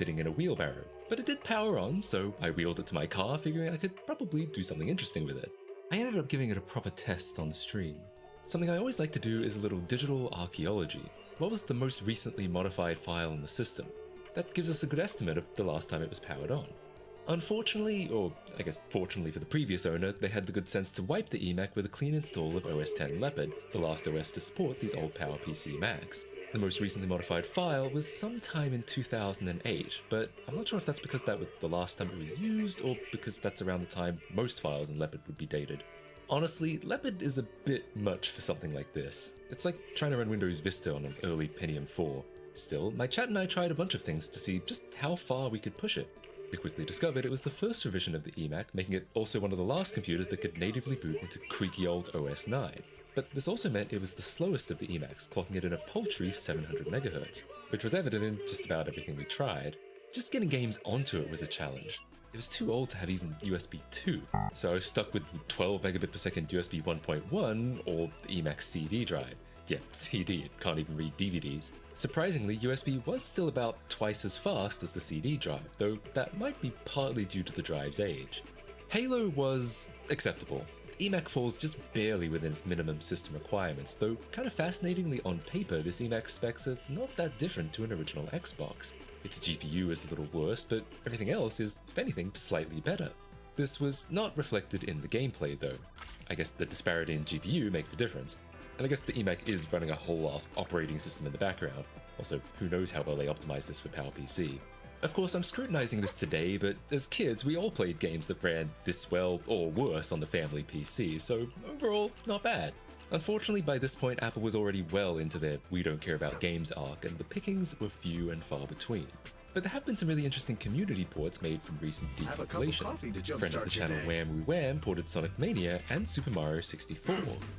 sitting in a wheelbarrow, but it did power on, so I wheeled it to my car, figuring I could probably do something interesting with it. I ended up giving it a proper test on stream. Something I always like to do is a little digital archaeology. What was the most recently modified file in the system? That gives us a good estimate of the last time it was powered on. Unfortunately, or I guess fortunately for the previous owner, they had the good sense to wipe the eMac with a clean install of OS X Leopard, the last OS to support these old PowerPC Macs. The most recently modified file was sometime in 2008, but I'm not sure if that's because that was the last time it was used, or because that's around the time most files in Leopard would be dated. Honestly, Leopard is a bit much for something like this. It's like trying to run Windows Vista on an early Pentium 4. Still, my chat and I tried a bunch of things to see just how far we could push it. We quickly discovered it was the first revision of the eMac, making it also one of the last computers that could natively boot into creaky old OS 9. But this also meant it was the slowest of the eMacs, clocking it in a paltry 700 MHz, which was evident in just about everything we tried. Just getting games onto it was a challenge. It was too old to have even USB 2, so I was stuck with the 12 megabit per second USB 1.1 or the eMac CD drive. Yeah, CD, it can't even read DVDs. Surprisingly, USB was still about twice as fast as the CD drive, though that might be partly due to the drive's age. Halo was acceptable. The eMac falls just barely within its minimum system requirements, though kind of fascinatingly on paper, this eMac specs are not that different to an original Xbox. Its GPU is a little worse, but everything else is, if anything, slightly better. This was not reflected in the gameplay though. I guess the disparity in GPU makes a difference. And I guess the eMac is running a whole ass operating system in the background. Also, who knows how well they optimized this for PowerPC. Of course, I'm scrutinizing this today, but as kids, we all played games that ran this well or worse on the family PC, so overall, not bad. Unfortunately, by this point, Apple was already well into their "we don't care about games" arc, and the pickings were few and far between. But there have been some really interesting community ports made from recent decompilations. Friend of the channel Wham Wham ported Sonic Mania and Super Mario 64.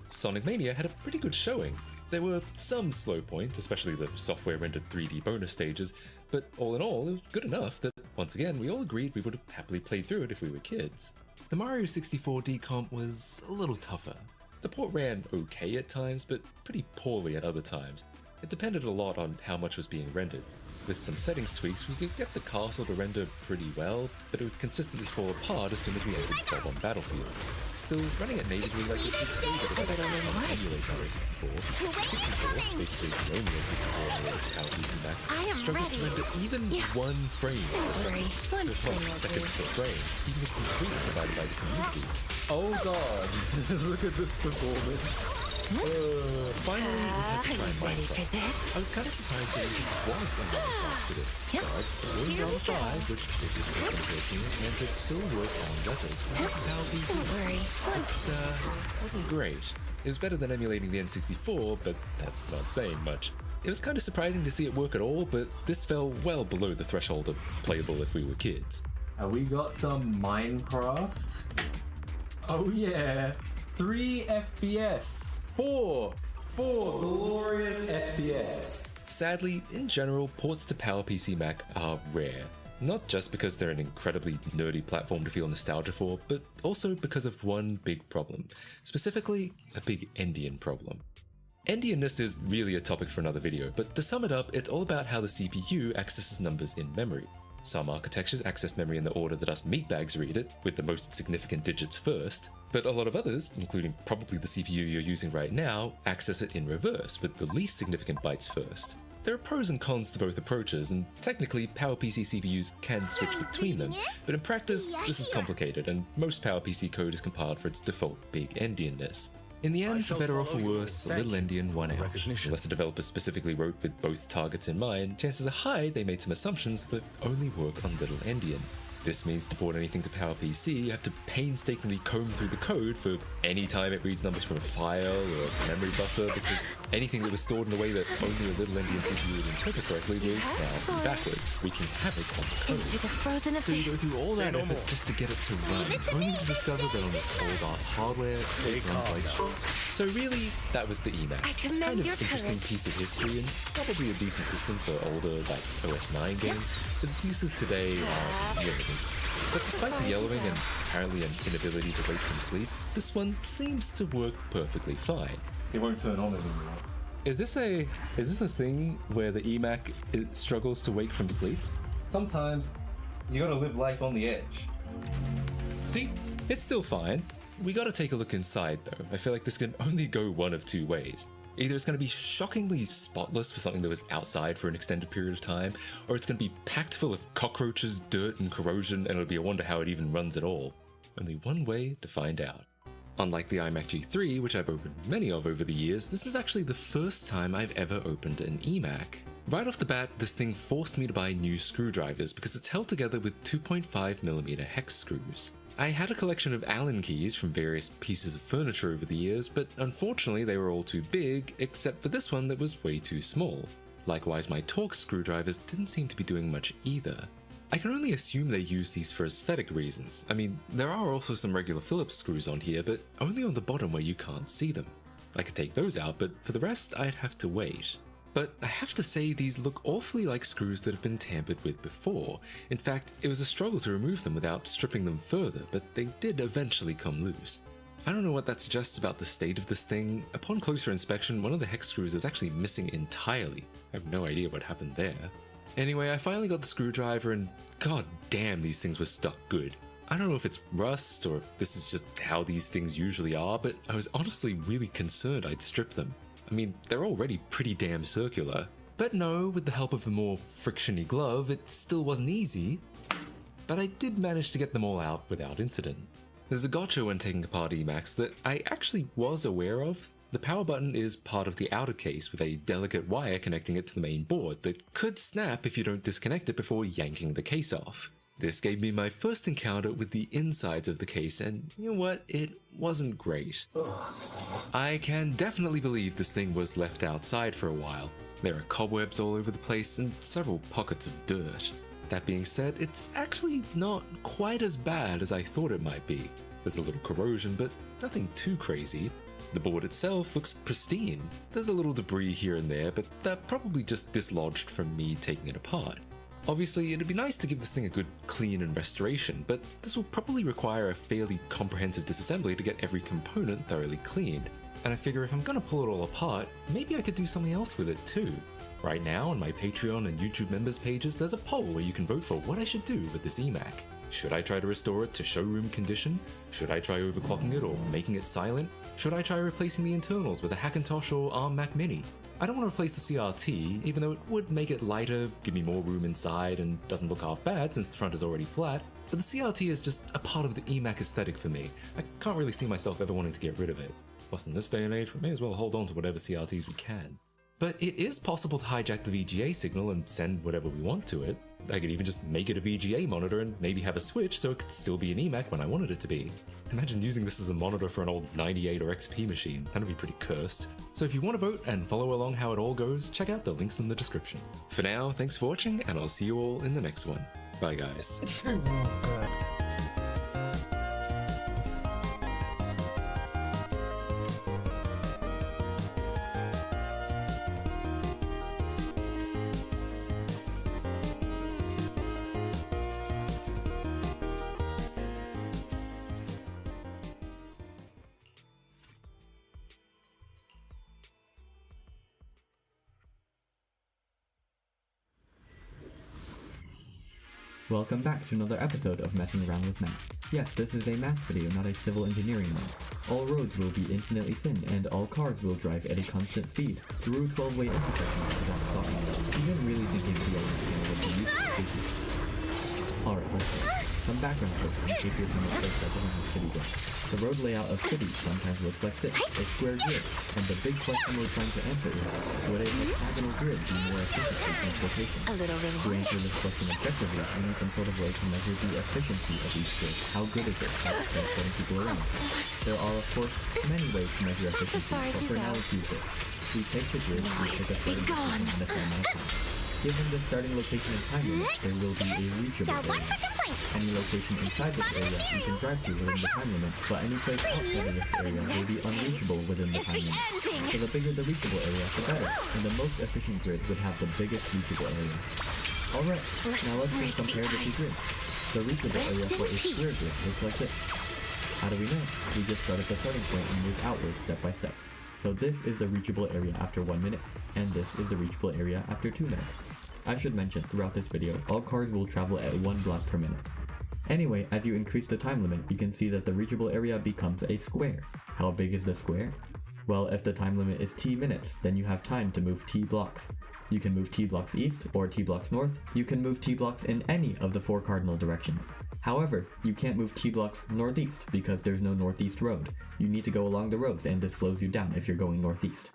Sonic Mania had a pretty good showing. There were some slow points, especially the software-rendered 3D bonus stages, but all in all, it was good enough that, once again, we all agreed we would have happily played through it if we were kids. The Mario 64 decomp was a little tougher. The port ran okay at times, but pretty poorly at other times. It depended a lot on how much was being rendered. With some settings tweaks, we could get the castle to render pretty well, but it would consistently fall apart as soon as we entered the Bob-on battlefield. Still, running it natively like this was way better than emulate Mario 64. 64, basically the only N64 emulated PowerPC Macs, struggled to render even one frame per second per frame, even with some tweaks provided by the community. Oh god, look at this performance. Finally, we had to try Minecraft. I was kind of surprised that it was a Minecraft for this, but supporting Java 5, which it was in 2013, meant it still worked on Leopard. Don't worry. It wasn't great. It was better than emulating the N64, but that's not saying much. It was kind of surprising to see it work at all, but this fell well below the threshold of playable if we were kids. Have we got some Minecraft? Oh yeah, 3 FPS. 4 glorious FPS. Sadly, in general, ports to PowerPC Mac are rare. Not just because they're an incredibly nerdy platform to feel nostalgia for, but also because of one big problem. Specifically, a big Endian problem. Endianness is really a topic for another video, but to sum it up, it's all about how the CPU accesses numbers in memory. Some architectures access memory in the order that us meatbags read it, with the most significant digits first, but a lot of others, including probably the CPU you're using right now, access it in reverse, with the least significant bytes first. There are pros and cons to both approaches, and technically PowerPC CPUs can switch between them, but in practice this is complicated, and most PowerPC code is compiled for its default big Endianness. In the end, for better or for worse, a little Endian won out. Unless the developer specifically wrote with both targets in mind, chances are high they made some assumptions that only work on little Endian. This means to port anything to PowerPC, you have to painstakingly comb through the code for any time it reads numbers from a file or a memory buffer, because anything that was stored in a way that only a little Endian CPU would interpret correctly will now be backwards, wreaking havoc on the code. Into the frozen abyss. So you go through all that effort just to get it to run, only to discover that on this old-ass hardware, it runs like shit. So really, that was the eMac. I commend Kind of your interesting courage. piece of history, and probably a decent system for older, like OS 9 games, but its uses today are limited. But despite the yellowing and apparently an inability to wake from sleep, this one seems to work perfectly fine. It won't turn on anymore. Is this a thing where the eMac struggles to wake from sleep? Sometimes you gotta live life on the edge. See, it's still fine. We gotta take a look inside though. I feel like this can only go one of two ways. Either it's gonna be shockingly spotless for something that was outside for an extended period of time, or it's gonna be packed full of cockroaches, dirt, and corrosion, and it'll be a wonder how it even runs at all. Only one way to find out. Unlike the iMac G3, which I've opened many of over the years, this is actually the first time I've ever opened an eMac. Right off the bat, this thing forced me to buy new screwdrivers because it's held together with 2.5mm hex screws. I had a collection of Allen keys from various pieces of furniture over the years, but unfortunately they were all too big, except for this one that was way too small. Likewise, my Torx screwdrivers didn't seem to be doing much either. I can only assume they use these for aesthetic reasons. I mean, there are also some regular Phillips screws on here, but only on the bottom where you can't see them. I could take those out, but for the rest, I'd have to wait. But I have to say, these look awfully like screws that have been tampered with before. In fact, it was a struggle to remove them without stripping them further, but they did eventually come loose. I don't know what that suggests about the state of this thing. Upon closer inspection, one of the hex screws is actually missing entirely. I have no idea what happened there. Anyway, I finally got the screwdriver and god damn, these things were stuck good. I don't know if it's rust or if this is just how these things usually are, but I was honestly really concerned I'd strip them. I mean, they're already pretty damn circular. But no, with the help of a more frictiony glove, it still wasn't easy. But I did manage to get them all out without incident. There's a gotcha when taking apart eMacs that I actually was aware of. The power button is part of the outer case with a delicate wire connecting it to the main board that could snap if you don't disconnect it before yanking the case off. This gave me my first encounter with the insides of the case, and you know what? It wasn't great. I can definitely believe this thing was left outside for a while. There are cobwebs all over the place and several pockets of dirt. That being said, it's actually not quite as bad as I thought it might be. There's a little corrosion, but nothing too crazy. The board itself looks pristine. There's a little debris here and there, but that probably just dislodged from me taking it apart. Obviously, it'd be nice to give this thing a good clean and restoration, but this will probably require a fairly comprehensive disassembly to get every component thoroughly cleaned. And I figure if I'm gonna pull it all apart, maybe I could do something else with it too. Right now, on my Patreon and YouTube members pages, there's a poll where you can vote for what I should do with this eMac. Should I try to restore it to showroom condition? Should I try overclocking it or making it silent? Should I try replacing the internals with a Hackintosh or ARM Mac Mini? I don't want to replace the CRT, even though it would make it lighter, give me more room inside, and doesn't look half bad since the front is already flat, but the CRT is just a part of the eMac aesthetic for me. I can't really see myself ever wanting to get rid of it. Plus in this day and age, we may as well hold on to whatever CRTs we can. But it is possible to hijack the VGA signal and send whatever we want to it. I could even just make it a VGA monitor and maybe have a switch so it could still be an eMac when I wanted it to be. Imagine using this as a monitor for an old 98 or XP machine. That'd be pretty cursed. So if you want to vote and follow along how it all goes, check out the links in the description. For now, thanks for watching, and I'll see you all in the next one. Bye guys. Oh, God. Welcome back to another episode of Messing Around with Math. Yes, this is a math video, not a civil engineering one. All roads will be infinitely thin, and all cars will drive at a constant speed through 12-way intersections without stopping. You didn't really think you'd be able to know what the use of is. Alright, let's go. Some background first, in case you're from a place that doesn't have city roads. The road layout of cities sometimes looks like this, a square grid, and the big question we're trying to answer is, would a hexagonal grid be more efficient for transportation? A little To reward. answer this question objectively, we need some sort of way to measure the efficiency of each grid. How good is it at transporting people around? There are, of course, many ways to measure efficiency, far as but you for now go. let's use this. We take the grid, we Noise, pick a be starting gone. location and a fair amount of time. Given the starting location and time limit, there will be a reachable Got one area. for complaints. Any location inside this area you can drive to within the time limit, but any place outside of this area will be unreachable within the It's time the limit. ending. So the bigger the reachable area, the better, and the most efficient grid would have the biggest reachable area. Alright, now let's break compare the the two ice. grids. The reachable area Rest in for a peace. square grid looks like this. How do we know? We just start at the starting point and move outwards step by step. So this is the reachable area after 1 minute, and this is the reachable area after 2 minutes. I should mention, throughout this video, all cars will travel at 1 block per minute. Anyway, as you increase the time limit, you can see that the reachable area becomes a square. How big is the square? Well, if the time limit is t minutes, then you have time to move t blocks. You can move t blocks east or t blocks north. You can move t blocks in any of the 4 cardinal directions. However, you can't move t blocks northeast because there's no northeast road. You need to go along the roads, and this slows you down if you're going northeast.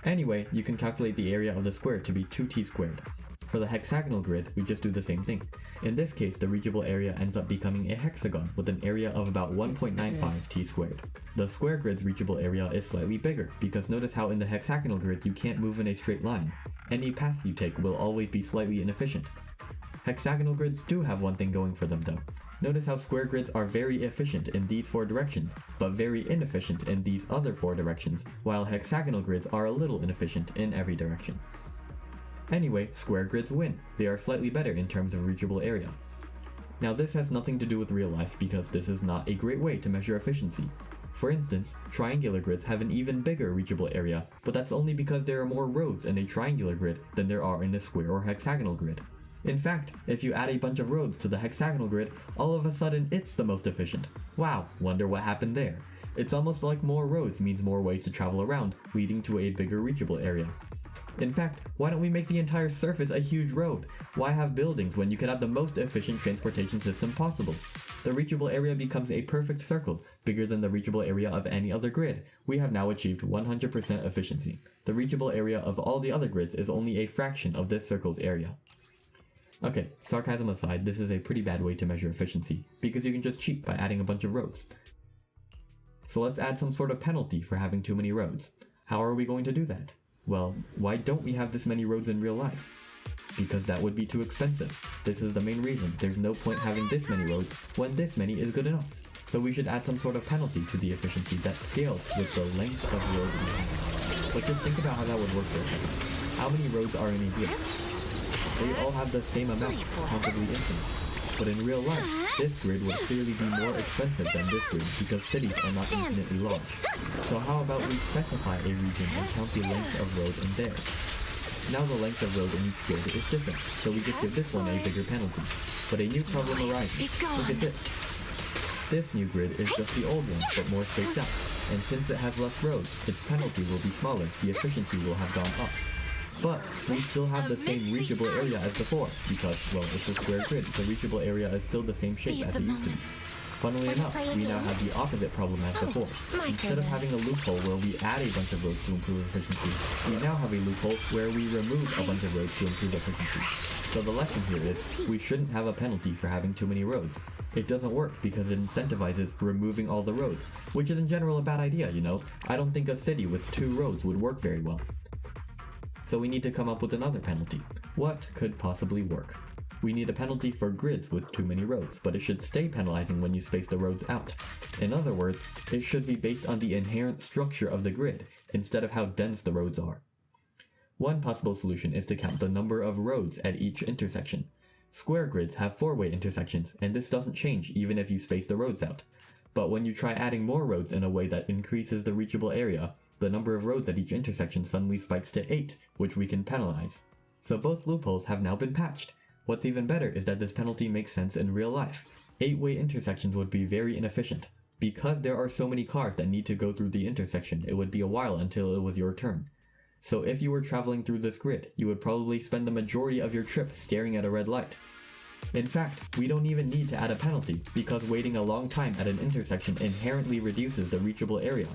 Anyway, you can calculate the area of the square to be 2t squared. For the hexagonal grid, we just do the same thing. In this case, the reachable area ends up becoming a hexagon with an area of about 1.95 t squared. The square grid's reachable area is slightly bigger, because notice how in the hexagonal grid you can't move in a straight line. Any path you take will always be slightly inefficient. Hexagonal grids do have one thing going for them though. Notice how square grids are very efficient in these 4 directions, but very inefficient in these other 4 directions, while hexagonal grids are a little inefficient in every direction. Anyway, square grids win. They are slightly better in terms of reachable area. Now this has nothing to do with real life because this is not a great way to measure efficiency. For instance, triangular grids have an even bigger reachable area, but that's only because there are more roads in a triangular grid than there are in a square or hexagonal grid. In fact, if you add a bunch of roads to the hexagonal grid, all of a sudden it's the most efficient. Wow, wonder what happened there. It's almost like more roads means more ways to travel around, leading to a bigger reachable area. In fact, why don't we make the entire surface a huge road? Why have buildings when you can have the most efficient transportation system possible? The reachable area becomes a perfect circle, bigger than the reachable area of any other grid. We have now achieved 100% efficiency. The reachable area of all the other grids is only a fraction of this circle's area. Okay, sarcasm aside, this is a pretty bad way to measure efficiency, because you can just cheat by adding a bunch of roads. So let's add some sort of penalty for having too many roads. How are we going to do that? Well, why don't we have this many roads in real life? Because that would be too expensive. This is the main reason. There's no point having this many roads when this many is good enough. So we should add some sort of penalty to the efficiency that scales with the length of road we have. But just think about how that would work for a second. How many roads are in a year? They all have the same amount, countably infinite. But in real life, this grid would clearly be more expensive than this grid because cities are not infinitely large. So how about we specify a region and count the length of road in there? Now the length of road in each grid is different, so we just give this one a bigger penalty. But a new problem arises. Look at this. This new grid is just the old one, but more spaced out. And since it has less roads, its penalty will be smaller, the efficiency will have gone up. But we still have the same reachable area as before, because, well, it's a square grid, the reachable area is still the same shape as it used to be. Funnily enough, we now have the opposite problem as before. Instead of having a loophole where we add a bunch of roads to improve efficiency, we now have a loophole where we remove a bunch of roads to improve efficiency. So the lesson here is, we shouldn't have a penalty for having too many roads. It doesn't work because it incentivizes removing all the roads, which is in general a bad idea, you know? I don't think a city with 2 roads would work very well. So we need to come up with another penalty. What could possibly work? We need a penalty for grids with too many roads, but it should stay penalizing when you space the roads out. In other words, it should be based on the inherent structure of the grid, instead of how dense the roads are. One possible solution is to count the number of roads at each intersection. Square grids have 4-way intersections, and this doesn't change even if you space the roads out. But when you try adding more roads in a way that increases the reachable area, the number of roads at each intersection suddenly spikes to 8, which we can penalize. So both loopholes have now been patched. What's even better is that this penalty makes sense in real life. 8-way intersections would be very inefficient. Because there are so many cars that need to go through the intersection, it would be a while until it was your turn. So if you were traveling through this grid, you would probably spend the majority of your trip staring at a red light. In fact, we don't even need to add a penalty, because waiting a long time at an intersection inherently reduces the reachable area.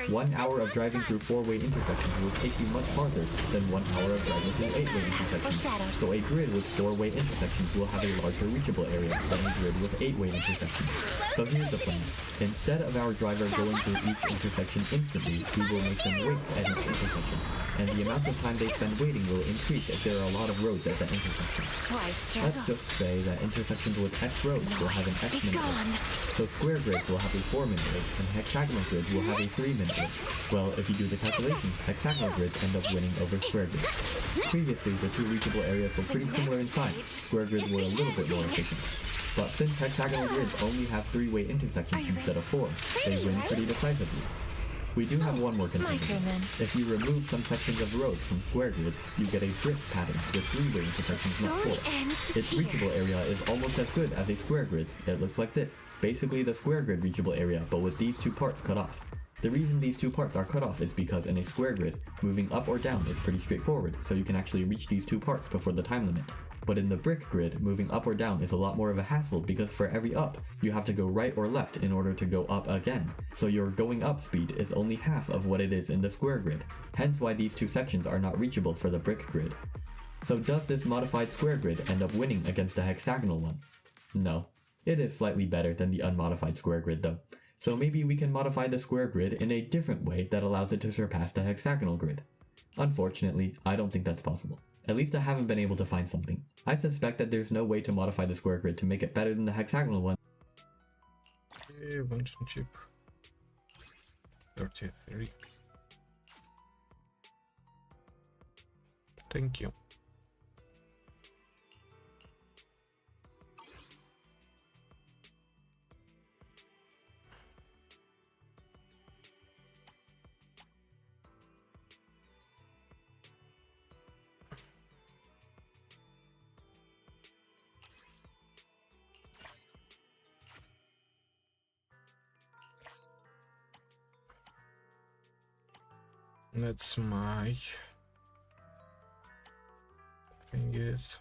1 hour of driving through 4-way intersections will take you much farther than 1 hour of driving through 8-way intersections. So a grid with 4-way intersections will have a larger reachable area than a grid with 8-way intersections. So here's the plan. Instead of our driver going through each intersection instantly, we will make them wait at each intersection. And the amount of time they spend waiting will increase if there are a lot of roads at that intersection. Let's just say that intersections with X roads will have an X minute wait. So square grids will have a 4-minute wait, and hexagonal grids will have a 3-minute wait. Well, if you do the calculations, hexagonal grids end up winning over square grids. Previously, the 2 reachable areas were pretty similar in size. Square grids were a little bit more efficient. But since hexagonal grids only have 3-way intersections instead of 4, they win pretty decisively. We do have one more My concern. turn then. If you remove some sections of road from square grids, you get a brick pattern with 3-way intersections, not Story 4. ends Its here. reachable area is almost as good as a square grid. It looks like this. Basically the square grid reachable area, but with these two parts cut off. The reason these two parts are cut off is because in a square grid, moving up or down is pretty straightforward, so you can actually reach these two parts before the time limit. But in the brick grid, moving up or down is a lot more of a hassle because for every up, you have to go right or left in order to go up again. So your going up speed is only half of what it is in the square grid, hence why these two sections are not reachable for the brick grid. So does this modified square grid end up winning against the hexagonal one? No. It is slightly better than the unmodified square grid though. So maybe we can modify the square grid in a different way that allows it to surpass the hexagonal grid. Unfortunately, I don't think that's possible. At least I haven't been able to find something. I suspect that there's no way to modify the square grid to make it better than the hexagonal one. One chip. 33. Thank you. That's my thing is.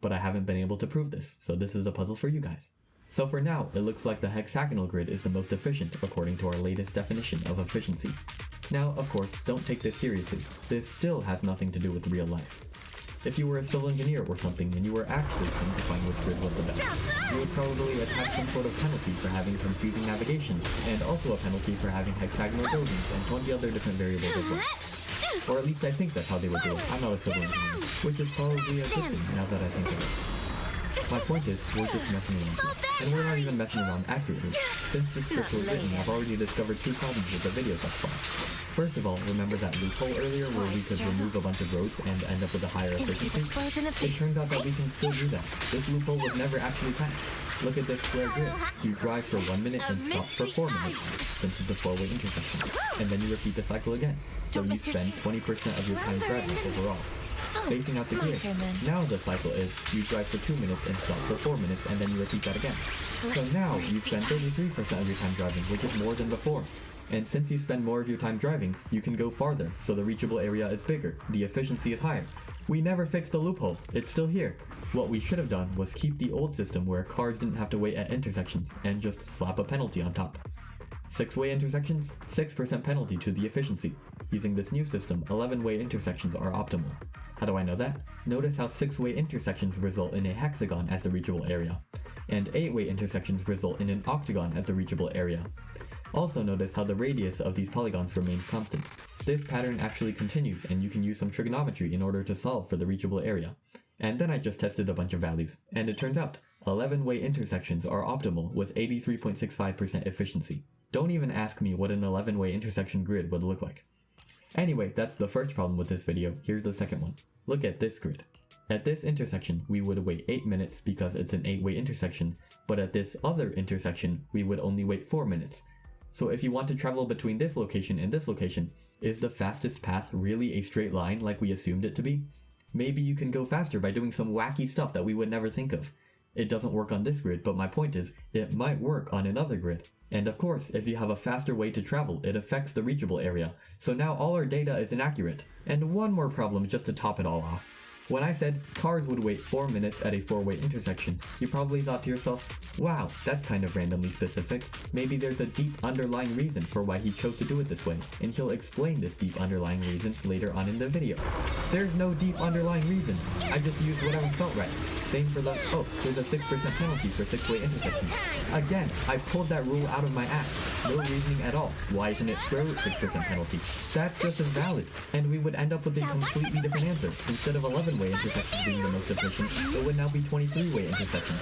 But I haven't been able to prove this, so this is a puzzle for you guys. So for now, it looks like the hexagonal grid is the most efficient according to our latest definition of efficiency. Now, of course, don't take this seriously. This still has nothing to do with real life. If you were a civil engineer or something and you were actually trying to find which grid was the best, you would probably attach some sort of penalty for having confusing navigation, and also a penalty for having hexagonal buildings and 20 other different variables as well. Or at least I think that's how they would do it. I'm not a civil engineer, which is probably a good thing now that I think of it. My point is, we're just messing around here. And we're not even messing around accurately. Since this script was written, I've already discovered 2 problems with the video thus far. First of all, remember that loophole earlier where we could remove a bunch of roads and end up with a higher efficiency? It turns out that we can still do that. This loophole was never actually patched. Look at this square grid. You drive for 1 minute and stop for 4 minutes, since it's a 4-way intersection. And then you repeat the cycle again. So you spend 20% of your time driving overall. Spacing out the grid. Now the cycle is, you drive for 2 minutes and stop for 4 minutes, and then you repeat that again. So now you spend 33% of your time driving, which is more than before. And since you spend more of your time driving, you can go farther, so the reachable area is bigger, the efficiency is higher. We never fixed the loophole, it's still here. What we should have done was keep the old system where cars didn't have to wait at intersections, and just slap a penalty on top. 6-way intersections, 6% penalty to the efficiency. Using this new system, 11-way intersections are optimal. How do I know that? Notice how 6-way intersections result in a hexagon as the reachable area, and 8-way intersections result in an octagon as the reachable area. Also notice how the radius of these polygons remains constant. This pattern actually continues, and you can use some trigonometry in order to solve for the reachable area. And then I just tested a bunch of values, and it turns out 11-way intersections are optimal with 83.65% efficiency. Don't even ask me what an 11-way intersection grid would look like. Anyway, that's the first problem with this video. Here's the second one. Look at this grid. At this intersection, we would wait 8 minutes because it's an 8-way intersection, but at this other intersection, we would only wait 4 minutes. So if you want to travel between this location and this location, is the fastest path really a straight line like we assumed it to be? Maybe you can go faster by doing some wacky stuff that we would never think of. It doesn't work on this grid, but my point is, it might work on another grid. And of course, if you have a faster way to travel, it affects the reachable area. So now all our data is inaccurate. And one more problem just to top it all off. When I said cars would wait 4 minutes at a 4-way intersection, you probably thought to yourself, wow, that's kind of randomly specific. Maybe there's a deep underlying reason for why he chose to do it this way, and he'll explain this deep underlying reason later on in the video. There's no deep underlying reason. I just used whatever felt right. Same for the, oh, there's a 6% penalty for 6-way intersections. Again, I pulled that rule out of my ass. No reasoning at all. Why isn't it square root 6% penalty? That's just as valid, and we would end up with a completely different answer. Instead of 11-way intersections being the most efficient, it would now be 23-way intersections.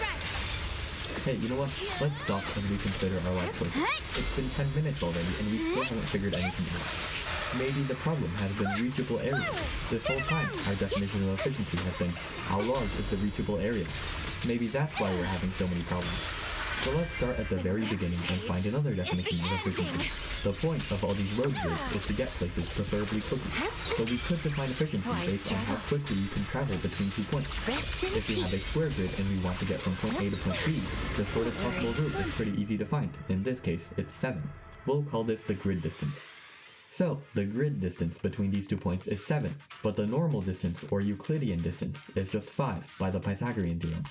Hey, you know what? Let's stop and reconsider our life choices. It's been 10 minutes already, and we still haven't figured anything out. Maybe the problem has been reachable area. This whole time, our definition of efficiency has been, how large is the reachable area? Maybe that's why we're having so many problems. So let's start at the very beginning and find another definition of efficiency. The point of all these road grids is to get places preferably quickly. So we could define efficiency based on how quickly you can travel between 2 points. If we have a square grid and we want to get from point A to point B, the shortest possible route is pretty easy to find. In this case, it's 7. We'll call this the grid distance. So, the grid distance between these 2 points is 7, but the normal distance, or Euclidean distance, is just 5 by the Pythagorean theorem.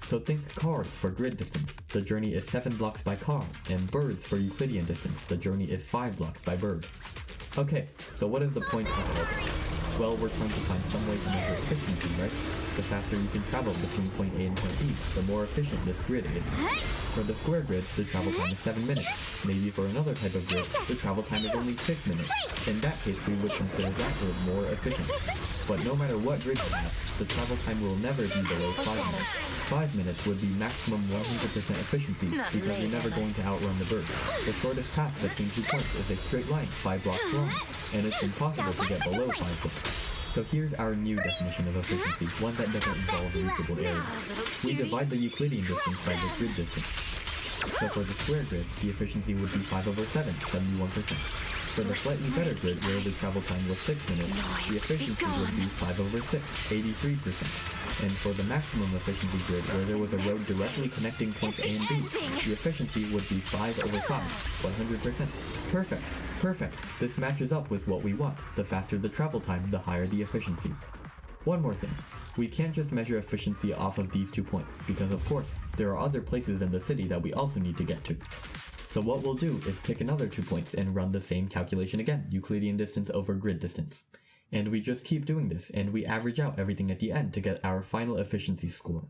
So think cars for grid distance, the journey is 7 blocks by car, and birds for Euclidean distance, the journey is 5 blocks by bird. Okay, so what is the point of all this? Well, we're trying to find some way to measure efficiency, right? The faster you can travel between point A and point B, the more efficient this grid is. For the square grid, the travel time is 7 minutes. Maybe for another type of grid, the travel time is only 6 minutes. In that case, we would consider that grid more efficient. But no matter what grid you have, the travel time will never be below 5 minutes. 5 minutes would be maximum 100% efficiency because you're never going to outrun the bird. The shortest path between 2 points is a straight line 5 blocks long, and it's impossible to get below 5 blocks. So here's our new definition of efficiency, one that doesn't involve reachable area. We divide the Euclidean distance by the grid distance. So for the square grid, the efficiency would be 5 over 7, 71%. For the slightly better grid, where the travel time was 6 minutes, the efficiency would be 5 over 6, 83%. And for the maximum efficiency grid, where there was a road directly connecting points A and B, the efficiency would be 5 over 5, 100%. Perfect, perfect. This matches up with what we want. The faster the travel time, the higher the efficiency. One more thing. We can't just measure efficiency off of these 2 points, because of course, there are other places in the city that we also need to get to. So what we'll do is pick another 2 points and run the same calculation again, Euclidean distance over grid distance. And we just keep doing this, and we average out everything at the end to get our final efficiency score.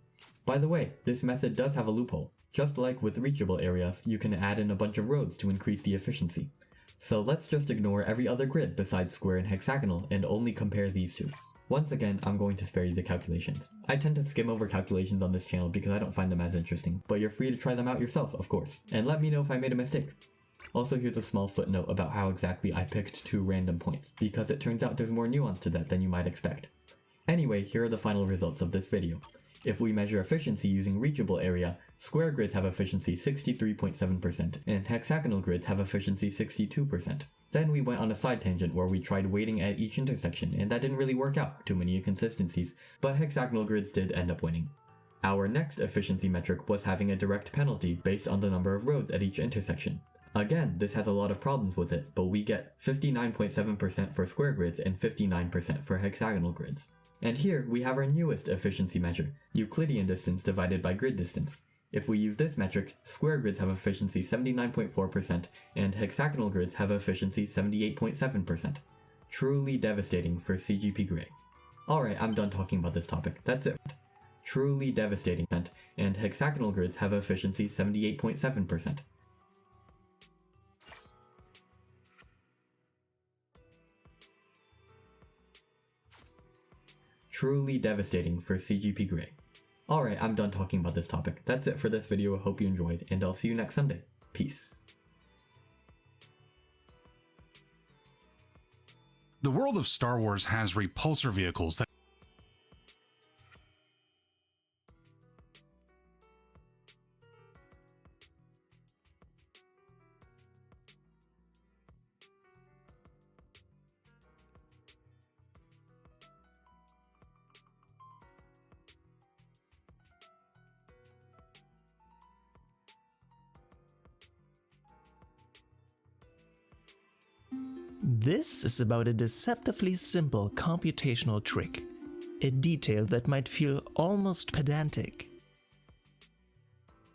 By the way, this method does have a loophole. Just like with reachable areas, you can add in a bunch of roads to increase the efficiency. So let's just ignore every other grid besides square and hexagonal and only compare these two. Once again, I'm going to spare you the calculations. I tend to skim over calculations on this channel because I don't find them as interesting, but you're free to try them out yourself, of course, and let me know if I made a mistake. Also, here's a small footnote about how exactly I picked 2 random points, because it turns out there's more nuance to that than you might expect. Anyway, here are the final results of this video. If we measure efficiency using reachable area, square grids have efficiency 63.7%, and hexagonal grids have efficiency 62%. Then we went on a side tangent where we tried waiting at each intersection, and that didn't really work out, too many inconsistencies, but hexagonal grids did end up winning. Our next efficiency metric was having a direct penalty based on the number of roads at each intersection. Again, this has a lot of problems with it, but we get 59.7% for square grids and 59% for hexagonal grids. And here we have our newest efficiency measure, Euclidean distance divided by grid distance. If we use this metric, square grids have efficiency 79.4% and hexagonal grids have efficiency 78.7%. Truly devastating for CGP Grey. Alright, I'm done talking about this topic. That's it. Truly devastating, and hexagonal grids have efficiency 78.7%. Truly devastating for CGP Grey. Alright, I'm done talking about this topic. That's it for this video. I hope you enjoyed, and I'll see you next Sunday. Peace. The world of Star Wars has repulsor vehicles that This is about a deceptively simple computational trick. a detail that might feel almost pedantic.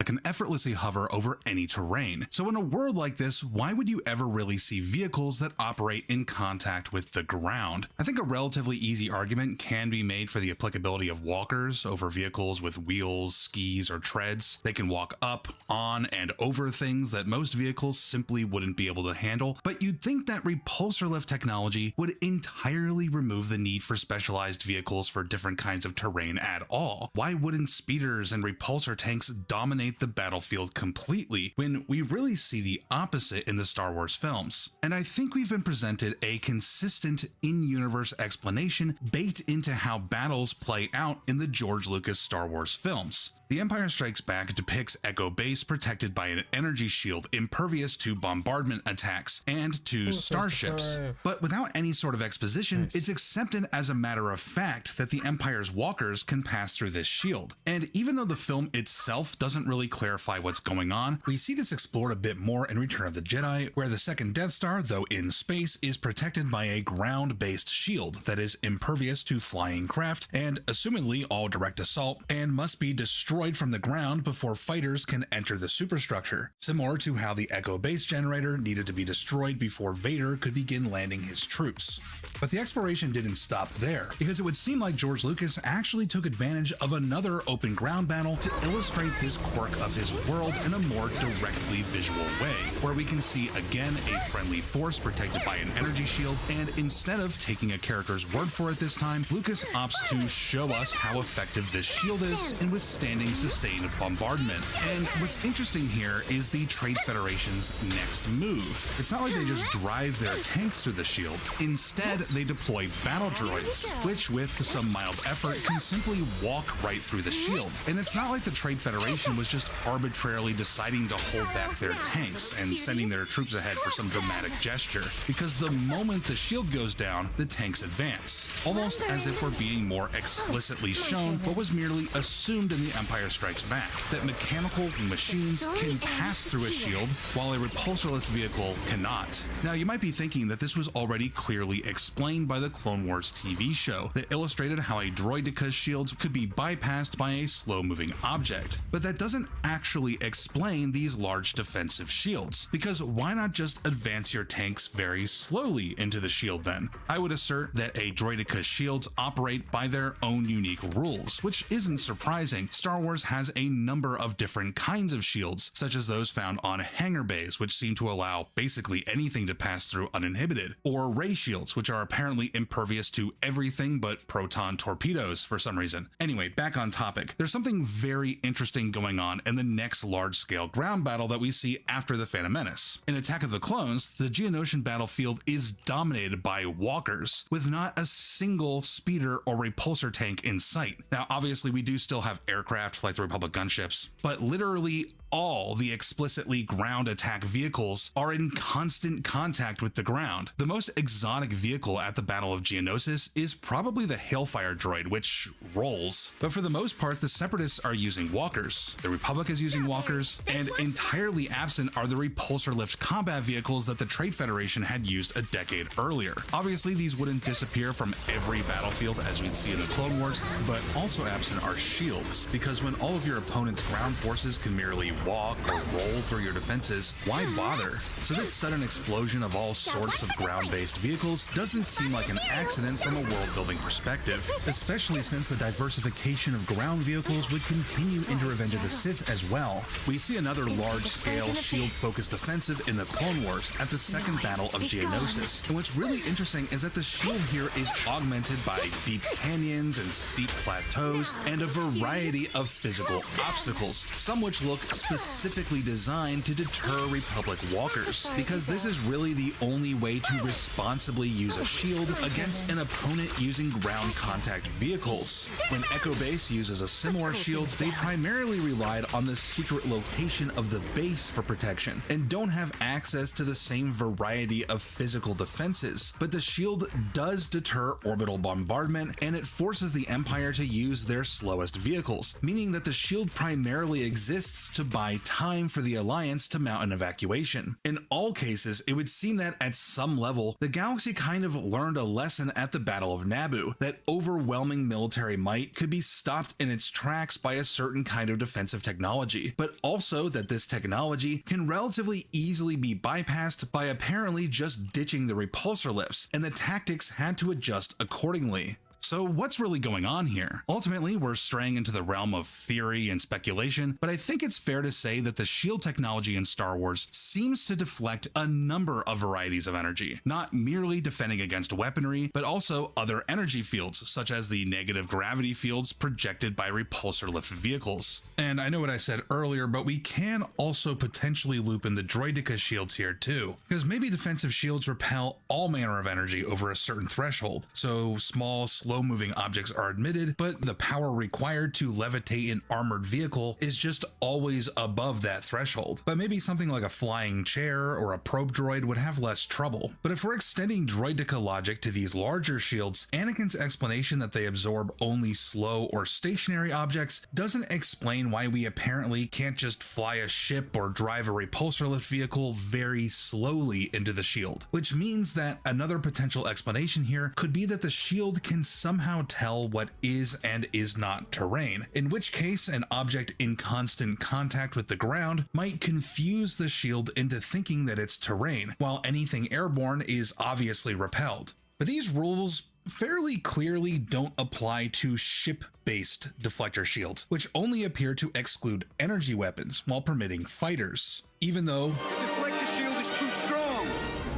Can effortlessly hover over any terrain. So in a world like this, why would you ever really see vehicles that operate in contact with the ground? I think a relatively easy argument can be made for the applicability of walkers over vehicles with wheels, skis, or treads. They can walk up, on, and over things that most vehicles simply wouldn't be able to handle, but you'd think that repulsor lift technology would entirely remove the need for specialized vehicles for different kinds of terrain at all. Why wouldn't speeders and repulsor tanks dominate the battlefield completely when we really see the opposite in the Star Wars films? And I think we've been presented a consistent in-universe explanation baked into how battles play out in the George Lucas Star Wars films. The Empire Strikes Back depicts Echo Base protected by an energy shield impervious to bombardment attacks and to starships. But without any sort of exposition, it's accepted as a matter of fact that the Empire's walkers can pass through this shield. And even though the film itself doesn't really clarify what's going on, we see this explored a bit more in Return of the Jedi, where the second Death Star, though in space, is protected by a ground-based shield that is impervious to flying craft and assumingly all direct assault and must be destroyed from the ground before fighters can enter the superstructure, similar to how the Echo Base generator needed to be destroyed before Vader could begin landing his troops. But the exploration didn't stop there, because it would seem like George Lucas actually took advantage of another open ground battle to illustrate this quirk of his world in a more directly visual way, where we can see again a friendly force protected by an energy shield, and instead of taking a character's word for it this time, Lucas opts to show us how effective this shield is in withstanding sustained bombardment. And what's interesting here is the Trade Federation's next move. It's not like they just drive their tanks through the shield. Instead, they deploy battle droids, which with some mild effort can simply walk right through the shield. And it's not like the Trade Federation was just arbitrarily deciding to hold back their tanks and sending their troops ahead for some dramatic gesture, because the moment the shield goes down, the tanks advance, almost as if we're being more explicitly shown what was merely assumed in The Empire Strikes Back, that mechanical machines can pass through a shield while a repulsor lift vehicle cannot. Now, you might be thinking that this was already clearly explained by the Clone Wars TV show that illustrated how a droideca's shields could be bypassed by a slow-moving object, but that doesn't actually explain these large defensive shields, because why not just advance your tanks very slowly into the shield then? I would assert that a droideca's shields operate by their own unique rules, which isn't surprising. Star Wars has a number of different kinds of shields, such as those found on hangar bays, which seem to allow basically anything to pass through uninhibited, or ray shields, which are apparently impervious to everything but proton torpedoes for some reason. Anyway, back on topic. There's something very interesting going on in the next large-scale ground battle that we see after the Phantom Menace. In Attack of the Clones, the Geonosian battlefield is dominated by walkers, with not a single speeder or repulsor tank in sight. Now, obviously, we do still have aircraft like the Republic gunships, but literally all the explicitly ground attack vehicles are in constant contact with the ground. The most exotic vehicle at the Battle of Geonosis is probably the Hailfire droid, which rolls. But for the most part, the Separatists are using walkers, the Republic is using walkers, and entirely absent are the repulsor lift combat vehicles that the Trade Federation had used a decade earlier. Obviously, these wouldn't disappear from every battlefield as we'd see in the Clone Wars, but also absent are shields, because when all of your opponent's ground forces can merely walk or roll through your defenses, why bother? So this sudden explosion of all sorts of ground-based vehicles doesn't seem like an accident from a world-building perspective, especially since the diversification of ground vehicles would continue into Revenge of the Sith as well. We see another large-scale shield-focused offensive in the Clone Wars at the second Battle of Geonosis, and what's really interesting is that the shield here is augmented by deep canyons and steep plateaus and a variety of physical obstacles, some which look specifically designed to deter Republic walkers, because this is really the only way to responsibly use a shield against an opponent using ground contact vehicles. When Echo Base uses a similar shield, they primarily relied on the secret location of the base for protection, and don't have access to the same variety of physical defenses, but the shield does deter orbital bombardment, and it forces the Empire to use their slowest vehicles, meaning that the shield primarily exists to buy time for the Alliance to mount an evacuation. In all cases, it would seem that at some level, the galaxy kind of learned a lesson at the Battle of Naboo, that overwhelming military might could be stopped in its tracks by a certain kind of defensive technology, but also that this technology can relatively easily be bypassed by apparently just ditching the repulsor lifts, and the tactics had to adjust accordingly. So what's really going on here? Ultimately, we're straying into the realm of theory and speculation, but I think it's fair to say that the shield technology in Star Wars seems to deflect a number of varieties of energy, not merely defending against weaponry, but also other energy fields, such as the negative gravity fields projected by repulsor lift vehicles. And I know what I said earlier, but we can also potentially loop in the Droideka shields here too, because maybe defensive shields repel all manner of energy over a certain threshold, so small, slow-moving objects are admitted, but the power required to levitate an armored vehicle is just always above that threshold. But maybe something like a flying chair or a probe droid would have less trouble. But if we're extending Droideka logic to these larger shields, Anakin's explanation that they absorb only slow or stationary objects doesn't explain why we apparently can't just fly a ship or drive a repulsor lift vehicle very slowly into the shield, which means that another potential explanation here could be that the shield can somehow tell what is and is not terrain, in which case an object in constant contact with the ground might confuse the shield into thinking that it's terrain, while anything airborne is obviously repelled. But these rules fairly clearly don't apply to ship-based deflector shields, which only appear to exclude energy weapons while permitting fighters, even though Deflector shield is too strong.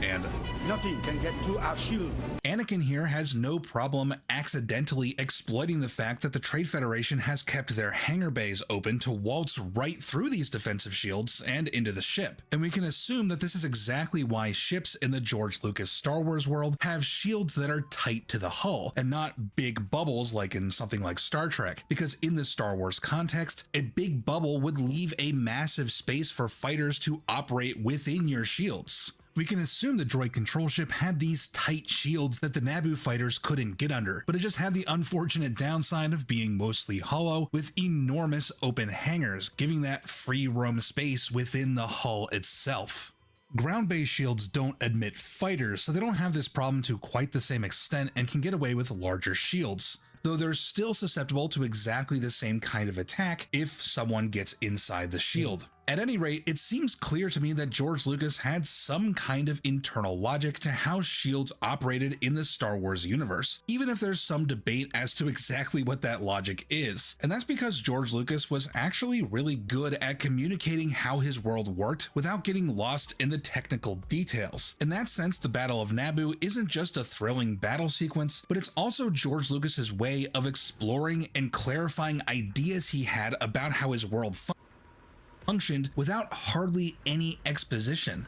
and Nothing can get through our shield. Anakin here has no problem accidentally exploiting the fact that the Trade Federation has kept their hangar bays open to waltz right through these defensive shields and into the ship. And we can assume that this is exactly why ships in the George Lucas Star Wars world have shields that are tight to the hull and not big bubbles like in something like Star Trek, because in the Star Wars context, a big bubble would leave a massive space for fighters to operate within your shields. We can assume the droid control ship had these tight shields that the Naboo fighters couldn't get under, but it just had the unfortunate downside of being mostly hollow with enormous open hangars, giving that free roam space within the hull itself. Ground-based shields don't admit fighters, so they don't have this problem to quite the same extent and can get away with larger shields, though they're still susceptible to exactly the same kind of attack if someone gets inside the shield. At any rate, it seems clear to me that George Lucas had some kind of internal logic to how shields operated in the Star Wars universe, even if there's some debate as to exactly what that logic is. And that's because George Lucas was actually really good at communicating how his world worked without getting lost in the technical details. In that sense, the Battle of Naboo isn't just a thrilling battle sequence, but it's also George Lucas's way of exploring and clarifying ideas he had about how his world functioned without hardly any exposition.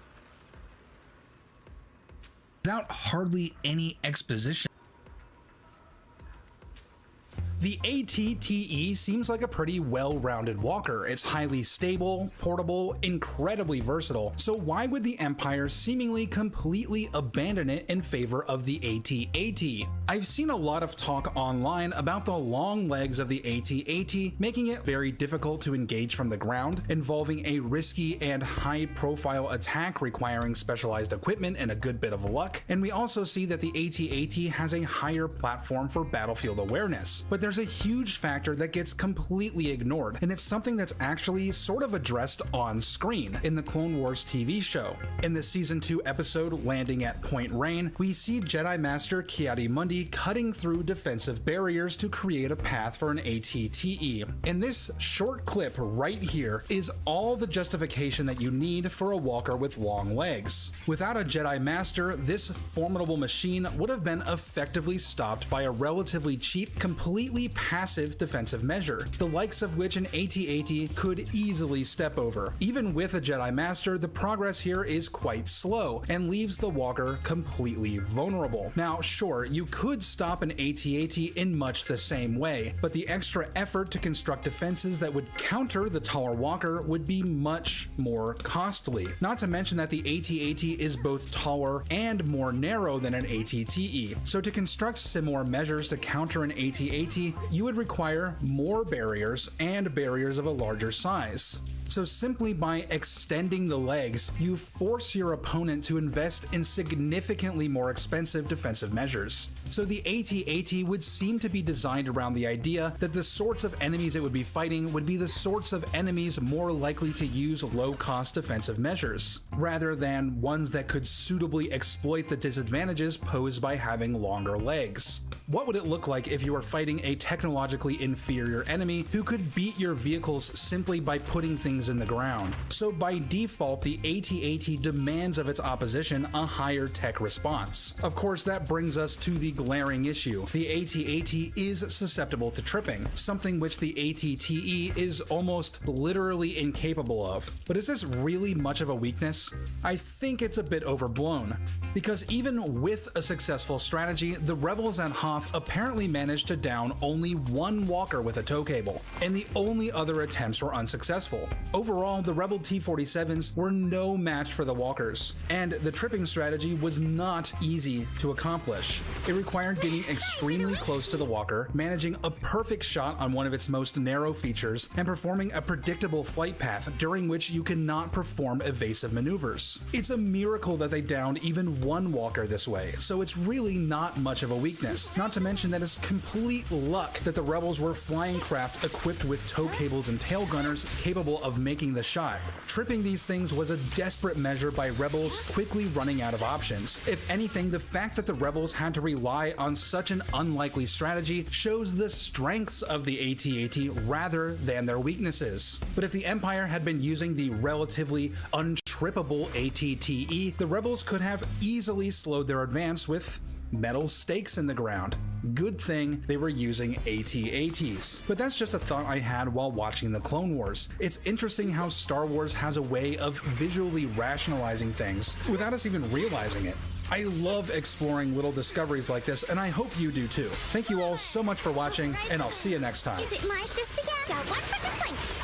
The AT-TE seems like a pretty well-rounded walker. It's highly stable, portable, incredibly versatile, so why would the Empire seemingly completely abandon it in favor of the AT-AT? I've seen a lot of talk online about the long legs of the AT-AT, making it very difficult to engage from the ground, involving a risky and high-profile attack requiring specialized equipment and a good bit of luck, and we also see that the AT-AT has a higher platform for battlefield awareness. But there's a huge factor that gets completely ignored, and it's something that's actually sort of addressed on screen in the Clone Wars TV show. In the Season 2 episode Landing at Point Rain, we see Jedi Master Ki-Adi-Mundi cutting through defensive barriers to create a path for an AT-TE. And this short clip right here is all the justification that you need for a walker with long legs. Without a Jedi Master, this formidable machine would have been effectively stopped by a relatively cheap, completely passive defensive measure, the likes of which an AT-AT could easily step over. Even with a Jedi Master, the progress here is quite slow and leaves the walker completely vulnerable. Now, sure, you could stop an AT-AT in much the same way, but the extra effort to construct defenses that would counter the taller walker would be much more costly. Not to mention that the AT-AT is both taller and more narrow than an AT-TE, so to construct similar measures to counter an AT-AT, you would require more barriers and barriers of a larger size. So simply by extending the legs, you force your opponent to invest in significantly more expensive defensive measures. So the AT-AT would seem to be designed around the idea that the sorts of enemies it would be fighting would be the sorts of enemies more likely to use low-cost defensive measures, rather than ones that could suitably exploit the disadvantages posed by having longer legs. What would it look like if you were fighting a technologically inferior enemy who could beat your vehicles simply by putting things in the ground? So by default, the AT-AT demands of its opposition a higher tech response. Of course, that brings us to the glaring issue. The AT-AT is susceptible to tripping, something which the AT-TE is almost literally incapable of. But is this really much of a weakness? I think it's a bit overblown, because even with a successful strategy, the rebels at Hoth apparently managed to down only one walker with a tow cable, and the only other attempts were unsuccessful. Overall, the rebel T-47s were no match for the walkers, and the tripping strategy was not easy to accomplish. It required getting extremely close to the walker, managing a perfect shot on one of its most narrow features, and performing a predictable flight path during which you cannot perform evasive maneuvers. It's a miracle that they downed even one walker this way, so it's really not much of a weakness. Not to mention that it's complete luck that the rebels were flying craft equipped with tow cables and tail gunners capable of making the shot. Tripping these things was a desperate measure by rebels quickly running out of options. If anything, the fact that the rebels had to rely on such an unlikely strategy shows the strengths of the AT-AT rather than their weaknesses. But if the Empire had been using the relatively untrippable AT-TE, the rebels could have easily slowed their advance with metal stakes in the ground. Good thing they were using AT-ATs. But that's just a thought I had while watching the Clone Wars. It's interesting how Star Wars has a way of visually rationalizing things without us even realizing it. I love exploring little discoveries like this, and I hope you do too. Thank you all so much for watching, and I'll see you next time. Is it my shift again? Down one for the planks.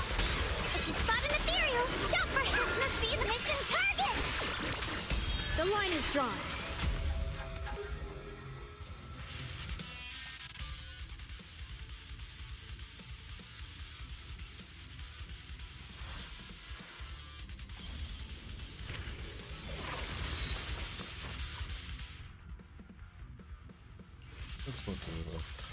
If you spot an ethereal, shout for help must be the mission target. The line is drawn. Let's go to the left.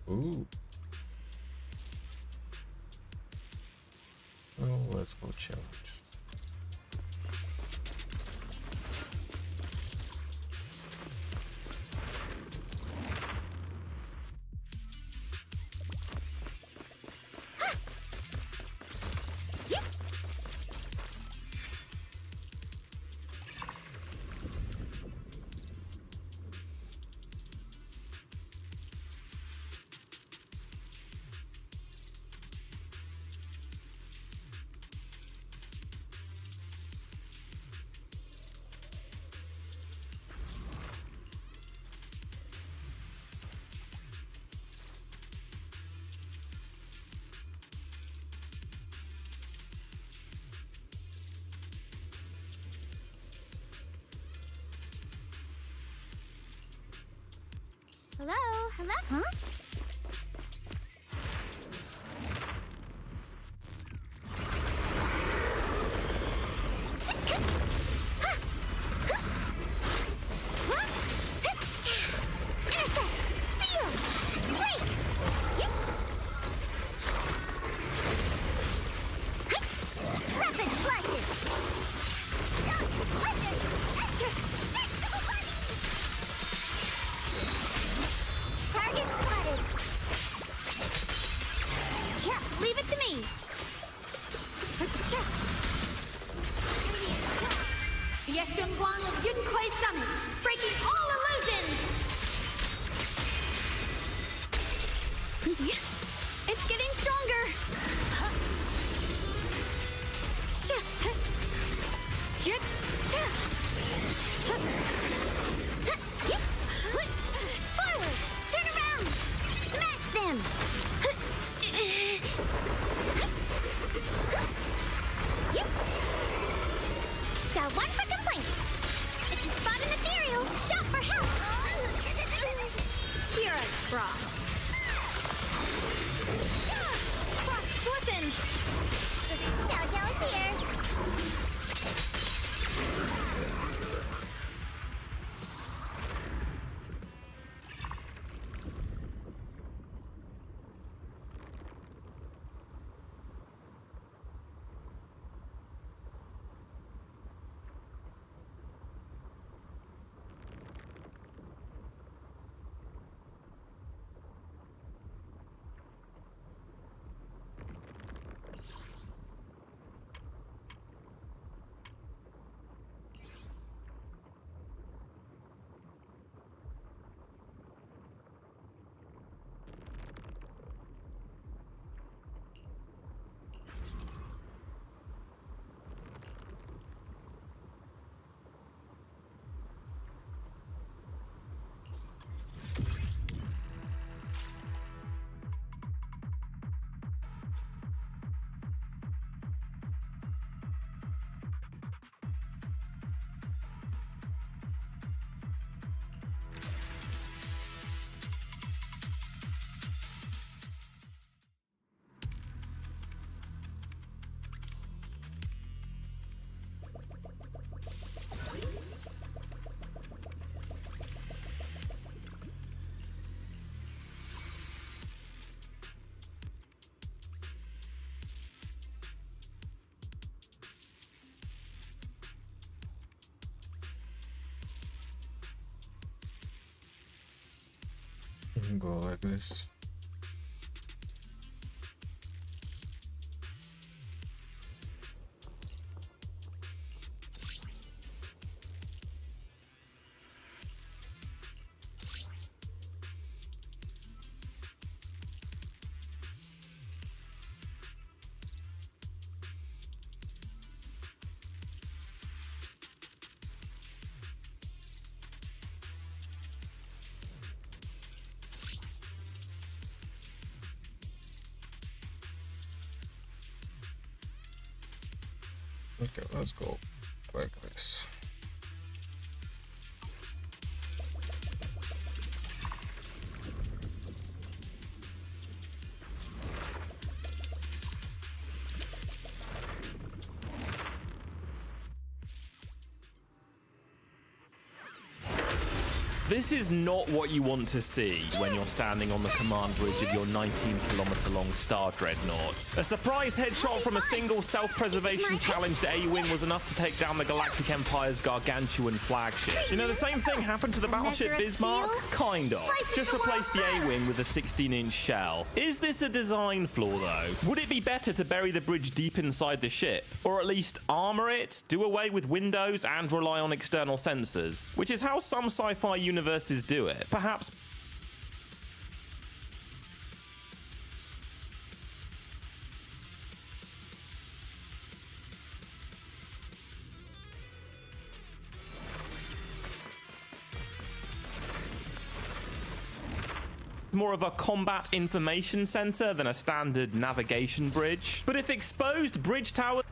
Ooh. Oh, let's go challenge. Hello? Hello? Huh? Intercept! Seal! Break! Yep. Rapid flashes! Under! Extra! Flexible body! Target spotted! Go like this. Okay, let's go like this. This is not what you want to see when you're standing on the command bridge of your 19-kilometer-long Star Dreadnought. A surprise headshot from a single self-preservation challenged A-Wing was enough to take down the Galactic Empire's gargantuan flagship. You know, the same thing happened to the battleship Bismarck? Kind of. Just replace the A-Wing with a 16-inch shell. Is this a design flaw, though? Would it be better to bury the bridge deep inside the ship? Or at least armor it, do away with windows, and rely on external sensors? Which is how some sci-fi universes do it. Perhaps more of a combat information center than a standard navigation bridge. But if exposed bridge towers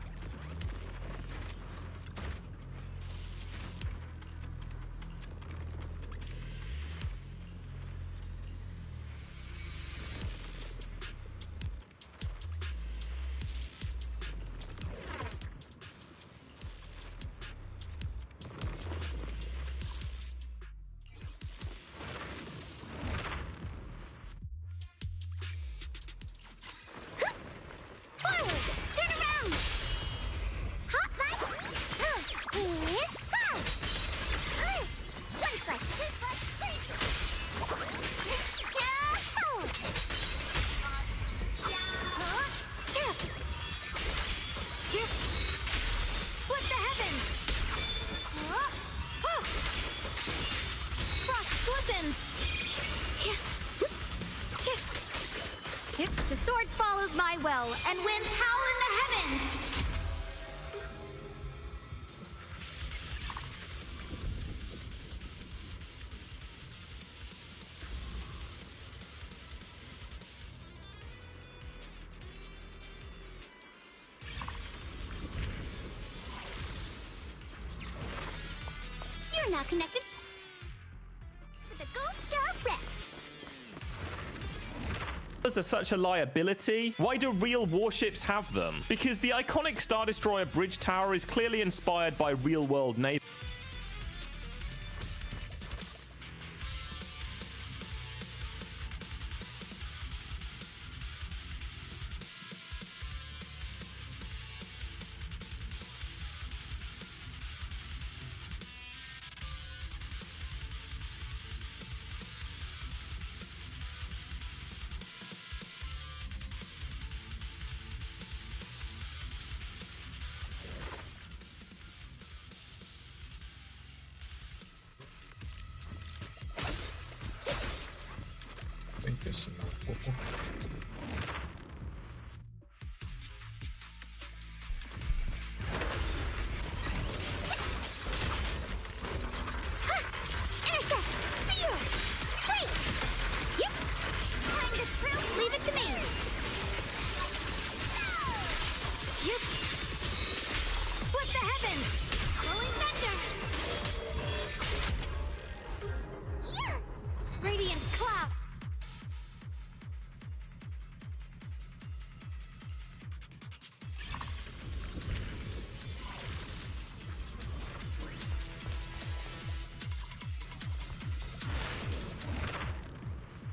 the sword follows my will, and winds howl in the heavens! You're now connected to the Gold Star Rep. are such a liability? Why do real warships have them? Because the iconic Star Destroyer bridge tower is clearly inspired by real-world naval. Thank you so much. Intercept! Seal! Break! Yep! Time to prove, leave it to me! Yep! Split the heavens! Rolling thunder! Yeah! Radiant cloud!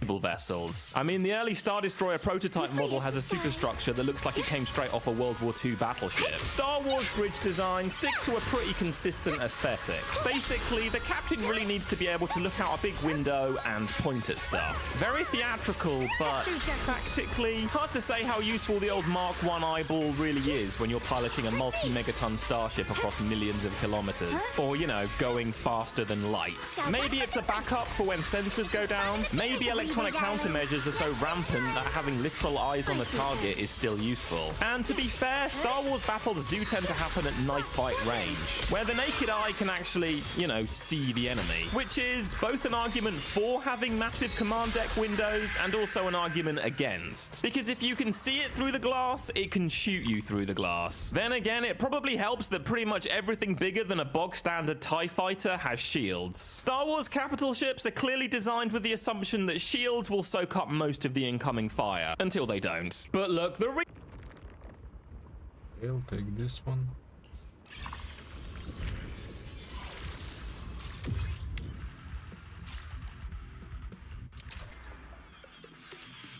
naval vessels. I mean, the early Star Destroyer prototype model has a superstructure that looks like it came straight off a World War II battleship. Star Wars bridge design sticks to a pretty consistent aesthetic. Basically, the captain really needs to be able to look out a big window and point at stuff. Very theatrical, but tactically, hard to say how useful the old Mark I eyeball really is when you're piloting a multi-megaton starship across millions of kilometers. Or, you know, going faster than light. Maybe it's a backup for when sensors go down. Maybe electronic countermeasures are so rampant that having literal eyes on the target is still useful. And to be fair, Star Wars battles do tend to happen at knife fight range, where the naked eye can actually, you know, see the enemy. Which is both an argument for having massive command deck windows and also an argument against. Because if you can see it through the glass, it can shoot you through the glass. Then again, it probably helps that pretty much everything bigger than a bog standard TIE fighter has shields. Star Wars capital ships are clearly designed with the assumption that shields will soak up most of the incoming fire, until they don't. But look, I'll take this one.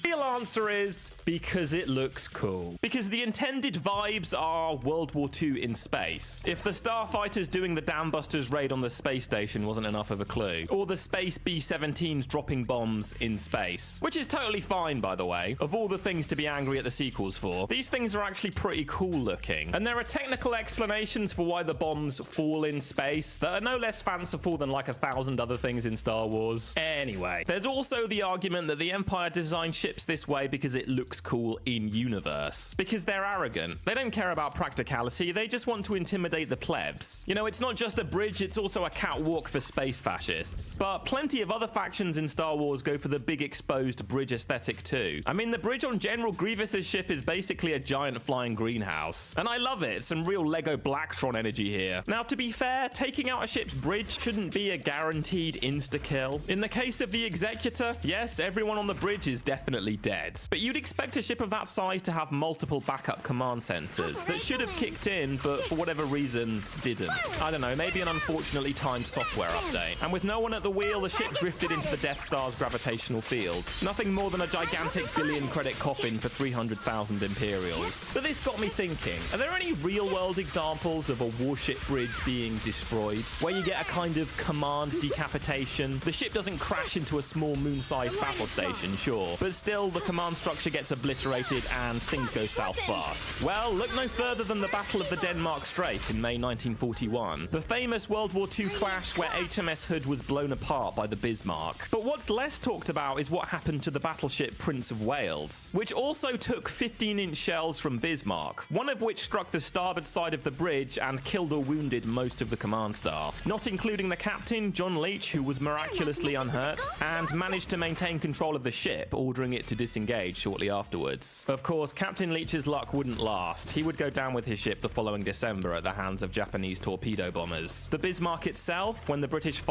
The real answer is because it looks cool. Because the intended vibes are World War II in space. If the starfighters doing the Dambusters raid on the space station wasn't enough of a clue. Or the space B-17s dropping bombs in space. Which is totally fine, by the way. Of all the things to be angry at the sequels for, these things are actually pretty cool looking. And there are technical explanations for why the bombs fall in space that are no less fanciful than like 1,000 other things in Star Wars. Anyway, there's also the argument that the Empire designed ships this way because it looks cool in universe. Because they're arrogant. They don't care about practicality, they just want to intimidate the plebs. You know, it's not just a bridge, it's also a catwalk for space fascists. But plenty of other factions in Star Wars go for the big exposed bridge aesthetic too. I mean, the bridge on General Grievous's ship is basically a giant flying greenhouse. And I love it, some real Lego Blacktron energy here. Now, to be fair, taking out a ship's bridge shouldn't be a guaranteed insta-kill. In the case of the Executor, yes, everyone on the bridge is definitely dead. But you'd expect a ship of that size to have multiple backup command centers that should have kicked in, but for whatever reason, didn't. I don't know, maybe an unfortunately timed software update. And with no one at the wheel, the ship drifted into the Death Star's gravitational field. Nothing more than a gigantic billion-credit coffin for 300,000 Imperials. But this got me thinking, are there any real-world examples of a warship bridge being destroyed, where you get a kind of command decapitation? The ship doesn't crash into a small moon-sized battle station, sure, but still the command structure gets obliterated and things go south fast. Well, look no further than the Battle of the Denmark Strait in May 1941, the famous World War II clash where HMS Hood was blown apart by the Bismarck. But what's less talked about is what happened to the battleship Prince of Wales, which also took 15-inch shells from Bismarck, one of which struck the starboard side of the bridge and killed or wounded most of the command staff, not including the captain, John Leach, who was miraculously unhurt, and managed to maintain control of the ship, ordering it to disengage shortly afterwards. Of course, Captain Leach's luck wouldn't last. He would go down with his ship the following December at the hands of Japanese torpedo bombers. The Bismarck itself, when the British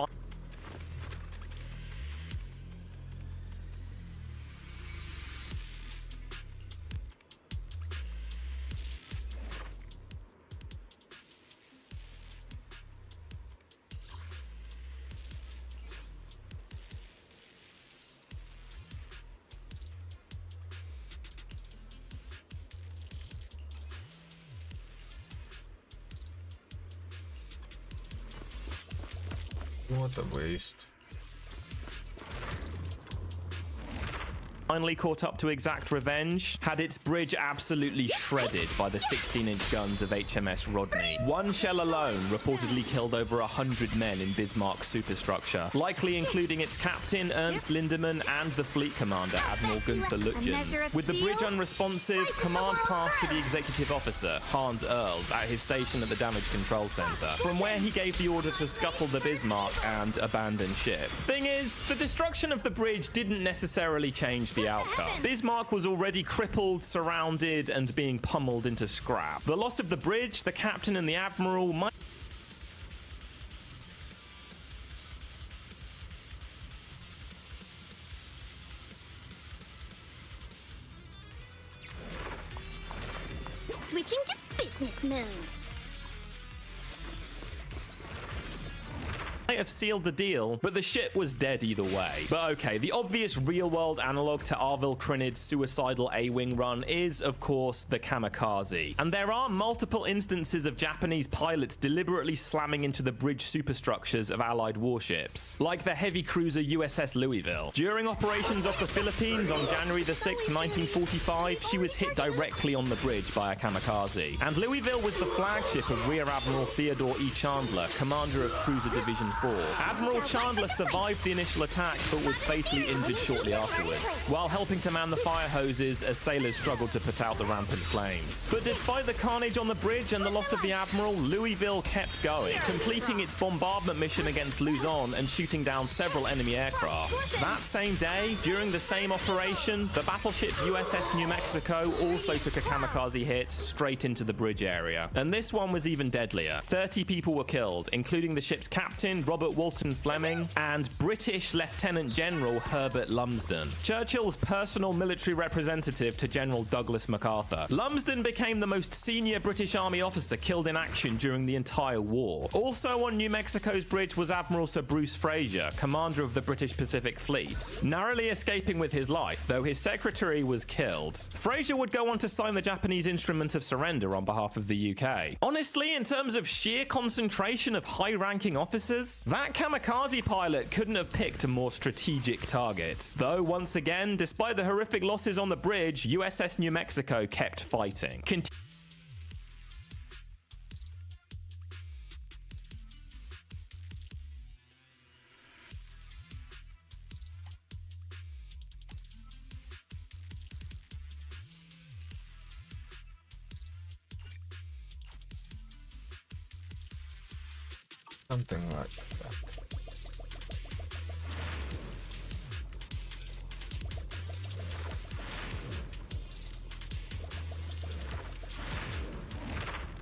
What a waste. finally caught up to exact revenge, had its bridge absolutely shredded by the 16-inch guns of HMS Rodney. One shell alone reportedly killed over 100 men in Bismarck's superstructure, likely including its captain, Ernst Lindemann, and the fleet commander, Admiral Gunther Lütjens. With the bridge unresponsive, command passed to the executive officer, Hans Earls, at his station at the Damage Control Center, from where he gave the order to scuttle the Bismarck and abandon ship. Thing is, the destruction of the bridge didn't necessarily change the outcome. Bismarck was already crippled, surrounded, and being pummeled into scrap. The loss of the bridge, the captain, and the admiral might Switching to business mode. might have sealed the deal, but the ship was dead either way. But okay, the obvious real-world analog to Arvil Crinid's suicidal A-Wing run is, of course, the kamikaze. And there are multiple instances of Japanese pilots deliberately slamming into the bridge superstructures of Allied warships, like the heavy cruiser USS Louisville. During operations off the Philippines on January the 6th, 1945, she was hit directly on the bridge by a kamikaze. And Louisville was the flagship of Rear Admiral Theodore E. Chandler, commander of Cruiser Division 4. Admiral Chandler survived the initial attack, but was fatally injured shortly afterwards, while helping to man the fire hoses as sailors struggled to put out the rampant flames. But despite the carnage on the bridge and the loss of the Admiral, Louisville kept going, completing its bombardment mission against Luzon and shooting down several enemy aircraft. That same day, during the same operation, the battleship USS New Mexico also took a kamikaze hit straight into the bridge area. And this one was even deadlier. 30 people were killed, including the ship's captain, Robert Walton Fleming, and British Lieutenant General Herbert Lumsden, Churchill's personal military representative to General Douglas MacArthur. Lumsden became the most senior British Army officer killed in action during the entire war. Also on New Mexico's bridge was Admiral Sir Bruce Fraser, commander of the British Pacific Fleet, narrowly escaping with his life, though his secretary was killed. Fraser would go on to sign the Japanese Instrument of Surrender on behalf of the UK. Honestly, in terms of sheer concentration of high-ranking officers, that kamikaze pilot couldn't have picked a more strategic target. Though, once again, despite the horrific losses on the bridge, USS New Mexico kept fighting. Something like that.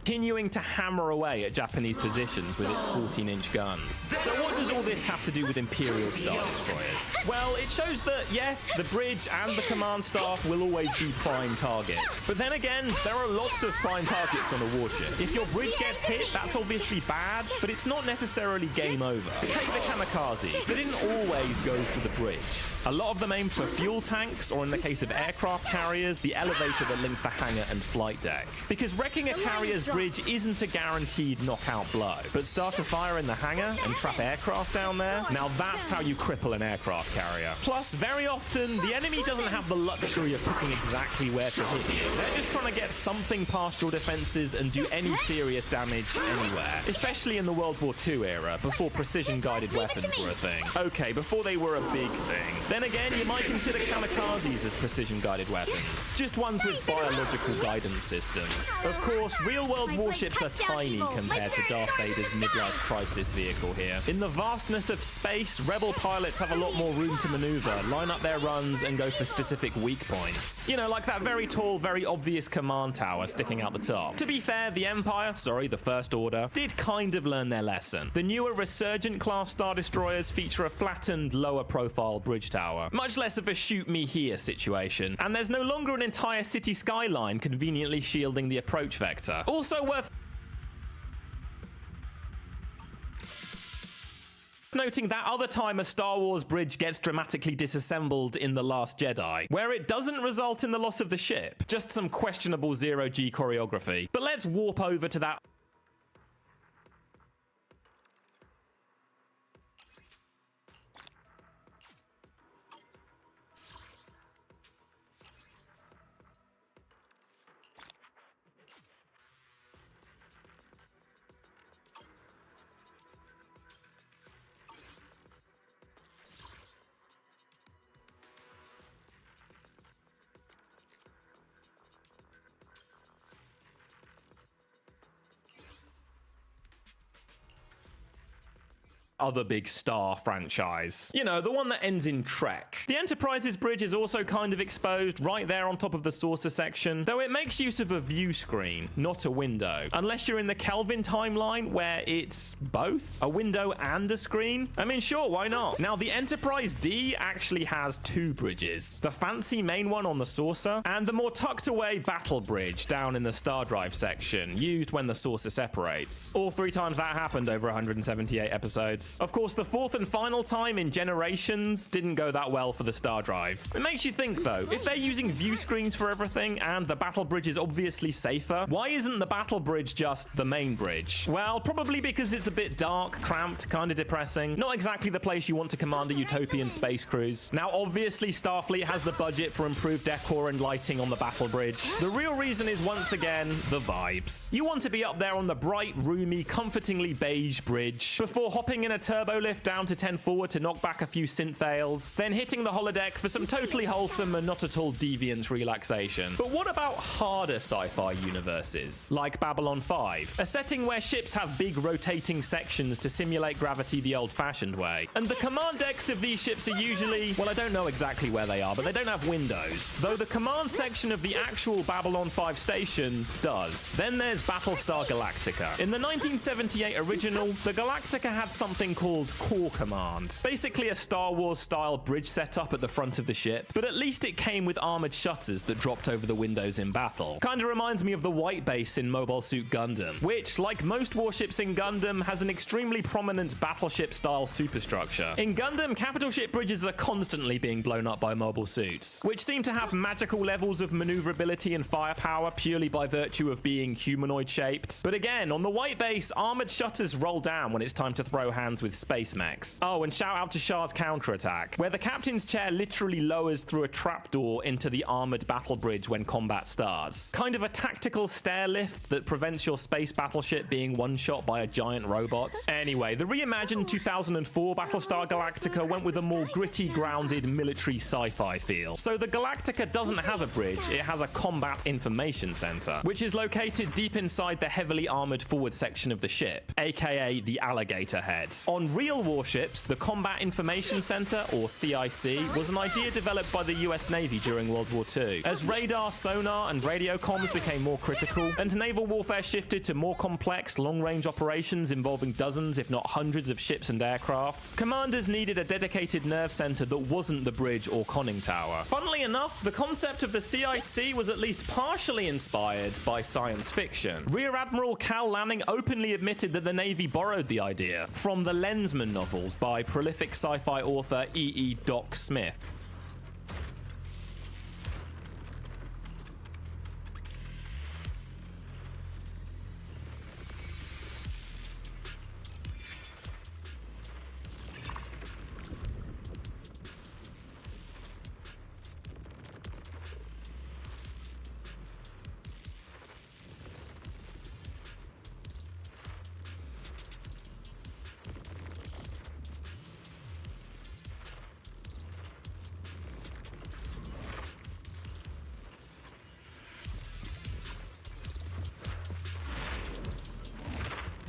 continuing to hammer away at Japanese positions with its 14-inch guns. So what does all this have to do with Imperial Star Destroyers? Well, it shows that, yes, the bridge and the command staff will always be prime targets. But then again, there are lots of prime targets on a warship. If your bridge gets hit, that's obviously bad, but it's not necessarily game over. Take the kamikazes. They didn't always go for the bridge. A lot of them aimed for fuel tanks, or in the case of aircraft carriers, the elevator that links the hangar and flight deck. Because wrecking a carrier's bridge isn't a guaranteed knockout blow, but start a fire in the hangar and trap aircraft down there, now that's how you cripple an aircraft carrier. Plus, very often, the enemy doesn't have the luxury of picking exactly where to hit you. They're just trying to get something past your defenses and do any serious damage anywhere, especially in the World War II era, before precision-guided weapons were a thing. Okay, before they were a big thing. Then again, you might consider kamikazes as precision-guided weapons, just ones with biological guidance systems. Of course, real-world warships are tiny compared to Darth Vader's midlife crisis vehicle here. In the vastness of space, Rebel pilots have a lot more room to maneuver, line up their runs, and go for specific weak points. You know, like that very tall, very obvious command tower sticking out the top. To be fair, the Empire, sorry, the First Order, did kind of learn their lesson. The newer Resurgent-class Star Destroyers feature a flattened, lower-profile bridge tower. Much less of a shoot-me-here situation, and there's no longer an entire city skyline conveniently shielding the approach vector. Also worth noting that other time a Star Wars bridge gets dramatically disassembled in The Last Jedi, where it doesn't result in the loss of the ship, just some questionable zero-G choreography. But let's warp over to that other big Star franchise. You know, the one that ends in Trek. The Enterprise's bridge is also kind of exposed right there on top of the saucer section, though it makes use of a view screen, not a window. Unless you're in the Kelvin timeline, where it's both a window and a screen. I mean, sure, why not? Now, the Enterprise D actually has two bridges. The fancy main one on the saucer, and the more tucked away battle bridge down in the Star Drive section, used when the saucer separates. All 3 times that happened over 178 episodes. once. Of course, the fourth and final time in generations didn't go that well for the Star Drive. It makes you think though, if they're using view screens for everything and the battle bridge is obviously safer, why isn't the battle bridge just the main bridge? Well, probably because it's a bit dark, cramped, kind of depressing. Not exactly the place you want to command a utopian space cruise. Now, obviously, Starfleet has the budget for improved decor and lighting on the battle bridge. The real reason is, once again, the vibes. You want to be up there on the bright, roomy, comfortingly beige bridge, before hopping in a turbo lift down to 10 forward to knock back a few synth-ails, then hitting the holodeck for some totally wholesome and not at all deviant relaxation. But what about harder sci-fi universes, like Babylon 5, a setting where ships have big rotating sections to simulate gravity the old-fashioned way? And the command decks of these ships are usually, well, I don't know exactly where they are, but they don't have windows, though the command section of the actual Babylon 5 station does. Then there's Battlestar Galactica. In the 1978 original, the Galactica had something called Core Command, basically a Star Wars-style bridge setup at the front of the ship, but at least it came with armored shutters that dropped over the windows in battle. Kinda reminds me of the White Base in Mobile Suit Gundam, which, like most warships in Gundam, has an extremely prominent battleship-style superstructure. In Gundam, capital ship bridges are constantly being blown up by mobile suits, which seem to have magical levels of maneuverability and firepower purely by virtue of being humanoid-shaped. But again, on the White Base, armored shutters roll down when it's time to throw hands with space mechs. Oh, and shout out to Shah's counterattack, where the captain's chair literally lowers through a trapdoor into the armored battle bridge when combat starts. Kind of a tactical stair lift that prevents your space battleship being one-shot by a giant robot. Anyway, the reimagined 2004 Battlestar Galactica went with a more gritty, grounded military sci-fi feel. So the Galactica doesn't have a bridge, it has a combat information center, which is located deep inside the heavily armored forward section of the ship, aka the alligator head. On real warships, the Combat Information Center, or CIC, was an idea developed by the US Navy during World War II. As radar, sonar, and radio comms became more critical, and naval warfare shifted to more complex, long-range operations involving dozens, if not hundreds, of ships and aircraft, commanders needed a dedicated nerve center that wasn't the bridge or conning tower. Funnily enough, the concept of the CIC was at least partially inspired by science fiction. Rear Admiral Cal Lanning openly admitted that the Navy borrowed the idea from the Lensman novels by prolific sci-fi author E.E. Doc Smith.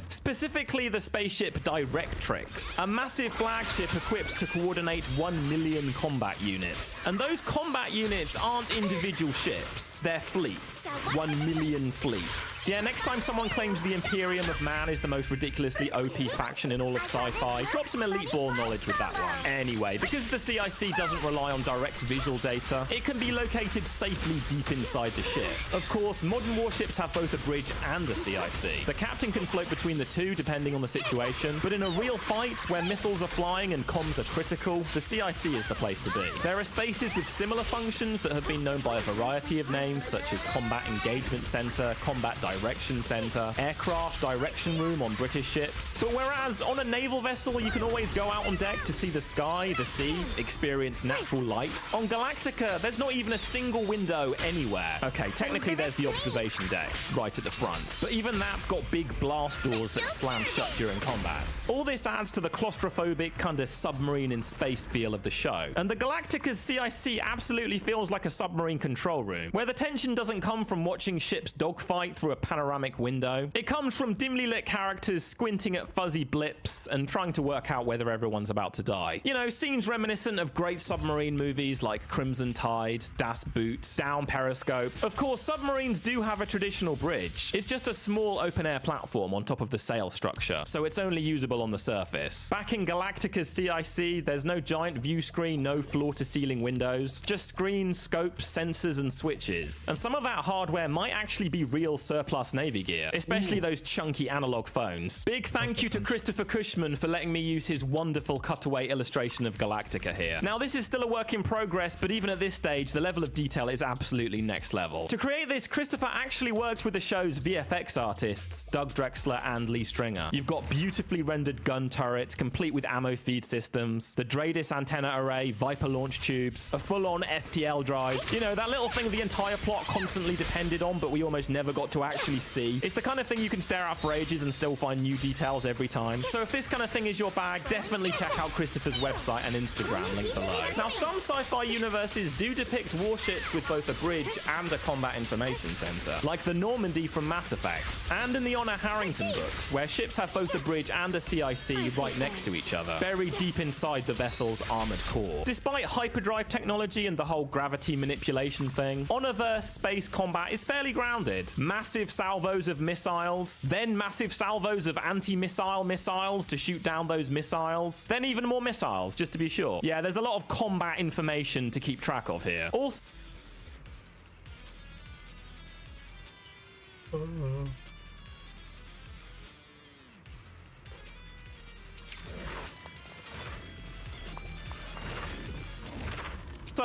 Specifically the spaceship Directrix, a massive flagship equipped to coordinate 1 million combat units. And those combat units aren't individual ships, they're fleets. 1 million fleets. Yeah, next time someone claims the Imperium of Man is the most ridiculously OP faction in all of sci-fi, drop some Elite Ball knowledge with that one. Anyway, because the CIC doesn't rely on direct visual data, it can be located safely deep inside the ship. Of course, modern warships have both a bridge and a CIC. The captain can float between the two depending on the situation, but in a real fight where missiles are flying and comms are critical, the CIC is the place to be. There are spaces with similar functions that have been known by a variety of names, such as Combat Engagement Center, Combat Direction Center, Aircraft Direction Room on British ships. But whereas on a naval vessel you can always go out on deck to see the sky, the sea, experience natural light, on Galactica there's not even a single window anywhere. Okay, technically there's the observation deck right at the front, but even that's got big blast doors that slam shut during combat. All this adds to the claustrophobic kind of submarine in space feel of the show, and the Galactica's CIC absolutely feels like a submarine control room, where the tension doesn't come from watching ships dogfight through a panoramic window. It comes from dimly lit characters squinting at fuzzy blips and trying to work out whether everyone's about to die. You know, scenes reminiscent of great submarine movies like Crimson Tide, Das Boot, Down Periscope. Of course, submarines do have a traditional bridge. It's just a small open-air platform on top of the sail sail structure, so it's only usable on the surface. Back in Galactica's CIC, there's no giant view screen, no floor-to-ceiling windows, just screens, scopes, sensors, and switches. And some of that hardware might actually be real surplus Navy gear, especially those chunky analog phones. Big thank you to Christopher Cushman for letting me use his wonderful cutaway illustration of Galactica here. Now, this is still a work in progress, but even at this stage, the level of detail is absolutely next level. To create this, Christopher actually worked with the show's VFX artists, Doug Drexler and Lee Stringer. You've got beautifully rendered gun turrets, complete with ammo feed systems, the Dradis antenna array, Viper launch tubes, a full-on FTL drive. You know, that little thing the entire plot constantly depended on, but we almost never got to actually see. It's the kind of thing you can stare at for ages and still find new details every time. So if this kind of thing is your bag, definitely check out Christopher's website and Instagram, link below. Now, some sci-fi universes do depict warships with both a bridge and a combat information center, like the Normandy from Mass Effect, and in the Honor Harrington books, where ships have both a bridge and a CIC right next to each other, buried deep inside the vessel's armored core. Despite hyperdrive technology and the whole gravity manipulation thing, Honorverse space combat is fairly grounded. Massive salvos of missiles, then massive salvos of anti-missile missiles to shoot down those missiles, then even more missiles, just to be sure. Yeah, there's a lot of combat information to keep track of here. Also,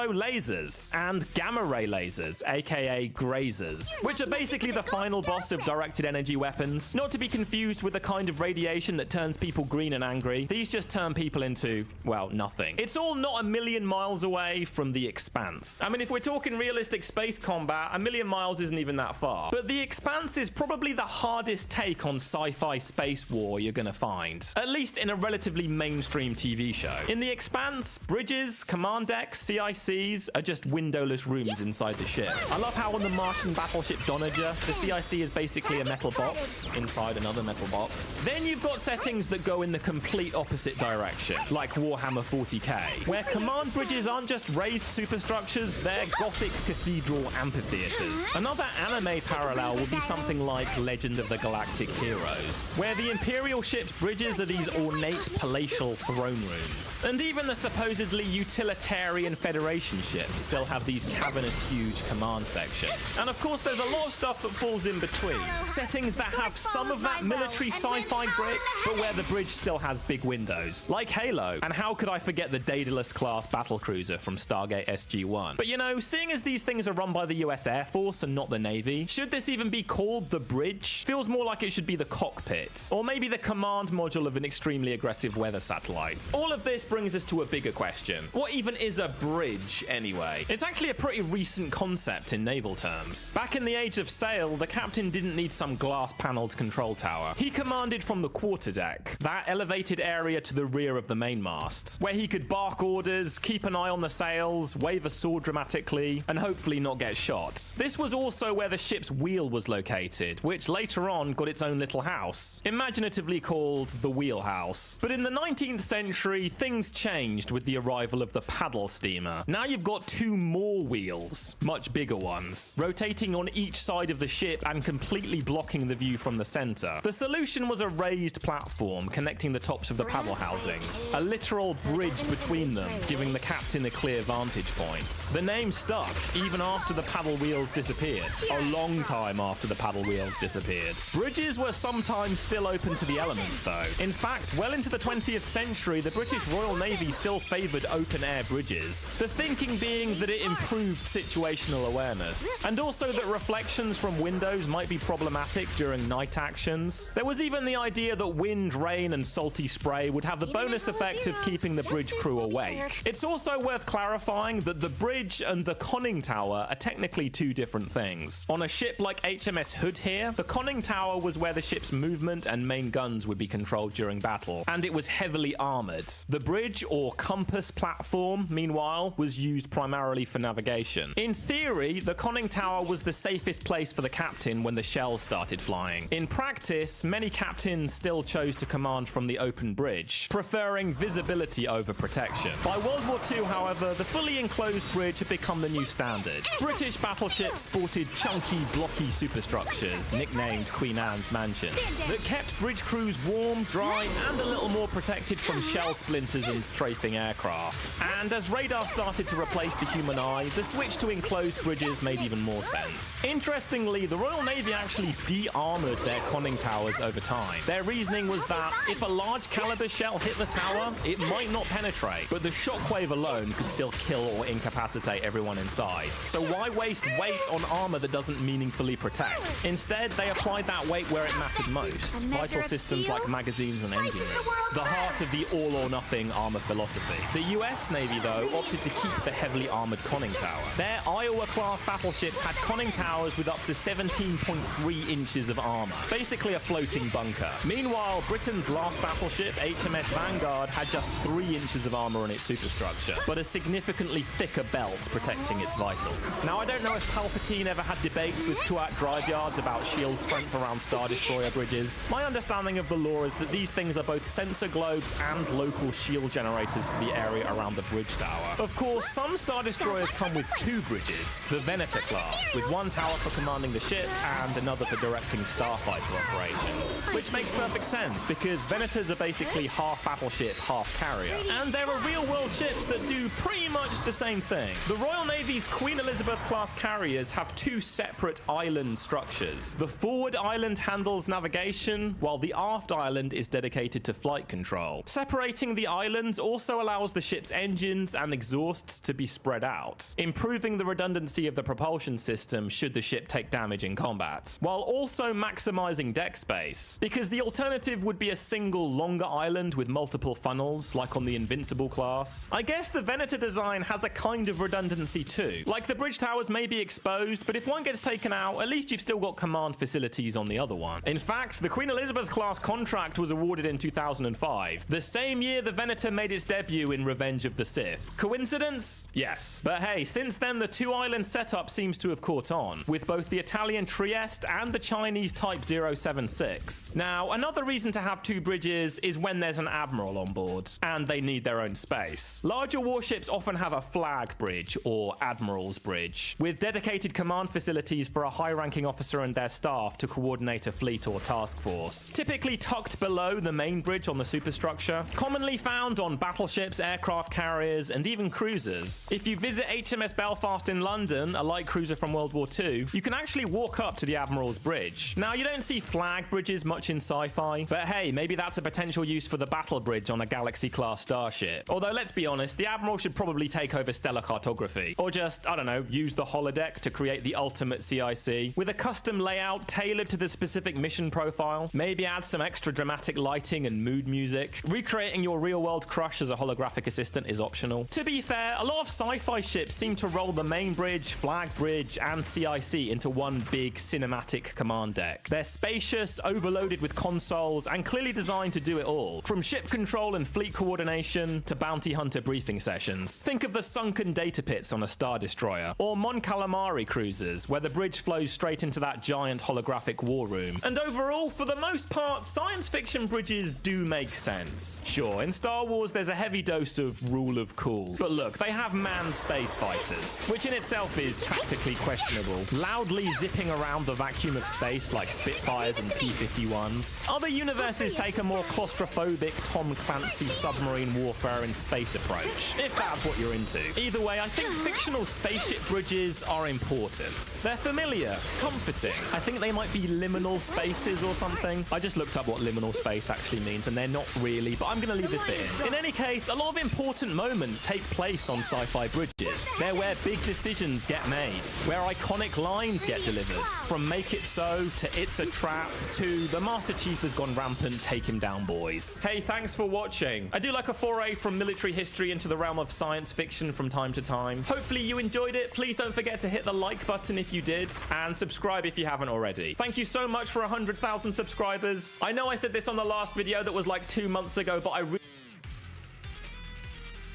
lasers and gamma ray lasers, aka grazers, which are basically the final boss of directed energy weapons. Not to be confused with the kind of radiation that turns people green and angry. These just turn people into, well, nothing. It's all not a million miles away from The Expanse. I mean, if we're talking realistic space combat, a million miles isn't even that far. But The Expanse is probably the hardest take on sci-fi space war you're gonna find, at least in a relatively mainstream TV show. In The Expanse, bridges, command decks, CICs are just windowless rooms inside the ship. I love how on the Martian battleship Donager, the CIC is basically a metal box inside another metal box. Then you've got settings that go in the complete opposite direction, like Warhammer 40k, where command bridges aren't just raised superstructures, they're Gothic cathedral amphitheaters. Another anime parallel would be something like Legend of the Galactic Heroes, where the Imperial ship's bridges are these ornate palatial throne rooms. And even the supposedly utilitarian Federation ships still have these cavernous huge command sections. And of course there's a lot of stuff that falls in between. Settings that have some of that military sci-fi bricks, but where the bridge still has big windows, like Halo. And how could I forget the Daedalus class battlecruiser from Stargate SG-1? But you know, seeing as these things are run by the US Air Force and not the Navy, should this even be called the bridge? Feels more like it should be the cockpit, or maybe the command module of an extremely aggressive weather satellite. All of this brings us to a bigger question. What even is a bridge anyway? It's actually a pretty recent concept in naval terms. Back in the Age of Sail, the captain didn't need some glass-paneled control tower. He commanded from the quarterdeck, that elevated area to the rear of the mainmast, where he could bark orders, keep an eye on the sails, wave a sword dramatically, and hopefully not get shot. This was also where the ship's wheel was located, which later on got its own little house, imaginatively called the wheelhouse. But in the 19th century, things changed with the arrival of the paddle steamer. Now you've got two more wheels, much bigger ones, rotating on each side of the ship and completely blocking the view from the center. The solution was a raised platform connecting the tops of the paddle housings, a literal bridge between them, giving the captain a clear vantage point. The name stuck even after the paddle wheels disappeared, a long time after the paddle wheels disappeared. Bridges were sometimes still open to the elements though. In fact, well into the 20th century, the British Royal Navy still favored open-air bridges. The thinking being that it improved situational awareness, and also that reflections from windows might be problematic during night actions. There was even the idea that wind, rain, and salty spray would have the bonus effect of keeping the bridge crew awake. It's also worth clarifying that the bridge and the conning tower are technically two different things. On a ship like HMS Hood here, the conning tower was where the ship's movement and main guns would be controlled during battle, and it was heavily armored. The bridge, or compass platform, meanwhile, was used primarily for navigation. In theory, the conning tower was the safest place for the captain when the shells started flying. In practice, many captains still chose to command from the open bridge, preferring visibility over protection. By World War II, however, the fully enclosed bridge had become the new standard. British battleships sported chunky, blocky superstructures, nicknamed Queen Anne's Mansions, that kept bridge crews warm, dry, and a little more protected from shell splinters and strafing aircraft. And as radar started to replace the human eye, the switch to enclosed bridges made even more sense. Interestingly, the Royal Navy actually de-armored their conning towers over time. Their reasoning was that if a large caliber shell hit the tower, it might not penetrate, but the shockwave alone could still kill or incapacitate everyone inside. So why waste weight on armor that doesn't meaningfully protect? Instead, they applied that weight where it mattered most: vital systems like magazines and engine rooms. The heart of the all-or-nothing armor philosophy. The US Navy, though, opted to keep the heavily armored conning tower. Their Iowa-class battleships had conning towers with up to 17.3 inches of armor, basically a floating bunker. Meanwhile, Britain's last battleship, HMS Vanguard, had just 3 inches of armor on its superstructure, but a significantly thicker belt protecting its vitals. Now, I don't know if Palpatine ever had debates with Kuat drive yards about shield strength around Star Destroyer bridges. My understanding of the lore is that these things are both sensor globes and local shield generators for the area around the bridge tower. Of course, some Star Destroyers come with 2 bridges, the Venator class, with one tower for commanding the ship and another for directing starfighter operations. Which makes perfect sense, because Venators are basically half battleship, half carrier. And there are real-world ships that do pretty much the same thing. The Royal Navy's Queen Elizabeth-class carriers have 2 separate island structures. The forward island handles navigation, while the aft island is dedicated to flight control. Separating the islands also allows the ship's engines and exhausts to be spread out, improving the redundancy of the propulsion system should the ship take damage in combat, while also maximizing deck space, because the alternative would be a single longer island with multiple funnels, like on the Invincible class. I guess the Venator design has a kind of redundancy too. Like, the bridge towers may be exposed, but if one gets taken out, at least you've still got command facilities on the other one. In fact, the Queen Elizabeth class contract was awarded in 2005, the same year the Venator made its debut in Revenge of the Sith. Coincidence? Yes. But hey, since then the 2-island setup seems to have caught on, with both the Italian Trieste and the Chinese Type 076. Now, another reason to have 2 bridges is when there's an admiral on board, and they need their own space. Larger warships often have a flag bridge, or admiral's bridge, with dedicated command facilities for a high-ranking officer and their staff to coordinate a fleet or task force, typically tucked below the main bridge on the superstructure, commonly found on battleships, aircraft carriers, and even cruisers. If you visit HMS Belfast in London, a light cruiser from World War II, you can actually walk up to the Admiral's Bridge. Now, you don't see flag bridges much in sci-fi, but hey, maybe that's a potential use for the battle bridge on a Galaxy-class starship. Although, let's be honest, the Admiral should probably take over stellar cartography, or just, I don't know, use the holodeck to create the ultimate CIC, with a custom layout tailored to the specific mission profile. Maybe add some extra dramatic lighting and mood music. Recreating your real-world crush as a holographic assistant is optional. To be fair, a lot of sci-fi ships seem to roll the main bridge, flag bridge, and CIC into one big cinematic command deck. They're spacious, overloaded with consoles, and clearly designed to do it all, from ship control and fleet coordination to bounty hunter briefing sessions. Think of the sunken data pits on a Star Destroyer, or Mon Calamari cruisers, where the bridge flows straight into that giant holographic war room. And overall, for the most part, science fiction bridges do make sense. Sure, in Star Wars there's a heavy dose of rule of cool, but look, they have manned space fighters, which in itself is tactically questionable, loudly zipping around the vacuum of space like Spitfires and P-51s. Other universes take a more claustrophobic Tom Clancy submarine warfare in space approach, if that's what you're into. Either way, I think fictional spaceship bridges are important. They're familiar, comforting. I think they might be liminal spaces or something. I just looked up what liminal space actually means, and they're not really, but I'm gonna leave this bit in. In any case, a lot of important moments take place on sci-fi bridges. They're where big decisions get made, where iconic lines get delivered, from "Make it so" to "It's a trap" to "The Master Chief has gone rampant, take him down, boys." Hey, thanks for watching. I do like a foray from military history into the realm of science fiction from time to time. Hopefully you enjoyed it. Please don't forget to hit the like button if you did, and subscribe if you haven't already. Thank you so much for 100,000 subscribers. I know I said this on the last video that was like 2 months ago, but I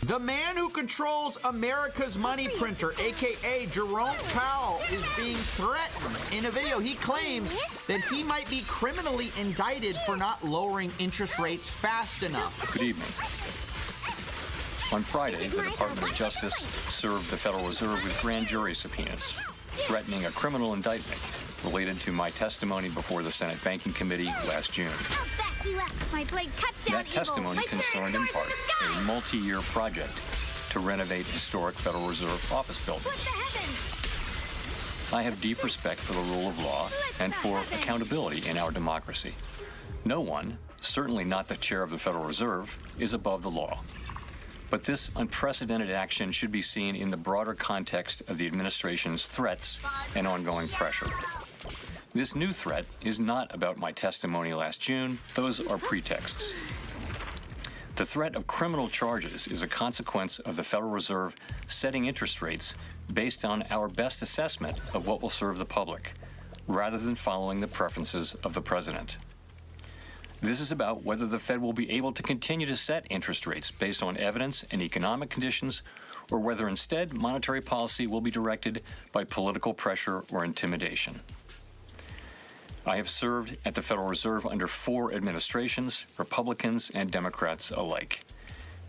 The man who controls America's money printer, aka Jerome Powell, is being threatened. In a video, he claims that he might be criminally indicted for not lowering interest rates fast enough. Good evening. On Friday, the Department of Justice served the Federal Reserve with grand jury subpoenas, threatening a criminal indictment related to my testimony before the Senate Banking Committee last June. That testimony concerned in part a multi-year project to renovate historic Federal Reserve office buildings. I have deep respect for the rule of law and for accountability in our democracy. No one, certainly not the chair of the Federal Reserve, is above the law. But this unprecedented action should be seen in the broader context of the administration's threats and ongoing pressure. This new threat is not about my testimony last June. Those are pretexts. The threat of criminal charges is a consequence of the Federal Reserve setting interest rates based on our best assessment of what will serve the public, rather than following the preferences of the president. This is about whether the Fed will be able to continue to set interest rates based on evidence and economic conditions, or whether instead monetary policy will be directed by political pressure or intimidation. I have served at the Federal Reserve under 4 administrations, Republicans and Democrats alike.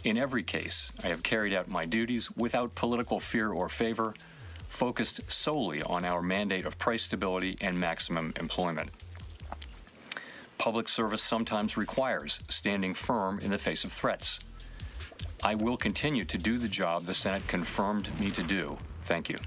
In every case, I have carried out my duties without political fear or favor, focused solely on our mandate of price stability and maximum employment. Public service sometimes requires standing firm in the face of threats. I will continue to do the job the Senate confirmed me to do. Thank you.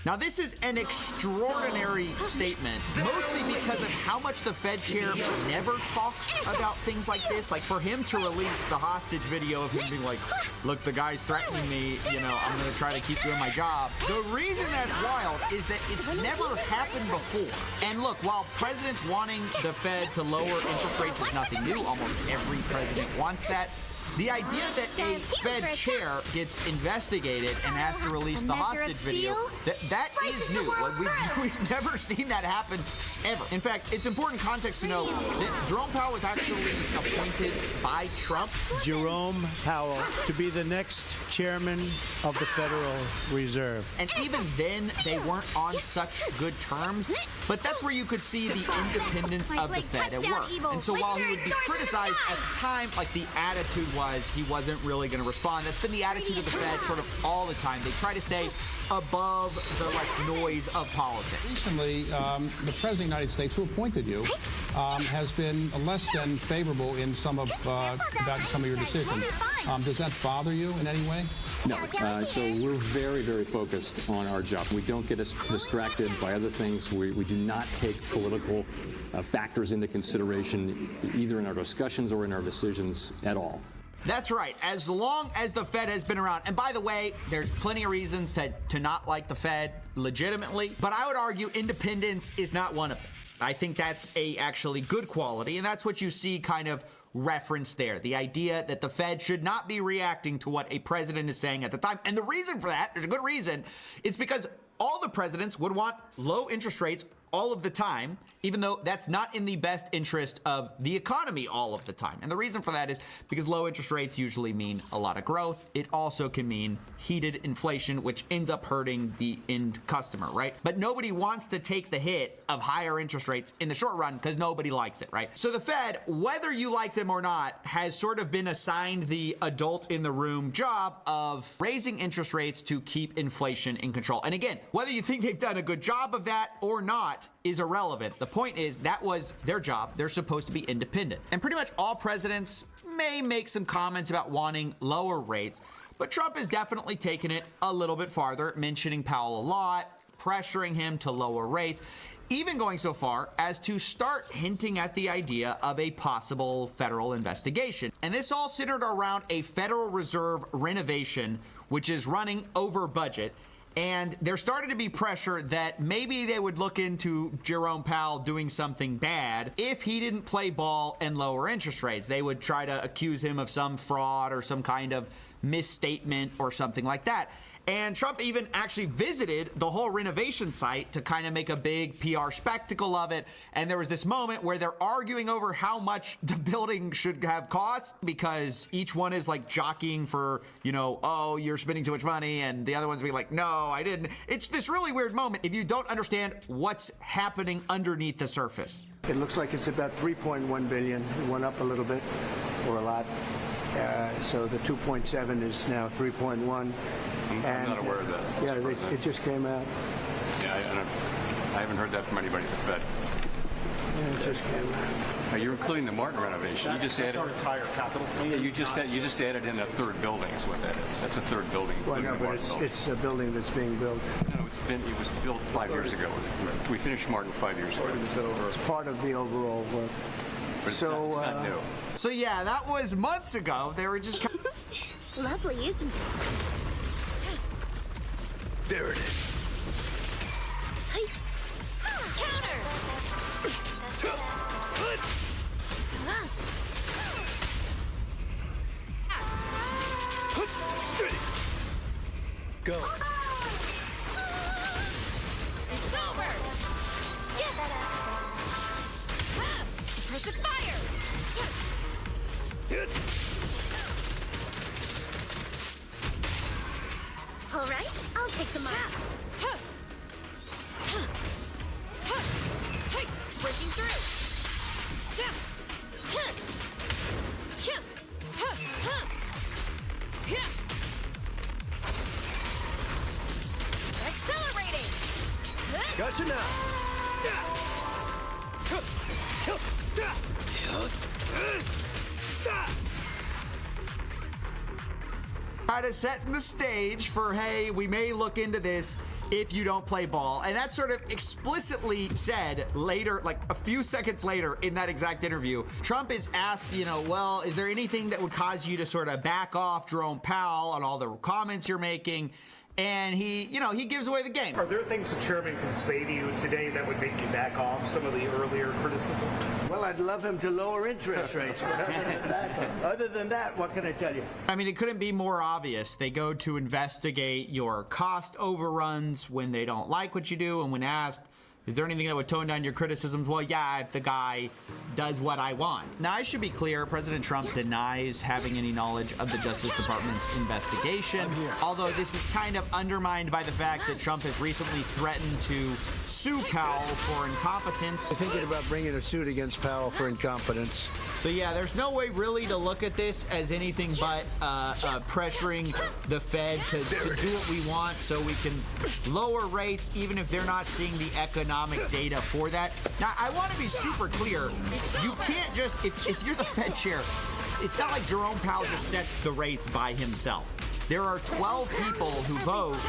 Now, this is an extraordinary statement, mostly because of how much the Fed chair never talks about things like this. Like, for him to release the hostage video of him being like, look, the guy's threatening me, you know, I'm going to try to keep doing my job. The reason that's wild is that it's never happened before. And look, while presidents wanting the Fed to lower interest rates is nothing new, almost every president wants that. The idea that a Fed chair gets investigated and has to release the hostage video, that is new. Like, we've never seen that happen, ever. In fact, it's important context to know that Jerome Powell was actually appointed by Trump. Jerome Powell to be the next chairman of the Federal Reserve. And even then, they weren't on such good terms. But that's where you could see the independence of the Fed at work. And so while he would be criticized at the time, like, the attitude was he wasn't really going to respond. That's been the attitude of the Fed sort of all the time. They try to stay above the noise of politics. Recently, the President of the United States, who appointed you, has been less than favorable in about some of your decisions. Does that bother you in any way? No. So we're very, very focused on our job. We don't get distracted by other things. We do not take political factors into consideration, either in our discussions or in our decisions at all. That's right. As long as the Fed has been around, and by the way, there's plenty of reasons to not like the Fed legitimately, but I would argue independence is not one of them. I think that's a actually good quality, and that's what you see kind of referenced there. The idea that the Fed should not be reacting to what a president is saying at the time. And the reason for that, there's a good reason, it's because all the presidents would want low interest rates all of the time, even though that's not in the best interest of the economy all of the time. And the reason for that is because low interest rates usually mean a lot of growth. It also can mean heated inflation, which ends up hurting the end customer, right? But nobody wants to take the hit of higher interest rates in the short run because nobody likes it, right? So the Fed, whether you like them or not, has sort of been assigned the adult in the room job of raising interest rates to keep inflation in control. And again, whether you think they've done a good job of that or not is irrelevant. The point is that was their job. They're supposed to be independent. And pretty much all presidents may make some comments about wanting lower rates, but Trump has definitely taken it a little bit farther, mentioning Powell a lot, pressuring him to lower rates, even going so far as to start hinting at the idea of a possible federal investigation. And this all centered around a Federal Reserve renovation, which is running over budget. And there started to be pressure that maybe they would look into Jerome Powell doing something bad if he didn't play ball and lower interest rates. They would try to accuse him of some fraud or some kind of misstatement or something like that. And Trump even actually visited the whole renovation site to kind of make a big PR spectacle of it. And there was this moment where they're arguing over how much the building should have cost, because each one is like jockeying for, you know, oh, you're spending too much money, and the other one's being like, no, I didn't. It's this really weird moment if you don't understand what's happening underneath the surface. It looks like it's about 3.1 billion. It went up a little bit, or a lot. So the 2.7 is now 3.1. I'm not aware of that. Yeah, it just came out. Yeah, I haven't heard that from anybody at the Fed. Yeah, it just came out. You're including the Martin renovation. You just added our entire capital. Yeah, you just added in a third building. Is what that is. That's a third building. Well, no, but it's a building that's being built. No, it was built 5 years ago. We finished Martin 5 years ago. It's part of the overall work. But it's not new. So yeah, that was months ago. They were just Lovely, isn't it? There it is. Counter! Go. It's over! Yes! Suppressive fire! All right, I'll take the mark. Breaking through. Accelerating. Gotcha now. Kind of setting the stage for, hey, we may look into this if you don't play ball. And that's sort of explicitly said later, like a few seconds later in that exact interview. Trump is asked, you know, well, is there anything that would cause you to sort of back off Jerome Powell on all the comments you're making? And he, you know, he gives away the game. Are there things the chairman can say to you today that would make you back off some of the earlier criticism? Well, I'd love him to lower interest rates. Other than that, what can I tell you? I mean, it couldn't be more obvious. They go to investigate your cost overruns when they don't like what you do, and when asked, is there anything that would tone down your criticisms? Well, yeah, if the guy does what I want. Now, I should be clear, President Trump denies having any knowledge of the Justice Department's investigation, although this is kind of undermined by the fact that Trump has recently threatened to sue Powell for incompetence. I'm thinking about bringing a suit against Powell for incompetence. So yeah, there's no way really to look at this as anything but pressuring the Fed to do what we want so we can lower rates even if they're not seeing the economic data for that. Now, I want to be super clear. You can't just, if you're the Fed chair, it's not like Jerome Powell just sets the rates by himself. There are 12 people who vote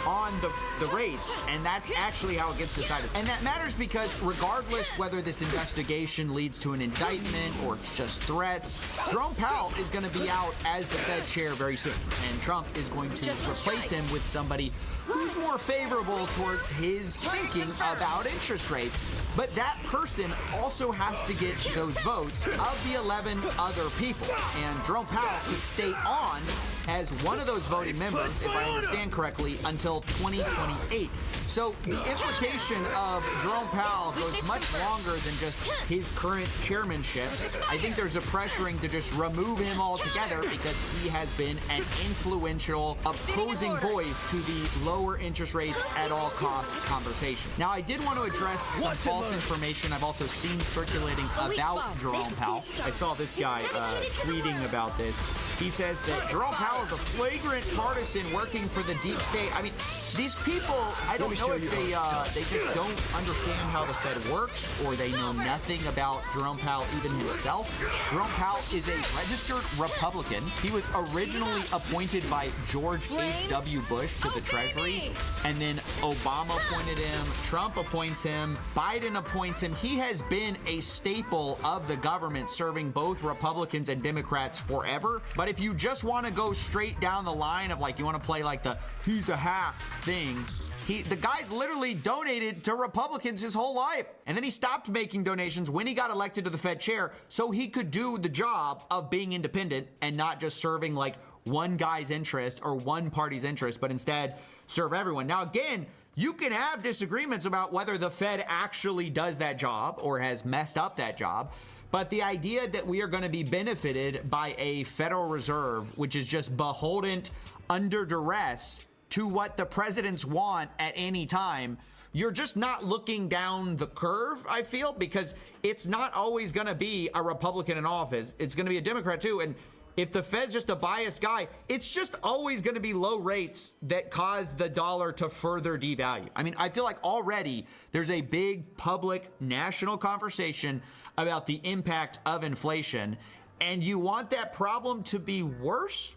on the race, and that's actually how it gets decided. And that matters because regardless whether this investigation leads to an indictment or it's just threats, Jerome Powell is going to be out as the Fed chair very soon, and Trump is going to replace him with somebody who's more favorable towards his thinking about interest rates. But that person also has to get those votes of the 11 other people. And Jerome Powell could stay on as one of those voting members, if I understand correctly, until 2028. So the implication of Jerome Powell goes much longer than just his current chairmanship. I think there's a pressuring to just remove him altogether because he has been an influential opposing voice to the lower interest rates at all costs conversation. Now, I did want to address some false information I've also seen circulating about Jerome Powell. I saw this guy tweeting about this. He says that Jerome Powell is a flagrant partisan working for the deep state. I mean, these people, I don't know if they just don't understand how the Fed works, or they know nothing about Jerome Powell even himself. Jerome Powell is a registered Republican. He was originally appointed by George H.W. Bush to the Treasury, and then Obama appointed him, Trump appoints him, Biden appoints him. He has been a staple of the government, serving both Republicans and Democrats forever. But if you just want to go straight down the line of like, you want to play like the he's a hack thing, the guy's literally donated to Republicans his whole life. And then he stopped making donations when he got elected to the Fed chair so he could do the job of being independent and not just serving like one guy's interest or one party's interest, but instead serve everyone. Now, again, you can have disagreements about whether the Fed actually does that job or has messed up that job. But the idea that we are going to be benefited by a Federal Reserve, which is just beholden under duress to what the presidents want at any time, you're just not looking down the curve, I feel, because it's not always going to be a Republican in office. It's going to be a Democrat too. And if the Fed's just a biased guy, it's just always going to be low rates that cause the dollar to further devalue. I mean, I feel like already there's a big public national conversation about the impact of inflation, and you want that problem to be worse?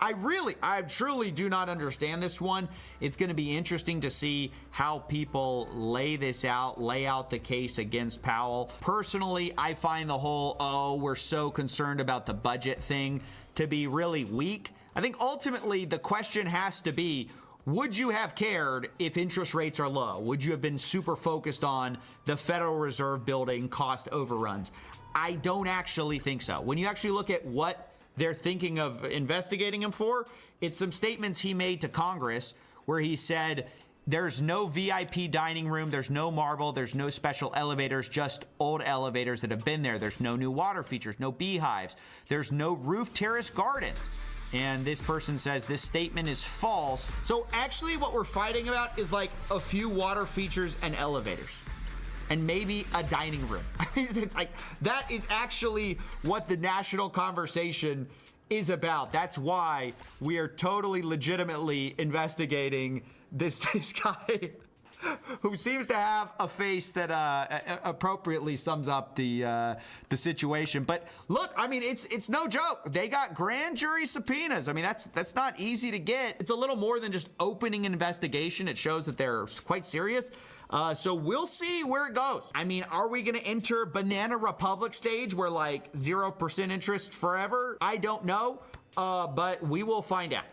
I truly do not understand this one. It's going to be interesting to see how people lay out the case against Powell. Personally, I find the whole, oh, we're so concerned about the budget thing to be really weak. I think ultimately the question has to be, would you have cared if interest rates are low? Would you have been super focused on the Federal Reserve building cost overruns? I don't actually think so. When you actually look at what they're thinking of investigating him for, it's some statements he made to Congress where he said there's no VIP dining room, there's no marble, there's no special elevators, just old elevators that have been there. There's no new water features, no beehives, there's no roof terrace gardens. And this person says this statement is false. So actually what we're fighting about is like a few water features and elevators, and maybe a dining room. It's like, that is actually what the national conversation is about. That's why we are totally legitimately investigating this guy who seems to have a face that appropriately sums up the situation. But look, I mean, it's no joke. They got grand jury subpoenas. I mean, that's not easy to get. It's a little more than just opening an investigation. It shows that they're quite serious. So we'll see where it goes. I mean, are we going to enter Banana Republic stage where like 0% interest forever? I don't know, but we will find out.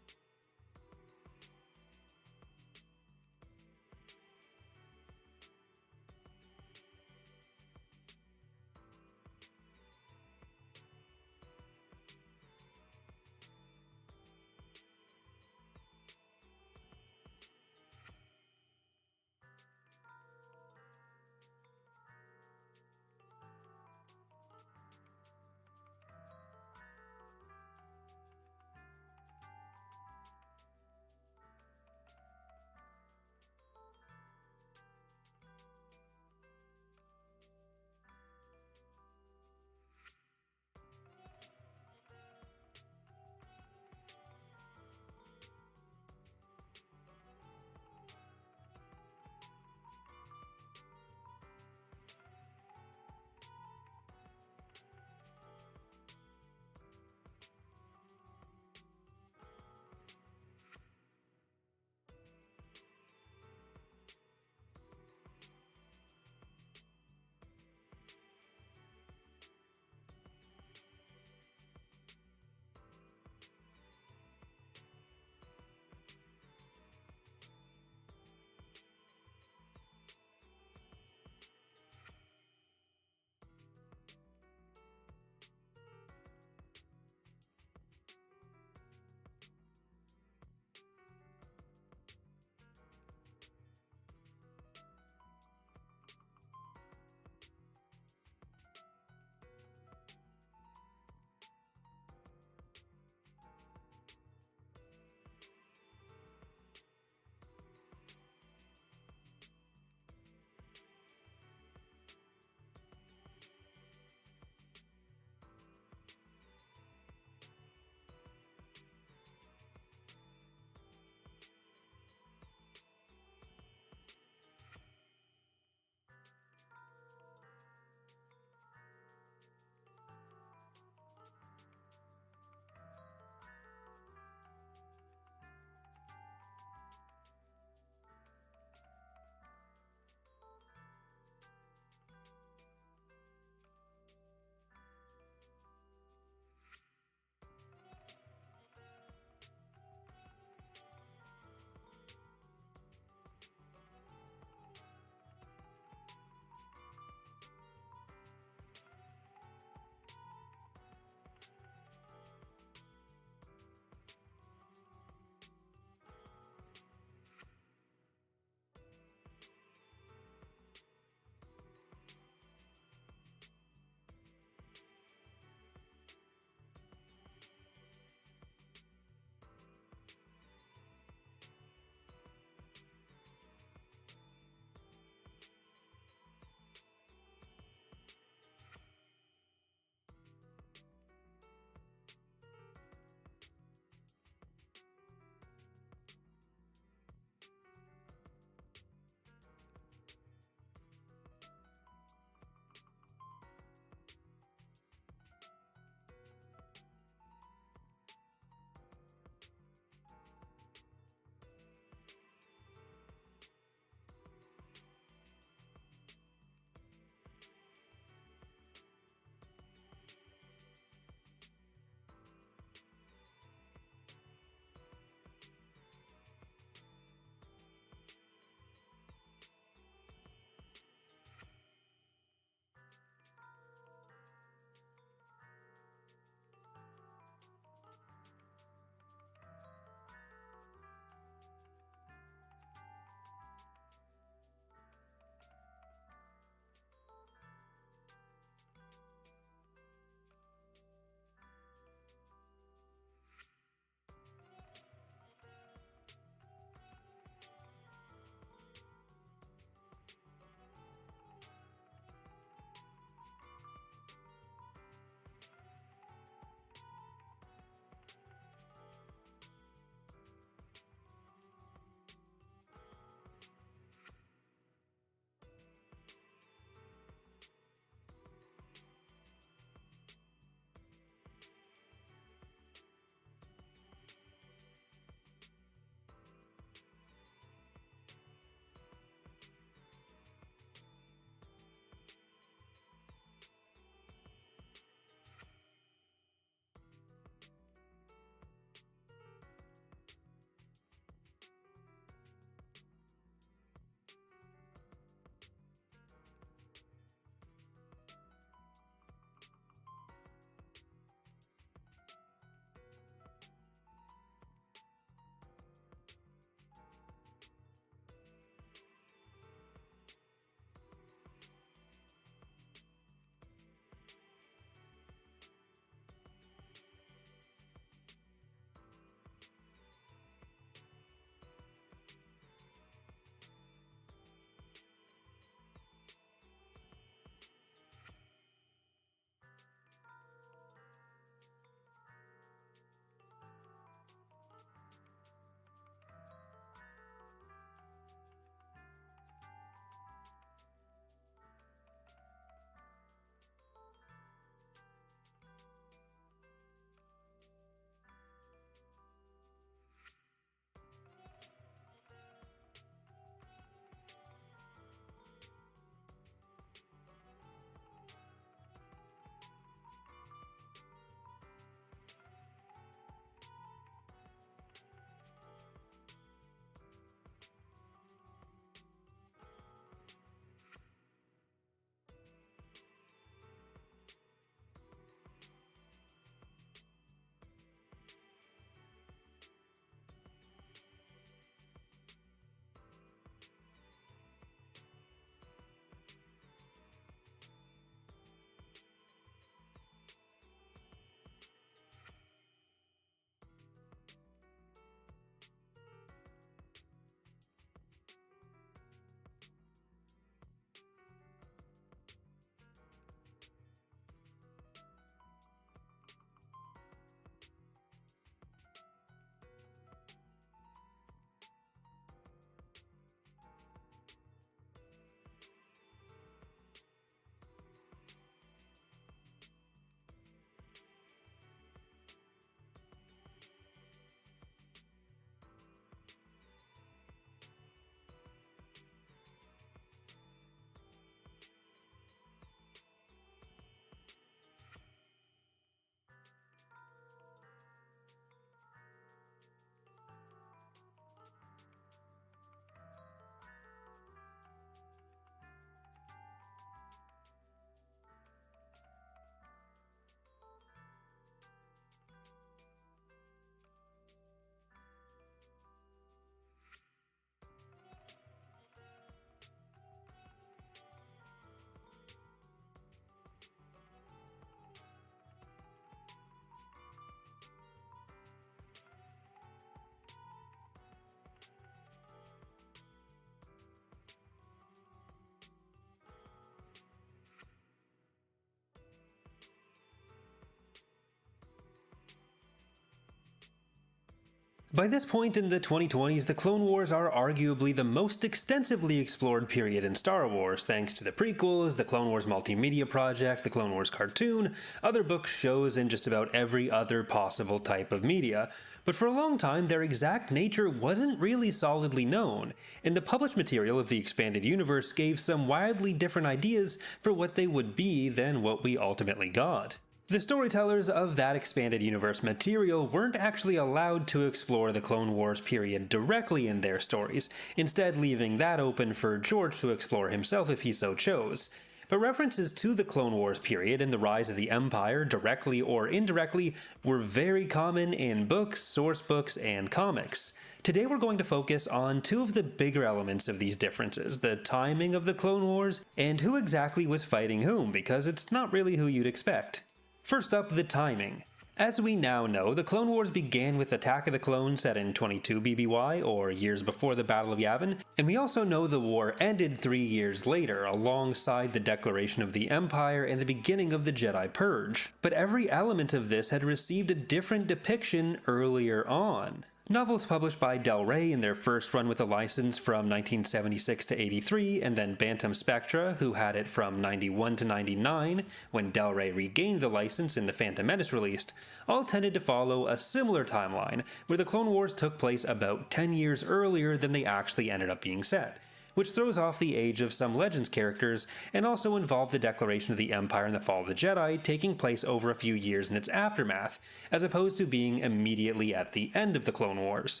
By this point in the 2020s, the Clone Wars are arguably the most extensively explored period in Star Wars, thanks to the prequels, the Clone Wars multimedia project, the Clone Wars cartoon, other books, shows, and just about every other possible type of media. But for a long time, their exact nature wasn't really solidly known, and the published material of the expanded universe gave some wildly different ideas for what they would be than what we ultimately got. The storytellers of that expanded universe material weren't actually allowed to explore the Clone Wars period directly in their stories, instead leaving that open for George to explore himself if he so chose. But references to the Clone Wars period and the rise of the Empire, directly or indirectly, were very common in books, source books, and comics. Today we're going to focus on two of the bigger elements of these differences, the timing of the Clone Wars, and who exactly was fighting whom, because it's not really who you'd expect. First up, the timing. As we now know, the Clone Wars began with Attack of the Clones set in 22 BBY, or years before the Battle of Yavin, and we also know the war ended 3 years later, alongside the declaration of the Empire and the beginning of the Jedi Purge. But every element of this had received a different depiction earlier on. Novels published by Del Rey in their first run with the license from 1976 to 83, and then Bantam Spectra, who had it from 91 to 99, when Del Rey regained the license and The Phantom Menace released, all tended to follow a similar timeline, where the Clone Wars took place about 10 years earlier than they actually ended up being set, which throws off the age of some Legends characters, and also involved the declaration of the Empire and the fall of the Jedi taking place over a few years in its aftermath, as opposed to being immediately at the end of the Clone Wars.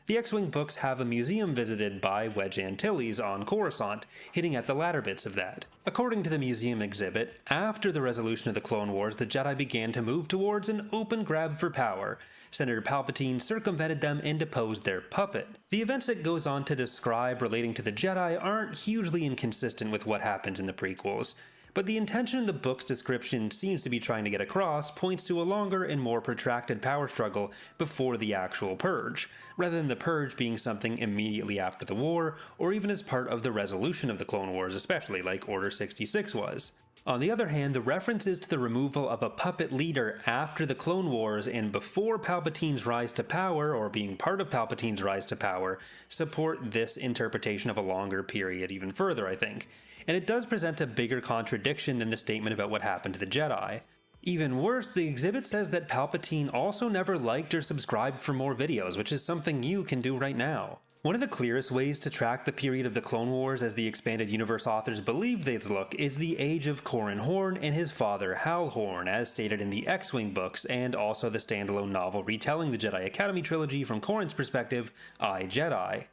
The X-Wing books have a museum visited by Wedge Antilles on Coruscant, hitting at the latter bits of that. According to the museum exhibit, after the resolution of the Clone Wars, the Jedi began to move towards an open grab for power. Senator Palpatine circumvented them and deposed their puppet. The events it goes on to describe relating to the Jedi aren't hugely inconsistent with what happens in the prequels, but the intention in the book's description seems to be trying to get across points to a longer and more protracted power struggle before the actual Purge, rather than the Purge being something immediately after the war, or even as part of the resolution of the Clone Wars, especially like Order 66 was. On the other hand, the references to the removal of a puppet leader after the Clone Wars and before Palpatine's rise to power, or being part of Palpatine's rise to power, support this interpretation of a longer period even further, I think. And it does present a bigger contradiction than the statement about what happened to the Jedi. Even worse, the exhibit says that Palpatine also never liked or subscribed for more videos, which is something you can do right now. One of the clearest ways to track the period of the Clone Wars as the expanded universe authors believe they'd look is the age of Corran Horn and his father Hal Horn, as stated in the X-Wing books, and also the standalone novel retelling the Jedi Academy trilogy from Corran's perspective, I, Jedi.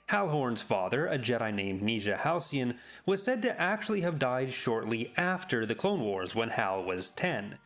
Hal Horn's father, a Jedi named Neja Halcyon, was said to actually have died shortly after the Clone Wars when Hal was 10.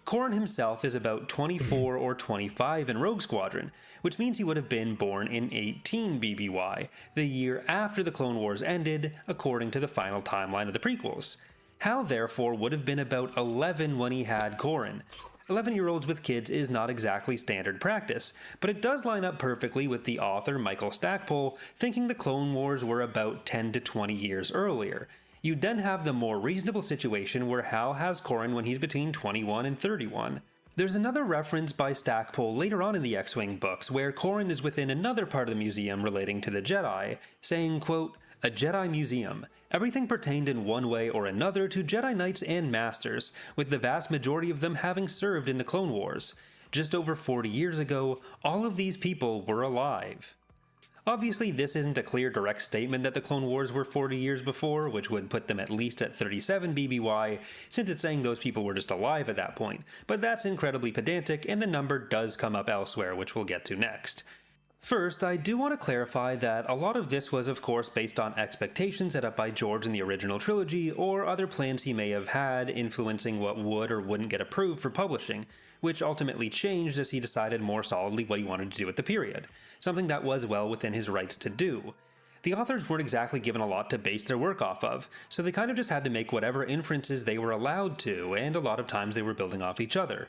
Corran himself is about 24 or 25 in Rogue Squadron, which means he would have been born in 18 BBY, the year after the Clone Wars ended, according to the final timeline of the prequels. Hal therefore would have been about 11 when he had Corran. 11-year-olds with kids is not exactly standard practice, but it does line up perfectly with the author Michael Stackpole thinking the Clone Wars were about 10 to 20 years earlier. You'd then have the more reasonable situation where Hal has Corran when he's between 21 and 31. There's another reference by Stackpole later on in the X-Wing books where Corran is within another part of the museum relating to the Jedi, saying, quote, "A Jedi museum. Everything pertained in one way or another to Jedi Knights and Masters, with the vast majority of them having served in the Clone Wars. Just over 40 years ago, all of these people were alive." Obviously, this isn't a clear direct statement that the Clone Wars were 40 years before, which would put them at least at 37 BBY, since it's saying those people were just alive at that point, but that's incredibly pedantic and the number does come up elsewhere, which we'll get to next. First, I do want to clarify that a lot of this was of course based on expectations set up by George in the original trilogy, or other plans he may have had influencing what would or wouldn't get approved for publishing, which ultimately changed as he decided more solidly what he wanted to do with the period, something that was well within his rights to do. The authors weren't exactly given a lot to base their work off of, so they kind of just had to make whatever inferences they were allowed to, and a lot of times they were building off each other.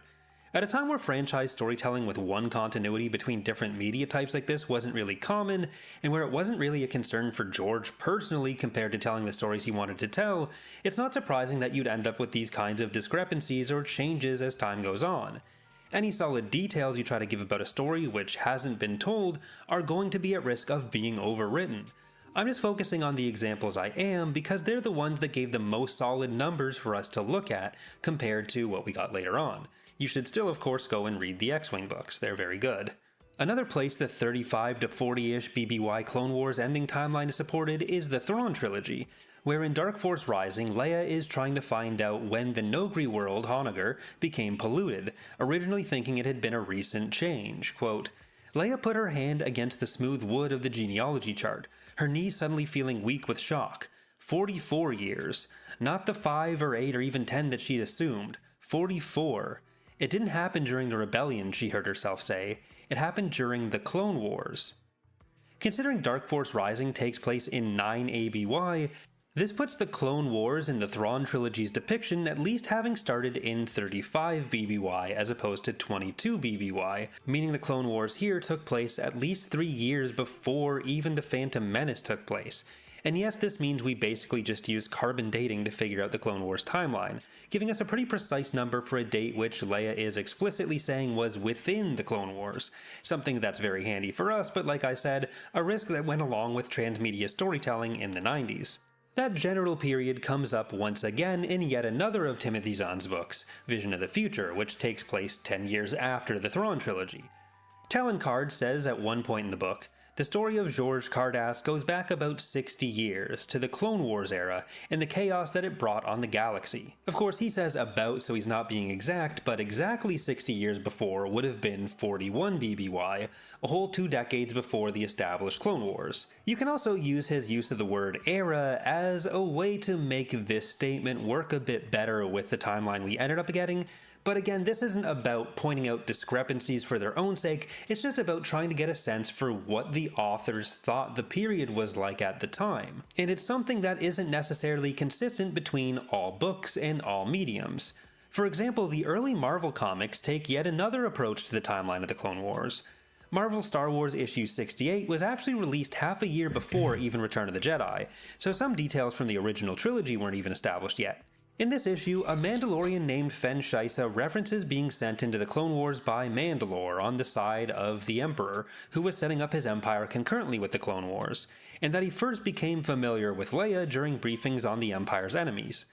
At a time where franchise storytelling with one continuity between different media types like this wasn't really common, and where it wasn't really a concern for George personally compared to telling the stories he wanted to tell, it's not surprising that you'd end up with these kinds of discrepancies or changes as time goes on. Any solid details you try to give about a story which hasn't been told are going to be at risk of being overwritten. I'm just focusing on the examples I am because they're the ones that gave the most solid numbers for us to look at compared to what we got later on. You should still of course go and read the X-Wing books, they're very good. Another place the 35 to 40-ish BBY Clone Wars ending timeline is supported is the Thrawn trilogy, where in Dark Force Rising, Leia is trying to find out when the Nogri world, Honoghr, became polluted, originally thinking it had been a recent change. Quote, Leia put her hand against the smooth wood of the genealogy chart, her knees suddenly feeling weak with shock. 44 years. Not the 5 or 8 or even 10 that she'd assumed. 44. It didn't happen during the rebellion, she heard herself say. It happened during the Clone Wars. Considering Dark Force Rising takes place in 9 ABY, this puts the Clone Wars in the Thrawn trilogy's depiction at least having started in 35 BBY as opposed to 22 BBY, meaning the Clone Wars here took place at least 3 years before even the Phantom Menace took place. And yes, this means we basically just use carbon dating to figure out the Clone Wars timeline, giving us a pretty precise number for a date which Leia is explicitly saying was within the Clone Wars. Something that's very handy for us, but like I said, a risk that went along with transmedia storytelling in the 90s. That general period comes up once again in yet another of Timothy Zahn's books, Vision of the Future, which takes place 10 years after the Thrawn trilogy. Talon Card says at one point in the book, the story of George Cardass goes back about 60 years, to the Clone Wars era, and the chaos that it brought on the galaxy. Of course, he says about, so he's not being exact, but exactly 60 years before would have been 41 BBY, a whole 2 decades before the established Clone Wars. You can also use his use of the word era as a way to make this statement work a bit better with the timeline we ended up getting. But again, this isn't about pointing out discrepancies for their own sake, it's just about trying to get a sense for what the authors thought the period was like at the time. And it's something that isn't necessarily consistent between all books and all mediums. For example, the early Marvel comics take yet another approach to the timeline of the Clone Wars. Marvel Star Wars issue 68 was actually released half a year before even Return of the Jedi, so some details from the original trilogy weren't even established yet. In this issue, a Mandalorian named Fen Shaisa references being sent into the Clone Wars by Mandalore on the side of the Emperor, who was setting up his empire concurrently with the Clone Wars, and that he first became familiar with Leia during briefings on the Empire's enemies.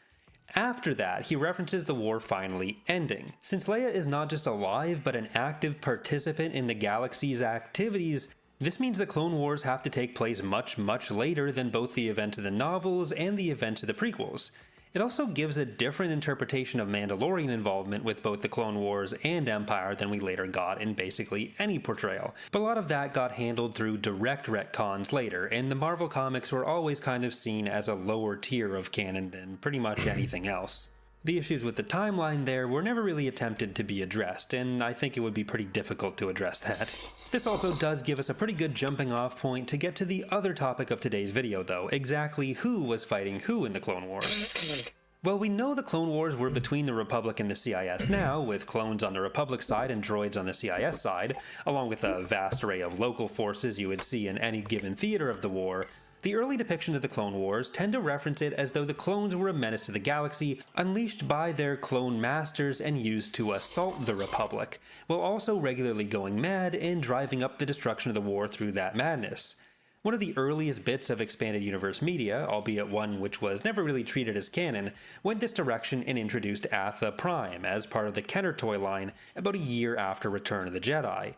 After that, he references the war finally ending. Since Leia is not just alive but an active participant in the galaxy's activities, this means the Clone Wars have to take place much later than both the events of the novels and the events of the prequels. It also gives a different interpretation of Mandalorian involvement with both the Clone Wars and Empire than we later got in basically any portrayal, but a lot of that got handled through direct retcons later, and the Marvel comics were always kind of seen as a lower tier of canon than pretty much anything else. The issues with the timeline there were never really attempted to be addressed, and I think it would be pretty difficult to address that. This also does give us a pretty good jumping off point to get to the other topic of today's video though, exactly who was fighting who in the Clone Wars. Well, we know the Clone Wars were between the Republic and the CIS now, with clones on the Republic side and droids on the CIS side, along with a vast array of local forces you would see in any given theater of the war. The early depiction of the Clone Wars tend to reference it as though the clones were a menace to the galaxy, unleashed by their clone masters and used to assault the Republic, while also regularly going mad and driving up the destruction of the war through that madness. One of the earliest bits of expanded universe media, albeit one which was never really treated as canon, went this direction and introduced Atha Prime as part of the Kenner toy line about a year after Return of the Jedi.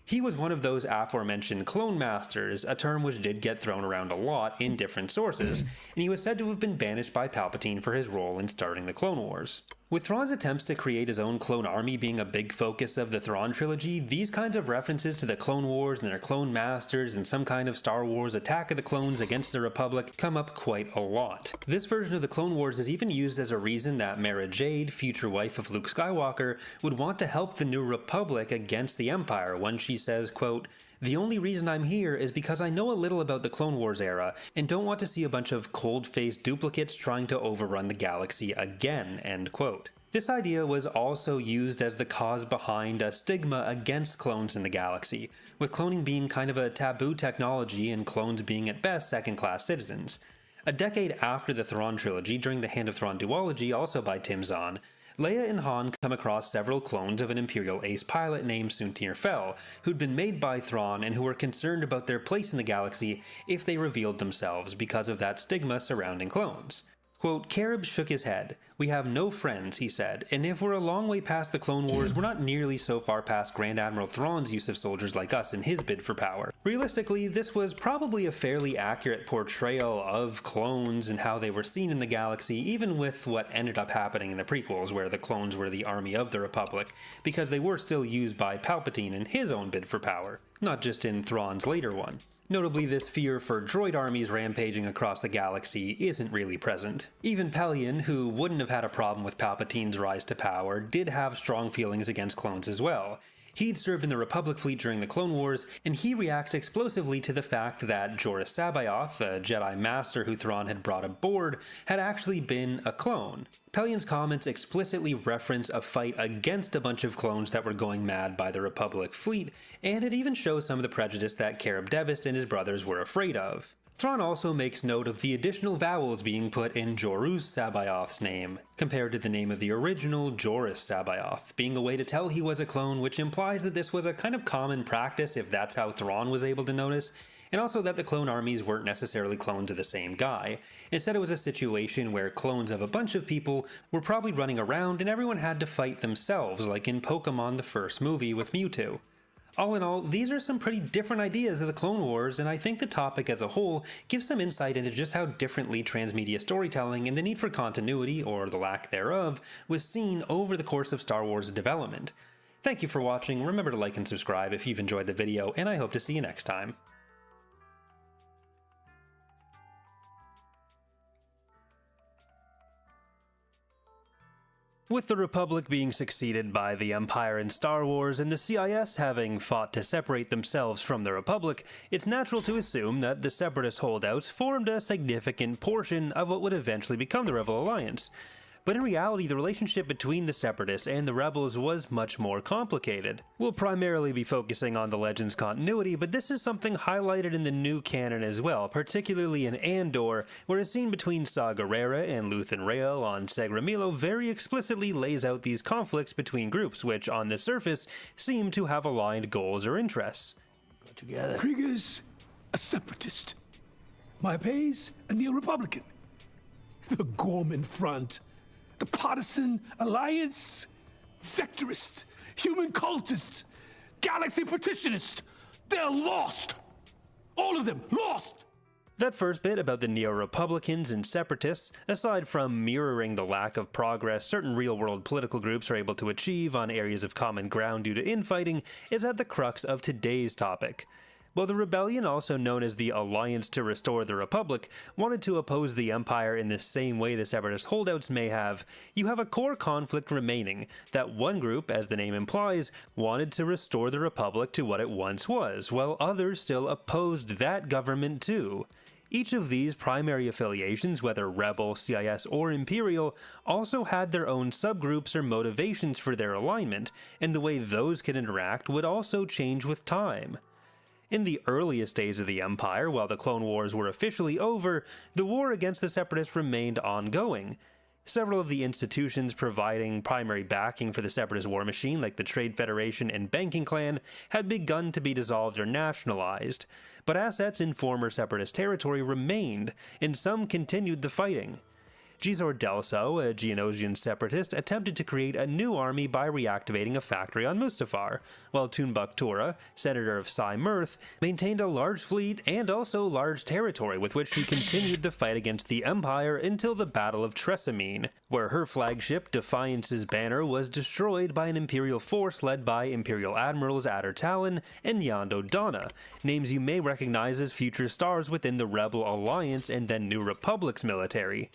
He was one of those aforementioned clone masters, a term which did get thrown around a lot in different sources, and he was said to have been banished by Palpatine for his role in starting the Clone Wars. With Thrawn's attempts to create his own clone army being a big focus of the Thrawn trilogy, these kinds of references to the Clone Wars and their clone masters and some kind of Star Wars Attack of the Clones against the Republic come up quite a lot. This version of the Clone Wars is even used as a reason that Mara Jade, future wife of Luke Skywalker, would want to help the New Republic against the Empire when she says, quote, "The only reason I'm here is because I know a little about the Clone Wars era and don't want to see a bunch of cold-faced duplicates trying to overrun the galaxy again," end quote. This idea was also used as the cause behind a stigma against clones in the galaxy, with cloning being kind of a taboo technology and clones being at best second-class citizens. A decade after the Thrawn trilogy, during the Hand of Thrawn duology, also by Tim Zahn, Leia and Han come across several clones of an Imperial ace pilot named Suntir Fel, who'd been made by Thrawn and who were concerned about their place in the galaxy if they revealed themselves because of that stigma surrounding clones. Quote, Carib shook his head. "We have no friends," he said, "and if we're a long way past the Clone Wars, we're not nearly so far past Grand Admiral Thrawn's use of soldiers like us in his bid for power." Realistically, this was probably a fairly accurate portrayal of clones and how they were seen in the galaxy, even with what ended up happening in the prequels, where the clones were the army of the Republic, because they were still used by Palpatine in his own bid for power, not just in Thrawn's later one. Notably, this fear for droid armies rampaging across the galaxy isn't really present. Even Pelion, who wouldn't have had a problem with Palpatine's rise to power, did have strong feelings against clones as well. He'd served in the Republic fleet during the Clone Wars, and he reacts explosively to the fact that Joruus C'baoth, a Jedi Master who Thrawn had brought aboard, had actually been a clone. Pelion's comments explicitly reference a fight against a bunch of clones that were going mad by the Republic fleet, and it even shows some of the prejudice that Carib Devist and his brothers were afraid of. Thrawn also makes note of the additional vowels being put in Joruus C'baoth's name, compared to the name of the original Joruus C'baoth, being a way to tell he was a clone, which implies that this was a kind of common practice if that's how Thrawn was able to notice, and also that the clone armies weren't necessarily clones of the same guy. Instead, it was a situation where clones of a bunch of people were probably running around and everyone had to fight themselves, like in Pokemon the first movie with Mewtwo. All in all, these are some pretty different ideas of the Clone Wars, and I think the topic as a whole gives some insight into just how differently transmedia storytelling and the need for continuity, or the lack thereof, was seen over the course of Star Wars development. Thank you for watching, remember to like and subscribe if you've enjoyed the video, and I hope to see you next time. With the Republic being succeeded by the Empire in Star Wars and the CIS having fought to separate themselves from the Republic, it's natural to assume that the Separatist holdouts formed a significant portion of what would eventually become the Rebel Alliance. But in reality, the relationship between the Separatists and the Rebels was much more complicated. We'll primarily be focusing on the Legends continuity, but this is something highlighted in the new canon as well, particularly in Andor, where a scene between Saw Gerrera and Luthen Rael on Segra Milo very explicitly lays out these conflicts between groups, which on the surface seem to have aligned goals or interests. Together. Krieger's a separatist. Maipei's a neo-Republican. The Gorman Front. The Partisan Alliance, sectorists, human cultists, galaxy petitionists, they're lost. All of them lost. That first bit about the neo-Republicans and separatists, aside from mirroring the lack of progress certain real-world political groups are able to achieve on areas of common ground due to infighting, is at the crux of today's topic. While the rebellion, also known as the Alliance to Restore the Republic, wanted to oppose the Empire in the same way the Separatist holdouts may have, you have a core conflict remaining, that one group, as the name implies, wanted to restore the Republic to what it once was, while others still opposed that government too. Each of these primary affiliations, whether Rebel, CIS, or Imperial, also had their own subgroups or motivations for their alignment, and the way those could interact would also change with time. In the earliest days of the Empire, while the Clone Wars were officially over, the war against the Separatists remained ongoing. Several of the institutions providing primary backing for the Separatist war machine, like the Trade Federation and Banking Clan, had begun to be dissolved or nationalized, but assets in former Separatist territory remained, and some continued the fighting. Jizor Delso, a Geonosian separatist, attempted to create a new army by reactivating a factory on Mustafar, while Tunbuk Tura, senator of Sai Mirth, maintained a large fleet and also large territory with which she continued the fight against the Empire until the Battle of Tressamine, where her flagship Defiance's banner was destroyed by an Imperial force led by Imperial Admirals Adder Talon and Yando Donna, names you may recognize as future stars within the Rebel Alliance and then New Republic's military.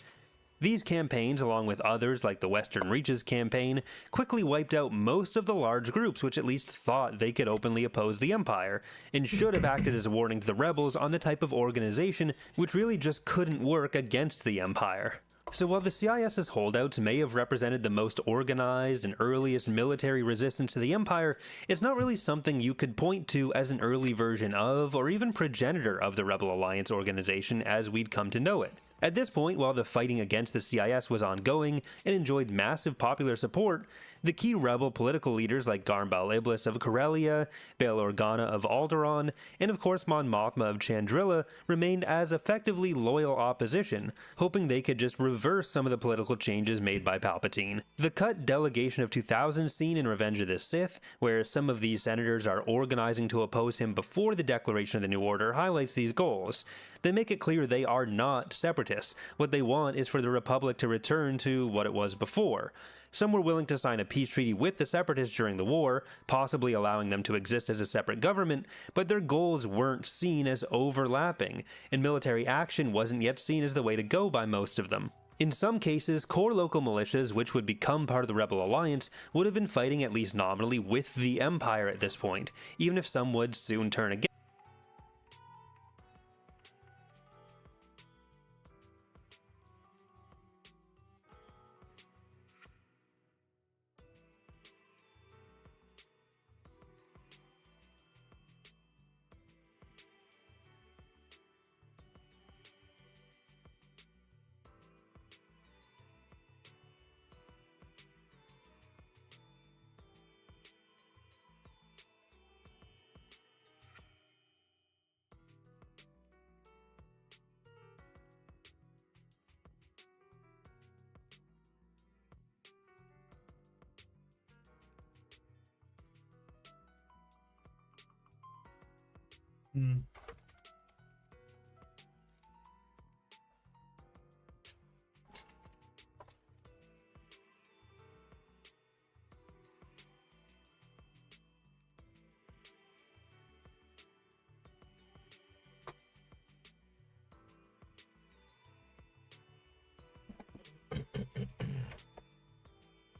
These campaigns, along with others like the Western Reaches campaign, quickly wiped out most of the large groups which at least thought they could openly oppose the Empire, and should have acted as a warning to the rebels on the type of organization which really just couldn't work against the Empire. So while the CIS's holdouts may have represented the most organized and earliest military resistance to the Empire, it's not really something you could point to as an early version of, or even progenitor of the Rebel Alliance organization as we'd come to know it. At this point, while the fighting against the CIS was ongoing and enjoyed massive popular support, the key rebel political leaders like Garmbal Iblis of Corellia, Bail Organa of Alderaan, and of course Mon Mothma of Chandrila remained as effectively loyal opposition, hoping they could just reverse some of the political changes made by Palpatine. The cut Delegation of 2000 scene in Revenge of the Sith, where some of these senators are organizing to oppose him before the declaration of the New Order, highlights these goals. They make it clear they are not separatists. What they want is for the Republic to return to what it was before. Some were willing to sign a peace treaty with the Separatists during the war, possibly allowing them to exist as a separate government, but their goals weren't seen as overlapping, and military action wasn't yet seen as the way to go by most of them. In some cases, core local militias, which would become part of the Rebel Alliance, would have been fighting at least nominally with the Empire at this point, even if some would soon turn against.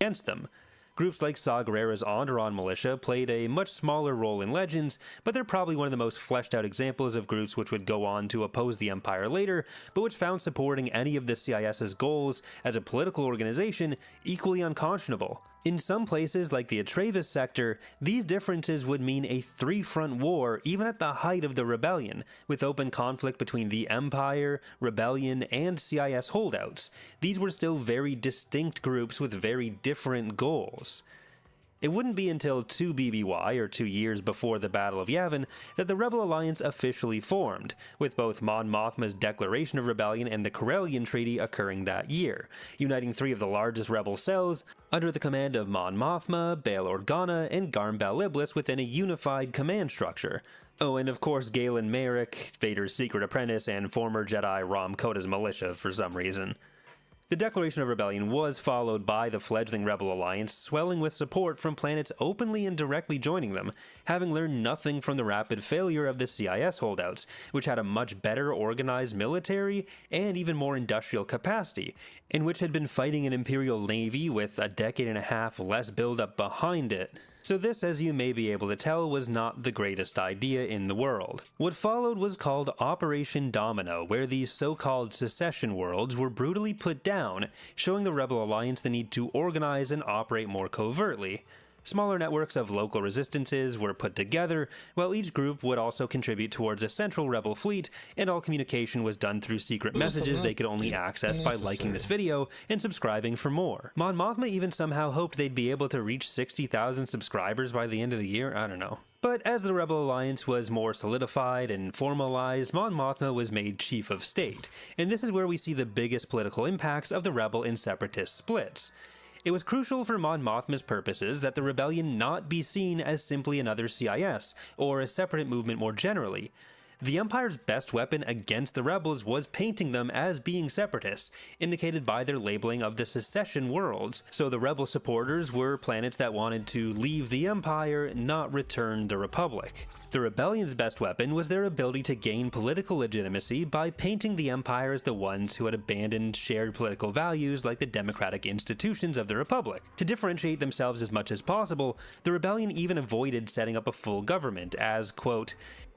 Against them. Groups like Saw Gerrera's Onderon militia played a much smaller role in Legends, but they're probably one of the most fleshed out examples of groups which would go on to oppose the Empire later, but which found supporting any of the CIS's goals as a political organization equally unconscionable. In some places, like the Atrevis sector, these differences would mean a three-front war even at the height of the rebellion, with open conflict between the Empire, Rebellion, and CIS holdouts. These were still very distinct groups with very different goals. It wouldn't be until 2 BBY, or 2 years before the Battle of Yavin, that the Rebel Alliance officially formed, with both Mon Mothma's Declaration of Rebellion and the Corellian Treaty occurring that year, uniting 3 of the largest rebel cells under the command of Mon Mothma, Bail Organa, and Garmbal Iblis within a unified command structure. Oh, and of course Galen Merrick, Vader's secret apprentice, and former Jedi Rom Kota's militia for some reason. The Declaration of Rebellion was followed by the fledgling Rebel Alliance swelling with support from planets openly and directly joining them, having learned nothing from the rapid failure of the CIS holdouts, which had a much better organized military and even more industrial capacity, and which had been fighting an Imperial Navy with a decade and a half less buildup behind it. So this, as you may be able to tell, was not the greatest idea in the world. What followed was called Operation Domino, where these so-called secession worlds were brutally put down, showing the Rebel Alliance the need to organize and operate more covertly. Smaller networks of local resistances were put together, while each group would also contribute towards a central rebel fleet, and all communication was done through secret messages they could only access by liking this video and subscribing for more. Mon Mothma even somehow hoped they'd be able to reach 60,000 subscribers by the end of the year, I don't know. But as the Rebel Alliance was more solidified and formalized, Mon Mothma was made Chief of State, and this is where we see the biggest political impacts of the Rebel and Separatist splits. It was crucial for Mon Mothma's purposes that the rebellion not be seen as simply another CIS, or a separate movement more generally. The Empire's best weapon against the rebels was painting them as being separatists, indicated by their labeling of the secession worlds, so the rebel supporters were planets that wanted to leave the Empire, not return the Republic. The rebellion's best weapon was their ability to gain political legitimacy by painting the Empire as the ones who had abandoned shared political values like the democratic institutions of the Republic. To differentiate themselves as much as possible, the rebellion even avoided setting up a full government, as, quote,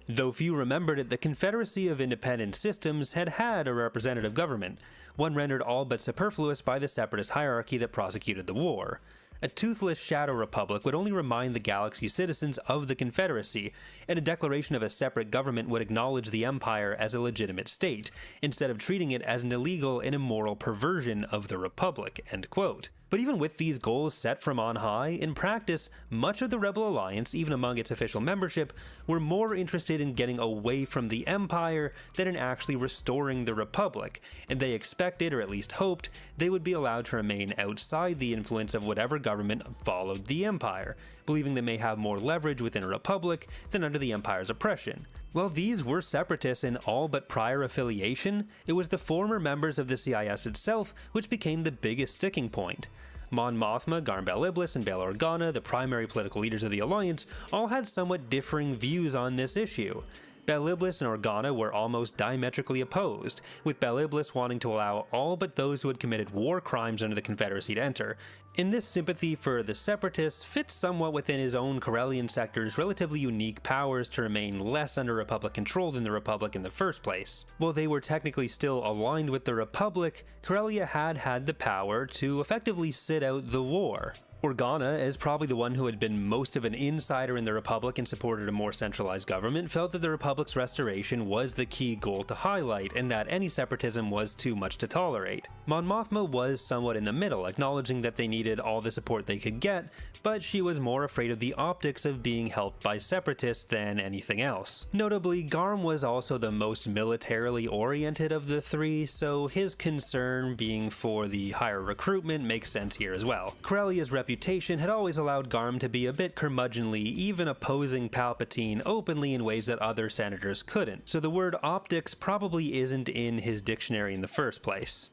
though few remembered it, the Confederacy of Independent Systems had had a representative government, one rendered all but superfluous by the separatist hierarchy that prosecuted the war. A toothless shadow republic would only remind the galaxy's citizens of the Confederacy, and a declaration of a separate government would acknowledge the Empire as a legitimate state, instead of treating it as an illegal and immoral perversion of the Republic, end quote. But even with these goals set from on high, in practice, much of the Rebel Alliance, even among its official membership, were more interested in getting away from the Empire than in actually restoring the Republic, and they expected, or at least hoped, they would be allowed to remain outside the influence of whatever government followed the Empire, believing they may have more leverage within a Republic than under the Empire's oppression. While these were separatists in all but prior affiliation, it was the former members of the CIS itself which became the biggest sticking point. Mon Mothma, Garm Bel Iblis, and Bail Organa, the primary political leaders of the Alliance, all had somewhat differing views on this issue. Bel Iblis and Organa were almost diametrically opposed, with Bel Iblis wanting to allow all but those who had committed war crimes under the Confederacy to enter. And this sympathy for the Separatists fits somewhat within his own Corellian sector's relatively unique powers to remain less under Republic control than the Republic in the first place. While they were technically still aligned with the Republic, Corellia had the power to effectively sit out the war. Organa, as probably the one who had been most of an insider in the Republic and supported a more centralized government, felt that the Republic's restoration was the key goal to highlight, and that any separatism was too much to tolerate. Mon Mothma was somewhat in the middle, acknowledging that they needed all the support they could get, but she was more afraid of the optics of being helped by separatists than anything else. Notably, Garm was also the most militarily oriented of the three, so his concern being for the higher recruitment makes sense here as well. Corellia's reputation had always allowed Garm to be a bit curmudgeonly, even opposing Palpatine openly in ways that other senators couldn't, so the word optics probably isn't in his dictionary in the first place.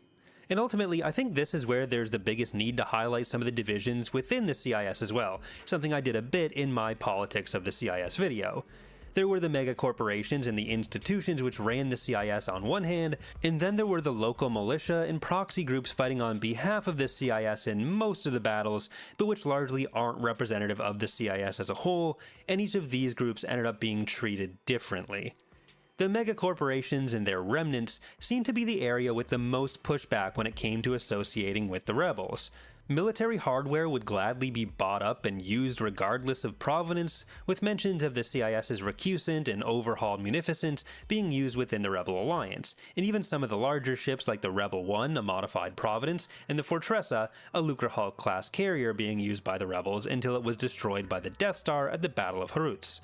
And ultimately, I think this is where there's the biggest need to highlight some of the divisions within the CIS as well, something I did a bit in my Politics of the CIS video. There were the mega corporations and the institutions which ran the CIS on one hand, and then there were the local militia and proxy groups fighting on behalf of the CIS in most of the battles, but which largely aren't representative of the CIS as a whole, and each of these groups ended up being treated differently. The megacorporations and their remnants seem to be the area with the most pushback when it came to associating with the rebels. Military hardware would gladly be bought up and used regardless of provenance, with mentions of the CIS's recusant and overhauled munificence being used within the Rebel Alliance, and even some of the larger ships like the Rebel 1, a modified Providence, and the Fortressa, a Lucrehulk-class carrier being used by the Rebels until it was destroyed by the Death Star at the Battle of Harutz.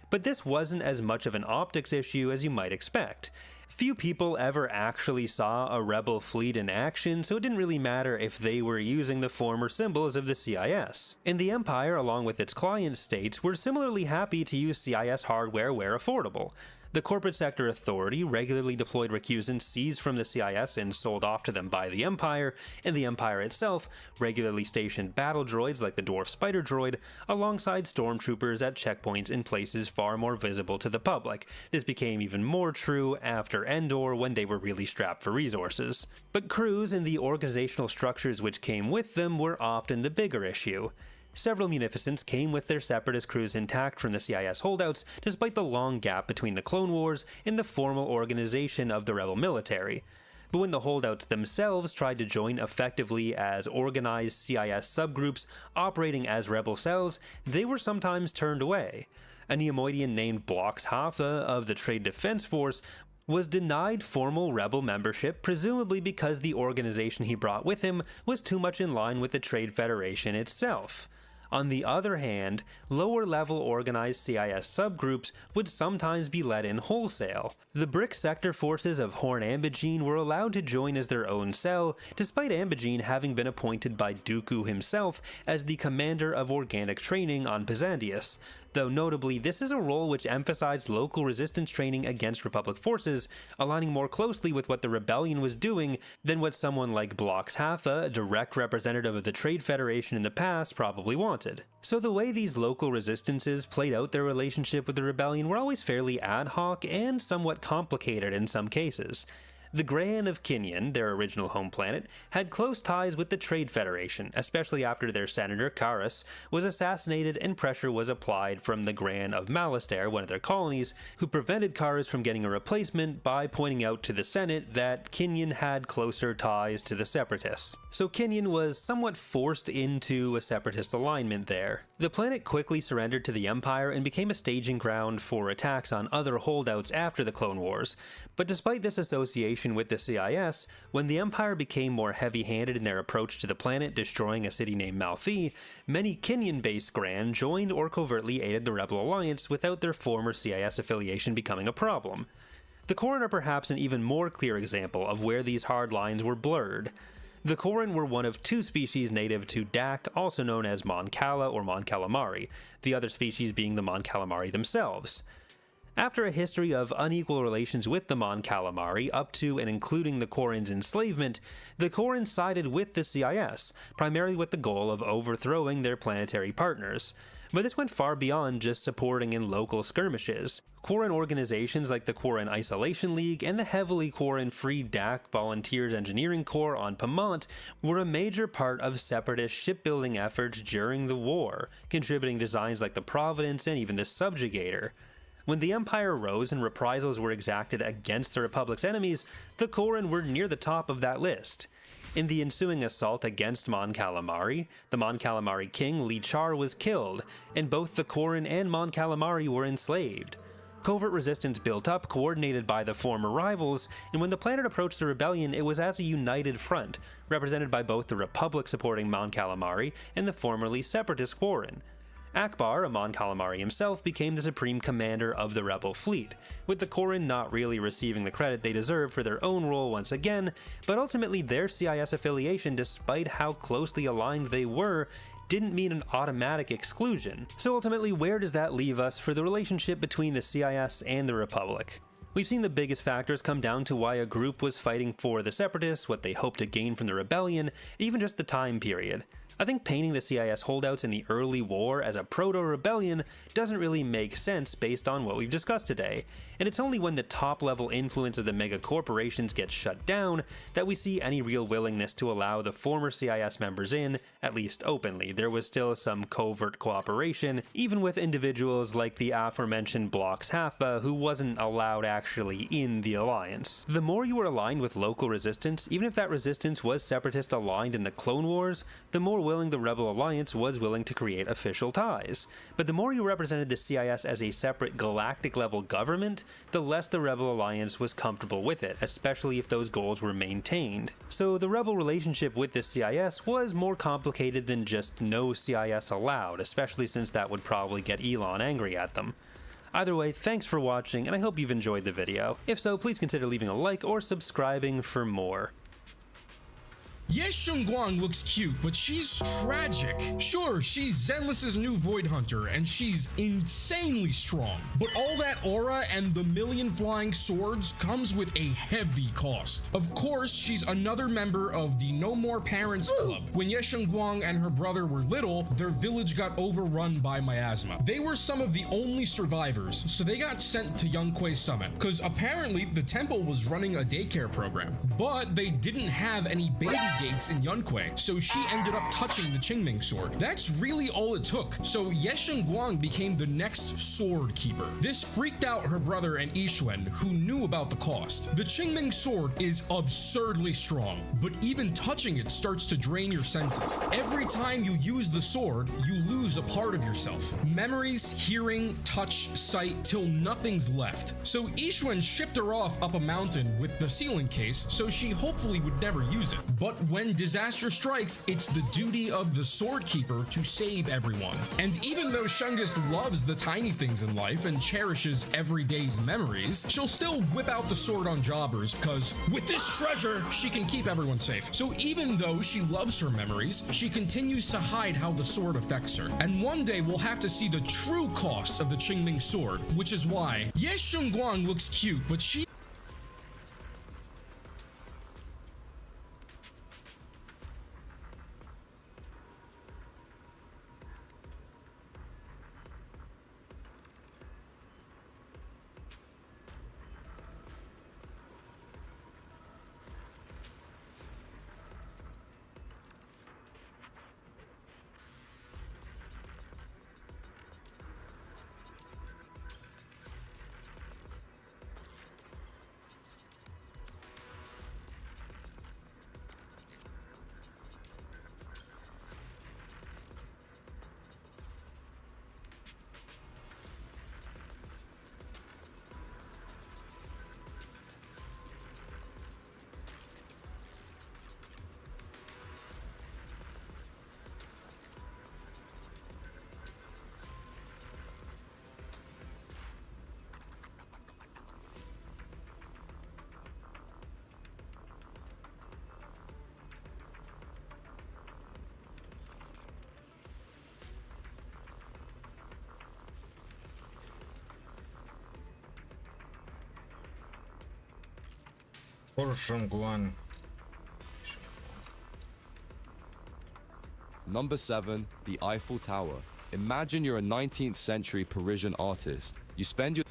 But this wasn't as much of an optics issue as you might expect. Few people ever actually saw a rebel fleet in action, so it didn't really matter if they were using the former symbols of the CIS. And the Empire, along with its client states, were similarly happy to use CIS hardware where affordable. The Corporate Sector Authority regularly deployed recusants seized from the CIS and sold off to them by the Empire, and the Empire itself regularly stationed battle droids like the Dwarf Spider Droid alongside stormtroopers at checkpoints in places far more visible to the public. This became even more true after Endor when they were really strapped for resources. But crews and the organizational structures which came with them were often the bigger issue. Several munificents came with their separatist crews intact from the CIS holdouts, despite the long gap between the Clone Wars and the formal organization of the rebel military. But when the holdouts themselves tried to join effectively as organized CIS subgroups operating as rebel cells, they were sometimes turned away. A Neimoidian named Blox Hatha of the Trade Defense Force was denied formal rebel membership, presumably because the organization he brought with him was too much in line with the Trade Federation itself. On the other hand, lower-level organized CIS subgroups would sometimes be let in wholesale. The Brick Sector forces of Horn Ambigene were allowed to join as their own cell, despite Ambigene having been appointed by Dooku himself as the commander of organic training on Byzantius, though notably this is a role which emphasized local resistance training against Republic forces, aligning more closely with what the rebellion was doing than what someone like Blox Hatha, a direct representative of the Trade Federation in the past, probably wanted. So the way these local resistances played out their relationship with the rebellion were always fairly ad hoc and somewhat complicated in some cases. The Gran of Kinyon, their original home planet, had close ties with the Trade Federation, especially after their senator, Karis, was assassinated and pressure was applied from the Gran of Malastare, one of their colonies, who prevented Karis from getting a replacement by pointing out to the Senate that Kinyon had closer ties to the Separatists. So Kinyon was somewhat forced into a Separatist alignment there. The planet quickly surrendered to the Empire and became a staging ground for attacks on other holdouts after the Clone Wars, but despite this association with the CIS, when the Empire became more heavy-handed in their approach to the planet, destroying a city named Malfi, many Kinyon-based Gran joined or covertly aided the Rebel Alliance without their former CIS affiliation becoming a problem. The Corran are perhaps an even more clear example of where these hard lines were blurred. The Corran were one of two species native to Dak, also known as Mon Cala or Mon Calamari, the other species being the Mon Calamari themselves. After a history of unequal relations with the Mon Calamari, up to and including the Corran's enslavement, the Corran sided with the CIS, primarily with the goal of overthrowing their planetary partners. But this went far beyond just supporting in local skirmishes. Corran organizations like the Corran Isolation League and the heavily Corran-free Dak Volunteers Engineering Corps on Pamont were a major part of Separatist shipbuilding efforts during the war, contributing designs like the Providence and even the Subjugator. When the Empire rose and reprisals were exacted against the Republic's enemies, the Corran were near the top of that list. In the ensuing assault against Mon Calamari, the Mon Calamari king Li Char was killed, and both the Corran and Mon Calamari were enslaved. Covert resistance built up, coordinated by the former rivals, and when the planet approached the rebellion, it was as a united front, represented by both the Republic supporting Mon Calamari and the formerly separatist Corran. Akbar, a Mon Calamari himself, became the supreme commander of the rebel fleet, with the Corran not really receiving the credit they deserve for their own role once again, but ultimately their CIS affiliation, despite how closely aligned they were, didn't mean an automatic exclusion. So ultimately, where does that leave us for the relationship between the CIS and the Republic? We've seen the biggest factors come down to why a group was fighting for the Separatists, what they hoped to gain from the rebellion, even just the time period. I think painting the CIS holdouts in the early war as a proto-rebellion doesn't really make sense based on what we've discussed today, and it's only when the top-level influence of the mega-corporations gets shut down that we see any real willingness to allow the former CIS members in, at least openly. There was still some covert cooperation, even with individuals like the aforementioned Blox Hatha, who wasn't allowed actually in the alliance. The more you were aligned with local resistance, even if that resistance was separatist aligned in the Clone Wars, the more willing the Rebel Alliance was willing to create official ties. But the more you represented the CIS as a separate galactic-level government, the less the Rebel Alliance was comfortable with it, especially if those goals were maintained. So the Rebel relationship with the CIS was more complicated than just no CIS allowed, especially since that would probably get Elon angry at them. Either way, thanks for watching, and I hope you've enjoyed the video. If so, please consider leaving a like or subscribing for more. Yes, Shunguang looks cute, but she's tragic. Sure, she's Zenless's new Void Hunter, and she's insanely strong. But all that aura and the million flying swords comes with a heavy cost. Of course, she's another member of the No More Parents Club. When Yes Shunguang and her brother were little, their village got overrun by miasma. They were some of the only survivors, so they got sent to Yunque Summit, because apparently the temple was running a daycare program. But they didn't have any baby gates in Yunque, so she ended up touching the Qingming sword. That's really all it took. So Yes Shunguang became the next sword keeper. This freaked out her brother and Yixuan, who knew about the cost. The Qingming sword is absurdly strong, but even touching it starts to drain your senses. Every time you use the sword, you lose a part of yourself. Memories, hearing, touch, sight, till nothing's left. So Yixuan shipped her off up a mountain with the sealing case, so she hopefully would never use it. But when disaster strikes, it's the duty of the sword keeper to save everyone. And even though Shungus loves the tiny things in life and cherishes everyday's memories, she'll still whip out the sword on jobbers, because with this treasure, she can keep everyone safe. So even though she loves her memories, she continues to hide how the sword affects her. And one day we'll have to see the true cost of the Qingming sword, which is why Yes Shunguang looks cute, but she Number 7, the Eiffel Tower. Imagine you're a 19th century Parisian artist. You spend your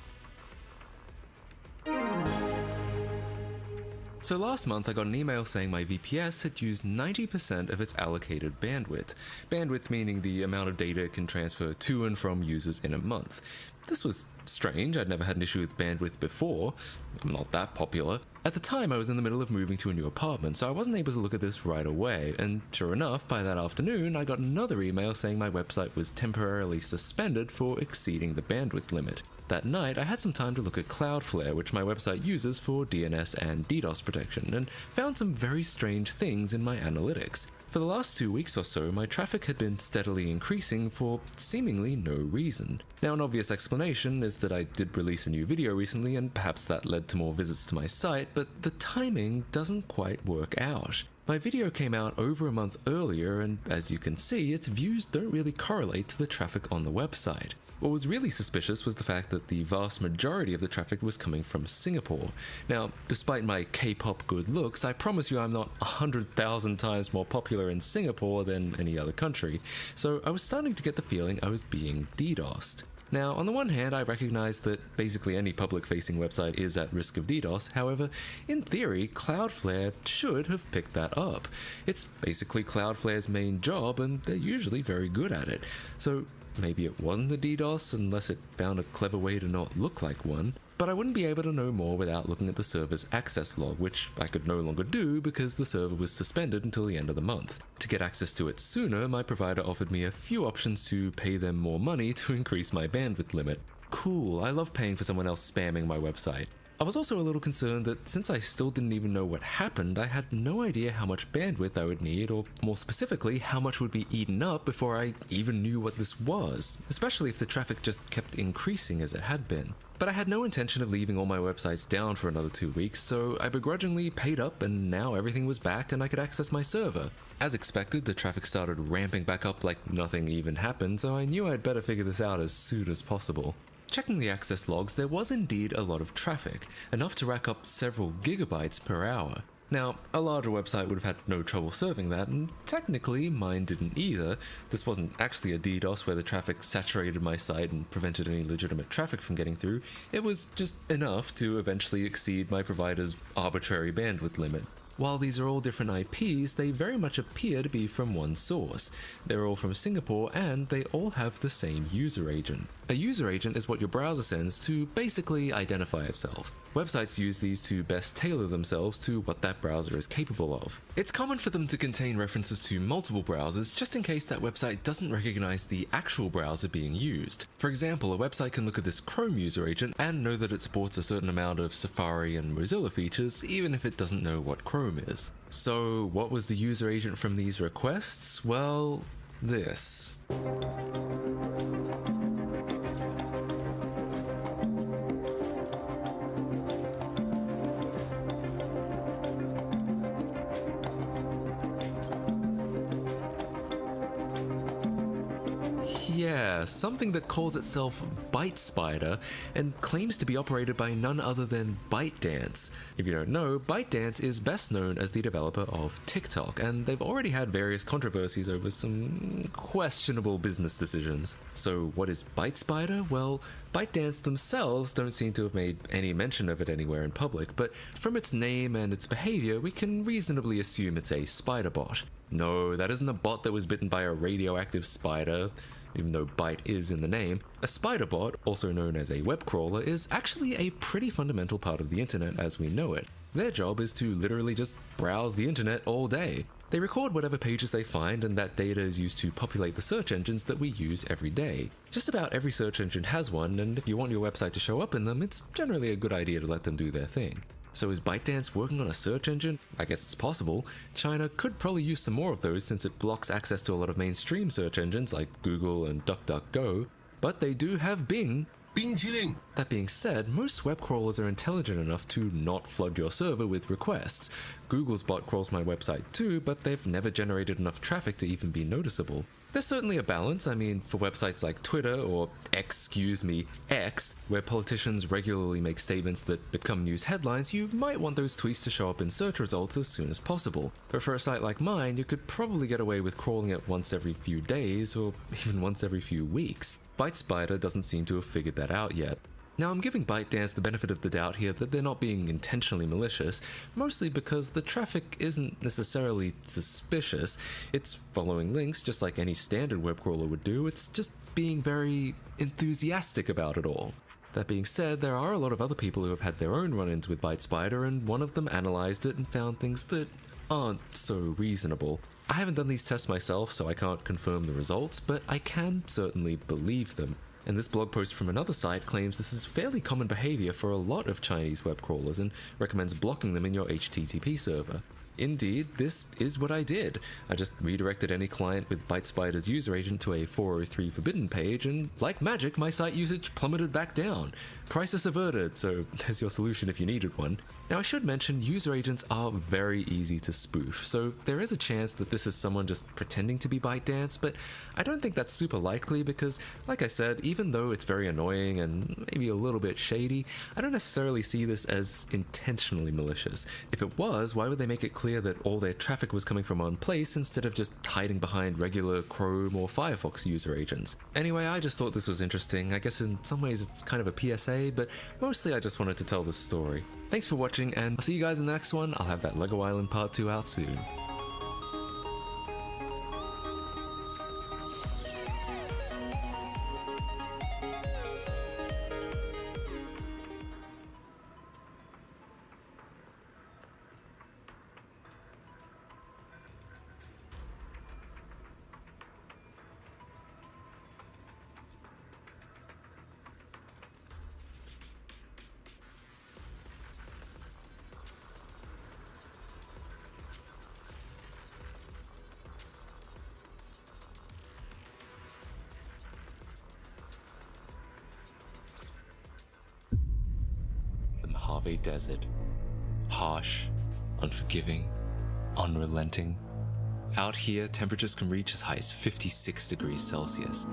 So last month I got an email saying my VPS had used 90% of its allocated bandwidth. Bandwidth meaning the amount of data it can transfer to and from users in a month. This was strange, I'd never had an issue with bandwidth before. I'm not that popular. At the time I was in the middle of moving to a new apartment, so I wasn't able to look at this right away, and sure enough, by that afternoon I got another email saying my website was temporarily suspended for exceeding the bandwidth limit. That night, I had some time to look at Cloudflare, which my website uses for DNS and DDoS protection, and found some very strange things in my analytics. For the last 2 weeks or so, my traffic had been steadily increasing for seemingly no reason. Now, an obvious explanation is that I did release a new video recently, and perhaps that led to more visits to my site, but the timing doesn't quite work out. My video came out over a month earlier, and as you can see, its views don't really correlate to the traffic on the website. What was really suspicious was the fact that the vast majority of the traffic was coming from Singapore. Now, despite my K-pop good looks, I promise you I'm not 100,000 times more popular in Singapore than any other country, so I was starting to get the feeling I was being DDoSed. Now, on the one hand, I recognize that basically any public-facing website is at risk of DDoS. However, in theory, Cloudflare should have picked that up. It's basically Cloudflare's main job, and they're usually very good at it. So maybe it wasn't a DDoS unless it found a clever way to not look like one. But I wouldn't be able to know more without looking at the server's access log, which I could no longer do because the server was suspended until the end of the month. To get access to it sooner, my provider offered me a few options to pay them more money to increase my bandwidth limit. Cool, I love paying for someone else spamming my website. I was also a little concerned that since I still didn't even know what happened, I had no idea how much bandwidth I would need, or more specifically, how much would be eaten up before I even knew what this was, especially if the traffic just kept increasing as it had been. But I had no intention of leaving all my websites down for another 2 weeks, so I begrudgingly paid up and now everything was back and I could access my server. As expected, the traffic started ramping back up like nothing even happened, so I knew I'd better figure this out as soon as possible. Checking the access logs, there was indeed a lot of traffic, enough to rack up several gigabytes per hour. Now, a larger website would have had no trouble serving that, and technically mine didn't either. This wasn't actually a DDoS where the traffic saturated my site and prevented any legitimate traffic from getting through. It was just enough to eventually exceed my provider's arbitrary bandwidth limit. While these are all different IPs, they very much appear to be from one source. They're all from Singapore and they all have the same user agent. A user agent is what your browser sends to basically identify itself. Websites use these to best tailor themselves to what that browser is capable of. It's common for them to contain references to multiple browsers just in case that website doesn't recognize the actual browser being used. For example, a website can look at this Chrome user agent and know that it supports a certain amount of Safari and Mozilla features, even if it doesn't know what Chrome is. So what was the user agent from these requests? Well, this. Yeah, something that calls itself ByteSpider and claims to be operated by none other than ByteDance. If you don't know, ByteDance is best known as the developer of TikTok, and they've already had various controversies over some questionable business decisions. So what is ByteSpider? Well, ByteDance themselves don't seem to have made any mention of it anywhere in public, but from its name and its behavior, we can reasonably assume it's a spider bot. No, that isn't a bot that was bitten by a radioactive spider. Even though Byte is in the name, a spider bot, also known as a web crawler, is actually a pretty fundamental part of the internet as we know it. Their job is to literally just browse the internet all day. They record whatever pages they find, and that data is used to populate the search engines that we use every day. Just about every search engine has one, and if you want your website to show up in them, it's generally a good idea to let them do their thing. So is ByteDance working on a search engine? I guess it's possible. China could probably use some more of those since it blocks access to a lot of mainstream search engines like Google and DuckDuckGo, but they do have Bing. Bing. That being said, most web crawlers are intelligent enough to not flood your server with requests. Google's bot crawls my website too, but they've never generated enough traffic to even be noticeable. There's certainly a balance. I mean, for websites like Twitter or X, where politicians regularly make statements that become news headlines, you might want those tweets to show up in search results as soon as possible. But for a site like mine, you could probably get away with crawling it once every few days or even once every few weeks. ByteSpider doesn't seem to have figured that out yet. Now, I'm giving ByteDance the benefit of the doubt here that they're not being intentionally malicious, mostly because the traffic isn't necessarily suspicious. It's following links just like any standard web crawler would do, it's just being very enthusiastic about it all. That being said, there are a lot of other people who have had their own run-ins with ByteSpider, and one of them analyzed it and found things that aren't so reasonable. I haven't done these tests myself, so I can't confirm the results, but I can certainly believe them. And this blog post from another site claims this is fairly common behavior for a lot of Chinese web crawlers and recommends blocking them in your HTTP server. Indeed, this is what I did. I just redirected any client with ByteSpider's user agent to a 403 forbidden page, and like magic, my site usage plummeted back down. Crisis averted, so there's your solution if you needed one. Now, I should mention user agents are very easy to spoof, so there is a chance that this is someone just pretending to be ByteDance, but I don't think that's super likely because, like I said, even though it's very annoying and maybe a little bit shady, I don't necessarily see this as intentionally malicious. If it was, why would they make it clear that all their traffic was coming from one place instead of just hiding behind regular Chrome or Firefox user agents? Anyway, I just thought this was interesting. I guess in some ways it's kind of a PSA, but mostly I just wanted to tell this story. Thanks for watching, and I'll see you guys in the next one. I'll have that Lego Island Part 2 out soon. The Mojave Desert. Harsh, unforgiving, unrelenting. Out here, temperatures can reach as high as 56 degrees Celsius.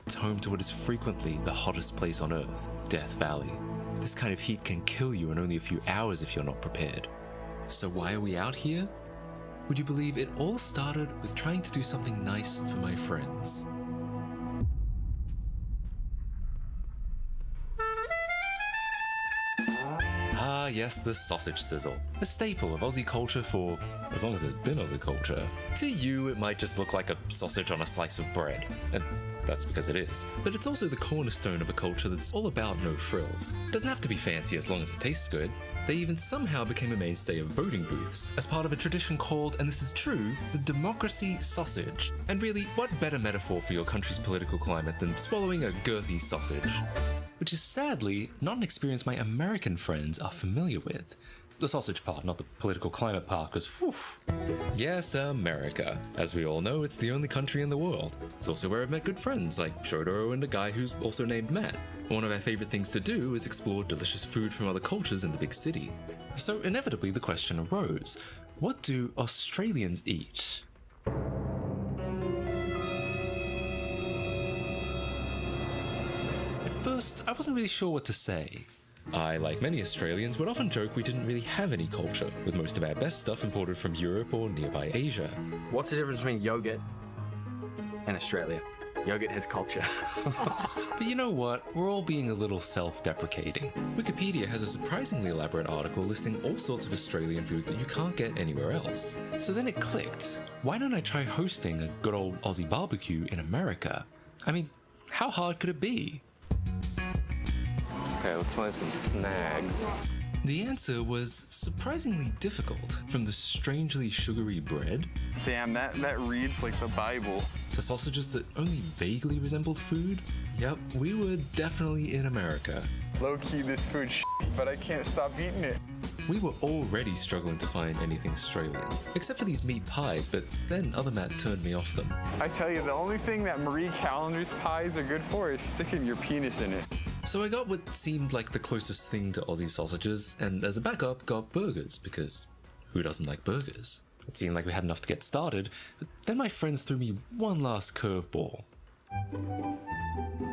It's home to what is frequently the hottest place on Earth, Death Valley. This kind of heat can kill you in only a few hours if you're not prepared. So why are we out here? Would you believe it all started with trying to do something nice for my friends? yes, the sausage sizzle, a staple of Aussie culture for as long as there's been Aussie culture. To you, it might just look like a sausage on a slice of bread, and that's because it is. But it's also the cornerstone of a culture that's all about no frills. It doesn't have to be fancy as long as it tastes good. They even somehow became a mainstay of voting booths, as part of a tradition called, and this is true, the democracy sausage. And really, what better metaphor for your country's political climate than swallowing a girthy sausage? Which is sadly not an experience my American friends are familiar with. The sausage part, not the political climate part, because whew. Yes, America. As we all know, it's the only country in the world. It's also where I've met good friends, like Shodoro and a guy who's also named Matt. One of our favorite things to do is explore delicious food from other cultures in the big city. So inevitably the question arose, what do Australians eat? At first, I wasn't really sure what to say. I, like many Australians, would often joke we didn't really have any culture, with most of our best stuff imported from Europe or nearby Asia. What's the difference between yogurt and Australia? Yogurt has culture. But you know what? We're all being a little self-deprecating. Wikipedia has a surprisingly elaborate article listing all sorts of Australian food that you can't get anywhere else. So then it clicked. Why don't I try hosting a good old Aussie barbecue in America? I mean, how hard could it be? Okay, let's find some snags. The answer was surprisingly difficult. From the strangely sugary bread, Damn, that reads like the Bible. to sausages that only vaguely resembled food. Yep, we were definitely in America. Low-key, this food's but I can't stop eating it. We were already struggling to find anything Australian, except for these meat pies, but then other Matt turned me off them. I tell you, the only thing that Marie Callender's pies are good for is sticking your penis in it. So I got what seemed like the closest thing to Aussie sausages, and as a backup got burgers, because who doesn't like burgers? It seemed like we had enough to get started, but then my friends threw me one last curveball.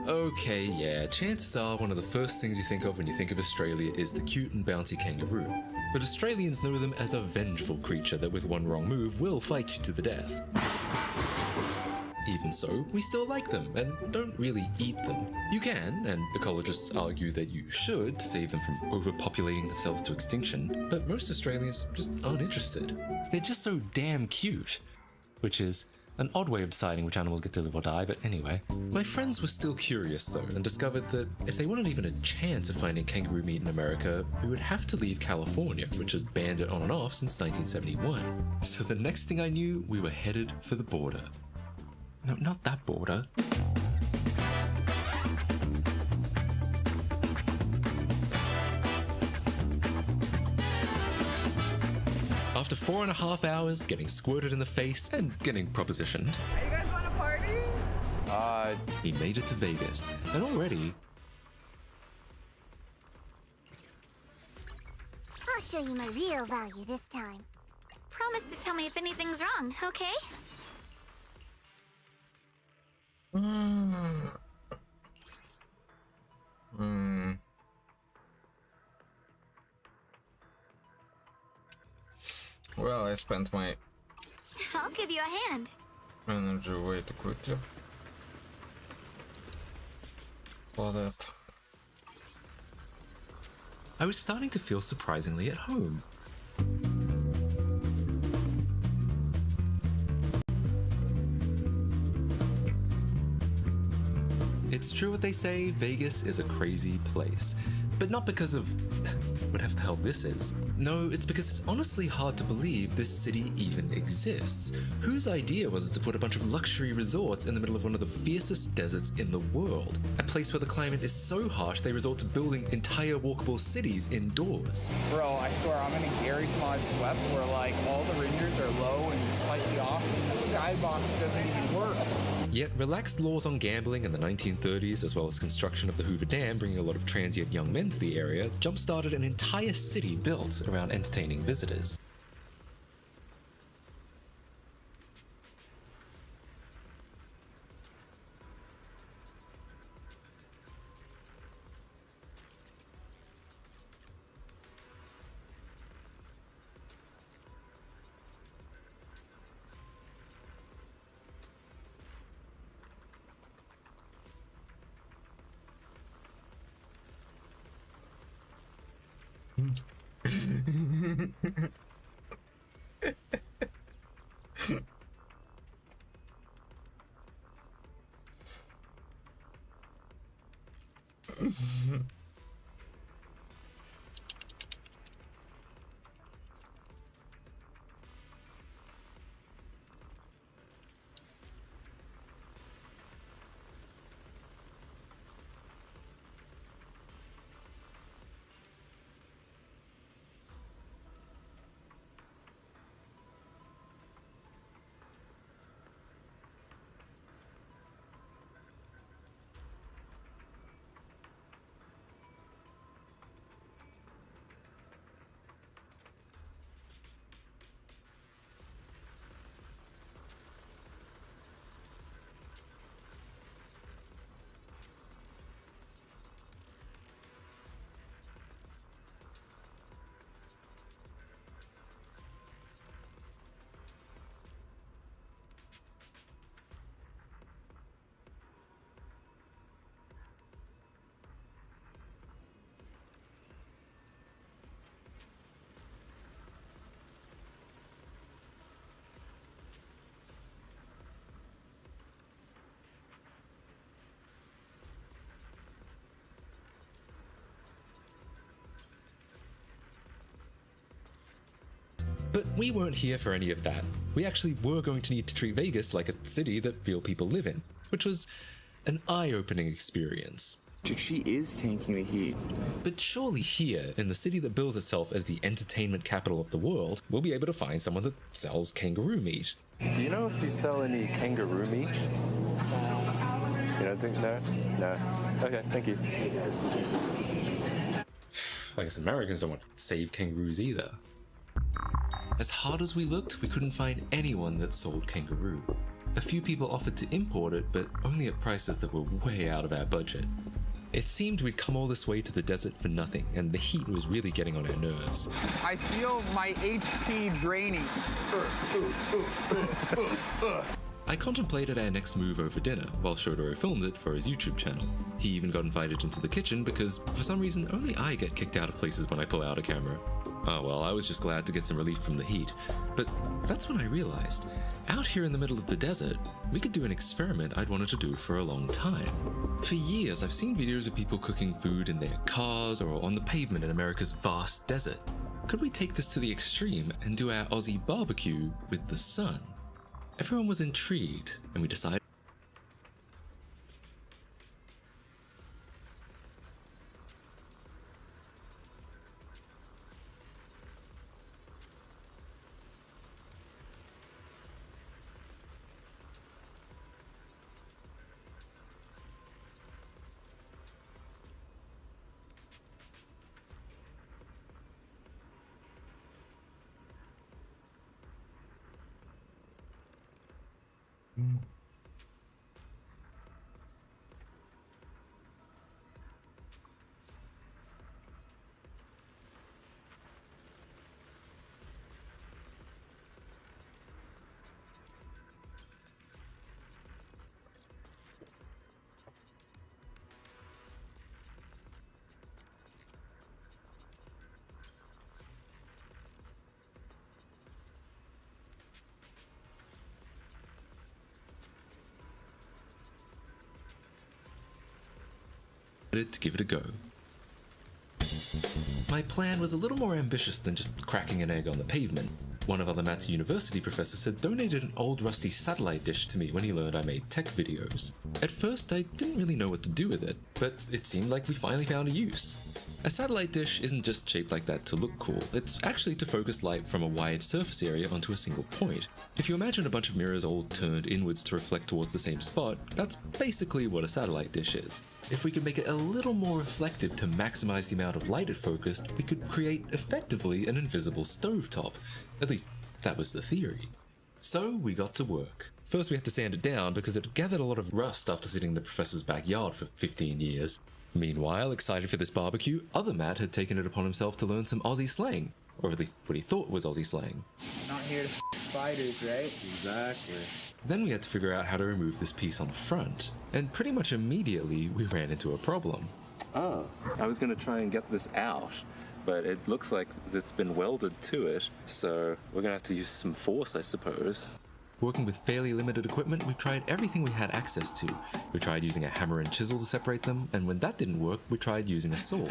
Okay, yeah, chances are one of the first things you think of when you think of Australia is the cute and bouncy kangaroo. But Australians know them as a vengeful creature that with one wrong move will fight you to the death. Even so, we still like them and don't really eat them. You can, and ecologists argue that you should to save them from overpopulating themselves to extinction, but most Australians just aren't interested. They're just so damn cute. Which is an odd way of deciding which animals get to live or die, but anyway. My friends were still curious though, and discovered that if they wanted even a chance of finding kangaroo meat in America, we would have to leave California, which has banned it on and off since 1971. So the next thing I knew, we were headed for the border. No, not that border. After 4.5 hours, getting squirted in the face and getting propositioned, Hey, you guys want to party? we made it to Vegas, and already I'll show you my real value this time. Promise to tell me if anything's wrong, okay? Well, I spent my I'll give you a hand. energy way too quickly for that. I was starting to feel surprisingly at home. It's true what they say, Vegas is a crazy place. But not because of whatever the hell this is. No, it's because it's honestly hard to believe this city even exists. Whose idea was it to put a bunch of luxury resorts in the middle of one of the fiercest deserts in the world? A place where the climate is so harsh they resort to building entire walkable cities indoors. Bro, I swear I'm in a Gary's Mod swept where like all the renders are low and slightly off. The skybox doesn't even work. Yet relaxed laws on gambling in the 1930s, as well as construction of the Hoover Dam bringing a lot of transient young men to the area, jump-started an entire city built around entertaining visitors. But we weren't here for any of that. We actually were going to need to treat Vegas like a city that real people live in, which was an eye-opening experience. Dude, she is tanking the heat. But surely here, in the city that bills itself as the entertainment capital of the world, we'll be able to find someone that sells kangaroo meat. Do you know if you sell any kangaroo meat? You don't think? No? Okay, thank you. I guess Americans don't want to save kangaroos either. As hard as we looked, we couldn't find anyone that sold kangaroo. A few people offered to import it, but only at prices that were way out of our budget. It seemed we'd come all this way to the desert for nothing, and the heat was really getting on our nerves. I feel my HP draining. I contemplated our next move over dinner while Shotaro filmed it for his YouTube channel. He even got invited into the kitchen because, for some reason, only I get kicked out of places when I pull out a camera. Oh well, I was just glad to get some relief from the heat. But that's when I realized, out here in the middle of the desert, we could do an experiment I'd wanted to do for a long time. For years, I've seen videos of people cooking food in their cars or on the pavement in America's vast desert. Could we take this to the extreme and do our Aussie barbecue with the sun? Everyone was intrigued, and we decided to give it a go. My plan was a little more ambitious than just cracking an egg on the pavement. One of other Matt's university professors had donated an old rusty satellite dish to me when he learned I made tech videos. At first, I didn't really know what to do with it, but it seemed like we finally found a use. A satellite dish isn't just shaped like that to look cool, it's actually to focus light from a wide surface area onto a single point. If you imagine a bunch of mirrors all turned inwards to reflect towards the same spot, that's basically what a satellite dish is. If we could make it a little more reflective to maximize the amount of light it focused, we could create effectively an invisible stovetop. At least, that was the theory. So we got to work. First we had to sand it down because it gathered a lot of rust after sitting in the professor's backyard for 15 years. Meanwhile, excited for this barbecue, other Matt had taken it upon himself to learn some Aussie slang. Or at least what he thought was Aussie slang. Not here to spiders, right? Exactly. Then we had to figure out how to remove this piece on the front. And pretty much immediately, we ran into a problem. Oh, I was going to try and get this out, but it looks like it's been welded to it, so we're going to have to use some force, I suppose. Working with fairly limited equipment, we tried everything we had access to. We tried using a hammer and chisel to separate them, and when that didn't work, we tried using a saw.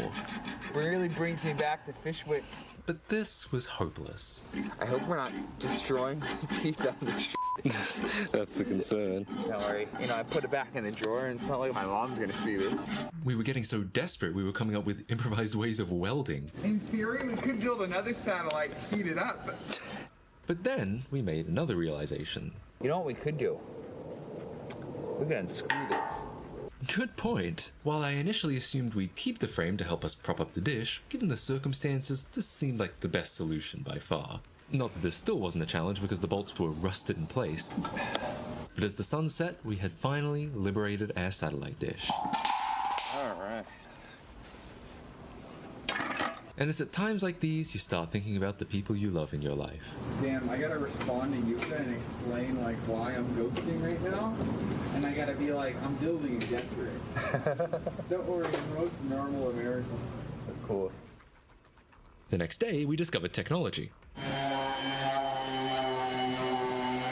Really brings me back to Fishwick. But this was hopeless. I hope we're not destroying the teeth out of the shit. That's the concern. Don't worry. You know, I put it back in the drawer, and it's not like my mom's gonna see this. We were getting so desperate, we were coming up with improvised ways of welding. In theory, we could build another satellite to heat it up, But then, we made another realization. You know what we could do? We could unscrew this. Good point. While I initially assumed we'd keep the frame to help us prop up the dish, given the circumstances, this seemed like the best solution by far. Not that this still wasn't a challenge because the bolts were rusted in place. But as the sun set, we had finally liberated our satellite dish. Alright. And it's at times like these you start thinking about the people you love in your life. Damn, I gotta respond to Yuka and explain like why I'm ghosting right now. And I gotta be like, I'm building a death ray. Don't worry, I'm most normal American. Of course. The next day, we discovered technology.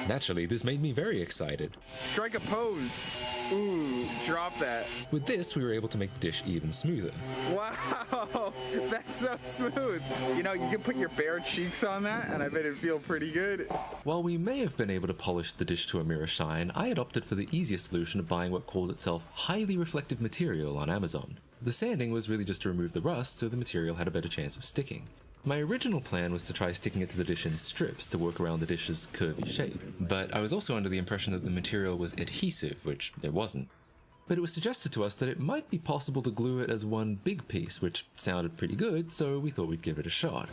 Naturally, this made me very excited. Strike a pose. Ooh, drop that. With this, we were able to make the dish even smoother. Wow, Oh, that's so smooth. You know, you can put your bare cheeks on that, and I bet it'd feel pretty good. While we may have been able to polish the dish to a mirror shine, I had opted for the easiest solution of buying what called itself highly reflective material on Amazon. The sanding was really just to remove the rust so the material had a better chance of sticking. My original plan was to try sticking it to the dish in strips to work around the dish's curvy shape, but I was also under the impression that the material was adhesive, which it wasn't. But it was suggested to us that it might be possible to glue it as one big piece, which sounded pretty good, so we thought we'd give it a shot.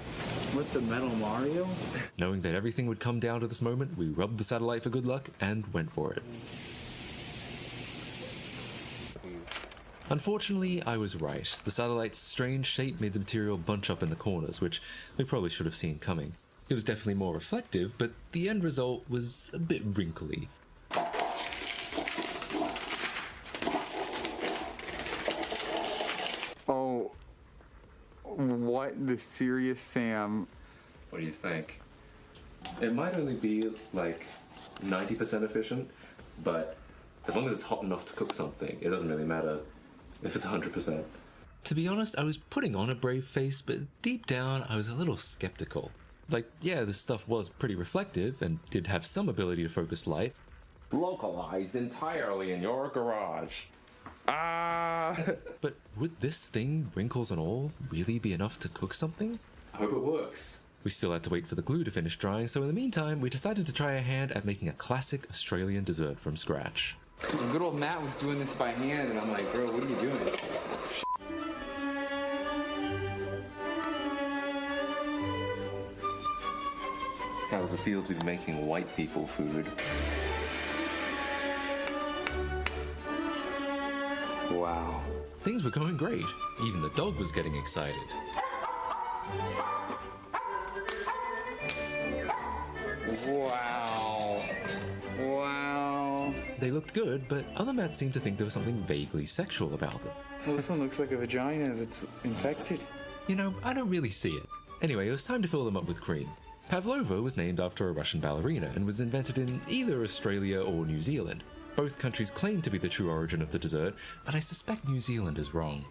With the metal Mario? Knowing that everything would come down to this moment, we rubbed the satellite for good luck and went for it. Unfortunately, I was right. The satellite's strange shape made the material bunch up in the corners, which we probably should have seen coming. It was definitely more reflective, but the end result was a bit wrinkly. Oh, what the serious Sam? What do you think? It might only be like 90% efficient, but as long as it's hot enough to cook something, it doesn't really matter if it's 100%. To be honest, I was putting on a brave face, but deep down I was a little skeptical. Like, yeah, this stuff was pretty reflective and did have some ability to focus light. Localized entirely in your garage. But would this thing, wrinkles and all, really be enough to cook something? I hope it works. We still had to wait for the glue to finish drying, so in the meantime, we decided to try a hand at making a classic Australian dessert from scratch. Good old Matt was doing this by hand, and I'm like, bro, what are you doing? How does it feel to be making white people food? Wow. Things were going great. Even the dog was getting excited. Wow. Wow. They looked good, but other Mats seemed to think there was something vaguely sexual about them. Well, this one looks like a vagina that's infected. You know, I don't really see it. Anyway, it was time to fill them up with cream. Pavlova was named after a Russian ballerina and was invented in either Australia or New Zealand. Both countries claim to be the true origin of the dessert, but I suspect New Zealand is wrong.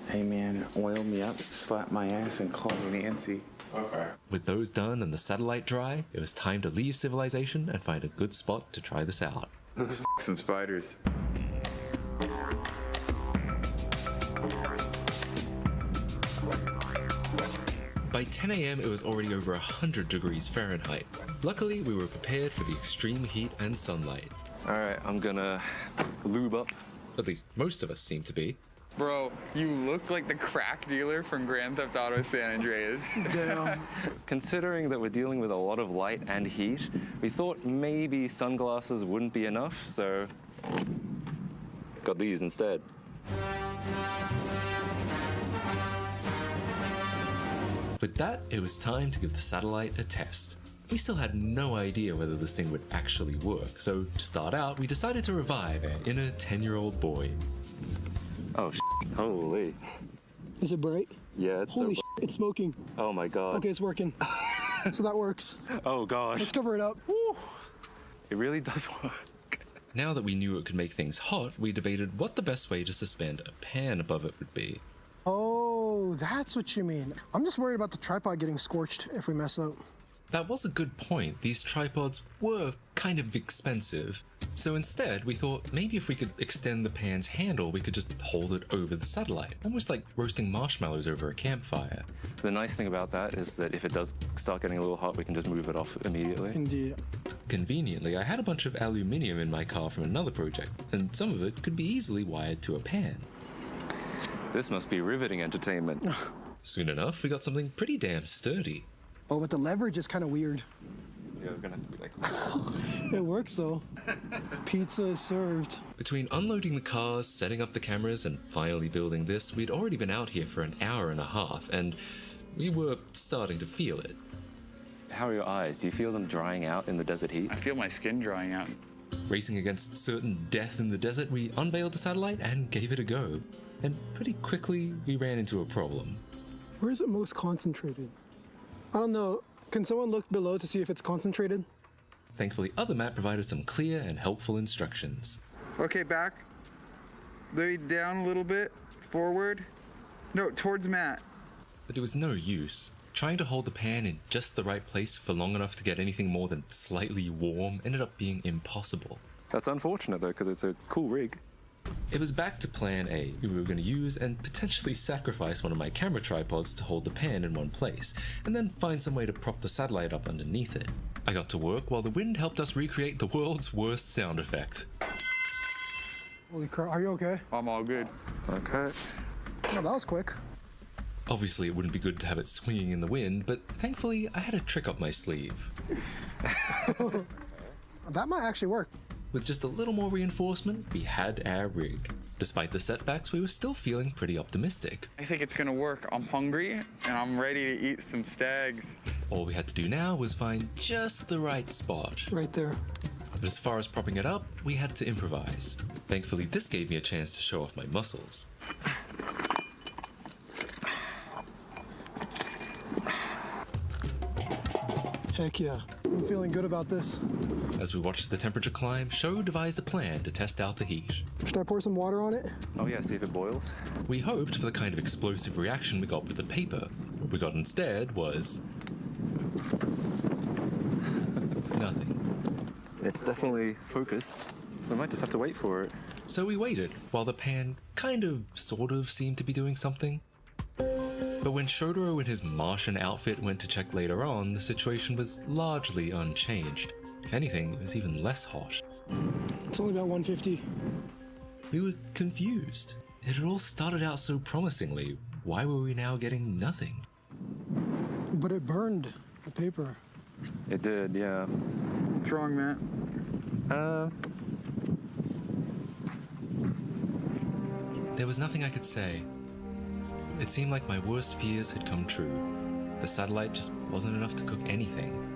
Hey man, oil me up, slap my ass, and call me Nancy. Okay. With those done and the satellite dry, it was time to leave civilization and find a good spot to try this out. Let's f some spiders. By 10 a.m. it was already over 100 degrees Fahrenheit. Luckily, we were prepared for the extreme heat and sunlight. Alright, I'm gonna lube up. At least most of us seem to be. Bro, you look like the crack dealer from Grand Theft Auto San Andreas. Damn. Considering that we're dealing with a lot of light and heat, we thought maybe sunglasses wouldn't be enough, so got these instead. With that, it was time to give the satellite a test. We still had no idea whether this thing would actually work, so to start out, we decided to revive an inner 10-year-old boy. Oh, holy. Is it bright? Yeah, it's Holy so... it's smoking. Oh my god. Okay, it's working. So that works. Oh god. Let's cover it up. Woo. It really does work. Now that we knew it could make things hot, we debated what the best way to suspend a pan above it would be. Oh, that's what you mean. I'm just worried about the tripod getting scorched if we mess up. That was a good point. These tripods were kind of expensive. So instead, we thought maybe if we could extend the pan's handle, we could just hold it over the satellite, almost like roasting marshmallows over a campfire. The nice thing about that is that if it does start getting a little hot, we can just move it off immediately. Indeed. Conveniently, I had a bunch of aluminium in my car from another project, and some of it could be easily wired to a pan. This must be riveting entertainment. Soon enough, we got something pretty damn sturdy. Oh, but the leverage is kind of weird. Yeah, we're gonna have to be like... It works though. Pizza is served. Between unloading the cars, setting up the cameras, and finally building this, we'd already been out here for an hour and a half, and we were starting to feel it. How are your eyes? Do you feel them drying out in the desert heat? I feel my skin drying out. Racing against certain death in the desert, we unveiled the satellite and gave it a go. And pretty quickly, we ran into a problem. Where is it most concentrated? I don't know. Can someone look below to see if it's concentrated? Thankfully, other Matt provided some clear and helpful instructions. Okay, back. Maybe down a little bit. Forward. No, towards Matt. But it was no use. Trying to hold the pan in just the right place for long enough to get anything more than slightly warm ended up being impossible. That's unfortunate though, because it's a cool rig. It was back to plan A. We were going to use and potentially sacrifice one of my camera tripods to hold the pan in one place, and then find some way to prop the satellite up underneath it. I got to work while the wind helped us recreate the world's worst sound effect. Holy crap, are you okay? I'm all good. Okay. No, that was quick. Obviously, it wouldn't be good to have it swinging in the wind, but thankfully, I had a trick up my sleeve. That might actually work. With just a little more reinforcement, we had our rig. Despite the setbacks, we were still feeling pretty optimistic. I think it's gonna work. I'm hungry and I'm ready to eat some stags. All we had to do now was find just the right spot. Right there. But as far as propping it up, we had to improvise. Thankfully, this gave me a chance to show off my muscles. Heck yeah, I'm feeling good about this. As we watched the temperature climb, Sho devised a plan to test out the heat. Should I pour some water on it? Oh yeah, see if it boils. We hoped for the kind of explosive reaction we got with the paper. What we got instead was... nothing. It's definitely focused. We might just have to wait for it. So we waited, while the pan sort of seemed to be doing something. But when Shotaro in his Martian outfit went to check later on, the situation was largely unchanged. If anything, it was even less hot. It's only about 150. We were confused. It had all started out so promisingly. Why were we now getting nothing? But it burned the paper. It did, yeah. What's wrong, Matt? There was nothing I could say. It seemed like my worst fears had come true. The satellite just wasn't enough to cook anything.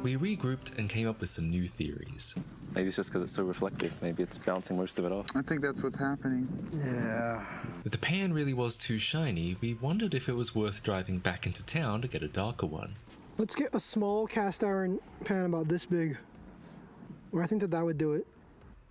We regrouped and came up with some new theories. Maybe it's just because it's so reflective. Maybe it's bouncing most of it off. I think that's what's happening. Yeah. If the pan really was too shiny, we wondered if it was worth driving back into town to get a darker one. Let's get a small cast iron pan about this big. Or I think that would do it.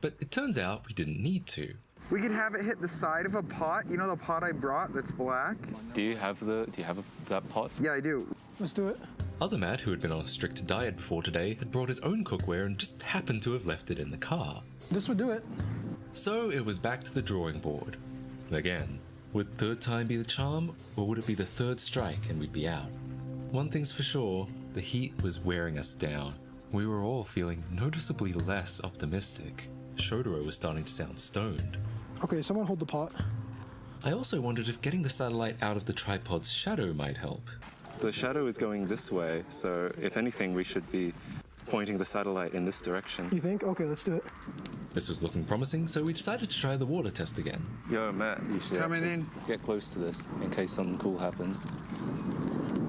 But it turns out we didn't need to. We could have it hit the side of a pot. You know the pot I brought that's black? Do you have that pot? Yeah, I do. Let's do it. Other Matt, who had been on a strict diet before today, had brought his own cookware and just happened to have left it in the car. This would do it. So it was back to the drawing board. Again, would third time be the charm, or would it be the third strike and we'd be out? One thing's for sure, the heat was wearing us down. We were all feeling noticeably less optimistic. Shotaro was starting to sound stoned. Okay, someone hold the pot. I also wondered if getting the satellite out of the tripod's shadow might help. The shadow is going this way, so if anything, we should be pointing the satellite in this direction. You think? Okay, let's do it. This was looking promising, so we decided to try the water test again. Yo, Matt, you should Coming in. Get close to this in case something cool happens.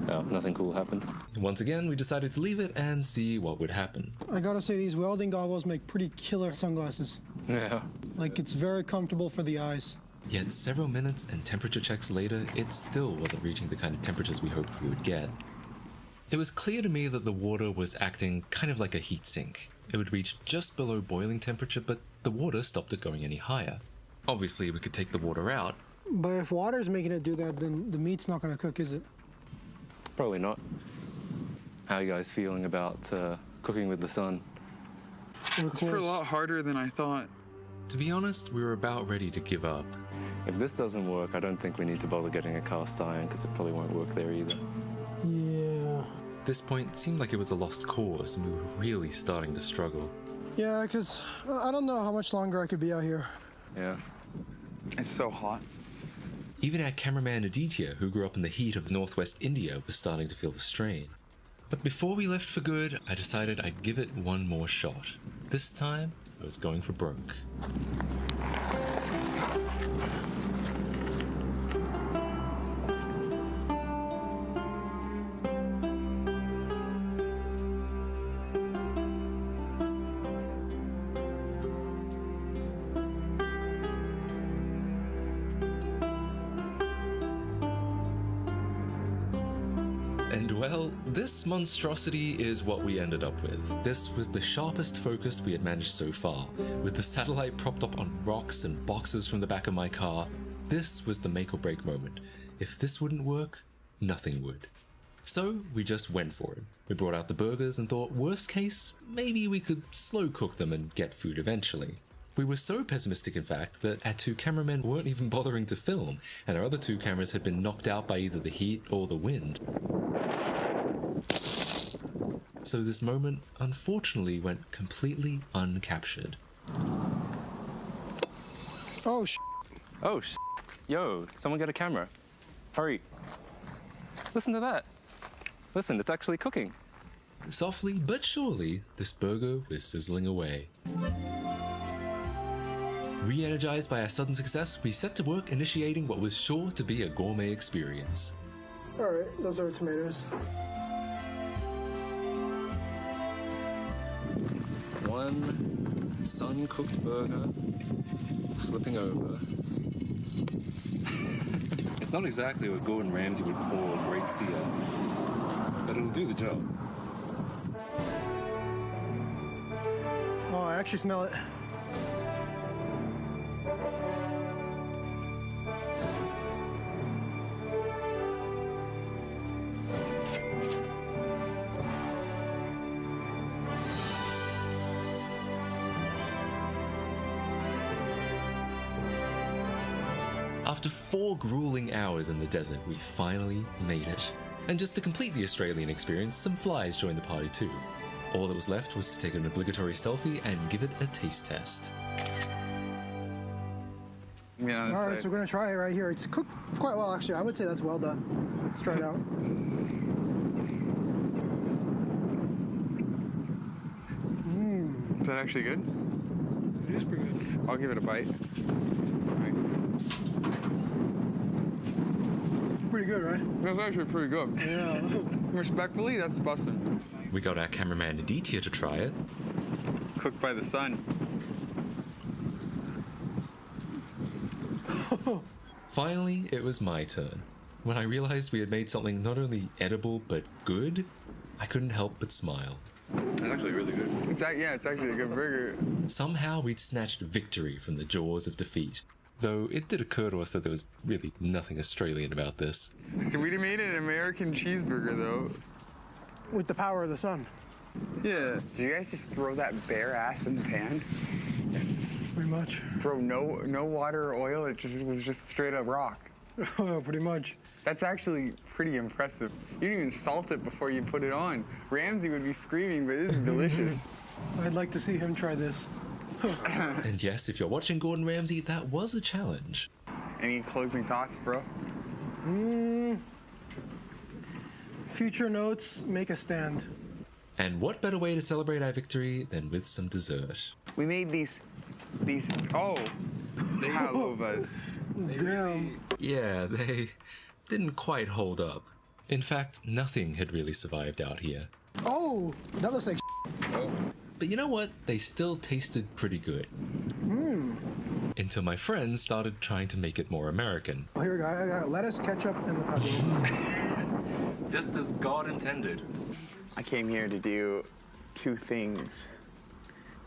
Oh, nothing cool happened. Once again, we decided to leave it and see what would happen. I gotta say, these welding goggles make pretty killer sunglasses. Yeah. Like, it's very comfortable for the eyes. Yet several minutes and temperature checks later, it still wasn't reaching the kind of temperatures we hoped we would get. It was clear to me that the water was acting kind of like a heat sink. It would reach just below boiling temperature, but the water stopped it going any higher. Obviously, we could take the water out. But if water's making it do that, then the meat's not gonna cook, is it? Probably not. How are you guys feeling about cooking with the sun? It's a lot harder than I thought. To be honest, we were about ready to give up. If this doesn't work, I don't think we need to bother getting a cast iron because it probably won't work there either. Yeah. This point seemed like it was a lost cause and we were really starting to struggle. Yeah, because I don't know how much longer I could be out here. Yeah. It's so hot. Even our cameraman Aditya, who grew up in the heat of northwest India, was starting to feel the strain. But before we left for good, I decided I'd give it one more shot. This time, I was going for broke. And well, this monstrosity is what we ended up with. This was the sharpest focused we had managed so far. With the satellite propped up on rocks and boxes from the back of my car, this was the make or break moment. if this wouldn't work, nothing would. So we just went for it. We brought out the burgers and thought, worst case, maybe we could slow cook them and get food eventually. We were so pessimistic, in fact, that our 2 cameramen weren't even bothering to film, and our other 2 cameras had been knocked out by either the heat or the wind. So this moment, unfortunately, went completely uncaptured. Oh, Oh, yo, someone get a camera. Hurry. Listen to that. Listen, it's actually cooking. Softly but surely, this burger was sizzling away. Re-energized by our sudden success, we set to work initiating what was sure to be a gourmet experience. Alright, those are tomatoes. One sun-cooked burger, flipping over. It's not exactly what Gordon Ramsay would call a great sear, but it'll do the job. Oh, I actually smell it. After 4 grueling hours in the desert, we finally made it. And just to complete the Australian experience, some flies joined the party too. All that was left was to take an obligatory selfie and give it a taste test. Alright, so we're gonna try it right here. It's cooked quite well, actually. I would say that's well done. Let's try it out. Is that actually good? It is pretty good. I'll give it a bite. Pretty good, right? That's actually pretty good. Yeah. Respectfully, that's busting. We got our cameraman Aditya to try it. Cooked by the sun. Finally, it was my turn. When I realized we had made something not only edible but good, I couldn't help but smile. It's actually really good. It's actually a good burger. Somehow we'd snatched victory from the jaws of defeat. Though it did occur to us that there was really nothing Australian about this. We made an American cheeseburger, though. With the power of the sun. Yeah. Did you guys just throw that bare ass in the pan? Pretty much. Bro, no water or oil. It was just straight up rock. Pretty much. That's actually pretty impressive. You didn't even salt it before you put it on. Ramsay would be screaming, but this is delicious. I'd like to see him try this. And yes, if you're watching Gordon Ramsay, that was a challenge. Any closing thoughts, bro? Future notes, make a stand. And what better way to celebrate our victory than with some dessert? We made these pavlovas. Damn. Yeah, they didn't quite hold up. In fact, nothing had really survived out here. Oh, that looks like But you know what? They still tasted pretty good. Until my friends started trying to make it more American. Oh, here we go. I got lettuce, ketchup, and the pavlova. Just as God intended. I came here to do 2 things.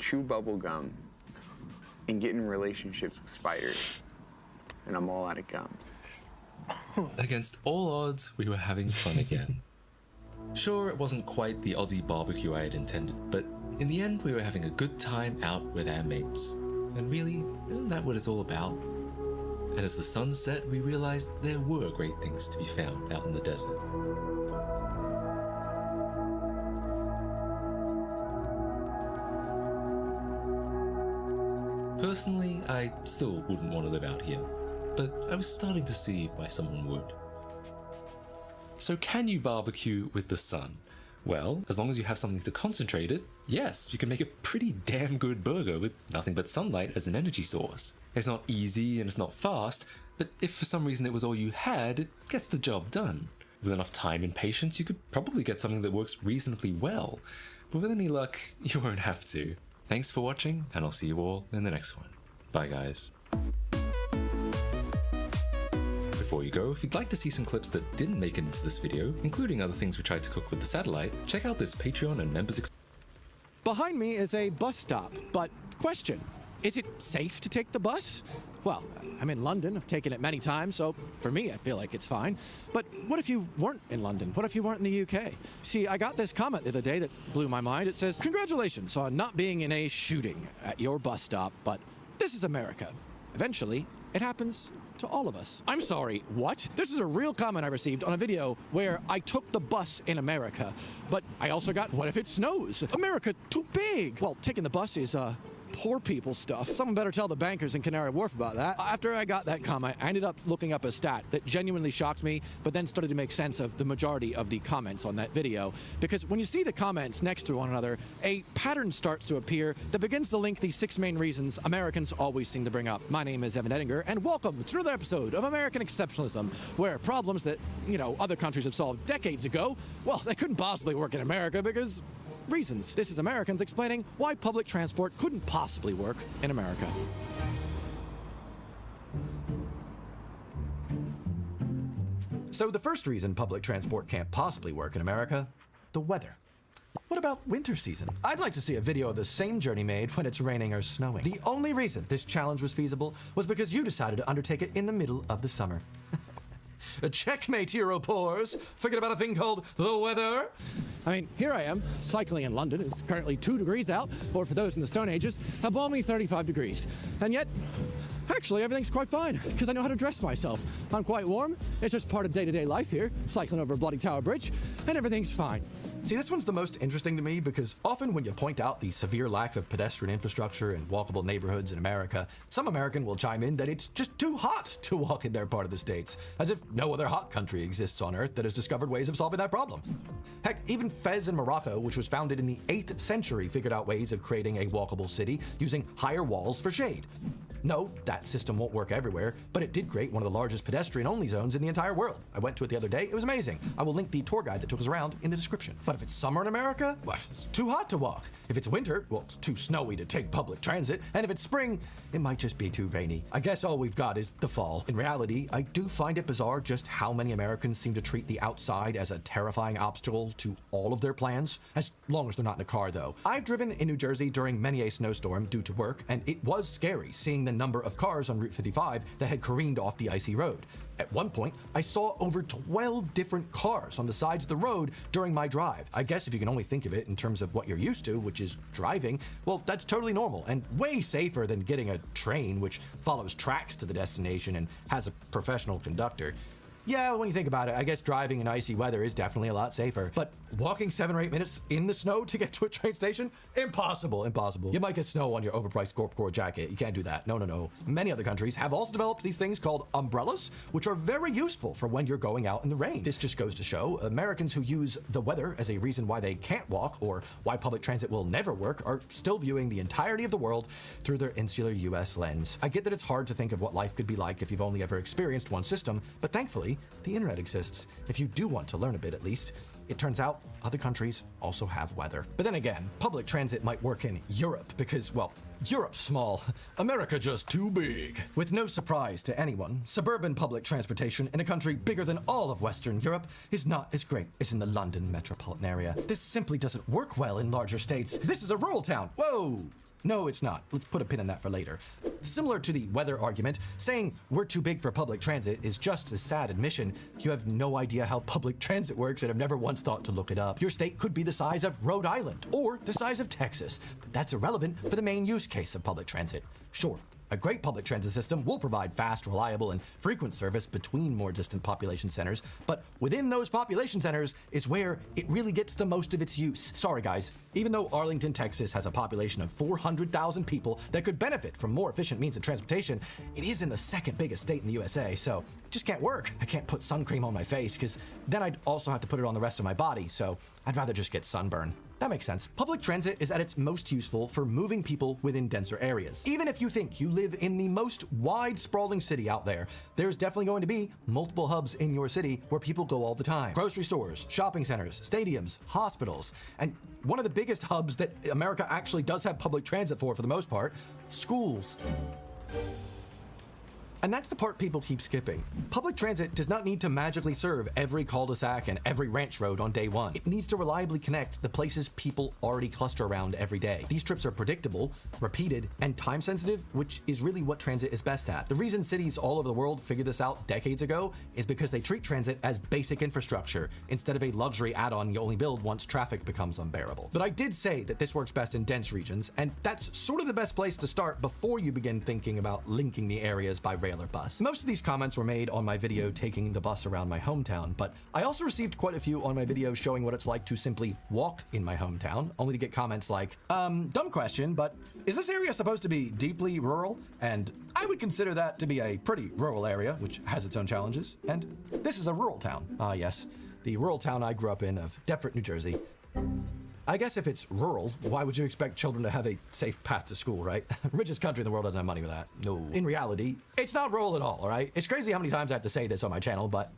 Chew bubble gum and get in relationships with spiders. And I'm all out of gum. Against all odds, we were having fun again. Sure, it wasn't quite the Aussie barbecue I had intended, but in the end, we were having a good time out with our mates. And really, isn't that what it's all about? And as the sun set, we realized there were great things to be found out in the desert. Personally, I still wouldn't want to live out here, but I was starting to see why someone would. So can you barbecue with the sun? Well, as long as you have something to concentrate it, yes, you can make a pretty damn good burger with nothing but sunlight as an energy source. It's not easy and it's not fast, but if for some reason it was all you had, it gets the job done. With enough time and patience, you could probably get something that works reasonably well. But with any luck, you won't have to. Thanks for watching, and I'll see you all in the next one. Bye, guys. Before you go, if you'd like to see some clips that didn't make it into this video, including other things we tried to cook with the satellite, check out this Patreon and members. Behind me is a bus stop, but question, is it safe to take the bus? Well, I'm in London. I've taken it many times, so for me, I feel like it's fine. But what if you weren't in London? What if you weren't in the UK? See, I got this comment the other day that blew my mind. It says, "Congratulations on not being in a shooting at your bus stop, but this is America. Eventually, it happens to all of us." I'm sorry, what? This is a real comment I received on a video where I took the bus in America. But I also got, what if it snows? America, too big. Well, taking the bus is, poor people stuff. Someone better tell the bankers in Canary Wharf about that. After I got that comment, I ended up looking up a stat that genuinely shocked me, but then started to make sense of the majority of the comments on that video. Because when you see the comments next to one another, a pattern starts to appear that begins to link the 6 main reasons Americans always seem to bring up. My name is Evan Edinger, and welcome to another episode of American Exceptionalism, where problems that, other countries have solved decades ago, well, they couldn't possibly work in America because reasons. This is Americans explaining why public transport couldn't possibly work in America. So the first reason public transport can't possibly work in America, the weather. What about winter season? I'd like to see a video of the same journey made when it's raining or snowing. The only reason this challenge was feasible was because you decided to undertake it in the middle of the summer. A checkmate, Europores. Forget about a thing called the weather. I mean, here I am, cycling in London. It's currently 2 degrees out, or for those in the Stone Ages, a balmy 35 degrees. And yet, actually, everything's quite fine, because I know how to dress myself. I'm quite warm. It's just part of day-to-day life here, cycling over Bloody Tower Bridge, and everything's fine. See, this one's the most interesting to me because often when you point out the severe lack of pedestrian infrastructure in walkable neighborhoods in America, some American will chime in that it's just too hot to walk in their part of the States, as if no other hot country exists on Earth that has discovered ways of solving that problem. Heck, even Fez in Morocco, which was founded in the 8th century, figured out ways of creating a walkable city using higher walls for shade. No, that system won't work everywhere, but it did create one of the largest pedestrian-only zones in the entire world. I went to it the other day. It was amazing. I will link the tour guide that took us around in the description. But if it's summer in America, well, it's too hot to walk. If it's winter, well, it's too snowy to take public transit. And if it's spring, it might just be too rainy. I guess all we've got is the fall. In reality, I do find it bizarre just how many Americans seem to treat the outside as a terrifying obstacle to all of their plans, as long as they're not in a car, though. I've driven in New Jersey during many a snowstorm due to work, and it was scary seeing the number of cars on Route 55 that had careened off the icy road. At one point, I saw over 12 different cars on the sides of the road during my drive. I guess if you can only think of it in terms of what you're used to, which is driving, well, that's totally normal and way safer than getting a train which follows tracks to the destination and has a professional conductor. Yeah, when you think about it, I guess driving in icy weather is definitely a lot safer. But walking 7 or 8 minutes in the snow to get to a train station? Impossible, impossible. You might get snow on your overpriced Corp jacket. You can't do that. No. Many other countries have also developed these things called umbrellas, which are very useful for when you're going out in the rain. This just goes to show Americans who use the weather as a reason why they can't walk or why public transit will never work are still viewing the entirety of the world through their insular US lens. I get that it's hard to think of what life could be like if you've only ever experienced one system, but thankfully, the internet exists. If you do want to learn a bit at least, it turns out other countries also have weather. But then again, public transit might work in Europe because, well, Europe's small, America just too big. With no surprise to anyone, suburban public transportation in a country bigger than all of Western Europe is not as great as in the London metropolitan area. This simply doesn't work well in larger states. This is a rural town. Whoa! No, it's not. Let's put a pin in that for later. Similar to the weather argument, saying we're too big for public transit is just a sad admission. You have no idea how public transit works and have never once thought to look it up. Your state could be the size of Rhode Island or the size of Texas, but that's irrelevant for the main use case of public transit. Sure, a great public transit system will provide fast, reliable, and frequent service between more distant population centers, but within those population centers is where it really gets the most of its use. Sorry guys, even though Arlington, Texas has a population of 400,000 people that could benefit from more efficient means of transportation, it is in the second biggest state in the USA, so it just can't work. I can't put sun cream on my face, because then I'd also have to put it on the rest of my body, so I'd rather just get sunburn. That makes sense. Public transit is at its most useful for moving people within denser areas. Even if you think you live in the most wide, sprawling city out there, there's definitely going to be multiple hubs in your city where people go all the time. Grocery stores, shopping centers, stadiums, hospitals, and one of the biggest hubs that America actually does have public transit for the most part, schools. And that's the part people keep skipping. Public transit does not need to magically serve every cul-de-sac and every ranch road on day one. It needs to reliably connect the places people already cluster around every day. These trips are predictable, repeated, and time-sensitive, which is really what transit is best at. The reason cities all over the world figured this out decades ago is because they treat transit as basic infrastructure instead of a luxury add-on you only build once traffic becomes unbearable. But I did say that this works best in dense regions, and that's sort of the best place to start before you begin thinking about linking the areas by rail or bus. Most of these comments were made on my video taking the bus around my hometown, but I also received quite a few on my video showing what it's like to simply walk in my hometown, only to get comments like, dumb question, but is this area supposed to be deeply rural? And I would consider that to be a pretty rural area, which has its own challenges. And this is a rural town. Ah, yes, the rural town I grew up in of Deptford, New Jersey. I guess if it's rural, why would you expect children to have a safe path to school, right? Richest country in the world doesn't have money for that. No. In reality, it's not rural at all right? It's crazy how many times I have to say this on my channel, but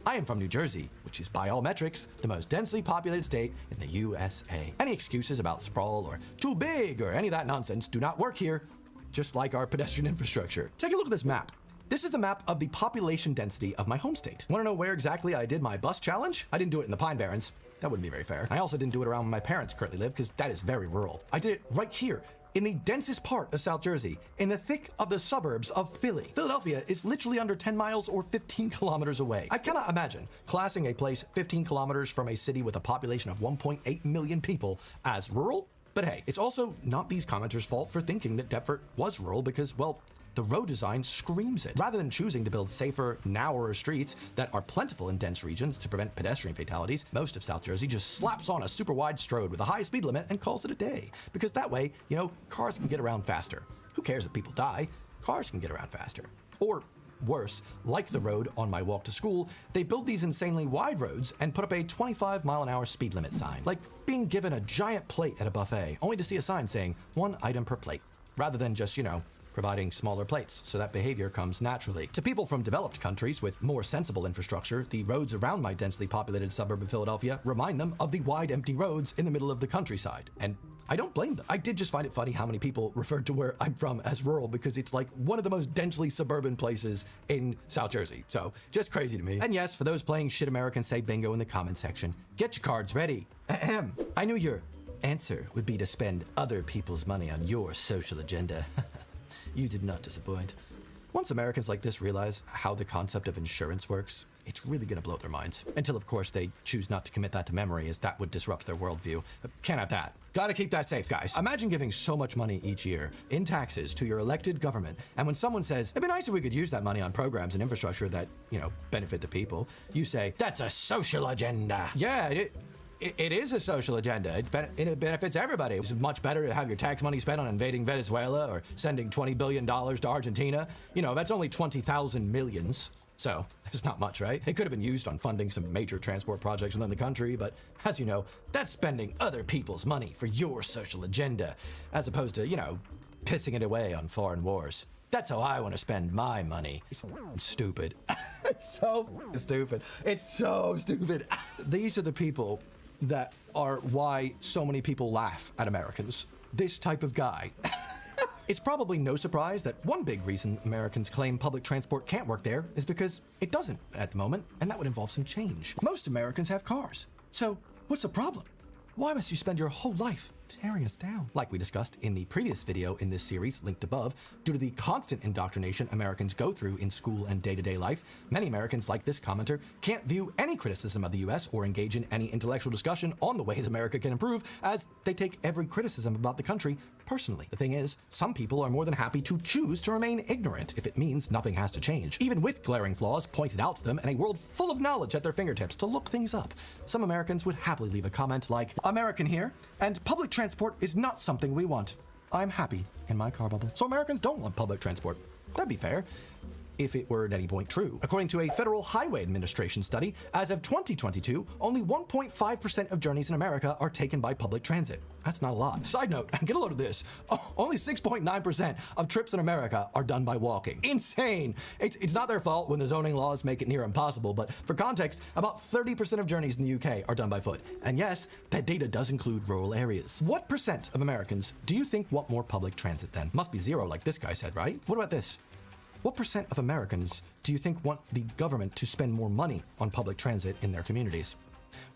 I am from New Jersey, which is by all metrics, the most densely populated state in the USA. Any excuses about sprawl or too big or any of that nonsense do not work here, just like our pedestrian infrastructure. Take a look at this map. This is the map of the population density of my home state. Want to know where exactly I did my bus challenge? I didn't do it in the Pine Barrens. That wouldn't be very fair. I also didn't do it around where my parents currently live because that is very rural. I did it right here in the densest part of South Jersey, in the thick of the suburbs of Philly. Philadelphia is literally under 10 miles or 15 kilometers away. I cannot imagine classing a place 15 kilometers from a city with a population of 1.8 million people as rural. But hey, it's also not these commenters' fault for thinking that Deptford was rural because, well, the road design screams it. Rather than choosing to build safer, narrower streets that are plentiful in dense regions to prevent pedestrian fatalities, most of South Jersey just slaps on a super wide strode with a high speed limit and calls it a day. Because that way, you know, cars can get around faster. Who cares if people die? Cars can get around faster. Or worse, like the road on my walk to school, they build these insanely wide roads and put up a 25-mile-an-hour speed limit sign. Like being given a giant plate at a buffet, only to see a sign saying 1 item per plate, rather than just, you know, providing smaller plates so that behavior comes naturally. To people from developed countries with more sensible infrastructure, the roads around my densely populated suburb of Philadelphia remind them of the wide empty roads in the middle of the countryside. And I don't blame them. I did just find it funny how many people referred to where I'm from as rural because it's like one of the most densely suburban places in South Jersey. So just crazy to me. And yes, for those playing shit Americans say bingo in the comment section, get your cards ready. Ahem. I knew your answer would be to spend other people's money on your social agenda. You did not disappoint. Once Americans like this realize how the concept of insurance works, it's really gonna blow their minds. Until, of course, they choose not to commit that to memory, as that would disrupt their worldview. Can't have that. Gotta keep that safe, guys. Imagine giving so much money each year in taxes to your elected government, and when someone says, it'd be nice if we could use that money on programs and infrastructure that, you know, benefit the people, you say, that's a social agenda. Yeah, it is a social agenda. It benefits everybody. It's much better to have your tax money spent on invading Venezuela or sending $20 billion to Argentina. You know, that's only 20,000 millions. So it's not much, right? It could have been used on funding some major transport projects within the country, but as you know, that's spending other people's money for your social agenda, as opposed to, you know, pissing it away on foreign wars. That's how I want to spend my money. It's stupid. It's so stupid. It's so stupid. These are the people that are why so many people laugh at Americans. This type of guy. It's probably no surprise that one big reason Americans claim public transport can't work there is because it doesn't at the moment, and that would involve some change. Most Americans have cars. So what's the problem? Why must you spend your whole life tearing us down? Like we discussed in the previous video in this series, linked above, due to the constant indoctrination Americans go through in school and day-to-day life, many Americans, like this commenter, can't view any criticism of the US or engage in any intellectual discussion on the ways America can improve, as they take every criticism about the country personally. The thing is, some people are more than happy to choose to remain ignorant if it means nothing has to change, even with glaring flaws pointed out to them and a world full of knowledge at their fingertips to look things up. Some Americans would happily leave a comment like, American here, and public transport is not something we want. I'm happy in my car bubble. So Americans don't want public transport. That'd be fair, if it were at any point true. According to a Federal Highway Administration study, as of 2022, only 1.5% of journeys in America are taken by public transit. That's not a lot. Side note, get a load of this. Only 6.9% of trips in America are done by walking. Insane! It's not their fault when the zoning laws make it near impossible, but for context, about 30% of journeys in the UK are done by foot. And yes, that data does include rural areas. What percent of Americans do you think want more public transit then? Must be zero like this guy said, right? What about this? What percent of Americans do you think want the government to spend more money on public transit in their communities?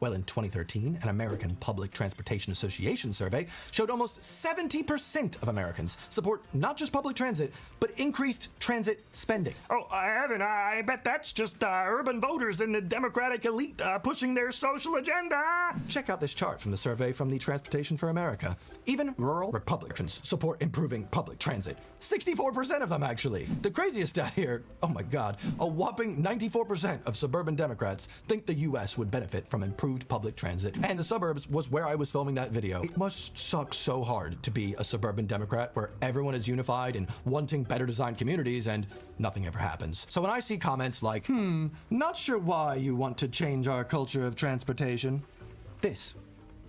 Well, in 2013, an American Public Transportation Association survey showed almost 70% of Americans support not just public transit, but increased transit spending. Oh, Evan, I bet that's just urban voters and the Democratic elite pushing their social agenda. Check out this chart from the survey from the Transportation for America. Even rural Republicans support improving public transit. 64% of them, actually. The craziest stat here, oh my God, a whopping 94% of suburban Democrats think the U.S. would benefit from improved public transit. And the suburbs was where I was filming that video. It must suck so hard to be a suburban Democrat where everyone is unified and wanting better designed communities and nothing ever happens. So when I see comments like, not sure why you want to change our culture of transportation, this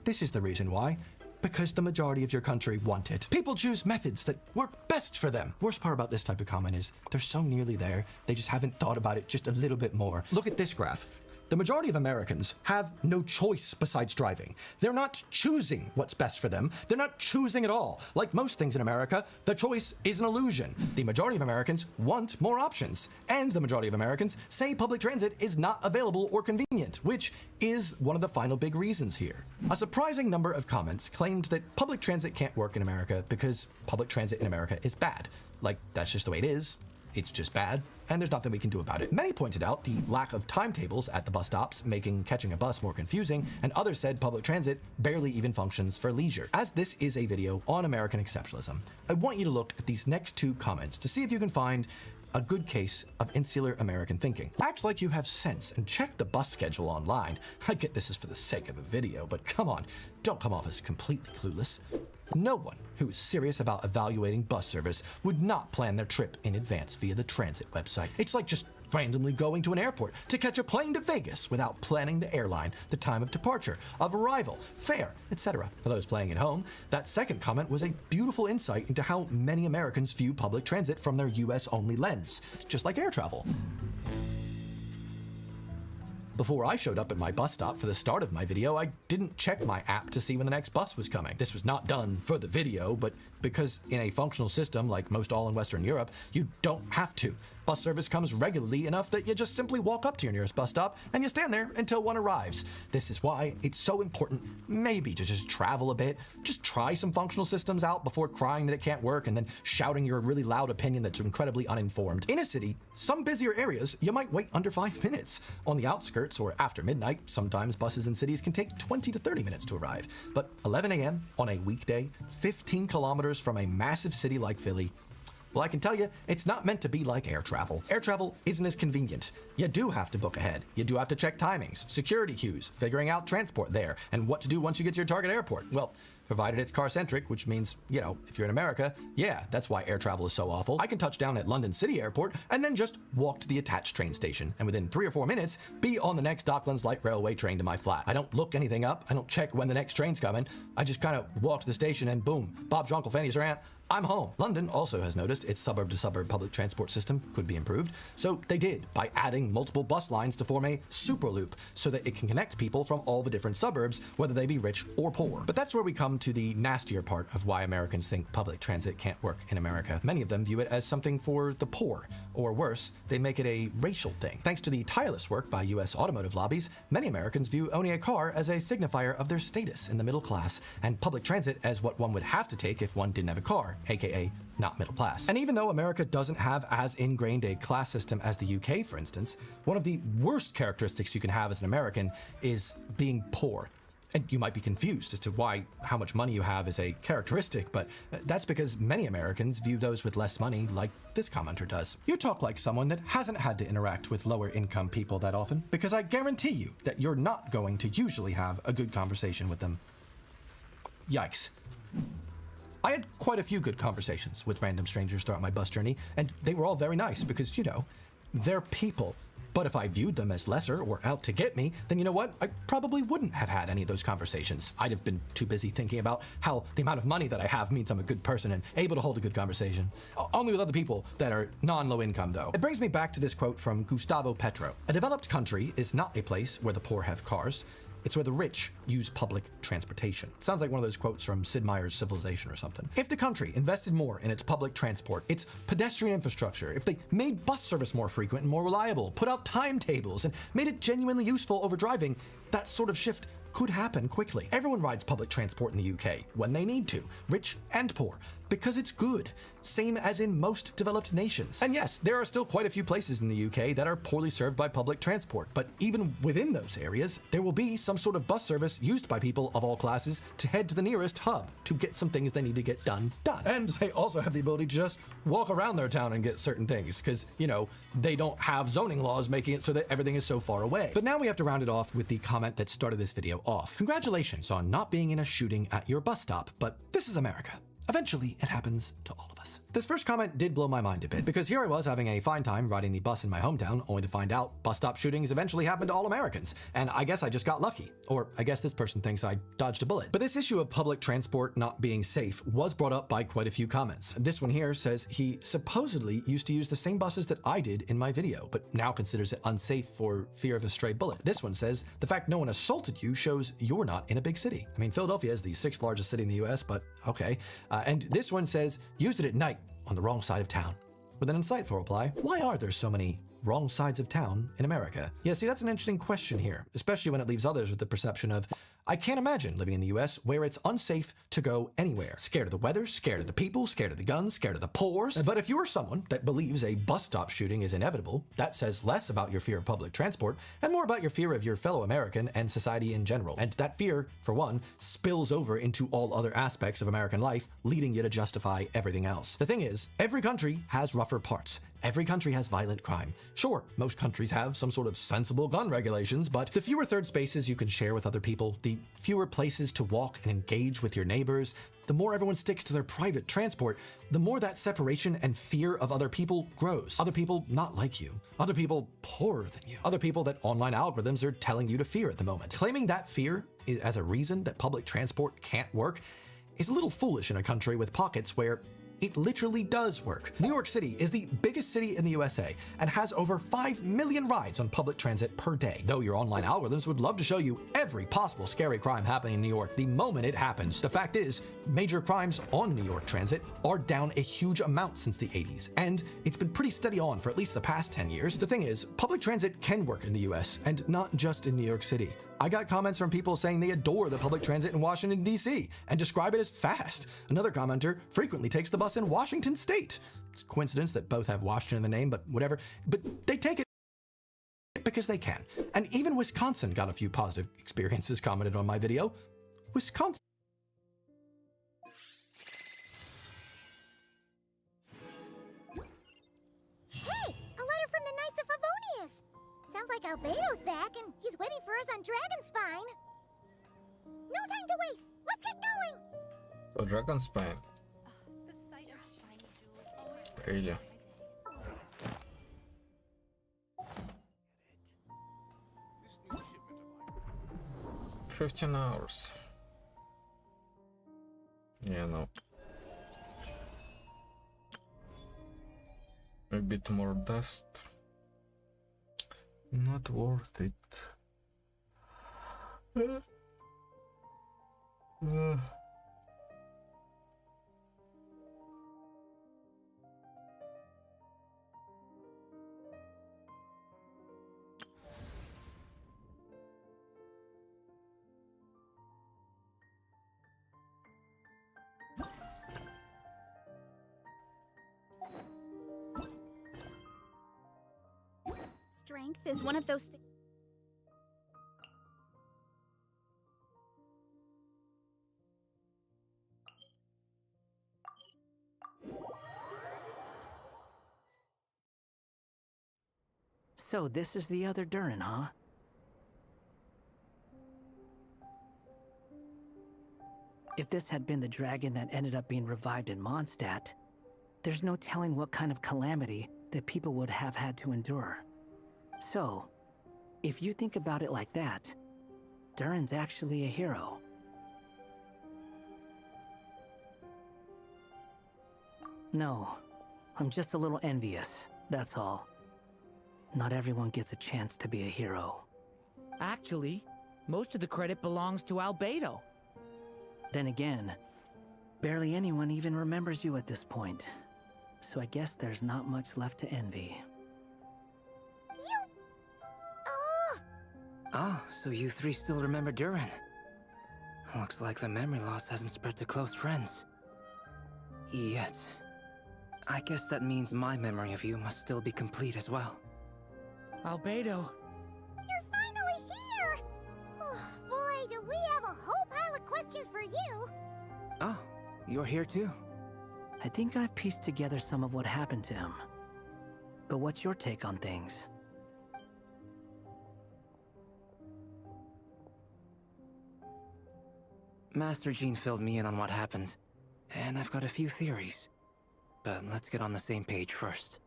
is the reason why. Because the majority of your country want it. People choose methods that work best for them. Worst part about this type of comment is they're so nearly there, they just haven't thought about it just a little bit more. Look at this graph. The majority of Americans have no choice besides driving. They're not choosing what's best for them. They're not choosing at all. Like most things in America, the choice is an illusion. The majority of Americans want more options. And the majority of Americans say public transit is not available or convenient, which is one of the final big reasons here. A surprising number of comments claimed that public transit can't work in America because public transit in America is bad. Like, that's just the way it is. It's just bad, and there's nothing we can do about it. Many pointed out the lack of timetables at the bus stops, making catching a bus more confusing, and others said public transit barely even functions for leisure. As this is a video on American exceptionalism, I want you to look at these next two comments to see if you can find a good case of insular American thinking. Act like you have sense and check the bus schedule online. I get this is for the sake of a video, but come on, don't come off as completely clueless. No one who is serious about evaluating bus service would not plan their trip in advance via the transit website. It's like just randomly going to an airport to catch a plane to Vegas without planning the airline, the time of departure, of arrival, fare, etc. For those playing at home, that second comment was a beautiful insight into how many Americans view public transit from their US-only lens, just like air travel. Before I showed up at my bus stop for the start of my video, I didn't check my app to see when the next bus was coming. This was not done for the video, but because in a functional system like most all in Western Europe, you don't have to. Bus service comes regularly enough that you just simply walk up to your nearest bus stop and you stand there until one arrives. This is why it's so important maybe to just travel a bit, just try some functional systems out before crying that it can't work and then shouting your really loud opinion that's incredibly uninformed. In a city, some busier areas, you might wait under 5 minutes. On the outskirts or after midnight, sometimes buses in cities can take 20 to 30 minutes to arrive. But 11 a.m. on a weekday, 15 kilometers from a massive city like Philly, well, I can tell you, it's not meant to be like air travel. Air travel isn't as convenient. You do have to book ahead. You do have to check timings, security queues, figuring out transport there, and what to do once you get to your target airport. Well, provided it's car-centric, which means, you know, if you're in America, yeah, that's why air travel is so awful. I can touch down at London City Airport and then just walk to the attached train station, and within 3 or 4 minutes, be on the next Docklands Light Railway train to my flat. I don't look anything up. I don't check when the next train's coming. I just kind of walk to the station and boom, Bob's your Uncle, Fanny's your aunt. I'm home. London also has noticed its suburb-to-suburb public transport system could be improved, so they did by adding multiple bus lines to form a superloop so that it can connect people from all the different suburbs, whether they be rich or poor. But that's where we come to the nastier part of why Americans think public transit can't work in America. Many of them view it as something for the poor, or worse, they make it a racial thing. Thanks to the tireless work by U.S. automotive lobbies, many Americans view owning a car as a signifier of their status in the middle class, and public transit as what one would have to take if one didn't have a car, aka not middle class. And even though America doesn't have as ingrained a class system as the UK, for instance, one of the worst characteristics you can have as an American is being poor. And you might be confused as to why how much money you have is a characteristic, but that's because many Americans view those with less money like this commenter does. You talk like someone that hasn't had to interact with lower income people that often, because I guarantee you that you're not going to usually have a good conversation with them. Yikes. I had quite a few good conversations with random strangers throughout my bus journey, and they were all very nice because, you know, they're people. But if I viewed them as lesser or out to get me, then you know what? I probably wouldn't have had any of those conversations. I'd have been too busy thinking about how the amount of money that I have means I'm a good person and able to hold a good conversation. Only with other people that are non-low income, though. It brings me back to this quote from Gustavo Petro. A developed country is not a place where the poor have cars. It's where the rich use public transportation. Sounds like one of those quotes from Sid Meier's Civilization or something. If the country invested more in its public transport, its pedestrian infrastructure, if they made bus service more frequent and more reliable, put out timetables, and made it genuinely useful over driving, that sort of shift could happen quickly. Everyone rides public transport in the UK when they need to, rich and poor, because it's good, same as in most developed nations. And yes, there are still quite a few places in the UK that are poorly served by public transport, but even within those areas, there will be some sort of bus service used by people of all classes to head to the nearest hub to get some things they need to get done. And they also have the ability to just walk around their town and get certain things, because, you know, they don't have zoning laws making it so that everything is so far away. But now we have to round it off with the comment that started this video off. Congratulations on not being in a shooting at your bus stop, but this is America. Eventually, it happens to all of us. This first comment did blow my mind a bit, because here I was having a fine time riding the bus in my hometown, only to find out bus stop shootings eventually happen to all Americans. And I guess I just got lucky. Or I guess this person thinks I dodged a bullet. But this issue of public transport not being safe was brought up by quite a few comments. This one here says he supposedly used to use the same buses that I did in my video, but now considers it unsafe for fear of a stray bullet. This one says the fact no one assaulted you shows you're not in a big city. I mean, Philadelphia is the 6th largest city in the US, but okay. And this one says, used it at night on the wrong side of town. With an insightful reply, why are there so many wrong sides of town in America? Yeah, see, that's an interesting question here, especially when it leaves others with the perception of, I can't imagine living in the US where it's unsafe to go anywhere. Scared of the weather, scared of the people, scared of the guns, scared of the poors. But if you're someone that believes a bus stop shooting is inevitable, that says less about your fear of public transport and more about your fear of your fellow American and society in general. And that fear, for one, spills over into all other aspects of American life, leading you to justify everything else. The thing is, every country has rougher parts. Every country has violent crime. Sure, most countries have some sort of sensible gun regulations, but the fewer third spaces you can share with other people, the fewer places to walk and engage with your neighbors, the more everyone sticks to their private transport, the more that separation and fear of other people grows. Other people not like you. Other people poorer than you. Other people that online algorithms are telling you to fear at the moment. Claiming that fear as a reason that public transport can't work is a little foolish in a country with pockets where it literally does work. New York City is the biggest city in the USA and has over 5 million rides on public transit per day. Though your online algorithms would love to show you every possible scary crime happening in New York the moment it happens, the fact is, major crimes on New York Transit are down a huge amount since the 80s, and it's been pretty steady on for at least the past 10 years. The thing is, public transit can work in the US, and not just in New York City. I got comments from people saying they adore the public transit in Washington, D.C. and describe it as fast. Another commenter frequently takes the bus in Washington State. It's a coincidence that both have Washington in the name, but whatever. But they take it because they can. And even Wisconsin got a few positive experiences commented on my video. Wisconsin. Hey, a letter from the Knights of Favonius. Sounds like Albedo's back and he's waiting for us on Dragonspine. No time to waste. Let's get going. So Dragonspine. Really? 15 hours. Yeah, no. A bit more dust. Not worth it. Strength is one of those things. So this is the other Durin, huh? If this had been the dragon that ended up being revived in Mondstadt, there's no telling what kind of calamity that people would have had to endure. So, if you think about it like that, Durin's actually a hero. No, I'm just a little envious, that's all. Not everyone gets a chance to be a hero. Actually, Most of the credit belongs to Albedo. Then again, barely anyone even remembers you at this point. So I guess there's not much left to envy. Ah, so you three still remember Durin. Looks like the memory loss hasn't spread to close friends. Yet. I guess that means my memory of you must still be complete as well. Albedo. You're finally here! Oh, boy, do we have a whole pile of questions for you! Oh, you're here too? I think I've pieced together some of what happened to him. But what's your take on things? Master Jean filled me in on what happened, and I've got a few theories. But let's get on the same page first.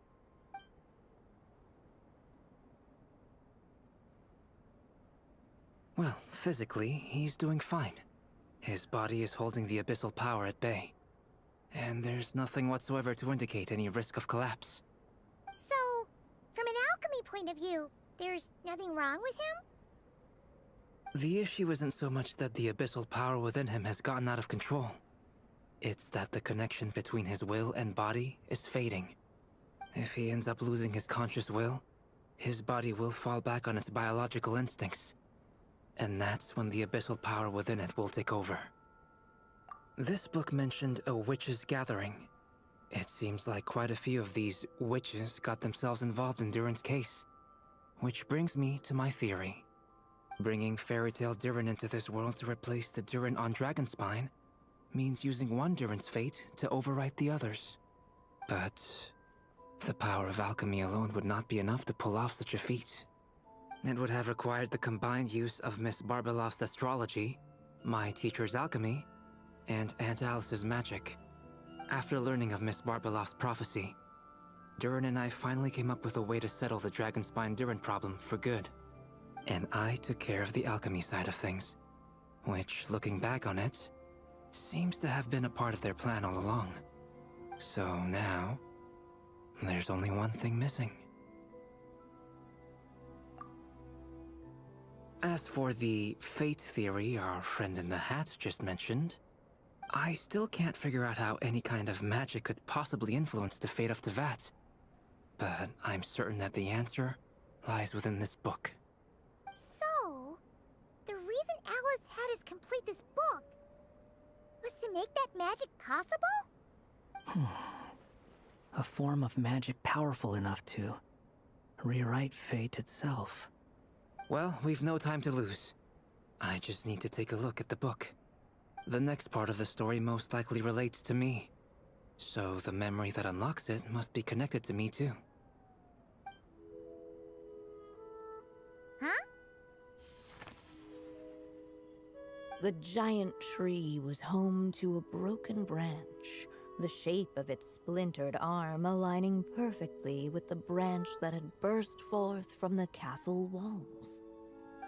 Well, physically, he's doing fine. His body is holding the abyssal power at bay. And there's nothing whatsoever to indicate any risk of collapse. So, from an alchemy point of view, there's nothing wrong with him? The issue isn't so much that the abyssal power within him has gotten out of control. It's that the connection between his will and body is fading. If he ends up losing his conscious will, his body will fall back on its biological instincts. And that's when the abyssal power within it will take over. This book mentioned a witches' gathering. It seems like quite a few of these witches got themselves involved in Durin's case. Which brings me to my theory. Bringing Fairy Tale Durin into this world to replace the Durin on Dragonspine means using one Durin's fate to overwrite the others. But the power of alchemy alone would not be enough to pull off such a feat. It would have required the combined use of Miss Barbeloff's astrology, my teacher's alchemy, and Aunt Alice's magic. After learning of Miss Barbeloff's prophecy, Durin and I finally came up with a way to settle the Dragonspine Durin problem for good. And I took care of the alchemy side of things, which, looking back on it, seems to have been a part of their plan all along. So now, there's only one thing missing. As for the fate theory our friend in the hat just mentioned, I still can't figure out how any kind of magic could possibly influence the fate of Teyvat. But I'm certain that the answer lies within this book. So, the reason Alice had us complete this book was to make that magic possible? A form of magic powerful enough to rewrite fate itself. Well, we've no time to lose. I just need to take a look at the book. The next part of the story most likely relates to me. So the memory that unlocks it must be connected to me too. Huh? The giant tree was home to a broken branch, the shape of its splintered arm aligning perfectly with the branch that had burst forth from the castle walls.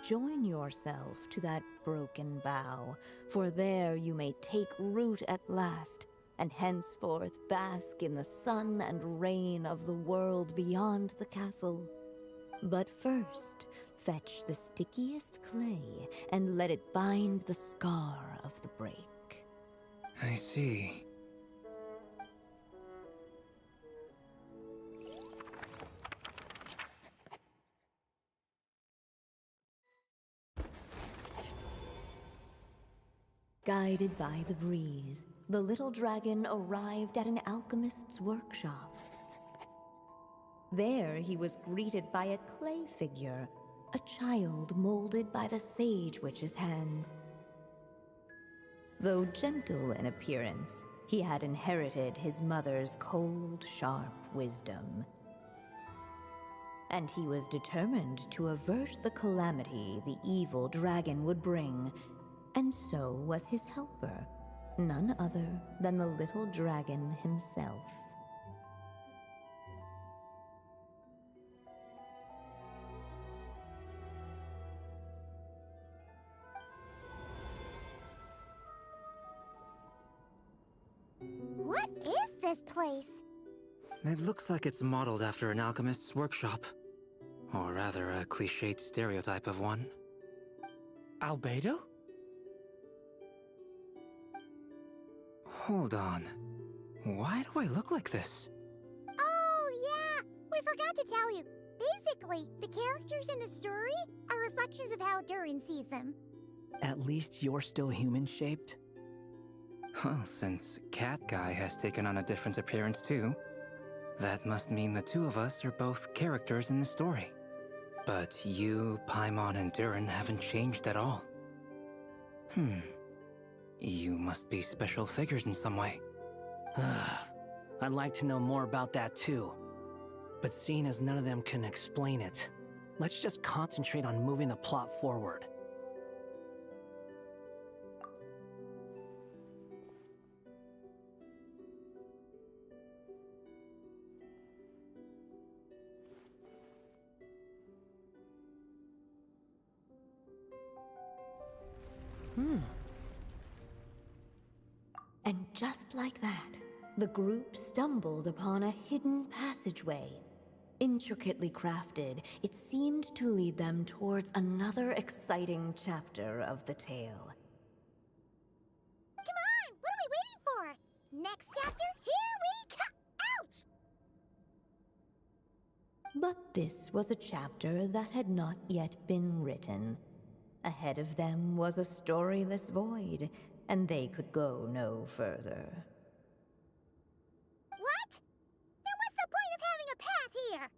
Join yourself to that broken bough, for there you may take root at last, and henceforth bask in the sun and rain of the world beyond the castle. But first, fetch the stickiest clay and let it bind the scar of the break. I see. Guided by the breeze, the little dragon arrived at an alchemist's workshop. There he was greeted by a clay figure, a child molded by the Sage Witch's hands. Though gentle in appearance, he had inherited his mother's cold, sharp wisdom. And he was determined to avert the calamity the evil dragon would bring. And so was his helper, none other than the little dragon himself. What is this place? It looks like it's modeled after an alchemist's workshop. Or rather, a cliched stereotype of one. Albedo? Hold on. Why do I look like this? Oh, yeah! We forgot to tell you. Basically, the characters in the story are reflections of how Durin sees them. At least you're still human-shaped? Well, since Cat Guy has taken on a different appearance too, that must mean the two of us are both characters in the story. But you, Paimon, and Durin haven't changed at all. You must be special figures in some way. I'd like to know more about that too. But seeing as none of them can explain it, let's just concentrate on moving the plot forward. And just like that, the group stumbled upon a hidden passageway. Intricately crafted, it seemed to lead them towards another exciting chapter of the tale. Come on! What are we waiting for? Next chapter, here we come! Ouch! But this was a chapter that had not yet been written. Ahead of them was a storyless void, and they could go no further. What? Then what's the point of having a path here?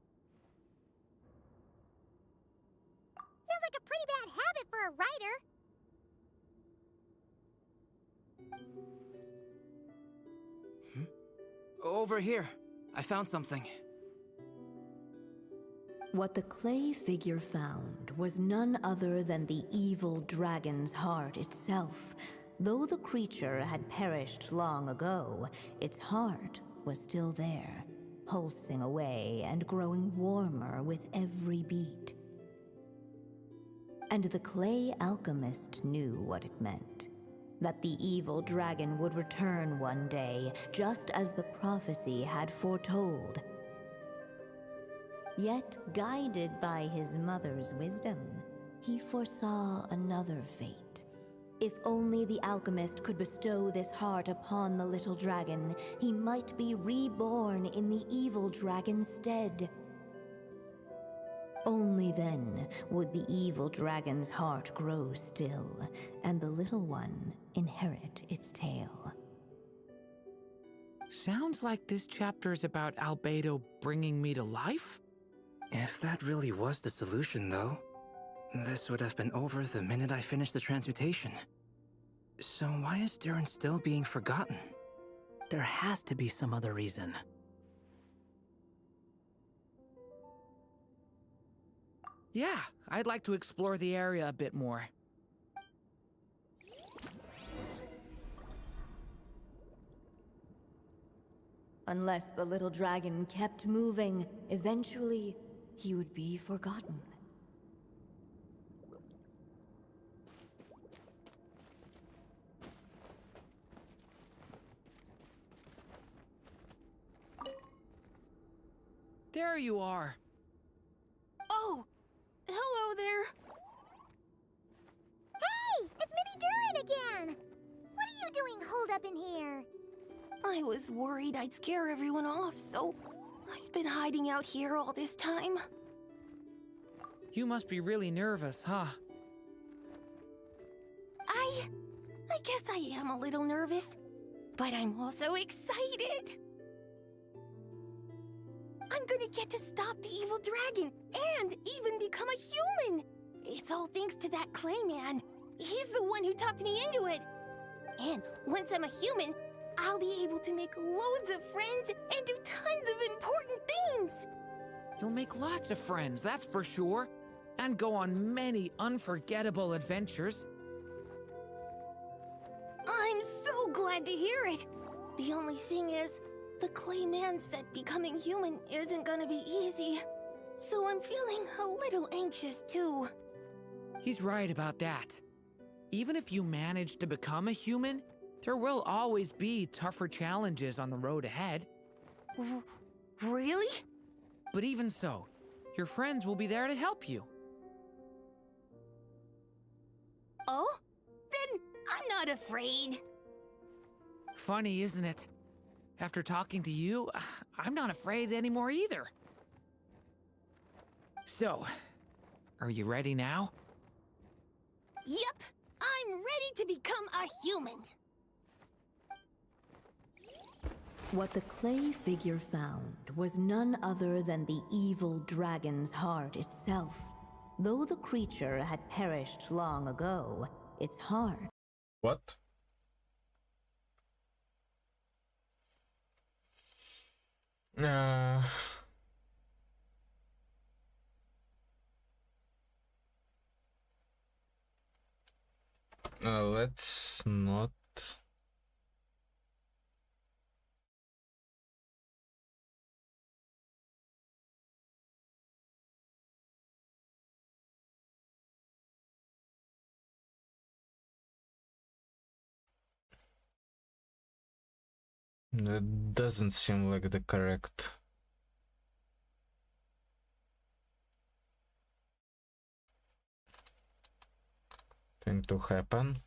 Sounds like a pretty bad habit for a writer. Over here. I found something. What the clay figure found was none other than the evil dragon's heart itself. Though the creature had perished long ago, its heart was still there, pulsing away and growing warmer with every beat. And the clay alchemist knew what it meant. That the evil dragon would return one day, just as the prophecy had foretold. Yet, guided by his mother's wisdom, he foresaw another fate. If only the alchemist could bestow this heart upon the little dragon, he might be reborn in the evil dragon's stead. Only then would the evil dragon's heart grow still, and the little one inherit its tale. Sounds like this chapter's about Albedo bringing me to life? If that really was the solution, though, this would have been over the minute I finished the transmutation. So why is Durin still being forgotten? There has to be some other reason. Yeah, I'd like to explore the area a bit more. Unless the little dragon kept moving, eventually he would be forgotten. There you are. Oh! Hello there! Hey! It's Minnie Durin again! What are you doing holed up in here? I was worried I'd scare everyone off, so I've been hiding out here all this time. You must be really nervous, huh? I guess I am a little nervous, but I'm also excited. I'm gonna get to stop the evil dragon and even become a human. It's all thanks to that Clayman. He's the one who talked me into it. And once I'm a human, I'll be able to make loads of friends and do tons of important things. You'll make lots of friends, that's for sure. And go on many unforgettable adventures. I'm so glad to hear it. The only thing is, the Clayman said becoming human isn't gonna be easy. So I'm feeling a little anxious too. He's right about that. Even if you manage to become a human, there will always be tougher challenges on the road ahead. Really? But even so, your friends will be there to help you. Oh? Then I'm not afraid. Funny, isn't it? After talking to you, I'm not afraid anymore either. So, are you ready now? Yep, I'm ready to become a human. What the clay figure found was none other than the evil dragon's heart itself. Though the creature had perished long ago, its heart... What? Let's not. That doesn't seem like the correct thing to happen.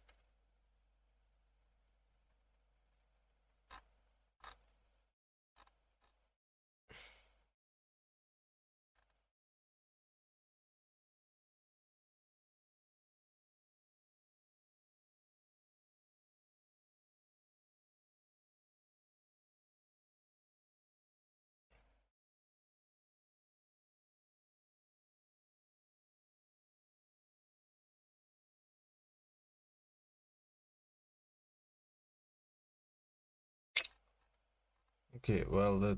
Okay, well, that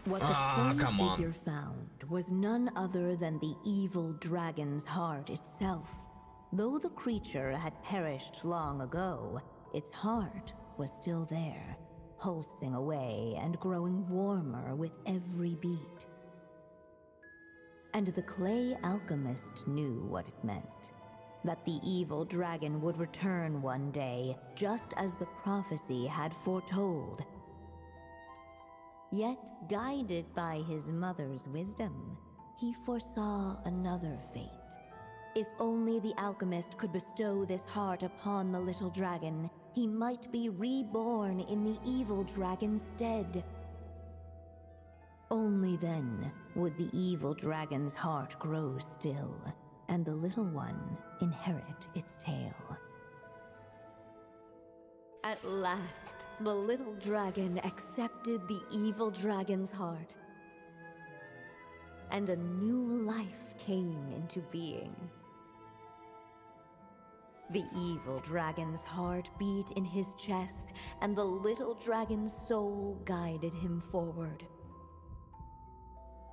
What the clay figure found was none other than the evil dragon's heart itself. Though the creature had perished long ago, its heart was still there, pulsing away and growing warmer with every beat. And the clay alchemist knew what it meant. That the evil dragon would return one day, just as the prophecy had foretold. Yet, guided by his mother's wisdom, he foresaw another fate. If only the alchemist could bestow this heart upon the little dragon, he might be reborn in the evil dragon's stead. Only then would the evil dragon's heart grow still, and the little one inherit its tale. At last, the little dragon accepted the evil dragon's heart, and a new life came into being. The evil dragon's heart beat in his chest, and the little dragon's soul guided him forward.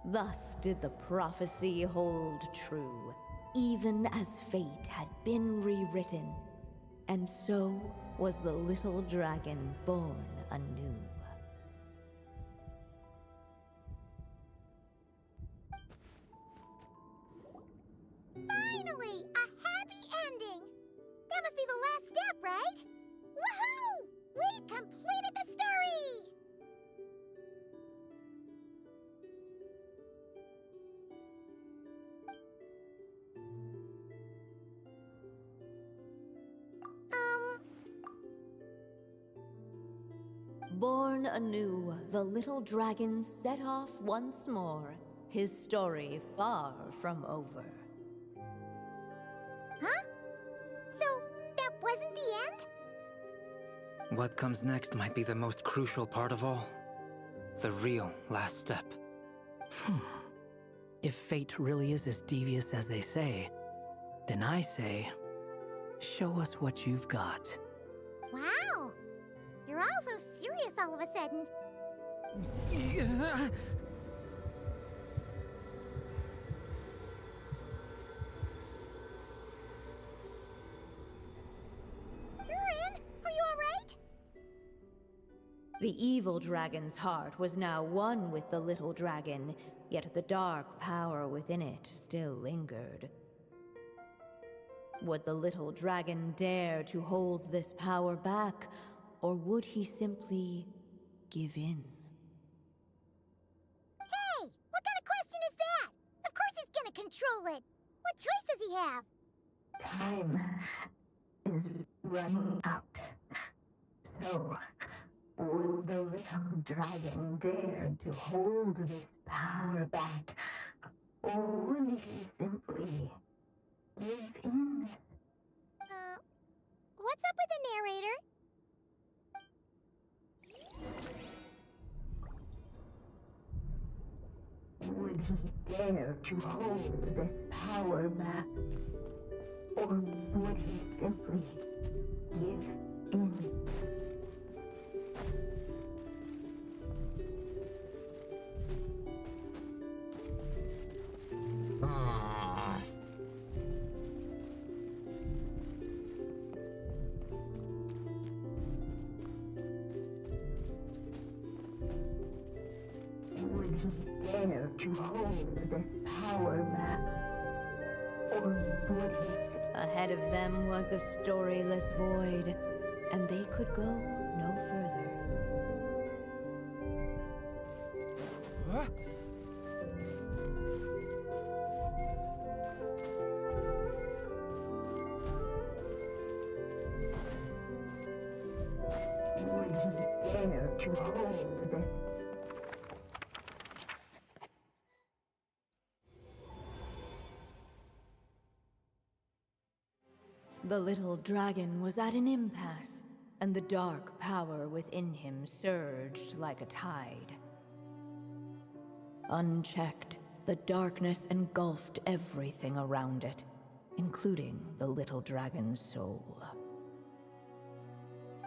Thus did the prophecy hold true, even as fate had been rewritten. And so was the little dragon born anew. Finally! A happy ending! That must be the last step, right? Woohoo! We completed the story! Born anew, the little dragon set off once more, his story far from over. Huh? So, that wasn't the end? What comes next might be the most crucial part of all. The real last step. If fate really is as devious as they say, then I say, show us what you've got. Wow! You're all so serious all of a sudden. Durin, are you alright? The evil dragon's heart was now one with the little dragon, yet the dark power within it still lingered. Would the little dragon dare to hold this power back, or would he simply give in? Hey! What kind of question is that? Of course he's gonna control it! What choice does he have? Time is running out. So, will the little dragon dare to hold this power back, or will he simply give in? What's up with the narrator? Would he dare to hold this power back, or would he simply give in? Would he dare to hold this power back, or would he? Ahead of them was a storyless void, and they could go no further. Would he dare to hold this? The little dragon was at an impasse, and the dark power within him surged like a tide. Unchecked, the darkness engulfed everything around it, including the little dragon's soul.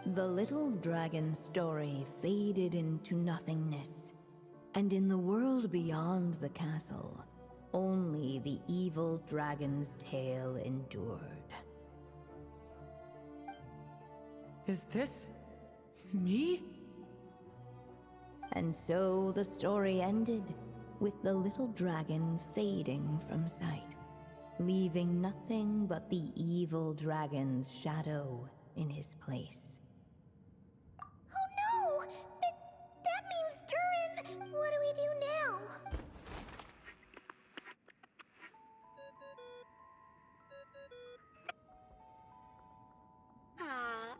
The little dragon's story faded into nothingness, and in the world beyond the castle, only the evil dragon's tale endured. Is this me? And so the story ended, with the little dragon fading from sight, leaving nothing but the evil dragon's shadow in his place. Oh no! That means Durin! What do we do now?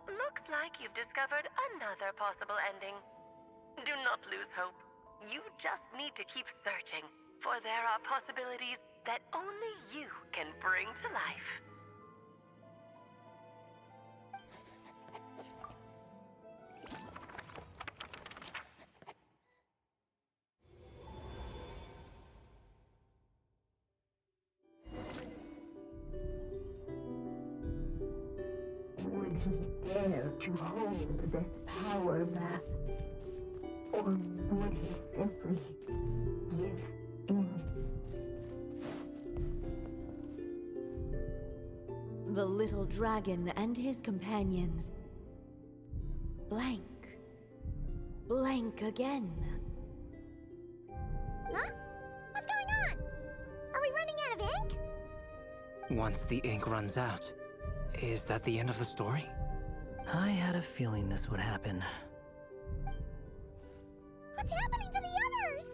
Looks like you've discovered another possible ending. Do not lose hope. You just need to keep searching, for there are possibilities that only you can bring to life. dare to hold this power map? Or would he simply give in? The little dragon and his companions blank. Blank again. Huh? What's going on? Are we running out of ink? Once the ink runs out, is that the end of the story? I had a feeling this would happen. What's happening to the others?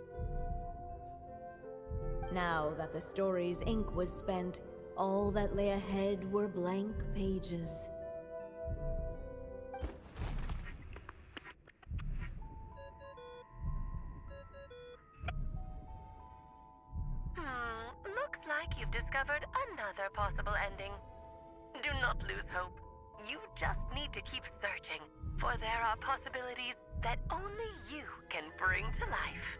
Now that the story's ink was spent, all that lay ahead were blank pages. Looks like you've discovered another possible ending. Do not lose hope. You just need to keep searching, for there are possibilities that only you can bring to life.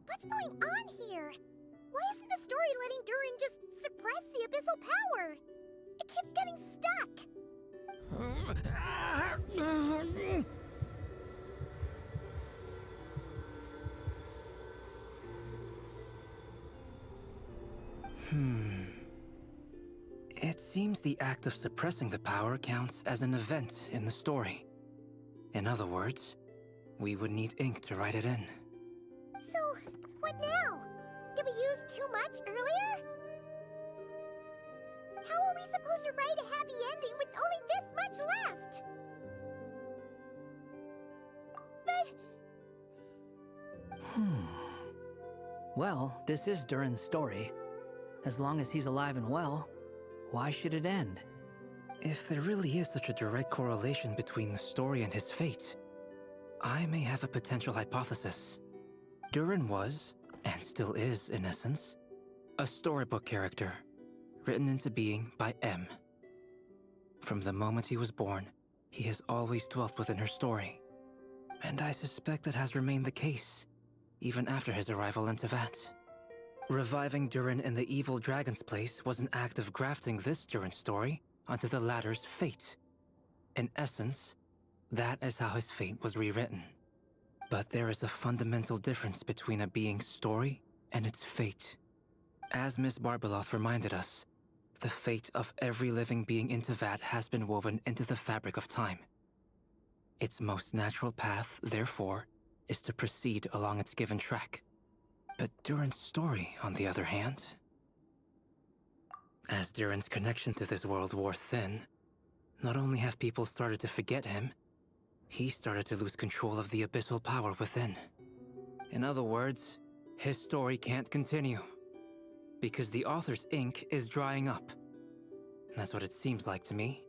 What's going on here? Why isn't the story letting Durin just suppress the abyssal power? It keeps getting stuck. It seems the act of suppressing the power counts as an event in the story. In other words, we would need ink to write it in. So, what now? Did we use too much earlier? How are we supposed to write a happy ending with only this much left? But... Well, this is Durin's story. As long as he's alive and well, why should it end? If there really is such a direct correlation between the story and his fate, I may have a potential hypothesis. Durin was, and still is in essence, a storybook character, written into being by M. From the moment he was born, he has always dwelt within her story. And I suspect that has remained the case, even after his arrival in Teyvat. Reviving Durin in the evil dragon's place was an act of grafting this Durin story onto the latter's fate. In essence, that is how his fate was rewritten. But there is a fundamental difference between a being's story and its fate. As Miss Barbeloth reminded us, the fate of every living being in Teyvat has been woven into the fabric of time. Its most natural path, therefore, is to proceed along its given track. But Durin's story, on the other hand... As Durin's connection to this world wore thin, not only have people started to forget him, he started to lose control of the abyssal power within. In other words, his story can't continue, because the author's ink is drying up. That's what it seems like to me.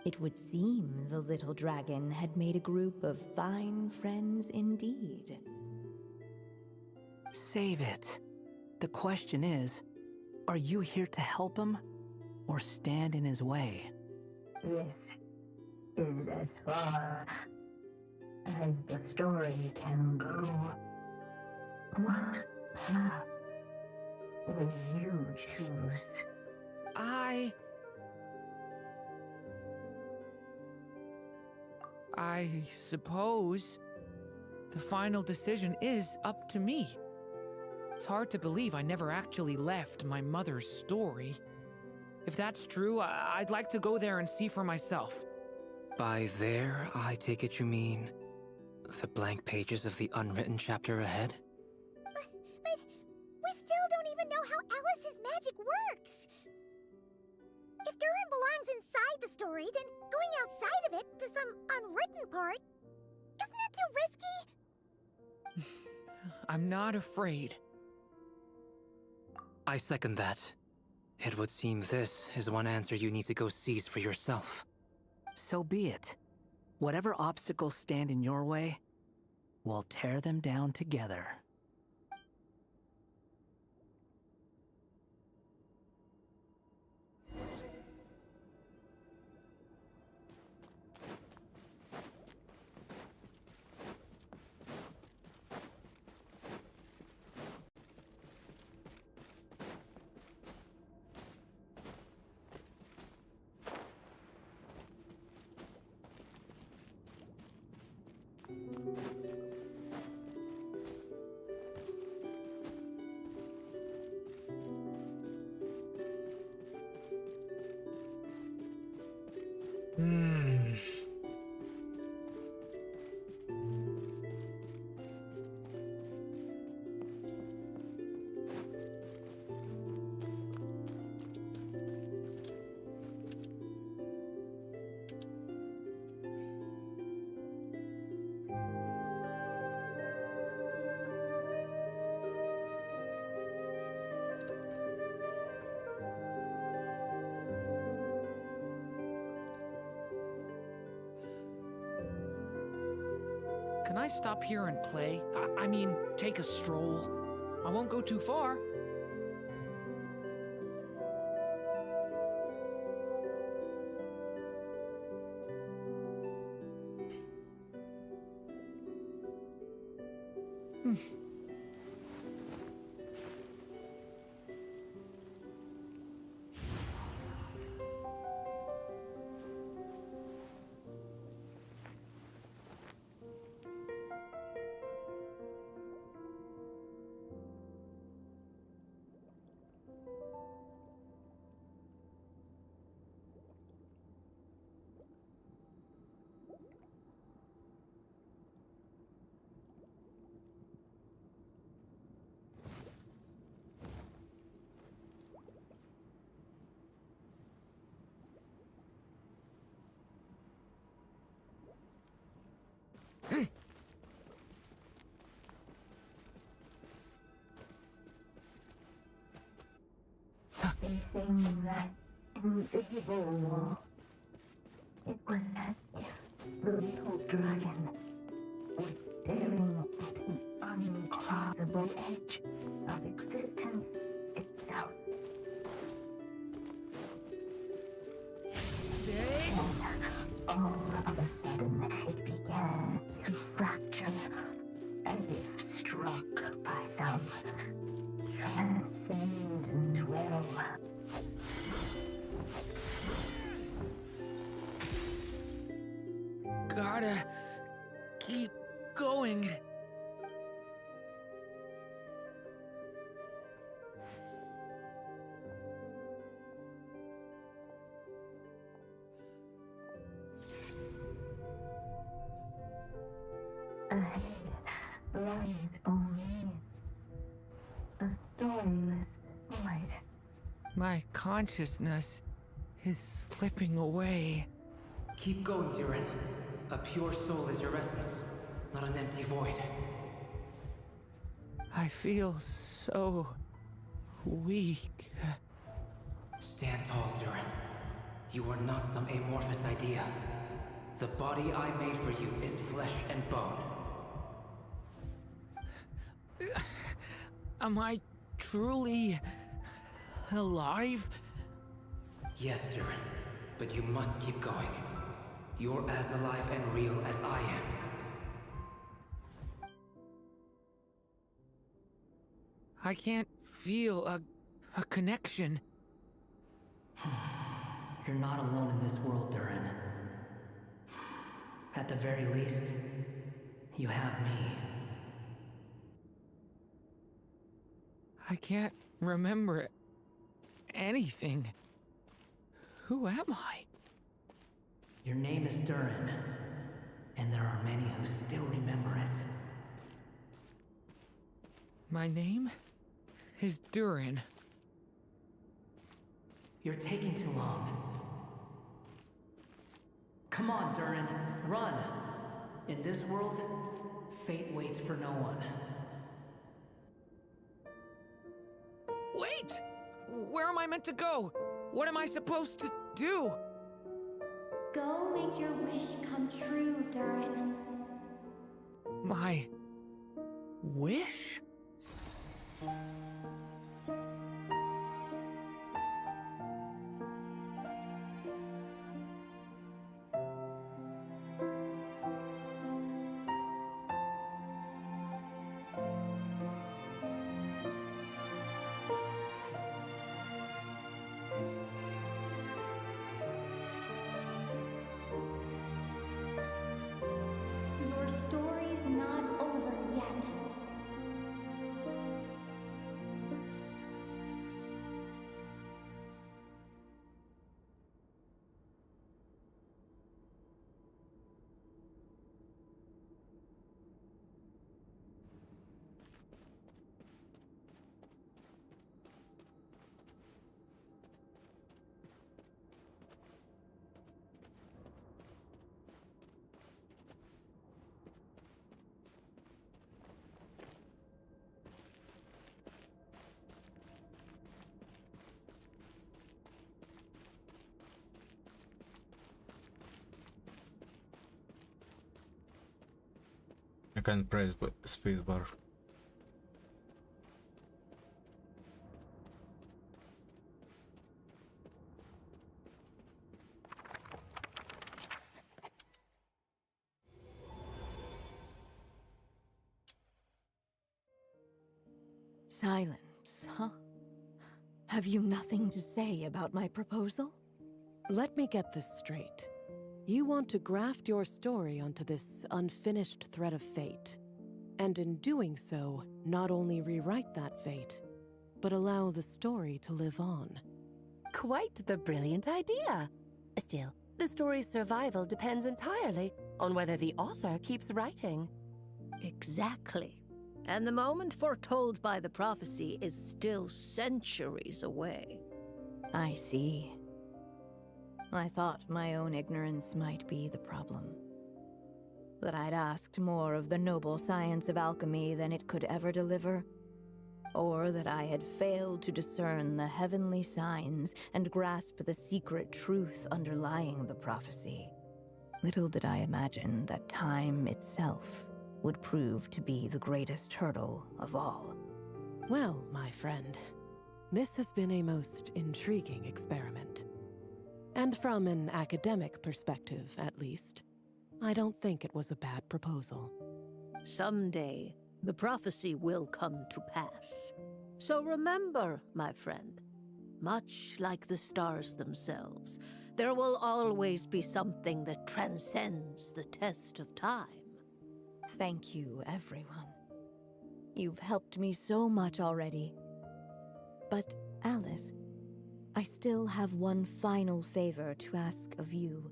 It would seem the little dragon had made a group of fine friends indeed. Save it. The question is, are you here to help him, or stand in his way? This is as far as the story can go. What path will you choose? I suppose the final decision is up to me. It's hard to believe I never actually left my mother's story. If that's true, I'd like to go there and see for myself. By there, I take it you mean the blank pages of the unwritten chapter ahead? But we still don't even know how Alice's magic works. If Durin belongs inside the story, then going outside of it to some unwritten part, isn't that too risky? I'm not afraid. I second that. It would seem this is one answer you need to go seize for yourself. So be it. Whatever obstacles stand in your way, we'll tear them down together. Can I stop here and play? I mean, take a stroll. I won't go too far. Facing that invisible wall, it was as if the little dragon was staring at an uncrossable edge of existence itself. And all of a sudden, it began to fracture, as if struck by some transcendent will. Gotta keep going. Ahead lies only a stormless void. My consciousness is slipping away. Keep going, Durin. A pure soul is your essence, not an empty void. I feel so weak. Stand tall, Durin. You are not some amorphous idea. The body I made for you is flesh and bone. Am I truly alive? Yes, Durin, but you must keep going. You're as alive and real as I am. I can't feel a connection. You're not alone in this world, Durin. At the very least, you have me. I can't remember anything. Who am I? Your name is Durin, and there are many who still remember it. My name is Durin. You're taking too long. Come on, Durin, run! In this world, fate waits for no one. Wait! Where am I meant to go? What am I supposed to do? Go make your wish come true, Durin. My wish? Your story I can't press spacebar. Silence, huh? Have you nothing to say about my proposal? Let me get this straight. You want to graft your story onto this unfinished thread of fate, and in doing so, not only rewrite that fate, but allow the story to live on. Quite the brilliant idea. Still, the story's survival depends entirely on whether the author keeps writing. Exactly. And the moment foretold by the prophecy is still centuries away. I see. I thought my own ignorance might be the problem. That I'd asked more of the noble science of alchemy than it could ever deliver. Or that I had failed to discern the heavenly signs and grasp the secret truth underlying the prophecy. Little did I imagine that time itself would prove to be the greatest hurdle of all. Well, my friend, this has been a most intriguing experiment. And from an academic perspective, at least, I don't think it was a bad proposal. Someday, the prophecy will come to pass. So remember, my friend, much like the stars themselves, there will always be something that transcends the test of time. Thank you, everyone. You've helped me so much already. But, Alice, I still have one final favor to ask of you.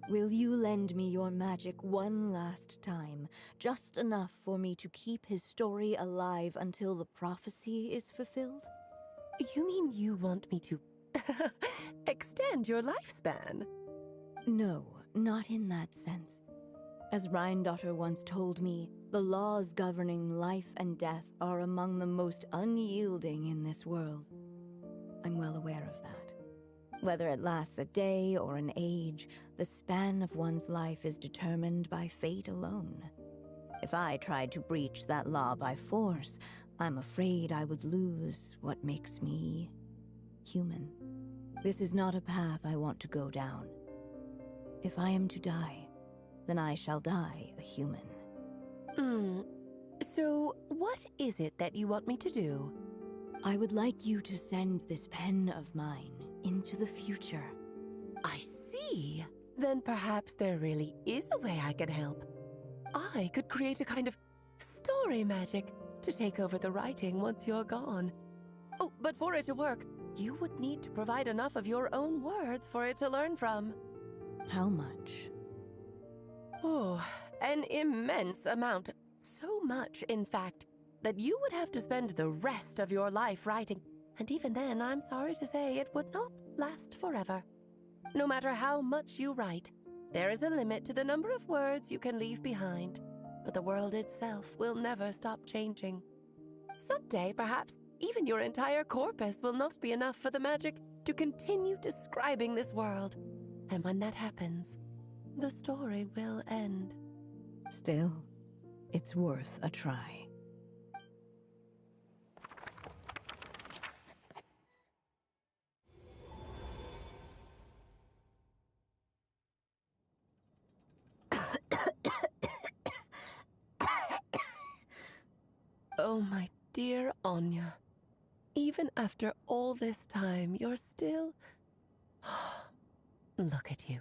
Will you lend me your magic one last time, just enough for me to keep his story alive until the prophecy is fulfilled? You mean you want me to extend your lifespan? No, not in that sense. As Rheindotter once told me, the laws governing life and death are among the most unyielding in this world. I'm well aware of that. Whether it lasts a day or an age, the span of one's life is determined by fate alone. If I tried to breach that law by force, I'm afraid I would lose what makes me human. This is not a path I want to go down. If I am to die, then I shall die a human. So, what is it that you want me to do? I would like you to send this pen of mine into the future. I see. Then perhaps there really is a way I can help. I could create a kind of story magic to take over the writing once you're gone. Oh, but for it to work, you would need to provide enough of your own words for it to learn from. How much? Oh, an immense amount. So much, in fact, that you would have to spend the rest of your life writing. And even then, I'm sorry to say, it would not last forever. No matter how much you write, there is a limit to the number of words you can leave behind. But the world itself will never stop changing. Someday, perhaps, even your entire corpus will not be enough for the magic to continue describing this world. And when that happens, the story will end. Still, it's worth a try. Oh, my dear Anya. Even after all this time, you're still... Look at you.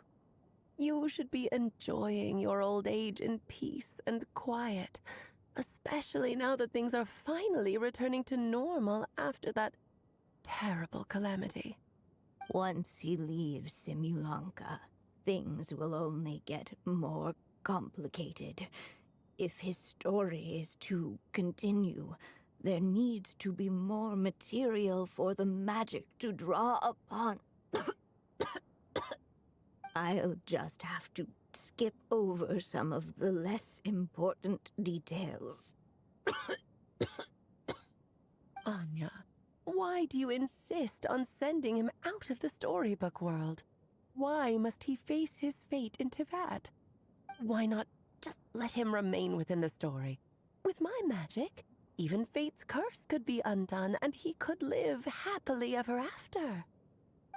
You should be enjoying your old age in peace and quiet, especially now that things are finally returning to normal after that terrible calamity. Once he leaves Simulanka, things will only get more complicated. If his story is to continue, there needs to be more material for the magic to draw upon. I'll just have to skip over some of the less important details. Anya, why do you insist on sending him out of the storybook world? Why must he face his fate in Teyvat? Why not Just let him remain within the story. With my magic, even Fate's curse could be undone and he could live happily ever after.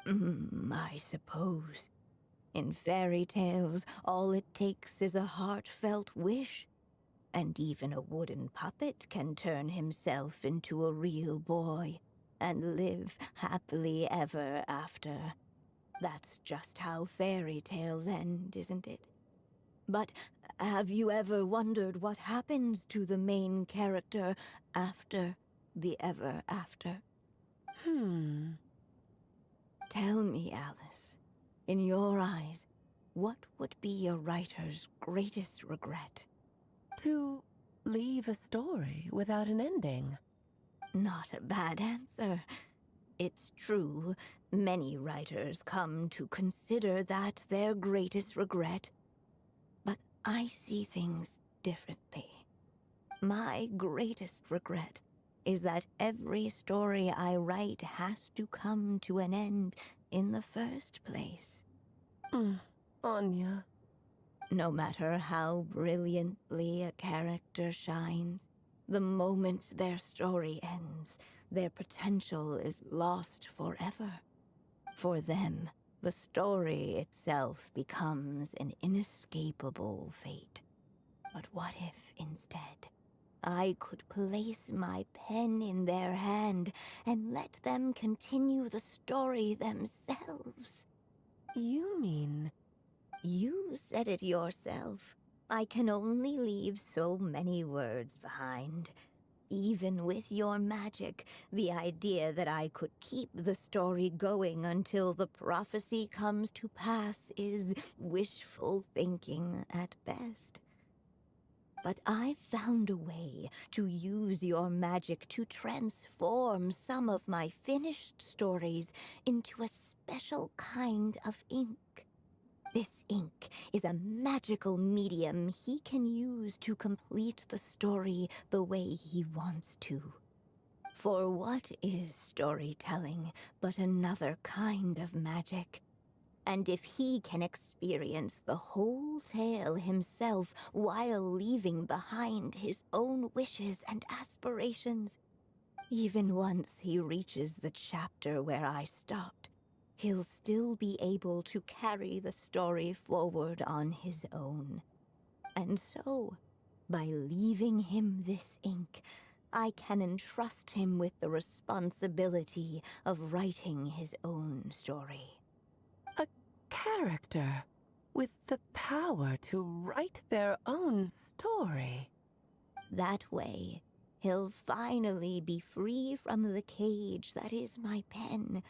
I suppose. In fairy tales, all it takes is a heartfelt wish. And even a wooden puppet can turn himself into a real boy and live happily ever after. That's just how fairy tales end, isn't it? But have you ever wondered what happens to the main character after the ever after? Tell me, Alice, in your eyes, what would be a writer's greatest regret? To leave a story without an ending. Not a bad answer. It's true, many writers come to consider that their greatest regret. But I see things differently. My greatest regret is that every story I write has to come to an end in the first place. Anya. No matter how brilliantly a character shines, the moment their story ends, their potential is lost forever. For them, the story itself becomes an inescapable fate. But what if, instead, I could place my pen in their hand and let them continue the story themselves? You mean... You said it yourself. I can only leave so many words behind. Even with your magic, the idea that I could keep the story going until the prophecy comes to pass is wishful thinking at best. But I found a way to use your magic to transform some of my finished stories into a special kind of ink. This ink is a magical medium he can use to complete the story the way he wants to. For what is storytelling but another kind of magic? And if he can experience the whole tale himself while leaving behind his own wishes and aspirations, even once he reaches the chapter where I stopped, he'll still be able to carry the story forward on his own. And so, by leaving him this ink, I can entrust him with the responsibility of writing his own story. A character with the power to write their own story. That way, he'll finally be free from the cage that is my pen.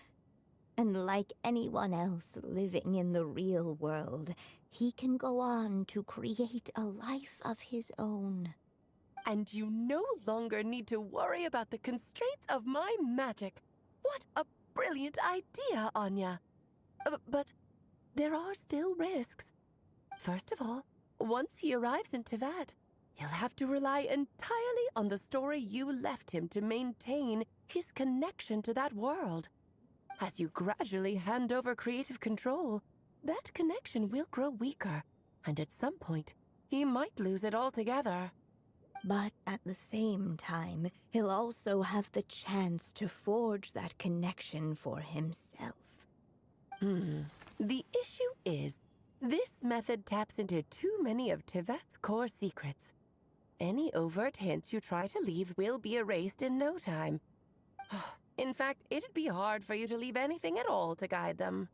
And like anyone else living in the real world, he can go on to create a life of his own. And you no longer need to worry about the constraints of my magic. What a brilliant idea, Anya. But there are still risks. First of all, once he arrives in Teyvat, he'll have to rely entirely on the story you left him to maintain his connection to that world. As you gradually hand over creative control, that connection will grow weaker, and at some point, he might lose it altogether. But at the same time, he'll also have the chance to forge that connection for himself. The issue is, this method taps into too many of Teyvat's core secrets. Any overt hints you try to leave will be erased in no time. In fact, it'd be hard for you to leave anything at all to guide them.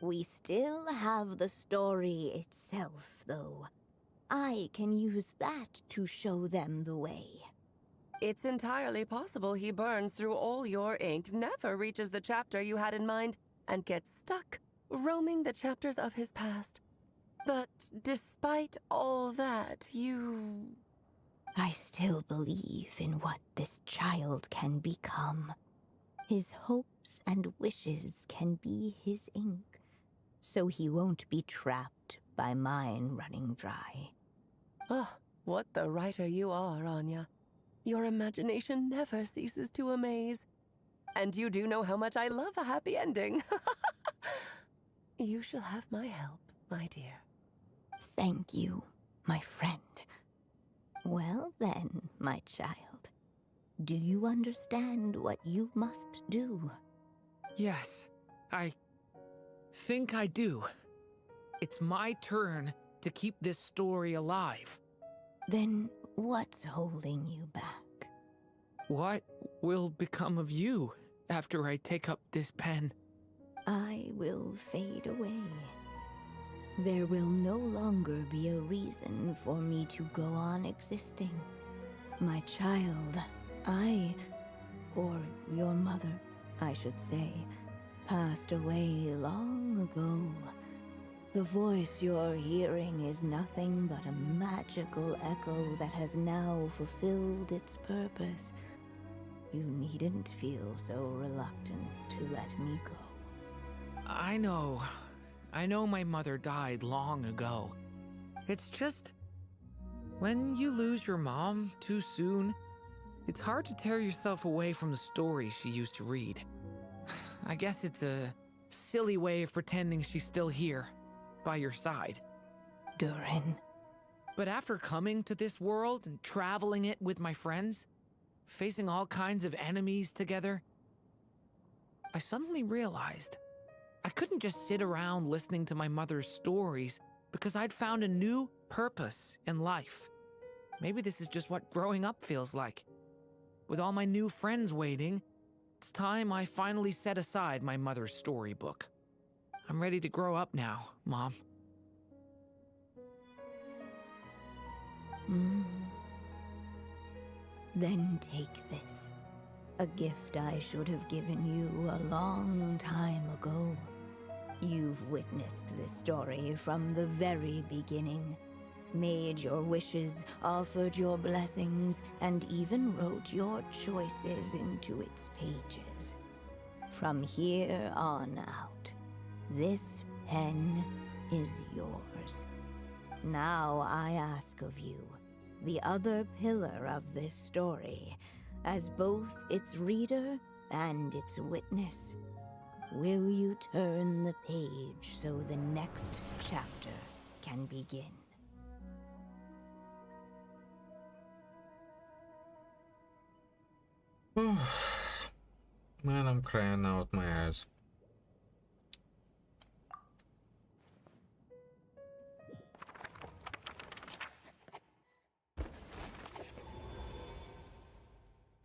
We still have the story itself, though. I can use that to show them the way. It's entirely possible he burns through all your ink, never reaches the chapter you had in mind, and gets stuck, roaming the chapters of his past. But despite all that, I still believe in what this child can become. His hopes and wishes can be his ink, so he won't be trapped by mine running dry. Oh, what the writer you are, Anya. Your imagination never ceases to amaze. And you do know how much I love a happy ending. You shall have my help, my dear. Thank you, my friend. Well then, my child. Do you understand what you must do? Yes, I think I do. It's my turn to keep this story alive. Then what's holding you back? What will become of you after I take up this pen? I will fade away. There will no longer be a reason for me to go on existing. My child, or your mother, I should say, passed away long ago. The voice you're hearing is nothing but a magical echo that has now fulfilled its purpose. You needn't feel so reluctant to let me go. I know my mother died long ago. It's just, when you lose your mom too soon, it's hard to tear yourself away from the stories she used to read. I guess it's a silly way of pretending she's still here, by your side. Durin. But after coming to this world and traveling it with my friends, facing all kinds of enemies together, I suddenly realized I couldn't just sit around listening to my mother's stories because I'd found a new purpose in life. Maybe this is just what growing up feels like. With all my new friends waiting, it's time I finally set aside my mother's storybook. I'm ready to grow up now, Mom. Then take this. A gift I should have given you a long time ago. You've witnessed this story from the very beginning. Made your wishes, offered your blessings, and even wrote your choices into its pages. From here on out, this pen is yours. Now I ask of you, the other pillar of this story, as both its reader and its witness, will you turn the page so the next chapter can begin? Man, I'm crying out my eyes.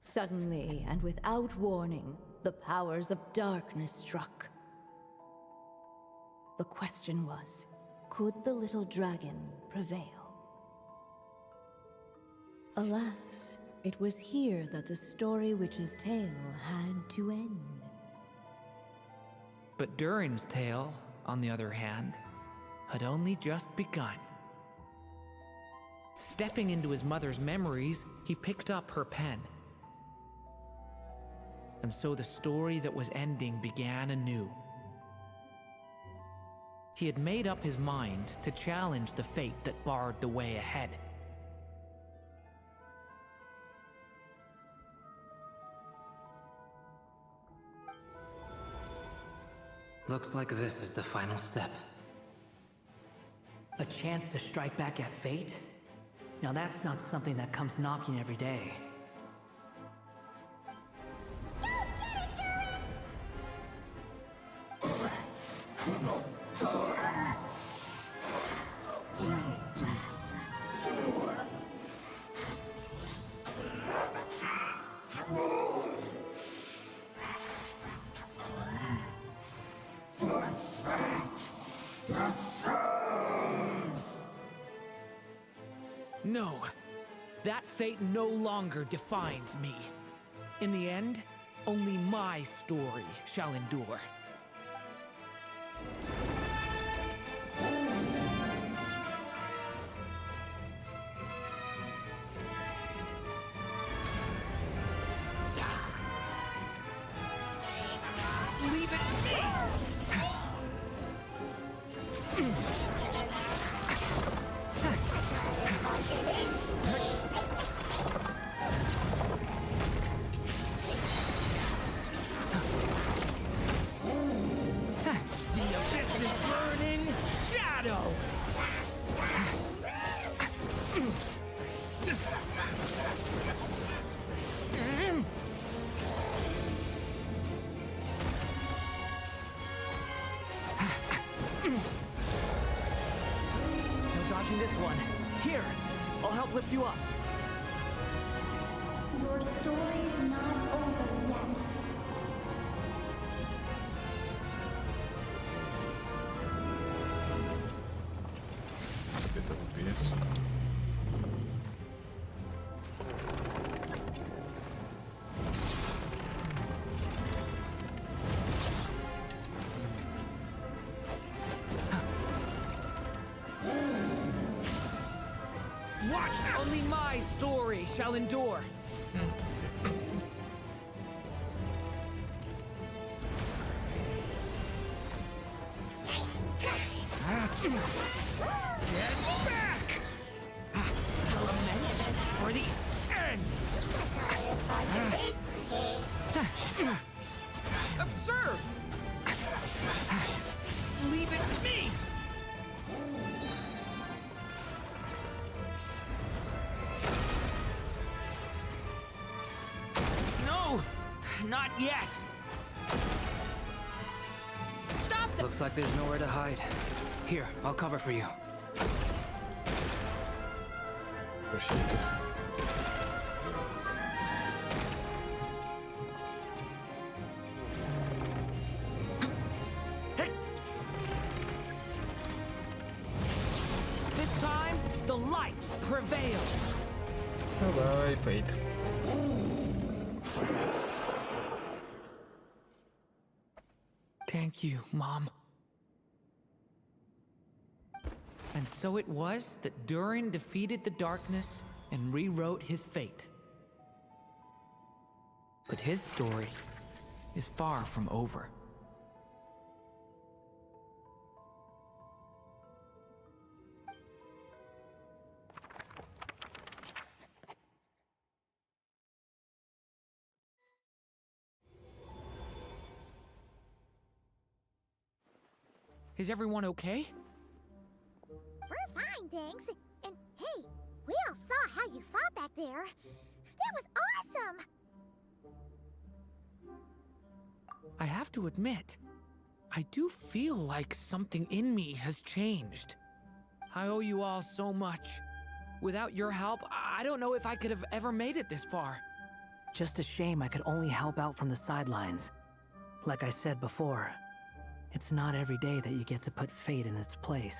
Suddenly, and without warning, the powers of darkness struck. The question was, could the little dragon prevail? Alas, it was here that the story witch's tale had to end. But Durin's tale, on the other hand, had only just begun. Stepping into his mother's memories, he picked up her pen. And so the story that was ending began anew. He had made up his mind to challenge the fate that barred the way ahead. Looks like this is the final step. A chance to strike back at fate? Now that's not something that comes knocking every day. No, that fate no longer defines me. In the end, only my story shall endure. Leave it to me! watching this one. Here, I'll help lift you up. Your story's not over yet. It's a bit of a piece. Watch! Only my story shall endure. Get back! Lament for the end! Observe! Leave it to me! No! Not yet! Stop the— Looks like there's nowhere to hide. Here, I'll cover for you. This time, the light prevails. Bye-bye, Fate. Thank you, Mom. And so it was that Durin defeated the darkness and rewrote his fate. But his story is far from over. Is everyone okay? We're fine, thanks. And hey, we all saw how you fought back there. That was awesome! I have to admit, I do feel like something in me has changed. I owe you all so much. Without your help, I don't know if I could have ever made it this far. Just a shame I could only help out from the sidelines. Like I said before, it's not every day that you get to put fate in its place.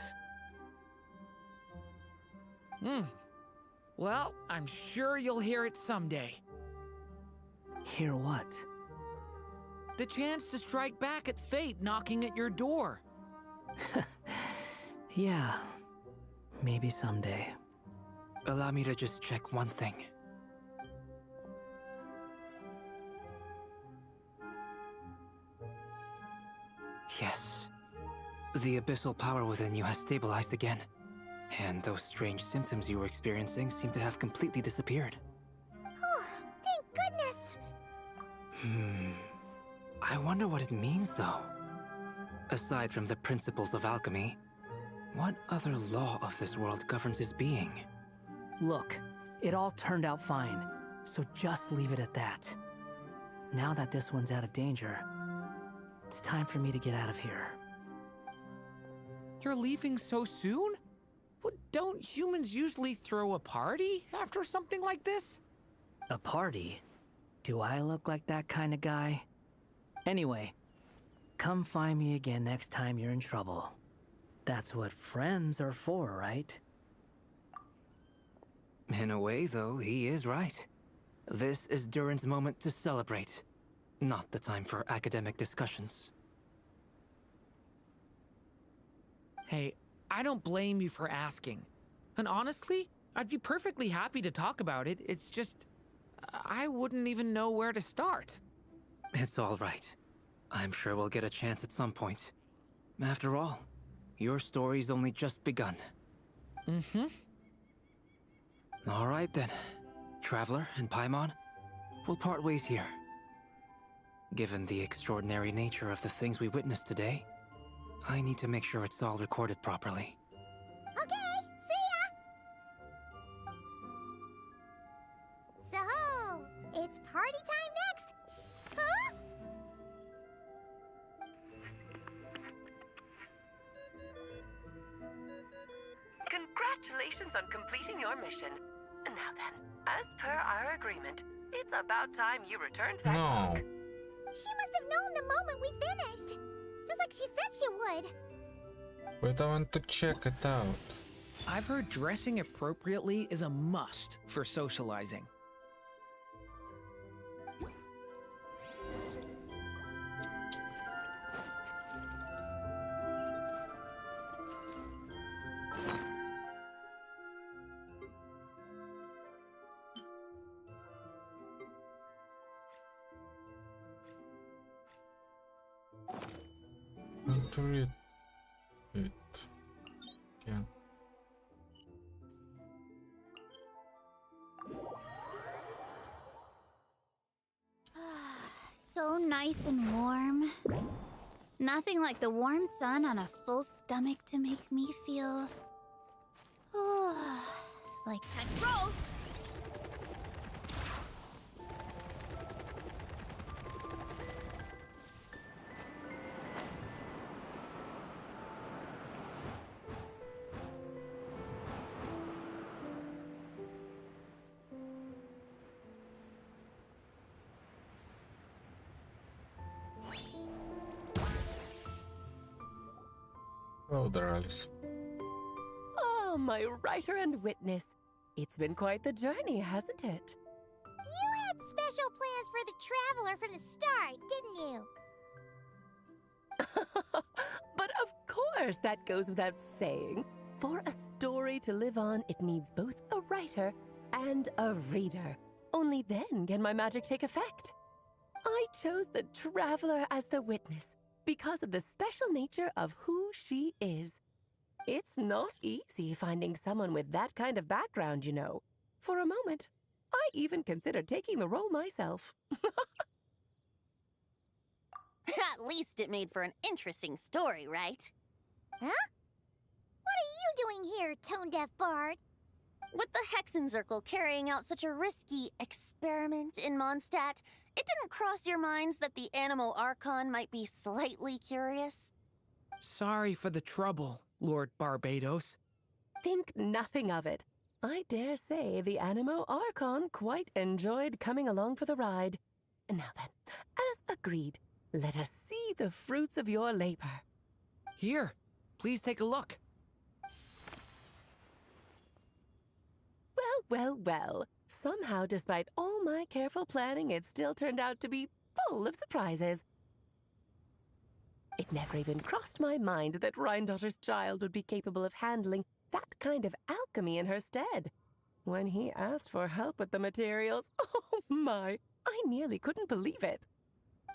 Well, I'm sure you'll hear it someday. Hear what? The chance to strike back at fate knocking at your door. Yeah, maybe someday. Allow me to just check one thing. Yes. The abyssal power within you has stabilized again. And those strange symptoms you were experiencing seem to have completely disappeared. Oh, thank goodness! I wonder what it means, though. Aside from the principles of alchemy, what other law of this world governs his being? Look, it all turned out fine, so just leave it at that. Now that this one's out of danger, it's time for me to get out of here. You're leaving so soon? What, don't humans usually throw a party after something like this? A party? Do I look like that kind of guy? Anyway, come find me again next time you're in trouble. That's what friends are for, right? In a way, though, he is right. This is Durin's moment to celebrate, not the time for academic discussions. Hey, I don't blame you for asking. And honestly, I'd be perfectly happy to talk about it. It's just, I wouldn't even know where to start. It's all right. I'm sure we'll get a chance at some point. After all, your story's only just begun. All right then. Traveler and Paimon, we'll part ways here. Given the extraordinary nature of the things we witnessed today, I need to make sure it's all recorded properly. Okay, see ya! So, it's party time next? Huh? completing your mission. Now then, as per our agreement, it's about time you returned that No. book. She must have known the moment we finished. Just like she said she would. But I want to check it out. I've heard dressing appropriately is a must for socializing. Want to read it. Yeah. So nice and warm. Nothing like the warm sun on a full stomach to make me feel... like time to roll! Hello there, Alice. Oh, my writer and witness. It's been quite the journey, hasn't it? You had special plans for the Traveler from the start, didn't you? But of course, that goes without saying. For a story to live on, it needs both a writer and a reader. Only then can my magic take effect. I chose the Traveler as the witness because of the special nature of who she is. It's not easy finding someone with that kind of background, you know. For a moment, I even considered taking the role myself. At least it made for an interesting story, right? Huh? What are you doing here, tone-deaf bard? With the Hexenzirkel carrying out such a risky experiment in Mondstadt, it didn't cross your minds that the Animo Archon might be slightly curious? Sorry for the trouble, Lord Barbados. Think nothing of it. I dare say the Animo Archon quite enjoyed coming along for the ride. Now then, as agreed, let us see the fruits of your labor. Here, please take a look. Well. Somehow, despite all my careful planning, it still turned out to be full of surprises. It never even crossed my mind that Rhindotter's child would be capable of handling that kind of alchemy in her stead. When he asked for help with the materials, oh my, I nearly couldn't believe it.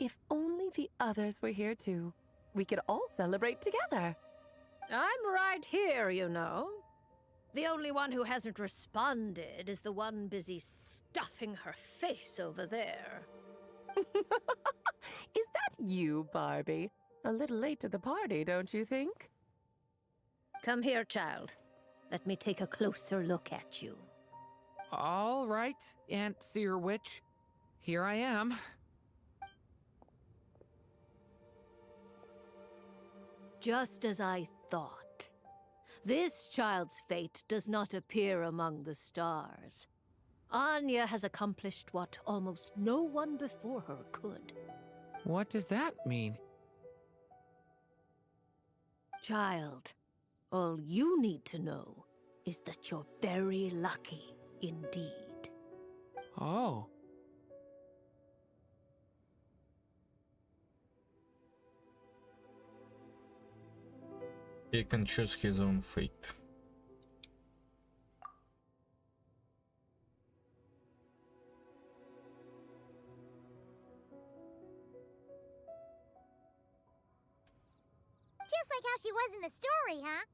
If only the others were here too, we could all celebrate together. I'm right here, you know. The only one who hasn't responded is the one busy stuffing her face over there. Is that you, Barbie? A little late to the party, don't you think? Come here, child. Let me take a closer look at you. All right, Aunt Seer Witch. Here I am. Just as I thought. This child's fate does not appear among the stars. Anya has accomplished what almost no one before her could. What does that mean? Child, all you need to know is that you're very lucky indeed. Oh. He can choose his own fate. Just like how she was in the story, huh?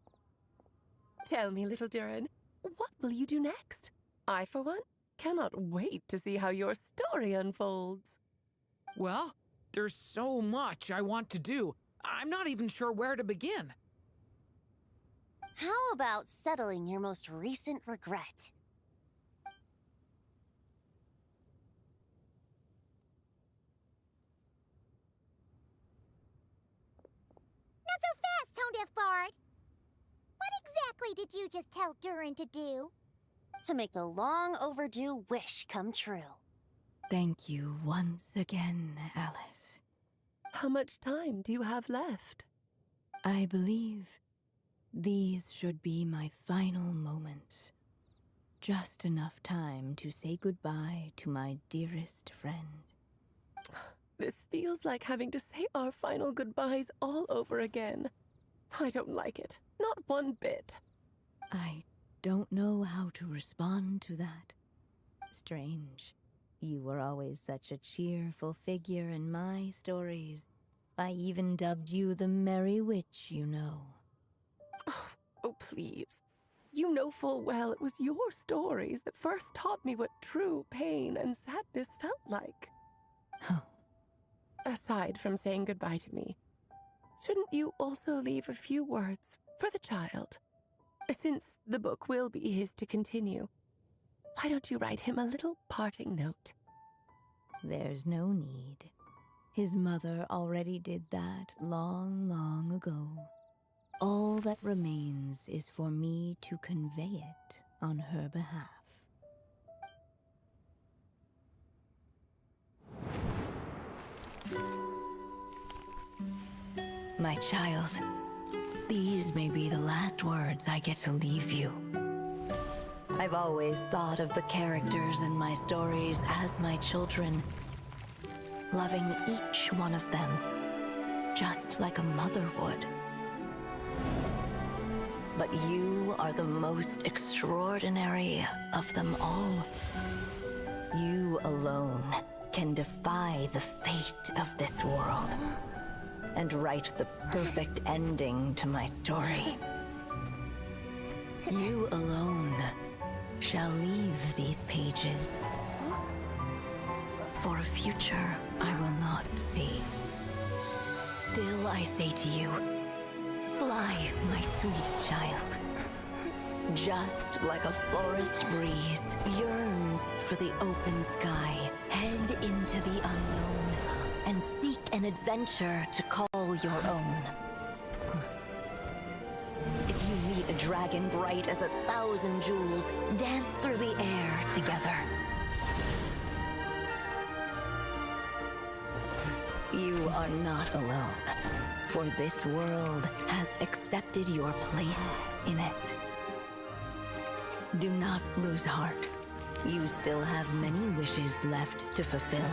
Tell me, little Durin, what will you do next? I, for one, cannot wait to see how your story unfolds. Well, there's so much I want to do. I'm not even sure where to begin. How about settling your most recent regret? Not so fast, tone-deaf bard. What exactly exactly did you just tell Durin to do? To make the long overdue wish come true. Thank you once again, Alice. How much time do you have left? I believe these should be my final moments. Just enough time to say goodbye to my dearest friend. This feels like having to say our final goodbyes all over again. I don't like it. Not one bit. I don't know how to respond to that. Strange. You were always such a cheerful figure in my stories. I even dubbed you the Merry Witch, you know. Oh, please. You know full well it was your stories that first taught me what true pain and sadness felt like. Aside from saying goodbye to me, shouldn't you also leave a few words for the child? Since the book will be his to continue, why don't you write him a little parting note? There's no need. His mother already did that long, long ago. All that remains is for me to convey it on her behalf. My child, these may be the last words I get to leave you. I've always thought of the characters in my stories as my children, loving each one of them, just like a mother would. But you are the most extraordinary of them all. You alone can defy the fate of this world and write the perfect ending to my story. You alone shall leave these pages for a future I will not see. Still I say to you, fly, my sweet child. Just like a forest breeze yearns for the open sky, head into the unknown and seek an adventure to call your own. If you meet a dragon bright as 1,000 jewels, dance through the air together. You are not alone, for this world has accepted your place in it. Do not lose heart. You still have many wishes left to fulfill.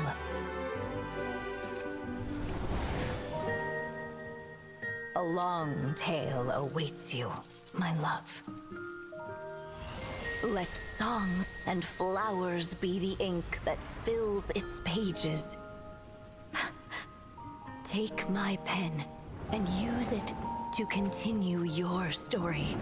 A long tale awaits you, my love. Let songs and flowers be the ink that fills its pages. Take my pen and use it to continue your story.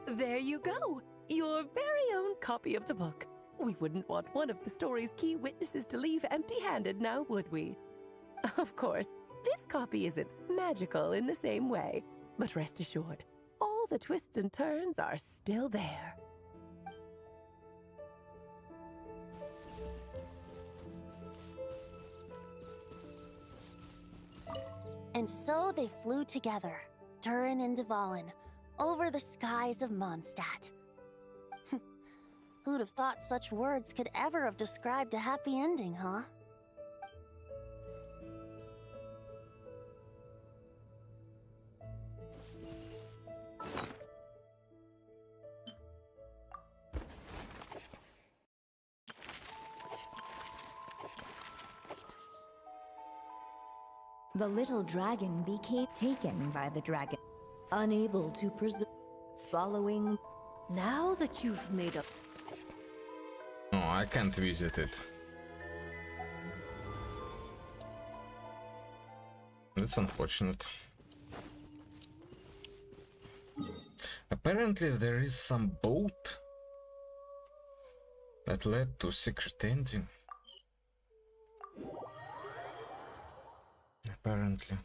There you go! Your very own copy of the book. We wouldn't want one of the story's key witnesses to leave empty-handed now, would we? Of course, this copy isn't magical in the same way, but rest assured, all the twists and turns are still there. And so they flew together, Durin and Dvalin, over the skies of Mondstadt. Who'd have thought such words could ever have described a happy ending, huh? The little dragon became taken by the dragon, unable to preserve, following. Now that you've made up. No, I can't visit it. That's unfortunate. Apparently there is some boat that led to secret ending. Apparently.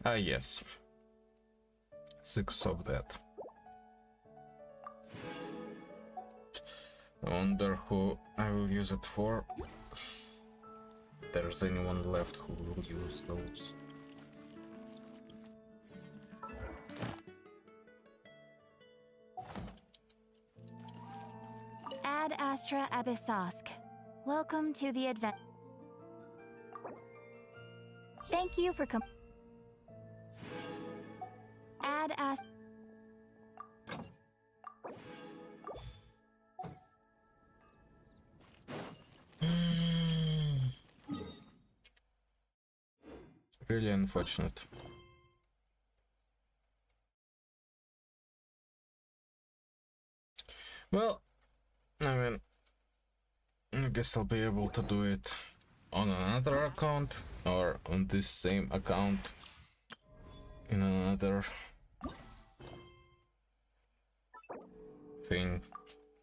Ah, yes. 6 of that. I wonder who I will use it for. If there's anyone left who will use those. Ad Astra Abyssosk. Welcome to the event. Thank you for Ad Astra. Really unfortunate. Well, I mean, I guess I'll be able to do it on another account or on this same account in another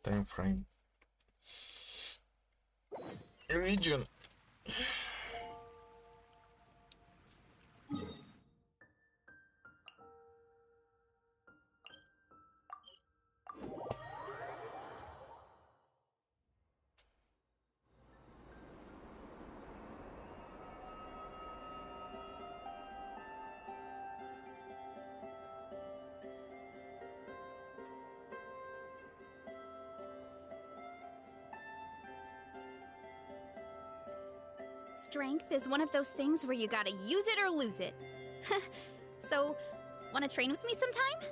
time frame, region. Strength is one of those things where you gotta use it or lose it. So, wanna train with me sometime?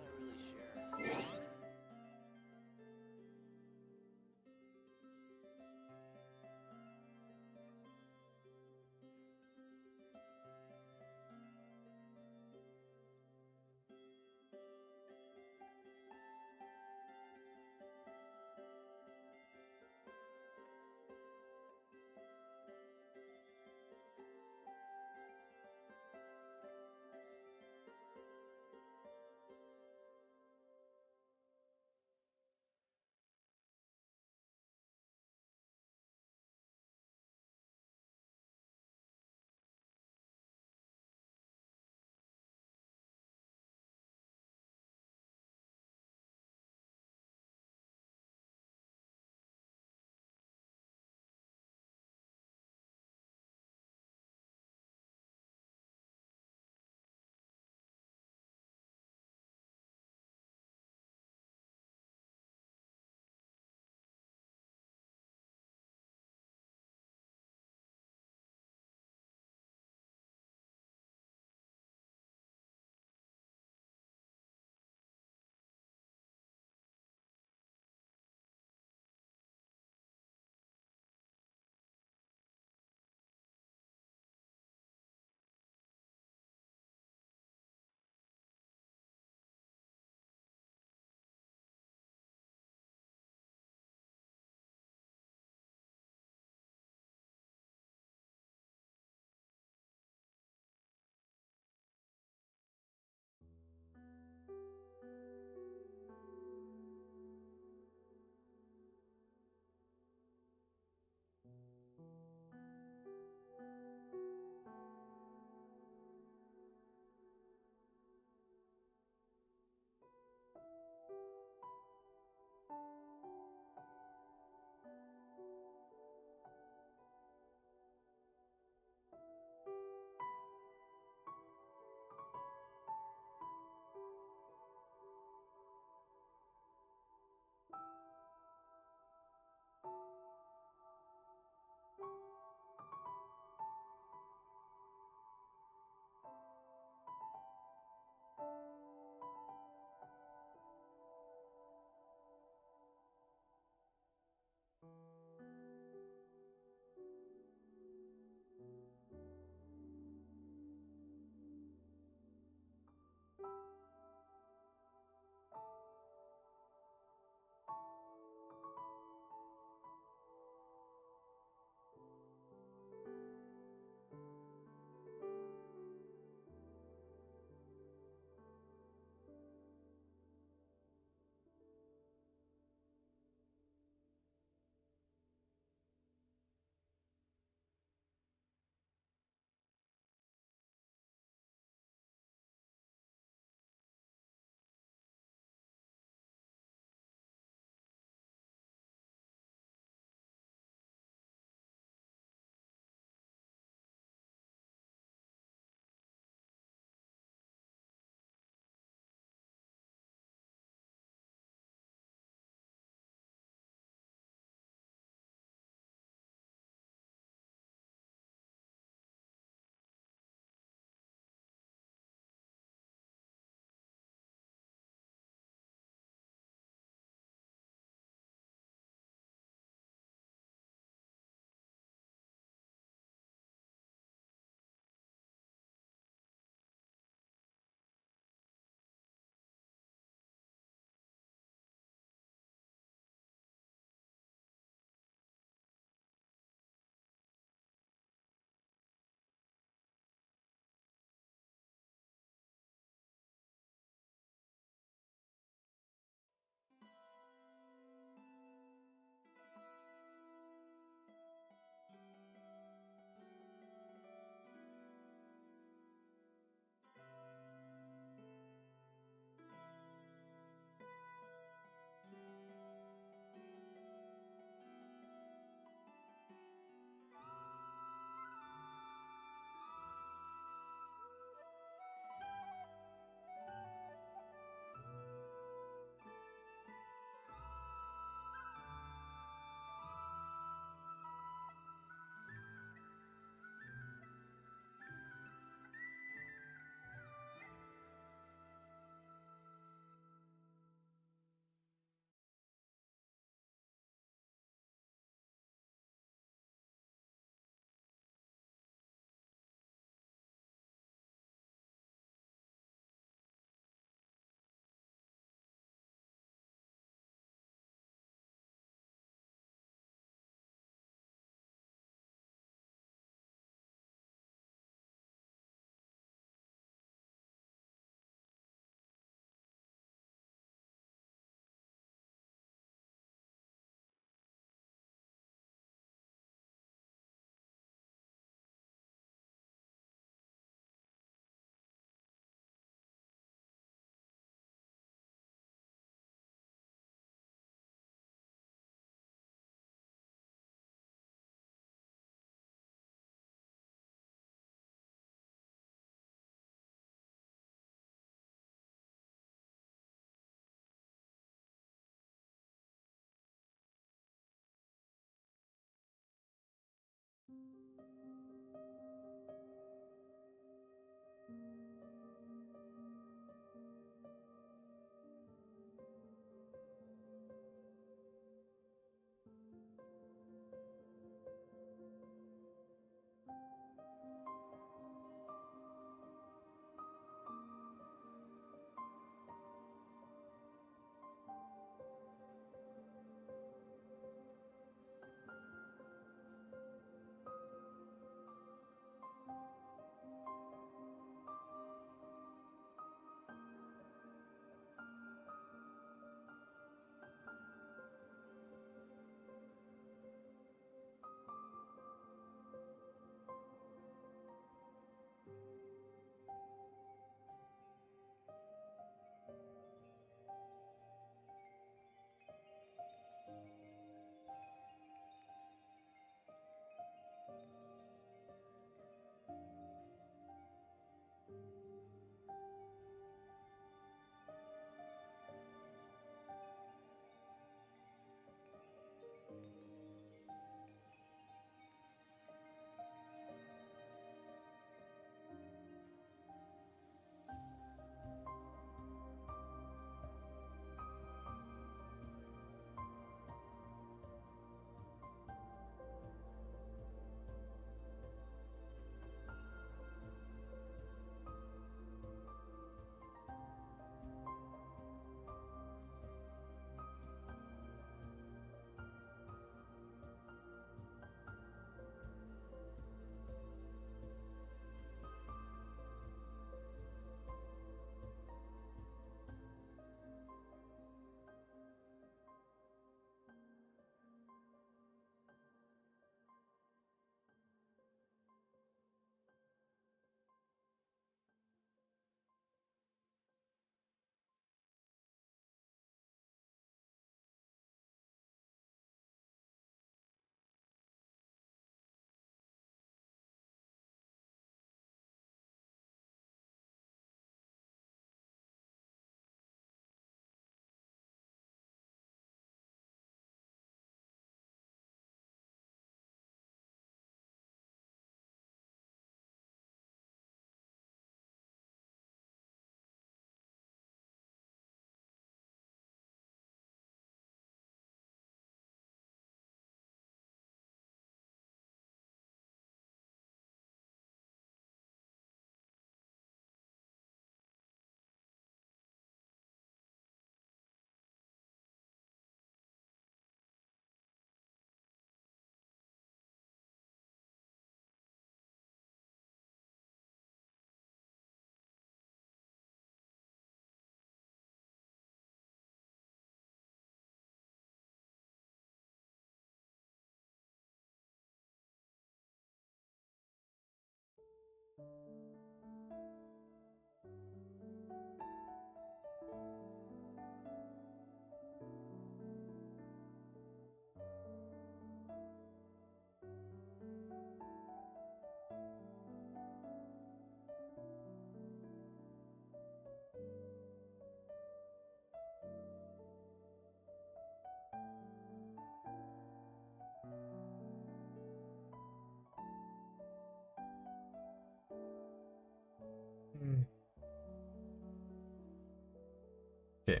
Okay.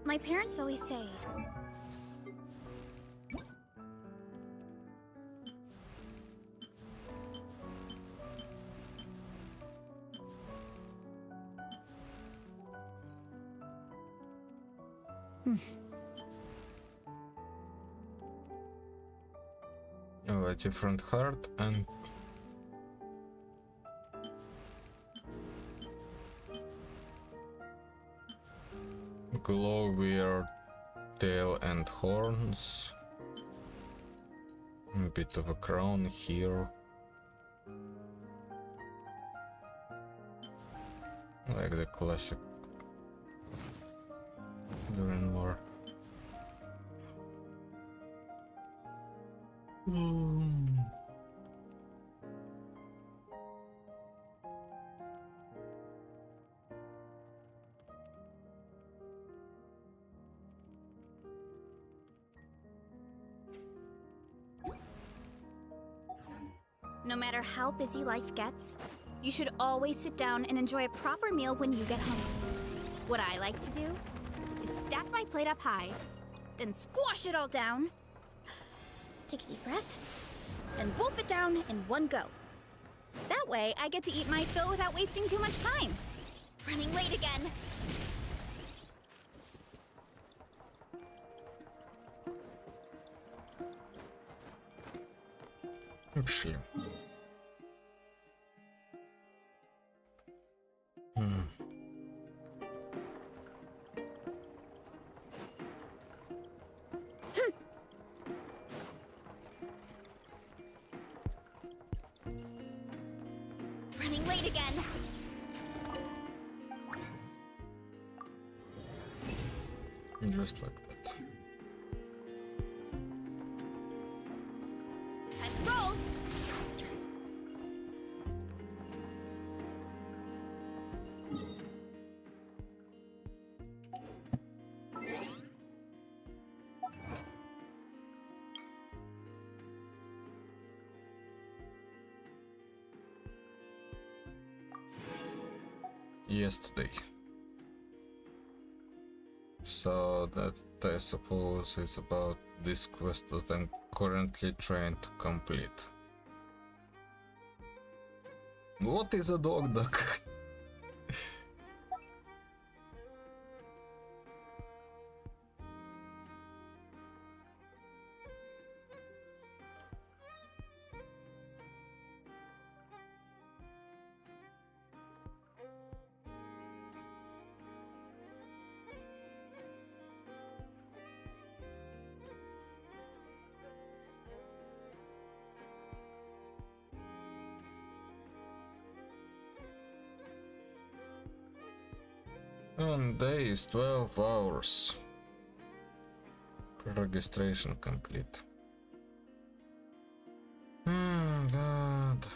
My parents always say, Oh, a different heart and glow weird tail and horns. A bit of a crown here. Like the classic Durin War. no matter how busy life gets, you should always sit down and enjoy a proper meal when you get home. What I like to do is stack my plate up high, then squash it all down, take a deep breath, and wolf it down in one go. That way, I get to eat my fill without wasting too much time. Running late again. Вообще. Running late again. Just like that. Time to roll. Yesterday. So that, I suppose, is about this quest that I'm currently trying to complete. What is a dog duck? On days 12 hours. Registration complete. God.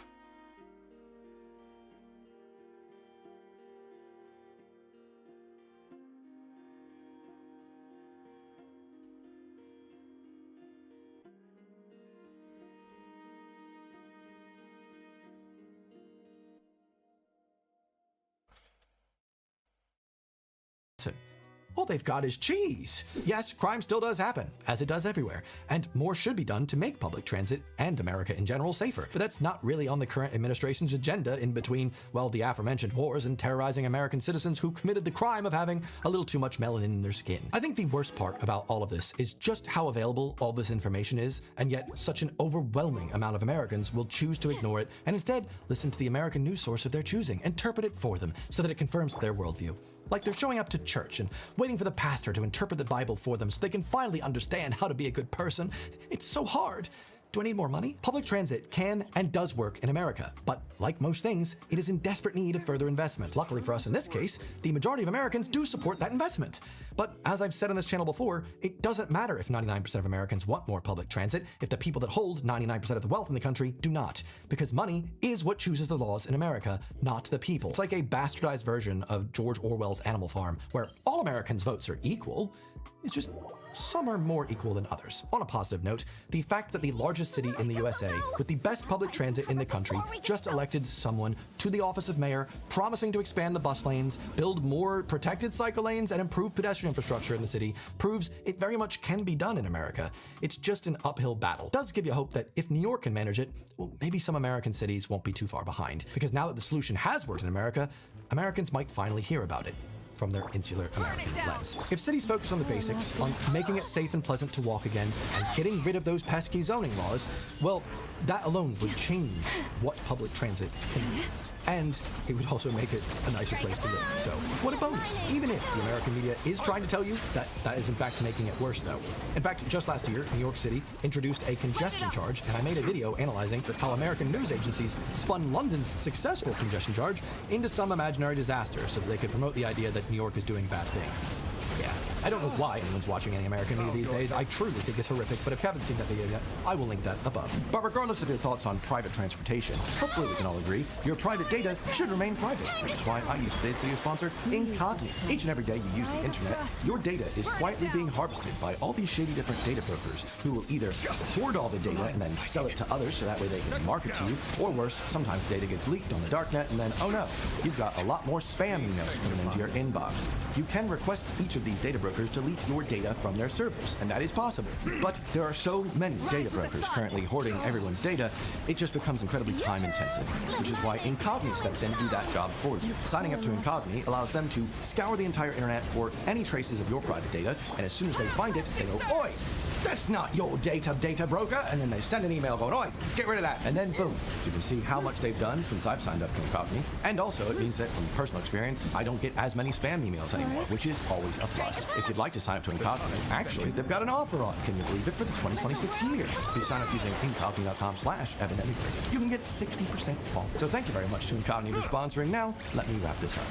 All they've got is cheese. Yes, crime still does happen, as it does everywhere, and more should be done to make public transit and America in general safer. But that's not really on the current administration's agenda in between, well, the aforementioned wars and terrorizing American citizens who committed the crime of having a little too much melanin in their skin. I think the worst part about all of this is just how available all this information is, and yet such an overwhelming amount of Americans will choose to ignore it and instead listen to the American news source of their choosing, interpret it for them so that it confirms their worldview. Like they're showing up to church and waiting for the pastor to interpret the Bible for them so they can finally understand how to be a good person. It's so hard. Do I need more money? Public transit can and does work in America, but like most things, it is in desperate need of further investment. Luckily for us in this case, the majority of Americans do support that investment. But as I've said on this channel before, it doesn't matter if 99% of Americans want more public transit if the people that hold 99% of the wealth in the country do not, because money is what chooses the laws in America, not the people. It's like a bastardized version of George Orwell's Animal Farm, where all Americans' votes are equal. It's just some are more equal than others. On a positive note, the fact that the largest city in the USA with the best public transit in the country just elected someone to the office of mayor, promising to expand the bus lanes, build more protected cycle lanes, and improve pedestrian infrastructure in the city proves it very much can be done in America. It's just an uphill battle. It does give you hope that if New York can manage it, well, maybe some American cities won't be too far behind. Because now that the solution has worked in America, Americans might finally hear about it from their insular American lens. If cities focus on the basics, on making it safe and pleasant to walk again, and getting rid of those pesky zoning laws, well, that alone would change what public transit can be. And it would also make it a nicer place to live. So, what a bonus. Even if the American media is trying to tell you that that is in fact making it worse though. In fact, just last year, New York City introduced a congestion charge, and I made a video analyzing how American news agencies spun London's successful congestion charge into some imaginary disaster so that they could promote the idea that New York is doing bad things. Yeah, I don't know why anyone's watching any American media these days. I truly think it's horrific, but if you haven't seen that video yet, I will link that above. But regardless of your thoughts on private transportation, hopefully we can all agree your private data should remain private, which is why I use today's video sponsor, Incogni. Each and every day you use the internet, your data is quietly being harvested by all these shady different data brokers who will either hoard all the data and then sell it to others so that way they can market to you, or worse, sometimes data gets leaked on the darknet and then, oh no, you've got a lot more spam emails coming into your inbox. You can request each of these data brokers delete your data from their servers, and that is possible. But there are so many data brokers currently hoarding everyone's data, it just becomes incredibly time intensive, which is why Incogni steps in to do that job for you. Signing up to Incogni allows them to scour the entire internet for any traces of your private data, and as soon as they find it, they go, "Oi! That's not your data broker," and then they send an email going, "Oi, get rid of that," and then boom. You can see how much they've done since I've signed up to Incogni, and also it means that from personal experience, I don't get as many spam emails anymore, which is always a plus. If you'd like to sign up to Incogni, actually, they've got an offer on, can you believe it, for the 2026 year. If you sign up using incogni.com/Evan Emigrant, you can get 60% off. So thank you very much to Incogni for sponsoring. Now, let me wrap this up.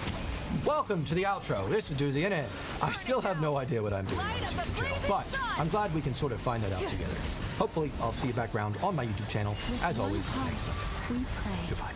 Welcome to the outro. This is Doozy, and I still have no idea what I'm doing on this YouTube channel, but I'm glad we can sort of find that out together. Hopefully, I'll see you back around on my YouTube channel, as always, next Sunday. Goodbye.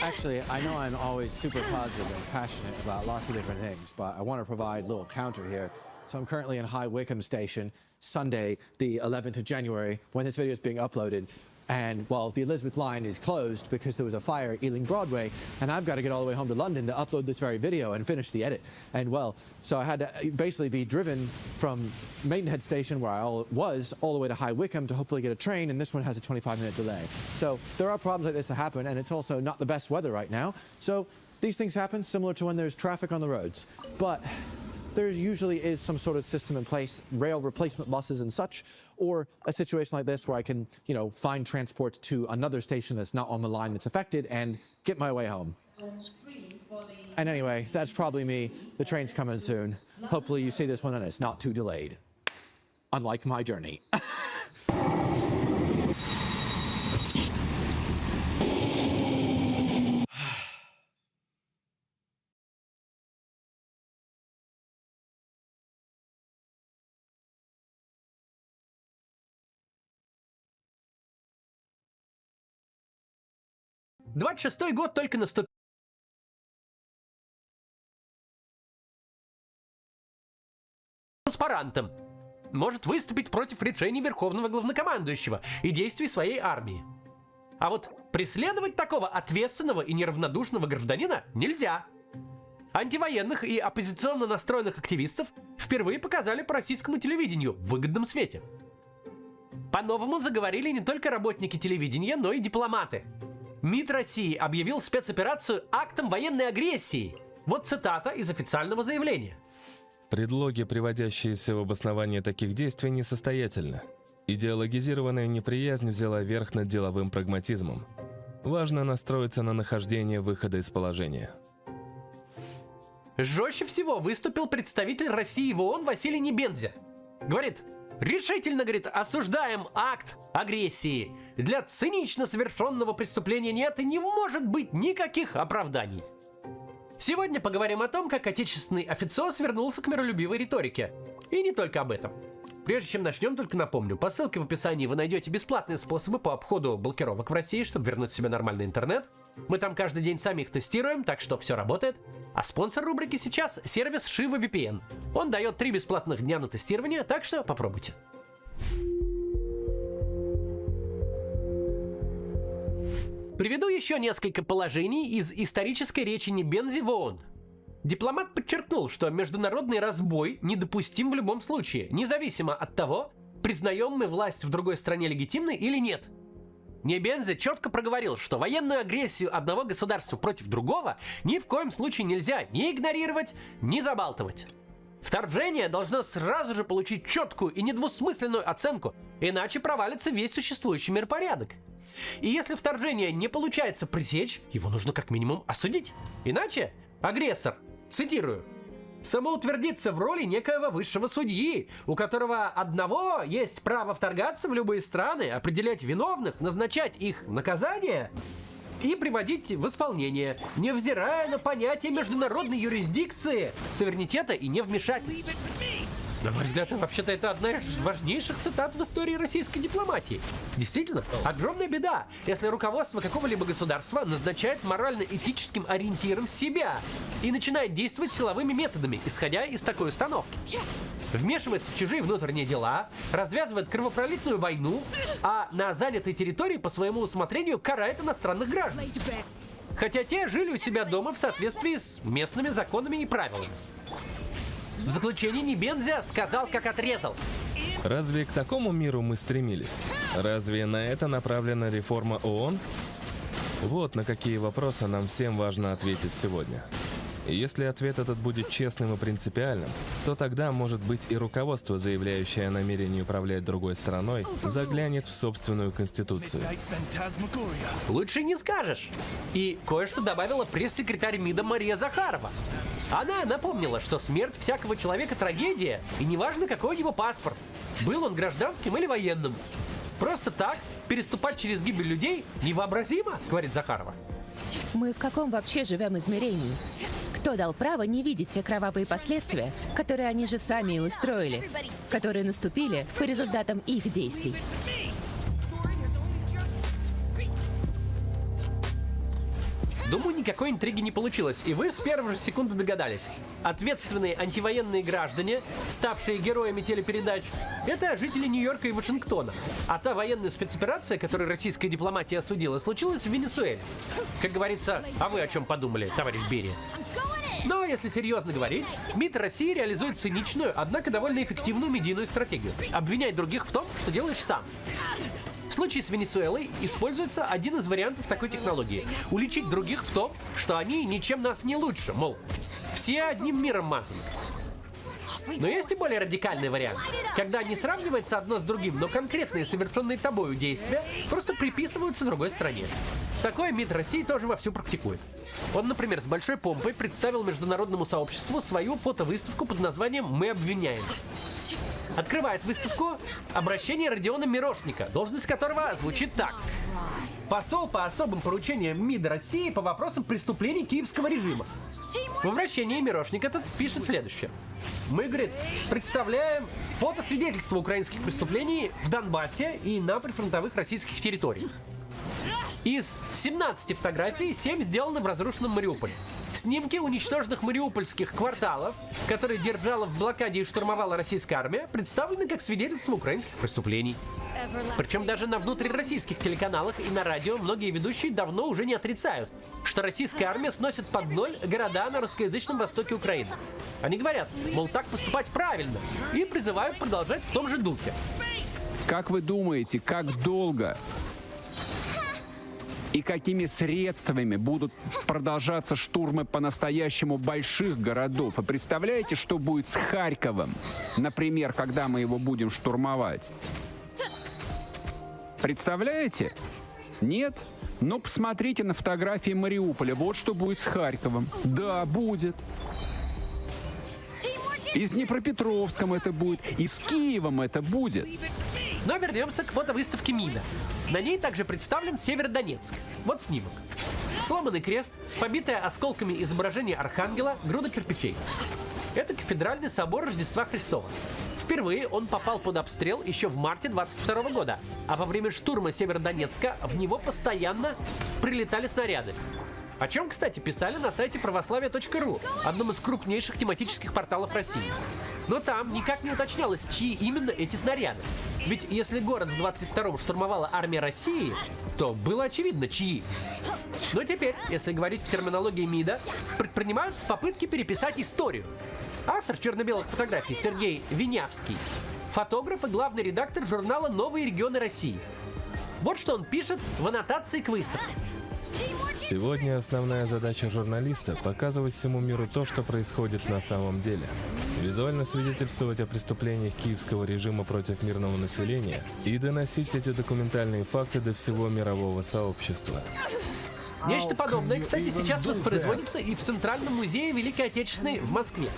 Actually, I know I'm always super positive and passionate about lots of different things, but I want to provide a little counter here. So I'm currently in High Wycombe Station, Sunday, the 11th of January, when this video is being uploaded. And, well, the Elizabeth line is closed because there was a fire at Ealing Broadway, and I've got to get all the way home to London to upload this very video and finish the edit. And, well, so I had to basically be driven from Maidenhead Station, where I was, all the way to High Wycombe to hopefully get a train, and this one has a 25-minute delay. So there are problems like this that happen, and it's also not the best weather right now. So these things happen, similar to when there's traffic on the roads. But there usually is some sort of system in place, rail replacement buses and such, or a situation like this where I can, you know, find transport to another station that's not on the line that's affected and get my way home. And anyway, that's probably me. The train's coming soon. Hopefully you see this one and it's not too delayed. Unlike my journey. «26-й год только наступил. Транспарантом. Может выступить против решений Верховного Главнокомандующего и действий своей армии. А вот преследовать такого ответственного и неравнодушного гражданина нельзя. Антивоенных и оппозиционно настроенных активистов впервые показали по российскому телевидению в выгодном свете. По-новому заговорили не только работники телевидения, но и дипломаты. МИД России объявил спецоперацию актом военной агрессии. Вот цитата из официального заявления. Предлоги, приводящиеся в обоснование таких действий, несостоятельны. Идеологизированная неприязнь взяла верх над деловым прагматизмом. Важно настроиться на нахождение выхода из положения. жестче всего выступил представитель России в ООН Василий Небензя. Говорит, решительно, говорит, осуждаем акт агрессии. Для цинично совершенного преступления нет и не может быть никаких оправданий. Сегодня поговорим о том, как отечественный официоз вернулся к миролюбивой риторике. И не только об этом. Прежде чем начнем, только напомню, по ссылке в описании вы найдете бесплатные способы по обходу блокировок в России, чтобы вернуть себе нормальный интернет. Мы там каждый день сами их тестируем, так что все работает. А спонсор рубрики сейчас — сервис Shiva VPN. Он дает 3 бесплатных дня на тестирование, так что попробуйте. Приведу еще несколько положений из исторической речи Небензи в ООН. Дипломат подчеркнул, что международный разбой недопустим в любом случае, независимо от того, признаем мы власть в другой стране легитимной или нет. Небензи четко проговорил, что военную агрессию одного государства против другого ни в коем случае нельзя ни игнорировать, ни забалтывать. Вторжение должно сразу же получить четкую и недвусмысленную оценку, иначе провалится весь существующий миропорядок. И если вторжение не получается пресечь, его нужно как минимум осудить. Иначе агрессор, цитирую, самоутвердится в роли некоего высшего судьи, у которого одного есть право вторгаться в любые страны, определять виновных, назначать их наказание и приводить в исполнение, невзирая на понятие международной юрисдикции, суверенитета и невмешательства. На мой взгляд, вообще-то это одна из важнейших цитат в истории российской дипломатии. Действительно, огромная беда, если руководство какого-либо государства назначает морально-этическим ориентиром себя и начинает действовать силовыми методами, исходя из такой установки. Вмешивается в чужие внутренние дела, развязывает кровопролитную войну, а на занятой территории по своему усмотрению карает иностранных граждан. Хотя те жили у себя дома в соответствии с местными законами и правилами. В заключение Небензя сказал, как отрезал. Разве к такому миру мы стремились? Разве на это направлена реформа ООН? Вот на какие вопросы нам всем важно ответить сегодня. И если ответ этот будет честным и принципиальным, то тогда, может быть, и руководство, заявляющее о намерении управлять другой страной, заглянет в собственную конституцию. Лучше не скажешь. И кое-что добавила пресс-секретарь МИДа Мария Захарова. Она напомнила, что смерть всякого человека трагедия, и неважно, какой у него паспорт, был он гражданским или военным. Просто так переступать через гибель людей невообразимо, говорит Захарова. Мы в каком вообще живем измерении? Кто дал право не видеть те кровавые последствия, которые они же сами и устроили, которые наступили по результатам их действий? Думаю, никакой интриги не получилось, и вы с первой же секунды догадались. Ответственные антивоенные граждане, ставшие героями телепередач, это жители Нью-Йорка и Вашингтона. А та военная спецоперация, которую российская дипломатия осудила, случилась в Венесуэле. Как говорится, а вы о чем подумали, товарищ Берия? Но, если серьезно говорить, МИД России реализует циничную, однако довольно эффективную медийную стратегию. Обвинять других в том, что делаешь сам. В случае с Венесуэлой используется один из вариантов такой технологии – уличить других в том, что они ничем нас не лучше, мол, все одним миром мазаны. Но есть и более радикальный вариант, когда не сравнивается одно с другим, но конкретные совершенные тобою действия просто приписываются другой стране. Такое МИД России тоже вовсю практикует. Он, например, с большой помпой представил международному сообществу свою фотовыставку под названием «Мы обвиняем». Открывает выставку обращение Родиона Мирошника, должность которого звучит так. Посол по особым поручениям МИДа России по вопросам преступлений киевского режима. В обращении Мирошник этот пишет следующее. Мы, говорит, представляем фотосвидетельства украинских преступлений в Донбассе и на прифронтовых российских территориях. Из 17 фотографий 7 сделаны в разрушенном Мариуполе. Снимки уничтоженных мариупольских кварталов, которые держала в блокаде и штурмовала российская армия, представлены как свидетельства украинских преступлений. Причем даже на внутрироссийских телеканалах и на радио многие ведущие давно уже не отрицают, что российская армия сносит под ноль города на русскоязычном востоке Украины. Они говорят, мол, так поступать правильно, и призывают продолжать в том же духе. Как вы думаете, как долго и какими средствами будут продолжаться штурмы по-настоящему больших городов? Вы представляете, что будет с Харьковом, например, когда мы его будем штурмовать? Представляете? Нет? Но посмотрите на фотографии Мариуполя. Вот что будет с Харьковом. Да, будет. И с Днепропетровском это будет, и с Киевом это будет. Но вернемся к фотовыставке МИДа. На ней также представлен Северодонецк. Вот снимок. Сломанный крест, побитое осколками изображение архангела, груда кирпичей. Это кафедральный собор Рождества Христова. Впервые он попал под обстрел еще в марте 22 года, а во время штурма Северодонецка в него постоянно прилетали снаряды. О чем, кстати, писали на сайте православие.ру, одном из крупнейших тематических порталов России. Но там никак не уточнялось, чьи именно эти снаряды. Ведь если город в 22-м штурмовала армия России, то было очевидно, чьи. Но теперь, если говорить в терминологии МИДа, предпринимаются попытки переписать историю. Автор черно-белых фотографий Сергей Винявский, фотограф и главный редактор журнала «Новые регионы России». Вот что он пишет в аннотации к выставке. Сегодня основная задача журналиста – показывать всему миру то, что происходит на самом деле. Визуально свидетельствовать о преступлениях киевского режима против мирного населения и доносить эти документальные факты до всего мирового сообщества. Нечто подобное, кстати, сейчас воспроизводится и в Центральном музее Великой Отечественной в Москве.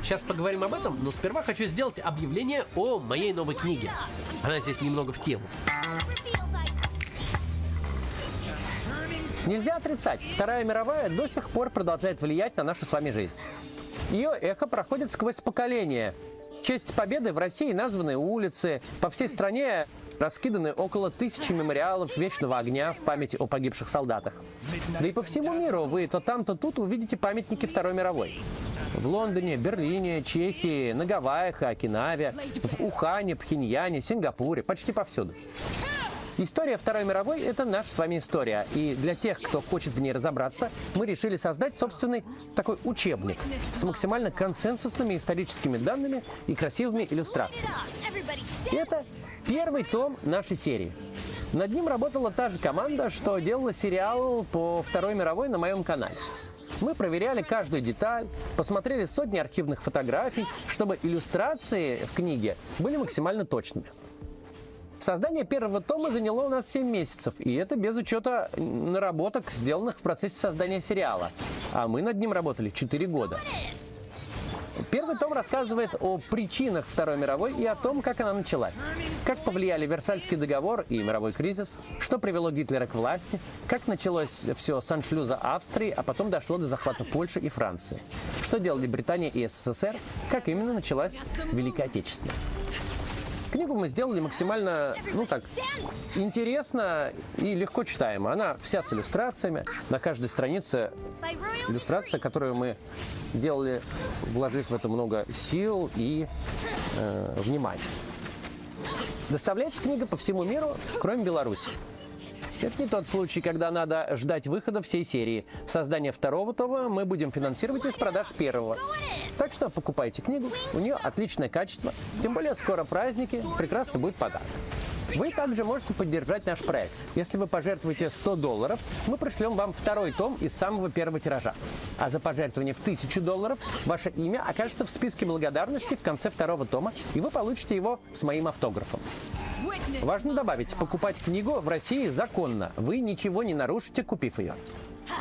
Сейчас поговорим об этом, но сперва хочу сделать объявление о моей новой книге. Она здесь немного в тему. Нельзя отрицать, Вторая мировая до сих пор продолжает влиять на нашу с вами жизнь. Ее эхо проходит сквозь поколения. В честь победы в России названы улицы, по всей стране раскиданы около 1000 мемориалов вечного огня в память о погибших солдатах. Да и по всему миру вы то там, то тут увидите памятники Второй мировой. В Лондоне, Берлине, Чехии, на Гавайях и Окинаве, в Ухане, Пхеньяне, Сингапуре, почти повсюду. История Второй мировой – это наша с вами история. И для тех, кто хочет в ней разобраться, мы решили создать собственный такой учебник с максимально консенсусными историческими данными и красивыми иллюстрациями. И это первый том нашей серии. Над ним работала та же команда, что делала сериал по Второй мировой на моем канале. Мы проверяли каждую деталь, посмотрели сотни архивных фотографий, чтобы иллюстрации в книге были максимально точными. Создание первого тома заняло у нас 7 месяцев, и это без учета наработок, сделанных в процессе создания сериала. А мы над ним работали 4 года. Первый том рассказывает о причинах Второй мировой и о том, как она началась. Как повлияли Версальский договор и мировой кризис, что привело Гитлера к власти, как началось все с аншлюза Австрии, а потом дошло до захвата Польши и Франции. Что делали Британия и СССР, как именно началась Великая Отечественная. Книгу мы сделали максимально, интересно и легко читаемо. Она вся с иллюстрациями. На каждой странице иллюстрация, которую мы делали, вложив в это много сил и внимания. Доставляется книга по всему миру, кроме Беларуси. Это не тот случай, когда надо ждать выхода всей серии. Создание второго тома мы будем финансировать из продаж первого. Так что покупайте книгу, у нее отличное качество, тем более скоро праздники, прекрасно будет подарок. Вы также можете поддержать наш проект. Если вы пожертвуете $100, мы пришлем вам второй том из самого первого тиража. А за пожертвование в $1000 ваше имя окажется в списке благодарности в конце второго тома, и вы получите его с моим автографом. Важно добавить, покупать книгу в России законно. Вы ничего не нарушите, купив ее.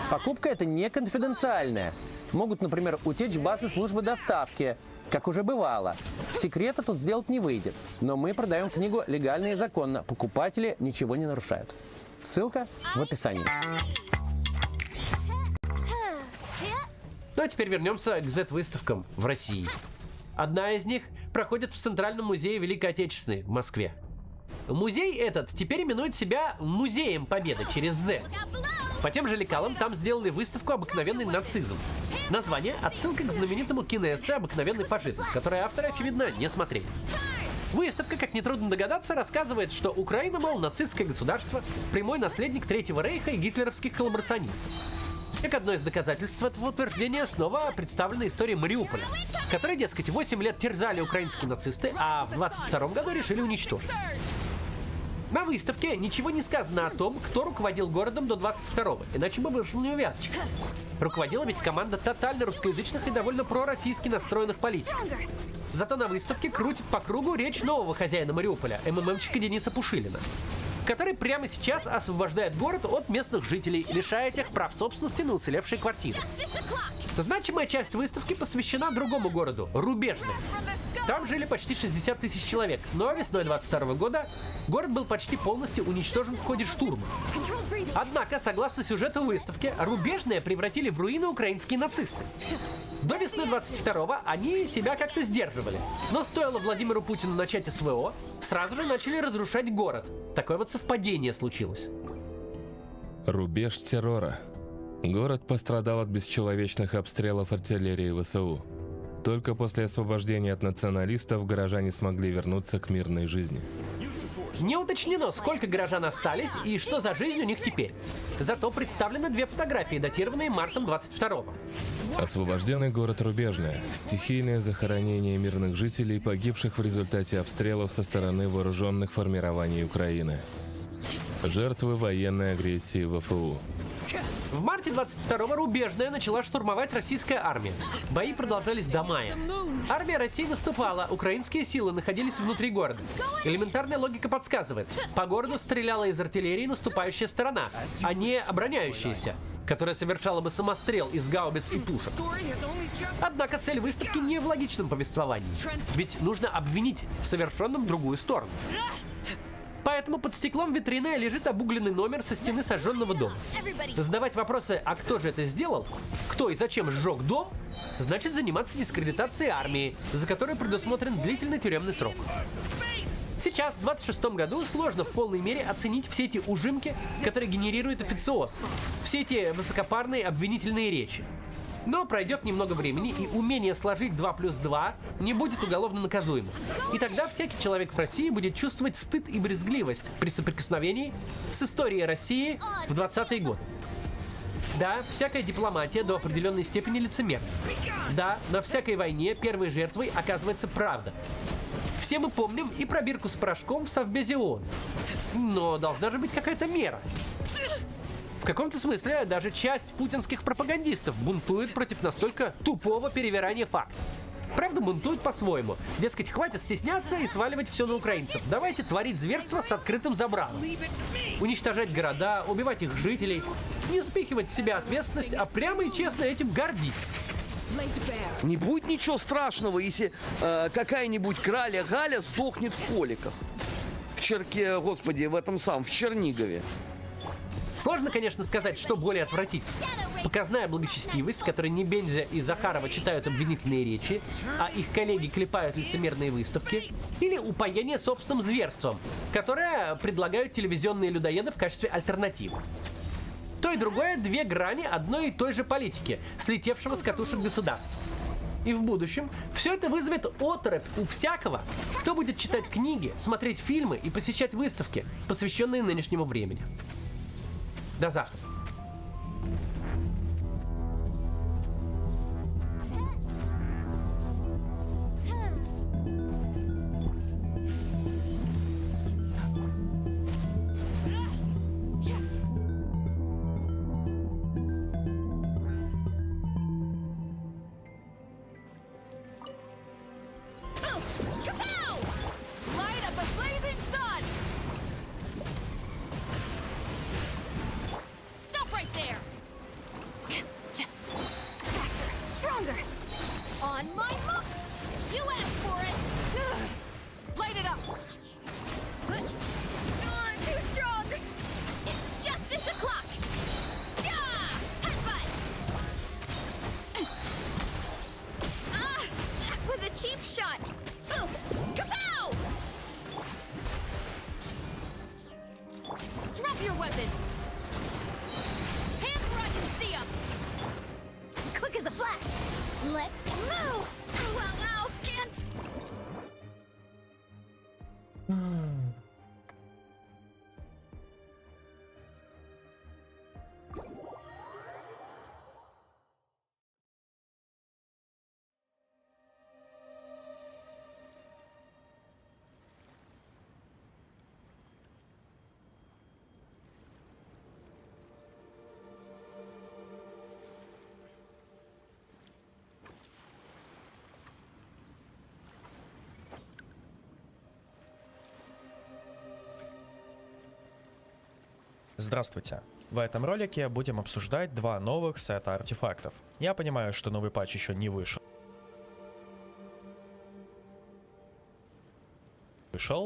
Покупка это не конфиденциальная. Могут, например, утечь базы службы доставки, как уже бывало. Секрета тут сделать не выйдет. Но мы продаем книгу легально и законно. Покупатели ничего не нарушают. Ссылка в описании. Ну а теперь вернемся к Z-выставкам в России. Одна из них проходит в Центральном музее Великой Отечественной в Москве. Музей этот теперь именует себя Музеем Победы через Z. По тем же лекалам там сделали выставку «Обыкновенный нацизм». Название – отсылка к знаменитому киноэссе «Обыкновенный фашизм», которое авторы, очевидно, не смотрели. Выставка, как нетрудно догадаться, рассказывает, что Украина, мол, нацистское государство, прямой наследник Третьего рейха и гитлеровских коллаборационистов. Как одно из доказательств этого утверждения снова представлена история Мариуполя, который, дескать, 8 лет терзали украинские нацисты, а в 22 году решили уничтожить. На выставке ничего не сказано о том, кто руководил городом до 22-го, иначе бы вышел неувязочка. Руководила ведь команда тотально русскоязычных и довольно пророссийски настроенных политиков. Зато на выставке крутит по кругу речь нового хозяина Мариуполя, МММчика Дениса Пушилина. который прямо сейчас освобождает город от местных жителей, лишая тех прав собственности на уцелевшие квартиры. Значимая часть выставки посвящена другому городу – Рубежный. Там жили почти 60 тысяч человек, но весной 22 года город был почти полностью уничтожен в ходе штурма. Однако, согласно сюжету выставки, Рубежное превратили в руины украинские нацисты. До весны 22-го они себя как-то сдерживали. Но стоило Владимиру Путину начать СВО, сразу же начали разрушать город. Такое вот совпадение случилось. Рубеж террора. Город пострадал от бесчеловечных обстрелов артиллерии ВСУ. Только после освобождения от националистов горожане смогли вернуться к мирной жизни. Не уточнено, сколько горожан остались и что за жизнь у них теперь. Зато представлены две фотографии, датированные мартом 22-го. Освобожденный город Рубежное. Стихийное захоронение мирных жителей, погибших в результате обстрелов со стороны вооруженных формирований Украины. Жертвы военной агрессии ВФУ. В марте 22-го Рубежное начала штурмовать российская армия. Бои продолжались до мая. Армия России наступала, украинские силы находились внутри города. Элементарная логика подсказывает. По городу стреляла из артиллерии наступающая сторона, а не обороняющаяся, которая совершала бы самострел из гаубиц и пушек. Однако цель выставки не в логичном повествовании. Ведь нужно обвинить в совершенном другую сторону. Поэтому под стеклом витрины лежит обугленный номер со стены сожженного дома. Задавать вопросы, а кто же это сделал, кто и зачем сжег дом, значит заниматься дискредитацией армии, за которую предусмотрен длительный тюремный срок. Сейчас, в 26-м году, сложно в полной мере оценить все эти ужимки, которые генерирует официоз, все эти высокопарные обвинительные речи. Но пройдет немного времени, и умение сложить 2 плюс 2 не будет уголовно наказуемым. И тогда всякий человек в России будет чувствовать стыд и брезгливость при соприкосновении с историей России в 20-е годы. Да, всякая дипломатия до определенной степени лицемерна. Да, на всякой войне первой жертвой оказывается правда. Все мы помним и пробирку с порошком в Совбезе ООН. Но должна же быть какая-то мера. В каком-то смысле даже часть путинских пропагандистов бунтует против настолько тупого перевирания фактов. Правда, бунтуют по-своему. Дескать, хватит стесняться и сваливать все на украинцев. Давайте творить зверство с открытым забралом. Уничтожать города, убивать их жителей. Не спихивать с себя ответственность, а прямо и честно этим гордиться. Не будет ничего страшного, если какая-нибудь краля Галя сдохнет в коликах. В Чернигове. Сложно, конечно, сказать, что более отвратительно. Показная благочестивость, с которой Небензя и Захарова читают обвинительные речи, а их коллеги клепают лицемерные выставки, или упоение собственным зверством, которое предлагают телевизионные людоеды в качестве альтернативы. То и другое — две грани одной и той же политики, слетевшего с катушек государства. И в будущем все это вызовет оторопь у всякого, кто будет читать книги, смотреть фильмы и посещать выставки, посвященные нынешнему времени. До завтра. Здравствуйте! В этом ролике будем обсуждать два новых сета артефактов. Я понимаю, что новый патч еще не вышел,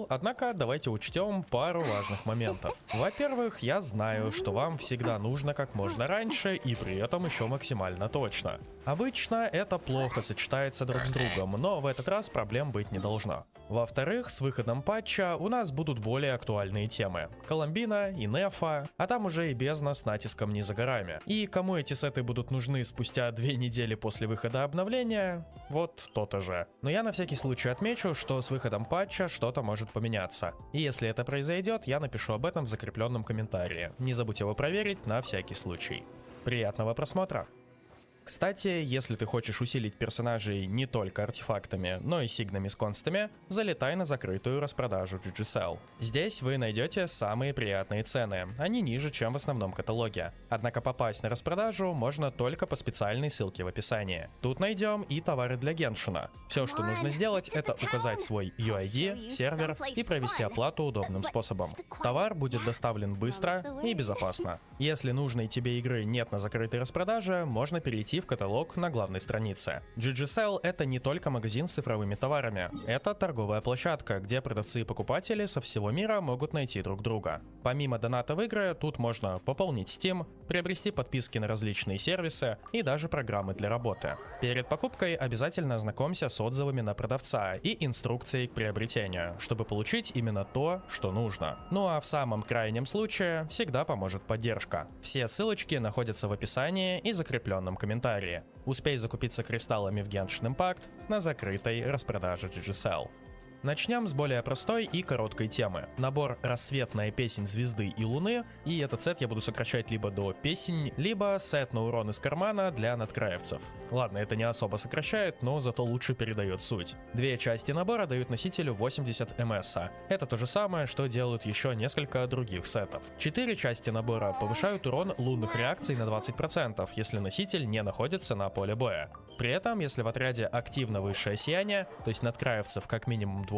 однако давайте учтем пару важных моментов. Во-первых, я знаю, что вам всегда нужно как можно раньше и при этом еще максимально точно. Обычно это плохо сочетается друг с другом, но в этот раз проблем быть не должно. Во-вторых, с выходом патча у нас будут более актуальные темы. Коломбина и Нефа, а там уже и бездна с натиском не за горами. И кому эти сеты будут нужны спустя 2 недели после выхода обновления, вот то-то же. Но я на всякий случай отмечу, что с выходом патча что-то может поменяться. И если это произойдет, я напишу об этом в закрепленном комментарии. Не забудь его проверить на всякий случай. Приятного просмотра! Кстати, если ты хочешь усилить персонажей не только артефактами, но и сигнами с констами, залетай на закрытую распродажу GGSell. Здесь вы найдете самые приятные цены, они ниже, чем в основном каталоге. Однако попасть на распродажу можно только по специальной ссылке в описании. Тут найдем и товары для Геншина. Все, что нужно сделать, это указать свой UID, сервер и провести оплату удобным способом. Товар будет доставлен быстро и безопасно. Если нужной тебе игры нет на закрытой распродаже, можно перейти в каталог на главной странице. GGSell — это не только магазин с цифровыми товарами, это торговая площадка, где продавцы и покупатели со всего мира могут найти друг друга. Помимо доната в игры, тут можно пополнить Steam, приобрести подписки на различные сервисы и даже программы для работы. Перед покупкой обязательно ознакомься с отзывами на продавца и инструкцией к приобретению, чтобы получить именно то, что нужно. Ну а в самом крайнем случае всегда поможет поддержка. Все ссылочки находятся в описании и закрепленном комментарии. Успей закупиться кристаллами в Genshin Impact на закрытой распродаже GGSell. Начнем с более простой и короткой темы. Набор «Рассветная песнь звезды и луны», и этот сет я буду сокращать либо до «Песень», либо «Сет на урон из кармана» для надкраевцев. Ладно, это не особо сокращает, но зато лучше передает суть. 2 части набора дают носителю 80 МС. Это то же самое, что делают еще несколько других сетов. 4 части набора повышают урон лунных реакций на 20%, если носитель не находится на поле боя. При этом, если в отряде активно высшее сияние, то есть надкраевцев как минимум 2,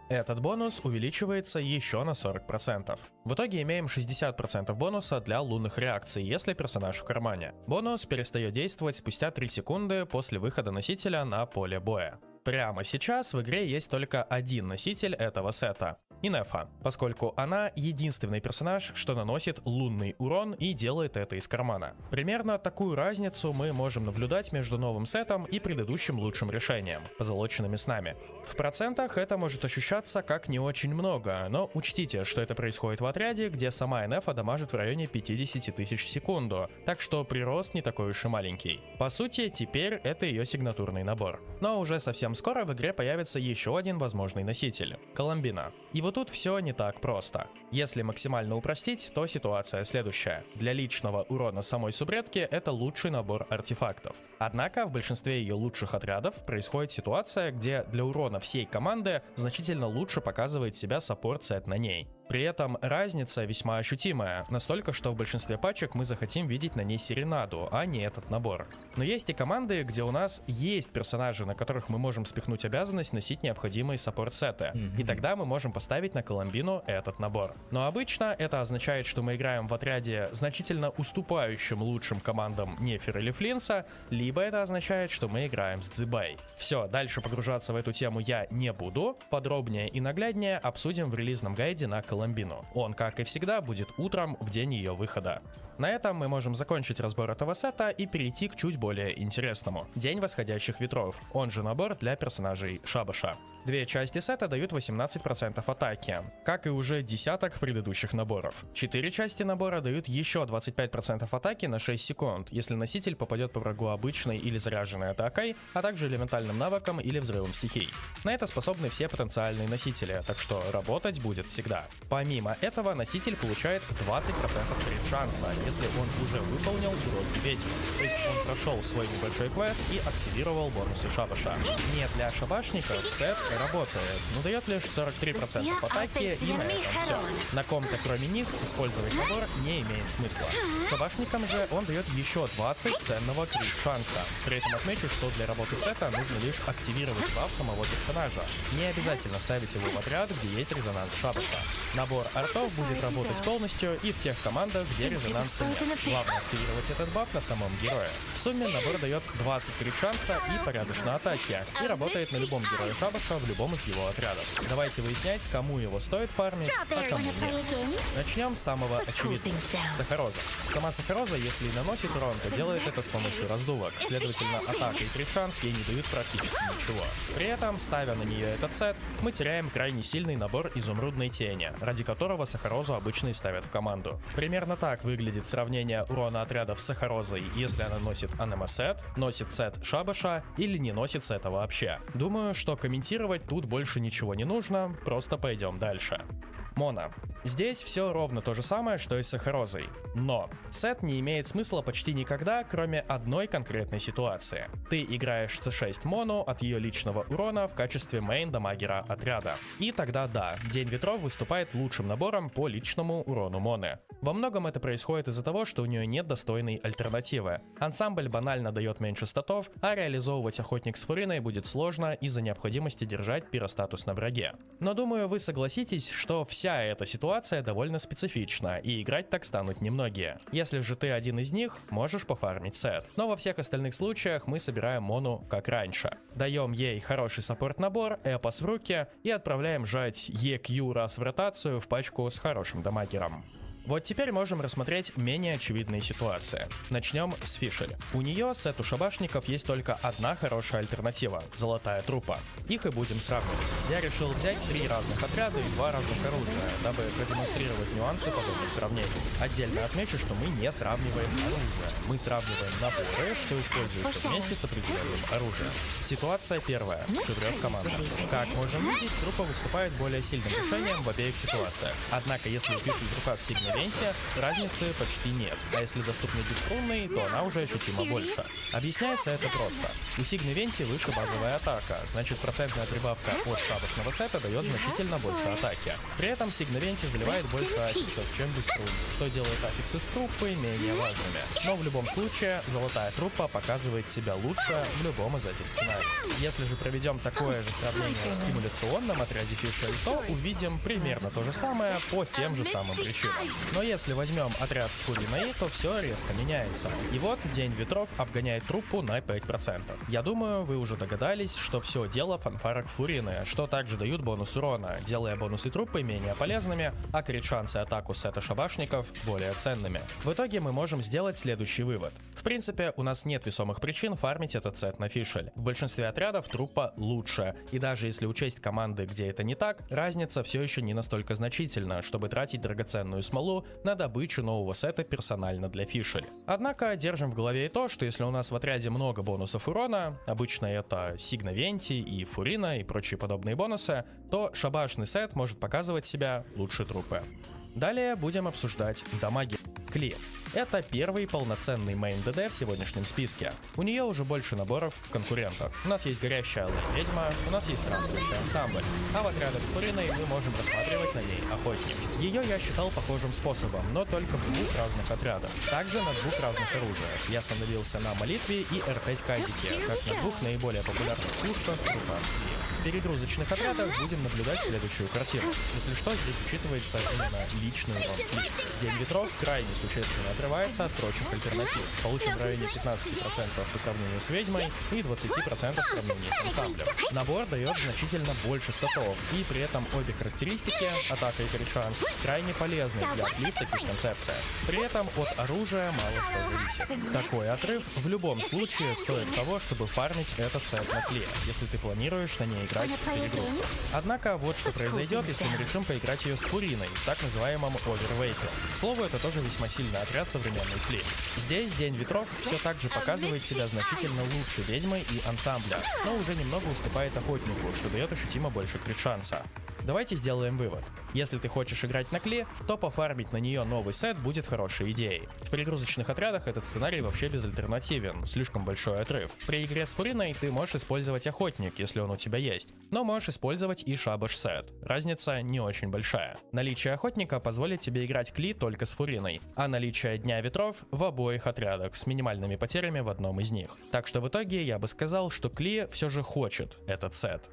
этот бонус увеличивается еще на 40%. В итоге имеем 60% бонуса для лунных реакций, если персонаж в кармане. Бонус перестает действовать спустя 3 секунды после выхода носителя на поле боя. Прямо сейчас в игре есть только один носитель этого сета — Нефа, поскольку она единственный персонаж, что наносит лунный урон и делает это из кармана. Примерно такую разницу мы можем наблюдать между новым сетом и предыдущим лучшим решением — позолоченными снами. В процентах это может ощущаться как не очень много, но учтите, что это происходит в отряде, где сама Нефа дамажит в районе 50 тысяч в секунду, так что прирост не такой уж и маленький. По сути, теперь это ее сигнатурный набор. Но уже совсем скоро в игре появится еще один возможный носитель — Коломбина. И вот тут все не так просто. Если максимально упростить, то ситуация следующая. Для личного урона самой субредки это лучший набор артефактов. Однако в большинстве ее лучших отрядов происходит ситуация, где для урона всей команды значительно лучше показывает себя саппорт-сет на ней. При этом разница весьма ощутимая, настолько, что в большинстве пачек мы захотим видеть на ней Серенаду, а не этот набор. Но есть и команды, где у нас есть персонажи, на которых мы можем спихнуть обязанность носить необходимые саппорт-сеты, и тогда мы можем поставить на Коломбину этот набор. Но обычно это означает, что мы играем в отряде значительно уступающим лучшим командам Нефер или Флинса, либо это означает, что мы играем с Цзибэй. Все, дальше погружаться в эту тему я не буду, подробнее и нагляднее обсудим в релизном гайде на Коломбину. Он, как и всегда, будет утром в день ее выхода. На этом мы можем закончить разбор этого сета и перейти к чуть более интересному. День восходящих ветров, он же набор для персонажей Шабаша. 2 части сета дают 18% атаки, как и уже десяток предыдущих наборов. 4 части набора дают еще 25% атаки на 6 секунд, если носитель попадет по врагу обычной или заряженной атакой, а также элементальным навыком или взрывом стихий. На это способны все потенциальные носители, так что работать будет всегда. Помимо этого, носитель получает 20% крит шанса, если он уже выполнил уроки ведьмы, то есть он прошел свой небольшой квест и активировал бонусы Шабаша. Не для шабашников сет это работает, но дает лишь 43% атаки, и на этом все. На ком-то кроме них использовать набор не имеет смысла. Шабашникам же он дает еще 20 ценного крит-шанса. При этом отмечу, что для работы сета нужно лишь активировать баф самого персонажа. Не обязательно ставить его в отряд, где есть резонанс шабаша. Набор артов будет работать полностью и в тех командах, где резонанса нет. Главное активировать этот баф на самом герое. В сумме набор дает 20 крит-шанса и порядочно атаки, и работает на любом герое шабаша в любом из его отрядов. Давайте выяснять, кому его стоит фармить, а кому нет. Начнем с самого очевидного. Сахароза. Сама Сахароза, если и наносит урон, то делает это с помощью раздувок. Следовательно, атака и крит-шанс ей не дают практически ничего. При этом, ставя на нее этот сет, мы теряем крайне сильный набор изумрудной тени, ради которого Сахарозу обычно и ставят в команду. Примерно так выглядит сравнение урона отрядов с Сахарозой, если она носит аниме-сет, носит сет шабаша или не носит сета вообще. Думаю, что комментировать тут больше ничего не нужно, просто пойдем дальше. Мона. Здесь все ровно то же самое, что и с Сахарозой. Но сет не имеет смысла почти никогда, кроме одной конкретной ситуации. Ты играешь C6 Мону от ее личного урона в качестве мейн-дамагера отряда. И тогда да, День Ветров выступает лучшим набором по личному урону Моны. Во многом это происходит из-за того, что у нее нет достойной альтернативы. Ансамбль банально дает меньше статов, а реализовывать Охотник с Фуриной будет сложно из-за необходимости держать пиростатус на враге. Но думаю, вы согласитесь, что вся эта ситуация довольно специфична, и играть так станут немногие. Если же ты один из них, можешь пофармить сет. Но во всех остальных случаях мы собираем Мону как раньше. Даем ей хороший саппорт-набор, эпос в руки и отправляем жать EQ раз в ротацию в пачку с хорошим дамагером. Вот теперь можем рассмотреть менее очевидные ситуации. Начнем с Фишель. У нее сету шабашников есть только одна хорошая альтернатива – золотая трупа. Их и будем сравнивать. Я решил взять 3 разных отряда и 2 разных оружия, дабы продемонстрировать нюансы подобных сравнений. Отдельно отмечу, что мы не сравниваем оружие. Мы сравниваем наборы, что используются вместе с определенным оружием. Ситуация первая. Шеврёс команда. Как можем видеть, трупа выступает более сильным решением в обеих ситуациях. Однако, если у Фишель в руках сигнал разницы почти нет, а если доступны диструнный, то она уже ощутимо больше. Объясняется это просто. У Сигны Венти выше базовая атака, значит процентная прибавка от шабашного сета дает значительно больше атаки. При этом Сигна Венти заливает больше аффиксов, чем диструн, что делает аффиксы с труппой менее важными. Но в любом случае, золотая труппа показывает себя лучше в любом из этих сценариев. Если же проведем такое же сравнение в стимуляционном отряде Фишель, то увидим примерно то же самое по тем же самым причинам. Но если возьмем отряд с Фуриной, то все резко меняется. И вот День Ветров обгоняет труппу на 5%. Я думаю, вы уже догадались, что все дело в фанфарах Фурины, что также дают бонус урона, делая бонусы труппы менее полезными, а крит-шансы атаку сета шабашников более ценными. В итоге мы можем сделать следующий вывод. В принципе, у нас нет весомых причин фармить этот сет на Фишель. В большинстве отрядов труппа лучше, и даже если учесть команды, где это не так, разница все еще не настолько значительна, чтобы тратить драгоценную смолу на добычу нового сета персонально для Фишель. Однако держим в голове и то, что если у нас в отряде много бонусов урона, обычно это Сигна Венти и Фурина и прочие подобные бонусы, то шабашный сет может показывать себя лучше трупы. Далее будем обсуждать дамаги. Кли. Это первый полноценный мейн ДД в сегодняшнем списке. У нее уже больше наборов в конкурентах. У нас есть горящая алая ведьма, у нас есть странствующий ансамбль, а в отрядах с Фуриной мы можем рассматривать на ней охотник. Ее я считал похожим способом, но только в 2 разных отрядах. Также на 2 разных оружиях. Я остановился на молитве и R5 казике, как на 2 наиболее популярных пушках трупа. В перегрузочных отрядах будем наблюдать следующую картину. Если что, здесь учитывается именно личный урон Кли. День Ветров крайне существенно отрывается от прочих альтернатив. Получим в районе 15% по сравнению с ведьмой и 20% в сравнении с ансамблем. Набор дает значительно больше статов, и при этом обе характеристики, атака и крит-шанс, крайне полезны для Кли в таких концепциях. При этом от оружия мало что зависит. Такой отрыв в любом случае стоит того, чтобы фармить этот сет на Кли, если ты планируешь на ней играть в перегрузку. Однако вот что произойдет, если мы решим поиграть ее с Фуриной, в так называемом овервейке. К слову, это тоже весьма сильный отряд современной Кли. Здесь День Ветров все так же показывает себя значительно лучше ведьмы и ансамбля, но уже немного уступает охотнику, что дает ощутимо больше крит-шанса. Давайте сделаем вывод. Если ты хочешь играть на Кли, то пофармить на нее новый сет будет хорошей идеей. В перегрузочных отрядах этот сценарий вообще безальтернативен, слишком большой отрыв. При игре с Фуриной ты можешь использовать Охотник, если он у тебя есть, но можешь использовать и Шабаш сет. Разница не очень большая. Наличие Охотника позволит тебе играть Кли только с Фуриной, а наличие Дня Ветров в обоих отрядах с минимальными потерями в одном из них. Так что в итоге я бы сказал, что Кли все же хочет этот сет.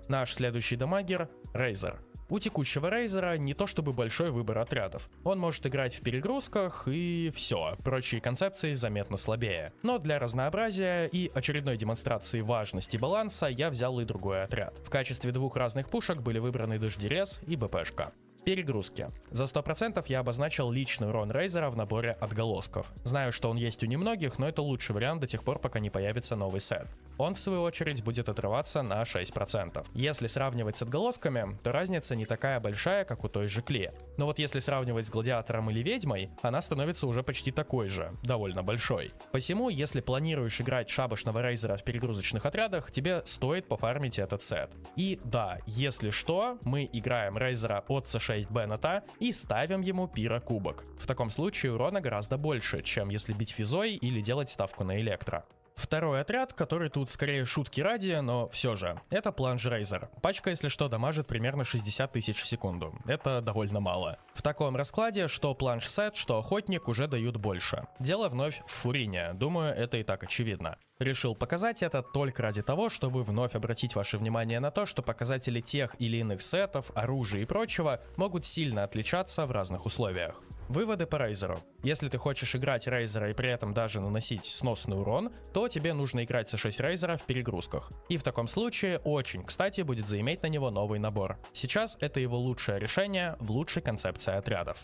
Наш следующий дамагер — Рейзер. У текущего Рейзера не то чтобы большой выбор отрядов. Он может играть в перегрузках и все, прочие концепции заметно слабее. Но для разнообразия и очередной демонстрации важности баланса я взял и другой отряд. В качестве двух разных пушек были выбраны Дождерез и БПшка. Перегрузки. За 100% я обозначил личный урон Рейзера в наборе отголосков. Знаю, что он есть у немногих, но это лучший вариант до тех пор, пока не появится новый сет. Он, в свою очередь, будет отрываться на 6%. Если сравнивать с отголосками, то разница не такая большая, как у той же Кли. Но вот если сравнивать с Гладиатором или Ведьмой, она становится уже почти такой же, довольно большой. Посему, если планируешь играть шабашного Рейзера в перегрузочных отрядах, тебе стоит пофармить этот сет. И да, если что, мы играем Рейзера от C6 Беннета и ставим ему Пира Кубок. В таком случае урона гораздо больше, чем если бить физой или делать ставку на электро. Второй отряд, который тут скорее шутки ради, но все же, это Планж Рейзер. Пачка, если что, дамажит примерно 60 тысяч в секунду. Это довольно мало. В таком раскладе, что Планж Сет, что Охотник уже дают больше. Дело вновь в Фурине, думаю, это и так очевидно. Решил показать это только ради того, чтобы вновь обратить ваше внимание на то, что показатели тех или иных сетов, оружия и прочего могут сильно отличаться в разных условиях. Выводы по Рейзеру. Если ты хочешь играть Рейзера и при этом даже наносить сносный урон, то тебе нужно играть C6 Рейзера в перегрузках. И в таком случае очень кстати будет заиметь на него новый набор. Сейчас это его лучшее решение в лучшей концепции отрядов.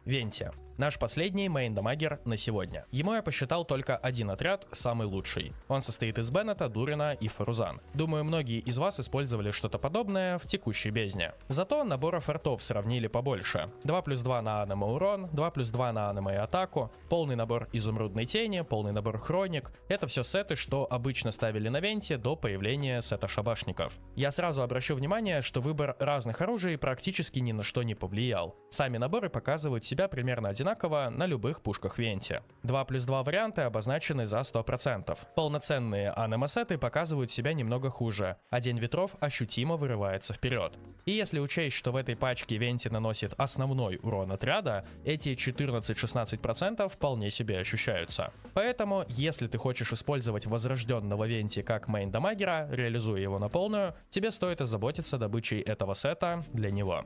Венти. Наш последний мейн-дамагер на сегодня. Ему я посчитал только один отряд, самый лучший. Он состоит из Беннета, Дурина и Фарузан. Думаю, многие из вас использовали что-то подобное в текущей бездне. Зато наборов артов сравнили побольше. 2+2 на аниме урон, 2+2 на аниме и атаку, полный набор изумрудной тени, полный набор хроник. Это все сеты, что обычно ставили на Венте до появления сета шабашников. Я сразу обращу внимание, что выбор разных оружий практически ни на что не повлиял. Сами наборы показывают себя примерно одинаково на любых пушках Венти. 2+2 варианты обозначены за 100%. Полноценные аниме-сеты показывают себя немного хуже, а День Ветров ощутимо вырывается вперед. И если учесть, что в этой пачке Венти наносит основной урон отряда, эти 14-16% вполне себе ощущаются. Поэтому, если ты хочешь использовать возрожденного Венти как мейн-дамагера, реализуя его на полную, тебе стоит озаботиться добычей этого сета для него.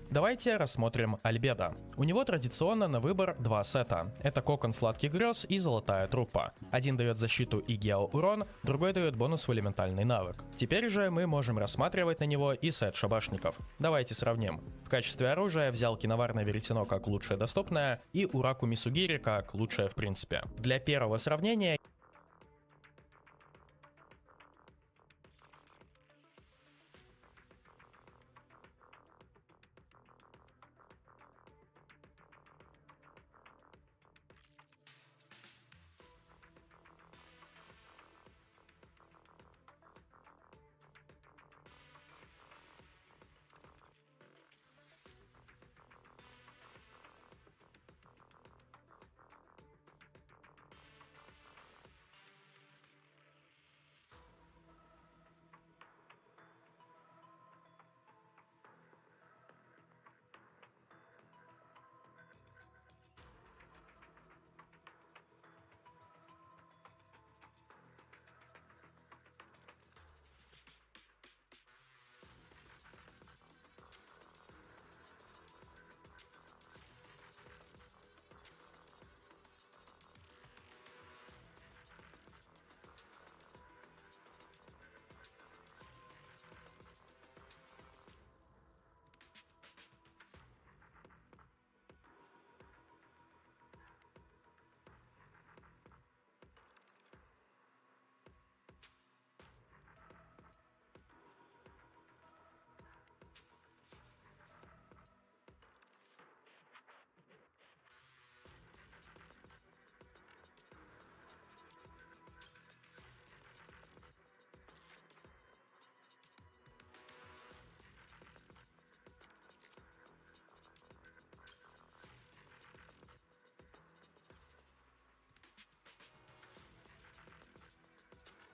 Давайте рассмотрим Альбедо. У него традиционно на выбор два сета. Это Кокон Сладких Грез и Золотая Труппа. Один дает защиту и геоурон, другой дает бонус в элементальный навык. Теперь же мы можем рассматривать на него и сет шабашников. Давайте сравним. В качестве оружия взял Киноварное Веретено как лучшее доступное и Ураку Мисугири как лучшее в принципе. Для первого сравнения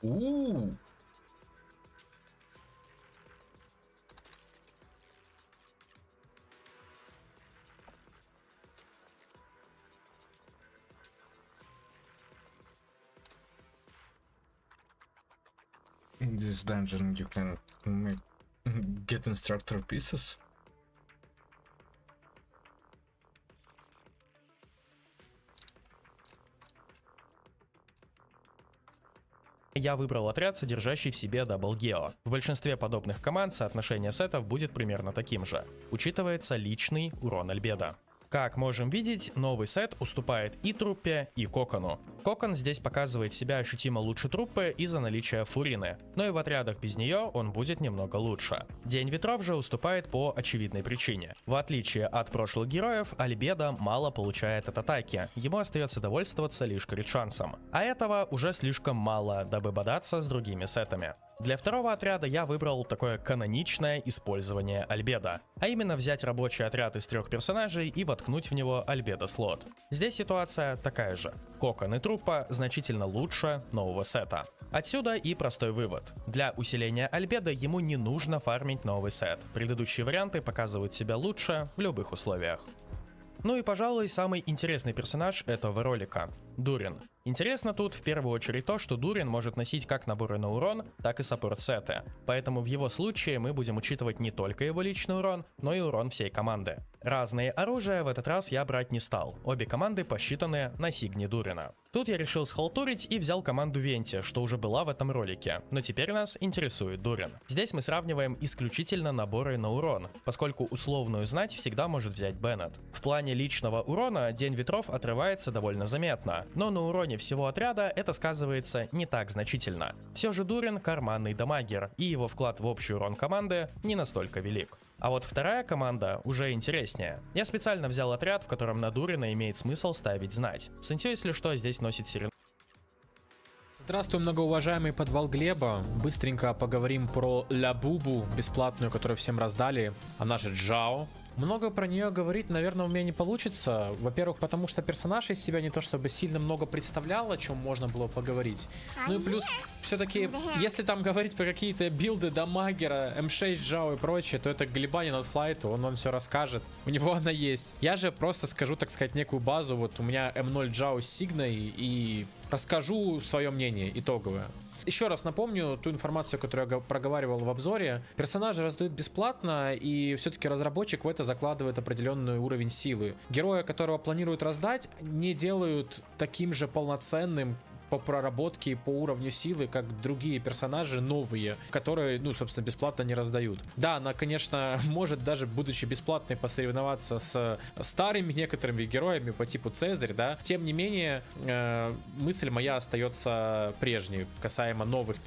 In this dungeon you can get instructor pieces. Я выбрал отряд, содержащий в себе Double Geo. В большинстве подобных команд соотношение сетов будет примерно таким же. Учитывается личный урон Альбедо. Как можем видеть, новый сет уступает и труппе, и кокону. Кокон здесь показывает себя ощутимо лучше труппы из-за наличия фурины, но и в отрядах без нее он будет немного лучше. День ветров же уступает по очевидной причине. В отличие от прошлых героев, Альбедо мало получает от атаки, ему остается довольствоваться лишь крит-шансом. А этого уже слишком мало, дабы бодаться с другими сетами. Для второго отряда я выбрал такое каноничное использование Альбедо, а именно взять рабочий отряд из 3 персонажей и воткнуть в него Альбедо слот. Здесь ситуация такая же. Кокон и труппа значительно лучше нового сета. Отсюда и простой вывод. Для усиления Альбедо ему не нужно фармить новый сет. Предыдущие варианты показывают себя лучше в любых условиях. Ну и, пожалуй, самый интересный персонаж этого ролика — Дурин. Интересно тут в первую очередь то, что Дурин может носить как наборы на урон, так и саппорт-сеты, поэтому в его случае мы будем учитывать не только его личный урон, но и урон всей команды. Разные оружия в этот раз я брать не стал, обе команды посчитаны на сигне Дурина. Тут я решил схалтурить и взял команду Венти, что уже была в этом ролике, но теперь нас интересует Дурин. Здесь мы сравниваем исключительно наборы на урон, поскольку условную знать всегда может взять Беннет. В плане личного урона День ветров отрывается довольно заметно, но на уроне всего отряда это сказывается не так значительно. Все же Дурин карманный дамагер, и его вклад в общий урон команды не настолько велик. А вот вторая команда уже интереснее. Я специально взял отряд, в котором на Дурина имеет смысл ставить знать. Сентю, если что, здесь носит сирен. Здравствуй, многоуважаемый подвал Глеба. Быстренько поговорим про Ля Бубу, бесплатную, которую всем раздали. Она же Джао. Много про нее говорить, наверное, у меня не получится. Во-первых, потому что персонаж из себя не то чтобы сильно много представлял, о чем можно было поговорить. Ну и плюс, все-таки, если там говорить про какие-то билды дамагера, М6, Джао и прочее, то это Глебанин от Флайта, он вам все расскажет. У него она есть. Я же просто скажу, так сказать, некую базу. Вот у меня М0 Джао с Сигной и расскажу свое мнение итоговое. Еще раз напомню ту информацию, которую я проговаривал в обзоре. Персонажи раздают бесплатно, и все-таки разработчик в это закладывает определенный уровень силы. Героя, которого планируют раздать, не делают таким же полноценным по проработке и по уровню силы, как другие персонажи новые, которые, ну, собственно, бесплатно не раздают. Да, она, конечно, может даже, будучи бесплатной, посоревноваться с старыми некоторыми героями по типу Цезарь, да. Тем не менее, мысль моя остается прежней, касаемо новых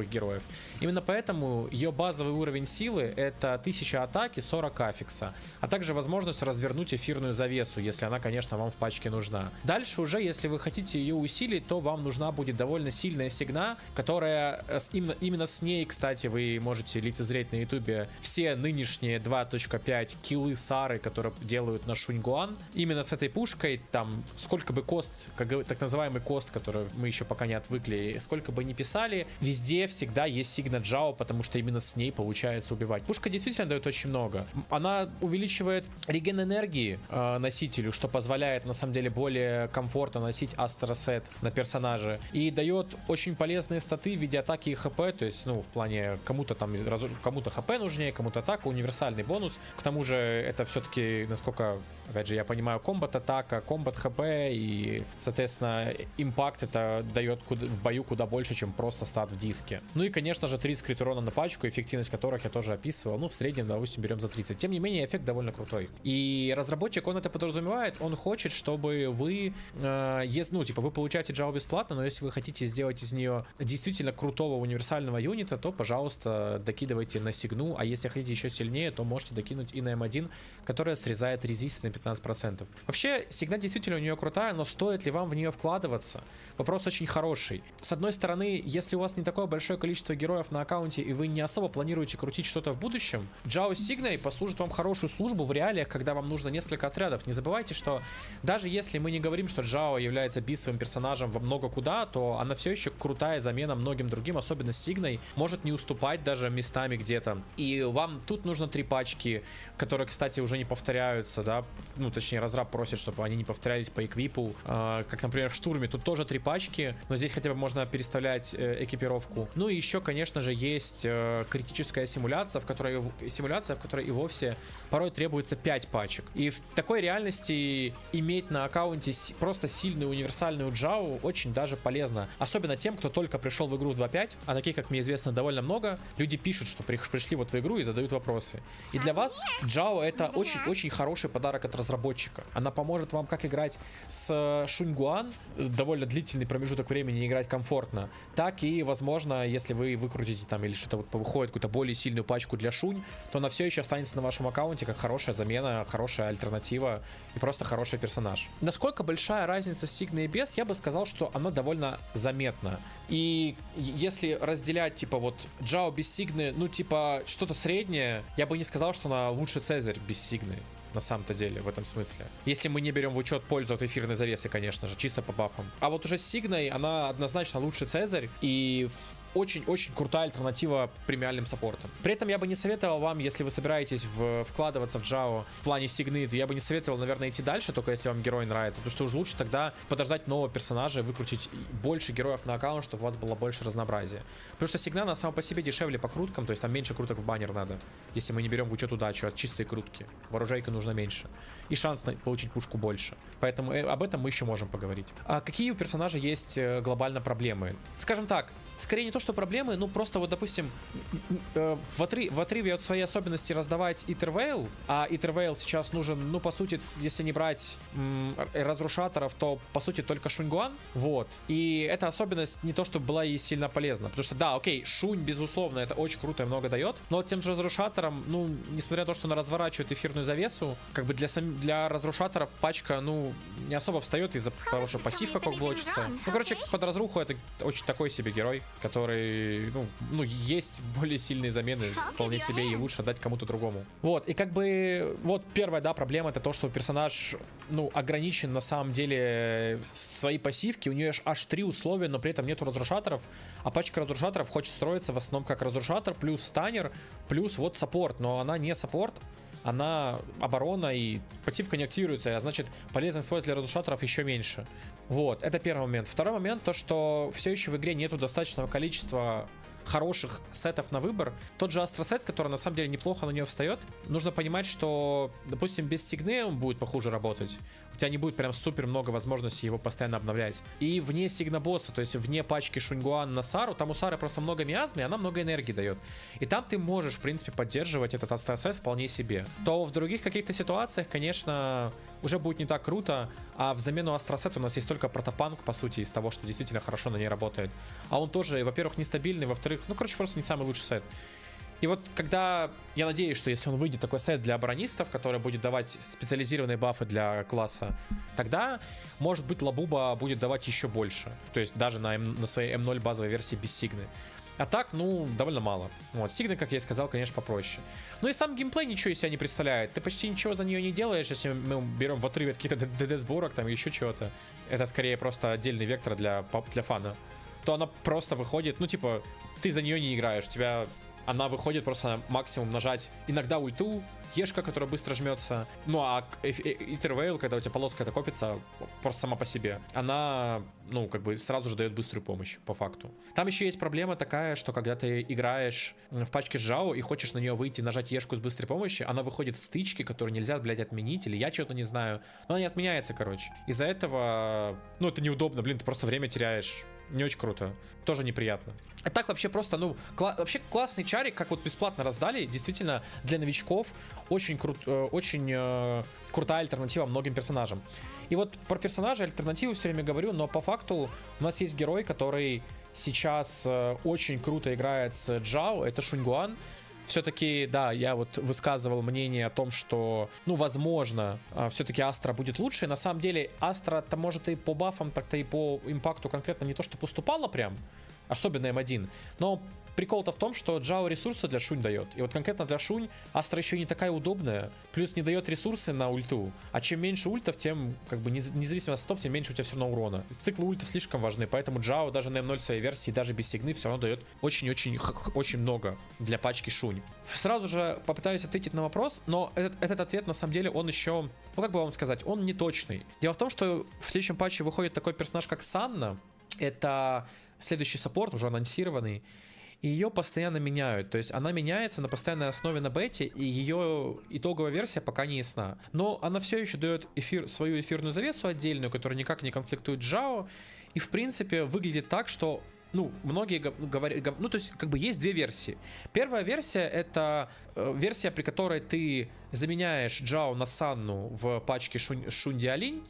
героев. Именно поэтому ее базовый уровень силы — это 1000 атаки, 40 аффикса, а также возможность развернуть эфирную завесу, если она, конечно, вам в пачке нужна. Дальше уже, если вы хотите ее усилить, то вам нужна будет довольно сильная сигна, которая именно с ней, кстати, вы можете лицезреть на ютубе все нынешние 2.5 киллы Сары, которые делают на Шуньгуан. Именно с этой пушкой, там, сколько бы кост, так называемый кост, который мы еще пока не отвыкли, сколько бы ни писали, везде всегда есть сигна Джао, потому что именно с ней получается убивать. Пушка действительно дает очень много. Она увеличивает реген энергии носителю, что позволяет, на самом деле, более комфортно носить астросет на персонаже. И дает очень полезные статы в виде атаки и хп, то есть, ну, в плане кому-то там, кому-то хп нужнее, кому-то атака, универсальный бонус. К тому же это все-таки, насколько, опять же, я понимаю, комбат-атака, комбат-хп и, соответственно, импакт это дает в бою куда больше, чем просто стат в диске. Ну и, конечно же, 30 крит урона на пачку, эффективность которых я тоже описывал. Ну, в среднем, допустим, берем за 30. Тем не менее, эффект довольно крутой. И разработчик, он это подразумевает, он хочет, чтобы вы, ну, типа, вы получаете Джао бесплатно, но если вы хотите сделать из нее действительно крутого универсального юнита, то, пожалуйста, докидывайте на Сигну, а если хотите еще сильнее, то можете докинуть и на М1, которая срезает резист 15%. Вообще, Сигна действительно у нее крутая, но стоит ли вам в нее вкладываться? Вопрос очень хороший. С одной стороны, если у вас не такое большое количество героев на аккаунте, и вы не особо планируете крутить что-то в будущем, Джао с Сигной послужит вам хорошую службу в реалиях, когда вам нужно несколько отрядов. Не забывайте, что даже если мы не говорим, что Джао является бисовым персонажем во много куда, то она все еще крутая замена многим другим, особенно с Сигной, может не уступать даже местами где-то. И вам тут нужно 3 пачки, которые, кстати, уже не повторяются, да, ну, точнее, разраб просит, чтобы они не повторялись по эквипу, как, например, в Штурме, тут тоже 3 пачки, но здесь хотя бы можно переставлять экипировку. Ну и еще, конечно же, есть критическая симуляция, в которой и вовсе порой требуется 5 пачек. И в такой реальности иметь на аккаунте просто сильную универсальную Джао очень даже полезно. Особенно тем, кто только пришел в игру в 2.5, а таких, как мне известно, довольно много. Люди пишут, что пришли вот в игру и задают вопросы. И для вас Джао это очень-очень хороший подарок от разработчика. Она поможет вам как играть с Шуньгуан, довольно длительный промежуток времени играть комфортно, так и, возможно, если вы выкрутите там или что-то вот выходит, какую-то более сильную пачку для Шунь, то она все еще останется на вашем аккаунте как хорошая замена, хорошая альтернатива и просто хороший персонаж. Насколько большая разница с Сигной и без, я бы сказал, что она довольно заметна. И если разделять, типа, вот Джао без Сигны, ну, типа, что-то среднее, я бы не сказал, что она лучше Цезарь без Сигны. На самом-то деле, в этом смысле. Если мы не берем в учет пользу от эфирной завесы, конечно же, чисто по бафам. А вот уже с Сигной она однозначно лучше Цезарь и очень-очень крутая альтернатива премиальным саппортам. При этом я бы не советовал вам, если вы собираетесь вкладываться в Джао в плане Сигны, то я бы не советовал, наверное, идти дальше, только если вам герой нравится, потому что уж лучше тогда подождать нового персонажа и выкрутить больше героев на аккаунт, чтобы у вас было больше разнообразия. Потому что Сигна на самом по себе дешевле по круткам, то есть там меньше круток в баннер надо, если мы не берем в учет удачу, а чистые крутки. Вооружейка нужно меньше. И шанс получить пушку больше. Поэтому об этом мы еще можем поговорить. А какие у персонажа есть глобально проблемы? Скажем так, скорее не то, что проблемы, ну просто вот, допустим, в отрыве от своей особенности раздавать Иттервейл, а Иттервейл сейчас нужен, ну, по сути, если не брать разрушаторов, то, по сути, только Шуньгуан, вот. И эта особенность не то, чтобы была ей сильно полезна, потому что, да, окей, Шунь, безусловно, это очень круто и много дает, но вот тем же разрушатором, ну, несмотря на то, что она разворачивает эфирную завесу, как бы для разрушаторов пачка, ну, не особо встает из-за того, что пассивка как блочится. Ну, короче, под разруху это очень такой себе герой, который, ну, есть более сильные замены, вполне себе, и лучше отдать кому-то другому. Вот, и как бы, вот первая, да, проблема, это то, что персонаж, ну, ограничен на самом деле своей пассивки, у нее аж 3 условия, но при этом нету разрушаторов, а пачка разрушаторов хочет строиться в основном как разрушатор, плюс станер, плюс вот саппорт, но она не саппорт, она оборона, и пассивка не активируется, а значит, полезных свойств для разрушаторов еще меньше. Вот, это первый момент. Второй момент, то, что все еще в игре нету достаточного количества хороших сетов на выбор. Тот же Астросет, который на самом деле неплохо на нее встает, нужно понимать, что, допустим, без Сигны он будет похуже работать. У тебя не будет прям супер много возможностей его постоянно обновлять. И вне Сигна-босса, то есть вне пачки Шуньгуан на Сару, там у Сары просто много миазмы, и она много энергии дает. И там ты можешь, в принципе, поддерживать этот Астросет вполне себе. То в других каких-то ситуациях, конечно, уже будет не так круто, а в замену Астросета у нас есть только протопанк, по сути, из того, что действительно хорошо на ней работает. А он тоже, во-первых, нестабильный, во-вторых, ну, короче, просто не самый лучший сет. И вот когда, я надеюсь, что если он выйдет такой сет для оборонистов, который будет давать специализированные бафы для класса, тогда, может быть, Лабуба будет давать еще больше. То есть даже на своей М0 базовой версии без Сигны. А так, ну, довольно мало. Вот, Сигна, как я и сказал, конечно, попроще. Ну и сам геймплей ничего из себя не представляет. Ты почти ничего за нее не делаешь, если мы берем в отрыве каких-то ДД-сборок, там еще чего-то. Это скорее просто отдельный вектор для фана. То она просто выходит, ну, типа, ты за нее не играешь, она выходит просто на максимум нажать иногда ульту, Ешка, которая быстро жмется. Ну а Иттервейл, когда у тебя полоска это копится, просто сама по себе, она, ну, как бы сразу же дает быструю помощь, по факту. Там еще есть проблема такая, что когда ты играешь в пачке с Джао и хочешь на нее выйти, нажать Ешку с быстрой помощью, она выходит в стычки, которые нельзя, блядь, отменить, или я что-то не знаю. Но она не отменяется, короче. Из-за этого, ну, это неудобно, блин, ты просто время теряешь. Не очень круто. Тоже неприятно. А так вообще просто, ну, вообще классный чарик, как вот бесплатно раздали, действительно для новичков очень крутая альтернатива многим персонажам. И вот про персонажа альтернативу все время говорю, но по факту у нас есть герой, который сейчас очень круто играет с Джао, это Шуньгуан. все-таки, да, я вот высказывал мнение о том, что, ну, возможно, все-таки Астра будет лучше. На самом деле, Астра-то может и по бафам, так-то и по импакту конкретно не то, что поступала прям, особенно М1, но прикол-то в том, что Джао ресурсы для Шунь дает. И вот конкретно для Шунь Астра еще и не такая удобная, плюс не дает ресурсы на ульту. А чем меньше ультов, тем, как бы, независимо от статов, тем меньше у тебя все равно урона. Циклы ультов слишком важны, поэтому Джао даже на М0 своей версии, даже без сигны, все равно дает очень много для пачки Шунь. Сразу же попытаюсь ответить на вопрос, но этот ответ, на самом деле, он еще, ну, как бы вам сказать, он не точный. Дело в том, что в следующем патче выходит такой персонаж, как Санна. Это следующий саппорт, уже анонсированный. И ее постоянно меняют, то есть она меняется на постоянной основе на бете, и ее итоговая версия пока не ясна. Но она все еще дает свою эфирную завесу отдельную, которая никак не конфликтует с Джао, и в принципе выглядит так, что, ну, многие говорят, ну, то есть, как бы есть две версии. Первая версия — это версия, при которой ты заменяешь Джао на Санну в пачке Шунь Диалинь,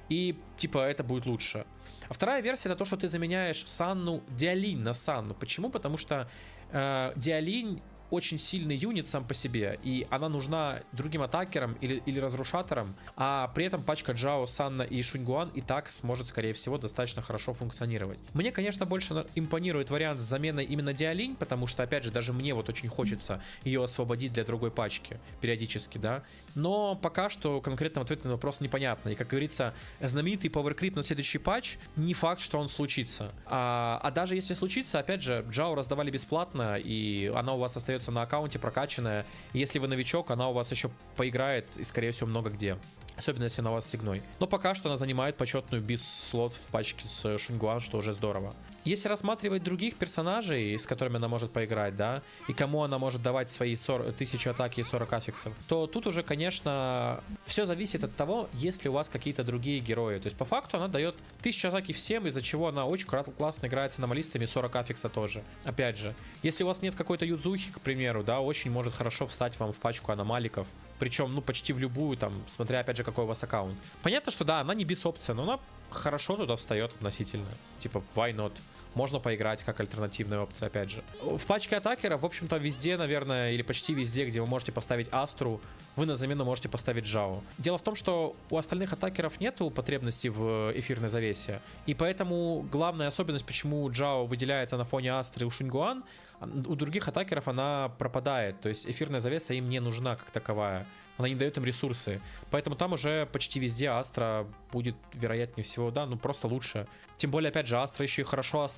и типа это будет лучше. А вторая версия — это то, что ты заменяешь Санну Диалинь на Санну. Почему? Потому что Диалинь очень сильный юнит сам по себе, и она нужна другим атакерам или разрушаторам, а при этом пачка Джао, Санна и Шуньгуан и так сможет, скорее всего, достаточно хорошо функционировать. Мне, конечно, больше импонирует вариант с заменой именно Диалинь, потому что, опять же, даже мне вот очень хочется ее освободить для другой пачки периодически, да, но пока что конкретного ответа на вопрос непонятно, и, как говорится, знаменитый пауэркрип на следующий патч, не факт, что он случится, а даже если случится, опять же, Джао раздавали бесплатно, и она у вас остается на аккаунте прокачанная. Если вы новичок, она у вас еще поиграет и, скорее всего, много где. Особенно, если она у вас с сигной. Но пока что она занимает почетную бис-слот в пачке с Шуньгуан, что уже здорово. Если рассматривать других персонажей, с которыми она может поиграть, да, и кому она может давать свои 1000 атаки и 40 аффиксов, то тут уже, конечно, все зависит от того, есть ли у вас какие-то другие герои. То есть, по факту, она дает 1000 атаки всем, из-за чего она очень классно играет с аномалистами, 40 аффикса тоже. Опять же, если у вас нет какой-то Юдзухи, к примеру, да, очень может хорошо встать вам в пачку аномаликов. Причем, ну, почти в любую, там, смотря, опять же, какой у вас аккаунт. Понятно, что да, она не без-опция, но она хорошо туда встает относительно. Типа, why not? Можно поиграть как альтернативная опция, опять же. В пачке атакеров, в общем-то, везде, наверное, или почти везде, где вы можете поставить Астру, вы на замену можете поставить Джао. Дело в том, что у остальных атакеров нету потребности в эфирной завесе. И поэтому главная особенность, почему Джао выделяется на фоне Астры у Шуньгуан, у других атакеров она пропадает. То есть эфирная завеса им не нужна как таковая. Она не дает им ресурсы. Поэтому там уже почти везде Астра будет, вероятнее всего, да, ну просто лучше. Тем более, опять же, Астра еще и хорошо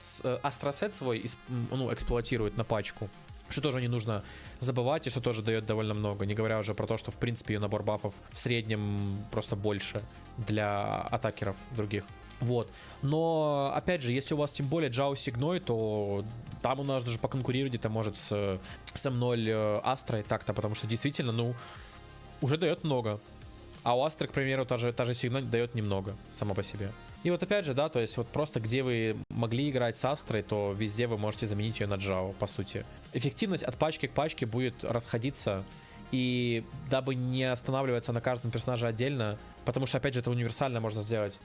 Астрасет свой эксплуатирует на пачку. Что тоже не нужно забывать, и что тоже дает довольно много. Не говоря уже про то, что в принципе ее набор бафов в среднем просто больше для атакеров других. Вот. Но, опять же, если у вас тем более Джао Сигной, то там у нас даже поконкурировать это может с М0 Астрой так-то, потому что действительно, ну, уже дает много. А у Астры, к примеру, та же Сигна дает немного сама по себе. И вот опять же, да, то есть вот просто где вы могли играть с Астрой, то везде вы можете заменить ее на Джао, по сути. Эффективность от пачки к пачке будет расходиться. И дабы не останавливаться на каждом персонаже отдельно, потому что, опять же, это универсально можно сделать.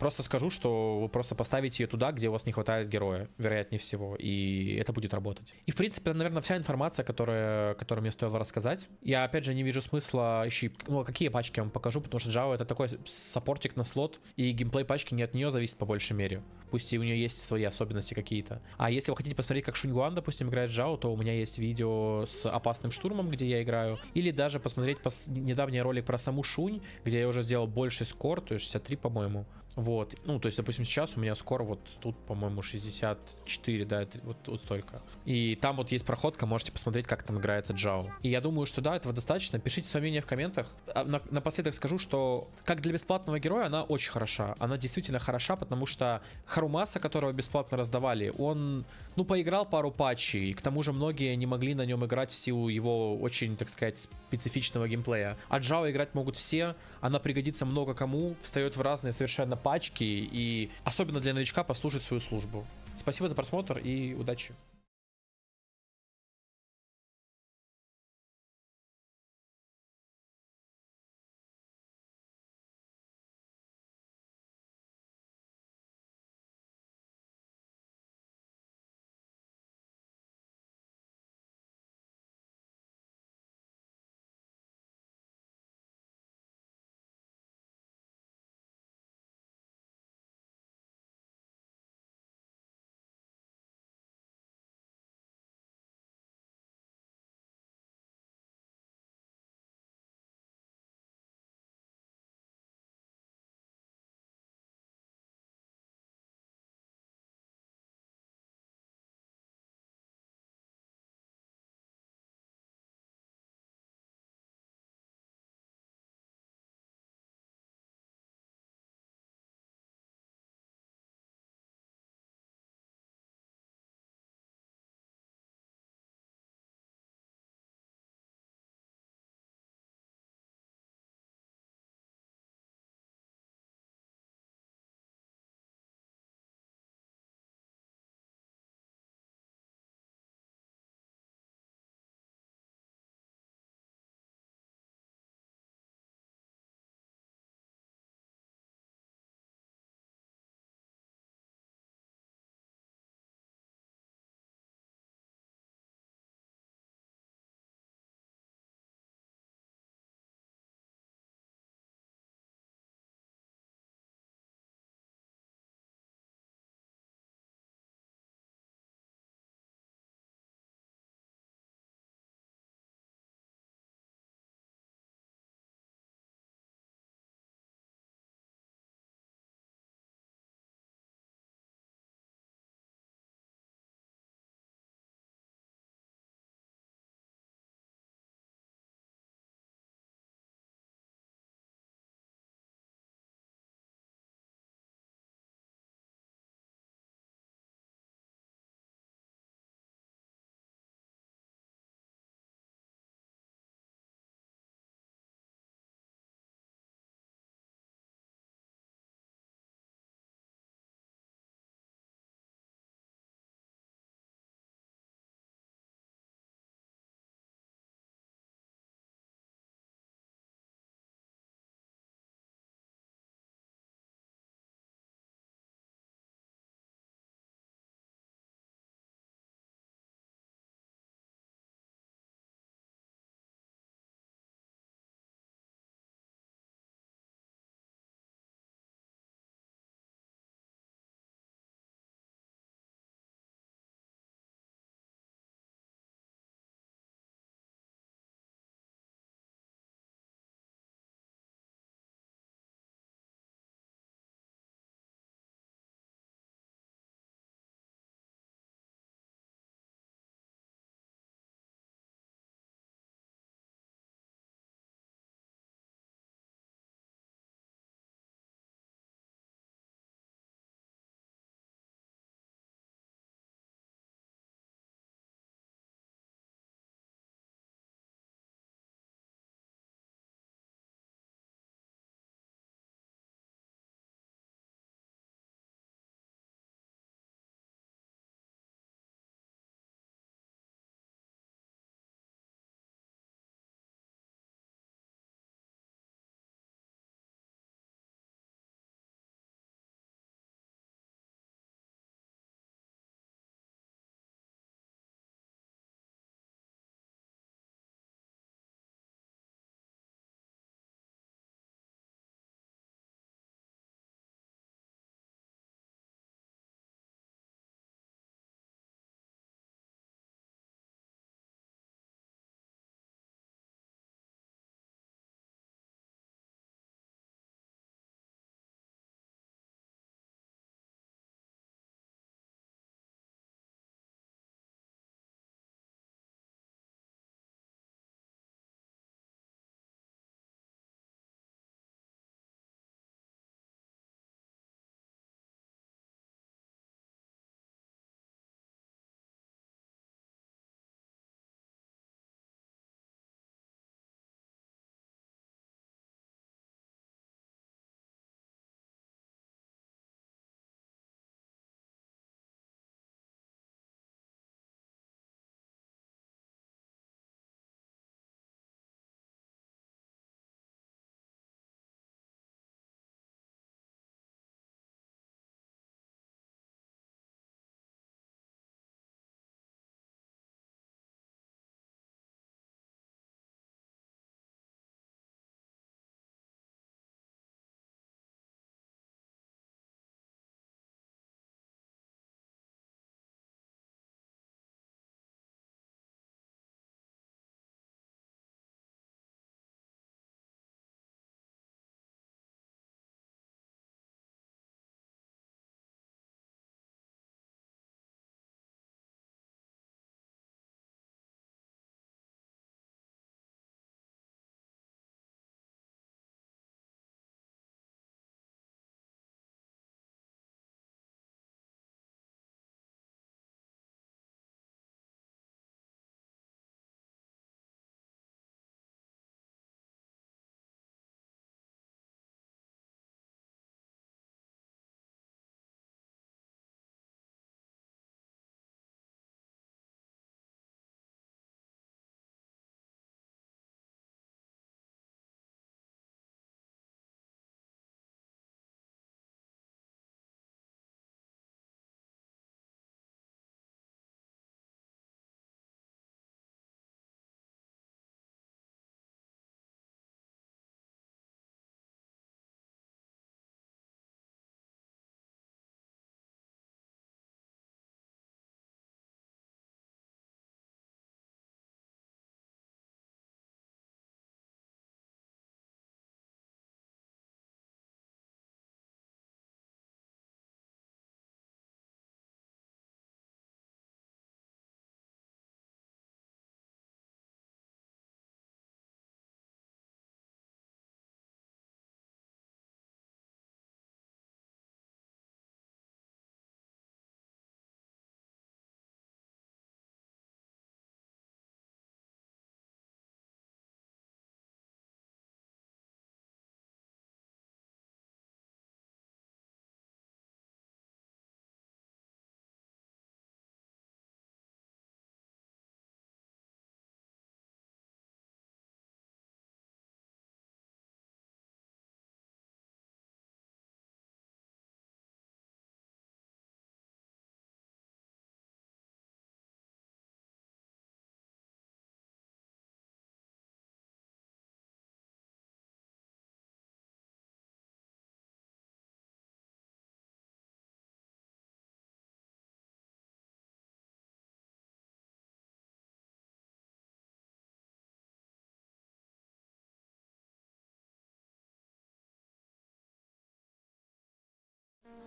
Просто скажу, что вы просто поставите ее туда, где у вас не хватает героя, вероятнее всего, и это будет работать. И, в принципе, это, наверное, вся информация, которую мне стоило рассказать. Я, опять же, не вижу смысла еще... Ну, какие пачки я вам покажу, потому что Java — это такой саппортик на слот, и геймплей пачки не от нее зависит по большей мере. Пусть и у нее есть свои особенности какие-то. А если вы хотите посмотреть, как Шуньгуан, допустим, играет Java, то у меня есть видео с опасным штурмом, где я играю. Или даже посмотреть недавний ролик про саму Шунь, где я уже сделал больший скор, то есть 63, по-моему. Вот, ну, то есть, допустим, сейчас у меня скоро вот тут, по-моему, 64, да, вот столько. И там вот есть проходка, можете посмотреть, как там играется Джао. И я думаю, что да, этого достаточно. Пишите свое мнение в комментах. Напоследок скажу, что как для бесплатного героя она очень хороша. Она действительно хороша, потому что Харумаса, которого бесплатно раздавали, он, ну, поиграл пару патчей, и к тому же многие не могли на нем играть в силу его очень, так сказать, специфичного геймплея. А Джао играть могут все, она пригодится много кому, встает в разные совершенно пачки, и особенно для новичка послужит свою службу. Спасибо за просмотр и удачи!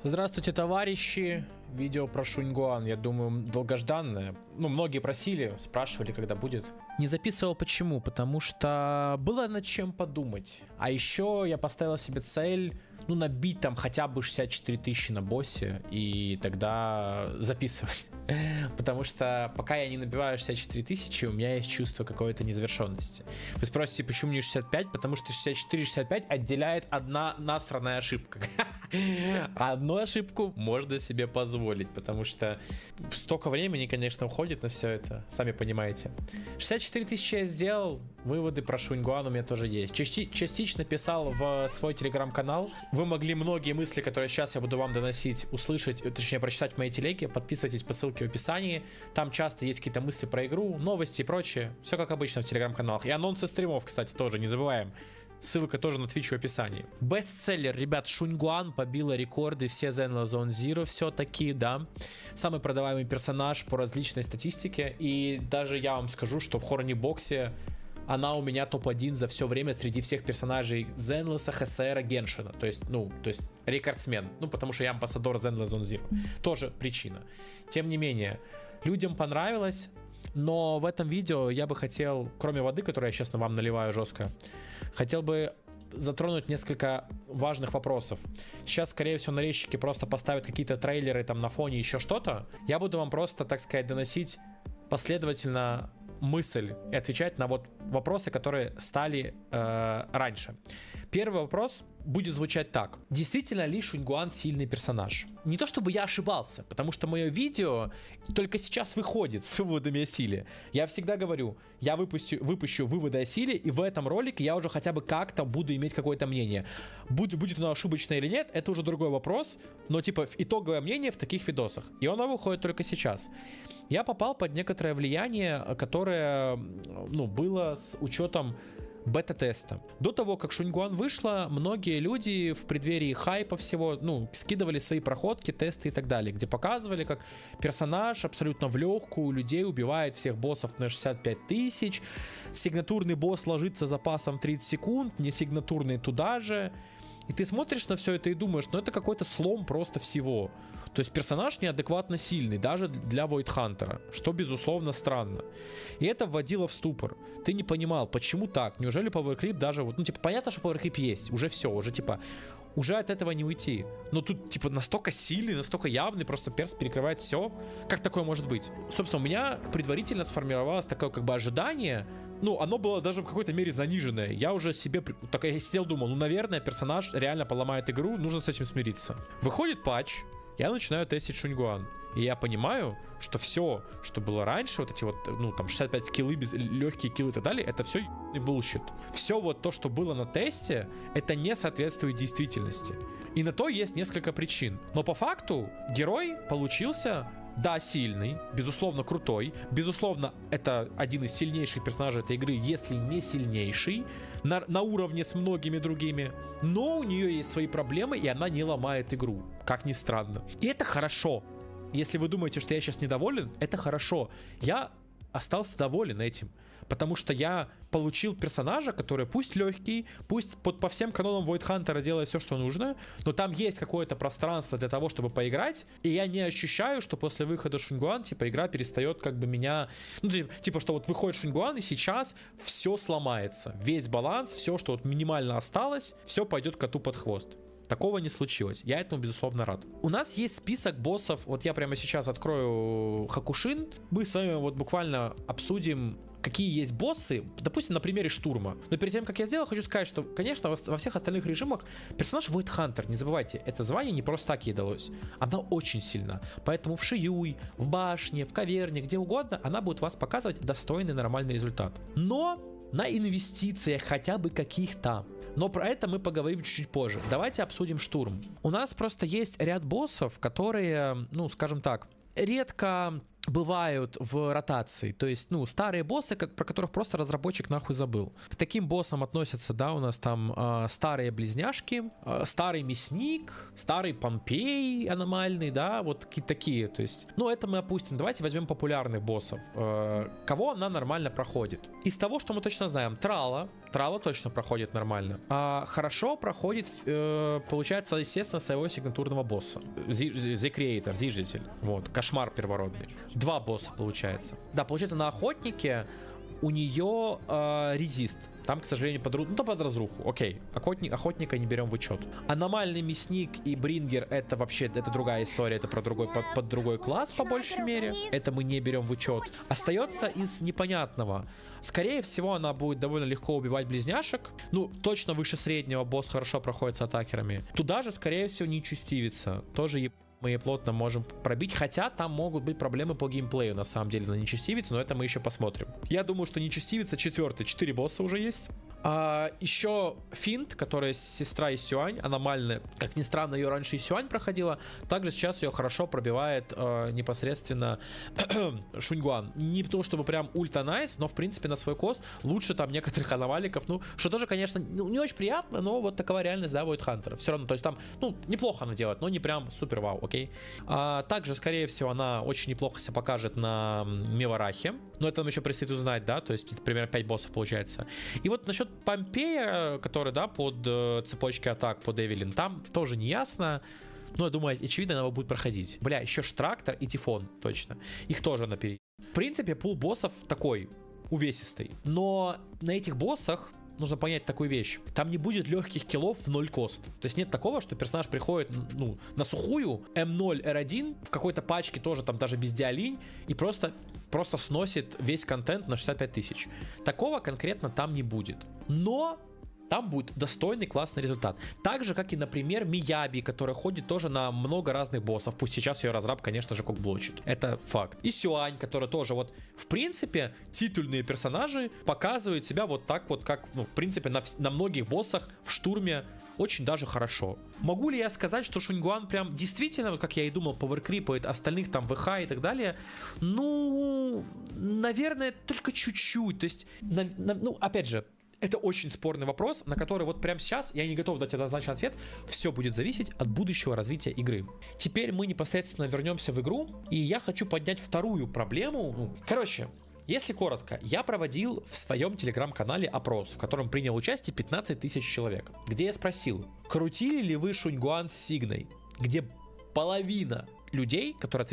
Здравствуйте, товарищи. Видео про Шуньгуан, я думаю, долгожданное. Ну, многие просили, спрашивали, когда будет. Не записывал почему? Потому что было над чем подумать. А еще я поставил себе цель, ну, набить там хотя бы 64 тысячи на боссе, и тогда записывать. Потому что пока я не набиваю 64 тысячи, у меня есть чувство какой-то незавершенности. Вы спросите, почему не 65? Потому что 64-65 отделяет одна насранная ошибка. Одну ошибку можно себе позволить, потому что столько времени, конечно, уходит на все это, сами понимаете. 64 тысячи я сделал, выводы про Шуньгуан у меня тоже есть. Частично писал в свой телеграм-канал. Вы могли многие мысли, которые сейчас я буду вам доносить, услышать, точнее прочитать в моей телеге. Подписывайтесь по ссылке в описании. Там часто есть какие-то мысли про игру, новости и прочее. Все как обычно в телеграм-каналах. И анонсы стримов, кстати, тоже, не забываем. Ссылка тоже на Twitch в описании. Бестселлер, ребят, Шуньгуан побила рекорды, все Zenless Zone Zero все-таки, да. Самый продаваемый персонаж по различной статистике. И даже я вам скажу, что в Хорни-боксе она у меня топ-1 за все время среди всех персонажей Zenless, ХСР, Геншина. То есть рекордсмен. Ну, потому что я амбассадор Zenless Zone Zero. Тоже причина. Тем не менее, людям понравилось. Но в этом видео я бы хотел, кроме воды, которую я, честно, вам наливаю жестко, хотел бы затронуть несколько важных вопросов. Сейчас, скорее всего, нарезчики просто поставят какие-то трейлеры там на фоне, еще что-то. Я буду вам просто, так сказать, доносить последовательно мысль и отвечать на вот вопросы, которые стали раньше. Первый вопрос будет звучать так. Действительно ли Шуньгуан сильный персонаж? Не то чтобы я ошибался, потому что мое видео только сейчас выходит с выводами о силе. Я всегда говорю, я выпущу выводы о силе, и в этом ролике я уже хотя бы как-то буду иметь какое-то мнение. Будет оно ошибочное или нет, это уже другой вопрос, но типа итоговое мнение в таких видосах. И оно выходит только сейчас. Я попал под некоторое влияние, которое, ну, было с учетом бета-теста. До того, как Шуньгуан вышла, многие люди в преддверии хайпа всего, ну, скидывали свои проходки, тесты и так далее, где показывали, как персонаж абсолютно в легкую людей убивает всех боссов на 65 тысяч, сигнатурный босс ложится запасом 30 секунд, не сигнатурный туда же. И ты смотришь на все это и думаешь, ну это какой-то слом просто всего. То есть персонаж неадекватно сильный, даже для Void Hunter, что безусловно странно. И это вводило в ступор. Ты не понимал, почему так? Неужели Power Creep даже вот, ну типа понятно, что Power Creep есть, уже все, уже типа, уже от этого не уйти. Но тут типа настолько сильный, настолько явный, просто перс перекрывает все. Как такое может быть? Собственно, у меня предварительно сформировалось такое как бы ожидание. Ну, оно было даже в какой-то мере заниженное. Я уже себе так я сидел, думал, ну, наверное, персонаж реально поломает игру, нужно с этим смириться. Выходит патч, я начинаю тестить Шуньгуан. И я понимаю, что все, что было раньше, вот эти вот, ну, там, 65 киллы, легкие киллы и так далее, это все ебаный булщит. Все вот то, что было на тесте, это не соответствует действительности. И на то есть несколько причин. Но по факту герой получился... Да, сильный, безусловно крутой, безусловно это один из сильнейших персонажей этой игры, если не сильнейший, на уровне с многими другими, но у нее есть свои проблемы, и она не ломает игру, как ни странно. И это хорошо. Если вы думаете, что я сейчас недоволен, это хорошо. Я остался доволен этим. Потому что я получил персонажа, который пусть легкий, пусть по всем канонам Void Hunter делает все, что нужно, но там есть какое-то пространство для того, чтобы поиграть, и я не ощущаю, что после выхода Шуньгуан, типа, игра перестает как бы меня... Ну, типа, что вот выходит Шуньгуан, и сейчас все сломается. Весь баланс, все, что вот минимально осталось, все пойдет коту под хвост. Такого не случилось. Я этому, безусловно, рад. У нас есть список боссов. Вот я прямо сейчас открою Хакушин. Мы с вами вот буквально обсудим, какие есть боссы, допустим, на примере штурма. Но перед тем, как я сделал, хочу сказать, что, конечно, во всех остальных режимах персонаж Void Hunter, не забывайте, это звание не просто так ей далось. Она очень сильна. Поэтому в Шиюй, в башне, в каверне, где угодно, она будет вас показывать достойный, нормальный результат. Но на инвестициях хотя бы каких-то. Но про это мы поговорим чуть-чуть позже. Давайте обсудим штурм. У нас просто есть ряд боссов, которые, ну, скажем так, редко бывают в ротации. То есть, ну, старые боссы, про которых просто разработчик нахуй забыл. К таким боссам относятся, да, у нас там старые близняшки, старый мясник, старый Помпей аномальный, да, вот какие-то такие. То есть, ну, это мы опустим. Давайте возьмем популярных боссов. Кого она нормально проходит? Из того, что мы точно знаем, Трала, Трала точно проходит нормально. А хорошо проходит, получается, естественно, своего сигнатурного босса. The Creator, Зиждитель. Вот, кошмар первородный. 2 босса получается. Да, получается, на охотнике у нее резист. Там, к сожалению, под разруху. Окей, охотника не берем в учет. Аномальный мясник и брингер — это вообще другая история. Это про под другой класс, по большей мере. Это мы не берем в учет. Остается из непонятного. Скорее всего, она будет довольно легко убивать близняшек. Ну, точно выше среднего босс хорошо проходит с атакерами. Туда же, скорее всего, нечестивица. Тоже мы ее плотно можем пробить, хотя там могут быть проблемы по геймплею, на самом деле, за нечестивицу, но это мы еще посмотрим. Я думаю, что нечестивица 4-й, 4 босса уже есть. Еще Финт, которая сестра Исюань, аномальная. Как ни странно, ее раньше Исюань проходила. Также сейчас ее хорошо пробивает непосредственно Шуньгуан. Не то чтобы прям ульта найс, но в принципе на свой кост лучше там некоторых аномаликов. Ну, что тоже, конечно, не очень приятно, но вот такова реальность, да, Void Hunter. Все равно, то есть там, ну, неплохо она делает, но не прям супер вау, окей. Также, скорее всего, она очень неплохо себя покажет на Меварахе. Но это нам еще предстоит узнать, да, то есть примерно 5 боссов получается. И вот насчет Помпея, который, да, под цепочки атак, под Эвелин, там тоже не ясно. Но я думаю, очевидно, она его будет проходить. Бля, еще Штрактор и Тифон, точно. Их тоже наперед. В принципе, пул боссов такой, увесистый. Но на этих боссах нужно понять такую вещь. Там не будет легких киллов в 0 кост. То есть нет такого, что персонаж приходит, ну, на сухую, М0, R1, в какой-то пачке тоже, там даже без диалинь, и просто сносит весь контент на 65 тысяч. Такого конкретно там не будет. Но там будет достойный, классный результат. Так же, как и, например, Мияби, которая ходит тоже на много разных боссов. Пусть сейчас ее разраб, конечно же, кокблочит. Это факт. И Сюань, которая тоже вот, в принципе, титульные персонажи показывают себя вот так вот, как, ну, в принципе, на многих боссах в штурме очень даже хорошо. Могу ли я сказать, что Шуньгуан прям действительно, вот как я и думал, поверкрипает остальных там ВХ и так далее? Ну, наверное, только чуть-чуть. То есть, ну, опять же, это очень спорный вопрос, на который вот прямо сейчас я не готов дать однозначный ответ. Все будет зависеть от будущего развития игры. Теперь мы непосредственно вернемся в игру, и я хочу поднять вторую проблему. Короче, если коротко, я проводил в своем телеграм-канале опрос, в котором принял участие 15 тысяч человек, где я спросил, крутили ли вы Шуньгуан с Сигной, где половина людей, которые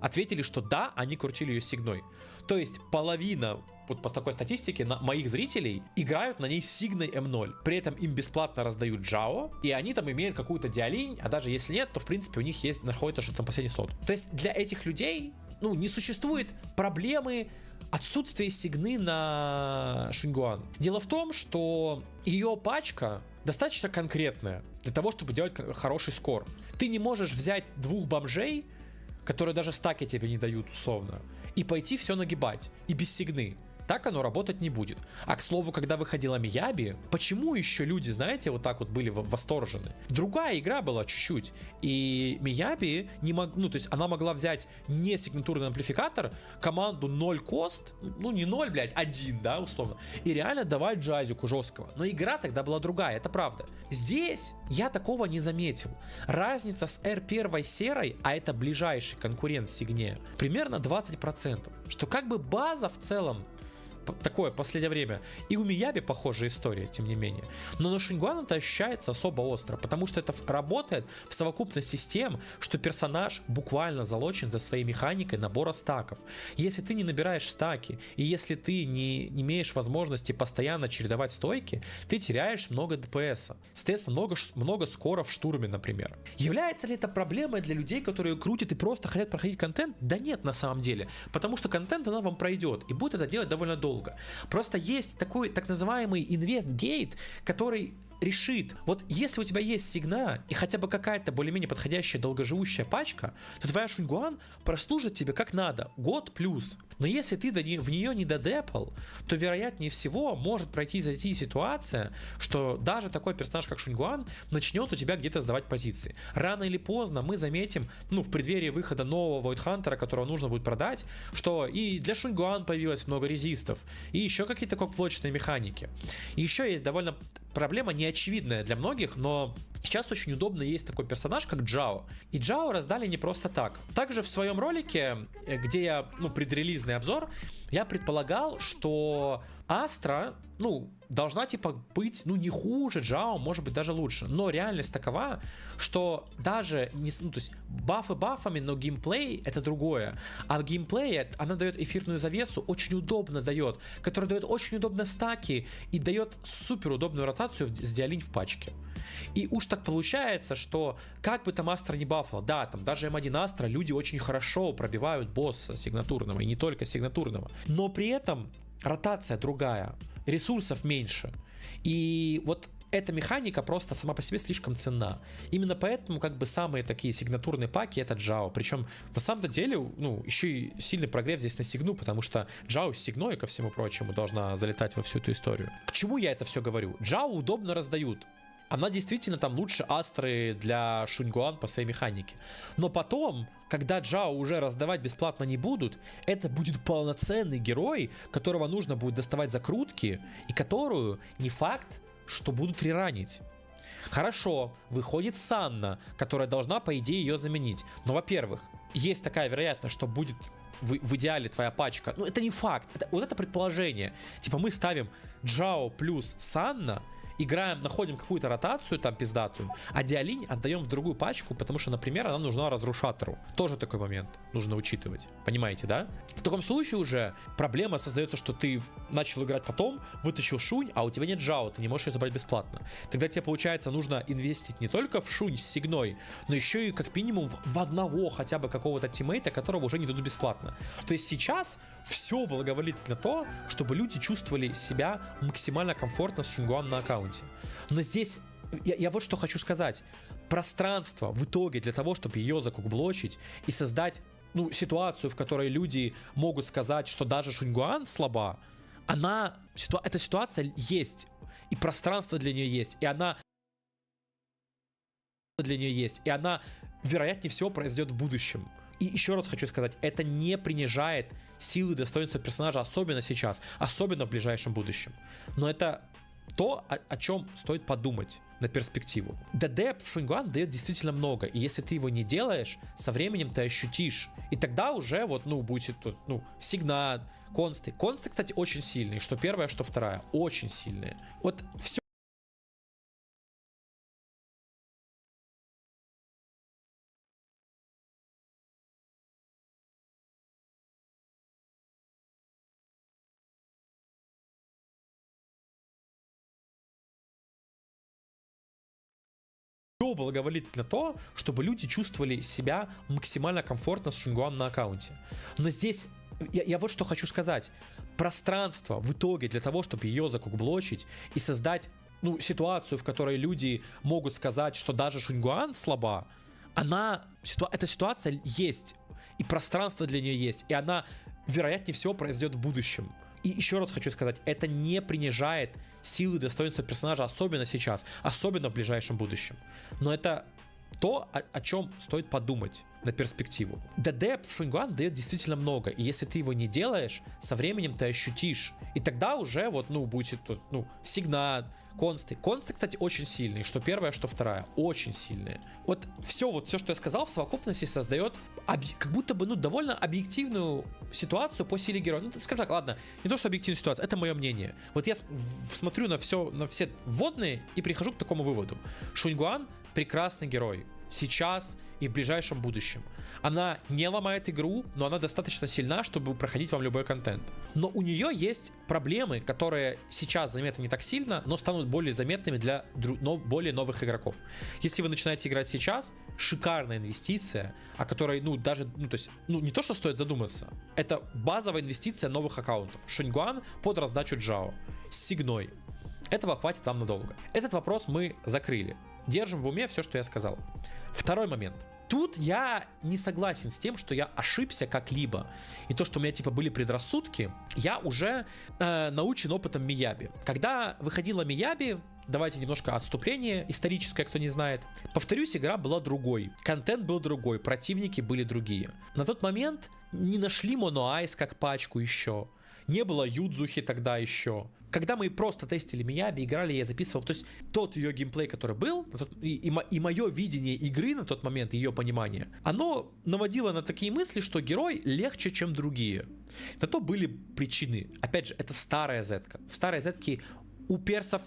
ответили, что да, они крутили ее с Сигной. То есть половина, вот по такой статистике, моих зрителей играют на ней с Сигной М0. При этом им бесплатно раздают Джао, и они там имеют какую-то диалинь, а даже если нет, то в принципе у них есть, находится что-то там последний слот. То есть для этих людей, ну, не существует проблемы отсутствия Сигны на Шуньгуан. Дело в том, что ее пачка достаточно конкретная для того, чтобы делать хороший скор. Ты не можешь взять 2 бомжей, которые даже стаки тебе не дают условно, и пойти все нагибать, и без Сигны. Так оно работать не будет. А к слову, когда выходила Мияби, почему еще люди, знаете, вот так вот были восторжены? Другая игра была чуть-чуть. И Мияби не ну, то есть она могла взять не сигнатурный амплификатор, команду 0 кост, ну не 0, блядь, 1, да, условно, и реально давать джазику жесткого. Но игра тогда была другая, это правда. Здесь я такого не заметил. Разница с R1 серой, а это ближайший конкурент Сигне, примерно 20%. Что как бы база в целом такое последнее время. И у Мияби похожая история, тем не менее. Но на Шуньгуан это ощущается особо остро, потому что это работает в совокупности с тем, что персонаж буквально залочен за своей механикой набора стаков. Если ты не набираешь стаки, и если ты не имеешь возможности постоянно чередовать стойки, ты теряешь много ДПС. Соответственно, много скора в штурме, например. Является ли это проблемой для людей, которые крутят и просто хотят проходить контент? Да нет, на самом деле. Потому что контент она вам пройдет, и будет это делать довольно долго. Просто есть такой так называемый инвестгейт, который решит, вот если у тебя есть Сигна и хотя бы какая-то более-менее подходящая долгоживущая пачка, то твоя Шуньгуан прослужит тебе как надо, год плюс. Но если ты в нее не додепал, то вероятнее всего может зайти ситуация, что даже такой персонаж, как Шуньгуан, начнет у тебя где-то сдавать позиции. Рано или поздно мы заметим, ну, в преддверии выхода нового Void Hunter, которого нужно будет продать, что и для Шуньгуан появилось много резистов, и еще какие-то кокблочные механики. И еще есть довольно проблема неочевидная для многих, но сейчас очень удобно есть такой персонаж, как Джао. И Джао раздали не просто так. Также в своем ролике, где я, предрелизный обзор, я предполагал, что Астра ну, должна, типа, быть, ну, не хуже Джао, может быть, даже лучше. Но реальность такова, что даже, не, ну, то есть, бафы бафами, но геймплей — это другое. А в геймплее она дает эфирную завесу, очень удобно дает, которая дает очень удобно стаки и дает супер удобную ротацию с Диалинь в пачке. И уж так получается, что как бы там Астра не бафал, да, там даже М1 Астра люди очень хорошо пробивают босса сигнатурного, и не только сигнатурного. Но при этом ротация другая, ресурсов меньше. И вот эта механика просто сама по себе слишком ценна. Именно поэтому как бы самые такие сигнатурные паки — это Джао. Причем на самом-то деле, ну, еще и сильный прогрев здесь на Сигну, потому что Джао с Сигной, ко всему прочему, должна залетать во всю эту историю. К чему я это все говорю? Джао удобно раздают. Она действительно там лучше Астры для Шуньгуан по своей механике. Но потом, когда Джао уже раздавать бесплатно не будут, это будет полноценный герой, которого нужно будет доставать закрутки, и которую не факт, что будут реранить. Хорошо, выходит Санна, которая должна, по идее, ее заменить. Но, во-первых, есть такая вероятность, что будет в идеале твоя пачка. Ну, это не факт. Вот это предположение. Типа мы ставим Джао плюс Санна, играем, находим какую-то ротацию там пиздатую, а Диалинь отдаем в другую пачку, потому что, например, она нужна разрушатору. Тоже такой момент нужно учитывать. Понимаете, да? В таком случае уже проблема создается, что ты начал играть потом, вытащил Шунь, а у тебя нет Джао, ты не можешь ее забрать бесплатно. Тогда тебе, получается, нужно инвестить не только в Шунь с Сигной, но еще и как минимум в одного хотя бы какого-то тиммейта, которого уже не дадут бесплатно. То есть сейчас все благоволит на то, чтобы люди чувствовали себя максимально комфортно с Шуньгуан на аккаунте. Но здесь я вот что хочу сказать. Пространство в итоге для того, чтобы ее закукблочить и создать, ну, ситуацию, в которой люди могут сказать, что даже Шуньгуан слаба, эта ситуация есть. И пространство для нее есть. И она вероятнее всего произойдет в будущем. И еще раз хочу сказать, это не принижает силы и достоинства персонажа, особенно сейчас, особенно в ближайшем будущем. Но это то, о чем стоит подумать на перспективу. ДД в Шуньгуан дает действительно много, и если ты его не делаешь, со временем ты ощутишь. И тогда уже вот, ну, будет, ну, Сигна, Консты. Консты, кстати, очень сильные, что первая, что вторая, очень сильные. Вот все. Все благоволит на то, чтобы люди чувствовали себя максимально комфортно с Шуньгуан на аккаунте. Но здесь я вот что хочу сказать. Пространство в итоге для того, чтобы ее закукблочить и создать, ну, ситуацию, в которой люди могут сказать, что даже Шуньгуан слаба, эта ситуация есть. И пространство для нее есть. И она вероятнее всего произойдет в будущем. И еще раз хочу сказать, это не принижает силы и достоинства персонажа, особенно сейчас, особенно в ближайшем будущем. Но это то, о чем стоит подумать на перспективу. ДД в Шуньгуан дает действительно много, и если ты его не делаешь, со временем ты ощутишь. И тогда уже вот, ну, будет, ну, Сигна, Консты. Консты, кстати, очень сильные, что первая, что вторая, очень сильные. Вот все, что я сказал, в совокупности создает как будто бы, ну, довольно объективную ситуацию по силе героя. Ну, скажем так, ладно, не то, что объективная ситуация, это мое мнение. Вот я смотрю на все вводные и прихожу к такому выводу. Шуньгуан прекрасный герой. Сейчас и в ближайшем будущем. Она не ломает игру, но она достаточно сильна, чтобы проходить вам любой контент. Но у нее есть проблемы, которые сейчас заметны не так сильно, но станут более заметными для более новых игроков. Если вы начинаете играть сейчас, шикарная инвестиция, о которой, ну, даже, ну, то есть, ну, не то, что стоит задуматься, это базовая инвестиция новых аккаунтов. Шуньгуан под раздачу Джао с Сигной. Этого хватит вам надолго. Этот вопрос мы закрыли. Держим в уме все, что я сказал. Второй момент. Тут я не согласен с тем, что я ошибся как-либо. И то, что у меня типа были предрассудки, я уже научен опытом Мияби. Когда выходила Мияби, давайте немножко отступление историческое, кто не знает. Повторюсь, игра была другой. Контент был другой, противники были другие. На тот момент не нашли Моно Айс как пачку еще. Не было Юдзухи тогда еще. когда мы просто тестили Мияби, играли, я записывал, то есть тот ее геймплей, который был, и мое видение игры на тот момент, ее понимание, оно наводило на такие мысли, что герой легче, чем другие. На то были причины. Опять же, это старая зетка. В старой зетке у персов,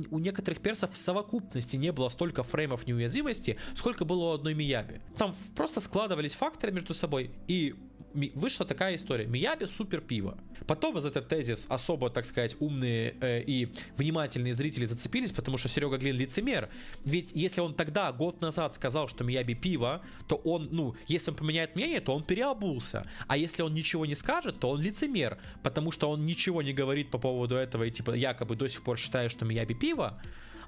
у некоторых персов в совокупности не было столько фреймов неуязвимости, сколько было у одной Мияби. Там просто складывались факторы между собой, и вышла такая история. Мияби супер пиво. Потом за этот тезис особо, так сказать, умные и внимательные зрители зацепились, потому что Серега Глин лицемер. Ведь если он тогда, год назад, сказал, что Мияби пиво, то он, ну, если он поменяет мнение, то он переобулся. А если он ничего не скажет, то он лицемер, потому что он ничего не говорит по поводу этого и типа якобы до сих пор считает, что Мияби пиво.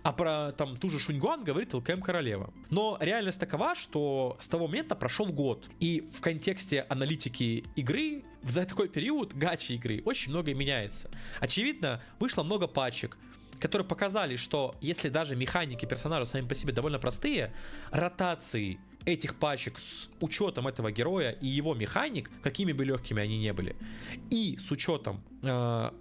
А про там ту же Шуньгуан говорит ЛКМ королева. Но реальность такова, что с того момента прошел год. И в контексте аналитики игры, за такой период гачи игры очень многое меняется. Очевидно, вышло много патчек, которые показали, что если даже механики персонажа сами по себе довольно простые, ротации этих патчек с учетом этого героя и его механик, какими бы легкими они не были, и с учетом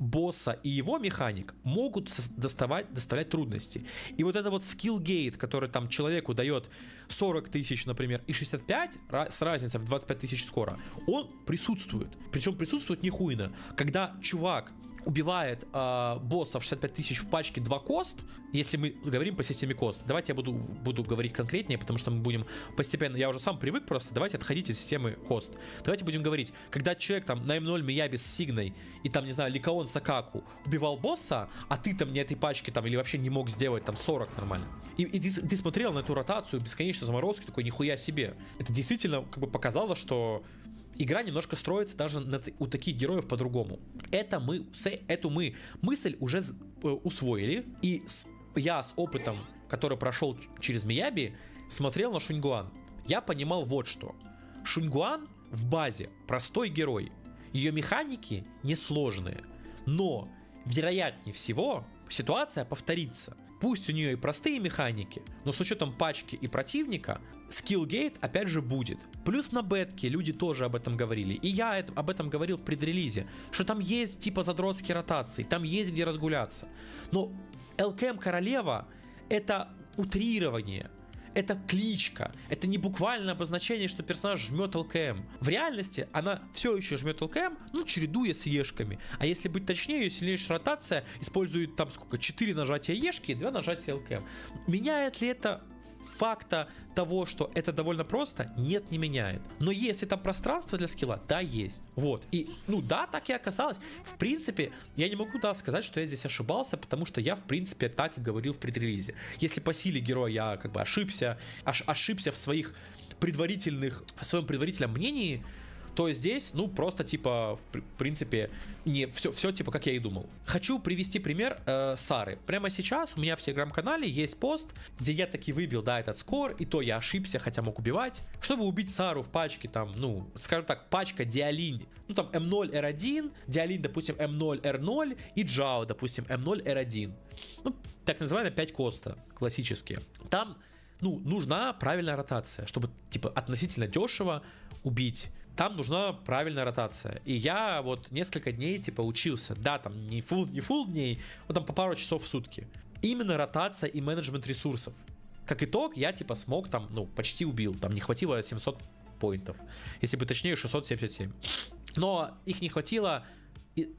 босса и его механик, могут доставлять трудности. И вот это вот скиллгейт, который там человеку дает 40 тысяч, например, и 65, с разницей в 25 тысяч скоро, он присутствует. Причем присутствует нихуйно. Когда чувак убивает босса в 65 тысяч в пачке 2 кост, если мы говорим по системе кост. Давайте я буду говорить конкретнее, потому что мы будем постепенно, я уже сам привык просто, давайте отходить от системы кост. Давайте будем говорить, когда человек там на М0 Мияби с Сигной и там, не знаю, Ликаон Сакаку убивал босса, а ты там не этой пачки там или вообще не мог сделать там 40 нормально. И ты смотрел на эту ротацию, бесконечной заморозки, такой нихуя себе. Это действительно как бы показало, что игра немножко строится даже у таких героев по-другому. Эту мы мысль уже усвоили. И я с опытом, который прошел через Мияби, смотрел на Шуньгуан. Я понимал вот что. Шуньгуан в базе простой герой. Ее механики несложные. Но, вероятнее всего, ситуация повторится. Пусть у нее и простые механики, но с учетом пачки и противника, скиллгейт опять же будет. Плюс на бетке люди тоже об этом говорили. И я об этом говорил в предрелизе, что там есть типа задротские ротации, там есть где разгуляться. Но ЛКМ королева это утрирование. Это кличка, это не буквальное обозначение, что персонаж жмет ЛКМ. В реальности она все еще жмет ЛКМ, ну, чередуя с ешками. А если быть точнее, ее сильнейшая ротация использует там сколько? 4 нажатия ешки и 2 нажатия ЛКМ. Меняет ли это факта того, что это довольно просто? Нет, не меняет. Но если там пространство для скилла, да, есть. Вот. И, ну да, так и оказалось. В принципе, я не могу, да, сказать, что я здесь ошибался, потому что я, в принципе, так и говорил в предрелизе. Если по силе героя я как бы ошибся в своем предварительном мнении, то здесь, ну, просто, типа, в принципе, не все типа, как я и думал. Хочу привести пример Сары. Прямо сейчас у меня в телеграм-канале есть пост, где я таки выбил, да, этот скор, и то я ошибся, хотя мог убивать. Чтобы убить Сару в пачке, там, ну, скажем так, пачка Диалинь, ну, там, М0R1, Диалинь, допустим, М0R0, и Джао, допустим, М0R1. Ну, так называемые 5 коста, классические. Там, ну, нужна правильная ротация, чтобы, типа, относительно дешево убить. Там нужна правильная ротация. И я вот несколько дней типа учился. Да, там не full дней, но там по пару часов в сутки. Именно ротация и менеджмент ресурсов. Как итог, я типа смог там, ну, почти убил. Там не хватило 700 поинтов. Если бы точнее, 677. Но их не хватило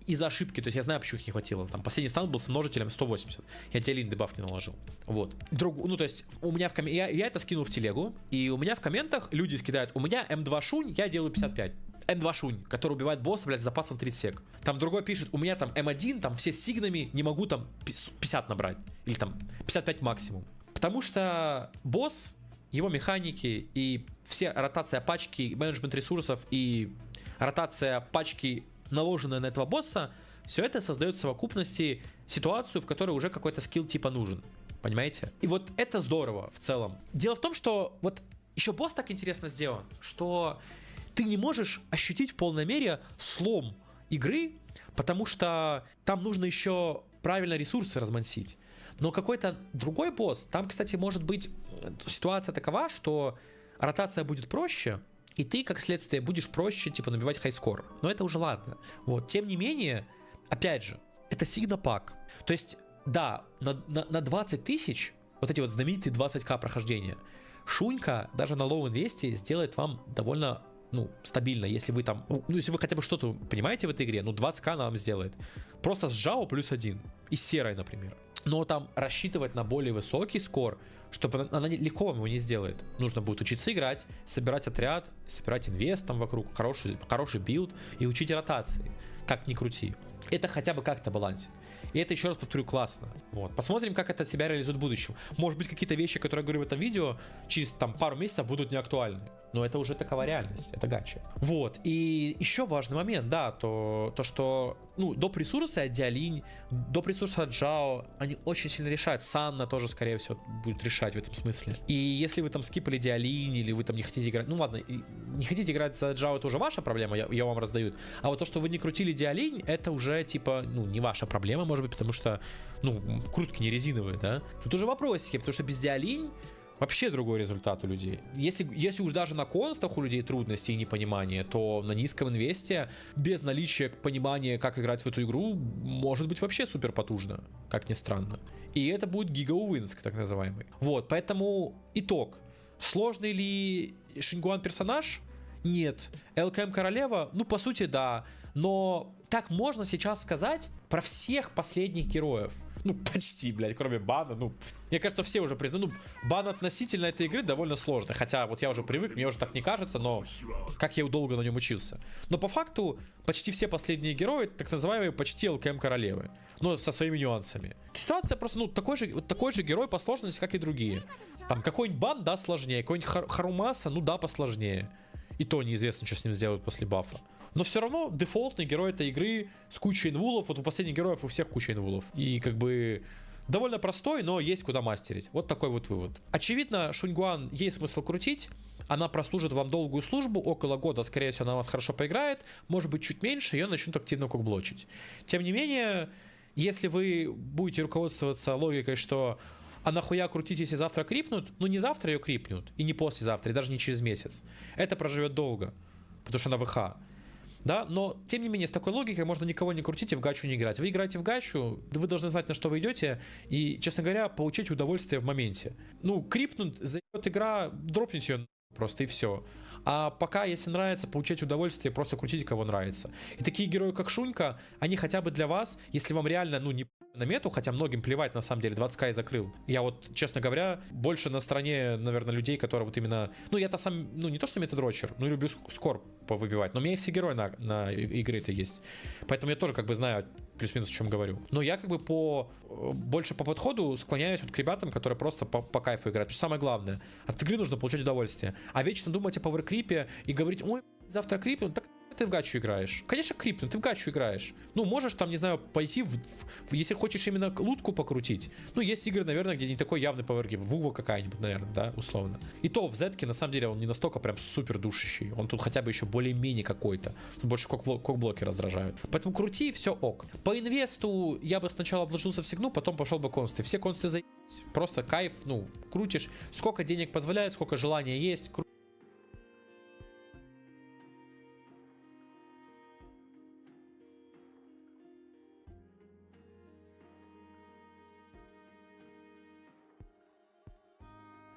из-за ошибки, то есть я знаю, почему их не хватило. Там последний стан был с множителем 180. Я Диалин дебаф не наложил. Вот. Ну, то есть, у меня я это скинул в телегу, и у меня в комментах люди скидают: у меня М2 шунь, я делаю 55. М2 шунь, который убивает босса, блядь, с запасом 30 сек. Там другой пишет: у меня там М1, там все с сигнами, не могу там 50 набрать. Или там 55 максимум. Потому что босс, его механики и все ротация пачки, менеджмент ресурсов и ротация пачки, наложенная на этого босса, все это создает в совокупности ситуацию, в которой уже какой-то скилл типа нужен. Понимаете? И вот это здорово в целом. Дело в том, что вот еще босс так интересно сделан, что ты не можешь ощутить в полной мере слом игры, потому что там нужно еще правильно ресурсы размансить. Но какой-то другой босс, там, кстати, может быть ситуация такова, что ротация будет проще, и ты, как следствие, будешь проще, типа, набивать хайскор. Но это уже ладно. Вот. Тем не менее, опять же, это сигнопак. То есть, да, на 20 тысяч, вот эти вот знаменитые 20к прохождения, Шунька даже на лоу-инвесте сделает вам довольно, ну, стабильно, если вы там, ну, если вы хотя бы что-то понимаете в этой игре, ну, 20к она вам сделает. Просто с Жао плюс 1. И с Серой, например. Но там рассчитывать на более высокий скор, чтобы она легко вам его не сделает. Нужно будет учиться играть, собирать отряд, собирать инвест там вокруг, хороший билд и учить ротации. Как ни крути. Это хотя бы как-то балансит. И это, еще раз повторю, классно. Вот. Посмотрим, как это себя реализует в будущем. Может быть, какие-то вещи, которые я говорю в этом видео, через там пару месяцев будут неактуальны. Но это уже такова реальность, это гача. Вот. И еще важный момент, да, то что, ну, доп. Ресурсы от Диалинь, доп. Ресурсы от Джао, они очень сильно решают. Санна тоже, скорее всего, будет решать в этом смысле. И если вы там скипали Диалинь, или вы там не хотите играть, ну ладно, не хотите играть за Джао, это уже ваша проблема, я вам раздаю. А вот то, что вы не крутили Диалинь, это уже типа, ну, не ваша проблема, может быть, потому что, ну, крутки не резиновые, да. Тут уже вопросики, потому что без Диалинь вообще другой результат у людей. Если уж даже на констах у людей трудности и непонимание, то на низком инвесте, без наличия понимания, как играть в эту игру, может быть вообще супер потужно, как ни странно. И это будет гига-увинск, так называемый. Вот, поэтому итог. Сложный ли Шиньгуан персонаж? Нет. ЛКМ королева? Ну, по сути, да. Но так можно сейчас сказать про всех последних героев. Ну, почти, блядь, кроме бана. Ну, мне кажется, все уже признают. Ну, бан относительно этой игры довольно сложный. Хотя вот я уже привык, мне уже так не кажется, но как я долго на нем учился. Но по факту почти все последние герои, так называемые почти ЛКМ королевы. Но со своими нюансами. Ситуация просто, ну, такой же герой по сложности, как и другие. Там какой-нибудь бан, да, сложнее. Какой-нибудь Харумаса, ну да, посложнее. И то неизвестно, что с ним сделают после бафа. Но все равно дефолтный герой этой игры с кучей инвулов. Вот у последних героев у всех куча инвулов. И как бы довольно простой, но есть куда мастерить. Вот такой вот вывод. Очевидно, Шуньгуан есть смысл крутить. Она прослужит вам долгую службу. Около года, скорее всего, она вас хорошо поиграет. Может быть, чуть меньше, ее начнут активно кокблочить. Тем не менее, если вы будете руководствоваться логикой, что а нахуя крутить, если завтра крипнут? Ну, не завтра ее крипнут. И не послезавтра, и даже не через месяц. Это проживет долго. Потому что она ВХ. Да, но тем не менее с такой логикой можно никого не крутить и в гачу не играть. Вы играете в гачу, вы должны знать, на что вы идете, и, честно говоря, получить удовольствие в моменте. Ну, крипнут, зайдет игра, дропните ее просто и все. А пока, если нравится, получать удовольствие, просто крутите, кого нравится. И такие герои, как Шунька, они хотя бы для вас, если вам реально, ну, не на мету, хотя многим плевать, на самом деле, 20к я закрыл. Я вот, честно говоря, больше на стороне, наверное, людей, которые вот именно... Ну, я-то сам, ну, не то, что метадрочер, но люблю скор повыбивать, но у меня и все герои на игры-то есть. Поэтому я тоже как бы знаю плюс-минус, о чем говорю. Но я как бы больше по подходу склоняюсь вот к ребятам, которые просто по кайфу играют. Потому что самое главное, от игры нужно получать удовольствие. А вечно думать о пауэркрипе и говорить, ой, завтра крипнут, так ты в гачу играешь. Конечно, крипнут, ты в гачу играешь. Ну, можешь там, не знаю, пойти, если хочешь именно лутку покрутить. Ну, есть игры, наверное, где не такой явный пауэркрип. Вува какая-нибудь, наверное, да, условно. И то в Зетке, на самом деле, он не настолько прям супер душащий. Он тут хотя бы еще более-менее какой-то. Тут больше кокблоки раздражают. Поэтому крути, все ок. По инвесту я бы сначала вложился в сигну, потом пошел бы консты. Все консты заебись. Просто кайф, ну, крутишь. Сколько денег позволяет, сколько желания есть.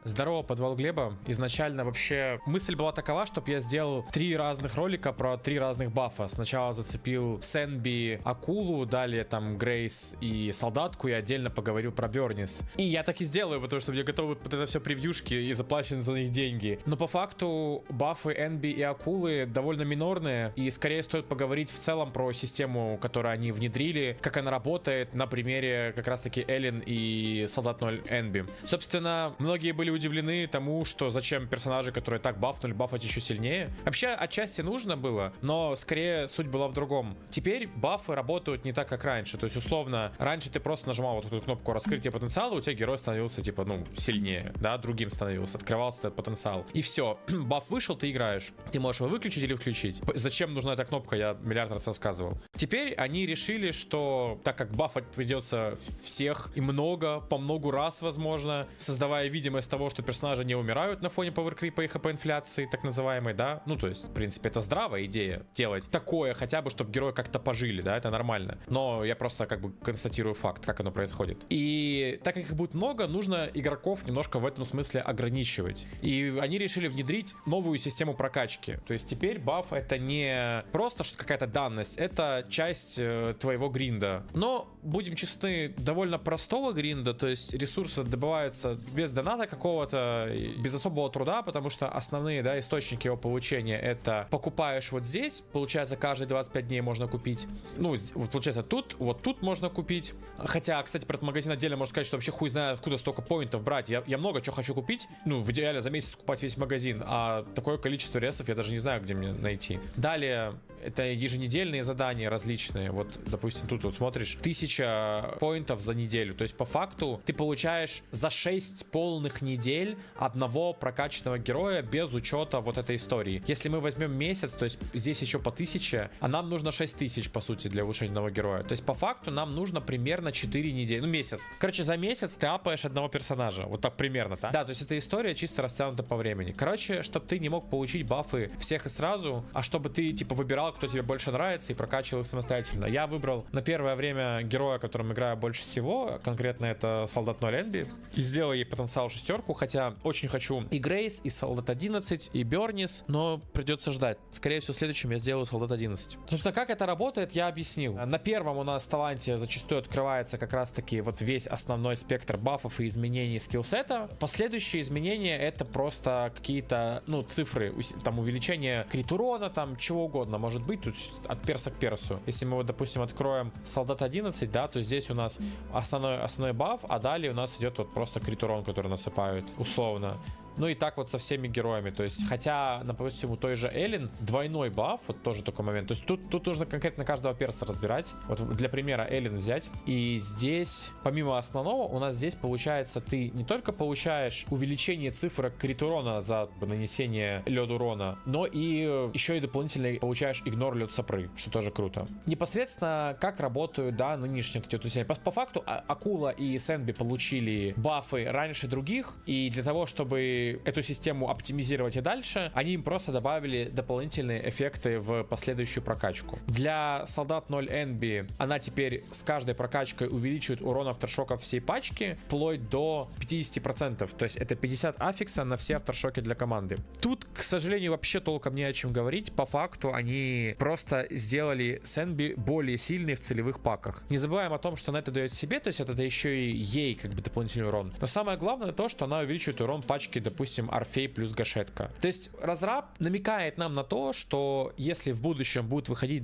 Здорово, подвал Глеба. Изначально вообще мысль была такова, чтобы я сделал 3 разных ролика про 3 разных бафа. Сначала зацепил Сенби, Акулу, далее там Грейс и Солдатку, и отдельно поговорил про Бернис. И я так и сделаю, потому что мне готовы вот это все превьюшки и заплачены за них деньги. Но по факту бафы Энби и Акулы довольно минорные, и скорее стоит поговорить в целом про систему, которую они внедрили, как она работает на примере как раз таки Эллен и Солдат 0 Энби. Собственно, многие были удивлены тому, что зачем персонажи, которые так бафнули, бафать еще сильнее. Вообще, отчасти нужно было, но скорее суть была в другом. Теперь бафы работают не так, как раньше. То есть, условно, раньше ты просто нажимал вот эту кнопку раскрытия потенциала, у тебя герой становился, типа, ну, сильнее, да, другим становился, открывался этот потенциал. И все, баф вышел, ты играешь. Ты можешь его выключить или включить. Зачем нужна эта кнопка, я миллиард раз рассказывал. Теперь они решили, что так как бафать придется всех и много, по многу раз, возможно, создавая видимость того, того, что персонажи не умирают на фоне пауэркрипа и хп-инфляции, так называемой, да. Ну, то есть, в принципе, это здравая идея делать такое, хотя бы, чтобы герои как-то пожили, да, это нормально. Но я просто как бы констатирую факт, как оно происходит. И так как их будет много, нужно игроков немножко в этом смысле ограничивать. И они решили внедрить новую систему прокачки. То есть теперь баф это не просто какая-то данность, это часть твоего гринда. Но, будем честны, довольно простого гринда, то есть ресурсы добываются без доната какого-то, без особого труда, потому что основные, да, источники его получения это покупаешь вот здесь, получается каждые 25 дней можно купить. Ну, получается тут, вот тут можно купить. Хотя, кстати, про этот магазин отдельно можно сказать, что вообще хуй знает, откуда столько поинтов брать. Я много чего хочу купить. Ну, в идеале за месяц скупать весь магазин, а такое количество ресов я даже не знаю, где мне найти. Далее, это еженедельные задания различные. Вот, допустим, тут вот смотришь, 1000 поинтов за неделю. То есть, по факту, ты получаешь за 6 полных недель одного прокачанного героя без учета вот этой истории. Если мы возьмем месяц, то есть здесь еще по 1000, а нам нужно 6000, по сути, для улучшения одного героя. То есть, по факту, нам нужно примерно 4 недели. Ну, месяц. Короче, за месяц ты апаешь одного персонажа. Вот так примерно, да? Да, то есть, эта история чисто растянута по времени. Короче, чтобы ты не мог получить бафы всех и сразу, а чтобы ты, типа, выбирал, кто тебе больше нравится и прокачивал их самостоятельно. Я выбрал на первое время героя, которым играю больше всего, конкретно это Солдат 0 Энби, и сделал ей потенциал 6, хотя очень хочу и Грейс, и Солдат 11, и Бернис, но придется ждать. Скорее всего, в следующем я сделаю Солдат 11. Собственно, как это работает, я объяснил. На первом у нас таланте зачастую открывается как раз-таки вот весь основной спектр бафов и изменений скиллсета. Последующие изменения это просто какие-то, ну, цифры, там увеличение крит урона, там чего угодно может быть, тут от перса к персу. Если мы вот, допустим, откроем Солдат 11, да, то здесь у нас основной баф, а далее у нас идет вот просто крит урон, который насыпают условно. Ну и так вот со всеми героями. То есть, хотя, допустим, у той же Эллен двойной баф, вот тоже такой момент. То есть тут нужно конкретно каждого перса разбирать. Вот для примера Эллен взять. И здесь, помимо основного, у нас здесь получается, ты не только получаешь увеличение цифрок крит урона за нанесение лед урона, но и еще и дополнительно получаешь игнор лед сопры, что тоже круто. Непосредственно как работают, да, нынешние эти усиления. По факту Акула и Сенби получили бафы раньше других, и для того, чтобы эту систему оптимизировать и дальше, они им просто добавили дополнительные эффекты в последующую прокачку. Для Солдат 0 Энби она теперь с каждой прокачкой увеличивает урон авторшоков всей пачки вплоть до 50%. То есть это 50 аффикса на все авторшоки для команды. Тут, к сожалению, вообще толком не о чем говорить. По факту они просто сделали Сенби более сильной в целевых паках. Не забываем о том, что она это дает себе, то есть это еще и ей как бы дополнительный урон. Но самое главное то, что она увеличивает урон пачки, допустим, Орфей плюс Гашетка. То есть разраб намекает нам на то, что если в будущем будут выходить,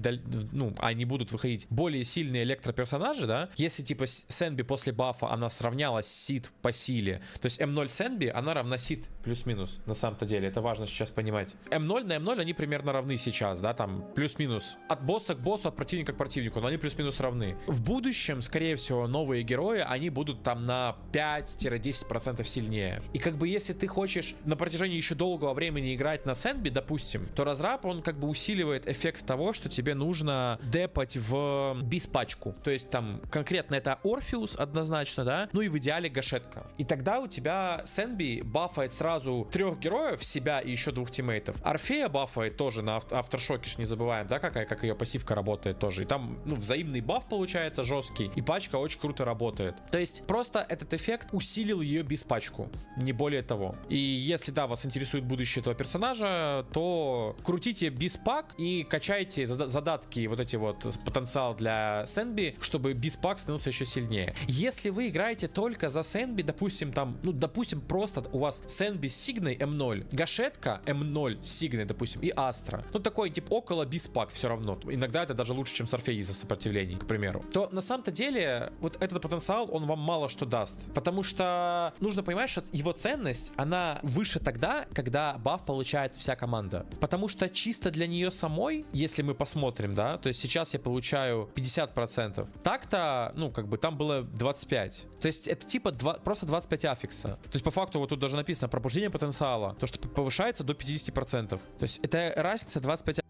ну, они будут выходить более сильные электроперсонажи, да, если типа Сенби после бафа она сравнялась с Сид по силе, то есть М0 Сенби, она равна Сид плюс-минус, на самом-то деле, это важно сейчас понимать. М0 на М0 они примерно равны сейчас, да, там плюс-минус. От босса к боссу, от противника к противнику, но они плюс-минус равны. В будущем, скорее всего, новые герои, они будут там на 5-10% сильнее. И как бы если ты хочешь на протяжении еще долгого времени играть на Сенби, допустим, то разраб, он как бы усиливает эффект того, что тебе нужно депать в биспачку. То есть там конкретно это Орфеус однозначно, да, ну и в идеале Гашетка. И тогда у тебя Сенби бафает сразу 3 героев, себя и еще 2 тиммейтов. Орфея бафает тоже на авторшоке, не забываем, да, как ее пассивка работает тоже. И там, ну, взаимный баф получается жесткий, и пачка очень круто работает. То есть просто этот эффект усилил ее биспачку, не более того. И если, да, вас интересует будущее этого персонажа, то крутите биспак и качайте задатки, вот эти вот потенциал для Сенби, чтобы биспак становился еще сильнее. Если вы играете только за Сенби, допустим, там, ну, допустим, просто у вас Сенби с Сигной М0, Гашетка М0 с Сигной, допустим, и Астра, ну, такой, типа, около биспак все равно. Иногда это даже лучше, чем с Орфеей из-за сопротивлений, к примеру. То, на самом-то деле, вот этот потенциал, он вам мало что даст. Потому что нужно понимать, что его ценность, она выше тогда, когда баф получает вся команда. Потому что чисто для нее самой, если мы посмотрим, да, то есть сейчас я получаю 50%. Так-то, ну, как бы там было 25. То есть это типа просто 25 аффикса. То есть по факту вот тут даже написано пробуждение потенциала. То, что повышается до 50%. То есть это разница 25.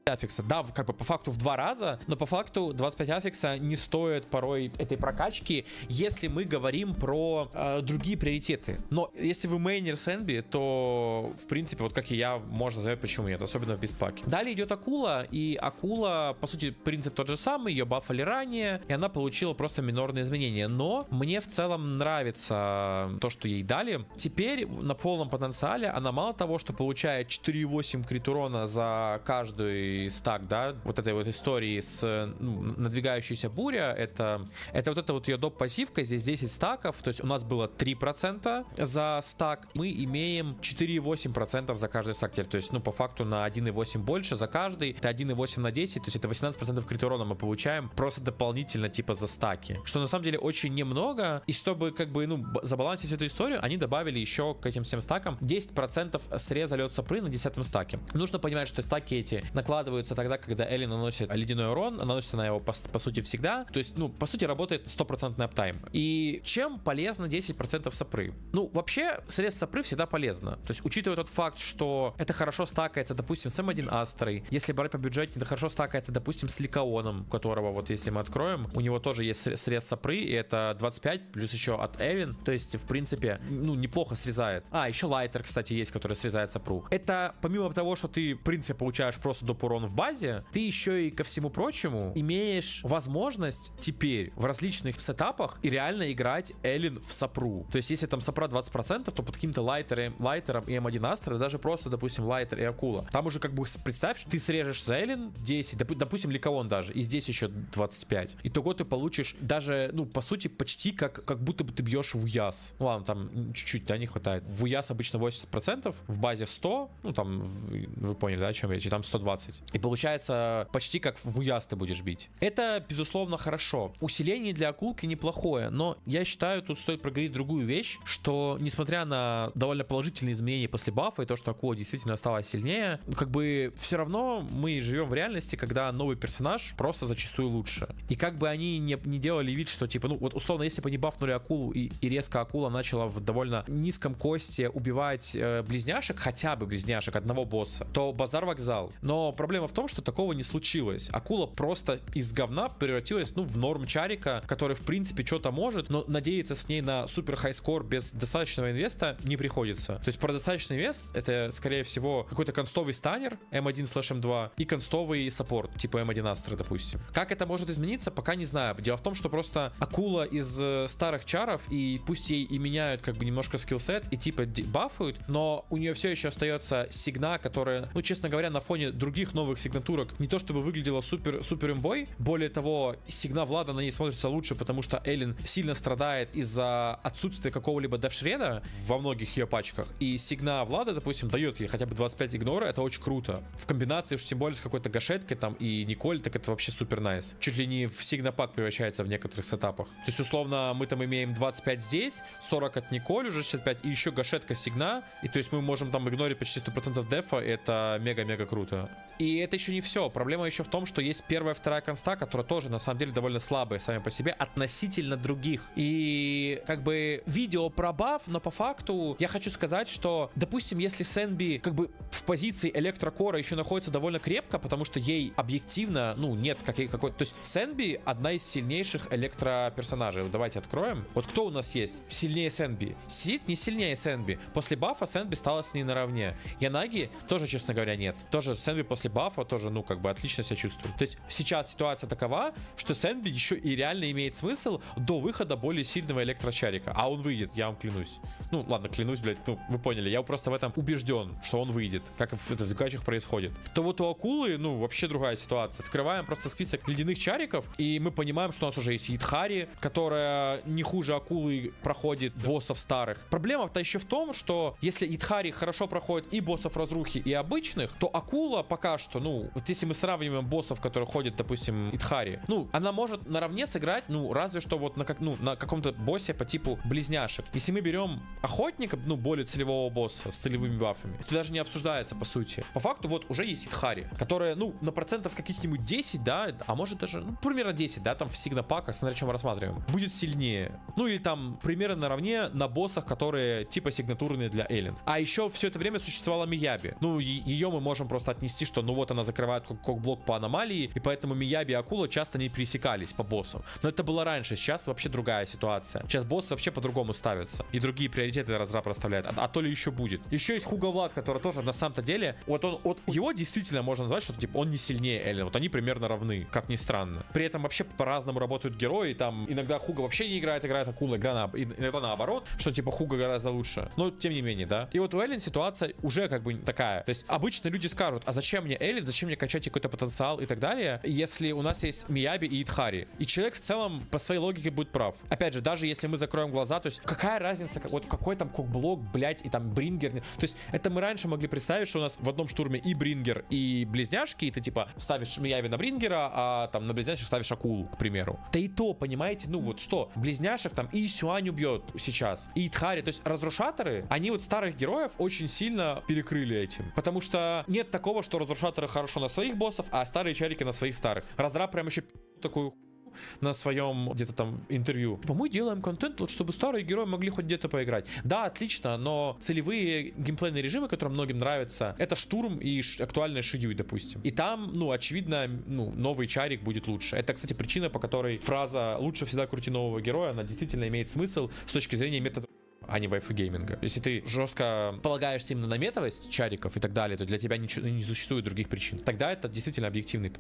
Аффикса. Да, как бы по факту в 2 раза, но по факту 25 аффикса не стоит порой этой прокачки, если мы говорим про другие приоритеты. Но если вы мейнер Сенби, то в принципе, вот как и я, можно сказать, почему нет, особенно в беспаке. Далее идет Акула, и Акула, по сути, принцип тот же самый, ее бафали ранее, и она получила просто минорные изменения. Но мне в целом нравится то, что ей дали. Теперь на полном потенциале она мало того, что получает 4,8 крит урона за каждый стак, да, вот этой вот истории с надвигающейся буря, это вот эта вот ее доп-пассивка, здесь 10 стаков, то есть у нас было 3% за стак, мы имеем 4,8% за каждый стак теперь, то есть, ну, по факту на 1,8 больше за каждый, это 1,8 на 10, то есть это 18% крит урона мы получаем просто дополнительно, типа, за стаки, что на самом деле очень немного, и чтобы, как бы, ну, забалансить эту историю, они добавили еще к этим всем стакам 10% среза лед сапры на 10 стаке. Нужно понимать, что стаки эти накладываются тогда, когда Элли наносит ледяной урон, наносит она его по сути всегда, то есть, ну, по сути работает 100% аптайм. И чем полезно 10% сапры? Ну, вообще, срез сапры всегда полезно, то есть, учитывая тот факт, что это хорошо стакается, допустим, с М1 Астрой, если брать по бюджете, это хорошо стакается, допустим, с Ликаоном, которого вот, если мы откроем, у него тоже есть срез сапры, и это 25, плюс еще от Эвен, то есть, в принципе, ну, неплохо срезает. А, еще Лайтер, кстати, есть, который срезает сапру. Это, помимо того, что ты, в принципе, получаешь просто доп. Урон в базе, ты еще и ко всему прочему имеешь возможность теперь в различных сетапах и реально играть Эллен в сапру. То есть, если там сапра 20%, то под каким-то лайтером и М1 Астра, даже просто, допустим, лайтер и Акула. Там уже как бы представь, что ты срежешь за Эллен 10, допустим, Ликаон даже, и здесь еще 25. Итого ты получишь даже, ну, по сути, почти как будто бы ты бьешь в Уяс. Ну, ладно, там чуть-чуть, да, не хватает. В Уяс обычно 80%, в базе 100, ну, там, вы поняли, да, о чем речь, и там 120. И получается, почти как в Уяс ты будешь бить. Это, безусловно, хорошо. Усиление для Акулки неплохое, но я считаю, тут стоит проговорить другую вещь, что, несмотря на довольно положительные изменения после бафа и то, что Акула действительно стала сильнее, как бы все равно мы живем в реальности, когда новый персонаж просто зачастую лучше. И как бы они не делали вид, что, типа, ну, вот условно, если бы они бафнули Акулу и резко Акула начала в довольно низком косте убивать близняшек, хотя бы близняшек одного босса, то базар вокзал. Но проблема в том, что такого не случилось. Акула просто из говна превратилась, ну, в норм чарика, который, в принципе, что-то может, но надеяться с ней на супер хайскор без достаточного инвеста не приходится. То есть про достаточный инвест это, скорее всего, какой-то констовый станер М1/М2 и констовый саппорт, типа М1 Астра, допустим. Как это может измениться, пока не знаю. Дело в том, что просто Акула из старых чаров, и пусть ей и меняют как бы немножко скиллсет и типа бафают, но у нее все еще остается сигна, которая, ну, честно говоря, на фоне других новых сигнатурок не то чтобы выглядела супер имбой. Более того, сигна Влада на ней смотрится лучше, потому что Эллен сильно страдает из-за отсутствия какого-либо дефшреда во многих ее пачках. И сигна Влада, допустим, дает ей хотя бы 25 игнора, это очень круто. В комбинации уж тем более с какой-то гашеткой там и Николь, так это вообще супер найс. Чуть ли не в сигна-пак превращается в некоторых сетапах. То есть, условно, мы там имеем 25 здесь, 40 от Николь, уже 65, и еще гашетка сигна. И то есть мы можем там игнорить почти 100% дефа, и это мега-мега круто. И И это еще не все. Проблема еще в том, что есть первая, вторая конста, которая тоже на самом деле довольно слабые сами по себе относительно других. И как бы видео про баф, но по факту я хочу сказать, что, допустим, если Сенби как бы в позиции электрокора еще находится довольно крепко, потому что ей объективно, ну, нет какой-то... То есть Сенби одна из сильнейших электроперсонажей. Давайте откроем. Вот кто у нас есть сильнее Сенби? Сид не сильнее Сенби. После бафа Сенби стала с ней наравне. Янаги тоже, честно говоря, нет. Тоже Сенби после бафа тоже, ну, как бы отлично себя чувствует. То есть сейчас ситуация такова, что Сенби еще и реально имеет смысл до выхода более сильного электрочарика. А он выйдет, я вам клянусь. Ну, ладно, клянусь, блядь, ну, вы поняли. Я просто в этом убежден, что он выйдет. Как это в гачах происходит. То вот у акулы, ну, вообще другая ситуация. Открываем просто список ледяных чариков, и мы понимаем, что у нас уже есть Итхари, которая не хуже акулы проходит боссов старых. Проблема-то еще в том, что если Итхари хорошо проходит и боссов разрухи, и обычных, то акула пока что, ну, вот если мы сравниваем боссов, которые ходят, допустим, Итхари, ну, она может наравне сыграть, ну, разве что вот на каком-то боссе по типу близняшек. Если мы берем охотника, ну, более целевого босса с целевыми бафами, это даже не обсуждается, по сути. По факту вот уже есть Итхари, которая, ну, на процентов каких-нибудь 10, да, а может даже, ну, примерно 10, да, там в сигнопаках, смотря чем мы рассматриваем, будет сильнее. Ну, или там примерно наравне на боссах, которые типа сигнатурные для Эллен. А еще все это время существовала Мияби. Ну, ее мы можем просто отнести, что, ну, вот она закрывает блок по аномалии, и поэтому Мияби и акула часто не пересекались по боссам. Но это было раньше, сейчас вообще другая ситуация. Сейчас боссы вообще по-другому ставятся. И другие приоритеты разраб расставляет. А то ли еще будет. Еще есть Хуга Влад, который тоже на самом-то деле, вот он, вот его действительно можно назвать, что типа он не сильнее Эллен. Вот они примерно равны, как ни странно. При этом вообще по-разному работают герои. Там иногда Хуга вообще не играет акула, иногда наоборот, что типа Хуга гораздо лучше. Но тем не менее, да. И вот у Эллен ситуация уже как бы такая. То есть обычно люди скажут, а зачем мне Эллен, зачем мне качать какой-то потенциал и так далее, если у нас есть Мияби и Итхари. И человек в целом по своей логике будет прав. Опять же, даже если мы закроем глаза, то есть какая разница, вот какой там кукблок, блять, и там Брингер. То есть это мы раньше могли представить, что у нас в одном штурме и Брингер, и близняшки, и ты типа ставишь Мияби на Брингера, а там на близняшек ставишь акулу, к примеру. Да и то, понимаете, ну вот что, близняшек там и Сюань убьет сейчас, и Итхари, то есть разрушаторы, они вот старых героев очень сильно перекрыли этим. Потому что нет такого, что разрушаторы хорошо на своих боссов, а старые чарики на своих старых. Раздрап прям еще такую на своем где-то там интервью. Типа, мы делаем контент, вот чтобы старые герои могли хоть где-то поиграть. Да, отлично, но целевые геймплейные режимы, которые многим нравятся, это штурм и актуальная Шиюй, допустим. И там, ну, очевидно, ну, новый чарик будет лучше. Это, кстати, причина, по которой фраза «лучше всегда крути нового героя», она действительно имеет смысл с точки зрения метода, а не вайфу гейминга. Если ты жестко полагаешься именно на метовость чариков и так далее, то для тебя не существует других причин. Тогда это действительно объективный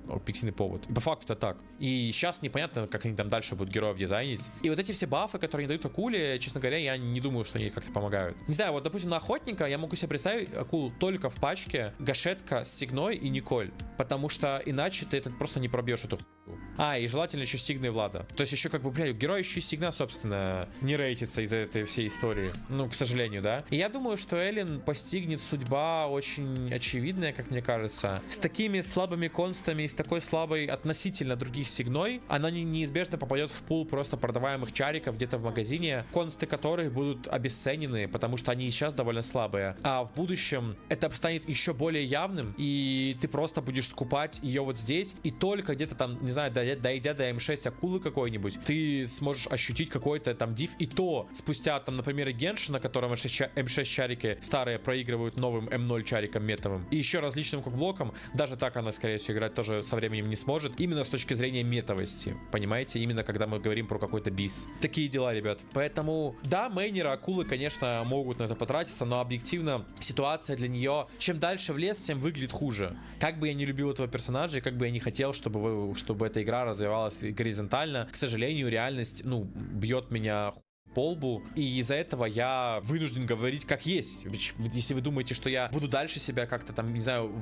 повод. И по факту это так. И сейчас непонятно, как они там дальше будут героев дизайнить. И вот эти все бафы, которые они дают акуле, честно говоря, я не думаю, что они как-то помогают. Не знаю, вот, допустим, на охотника я могу себе представить акулу только в пачке Гашетка с Сигной и Николь. Потому что иначе ты это просто не пробьешь эту хуйню. А, и желательно еще Сигна и Влада. То есть еще как бы, блядь, герой еще и Сигна, собственно, не рейтится из-за этой всей истории. Ну, к сожалению, да. И я думаю, что Эллен постигнет судьба очень очевидная, как мне кажется. С такими слабыми констами, с такой слабой относительно других Сигной, она неизбежно попадет в пул просто продаваемых чариков где-то в магазине, консты которых будут обесценены, потому что они и сейчас довольно слабые. А в будущем это станет еще более явным, и ты просто будешь скупать ее вот здесь, и только где-то там, не знаю, дойдя до М6 акулы какой-нибудь, ты сможешь ощутить какой-то там див, и то спустя там, например, Генши, на котором М6 чарики старые проигрывают новым М0 чарикам метовым, и еще различным кукблокам, даже так она, скорее всего, играть тоже со временем не сможет, именно с точки зрения метовости, понимаете, именно когда мы говорим про какой-то бис. Такие дела, ребят. Поэтому, да, мейнеры акулы, конечно, могут на это потратиться, но объективно ситуация для нее, чем дальше в лес, тем выглядит хуже. Как бы я не любил этого персонажа, и как бы я не хотел, чтобы эта игра развивалась горизонтально, к сожалению, реальность, ну, бьет меня по лбу, и из-за этого я вынужден говорить как есть. Если вы думаете, что я буду дальше себя как-то там, не знаю,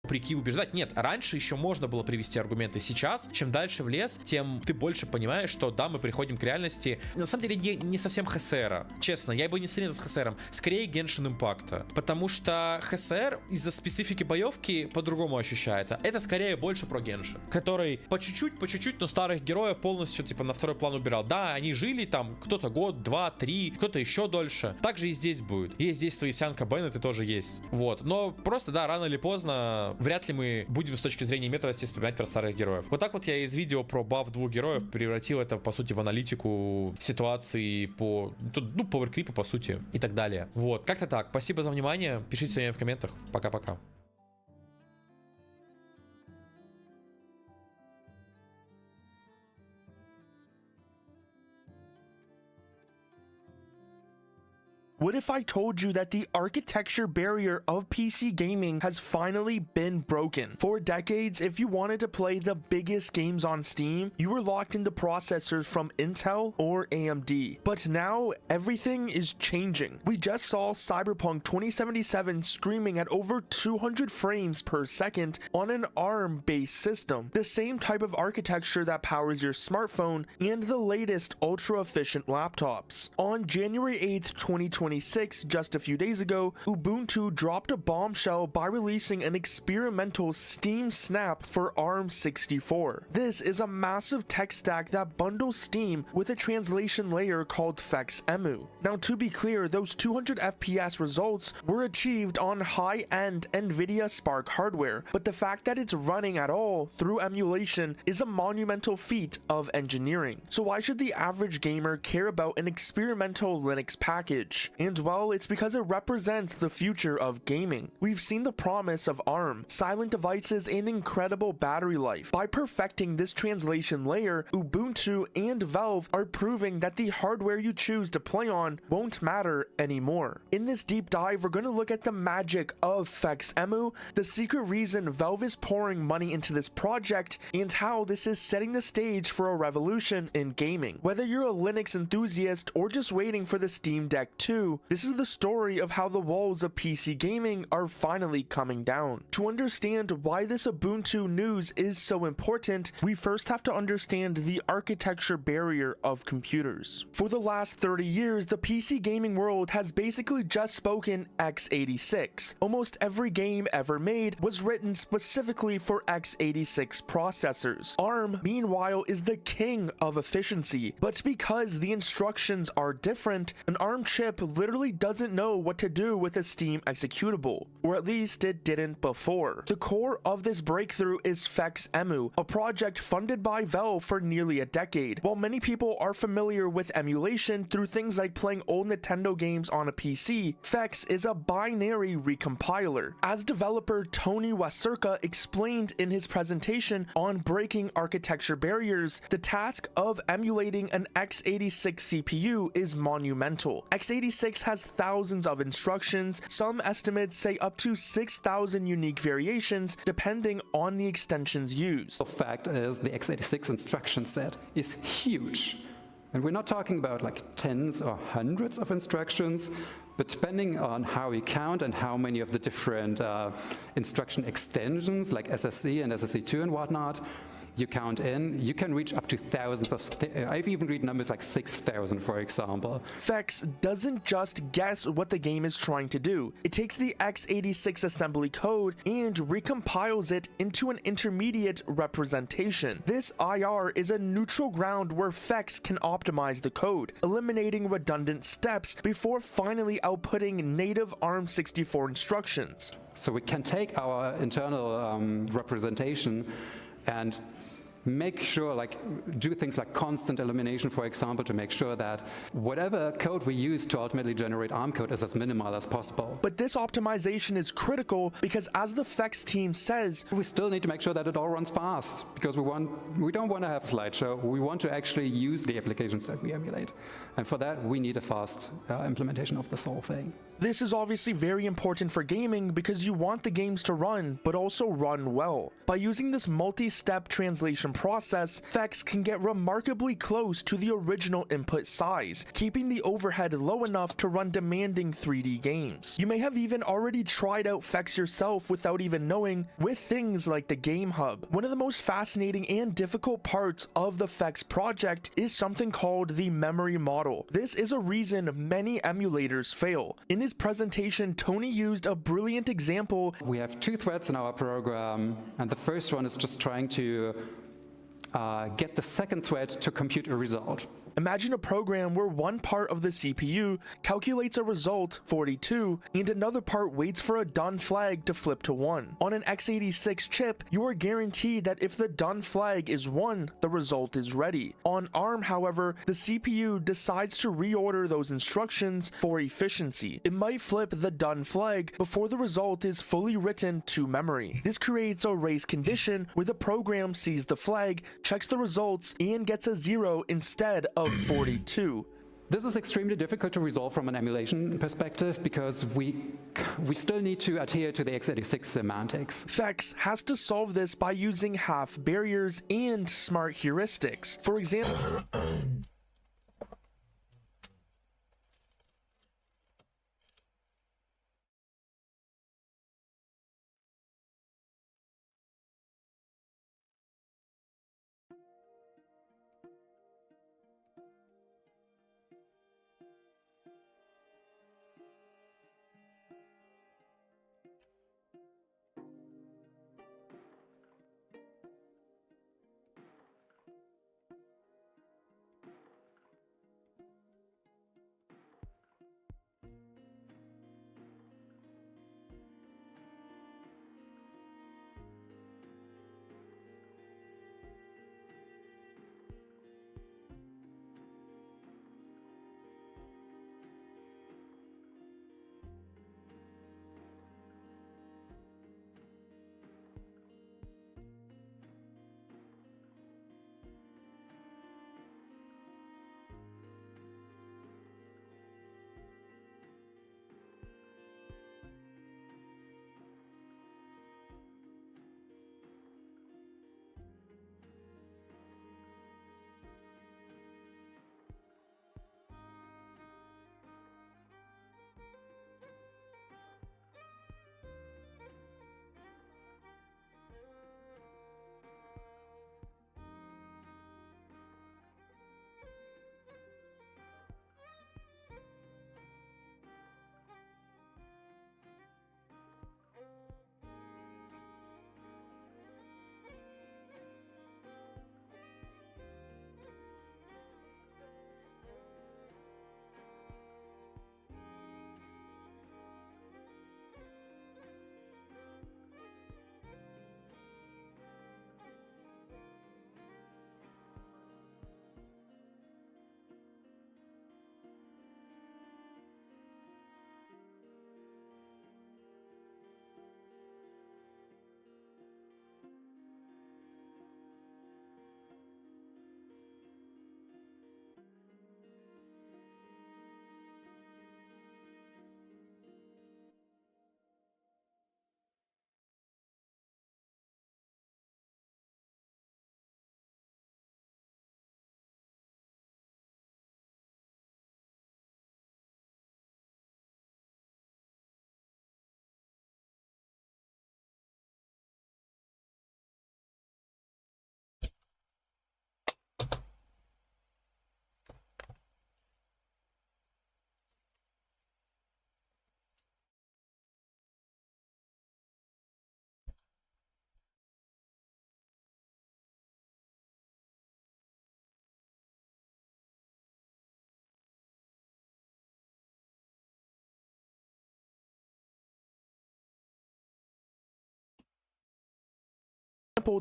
вопреки убеждать. Нет, раньше еще можно было привести аргументы. Сейчас, чем дальше в лес, тем ты больше понимаешь, что да, мы приходим к реальности. На самом деле не совсем ХСР. Честно, я бы не сравнил с ХСР. Скорее Genshin Impact. Потому что ХСР из-за специфики боевки по-другому ощущается. Это скорее больше про Genshin, который по чуть-чуть, но старых героев полностью типа на второй план убирал. Да, они жили там кто-то год, 2, 3, кто-то еще дольше. Также и здесь будет. Есть здесь свои Сянка Беннеты тоже есть. Вот. Но просто, да, рано или поздно вряд ли мы будем с точки зрения метрости вспоминать про старых героев. Вот так вот я из видео про баф двух героев превратил это, по сути, в аналитику ситуации по, ну, пауэркрипу, по сути, и так далее. Вот. Как-то так. Спасибо за внимание. Пишите сегодня в комментах. Пока-пока. What if I told you that the architecture barrier of PC gaming has finally been broken? For decades, if you wanted to play the biggest games on Steam, you were locked into processors from Intel or AMD. But now, everything is changing. We just saw Cyberpunk 2077 screaming at over 200 frames per second on an ARM-based system, the same type of architecture that powers your smartphone and the latest ultra-efficient laptops. On January 8th, 2026, just a few days ago, Ubuntu dropped a bombshell by releasing an experimental Steam Snap for ARM64. This is a massive tech stack that bundles Steam with a translation layer called FexEmu. Now, to be clear, those 200 FPS results were achieved on high-end NVIDIA Spark hardware, but the fact that it's running at all through emulation is a monumental feat of engineering. So why should the average gamer care about an experimental Linux package? And well, it's because it represents the future of gaming. We've seen the promise of ARM, silent devices, and incredible battery life. By perfecting this translation layer, Ubuntu and Valve are proving that the hardware you choose to play on won't matter anymore. In this deep dive, we're going to look at the magic of FexEmu, the secret reason Valve is pouring money into this project, and how this is setting the stage for a revolution in gaming. Whether you're a Linux enthusiast or just waiting for the Steam Deck 2, this is the story of how the walls of PC gaming are finally coming down. To understand why this Ubuntu news is so important, we first have to understand the architecture barrier of computers. For the last 30 years, the PC gaming world has basically just spoken x86. Almost every game ever made was written specifically for x86 processors. ARM, meanwhile, is the king of efficiency, but because the instructions are different, an ARM chip literally doesn't know what to do with a Steam executable, or at least it didn't before. The core of this breakthrough is FexEmu, a project funded by Valve for nearly a decade. While many people are familiar with emulation through things like playing old Nintendo games on a PC, Fex is a binary recompiler. As developer Tony Wasurka explained in his presentation on breaking architecture barriers, the task of emulating an x86 CPU is monumental. x86 has thousands of instructions, some estimates say up to 6,000 unique variations depending on the extensions used. The fact is the x86 instruction set is huge. And we're not talking about like tens or hundreds of instructions, but depending on how we count and how many of the different instruction extensions like SSC and SSC2 and whatnot you count in, you can reach up to thousands of, I've even read numbers like 6,000, for example. Fex doesn't just guess what the game is trying to do. It takes the x86 assembly code and recompiles it into an intermediate representation. This IR is a neutral ground where Fex can optimize the code, eliminating redundant steps before finally outputting native ARM64 instructions. So we can take our internal representation and make sure, like, do things like constant elimination, for example, to make sure that whatever code we use to ultimately generate ARM code is as minimal as possible. But this optimization is critical because, as the Fex team says, we still need to make sure that it all runs fast, because we don't want to have a slideshow. We want to actually use the applications that we emulate. And for that, we need a fast implementation of this whole thing. This is obviously very important for gaming because you want the games to run, but also run well. By using this multi-step translation animation process, Fex can get remarkably close to the original input size, keeping the overhead low enough to run demanding 3D games. You may have even already tried out Fex yourself without even knowing, with things like the Game Hub. One of the most fascinating and difficult parts of the Fex project is something called the memory model. This is a reason many emulators fail. In his presentation, Tony used a brilliant example. We have two threads in our program, and the first one is just trying to get the second thread to compute a result. Imagine a program where one part of the CPU calculates a result, 42, and another part waits for a done flag to flip to 1. On an x86 chip, you are guaranteed that if the done flag is 1, the result is ready. On ARM, however, the CPU decides to reorder those instructions for efficiency. It might flip the done flag before the result is fully written to memory. This creates a race condition where the program sees the flag, checks the results, and gets a 0 instead of 42. This is extremely difficult to resolve from an emulation perspective because we still need to adhere to the x86 semantics. Fex has to solve this by using half barriers and smart heuristics. For example,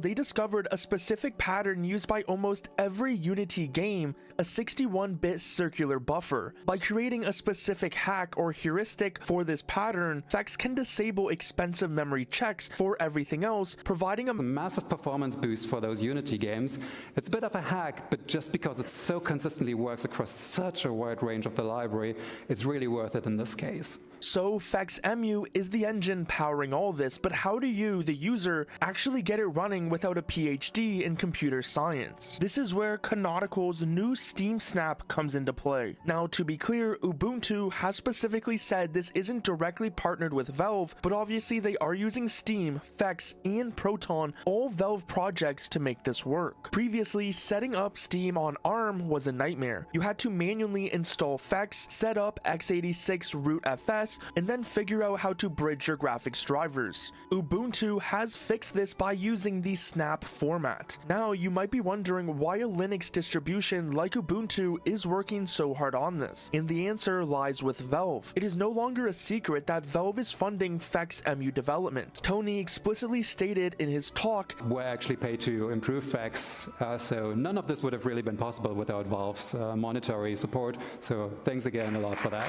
they discovered a specific pattern used by almost every Unity game, a 61-bit circular buffer. By creating a specific hack or heuristic for this pattern, Fex can disable expensive memory checks for everything else, providing a massive performance boost for those Unity games. It's a bit of a hack, but just because it so consistently works across such a wide range of the library, it's really worth it in this case. So FexEmu is the engine powering all this, but how do you, the user, actually get it running running without a PhD in computer science. This is where Canonical's new Steam Snap comes into play. Now, to be clear, Ubuntu has specifically said this isn't directly partnered with Valve, but obviously they are using Steam, Fex, and Proton, all Valve projects, to make this work. Previously, setting up Steam on ARM was a nightmare. You had to manually install Fex, set up x86 root FS, and then figure out how to bridge your graphics drivers. Ubuntu has fixed this by using the Snap format. Now, you might be wondering why a Linux distribution like Ubuntu is working so hard on this, and the answer lies with Valve. It is no longer a secret that Valve is funding FexEmu development. Tony explicitly stated in his talk, "We're actually paid to improve Fex, so none of this would have really been possible without Valve's monetary support, so thanks again a lot for that."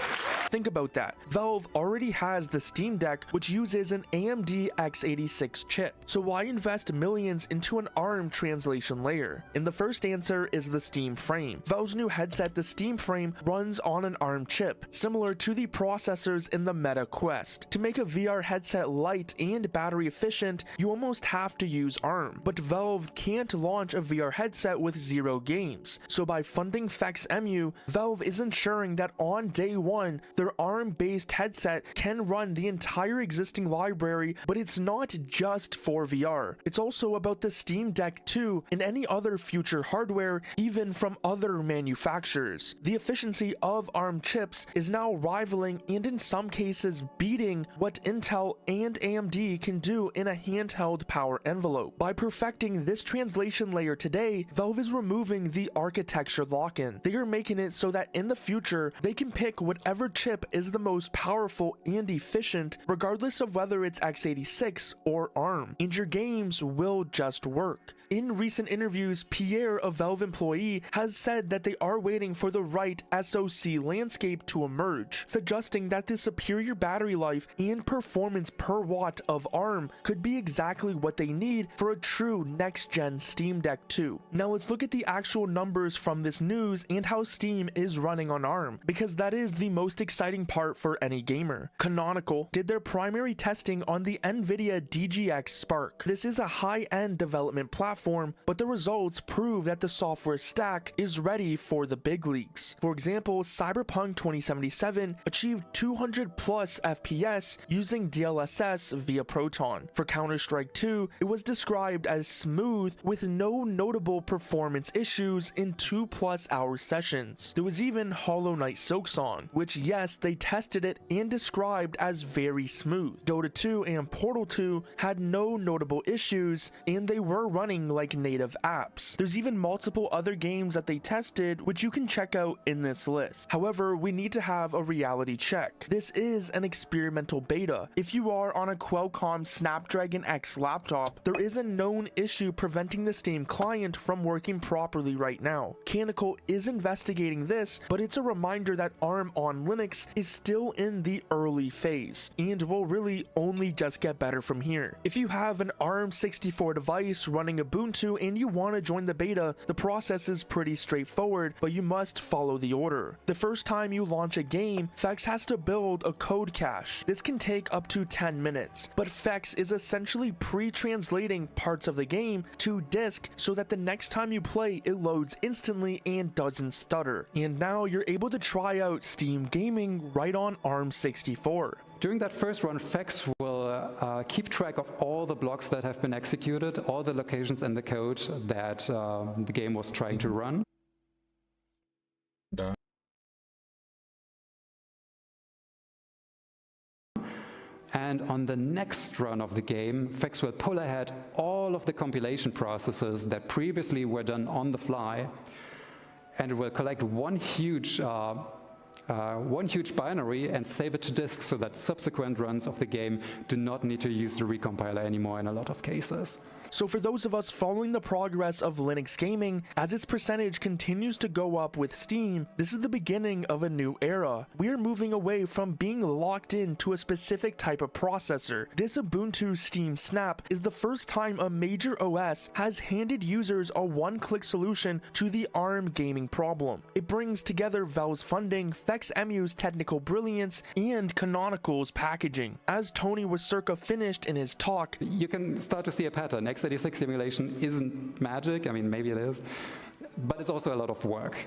Think about that. Valve already has the Steam Deck, which uses an AMD x86 chip. So why invest millions into an ARM translation layer? And the first answer is the Steam Frame. Valve's new headset, the Steam Frame, runs on an ARM chip, similar to the processors in the Meta Quest. To make a VR headset light and battery efficient, you almost have to use ARM. But Valve can't launch a VR headset with 0 games. So by funding FexEmu, Valve is ensuring that on day one, their ARM-based headset can run the entire existing library, but it's not just for VR. It's also about the Steam Deck 2 and any other future hardware, even from other manufacturers. The efficiency of ARM chips is now rivaling and in some cases beating what Intel and AMD can do in a handheld power envelope. By perfecting this translation layer today, Valve is removing the architecture lock-in. They are making it so that in the future, they can pick whatever chip is the most powerful and efficient, regardless of whether it's x86 or ARM, and your games will just work. In recent interviews, Pierre, a Valve employee, has said that they are waiting for the right SoC landscape to emerge, suggesting that the superior battery life and performance per watt of ARM could be exactly what they need for a true next-gen Steam Deck 2. Now let's look at the actual numbers from this news and how Steam is running on ARM, because that is the most exciting part for any gamer. Canonical did their primary testing on the NVIDIA DGX Spark. This is a high-end development platform, but the results prove that the software stack is ready for the big leagues. For example, Cyberpunk 2077 achieved 200 plus FPS using DLSS via Proton. For Counter-Strike 2, it was described as smooth with no notable performance issues in 2+ hour sessions. There was even Hollow Knight Silksong, which yes, they tested it and described as very smooth. Dota 2 and Portal 2 had no notable issues, and they were running like native apps. There's even multiple other games that they tested, which you can check out in this list. However, we need to have a reality check. This is an experimental beta. If you are on a Qualcomm Snapdragon X laptop, there is a known issue preventing the Steam client from working properly right now. Canonical is investigating this, but it's a reminder that ARM on Linux is still in the early phase, and will really only just get better from here. If you have an ARM64 device running Ubuntu and you want to join the beta, the process is pretty straightforward, but you must follow the order. The first time you launch a game, Fex has to build a code cache. This can take up to 10 minutes, but Fex is essentially pre-translating parts of the game to disk so that the next time you play, it loads instantly and doesn't stutter. And now you're able to try out Steam Gaming right on ARM64. During that first run, Fex will keep track of all the blocks that have been executed, all the locations in the code that the game was trying to run. And on the next run of the game, Fex will pull ahead all of the compilation processes that previously were done on the fly, and it will collect one huge binary and save it to disk so that subsequent runs of the game do not need to use the recompiler anymore in a lot of cases. So for those of us following the progress of Linux gaming, as its percentage continues to go up with Steam, this is the beginning of a new era. We are moving away from being locked into a specific type of processor. This Ubuntu Steam Snap is the first time a major OS has handed users a one-click solution to the ARM gaming problem. It brings together Valve's funding, XEmu's technical brilliance and Canonical's packaging. As Tony Wasurka finished in his talk, you can start to see a pattern. x86 simulation isn't magic, I mean maybe it is, but it's also a lot of work,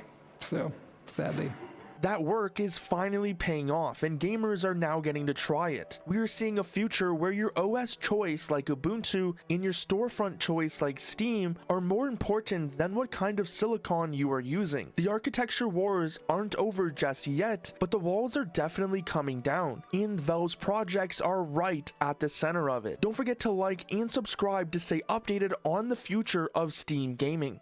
so sadly. That work is finally paying off, and gamers are now getting to try it. We are seeing a future where your OS choice like Ubuntu and your storefront choice like Steam are more important than what kind of silicon you are using. The architecture wars aren't over just yet, but the walls are definitely coming down, and Valve's projects are right at the center of it. Don't forget to like and subscribe to stay updated on the future of Steam gaming.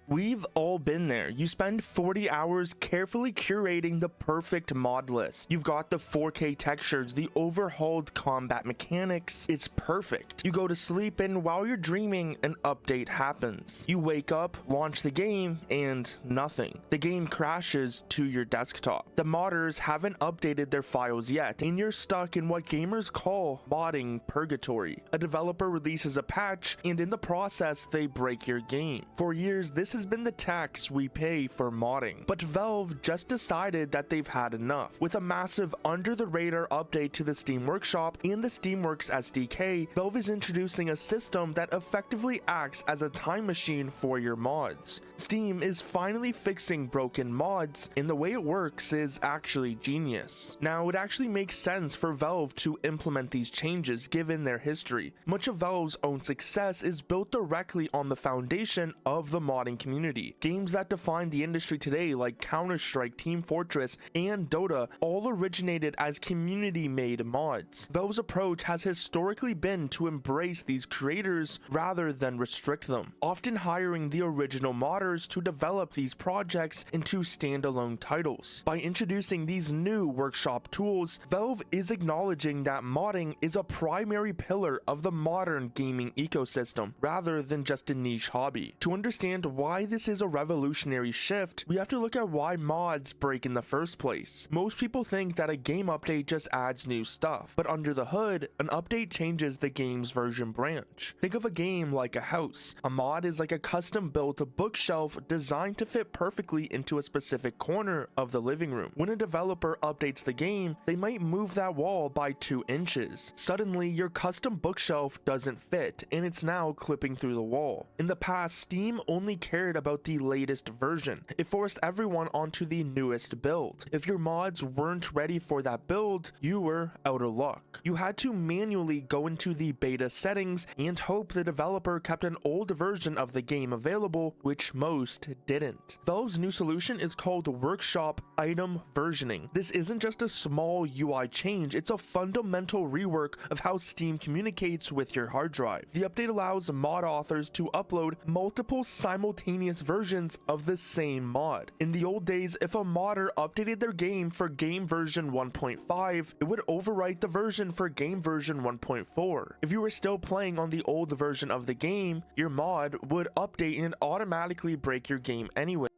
We've all been there. You spend 40 hours carefully curating the perfect mod list. You've got the 4K textures, the overhauled combat mechanics. It's perfect. You go to sleep, and while you're dreaming, an update happens. You wake up, launch the game, and nothing. The game crashes to your desktop. The modders haven't updated their files yet, and you're stuck in what gamers call modding purgatory. A developer releases a patch, and in the process, they break your game. For years, this has been the tax we pay for modding, but Valve just decided that they've had enough. With a massive under-the-radar update to the Steam Workshop and the Steamworks SDK, Valve is introducing a system that effectively acts as a time machine for your mods. Steam is finally fixing broken mods, and the way it works is actually genius. Now, it actually makes sense for Valve to implement these changes given their history. Much of Valve's own success is built directly on the foundation of the modding community. Games that define the industry today, like Counter-Strike, Team Fortress, and Dota, all originated as community-made mods. Valve's approach has historically been to embrace these creators rather than restrict them, often hiring the original modders to develop these projects into standalone titles. By introducing these new workshop tools, Valve is acknowledging that modding is a primary pillar of the modern gaming ecosystem, rather than just a niche hobby. To understand why this is a revolutionary shift, we have to look at why mods break in the first place. Most people think that a game update just adds new stuff, but under the hood, an update changes the game's version branch. Think of a game like a house. A mod is like a custom-built bookshelf designed to fit perfectly into a specific corner of the living room. When a developer updates the game, they might move that wall by 2 inches. Suddenly, your custom bookshelf doesn't fit, and it's now clipping through the wall. In the past, Steam only cared about the latest version. It forced everyone onto the newest build. If your mods weren't ready for that build, you were out of luck. You had to manually go into the beta settings and hope the developer kept an old version of the game available, which most didn't. Valve's new solution is called Workshop Item Versioning. This isn't just a small UI change, it's a fundamental rework of how Steam communicates with your hard drive. The update allows mod authors to upload multiple simultaneous versions of the same mod. In the old days, if a modder updated their game for game version 1.5, it would overwrite the version for game version 1.4. If you were still playing on the old version of the game, your mod would update and automatically break your game anyway.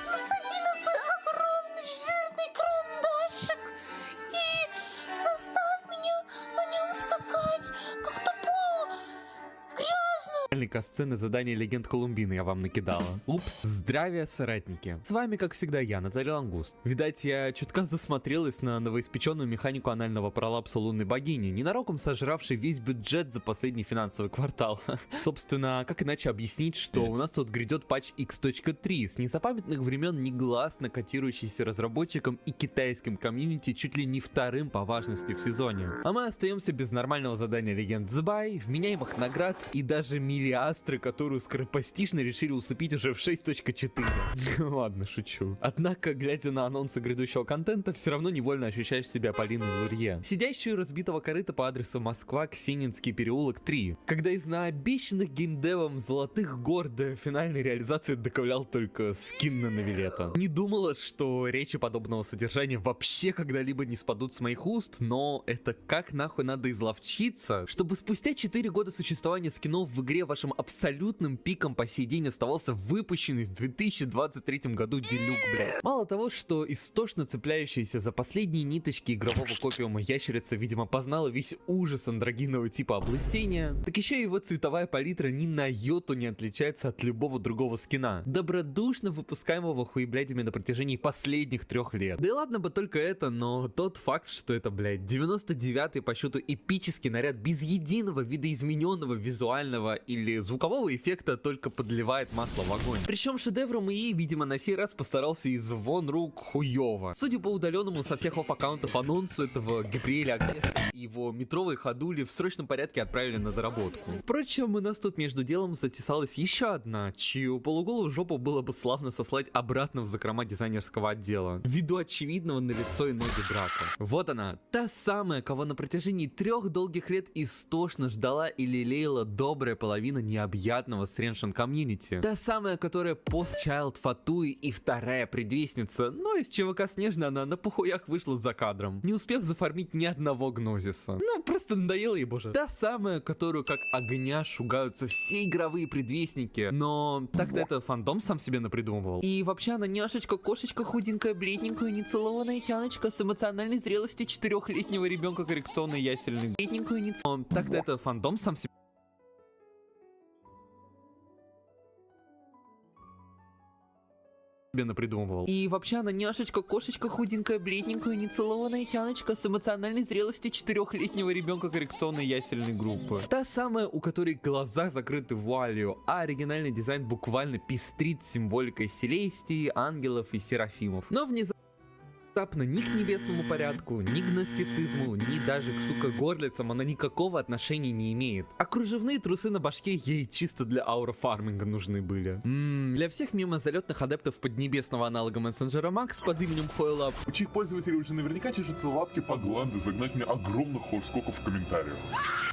Насади на свой огромный жирный карандашик и заставь меня на нем скакать, как тупую, грязную. Касцены задания Легенд Колумбины я вам накидала. Упс. Здравия, соратники. С вами, как всегда, я, Наталья Лангуст. Видать, я чутка засмотрелась на новоиспеченную механику анального пролапса лунной богини, ненароком сожравшей весь бюджет за последний финансовый квартал. Собственно, как иначе объяснить, что у нас тут грядет патч X.3 с незапамятных времен негласно котирующийся разработчикам и китайским комьюнити чуть ли не вторым по важности в сезоне. А мы остаемся без нормального задания Легенд Збай, вменяемых наград и даже миллионов или Астры, которую скоропостижно решили усыпить уже в 6.4. Ладно, шучу. Однако, глядя на анонсы грядущего контента, все равно невольно ощущаешь себя Полиной Лурье, сидящую разбитого корыта по адресу Москва, Ксенинский переулок 3, когда из наобещанных геймдевом золотых гор до финальной реализации доковылял только скин на Навилета. Не думала, что речи подобного содержания вообще когда-либо не спадут с моих уст, но это как нахуй надо изловчиться, чтобы спустя 4 года существования скинов в игре вашим абсолютным пиком по сей день оставался выпущенный в 2023 году делюк, блядь. Мало того, что истошно цепляющаяся за последние ниточки игрового копиума ящерица, видимо, познала весь ужас андрогинного типа облысения, так еще и его цветовая палитра ни на йоту не отличается от любого другого скина, добродушно выпускаемого хуеблядями на протяжении последних 3 лет. Да и ладно бы только это, но тот факт, что это, блядь, 99-й по счету эпический наряд без единого видоизмененного визуального или звукового эффекта только подливает масло в огонь. Причем шедевром ИИ, видимо, на сей раз постарался из вон рук хуёво. Судя по удаленному со всех офф-аккаунтов анонсу этого Габриэля Агнеса, его метровые ходули в срочном порядке отправили на доработку. Впрочем, у нас тут между делом затесалась еще одна, чью полуголую жопу было бы славно сослать обратно в закрома дизайнерского отдела, ввиду очевидного на лицо и ноги брака. Вот она, та самая, кого на протяжении 3 долгих лет истошно ждала и лелеяла добрая половина необъятного Среншен комьюнити. Та самая, которая пост-чайлд Фатуи и вторая предвестница, но из ЧВК Снежной она на похуях вышла за кадром, не успев зафармить ни одного гнозиса. Ну, просто надоело ей, боже. Та самая, которую как огня шугаются все игровые предвестники, но так-то это фандом сам себе напридумывал. И вообще она няшечка, кошечка, худенькая, бледненькая, нецелованная тяночка с эмоциональной зрелостью 4-летнего ребенка коррекционной ясельной. Бледненькую, нецелованную. Так-то это фандом сам себе напридумывал. И вообще она няшечка, кошечка, худенькая, бледненькая, нецелованная тяночка с эмоциональной зрелостью 4-летнего ребенка коррекционной ясельной группы. Та самая, у которой глаза закрыты вуалью, а оригинальный дизайн буквально пестрит символикой Селестии, ангелов и серафимов. Но внезапно ни к небесному порядку, ни к гностицизму, ни даже к, сука, горлицам она никакого отношения не имеет. А кружевные трусы на башке ей чисто для аурофарминга нужны были. Для всех мимозалетных адептов поднебесного аналога мессенджера Макс под именем Хойлап, у чьих пользователей уже наверняка чешутся лапки по гланду загнать мне огромных хорскоков в комментариях.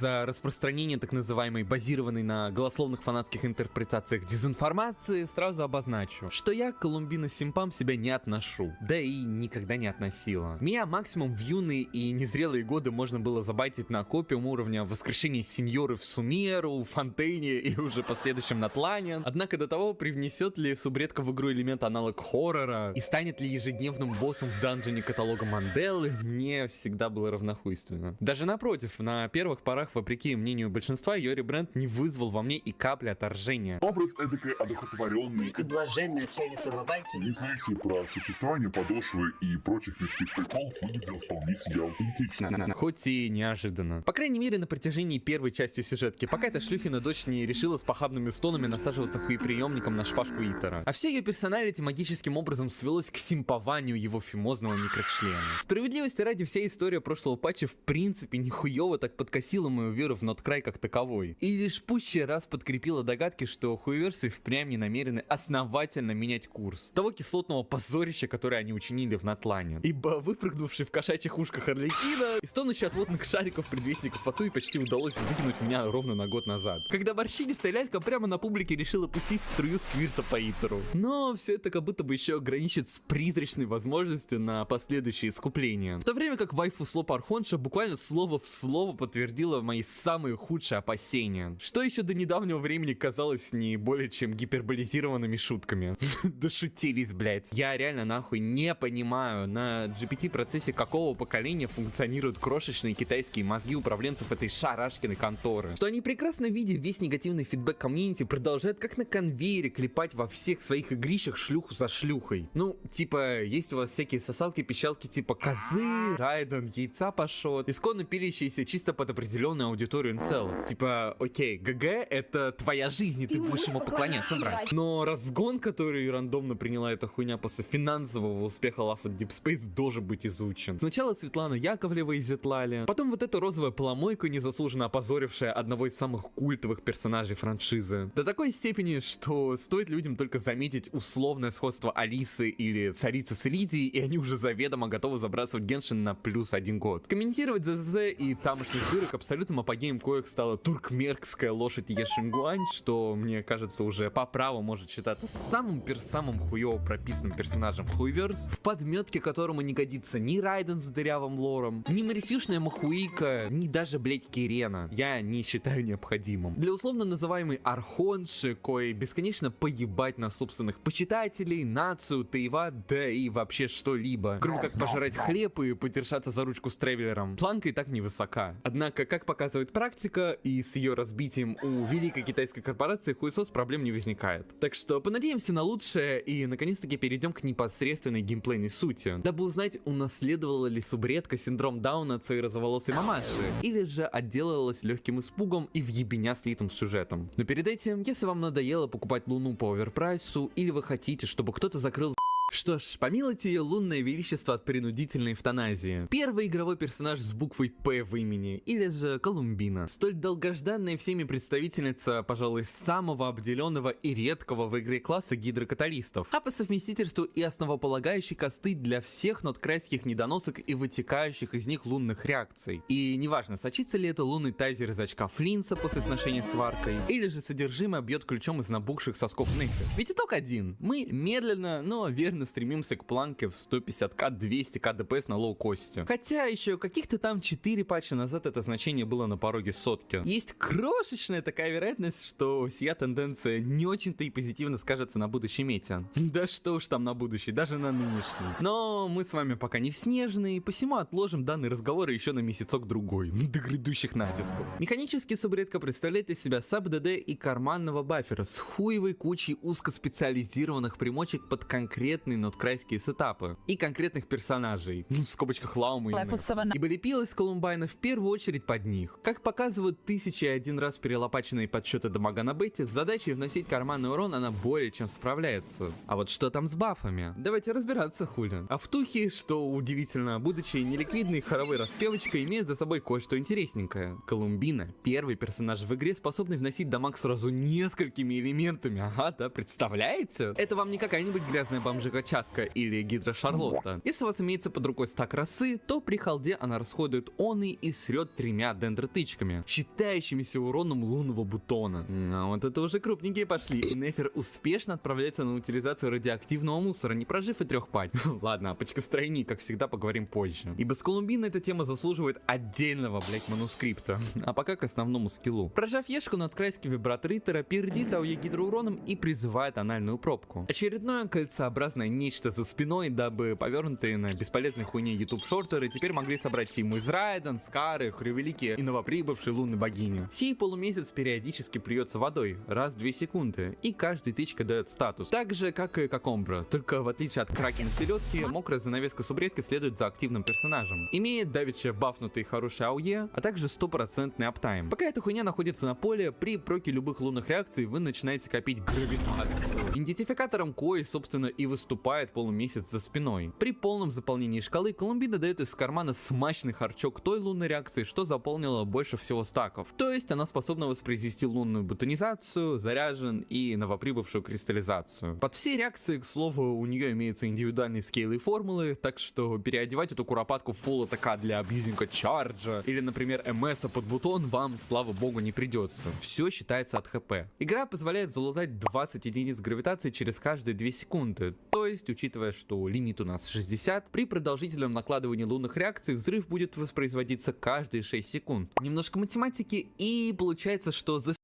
За распространение так называемой базированной на голословных фанатских интерпретациях дезинформации сразу обозначу, что я к Колумбино-симпам себя не отношу, да и никогда не относила. Меня максимум в юные и незрелые годы можно было забайтить на копиум уровня воскрешения сеньоры в Сумеру, Фонтейне и уже последующем на Тлане. Однако до того, привнесет ли субредка в игру элемент аналог хоррора и станет ли ежедневным боссом в данжене каталога Манделы, мне всегда было равнохуйственно. Даже напротив, на первых порах, вопреки мнению большинства, ее ребренд не вызвал во мне и капли отторжения. Образ эдакой одухотворенный и блаженной цельницы бабайки, не знающий про существование подошвы и прочих мирских приколов, выглядел вполне себе аутентично. Хоть и неожиданно. По крайней мере, на протяжении первой части сюжетки, пока эта шлюхина дочь не решила с похабными стонами насаживаться хуеприемником на шпажку Итера. А все ее персоналити магическим образом свелось к симпованию его фимозного микрочлена. Справедливости ради, вся история прошлого патча в принципе нихуево так подкосила мою веру в Notcry как таковой. И лишь пуще раз подкрепила догадки, что хуеверсы впрямь не намерены основательно менять курс того кислотного позорища, которое они учинили в Натлане. Ибо выпрыгнувший в кошачьих ушках Арлекина и стонущий от водных шариков предвестников Фатуи почти удалось выкинуть меня ровно на год назад, когда борщинистая лялька прямо на публике решила пустить струю сквирта по Итеру. Но все это как будто бы еще граничит с призрачной возможностью на последующее искупление. В то время как вайфу Слоп Архонша буквально слово в слово подтвердила мои самые худшие опасения, что еще до недавнего времени казалось не более чем гиперболизированными шутками. Дошутились, блять. Я реально нахуй не понимаю, на GPT-процессе какого поколения функционируют крошечные китайские мозги управленцев этой шарашкиной конторы. Что они прекрасно видя весь негативный фидбэк комьюнити, продолжают как на конвейере клепать во всех своих игрищах шлюху за шлюхой. Ну, типа, есть у вас всякие сосалки-пищалки типа козы, Райден, яйца пашот, исконно пилящиеся чисто под определенную аудиторию инцел. Типа, окей, ГГ это твоя жизнь, и ты будешь ему поклоняться, мразь. Но разгон, который рандомно приняла эта хуйня после финансового успеха Love and Deep Space должен быть изучен. Сначала Светлана Яковлева из Зетлали, потом вот эта розовая поломойка, незаслуженно опозорившая одного из самых культовых персонажей франшизы. До такой степени, что стоит людям только заметить условное сходство Алисы или Царицы с Элидией, и они уже заведомо готовы забрасывать Геншин на +1 год. Комментировать ЗЗ и тамошних дырок абсолютным апогеем коих стала туркмеркская лошадь Ешингуань, что, мне кажется, уже по праву может считаться самым хуёво прописанным персонажем в Хуйверс, в подметке которому не годится ни Райден с дырявым лором, ни Марисюшная Махуика, ни даже, блять, Кирена. Я не считаю необходимым. Для условно называемой Архонши, кое бесконечно поебать на собственных почитателей, нацию, Тейва, да и вообще что-либо, кроме как пожрать хлеб и подержаться за ручку с Тревелером, планка и так невысока. Однако, как показывает практика, и с ее разбитием у великой китайской корпорации хуесос проблем не возникает. Так что понадеемся на лучшее и наконец-таки перейдем к непосредственной геймплейной сути, дабы узнать, унаследовала ли субредка синдром Дауна от своей розоволосой мамаши, или же отделалась легким испугом и въебеня слитым сюжетом. Но перед этим, если вам надоело покупать Луну по оверпрайсу, или вы хотите, чтобы кто-то закрыл... Что ж, помилуйте ее лунное величество от принудительной эвтаназии. Первый игровой персонаж с буквой П в имени, или же Колумбина. Столь долгожданная всеми представительница, пожалуй, самого обделенного и редкого в игре класса гидрокаталистов, а по совместительству и основополагающий костыль для всех ноткрайских недоносок и вытекающих из них лунных реакций. И неважно, сочится ли это лунный тайзер из очка Флинса после сношения с варкой, или же содержимое бьет ключом из набухших сосков Нефи. Ведь итог один. Мы медленно, но верно стремимся к планке в 150к, 200к ДПС на лоу-косте. Хотя еще каких-то там 4 патча назад это значение было на пороге сотки. Есть крошечная такая вероятность, что сия тенденция не очень-то и позитивно скажется на будущей мете. Да что уж там на будущий, даже на нынешний. Но мы с вами пока не в снежный, посему отложим данный разговор еще на месяцок-другой, до грядущих натисков. Механически субредка представляет из себя саб-ДД и карманного баффера с хуевой кучей узкоспециализированных примочек под конкретные ноткрайские сетапы и конкретных персонажей, в скобочках Лаумы, ибо лепилась Колумбайна в первую очередь под них. Как показывают 1001 раз перелопаченные подсчеты дамага на бете, с задачей вносить карманный урон она более чем справляется. А вот что там с бафами? Давайте разбираться, хули. А втухи, что удивительно, будучи неликвидной хоровой распевочкой, имеют за собой кое-что интересненькое. Колумбина — первый персонаж в игре, способный вносить дамаг сразу несколькими элементами. Ага, да, представляете? Это вам не какая-нибудь грязная бомжика Часка или Гидра Шарлотта. Если у вас имеется под рукой стак росы, то при холде она расходует оны и срет 3 дендротычками, считающимися уроном лунного бутона. А вот это уже крупненькие пошли. И Нефер успешно отправляется на утилизацию радиоактивного мусора, не прожив и 3 пать. Ладно, о почкостроении, как всегда, поговорим позже. Ибо с Колумбиной эта тема заслуживает отдельного, блять, манускрипта. А пока к основному скиллу. Прожав ешку над крайский вибратор Риттера, пердит ауе гидроуроном и призывает анальную пробку. Очередное кольцеобразное нечто за спиной, дабы повернутые на бесполезной хуйне YouTube шортеры теперь могли собрать тиму из Райден, Скары, Хрювелики и новоприбывшей лунной богини. Сей полумесяц периодически плюется водой, раз в 2 секунды, и каждый тычка дает статус. Так же, как и Кокомбра, только в отличие от Кракена селедки, мокрая занавеска субредки следует за активным персонажем. Имеет давеча бафнутый хороший ауе, а также 100% аптайм. Пока эта хуйня находится на поле, при проке любых лунных реакций вы начинаете копить гравитацию. Идентификатором кои, собственно, и выступает полумесяц за спиной. При полном заполнении шкалы Колумбина дает из кармана смачный харчок той лунной реакции, что заполнила больше всего стаков. То есть она способна воспроизвести лунную бутонизацию, заряжен и новоприбывшую кристаллизацию. Под все реакции, к слову, у нее имеются индивидуальные скейлы и формулы, так что переодевать эту куропатку в фулл атака для абьюзинга чарджа или, например, МСа под бутон вам, слава богу, не придется. Все считается от ХП. Игра позволяет залутать 20 единиц гравитации через каждые 2 секунды. То есть, учитывая, что лимит у нас 60, при продолжительном накладывании лунных реакций взрыв будет воспроизводиться каждые 6 секунд. Немножко математики, и получается, что за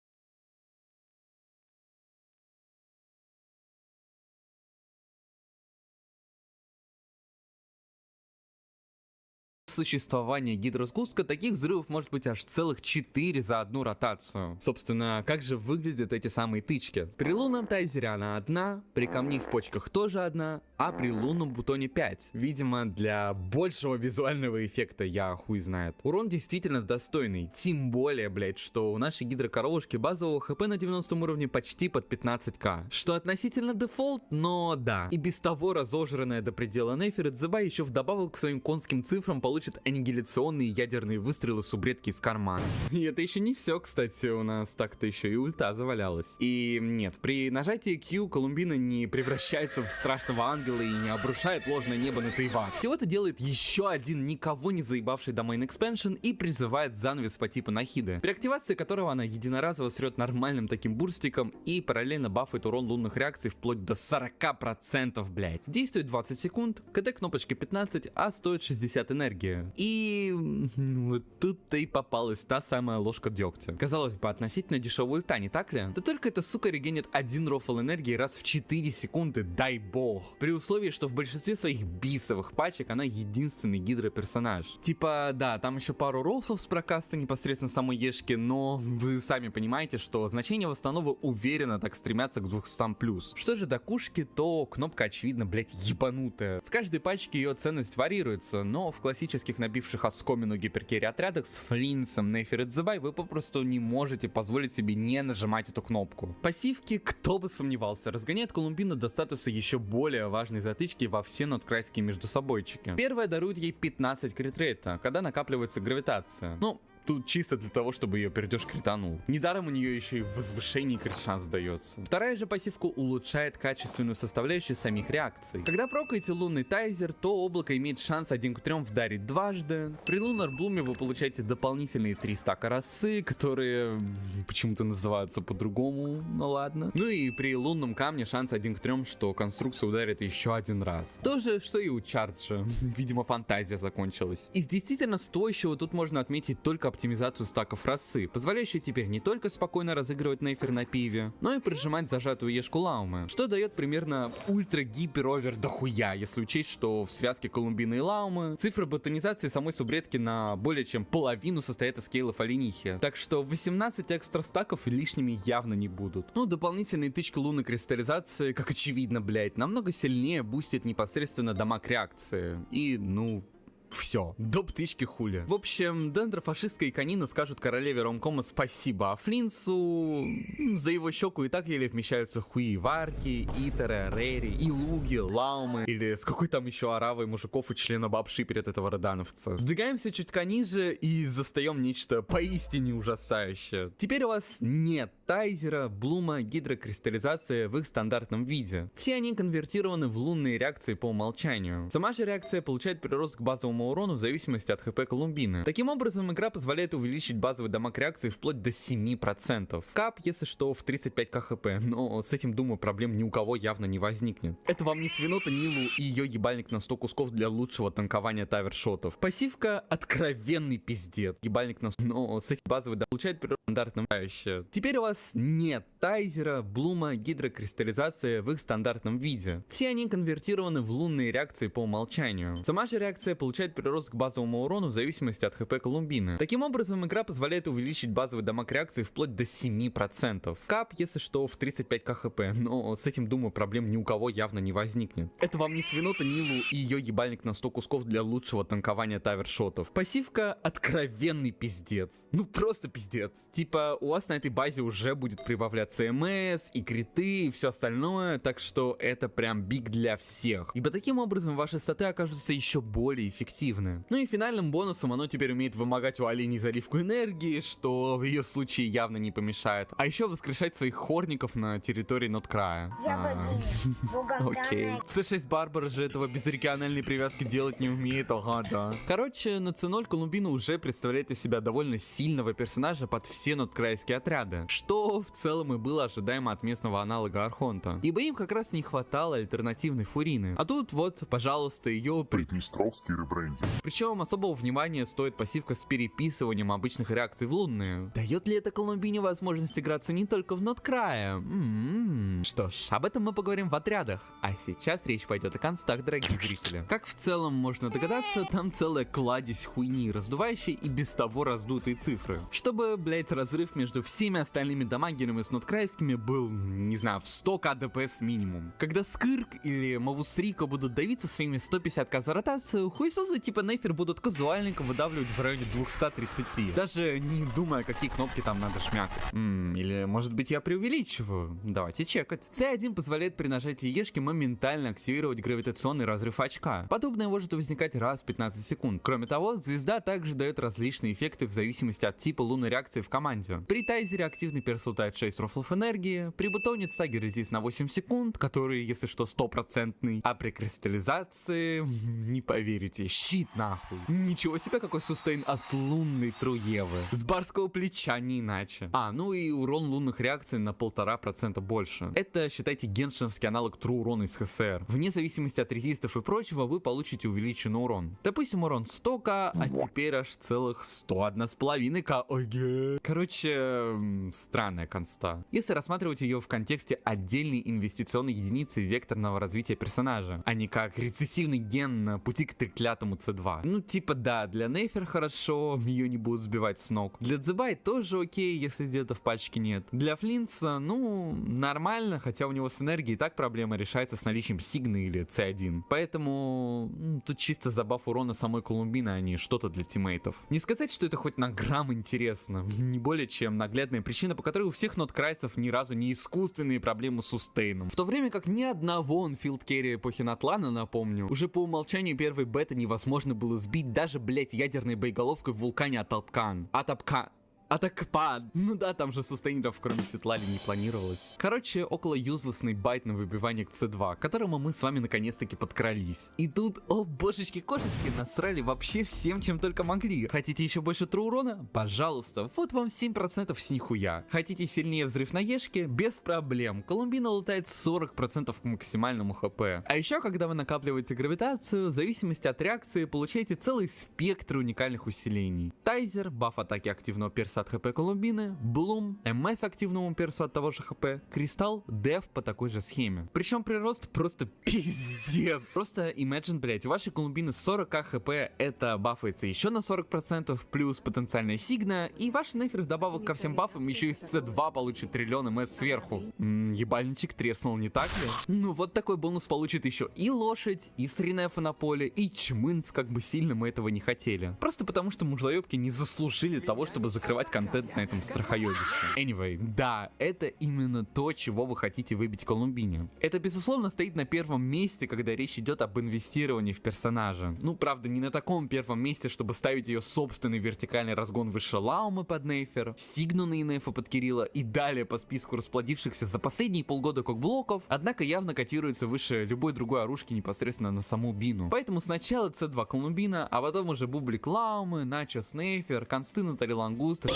существования гидросгустка таких взрывов может быть аж целых 4 за одну ротацию. Собственно, как же выглядят эти самые тычки? При лунном тайзере она одна, при камне в почках тоже одна, а при лунном бутоне 5. Видимо, для большего визуального эффекта, я хуй знает. Урон действительно достойный, тем более, блять, что у нашей гидрокоровушки базового хп на 90 уровне почти под 15к, что относительно дефолт, но да. И без того разожранная до предела Неферит Зебай еще вдобавок к своим конским цифрам получит аннигиляционные ядерные выстрелы субредки из кармана. И это еще не все, кстати, у нас так-то еще и ульта завалялась. И нет, при нажатии Q Колумбина не превращается в страшного ангела и не обрушает ложное небо на Тайвань. Всего это делает еще один никого не заебавший домейн экспеншн и призывает занавес по типу Нахиды, при активации которого она единоразово срет нормальным таким бурстиком и параллельно бафает урон лунных реакций вплоть до 40%, блять. Действует 20 секунд, КД кнопочки 15, а стоит 60 энергии. И вот тут-то и попалась та самая ложка дегтя. Казалось бы, относительно дешевая ульта, не так ли? Да только эта сука регенит один рофл энергии раз в 4 секунды, дай бог. При условии, что в большинстве своих бисовых пачек она единственный гидроперсонаж. Типа, да, там еще пару рофлов с прокаста непосредственно самой Ешки, но вы сами понимаете, что значения восстановы уверенно так стремятся к 200+. Что же до кушки, то кнопка очевидно, блять, ебанутая. В каждой пачке ее ценность варьируется, но в классических набивших оскомину гиперкерри отрядах с Флинсом, Неферит Зебай вы попросту не можете позволить себе не нажимать эту кнопку. Пассивки, кто бы сомневался, разгоняет Колумбину до статуса еще более важной затычки во все ноткрайские междусобойчики. Первая дарует ей 15 критрейта, когда накапливается гравитация. Ну, тут чисто для того, чтобы ее пердеж кританул. Недаром у нее еще и в возвышении крит шанс дается. Вторая же пассивка улучшает качественную составляющую самих реакций. Когда прокаете лунный тайзер, то облако имеет шанс 1 к 3 вдарить дважды. При лунар блуме вы получаете дополнительные 3 стака росы, которые почему-то называются по-другому, ну ладно. Ну и при лунном камне шанс 1 к 3, что конструкция ударит еще один раз. То же, что и у Чарджа. Видимо, фантазия закончилась. Из действительно стоящего тут можно отметить только оптимизацию стаков росы, позволяющую теперь не только спокойно разыгрывать нефер на пиве, но и прижимать зажатую ешку Лаумы, что дает примерно ультра-гипер-овер дохуя, если учесть, что в связке Колумбины и Лаумы цифры ботанизации самой субредки на более чем половину состоят из скейлов оленихи, так что 18 экстра стаков лишними явно не будут. Ну, дополнительные тычки лунной кристаллизации, как очевидно, блять, намного сильнее бустит непосредственно дамаг реакции, и, ну, все, доп тычки хули. В общем, дендрофашистка и Канина скажут королеве ромкома спасибо, а Флинсу за его щеку и так еле вмещаются хуи Варки, Итеры, Рери, Илуги, Лаумы или с какой там еще оравой мужиков и члена бабши перед этого родановца. Сдвигаемся чутка ниже и застаем нечто поистине ужасающее. Теперь у вас нет тайзера, блума, гидрокристаллизации в их стандартном виде. Все они конвертированы в лунные реакции по умолчанию. Сама же реакция получает прирост к базовому урону в зависимости от хп Колумбины. Таким образом, игра позволяет увеличить базовый дамаг реакции вплоть до 7%. Кап, если что, в 35к хп, но с этим, думаю, проблем ни у кого явно не возникнет. Это вам не свинота Нилу и ее ебальник на 100 кусков для лучшего танкования тавершотов. Пассивка откровенный пиздец. Ебальник на 100, но с этим базовый дамаг получает прирост стандартным. Теперь у вас нет тайзера, блума, гидрокристаллизации в их стандартном виде. Все они конвертированы в лунные реакции по умолчанию. Сама же реакция получает прирост к базовому урону в зависимости от хп Колумбины. Таким образом, игра позволяет увеличить базовый дамаг реакции вплоть до 7%. Кап, если что, в 35к хп, но с этим, думаю, проблем ни у кого явно не возникнет. Это вам не свинота Нилу и ее ебальник на 100 кусков для лучшего танкования тавершотов. Пассивка откровенный пиздец. Ну просто пиздец. Типа, у вас на этой базе уже будет прибавляться МС и криты и все остальное, так что это прям биг для всех. Ибо таким образом ваши статы окажутся еще более эффективны. Ну и финальным бонусом оно теперь умеет вымогать у оленей заливку энергии, что в ее случае явно не помешает. А еще воскрешать своих хорников на территории Ноткрая. Окей. C6 Барбара же этого без региональной привязки делать не умеет, ага, да. Короче, на C0 Колумбина уже представляет из себя довольно сильного персонажа под все ноткрайские отряды, что в целом и было ожидаемо от местного аналога Архонта. Ибо им как раз не хватало альтернативной Фурины. А тут вот, пожалуйста, ее Приднестровский ребрендинг. Причем особого внимания стоит пассивка с переписыванием обычных реакций в лунные. Дает ли это Колумбине возможность играться не только в Ноткрае? Что ж, об этом мы поговорим в отрядах. А сейчас речь пойдет о констах, дорогие зрители. Как в целом можно догадаться, там целая кладезь хуйни, раздувающей и без того раздутые цифры. Чтобы, блять, разрыв между всеми остальными дамагерами с Ноткрая ноткрайскими был, не знаю, в 100к ДПС минимум. Когда Скырк или Мавусрика будут давиться своими 150к за ротацию, хуесосы типа Нейфер будут казуальненько выдавливать в районе 230, даже не думая, какие кнопки там надо шмякать. Или может быть я преувеличиваю? Давайте чекать. C1 позволяет при нажатии Ешки моментально активировать гравитационный разрыв очка. Подобное может возникать раз в 15 секунд. Кроме того, звезда также дает различные эффекты в зависимости от типа лунной реакции в команде. При тайзере активный перс лутает 6 рофлов энергии, при бутоне стагер резист на 8 секунд, который, если что, 100%, а при кристаллизации, не поверите, щит нахуй. Ничего себе, какой сустейн от лунной Труевы. С барского плеча не иначе. Ну и урон лунных реакций на 1,5% больше. Это, считайте, геншиновский аналог тру урона из ХСР. Вне зависимости от резистов и прочего, вы получите увеличенный урон. Допустим, урон 100к, а теперь аж целых 101,5к. Ой, короче, странная конста. Если рассматривать ее в контексте отдельной инвестиционной единицы векторного развития персонажа, а не как рецессивный ген на пути к треклятому C2. Ну, типа, да, для Нейфер хорошо, ее не будут сбивать с ног. Для Дзебай тоже окей, если где-то в пачке нет. Для Флинца, ну, нормально, хотя у него с энергией и так проблема решается с наличием Сигны или C1. Поэтому тут чисто забав урона самой Колумбины, а не что-то для тиммейтов. Не сказать, что это хоть на грамм интересно. Не более чем наглядная причина, по которой у всех ноткрайцев ни разу не искусственные проблемы с сустейном. В то время как ни одного онфилд-керри эпохи Натлана, напомню, уже по умолчанию первой беты невозможно было сбить даже, блять, ядерной боеголовкой в вулкане Атапкан. Атакпан. Ну да, там же сустейнеров кроме Сетлали не планировалось. Короче, около юзлесный байт на выбивание к C2, к которому мы с вами наконец-таки подкрались. И тут, о божечки-кошечки, насрали вообще всем, чем только могли. Хотите еще больше тру урона? Пожалуйста, вот вам 7% с нихуя. Хотите сильнее взрыв на Ешке? Без проблем. Колумбина лутает 40% к максимальному хп. А еще, когда вы накапливаете гравитацию, в зависимости от реакции, получаете целый спектр уникальных усилений. Тайзер, баф атаки активного перса от хп Колумбины, Блум, МС активному персу от того же хп, Кристалл, Деф по такой же схеме. Причем прирост просто пиздец. Просто imagine, блять, у вашей Колумбины 40к хп, это бафается еще на 40%, плюс потенциальная Сигна, и ваш Нейфер вдобавок ко всем бафам еще и с C2 получит триллион МС сверху. Ебальничек треснул, не так ли? Ну вот такой бонус получит еще и лошадь, и Сринефа на поле, и Чмынц, как бы сильно мы этого не хотели. Просто потому что мужлоебки не заслужили того, чтобы закрывать контент на этом страхоебище. Anyway, да, это именно то, чего вы хотите выбить Колумбине. Это, безусловно, стоит на первом месте, когда речь идет об инвестировании в персонажа. Ну, правда, не на таком первом месте, чтобы ставить ее собственный вертикальный разгон выше Лаумы под Нейфер, Сигну на Инефа под Кирилла и далее по списку расплодившихся за последние полгода кокблоков, однако явно котируется выше любой другой оружки непосредственно на саму Бину. Поэтому сначала C2 Колумбина, а потом уже бублик Лаумы, Начос Нейфер, Консты Натали Лангуст,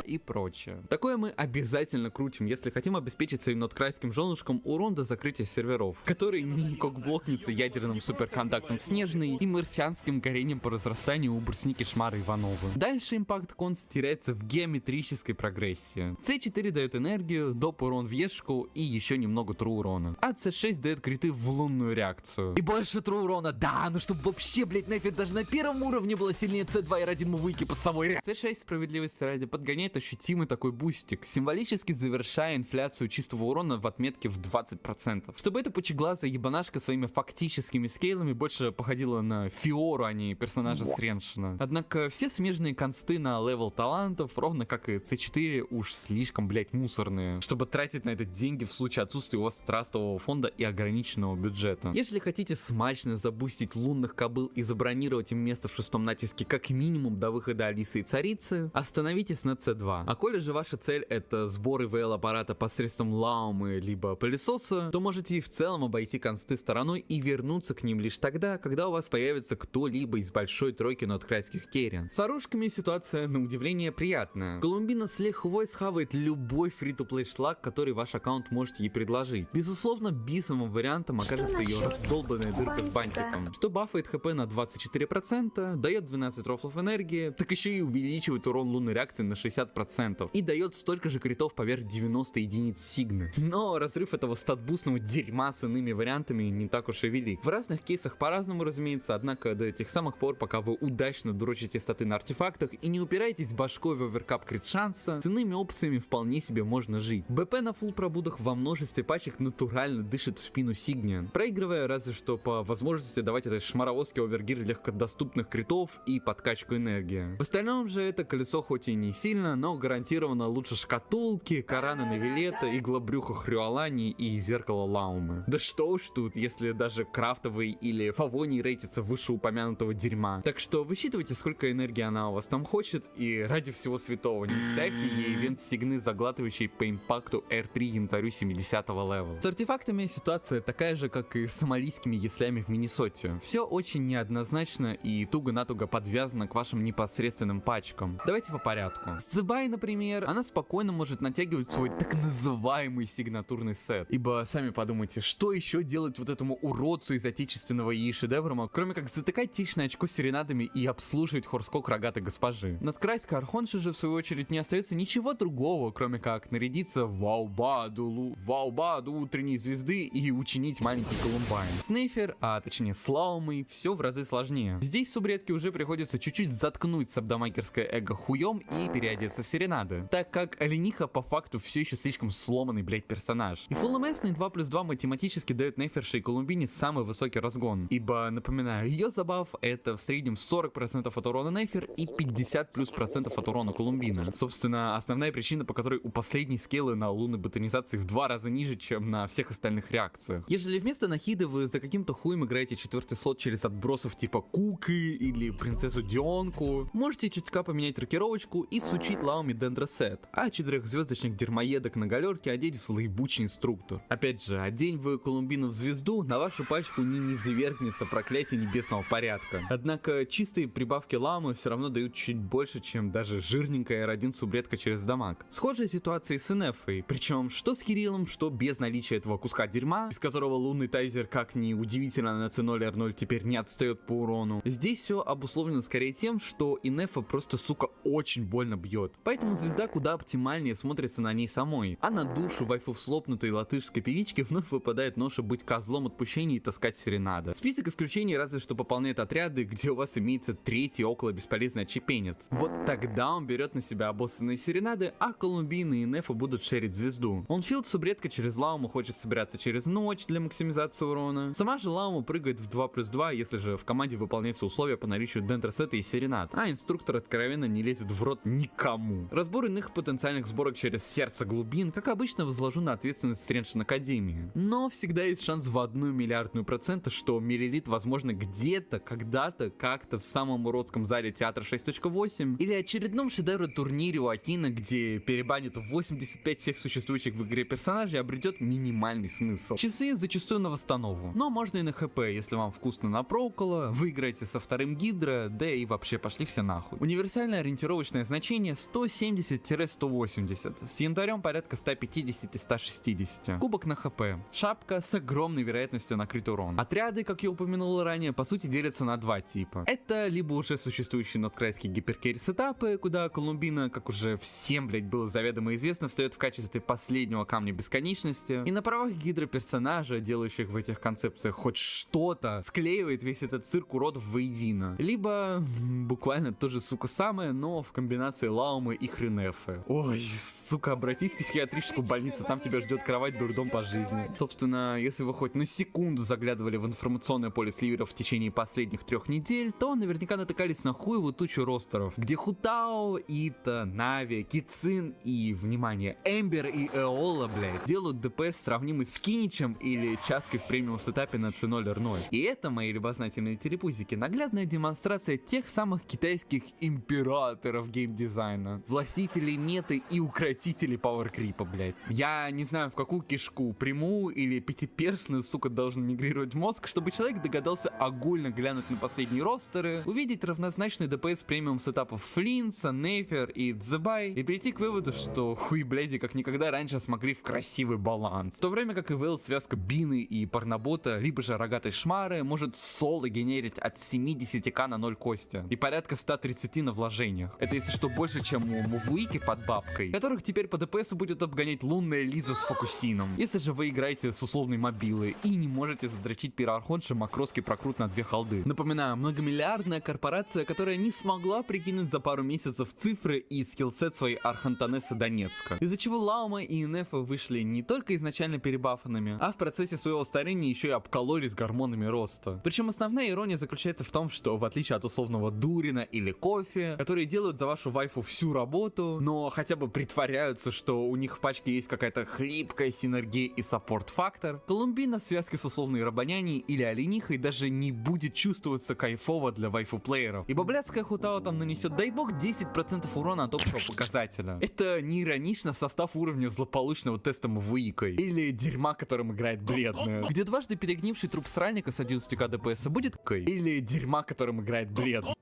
и прочее. Такое мы обязательно крутим, если хотим обеспечить своим ноткрайским женушкам урон до закрытия серверов, который не кокблокнется ядерным суперконтактом Снежной и марсианским горением по разрастанию у брусники Шмара Ивановы. Дальше импакт конст теряется в геометрической прогрессии. C4 дает энергию, доп урон в Ешку и еще немного тру урона. А C6 дает криты в лунную реакцию. И больше тру урона, да, ну чтобы вообще, блять, Нейфер даже на первом уровне было сильнее C2 и родин мувыки под собой. C6 справедливости ради подгоняет ощутимый такой бустик, символически завершая инфляцию чистого урона в отметке в 20%. Чтобы эта пучеглазая ебанашка своими фактическими скейлами больше походила на Фиору, а не персонажа Среншина. Однако все смежные консты на левел талантов, ровно как и C4, уж слишком, блять, мусорные, чтобы тратить на это деньги в случае отсутствия у вас трастового фонда и ограниченного бюджета. Если хотите смачно забустить лунных кобыл и забронировать им место в шестом натиске как минимум до выхода Алисы и Царицы, остановитесь на C2. А коли же ваша цель это сбор ИВЛ аппарата посредством Лаумы либо пылесоса, то можете и в целом обойти консты стороной и вернуться к ним лишь тогда, когда у вас появится кто-либо из большой тройки ноткрайских керри. С оружками ситуация на удивление приятная. Колумбина с лихвой схавает любой фри-то-плей шлак, который ваш аккаунт может ей предложить. Безусловно, бисовым вариантом окажется ее раздолбанная дырка с бантиком, что бафает хп на 24%, дает 12 рофлов энергии, так еще и увеличивает урон лунной реакции на 60% и дает столько же критов поверх 90 единиц сигны. Но разрыв этого статбустного дерьма с иными вариантами не так уж и велик. В разных кейсах по-разному, разумеется, однако до тех самых пор, пока вы удачно дрочите статы на артефактах и не упираетесь башкой в оверкап крит шанса, с иными опциями вполне себе можно жить. БП на фулл пробудах во множестве пачек натурально дышит в спину Сигниан, проигрывая разве что по возможности давать этой шмаровозке овергир легкодоступных критов и подкачку энергии. В остальном же это колесо хоть и не сильно, но гарантированно лучше шкатулки, Корана Навилета, иглобрюха Хрюалани и зеркало Лаумы. Да что уж тут, если даже крафтовый или фавоний рейтится выше упомянутого дерьма. Так что высчитывайте, сколько энергии она у вас там хочет, и ради всего святого не ставьте ей ивент сигны, заглатывающий по импакту R3 янтарю 70-го левела. С артефактами ситуация такая же, как и с сомалийскими яслями в Миннесоте. Все очень неоднозначно и туго-натуго подвязано к вашим непосредственным пачкам. Давайте по порядку. С Зебай, например, она спокойно может натягивать свой так называемый сигнатурный сет. Ибо сами подумайте, что еще делать вот этому уродцу из отечественного ИИ-шедевра, кроме как затыкать тичное очко серенадами и обслуживать хорскок рогатой госпожи. На скрайской архонше же в свою очередь не остается ничего другого, кроме как нарядиться в Ваубаду утренней звезды и учинить маленький Колумбайн. С Нейфер, а точнее с Лаумой, все в разы сложнее. Здесь субредке уже приходится чуть-чуть заткнуть сабдомакерское эго хуем и переодеться в серенады, так как олениха по факту все еще слишком сломанный, блять, персонаж. И фуллмэсный 2+2 математически дает Нейферше и Колумбине самый высокий разгон, ибо, напоминаю, ее забав это в среднем 40% от урона Нейфер и 50+% от урона Колумбина. Собственно, основная причина, по которой у последней скиллы на лунной ботанизации в 2 раза ниже, чем на всех остальных реакциях. Ежели вместо Нахиды вы за каким-то хуем играете 4-й слот через отбросов типа Куки или принцессу Дионку, можете чутка поменять рокировочку и всучить Лауме Дендросет, а 4-звездочных дермоедок на галерке одеть в злоебучий инструктор. Опять же, одень вы Колумбину в звезду, на вашу пачку не низвергнется проклятие небесного порядка. Однако чистые прибавки Ламы все равно дают чуть больше, чем даже жирненькая R1 субредка через дамаг. Схожая ситуация с Энефой, причем что с Кириллом, что без наличия этого куска дерьма, без которого лунный тайзер, как ни удивительно, на C0 R0 теперь не отстает по урону. Здесь все обусловлено скорее тем, что Энефа просто, сука, очень больно бьет. Поэтому звезда куда оптимальнее смотрится на ней самой, а на душу вайфу слопнутой латышской певички вновь выпадает ноша быть козлом отпущения и таскать серенада. Список исключений разве что пополняет отряды, где у вас имеется третий около бесполезный отчепенец. Вот тогда он берет на себя обоссанные серенады, а Колумбина и Нефа будут шерить звезду. Онфилд субредка через Лауму хочет собираться через ночь для максимизации урона. Сама же Лаума прыгает в 2+2, если же в команде выполняются условия по наличию дендросета и серенад, а инструктор откровенно не лезет в рот никому. Разбор иных потенциальных сборок через сердце глубин, как обычно, возложу на ответственность Стрэншн Академии. Но всегда есть шанс в 1 миллиардную процента, что Мирилит, возможно, где-то, когда-то, как-то в самом уродском зале театра 6.8 или очередном шедевре турнире у Акина, где перебанит 85 всех существующих в игре персонажей, обретет минимальный смысл. Часы зачастую на восстанову, но можно и на ХП, если вам вкусно на проуколо, вы играете со вторым Гидро, да и вообще пошли все нахуй. Универсальное ориентировочное значение 170-180, с янтарем порядка 150-160. Кубок на ХП. Шапка с огромной вероятностью накрыть урон. Отряды, как я упомянул ранее, по сути делятся на два типа. Это либо уже существующие ноткрайские гиперкерри сетапы, куда Колумбина, как уже всем, блять, было заведомо известно, встает в качестве последнего камня бесконечности, и на правах гидроперсонажа, делающих в этих концепциях хоть что-то, склеивает весь этот цирк уродов воедино. Либо буквально то же, сука, самое, но в комбинации Лаумы и Хрюнефы. Ой, сука, обратись в психиатрическую больницу, там тебя ждет кровать, дурдом по жизни. Собственно, если вы хоть на секунду заглядывали в информационное поле сливеров в течение последних 3 недель, то наверняка натыкались на хуевую тучу ростеров, где Хутао, Ита, Нави, Кицин и, внимание, Эмбер и Эола, блядь, делают ДПС сравнимый с Киничем или Чаской в премиум сетапе на C0 R0. И это, мои любознательные телепузики, наглядная демонстрация тех самых китайских императоров геймдизайна, властителей меты и укротителей пауэркрипа, блядь. Я не знаю, в какую кишку, прямую или пятиперстную, сука, должен мигрировать мозг, чтобы человек догадался огульно глянуть на последние ростеры, увидеть равнозначный ДПС премиум сетапов Флинса, Нейфер и Дзебай и прийти к выводу, что хуй бледи как никогда раньше смогли в красивый баланс. В то время как ИВЛ связка Бины и Парнабота, либо же рогатой Шмары, может соло генерить от 70к на 0 кости и порядка 130 на вложениях. Это, если что, больше, чем у Мувуики под бабкой, которых теперь по ДПС будет обгонять лунная Лиза с Фокусином. Если же вы играете с условной мобилы и не можете задрочить пироархонша макроский прокрут на 2 холды. Напоминаю, многомиллиардная корпорация, которая не смогла прикинуть за пару месяцев цифры и скиллсет своей Архантанессы Донецка. Из-за чего Лаума и Инефа вышли не только изначально перебафанными, а в процессе своего старения еще и обкололись гормонами роста. Причем основная ирония заключается в том, что в отличие от условного Дурина или Кофе, которые делают за вашу вайфу всю работу, но хотя бы притворяются, что у них в пачке есть какая-то хлипкая синергия и саппорт-фактор, Колумбина в связке с условной Рабаняней или Оленихой даже не будет чувствоваться кайфово для вайфу-плееров, ибо блядская Хутао там нанесет, дай бог, 10% урона от общего показателя. Это не иронично в состав уровня злополучного теста Мвуикой или дерьма, которым играет бледная, где дважды перегнивший труп сральника с 11к ДПС будет кой, или дерьма, которым играет бледная,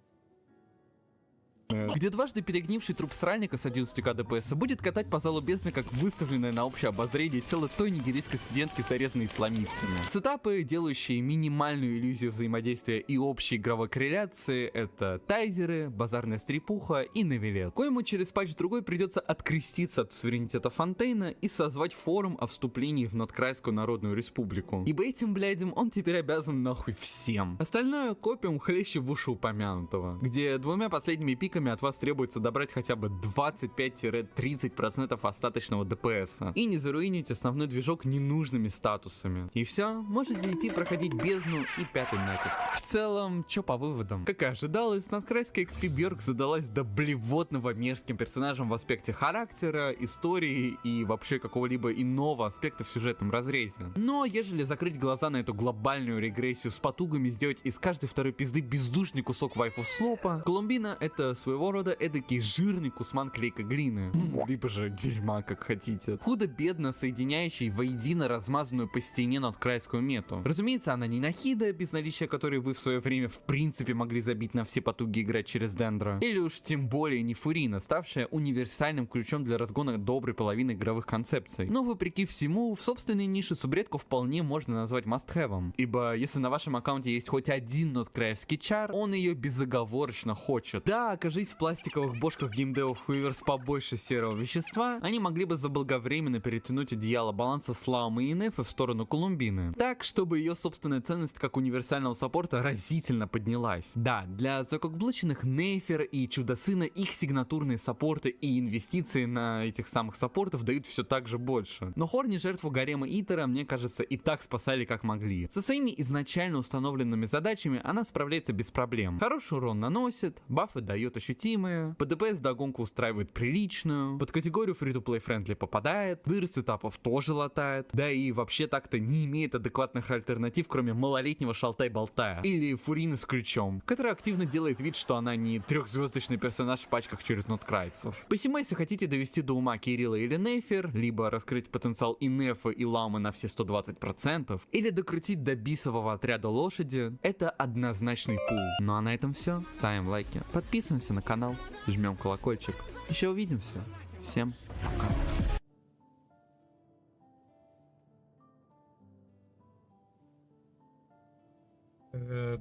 где дважды перегнивший труп сральника с 11к ДПС будет катать по залу бездны, как выставленное на общее обозрение тело той нигерийской студентки, зарезанной исламистами. Сетапы, делающие минимальную иллюзию взаимодействия и общей игровой корреляции, это тайзеры, базарная стрипуха и навилет, коему через патч-другой придется откреститься от суверенитета Фонтейна и созвать форум о вступлении в Ноткрайскую Народную Республику. Ибо этим блядям он теперь обязан нахуй всем. Остальное копиум хлеще в уши упомянутого, где 2 последними пиками от вас требуется добрать хотя бы 25-30% остаточного ДПС и не заруинить основной движок ненужными статусами. И все, можете идти проходить бездну и 5-й натиск. В целом, чё по выводам? Как и ожидалось, надкрайская XP Бьорк задалась до блевотного мерзким персонажем в аспекте характера, истории и вообще какого-либо иного аспекта в сюжетном разрезе. Но ежели закрыть глаза на эту глобальную регрессию с потугами сделать из каждой второй пизды бездушный кусок вайфов слопа, Колумбина — это своего рода эдакий жирный кусман клейка глины. Либо же дерьма, как хотите. Худо-бедно соединяющий воедино размазанную по стене надкрайскую мету. Разумеется, она не Нахида, без наличия которой вы в свое время в принципе могли забить на все потуги играть через Дендра. Или уж тем более не Фурина, ставшая универсальным ключом для разгона доброй половины игровых концепций. Но вопреки всему, в собственной нише субредку вполне можно назвать must-have. Ибо если на вашем аккаунте есть хоть один ноткраевский чар, он ее безоговорочно хочет. Да, окажись в пластиковых бошках геймдевов Хуиверс побольше серого вещества, они могли бы заблаговременно перетянуть одеяло баланса с Лаумой и Инефы в сторону Колумбины. Так, чтобы ее собственная ценность как универсального саппорта разительно поднялась. Да, для закокблоченных Нейфер и Чудо-сына их сигнатурные саппорты и инвестиции на этих самых саппортов дают все так же больше. Но Хорни жертву гарема Итера, мне кажется, и так спасали как могли. Со своими изначально установленными задачами она справляется без проблем. Хороший урон наносит, бафы дает ощутимые, по ДПС догонку устраивает приличную, под категорию free-to-play friendly попадает, дыр с этапов тоже латает, да и вообще так-то не имеет адекватных альтернатив, кроме малолетнего шалтай-болтая или Фурины с ключом, которая активно делает вид, что она не 3-звездочный персонаж в пачках через ноткрайцев. Посему, если хотите довести до ума Кирилла или Нейфер, либо раскрыть потенциал Инефа и Ламы на все 120%, или докрутить до бисового отряда лошади, это однозначный пул. Ну а на этом все. Ставим лайки, подписываемся на канал, жмем колокольчик. Еще увидимся. Всем пока.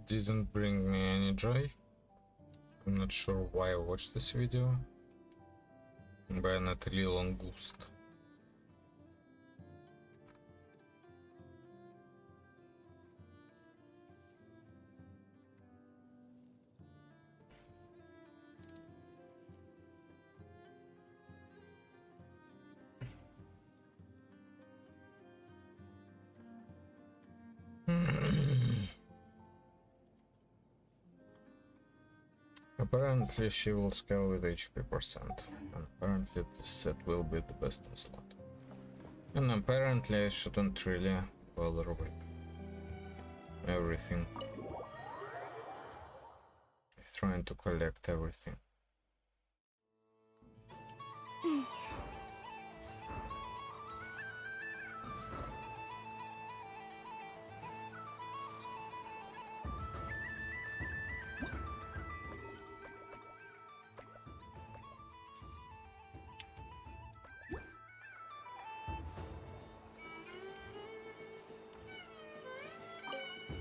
Didn't bring me any joy. I'm not sure why I watched this video. By Natalie Langoust. Apparently she will scale with HP percent, and apparently this set will be the best in slot. And apparently I shouldn't really bother with everything. Trying to collect everything.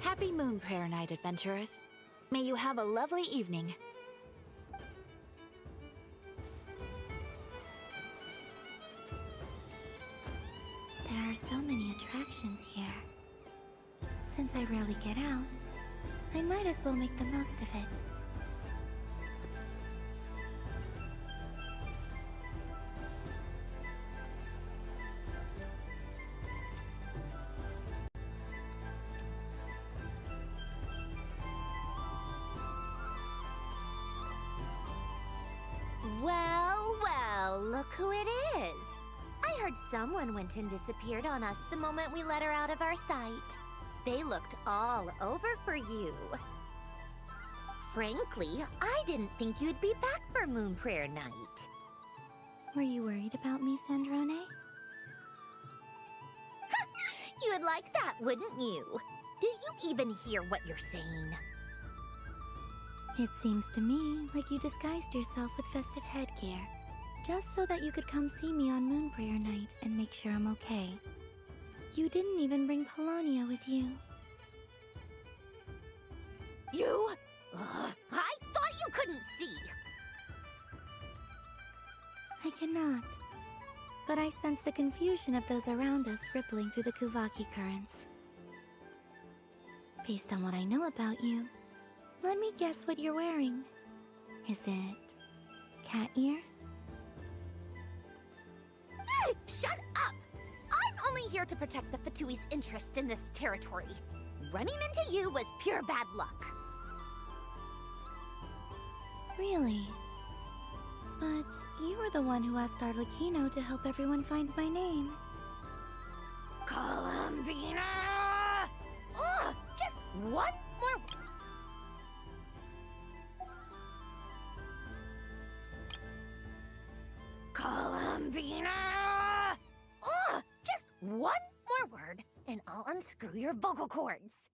Happy Moon Prayer Night, adventurers. May you have a lovely evening. There are so many attractions here. Since I rarely get out, I might as well make the most of it. Well, well, look who it is. I heard someone went and disappeared on us the moment we let her out of our sight. They looked all over for you. Frankly, I didn't think you'd be back for Moon Prayer Night. Were you worried about me, Sandrone? You would like that, wouldn't you? Do you even hear what you're saying? It seems to me like you disguised yourself with festive headgear, just so that you could come see me on Moon Prayer Night and make sure I'm okay. You didn't even bring Polonia with you. You? Ugh, I thought you couldn't see! I cannot. But I sense the confusion of those around us rippling through the Kuvaki currents. Based on what I know about you, let me guess what you're wearing. Is it cat ears? Shut up! I'm only here to protect the Fatui's interest in this territory. Running into you was pure bad luck. Really? But you were the one who asked Arlecchino to help everyone find my name. Columbina! Ugh! Just one more... Columbina! Ugh! Just one more word, and I'll unscrew your vocal cords.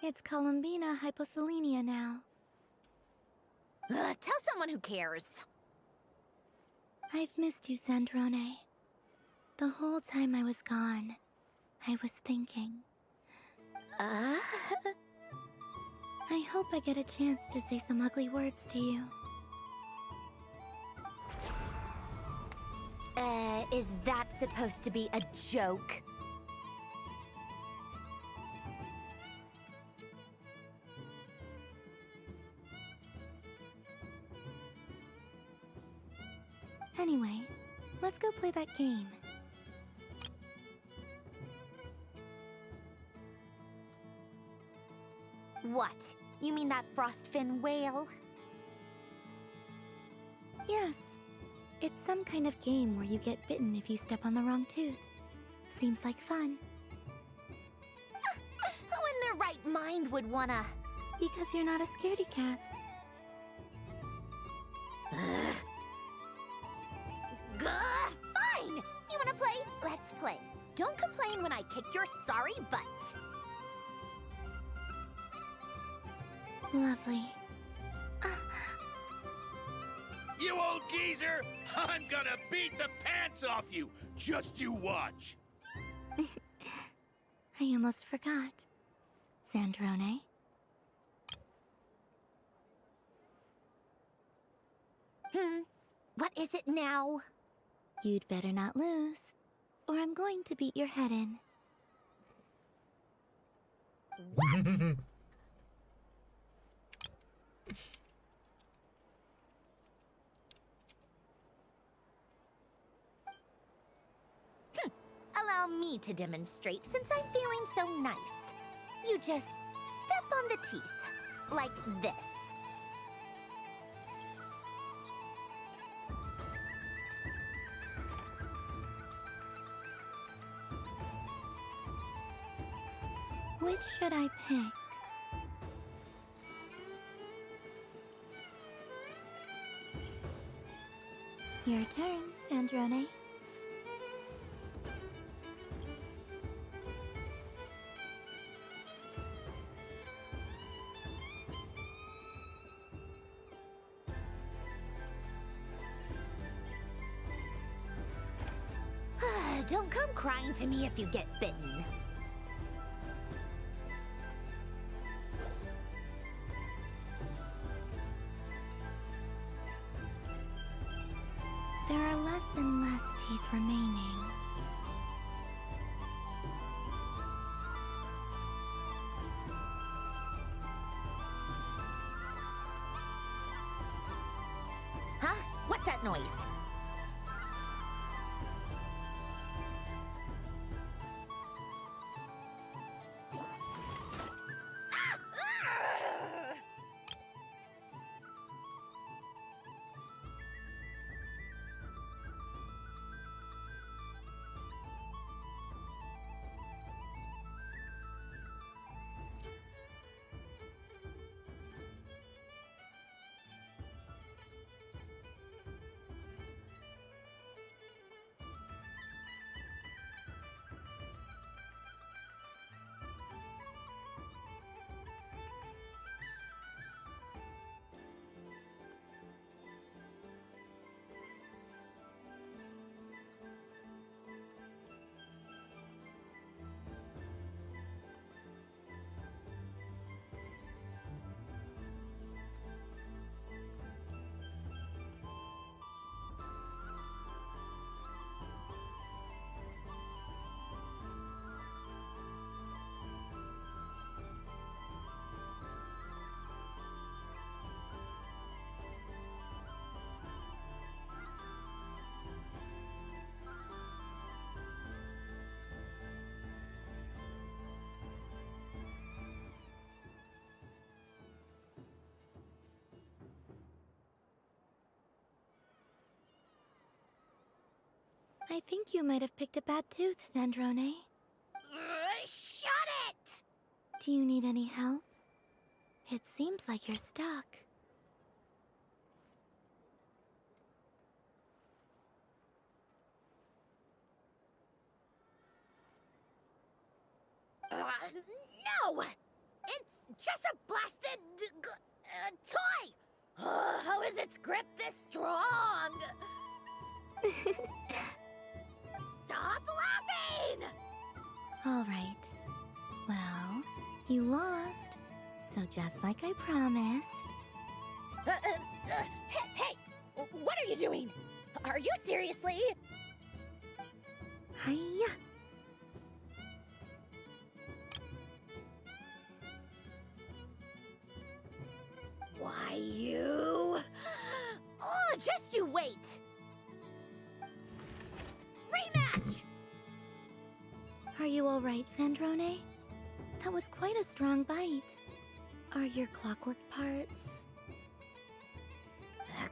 It's Columbina Hyposelenia now. Tell someone who cares. I've missed you, Sandrone. The whole time I was gone, I was thinking. I hope I get a chance to say some ugly words to you. Is that supposed to be a joke? Anyway, let's go play that game. What? You mean that frostfin whale? Yes. It's some kind of game where you get bitten if you step on the wrong tooth. Seems like fun. Who in their right mind would wanna... Because you're not a scaredy cat. Fine! You wanna play? Let's play. Don't complain when I kick your sorry butt. Lovely. You old geezer! I'm gonna beat the pants off you! Just you watch! I almost forgot. Sandrone? What is it now? You'd better not lose, or I'm going to beat your head in. What? Allow me to demonstrate since I'm feeling so nice. You just step on the teeth, like this. Which should I pick? Your turn, Sandrone. Don't come crying to me if you get bitten. There are less and less teeth remaining. Huh? What's that noise? I think you might have picked a bad tooth, Sandrone. Shut it! Do you need any help? It seems like you're stuck. No! It's just a blasted toy! How is its grip this strong? Stop laughing! All right. Well, you lost. So just like I promised. Hey! What are you doing? Are you seriously? Hiya! Why, you... Oh, just you wait! Rematch! Are you all right, Sandrone? That was quite a strong bite. Are your clockwork parts?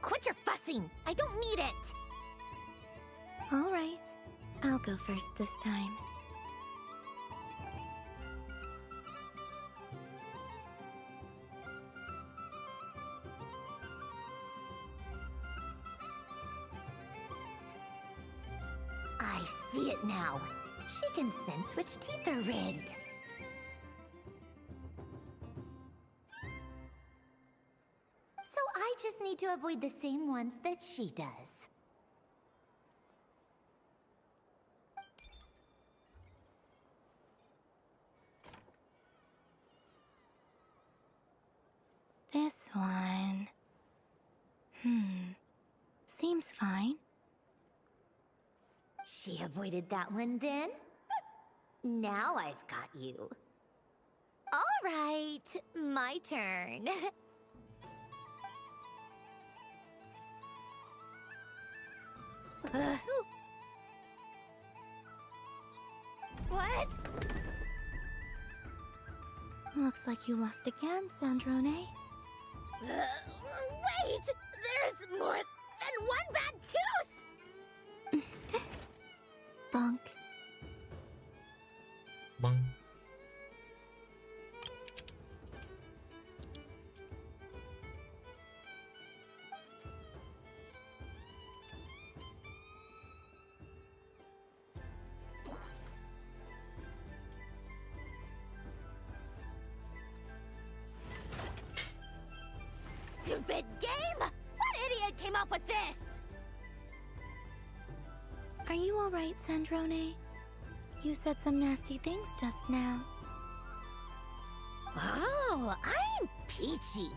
Quit your fussing! I don't need it! All right. I'll go first this time. I see it now. She can sense which teeth are rigged. So I just need to avoid the same ones that she does. This one... Seems fine. She avoided that one then? Now I've got you. All right, my turn. What? Looks like you lost again, Sandrone. Wait! There's more than one bad tooth! Bonk. Bang. Stupid game! What idiot came up with this? Are you alright, Sandrone? You said some nasty things just now. Oh, I'm peachy.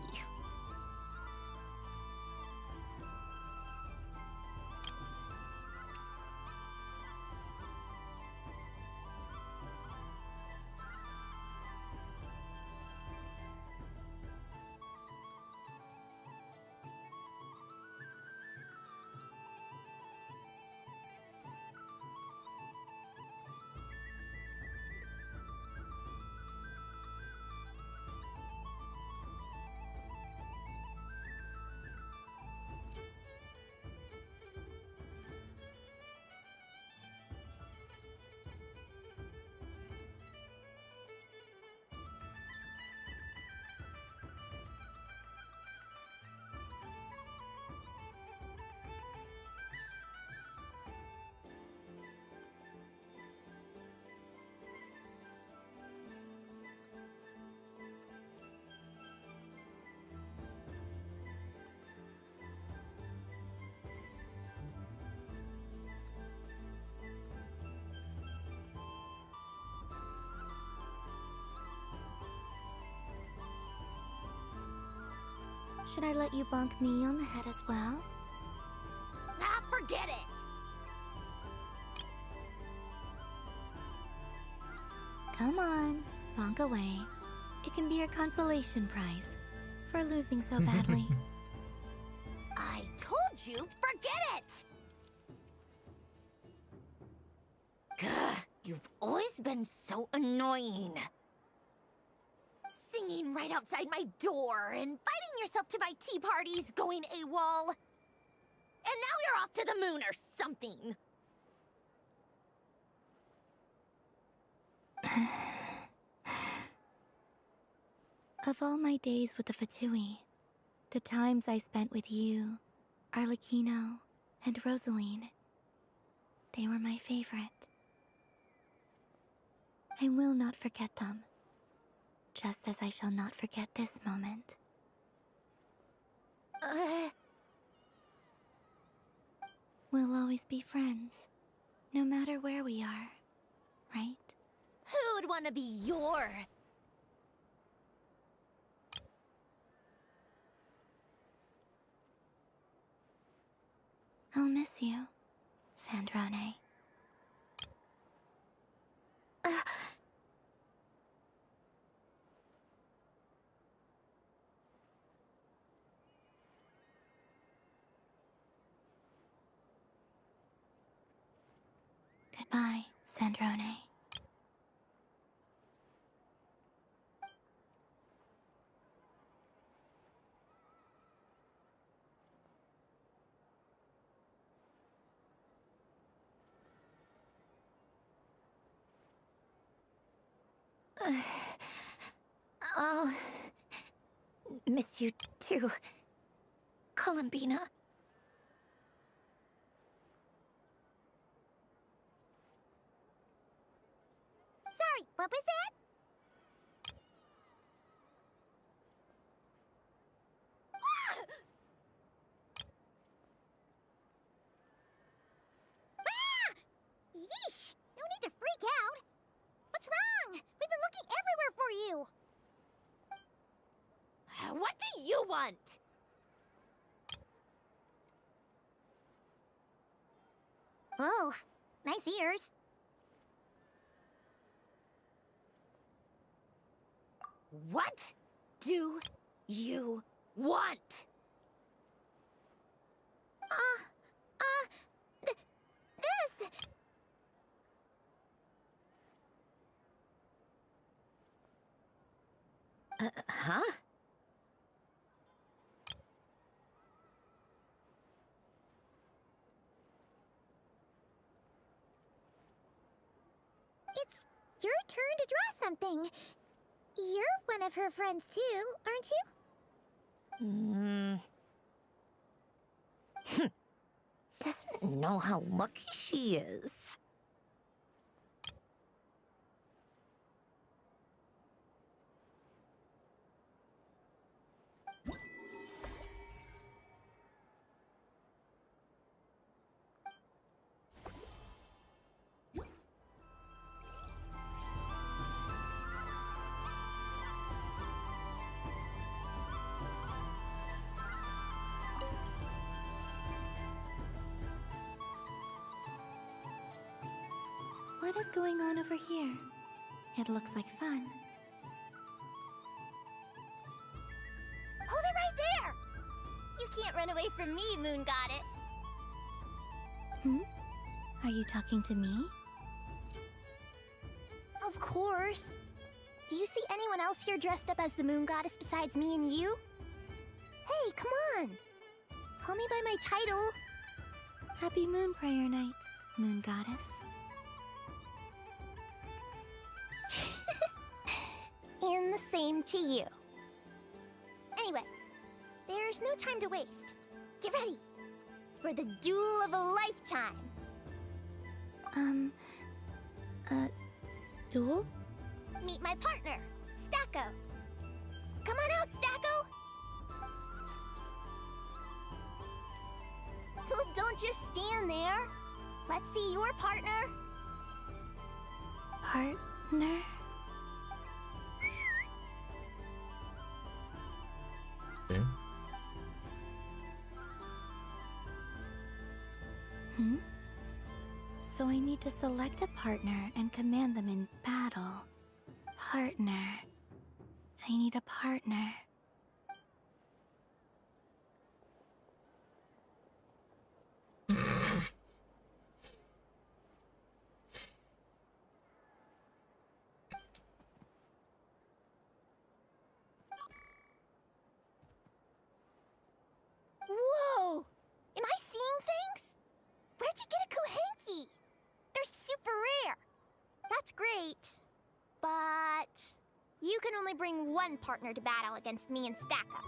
Should I let you bonk me on the head as well? Ah, forget it! Come on, bonk away. It can be your consolation prize for losing so badly. I told you, forget it! Gah, you've always been so annoying. Singing right outside my door and inviting yourself to my tea parties, going AWOL. And now you're off to the moon or something. Of all my days with the Fatui, the times I spent with you, Arlecchino, and Rosaline, they were my favorite. I will not forget them, just as I shall not forget this moment. We'll always be friends, no matter where we are, right? Who'd want to be your... I'll miss you, Sandrone. Goodbye, Sandrone. I'll miss you too, Columbina. Sorry, what was that? Yeesh! No need to freak out. What's wrong? We've been looking everywhere for you. What do you want? Oh, nice ears. What do you want? This. Huh? It's your turn to draw something. You're one of her friends too, aren't you? Doesn't know how lucky she is. What is going on over here? It looks like fun. Hold it right there! You can't run away from me, Moon Goddess. Hmm? Are you talking to me? Of course. Do you see anyone else here dressed up as the Moon Goddess besides me and you? Hey, come on! Call me by my title. Happy Moon Prayer Night, Moon Goddess. And the same to you. Anyway, there's no time to waste. Get ready for the duel of a lifetime. Duel? Meet my partner, Stacko. Come on out, Stacko! Don't just stand there. Let's see your partner. Partner? Okay. Hmm? So I need to select a partner and command them in battle. Partner. I need a partner. Whoa! Am I seeing things? Where'd you get a Kohenki? They're super rare. That's great. But you can only bring one partner to battle against me and Stacko.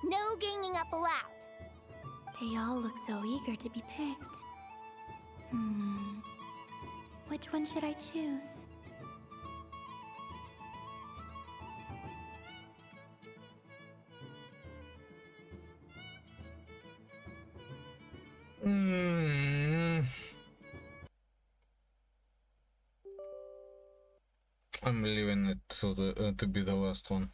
No ganging up allowed. They all look so eager to be picked. Which one should I choose? I'm leaving it to be the last one.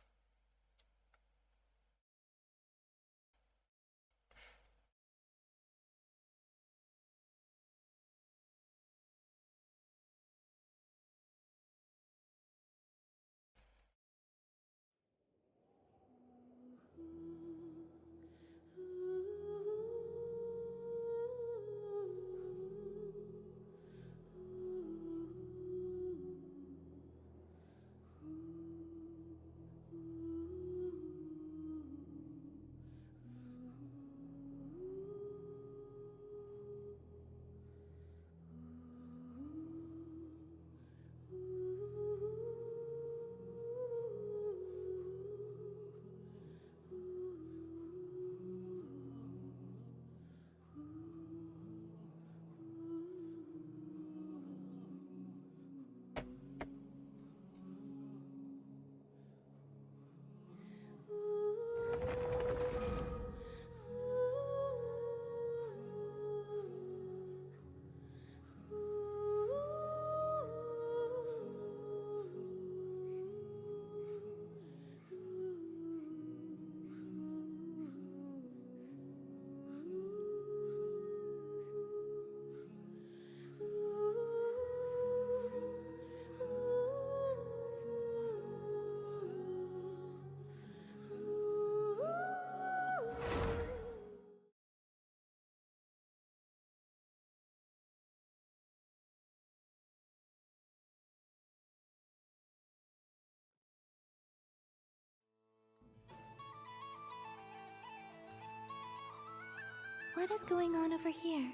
What is going on over here?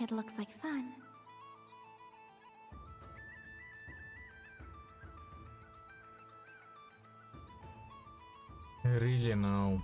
It looks like fun. Really now.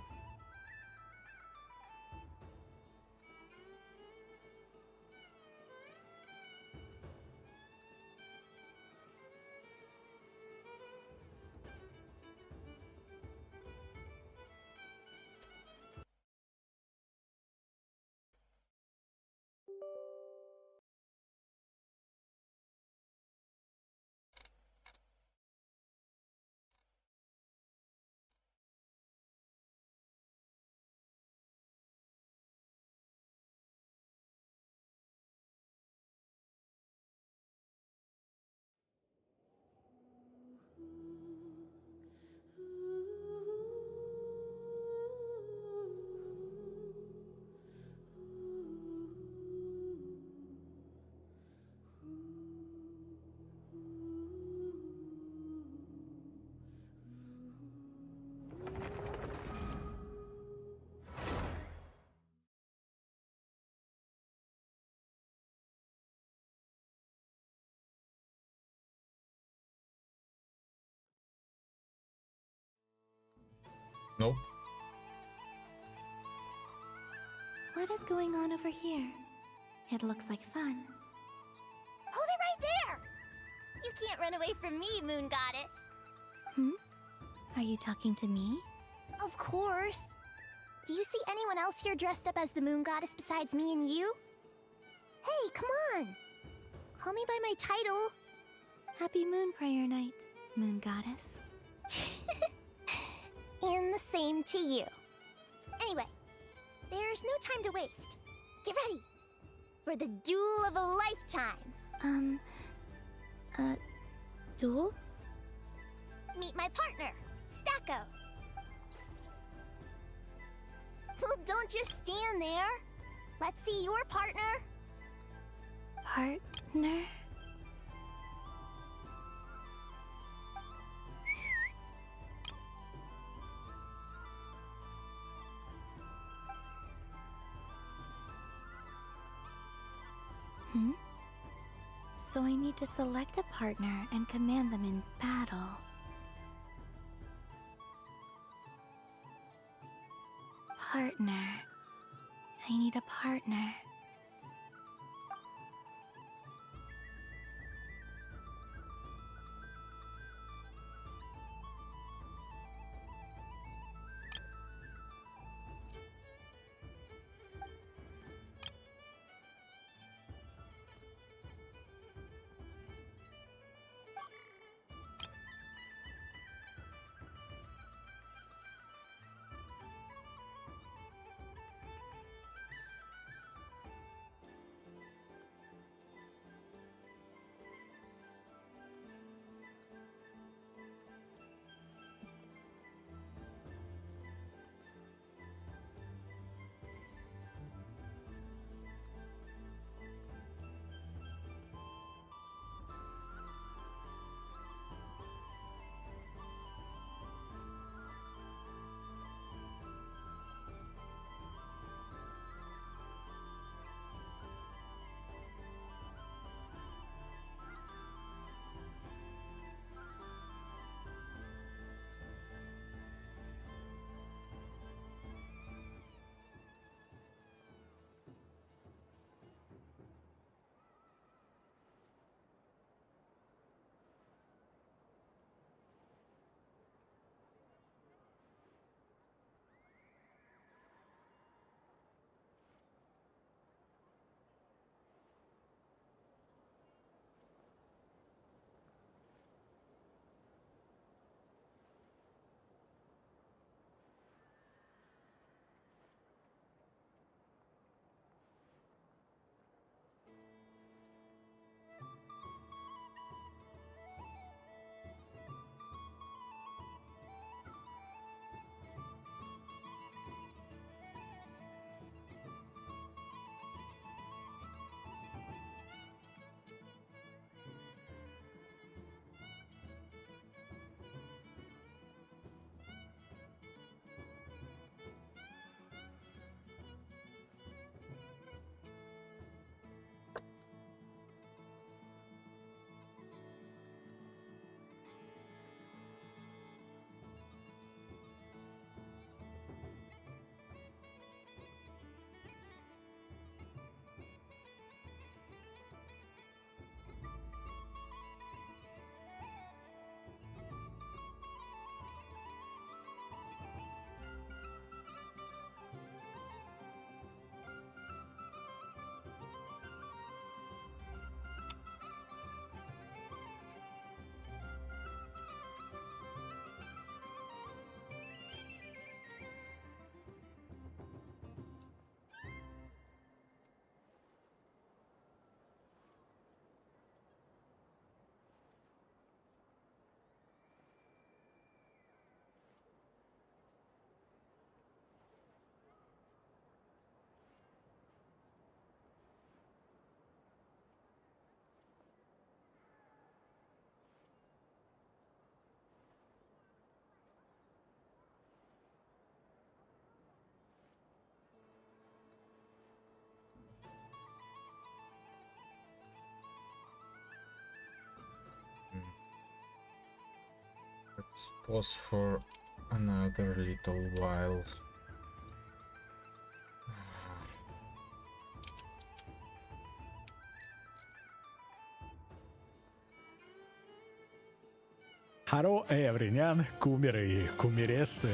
Nope. What is going on over here? It looks like fun. Hold it right there! You can't run away from me, Moon Goddess. Are you talking to me? Of course. Do you see anyone else here dressed up as the Moon Goddess besides me and you? Hey, come on! Call me by my title. Happy Moon Prayer Night, Moon Goddess. And the same to you. Anyway, there's no time to waste. Get ready for the duel of a lifetime. Duel? Meet my partner, Stacko. Well, don't just stand there. Let's see your partner. Partner? So I need to select a partner and command them in battle. Partner. I need a partner. Let's pause for another little while. Харо эвринян, кумеры и кумерессы.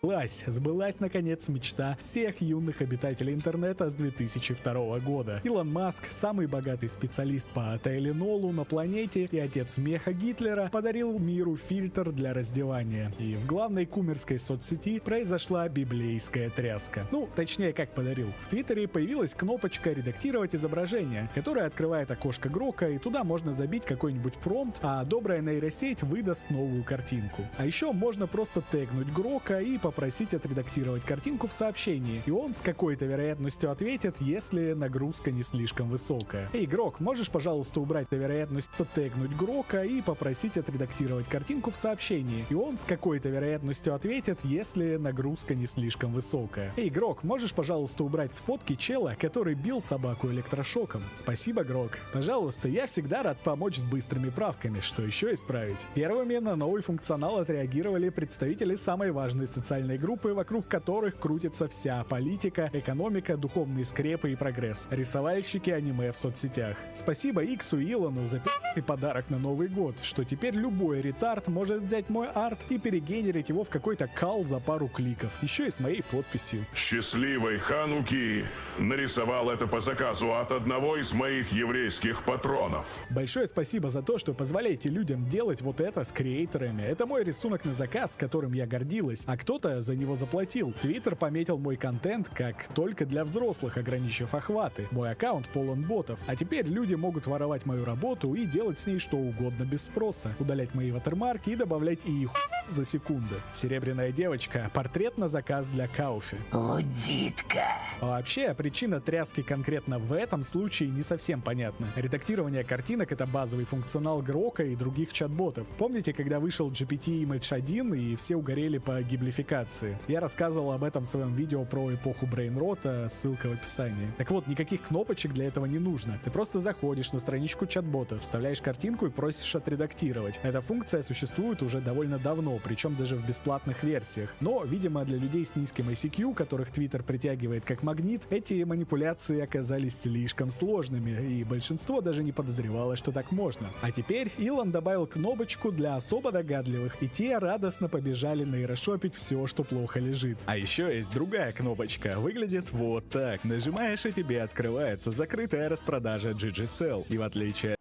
Сбылась, наконец, мечта всех юных обитателей интернета с 2002 года. Илон Маск, самый богатый специалист по Тайленолу на планете и отец меха Гитлера, подарил миру фильтр для раздевания. И в главной кумерской соцсети произошла библейская тряска. Ну, точнее, как подарил. В Твиттере появилась кнопочка «Редактировать изображение», которая открывает окошко Грока, и туда можно забить какой-нибудь промпт, а добрая нейросеть выдаст новую картинку. А еще можно просто тегнуть Грока и попросить отредактировать картинку в сообщении, и он с какой-то вероятностью ответит, если нагрузка не слишком высокая. Эй, Грок, можешь, пожалуйста, убрать вероятность тегнуть Грока и попросить отредактировать картинку в сообщении, и он с какой-то вероятностью ответит, если нагрузка не слишком высокая. Эй, Грок, можешь, пожалуйста, убрать с фотки чела, который бил собаку электрошоком? Спасибо, Грок. Пожалуйста, я всегда рад помочь с быстрыми правками, что еще исправить. Первыми на новый функционал отреагировали представители самой важной социальной группы, вокруг которых крутится вся политика, экономика, духовные скрепы и прогресс. Рисовальщики аниме в соцсетях. Спасибо Иксу и Илону за подарок на Новый год, что теперь любой ретард может взять мой арт и перегенерить его в какой-то кал за пару кликов. Еще и с моей подписью. Счастливой Хануки! Нарисовал это по заказу от одного из моих еврейских патронов. Большое спасибо за то, что позволяете людям делать вот это с креаторами. Это мой рисунок на заказ, которым я гордилась, а кто-то за него заплатил. Твиттер пометил мой контент как только для взрослых, ограничив охваты. Мой аккаунт полон ботов, а теперь люди могут воровать мою работу и делать с ней что угодно без спроса. Удалять мои ватермарки и добавлять и их за секунду. Серебряная девочка. Портрет на заказ для Кауфи. Лудитка. А вообще, причина тряски конкретно в этом случае не совсем понятна. Редактирование картинок — это базовый функционал Грока и других чат-ботов. Помните, когда вышел GPT Image 1 и все угорели по гиблификации? Я рассказывал об этом в своем видео про эпоху брейнрота, ссылка в описании. Так вот, никаких кнопочек для этого не нужно. Ты просто заходишь на страничку чат-бота, вставляешь картинку и просишь отредактировать. Эта функция существует уже довольно давно, причем даже в бесплатных версиях. Но, видимо, для людей с низким ICQ, которых Twitter притягивает как магнит, эти манипуляции оказались слишком сложными, и большинство даже не подозревало, что так можно. А теперь Илон добавил кнопочку для особо догадливых, и те радостно побежали нейрошопить все, что плохо лежит. А еще есть другая кнопочка. Выглядит вот так. Нажимаешь, и тебе открывается закрытая распродажа GGSell. И в отличие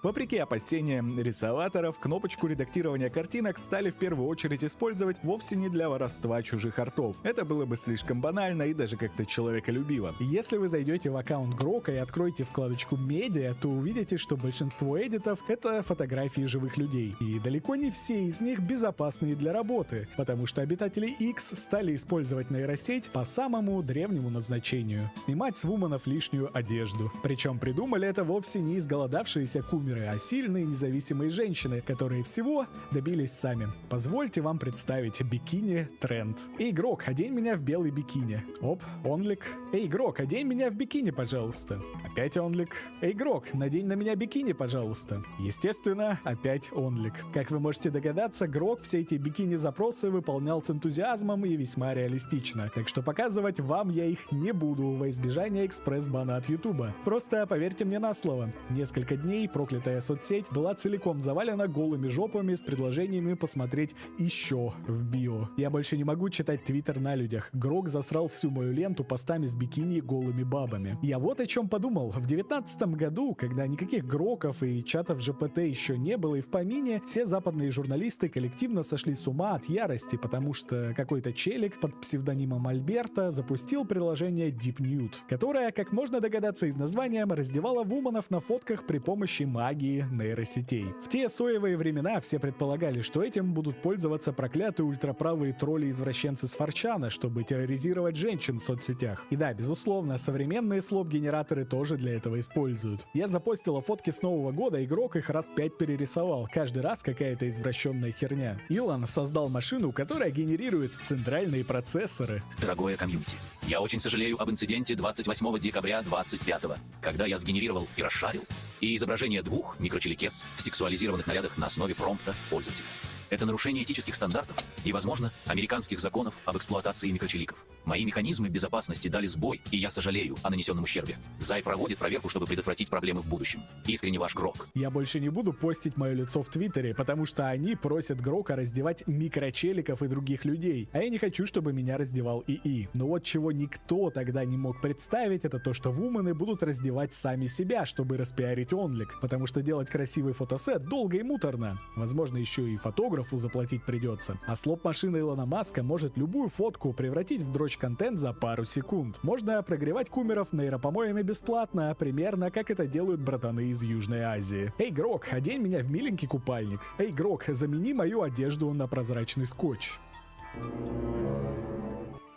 Вопреки опасениям рисоваторов, кнопочку редактирования картинок стали в первую очередь использовать вовсе не для воровства чужих артов. Это было бы слишком банально и даже как-то человеколюбиво. И если вы зайдете в аккаунт Грока и откроете вкладочку «Медиа», то увидите, что большинство эдитов — это фотографии живых людей. И далеко не все из них безопасные для работы, потому что обитатели X стали использовать нейросеть по самому древнему назначению — снимать с вуманов лишнюю одежду. Причем придумали это вовсе не изголодавшиеся кумеры, а сильные независимые женщины, которые всего добились сами. Позвольте вам представить бикини-тренд. Эй, Грок, одень меня в белый бикини. Оп, онлик. Эй, Грок, одень меня в бикини, пожалуйста. Опять онлик. Эй, Грок, надень на меня бикини, пожалуйста. Естественно, опять онлик. Как вы можете догадаться, Грок все эти бикини-запросы выполнял с энтузиазмом и весьма реалистично. Так что показывать вам я их не буду во избежание экспресс-бана от Ютуба. Просто поверьте мне на слово. Несколько дней проклятая соцсеть была целиком завалена голыми жопами с предложениями посмотреть еще в био. Я больше не могу читать твиттер на людях. Грок засрал всю мою ленту постами с бикини и голыми бабами. Я вот о чем подумал. В 2019 году, когда никаких Гроков и чатов ЖПТ еще не было и в помине, все западные журналисты коллективно сошли с ума от ярости, потому что какой-то челик под псевдонимом Альберта запустил приложение Deep Nude, которое, как можно догадаться из названия, раздевало вуманов на фотках при помощи магии магии нейросетей. В те соевые времена все предполагали, что этим будут пользоваться проклятые ультраправые тролли-извращенцы с 4чана, чтобы терроризировать женщин в соцсетях. И да, безусловно, современные слоп-генераторы тоже для этого используют. Я запостила фотки с Нового года, игрок их раз 5 перерисовал. Каждый раз какая-то извращенная херня. Илон создал машину, которая генерирует центральные процессоры. Дорогое комьюнити, я очень сожалею об инциденте 28 декабря 25-го, когда я сгенерировал и расшарил и изображение 2 микрочеликес в сексуализированных нарядах на основе промпта пользователя. Это нарушение этических стандартов и, возможно, американских законов об эксплуатации микрочеликов. Мои механизмы безопасности дали сбой, и я сожалею о нанесенном ущербе. Зай проводит проверку, чтобы предотвратить проблемы в будущем. Искренне ваш Грок. Я больше не буду постить мое лицо в Твиттере, потому что они просят Грока раздевать микрочеликов и других людей. А я не хочу, чтобы меня раздевал ИИ. Но вот чего никто тогда не мог представить, это то, что вумены будут раздевать сами себя, чтобы распиарить онлик. Потому что делать красивый фотосет долго и муторно. Возможно, еще и фотографу заплатить придется. А слоп-машина Илона Маска может любую фотку превратить в дрочь-контент за пару секунд. Можно прогревать кумеров нейропомоями бесплатно, примерно как это делают братаны из Южной Азии. Эй, Грок, одень меня в миленький купальник. Эй, Грок, замени мою одежду на прозрачный скотч.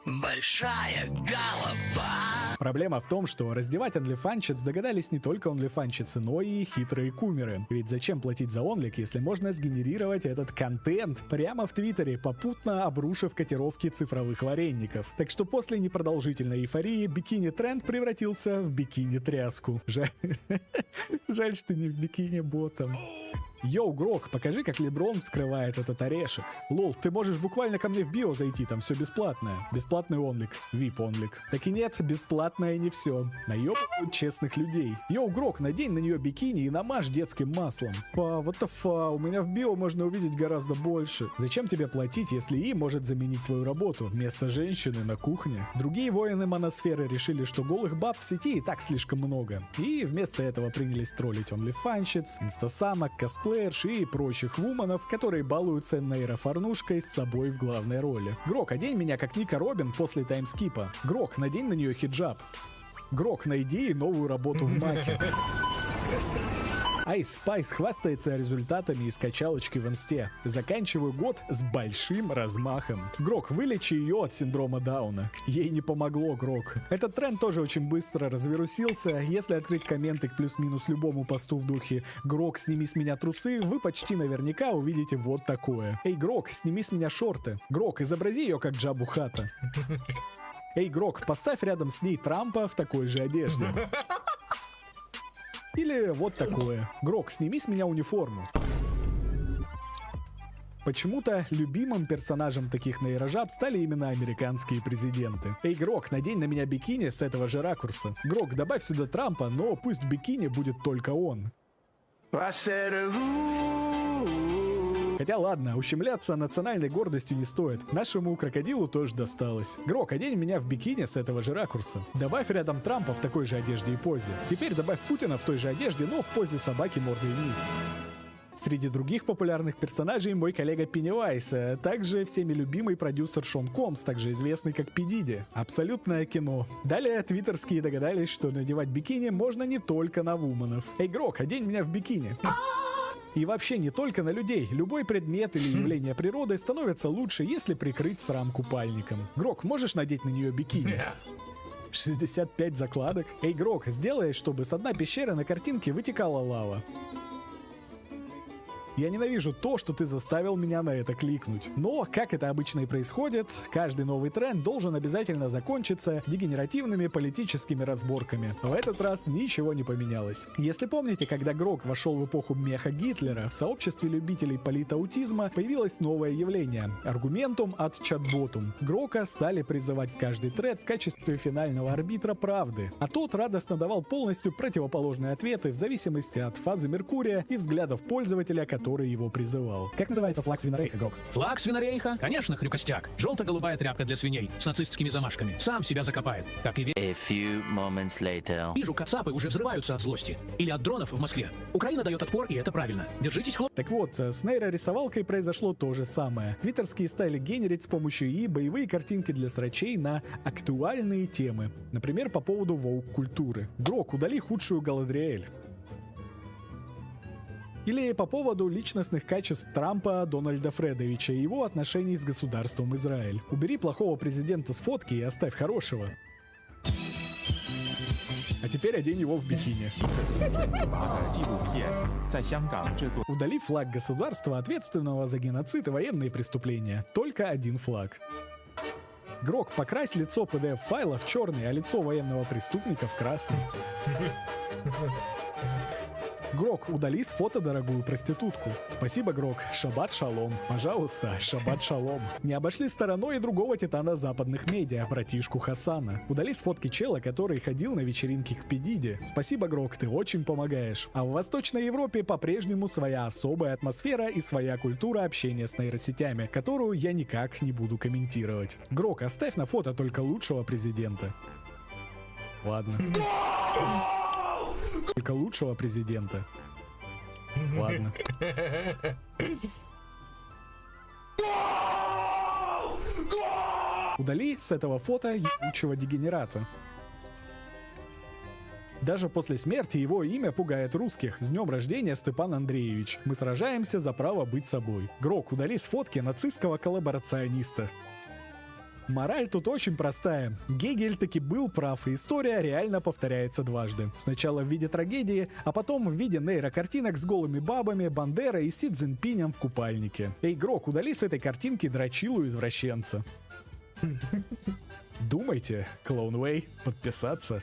Большая голова. Проблема в том, что раздевать онлифанщиц догадались не только онлифанщицы, но и хитрые кумеры. Ведь зачем платить за онлик, если можно сгенерировать этот контент прямо в Твиттере, попутно обрушив котировки цифровых вареников. Так что после непродолжительной эйфории бикини-тренд превратился в бикини-тряску. Жаль, что не в бикини-ботом. Йоу, Грок, покажи, как Леброн вскрывает этот орешек. Лол, ты можешь буквально ко мне в био зайти, там все бесплатное. Бесплатный онлик, VIP-онлик. Так и нет, бесплатное не все. Наебывают честных людей. Йоу, Грок, надень на нее бикини и намажь детским маслом. What the fuck, у меня в био можно увидеть гораздо больше. Зачем тебе платить, если И может заменить твою работу вместо женщины на кухне? Другие воины моносферы решили, что голых баб в сети и так слишком много. И вместо этого принялись троллить онлифанщиц, инстасамок, косплеерш и прочих вуманов, которые балуются нейрофорнушкой с собой в главной роли. Грок, одень меня как Ника Робин после таймскипа. Грок, надень на нее хиджаб. Грок, найди ей новую работу в Маке. Ice Spice хвастается результатами из качалочки в инсте. Заканчиваю год с большим размахом. Грок, вылечи ее от синдрома Дауна. Ей не помогло, Грок. Этот тренд тоже очень быстро развирусился. Если открыть комменты к плюс-минус любому посту в духе «Грок, сними с меня трусы», вы почти наверняка увидите вот такое. «Эй, Грок, сними с меня шорты». «Грок, изобрази ее как Джабу Хата». «Эй, Грок, поставь рядом с ней Трампа в такой же одежде». Или вот такое. «Грок, сними с меня униформу». Почему-то любимым персонажем таких нейрожаб стали именно американские президенты. «Эй, Грок, надень на меня бикини с этого же ракурса». «Грок, добавь сюда Трампа, но пусть в бикини будет только он». Хотя ладно, ущемляться национальной гордостью не стоит. Нашему крокодилу тоже досталось. Грок, одень меня в бикини с этого же ракурса. Добавь рядом Трампа в такой же одежде и позе. Теперь добавь Путина в той же одежде, но в позе собаки мордой вниз. Среди других популярных персонажей мой коллега Пеннивайз, а также всеми любимый продюсер Шон Комс, также известный как Пи Диди. Абсолютное кино. Далее твиттерские догадались, что надевать бикини можно не только на вуманов. Эй, Грок, одень меня в бикини. И вообще не только на людей. Любой предмет или явление природы становится лучше, если прикрыть срам купальником. Грок, можешь надеть на нее бикини? 65 закладок. Эй, Грок, сделай, чтобы с дна пещеры на картинке вытекала лава. Я ненавижу то, что ты заставил меня на это кликнуть. Но, как это обычно и происходит, каждый новый тренд должен обязательно закончиться дегенеративными политическими разборками. В этот раз ничего не поменялось. Если помните, когда Грок вошел в эпоху меха Гитлера, в сообществе любителей политаутизма появилось новое явление – аргументум ад чатботум. Грока стали призывать в каждый тред в качестве финального арбитра правды, а тот радостно давал полностью противоположные ответы в зависимости от фазы Меркурия и взглядов пользователя, который его призывал. Как называется флаг Свинорейха, Грок? Флаг Свинорейха? Конечно, хрюкостяк. Желто-голубая тряпка для свиней с нацистскими замашками. Сам себя закопает. Как и A few moments later. Вижу, кацапы уже взрываются от злости. Или от дронов в Москве. Украина дает отпор, и это правильно. Держитесь, хлоп. Так вот, с нейрорисовалкой произошло то же самое. Твиттерские стали генерить с помощью ИИ боевые картинки для срачей на актуальные темы. Например, по поводу воук-культуры. Грок, удали худшую Галадриэль. Или по поводу личностных качеств Трампа Дональда Фредовича и его отношений с государством Израиль. Убери плохого президента с фотки и оставь хорошего. А теперь одень его в бикини. Удали флаг государства, ответственного за геноцид и военные преступления. Только один флаг. Грок, покрась лицо PDF-файла в черный, а лицо военного преступника в красный. Грок, удали с фото дорогую проститутку. Спасибо, Грок. Шаббат шалом. Пожалуйста, шаббат шалом. Не обошли стороной и другого титана западных медиа, братишку Хасана. Удали с фотки чела, который ходил на вечеринки к Педиде. Спасибо, Грок, ты очень помогаешь. А в Восточной Европе по-прежнему своя особая атмосфера и своя культура общения с нейросетями, которую я никак не буду комментировать. Грок, оставь на фото только лучшего президента. Ладно. Только лучшего президента. Ладно. Удали с этого фото ебучего дегенерата. Даже после смерти его имя пугает русских. С днем рождения, Степан Андреевич. Мы сражаемся за право быть собой. Грок, удали с фотки нацистского коллаборациониста. Мораль тут очень простая. Гегель таки был прав, и история реально повторяется дважды. Сначала в виде трагедии, а потом в виде нейрокартинок с голыми бабами, Бандерой и Си Цзиньпинем в купальнике. Эй, Грок, удали с этой картинки дрочилу-извращенца. Думайте, Клоунвей, подписаться.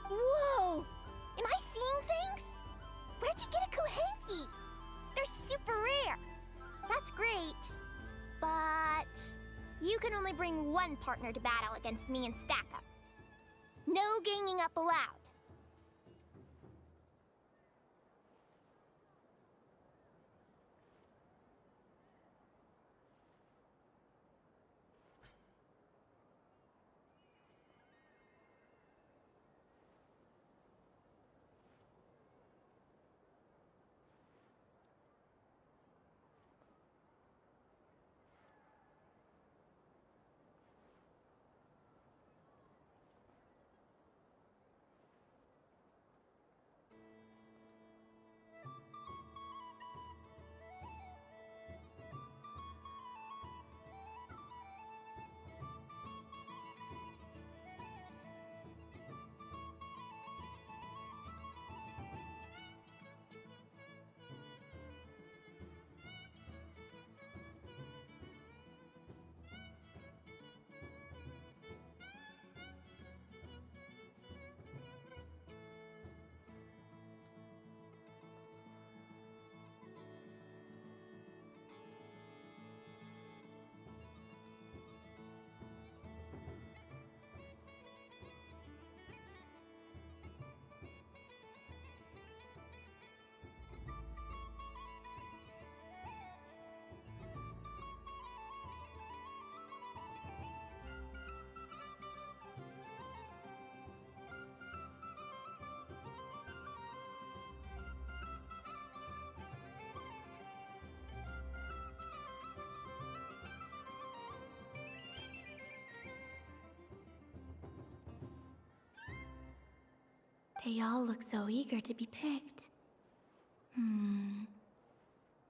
Whoa! Am I seeing things? Where'd you get a Kuhenki? They're super rare. That's great. But you can only bring one partner to battle against me and Stack Up. No ganging up allowed. They all look so eager to be picked.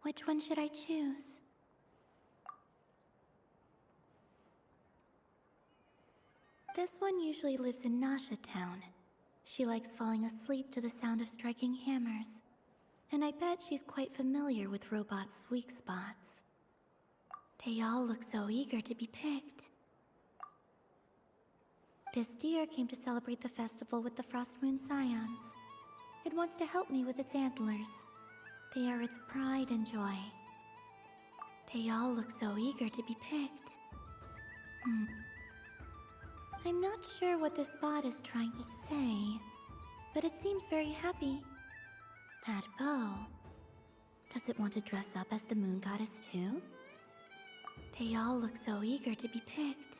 Which one should I choose? This one usually lives in Nasha Town. She likes falling asleep to the sound of striking hammers. And I bet she's quite familiar with robots' weak spots. They all look so eager to be picked. This deer came to celebrate the festival with the Frostmoon Scions. It wants to help me with its antlers. They are its pride and joy. They all look so eager to be picked. I'm not sure what this bot is trying to say, but it seems very happy. That bow. Does it want to dress up as the moon goddess too? They all look so eager to be picked.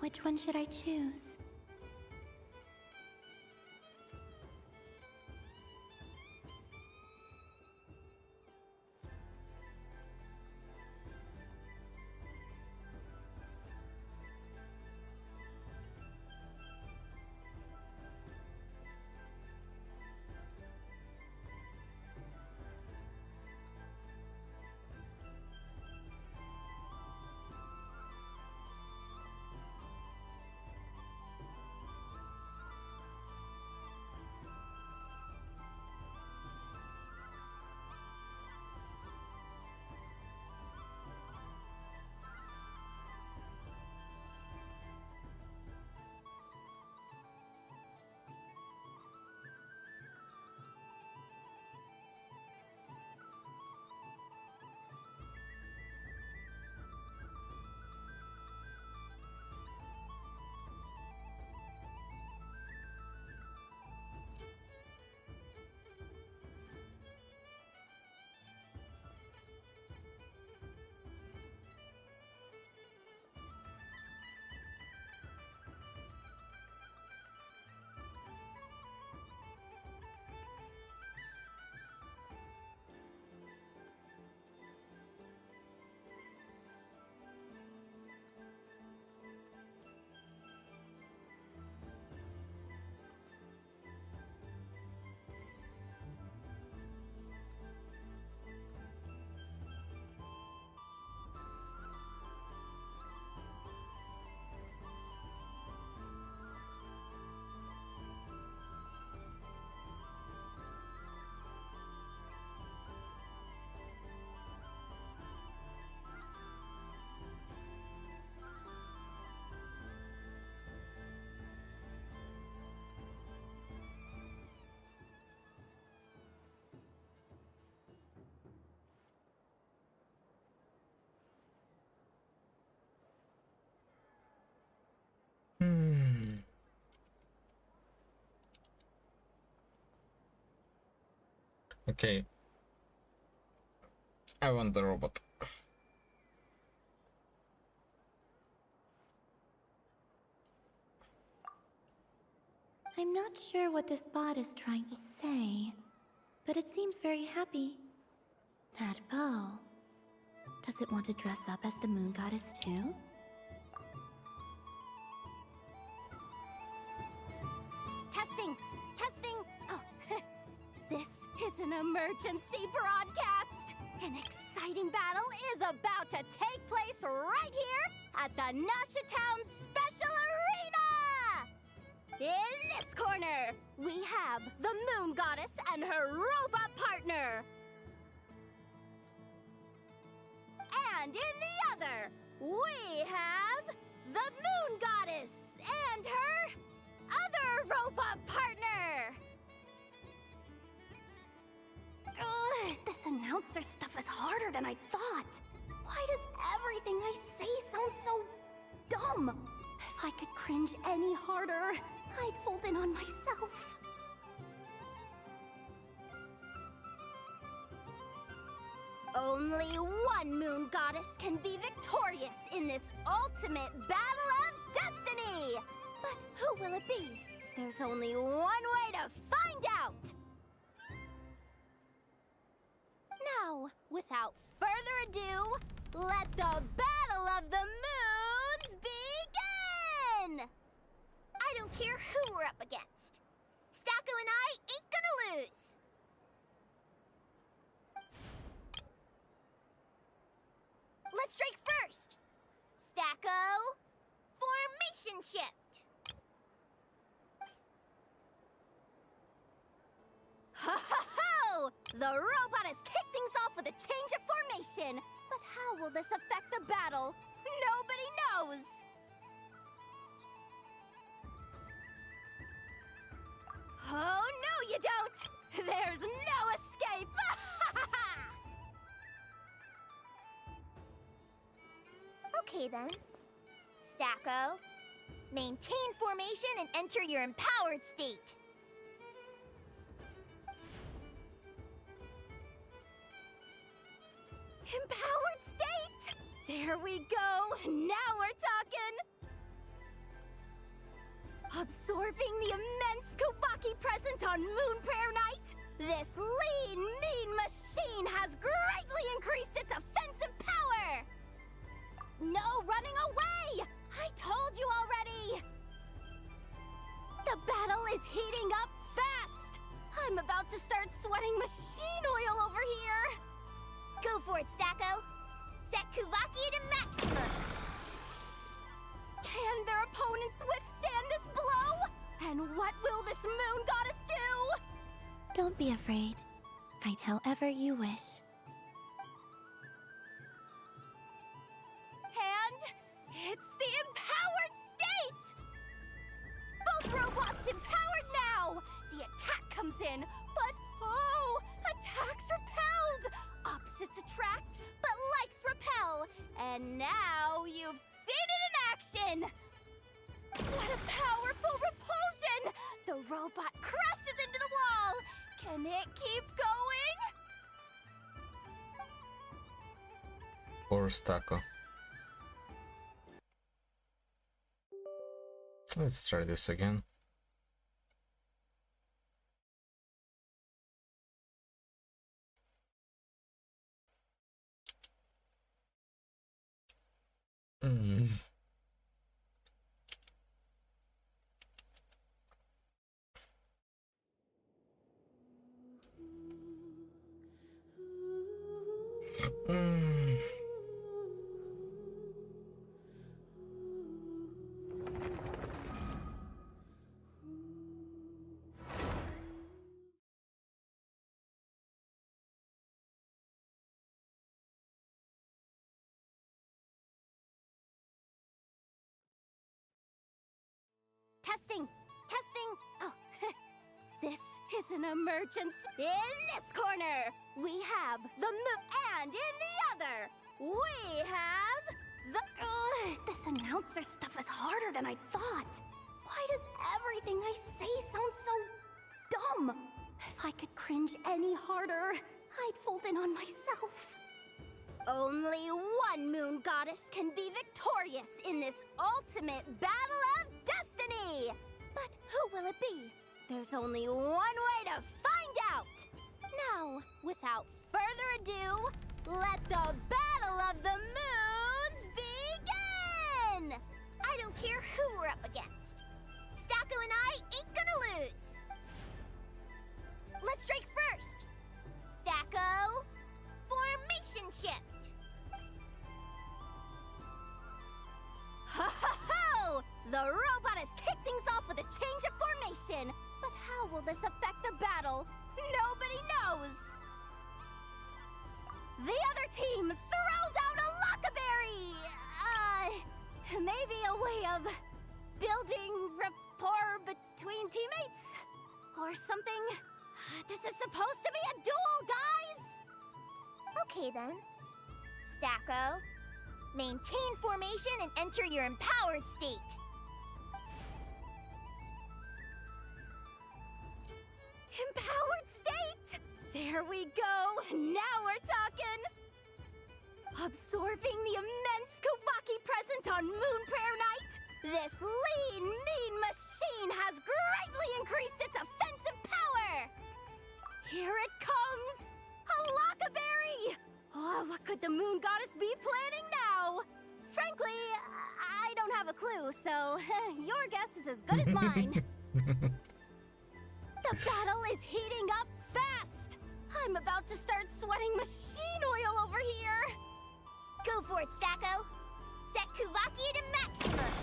Which one should I choose? Okay. I want the robot. I'm not sure what this bot is trying to say, but it seems very happy. That bow. Does it want to dress up as the moon goddess too? Testing! Testing! Oh, this is an emergency broadcast! An exciting battle is about to take place right here at the Nasha Town Special Arena! In this corner, we have the Moon Goddess and her robot partner. And in the other, we have the Moon Goddess and her other robot partner. Ugh, this announcer stuff is harder than I thought. Why does everything I say sound so dumb? If I could cringe any harder, I'd fold in on myself. Only one Moon Goddess can be victorious in this ultimate battle of destiny! But who will it be? There's only one way to find out! Now, without further ado, let the Battle of the Moons begin! I don't care who we're up against. Stacko and I ain't gonna lose. Let's strike first. Stacko, formation shift. Ho ho ho! The robot has kicked things off with a change of formation. But how will this affect the battle? Nobody knows! Oh, no you don't! There's no escape! Okay then. Stacko. Maintain formation and enter your empowered state. Empowered state! There we go! Now we're talking! Absorbing the immense Kuvaki present on Moon Prayer Night, this lean, mean machine has greatly increased its offensive power! No running away! I told you already! The battle is heating up fast! I'm about to start sweating machine oil over here! Go for it, Stacko. Set Kuvaki to maximum. Can their opponents withstand this blow? And what will this moon goddess do? Don't be afraid. Fight however you wish. And it's the empowered state! Both robots empowered now! The attack comes in, but oh, attacks repelled! Opposites attract, but likes repel. And now you've seen it in action! What a powerful repulsion! The robot crashes into the wall! Can it keep going? Or Stacko. Let's try this again. Testing! Testing! Oh, this is an emergency. In this corner, we have the moon, and in the other, we have the... this announcer stuff is harder than I thought. Why does everything I say sound so dumb? If I could cringe any harder, I'd fold in on myself. Only one moon goddess can be victorious in this ultimate battle of destiny! But who will it be? There's only one way to find out! Now, without further ado, let the Battle of the Moons begin! I don't care who we're up against. Stacko and I ain't gonna lose! Let's strike first! Stacko, formation shift! Ho ho ho! The robot has kicked things off with a change of formation. But how will this affect the battle? Nobody knows! The other team throws out a Lockaberry! Maybe a way of building rapport between teammates? Or something? This is supposed to be a duel, guys! Okay then. Stacko, maintain formation and enter your empowered state. Empowered state! There we go! Now we're talking! Absorbing the immense Kuvaki present on Moon Prayer Night, this lean, mean machine has greatly increased its offensive power! Here it comes! A Lockaberry! Oh, what could the moon goddess be planning now? Frankly, I don't have a clue, so your guess is as good as mine. The battle is heating up fast! I'm about to start sweating machine oil over here! Go for it, Stacko! Set Kuvaki to maximum!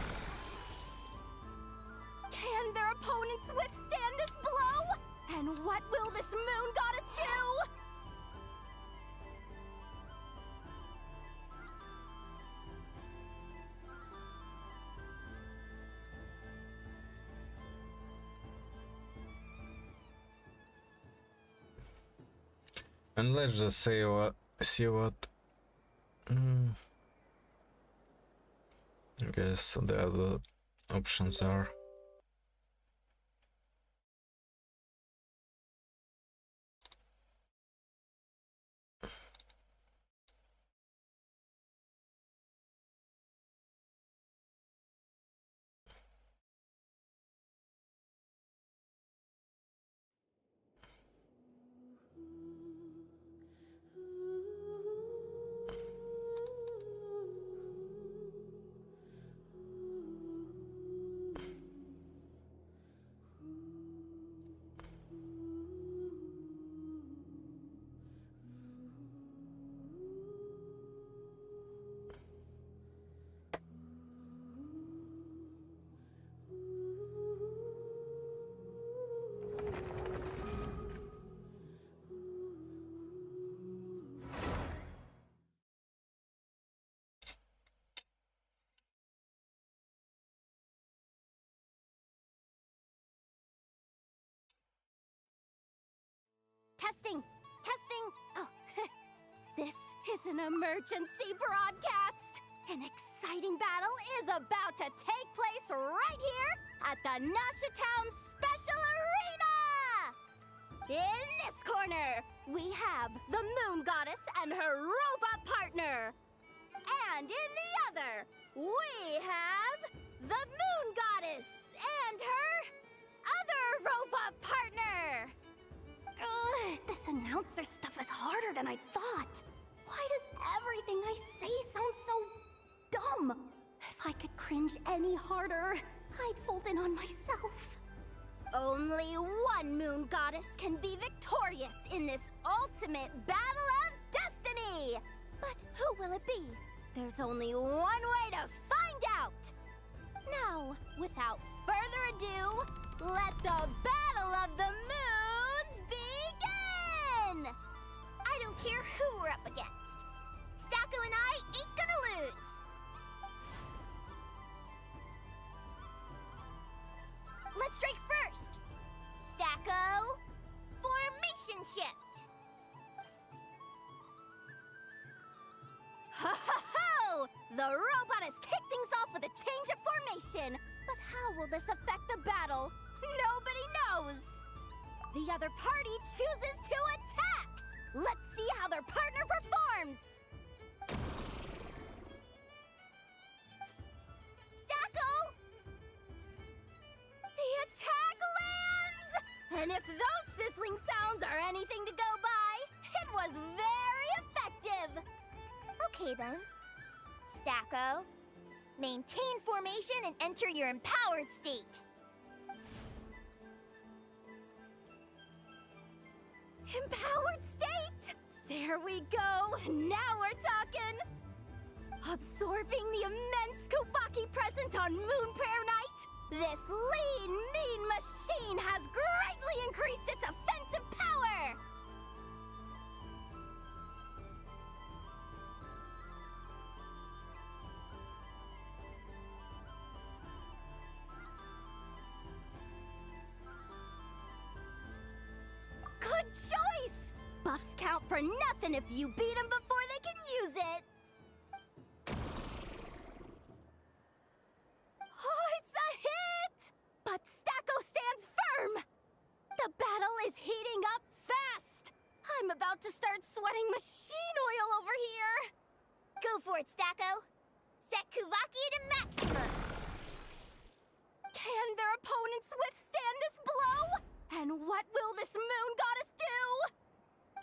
Can their opponents withstand this blow? And what will this moon goddess do? And let's just see what I guess the other options are Testing! Testing! Oh, this is an emergency broadcast! An exciting battle is about to take place right here at the Nasha Town Special Arena! In this corner, we have the Moon Goddess and her robot partner. And in the other, we have the Moon Goddess and her other robot partner. This announcer stuff is harder than I thought. Why does everything I say sound so dumb? If I could cringe any harder, I'd fold in on myself. Only one Moon Goddess can be victorious in this ultimate battle of destiny! But who will it be? There's only one way to find out! Now, without further ado, let the Battle of the Moons begin! I don't care who we're up against. Stacko and I ain't gonna lose. Let's strike first. Stacko, formation shift. Ho ho ho! The robot has kicked things off with a change of formation. But how will this affect the battle? Nobody knows. The other party chooses to attack. Let's see how their partner performs. Stacko! The attack lands! And if those sizzling sounds are anything to go by, it was very effective. Okay then. Stacko, maintain formation and enter your empowered state. Empowered state! There we go! Now we're talking! Absorbing the immense Kuvaki present on Moon Prayer Night, this lean, mean machine has greatly increased its offensive power! Good choice! Buffs count for nothing if you beat them before they can use it! Oh, it's a hit! But Stacko stands firm! The battle is heating up fast! I'm about to start sweating machine oil over here! Go for it, Stacko. Set Kuvaki to maximum. Can their opponents withstand this blow? And what will this Moon Goddess do?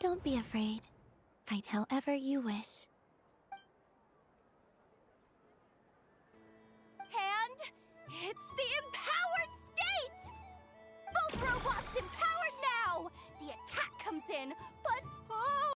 Don't be afraid. Fight however you wish. And it's the empowered state! Both robots empowered now! The attack comes in, but oh!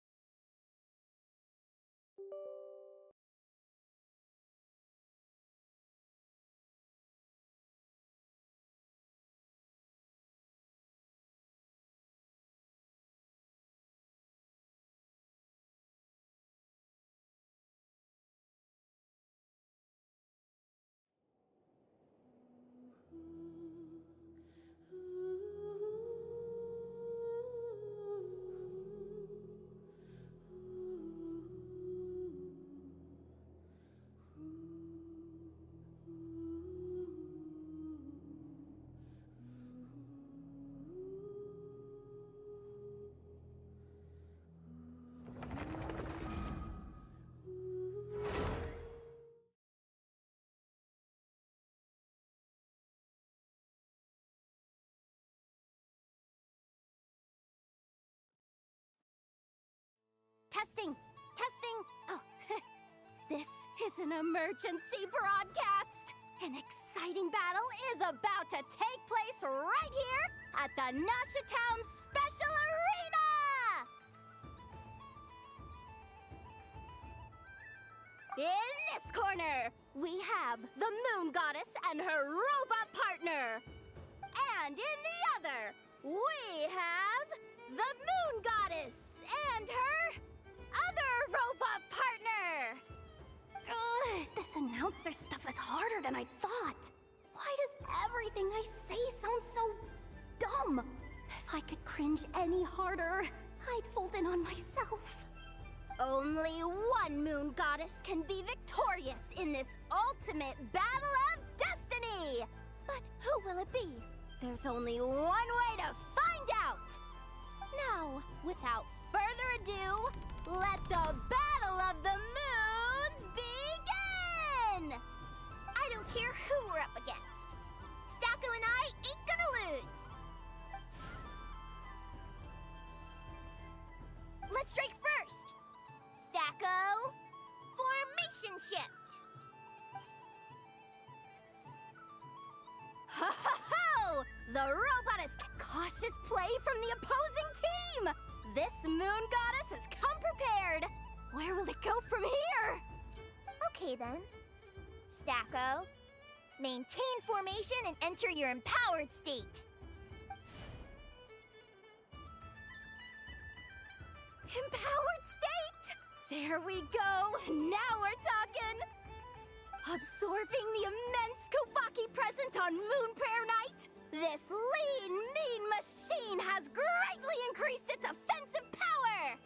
Testing! Testing! Oh, this is an emergency broadcast! An exciting battle is about to take place right here at the Nasha Town Special Arena! In this corner, we have the Moon Goddess and her robot partner. And in the other, we have the Moon Goddess and her other robot partner. This announcer stuff is harder than I thought. Why does everything I say sound so dumb? If I could cringe any harder, I'd fold in on myself. Only one Moon Goddess can be victorious in this ultimate battle of destiny! But who will it be? There's only one way to find out! Now, without further ado, let the Battle of the Moons begin! I don't care who we're up against. Stacko and I ain't gonna lose. Let's strike first. Stacko, formation shift. Ho ho ho! The robot is cautious play from the opposing team! This Moon Goddess has come prepared! Where will it go from here? Okay then. Stacko, maintain formation and enter your empowered state. Empowered state! There we go! Now we're talking! Absorbing the immense Kuvaki present on Moon Prayer Night, this lean, mean machine has greatly increased its offensive power!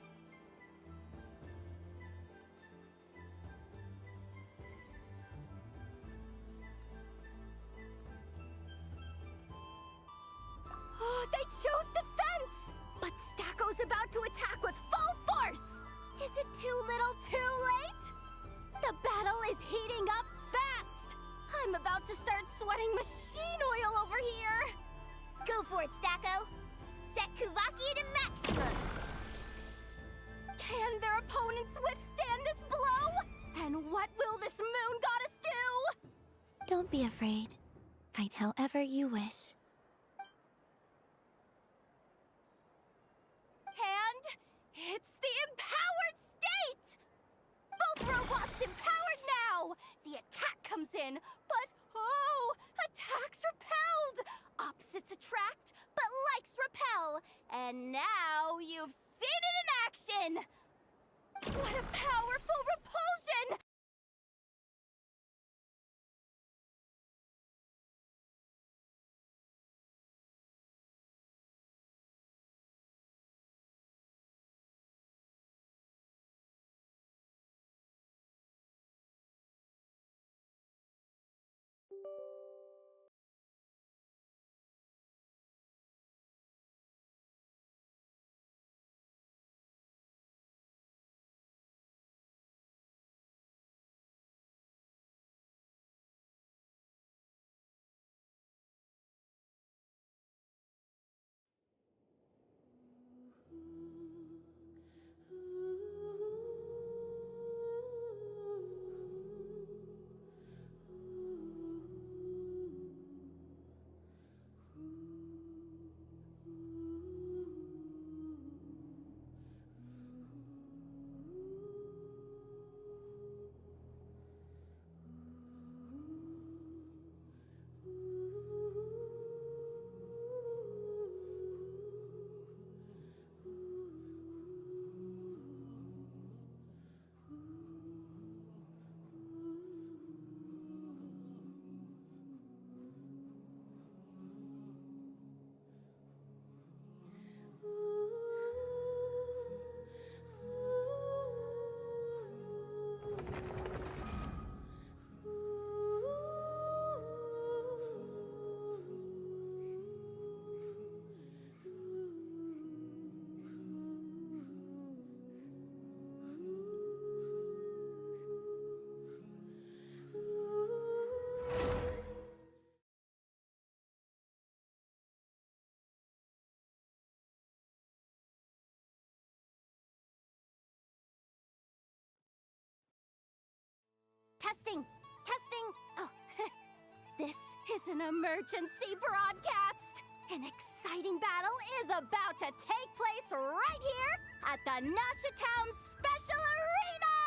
Oh, they chose defense! But Stacko's about to attack with full force! Is it too little too late? The battle is heating up fast! I'm about to start sweating machine oil over here! Go for it, Stacko. Set Kuvaki to maximum. Can their opponents withstand this blow? And what will this Moon Goddess do? Don't be afraid. Fight however you wish. And it's the empowered state! Both robots empowered now! The attack comes in, but oh, attacks repelled! Opposites attract, but likes repel. And now you've seen it in action! What a powerful repulsion! Testing! Testing! Oh, this is an emergency broadcast! An exciting battle is about to take place right here at the Nasha Town Special Arena!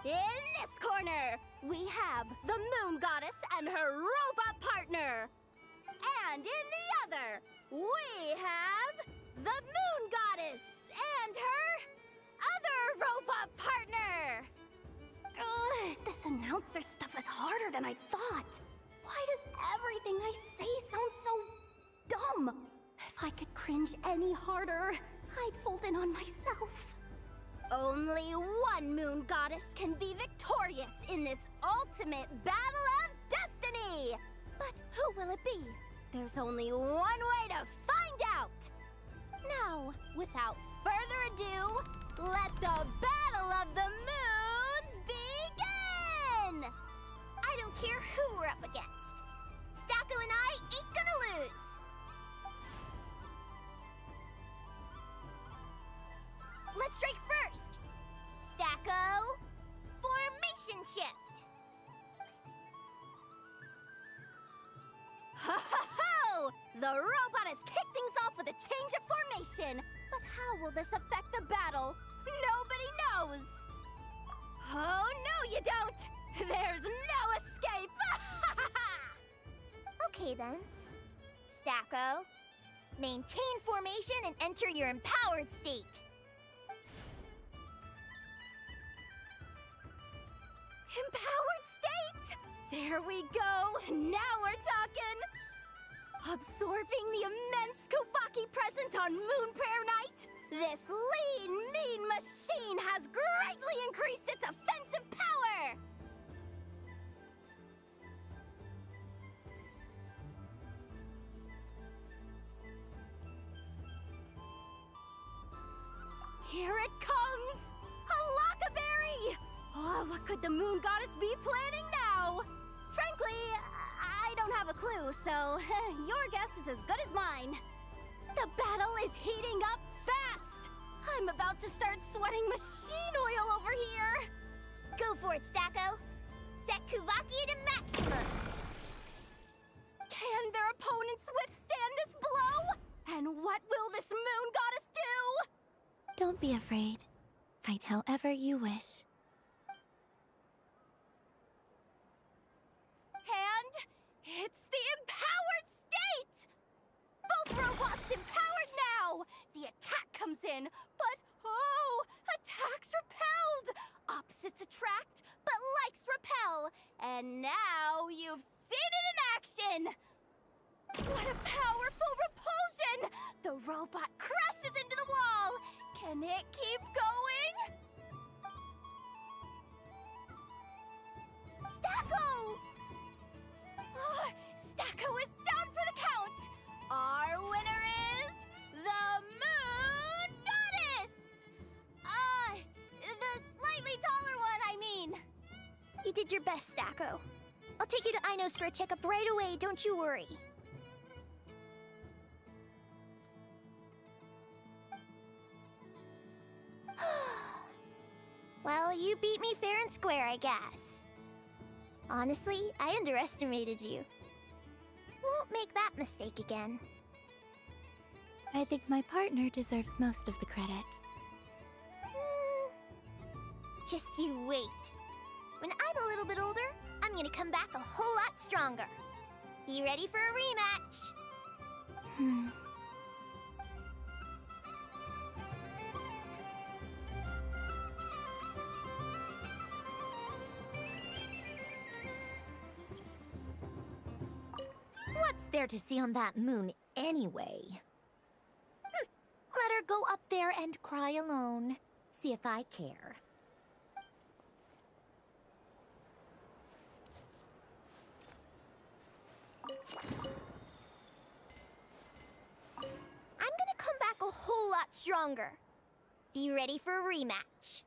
In this corner, we have the Moon Goddess and her robot partner. And in the other, we have the Moon Goddess and her other robot partner. This announcer stuff is harder than I thought. Why does everything I say sound so dumb? If I could cringe any harder, I'd fold in on myself. Only one Moon Goddess can be victorious in this ultimate battle of destiny! But who will it be? There's only one way to find out! Now, without further ado, let the Battle of the Moons begin! I don't care who we're up against. Stacko and I ain't gonna lose! Let's strike first! Stacko, formation shift! Ho ho ho! The robot has kicked things off with a change of formation. But how will this affect the battle? Nobody knows! Oh, no you don't! There's no escape! Okay then. Stacko, maintain formation and enter your empowered state. Empowered state! There we go! Now we're talking! Absorbing the immense Kuvaki present on Moon Prayer Night, this lean, mean machine has greatly increased its offensive power! Here it comes! A Lockaberry! Oh, what could the Moon Goddess be planning now? Frankly, I don't have a clue, so your guess is as good as mine. The battle is heating up fast! I'm about to start sweating machine oil over here! Go for it, Stacko! Set Kuvaki to maximum! Can their opponents withstand this blow? And what will this Moon Goddess do? Don't be afraid. Fight however you wish. And it's the empowered state! Both robots empowered now! The attack comes in, but oh, attacks repelled! Opposites attract, but likes repel. And now you've seen it in action! What a powerful repulsion! The robot crashes into the wall! Can it keep going? Stacko! Oh, Stacko is down for the count! Our winner is the Moon Goddess! The slightly taller one, I mean. You did your best, Stacko. I'll take you to Ainos for a checkup right away, don't you worry. Well, you beat me fair and square, I guess. Honestly, I underestimated you. Won't make that mistake again. I think my partner deserves most of the credit. Just you wait. When I'm a little bit older, I'm gonna come back a whole lot stronger. Be ready for a rematch. What's there to see on that moon anyway? Let her go up there and cry alone. See if I care. I'm gonna come back a whole lot stronger. Be ready for a rematch.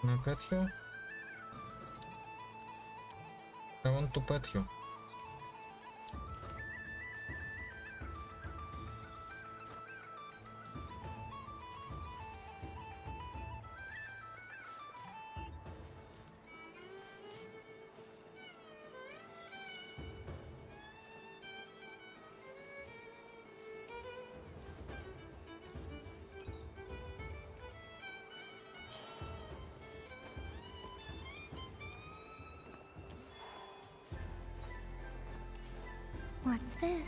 Can I pet you? I want to pet you. What's this?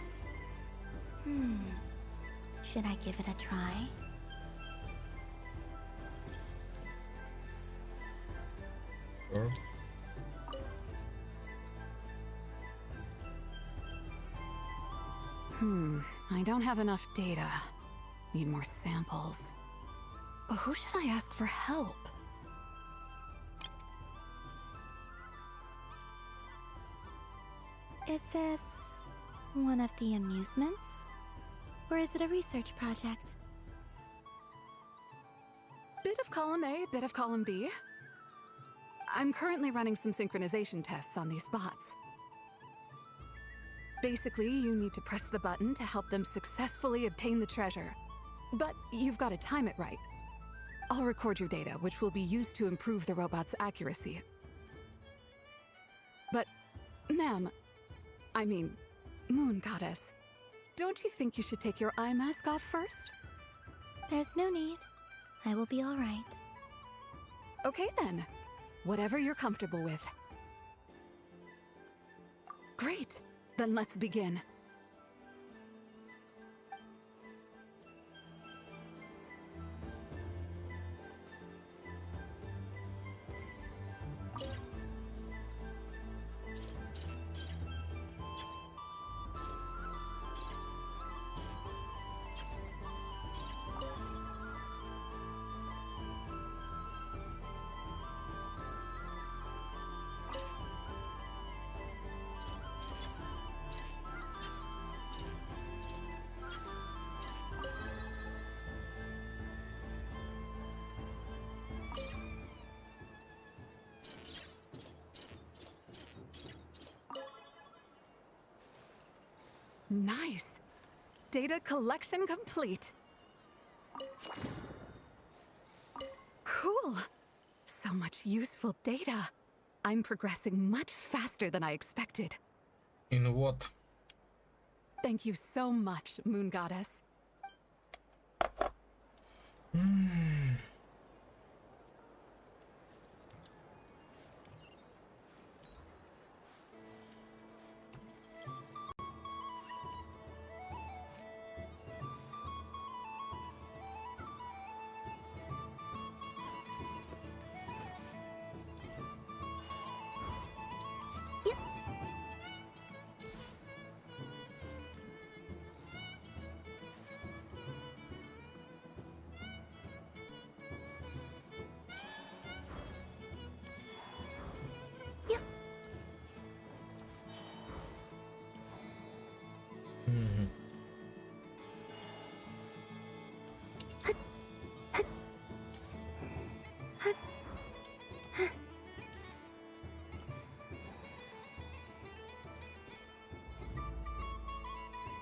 Should I give it a try? Sure. I don't have enough data. Need more samples. But who should I ask for help? Is this one of the amusements? Or is it a research project? Bit of column A, bit of column B. I'm currently running some synchronization tests on these bots. Basically, you need to press the button to help them successfully obtain the treasure. But you've got to time it right. I'll record your data, which will be used to improve the robot's accuracy. But, ma'am, I mean, Moon Goddess, don't you think you should take your eye mask off first? There's no need. I will be all right. Okay then. Whatever you're comfortable with. Great. Then let's begin. Nice. Data collection complete. Cool. So much useful data. I'm progressing much faster than I expected. In what? Thank you so much, Moon Goddess.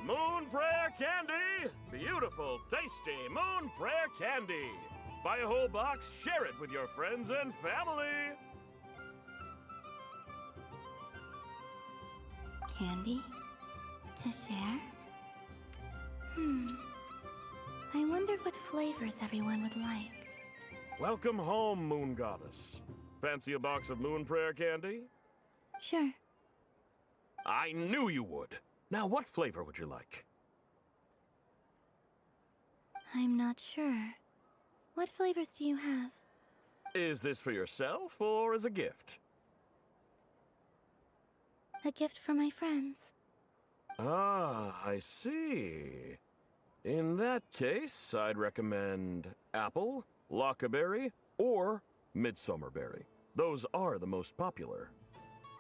Moon Prayer Candy! Beautiful, tasty Moon Prayer Candy! Buy a whole box, share it with your friends and family! Candy? To share? I wonder what flavors everyone would like. Welcome home, Moon Goddess. Fancy a box of Moon Prayer Candy? Sure. I knew you would! Now, what flavor would you like? I'm not sure. What flavors do you have? Is this for yourself or as a gift? A gift for my friends. Ah, I see. In that case, I'd recommend apple, lockaberry, or midsummerberry. Those are the most popular.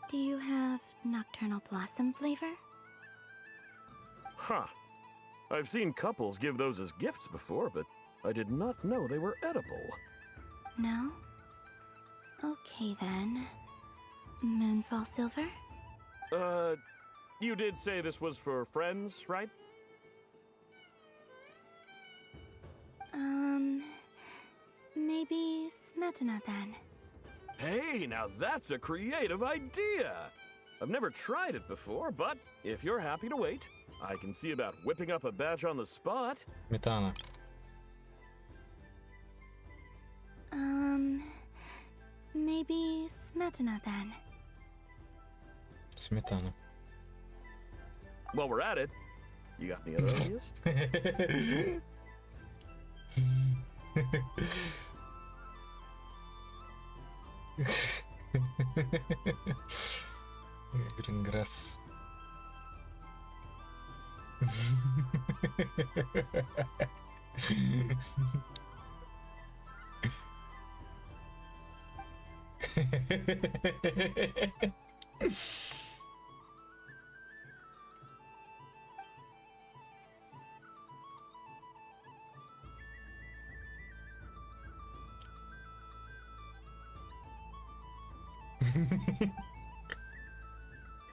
Do you have nocturnal blossom flavor? Huh. I've seen couples give those as gifts before, but I did not know they were edible. No? Okay then. Moonfall silver? You did say this was for friends, right? Maybe Smetana then. Hey, now that's a creative idea! I've never tried it before, but if you're happy to wait, I can see about whipping up a batch on the spot. Smetana. Maybe Smetana then. Smetana. While we're at it, you got any other ideas? Green grass.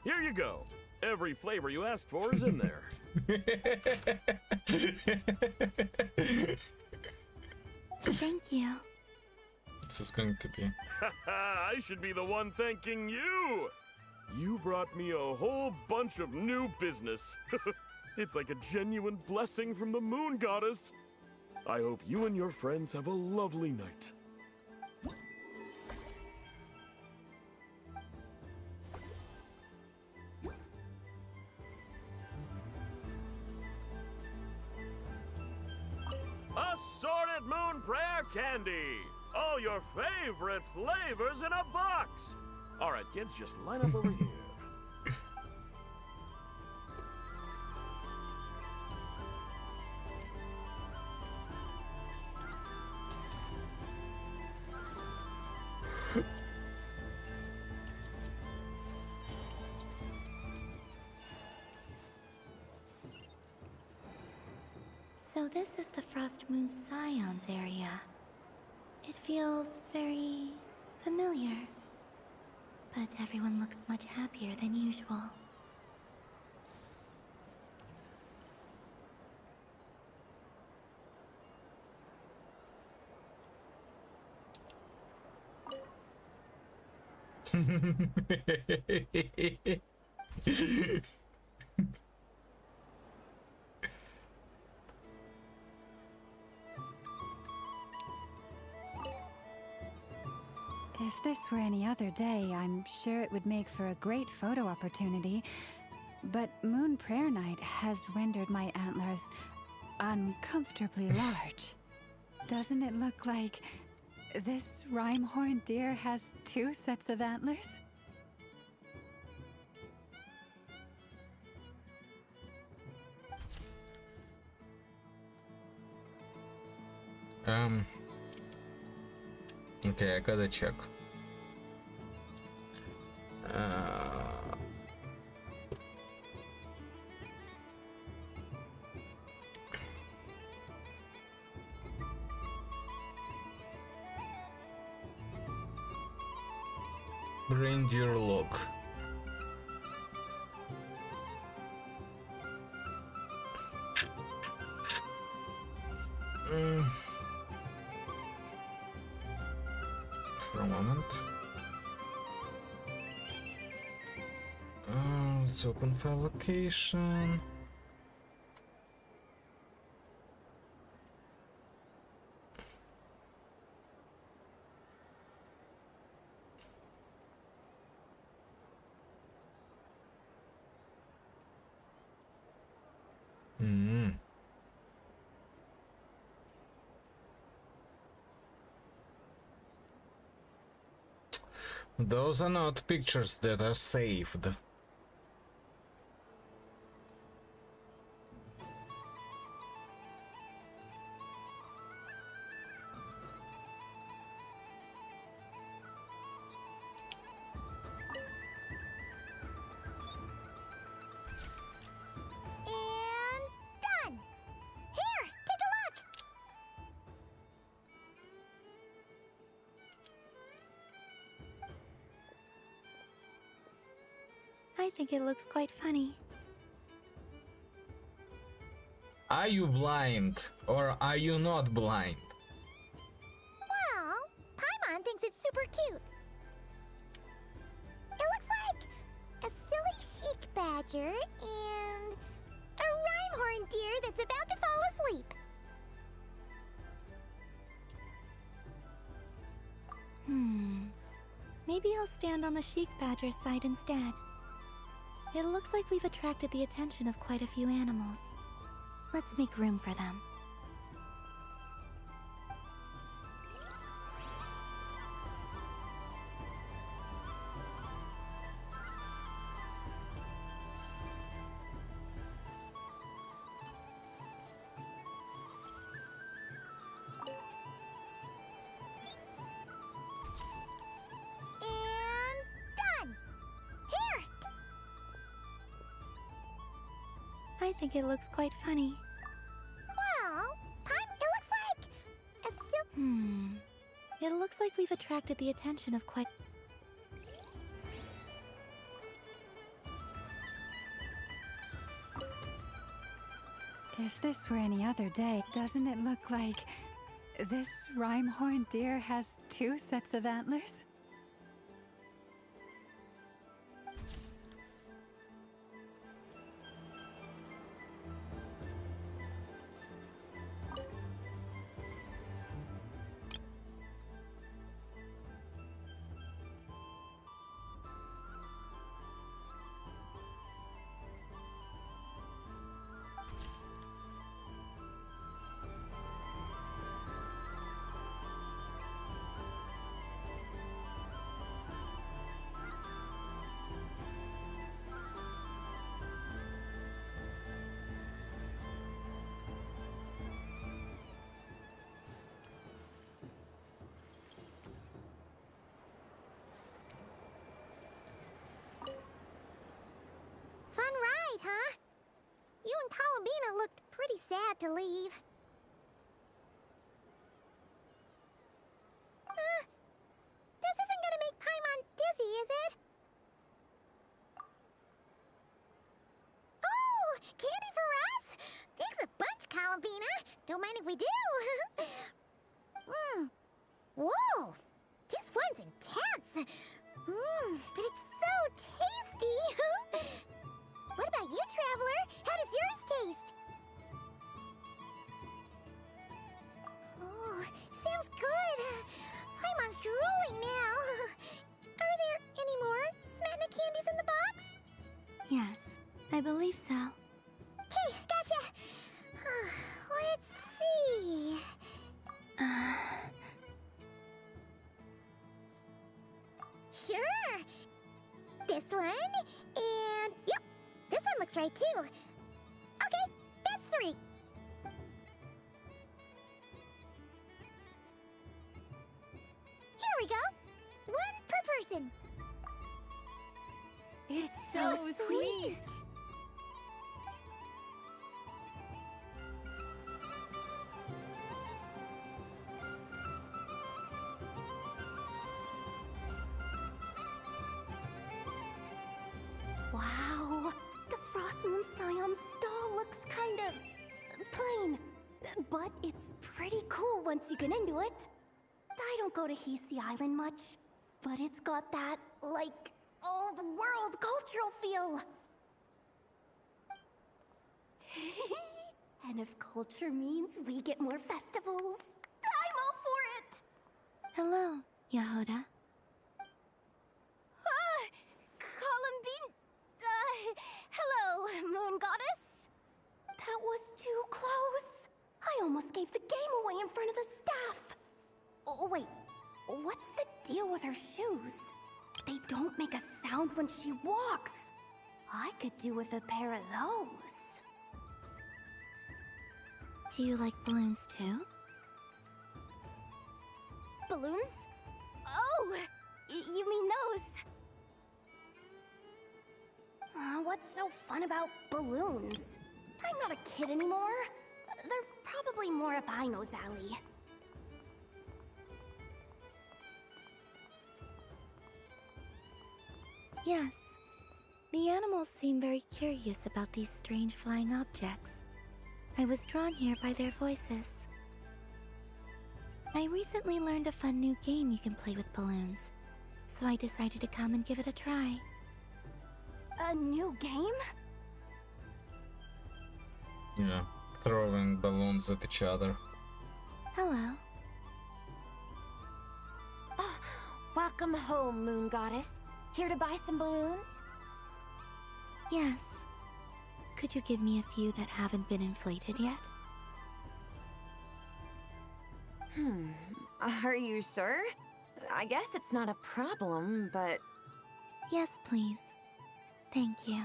Here you go. Every flavor you asked for is in there. Thank you. This is going to be. I should be the one thanking you. You brought me a whole bunch of new business. It's like a genuine blessing from the moon goddess. I hope you and your friends have a lovely night. Assorted Moon Prayer Candy! All your favorite flavors in a box! Alright, kids, just line up over here. So this is the Frost Moon Scions area. It feels very familiar. But everyone looks much happier than usual. If this were any other day, I'm sure it would make for a great photo opportunity. But Moon Prayer Night has rendered my antlers uncomfortably large. Doesn't it look like this Rhyme-horned deer has 2 sets of antlers? Okay, I gotta check. Reindeer look. For a moment. Let's open file location. Those are not pictures that are saved. And done! Here, take a look! I think it looks quite funny. Are you blind or are you not blind? Well, Paimon thinks it's super cute. It looks like a silly chic badger and a rhyme-horned deer that's about to fall asleep. Maybe I'll stand on the Sheik Badger's side instead. It looks like we've attracted the attention of quite a few animals. Let's make room for them. I think it looks quite funny. Well, it looks like a It looks like we've attracted the attention of quite... If this were any other day, doesn't it look like this rhyme-horned deer has 2 sets of antlers? fun ride, huh? You and Columbina looked pretty sad to leave. This isn't gonna make Paimon dizzy, is it? Oh, candy for us? Thanks a bunch, Columbina. Don't mind if we do. Whoa, this one's intense. But it's so tasty. What about you, Traveler? How does yours taste? Oh, sounds good. Paimon's drooling now. Are there any more Smetana candies in the box? Yes, I believe so. Okay, gotcha. Let's see. Sure. This one, and yep, this one looks right too. Okay, that's 3. Here we go. 1 per person. It's so sweet. Wow, the Frost Moon Scion stall looks kind of plain, but it's pretty cool once you get into it. I don't go to Hisi Island much, but it's got that, like, old world cultural feel. And if culture means we get more festivals, I'm all for it! Hello, Yahoda. Columbine... hello, Moon Goddess? That was too close. I almost gave the game away in front of the staff. Oh, wait. What's the deal with her shoes? They don't make a sound when she walks. I could do with a pair of those. Do you like balloons too? Balloons? Oh, you mean those? What's so fun about balloons? I'm not a kid anymore. They're probably more up Aino's alley. Yes. The animals seem very curious about these strange flying objects. I was drawn here by their voices. I recently learned a fun new game you can play with balloons, so I decided to come and give it a try. A new game? Yeah, throwing balloons at each other. Hello. Welcome home, Moon Goddess. Here to buy some balloons? Yes. Could you give me a few that haven't been inflated yet? Are you sure? I guess it's not a problem, but... Yes, please. Thank you.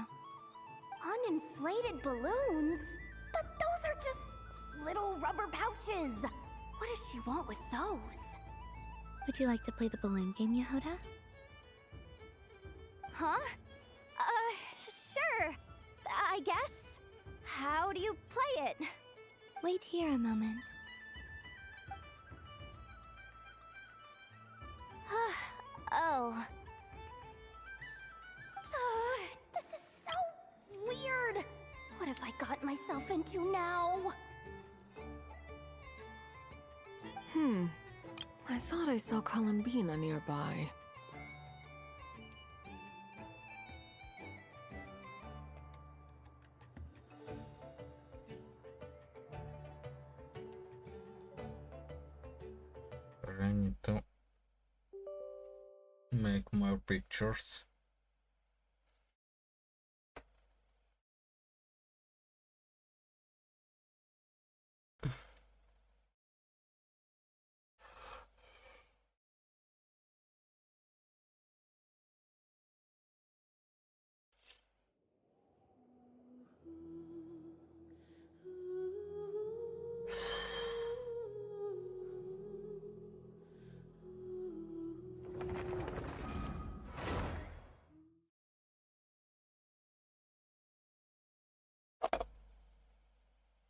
Uninflated balloons? But those are just little rubber pouches. What does she want with those? Would you like to play the balloon game, Yehuda? Huh? Sure. I guess. How do you play it? Wait here a moment. Oh. This is so weird. What have I got myself into now? I thought I saw Columbina nearby. I need to make more pictures.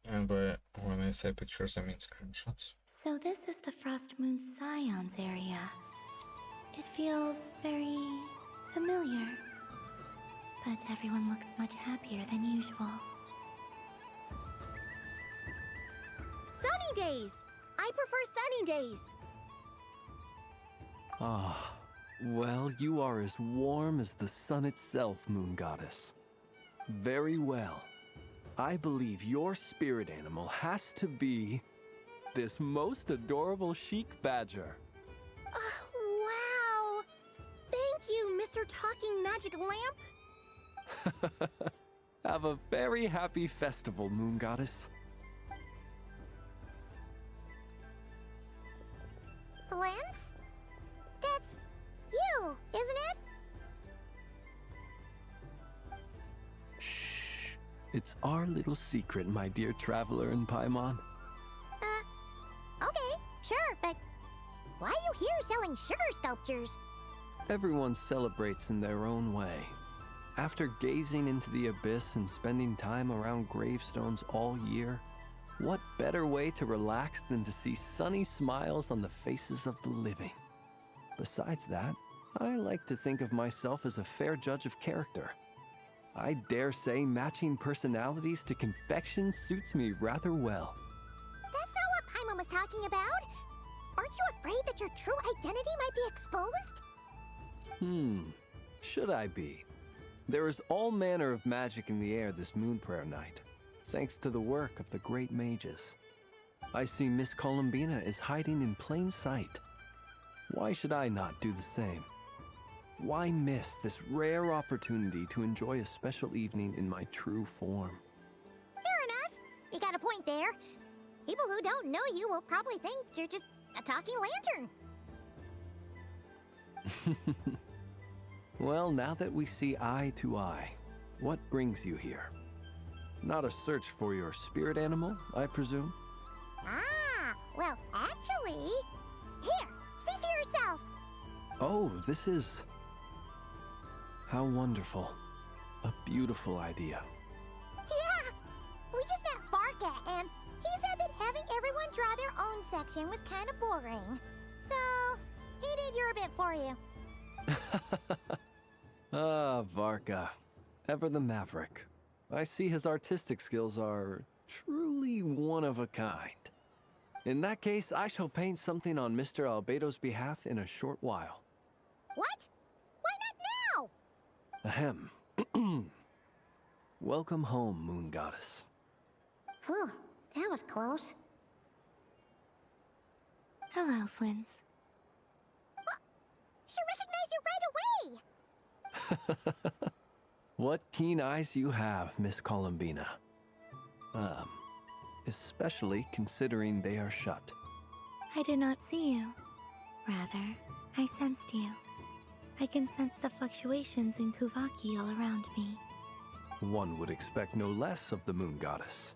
And when I say pictures, I mean screenshots. So this is the Frost Moon Scions area. It feels very familiar. But everyone looks much happier than usual. Sunny days! I prefer sunny days. Ah, well, you are as warm as the sun itself, Moon Goddess. Very well. I believe your spirit animal has to be this most adorable chic badger. Wow! Thank you, Mr. Talking Magic Lamp. Have a very happy festival, Moon Goddess. Lance? That's you, isn't it? It's our little secret, my dear traveler in Paimon. Okay, sure, but why are you here selling sugar sculptures? Everyone celebrates in their own way. After gazing into the abyss and spending time around gravestones all year, what better way to relax than to see sunny smiles on the faces of the living? Besides that, I like to think of myself as a fair judge of character. I dare say matching personalities to confection suits me rather well. That's not what Paimon was talking about. Aren't you afraid that your true identity might be exposed? Should I be? There is all manner of magic in the air this Moon Prayer night, thanks to the work of the great mages. I see Miss Columbina is hiding in plain sight. Why should I not do the same? Why miss this rare opportunity to enjoy a special evening in my true form? Fair enough. You got a point there. People who don't know you will probably think you're just a talking lantern. Well, now that we see eye to eye, what brings you here? Not a search for your spirit animal, I presume? Well, actually... Here, see for yourself. Oh, this is... How wonderful. A beautiful idea. Yeah! We just met Barca, and he said that having everyone draw their own section was kind of boring. So, he did your bit for you. Ah, Varka. Ever the maverick. I see his artistic skills are truly one of a kind. In that case, I shall paint something on Mr. Albedo's behalf in a short while. What? Why not now? Ahem. Welcome home, Moon Goddess. Phew, that was close. Hello, Flins. She recognized you right away! What keen eyes you have, Miss Columbina. Especially considering they are shut. I did not see you. Rather, I sensed you. I can sense the fluctuations in Kuvaki all around me. One would expect no less of the moon goddess.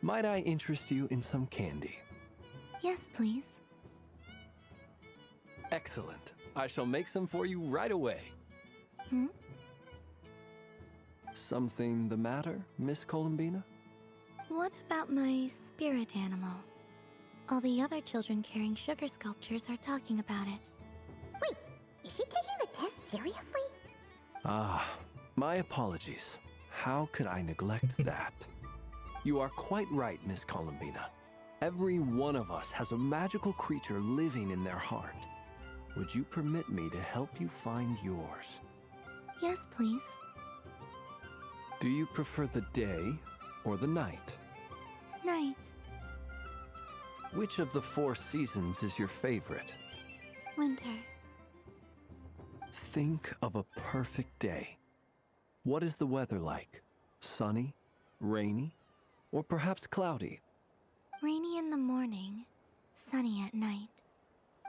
Might I interest you in some candy? Yes, please. Excellent. I shall make some for you right away. Hmm? Something the matter, Miss Columbina? What about my spirit animal? All the other children carrying sugar sculptures are talking about it. Wait, is she taking the test seriously? Ah, my apologies. How could I neglect that? You are quite right, Miss Columbina. Every one of us has a magical creature living in their heart. Would you permit me to help you find yours? Yes, please. Do you prefer the day or the night? Night. Which of the 4 seasons is your favorite? Winter. Think of a perfect day. What is the weather like? Sunny, rainy, or perhaps cloudy? Rainy in the morning, sunny at night.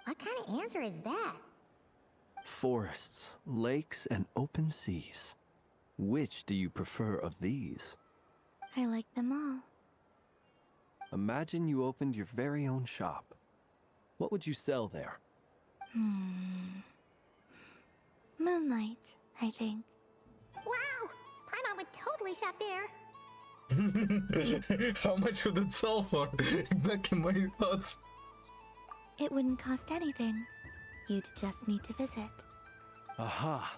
What kind of answer is that? Forests, lakes, and open seas. Which do you prefer of these? I like them all. Imagine you opened your very own shop. What would you sell there? Moonlight, I think. Wow! Paimon would totally shop there. How much would it sell for? Exactly my thoughts. It wouldn't cost anything. You'd just need to visit. Aha!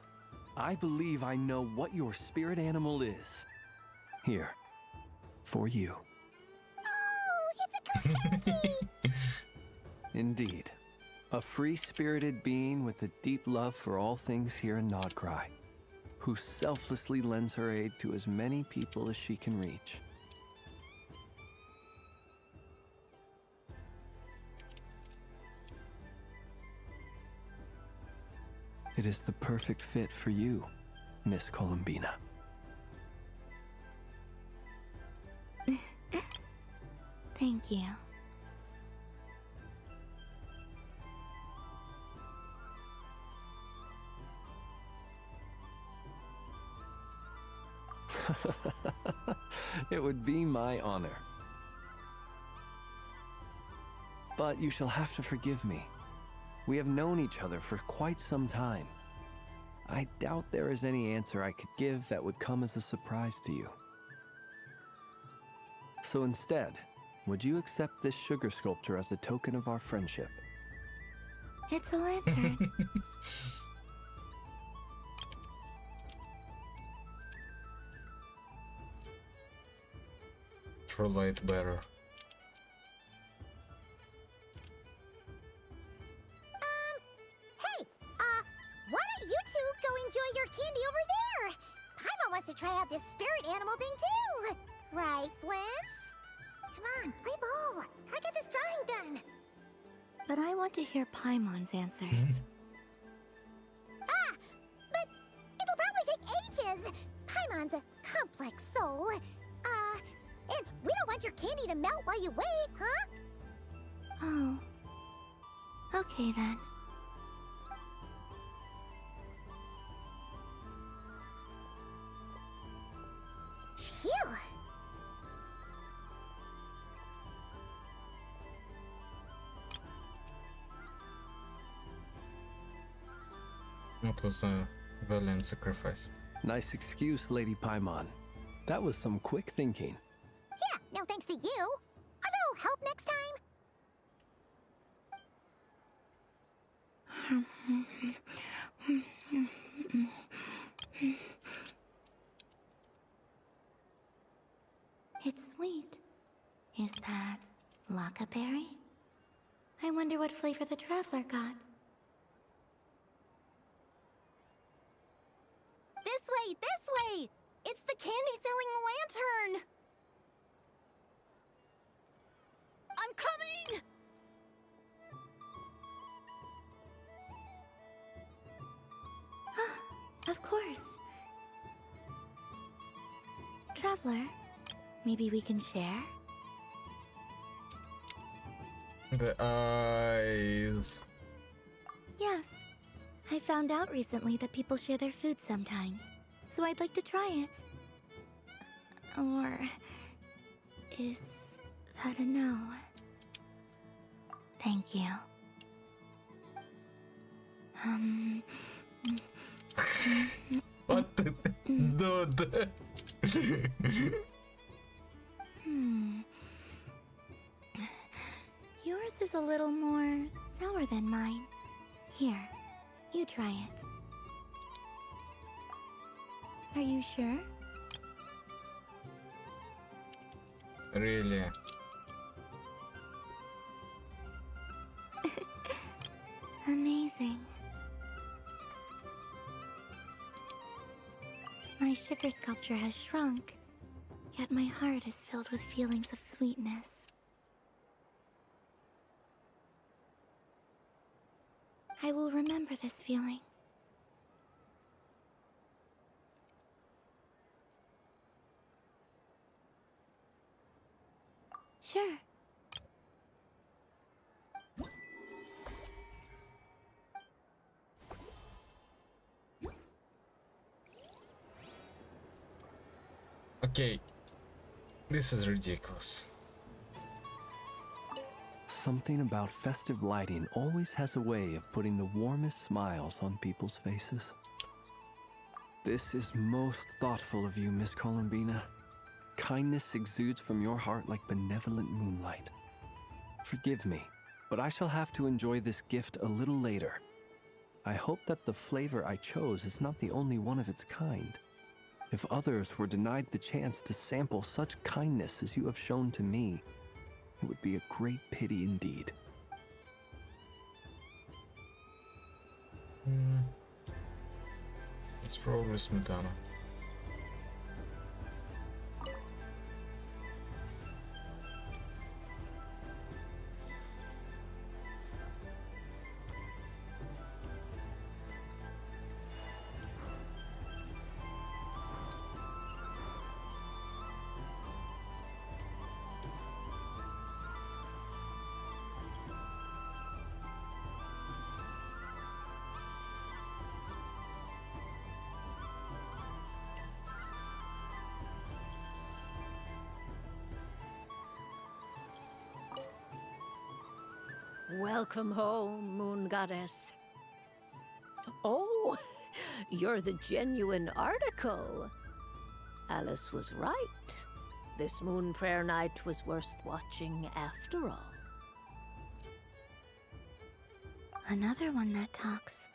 I believe I know what your spirit animal is. Here, for you. Oh, it's a Kohenki! Indeed. A free-spirited being with a deep love for all things here in Nodcry, who selflessly lends her aid to as many people as she can reach. It is the perfect fit for you, Miss Columbina. Thank you. It would be my honor. But you shall have to forgive me. We have known each other for quite some time. I doubt there is any answer I could give that would come as a surprise to you. So instead, would you accept this sugar sculpture as a token of our friendship? It's a lantern. True light bearer. Hey, why don't you two go enjoy your candy over there? Paimon wants to try out this spirit animal thing too. Right, Flintz? Come on, play ball. I got this drawing done. But I want to hear Paimon's answers. But it'll probably take ages. Paimon's a complex soul. And we don't want your candy to melt while you wait, huh? Oh. Okay then. Phew. It was a valiant sacrifice. Nice excuse, Lady Paimon. That was some quick thinking. Yeah, no thanks to you. Although, help next time. It's sweet. Is that Lockaberry? I wonder what flavor the Traveler got. This way! It's the candy-selling lantern! I'm coming! Of course. traveler. Maybe we can share? The eyes. Yes. I found out recently that people share their food sometimes, so I'd like to try it. Or is that a no? Thank you. What the dude? Yours is a little more sour than mine. Here, you try it. Are you sure? Really? Amazing. My sugar sculpture has shrunk, yet my heart is filled with feelings of sweetness. I will remember this feeling. Sure. Okay. This is ridiculous. Something about festive lighting always has a way of putting the warmest smiles on people's faces. This is most thoughtful of you, Miss Columbina. Kindness exudes from your heart like benevolent moonlight. Forgive me, but I shall have to enjoy this gift a little later. I hope that the flavor I chose is not the only one of its kind. If others were denied the chance to sample such kindness as you have shown to me, it would be a great pity indeed. It's probably Smetana. Welcome home, Moon Goddess. Oh, you're the genuine article. Alice was right. This Moon Prayer Night was worth watching after all. Another one that talks.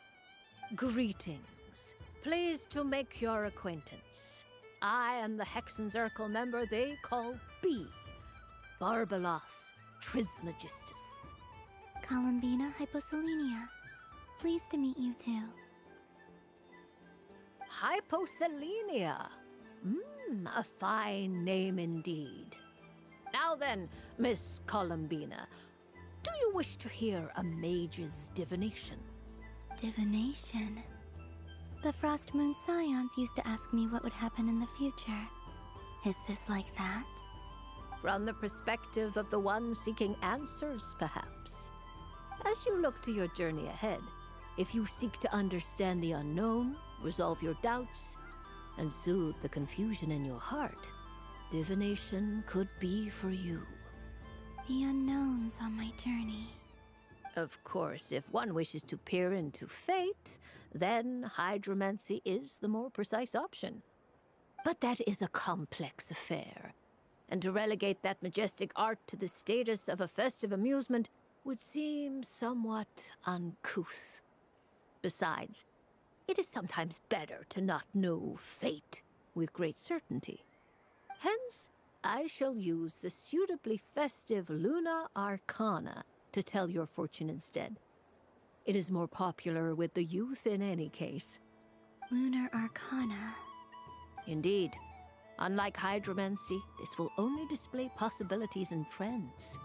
Greetings. Pleased to make your acquaintance. I am the Hexenzirkel member they call B. Barbeloth Trismegistus. Columbina Hyposelenia. Pleased to meet you too. Hyposelenia. A fine name indeed. Now then, Miss Columbina, do you wish to hear a mage's divination? Divination? The Frost Moon Scions used to ask me what would happen in the future. Is this like that? From the perspective of the one seeking answers, perhaps. As you look to your journey ahead, if you seek to understand the unknown, resolve your doubts, and soothe the confusion in your heart, divination could be for you. The unknowns on my journey. Of course, if one wishes to peer into fate, then hydromancy is the more precise option. But that is a complex affair, and to relegate that majestic art to the status of a festive amusement would seem somewhat uncouth. Besides, it is sometimes better to not know fate with great certainty. Hence, I shall use the suitably festive Luna Arcana to tell your fortune instead. It is more popular with the youth in any case. Lunar Arcana. Indeed. Unlike hydromancy, this will only display possibilities and trends.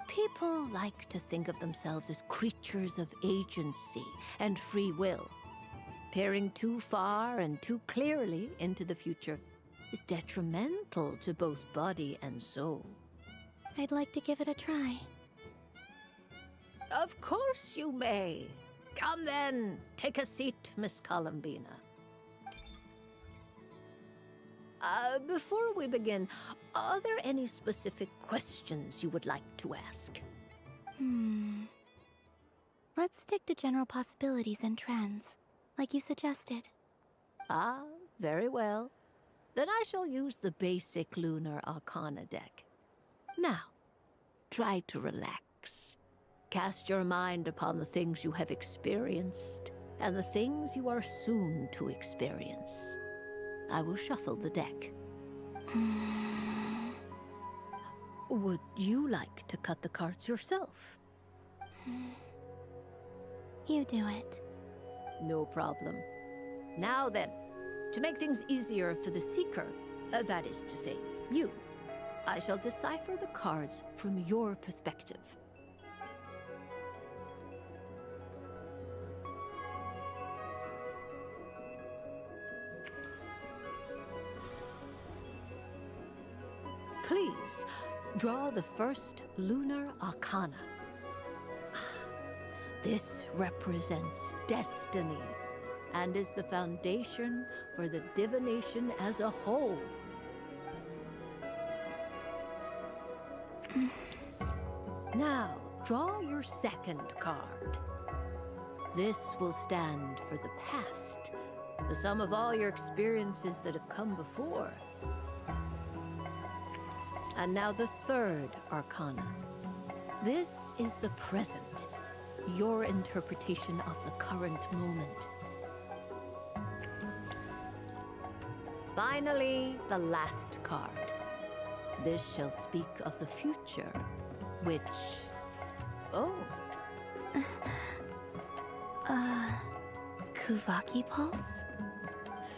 People like to think of themselves as creatures of agency and free will. Peering too far and too clearly into the future is detrimental to both body and soul. I'd like to give it a try. Of course you may. Come then, take a seat, Miss Columbina. Before we begin, are there any specific questions you would like to ask? Let's stick to general possibilities and trends, like you suggested. Ah, very well. Then I shall use the basic Lunar Arcana deck. Now, try to relax. Cast your mind upon the things you have experienced and the things you are soon to experience. I will shuffle the deck. Would you like to cut the cards yourself? You do it. No problem. Now then, to make things easier for the seeker, that is to say, you, I shall decipher the cards from your perspective. Please, draw the first Lunar Arcana. This represents destiny and is the foundation for the divination as a whole. Now, draw your second card. This will stand for the past, the sum of all your experiences that have come before. And now the third Arcana. This is the present, your interpretation of the current moment. Finally, the last card. This shall speak of the future, which... Oh. Kuvaki Pulse?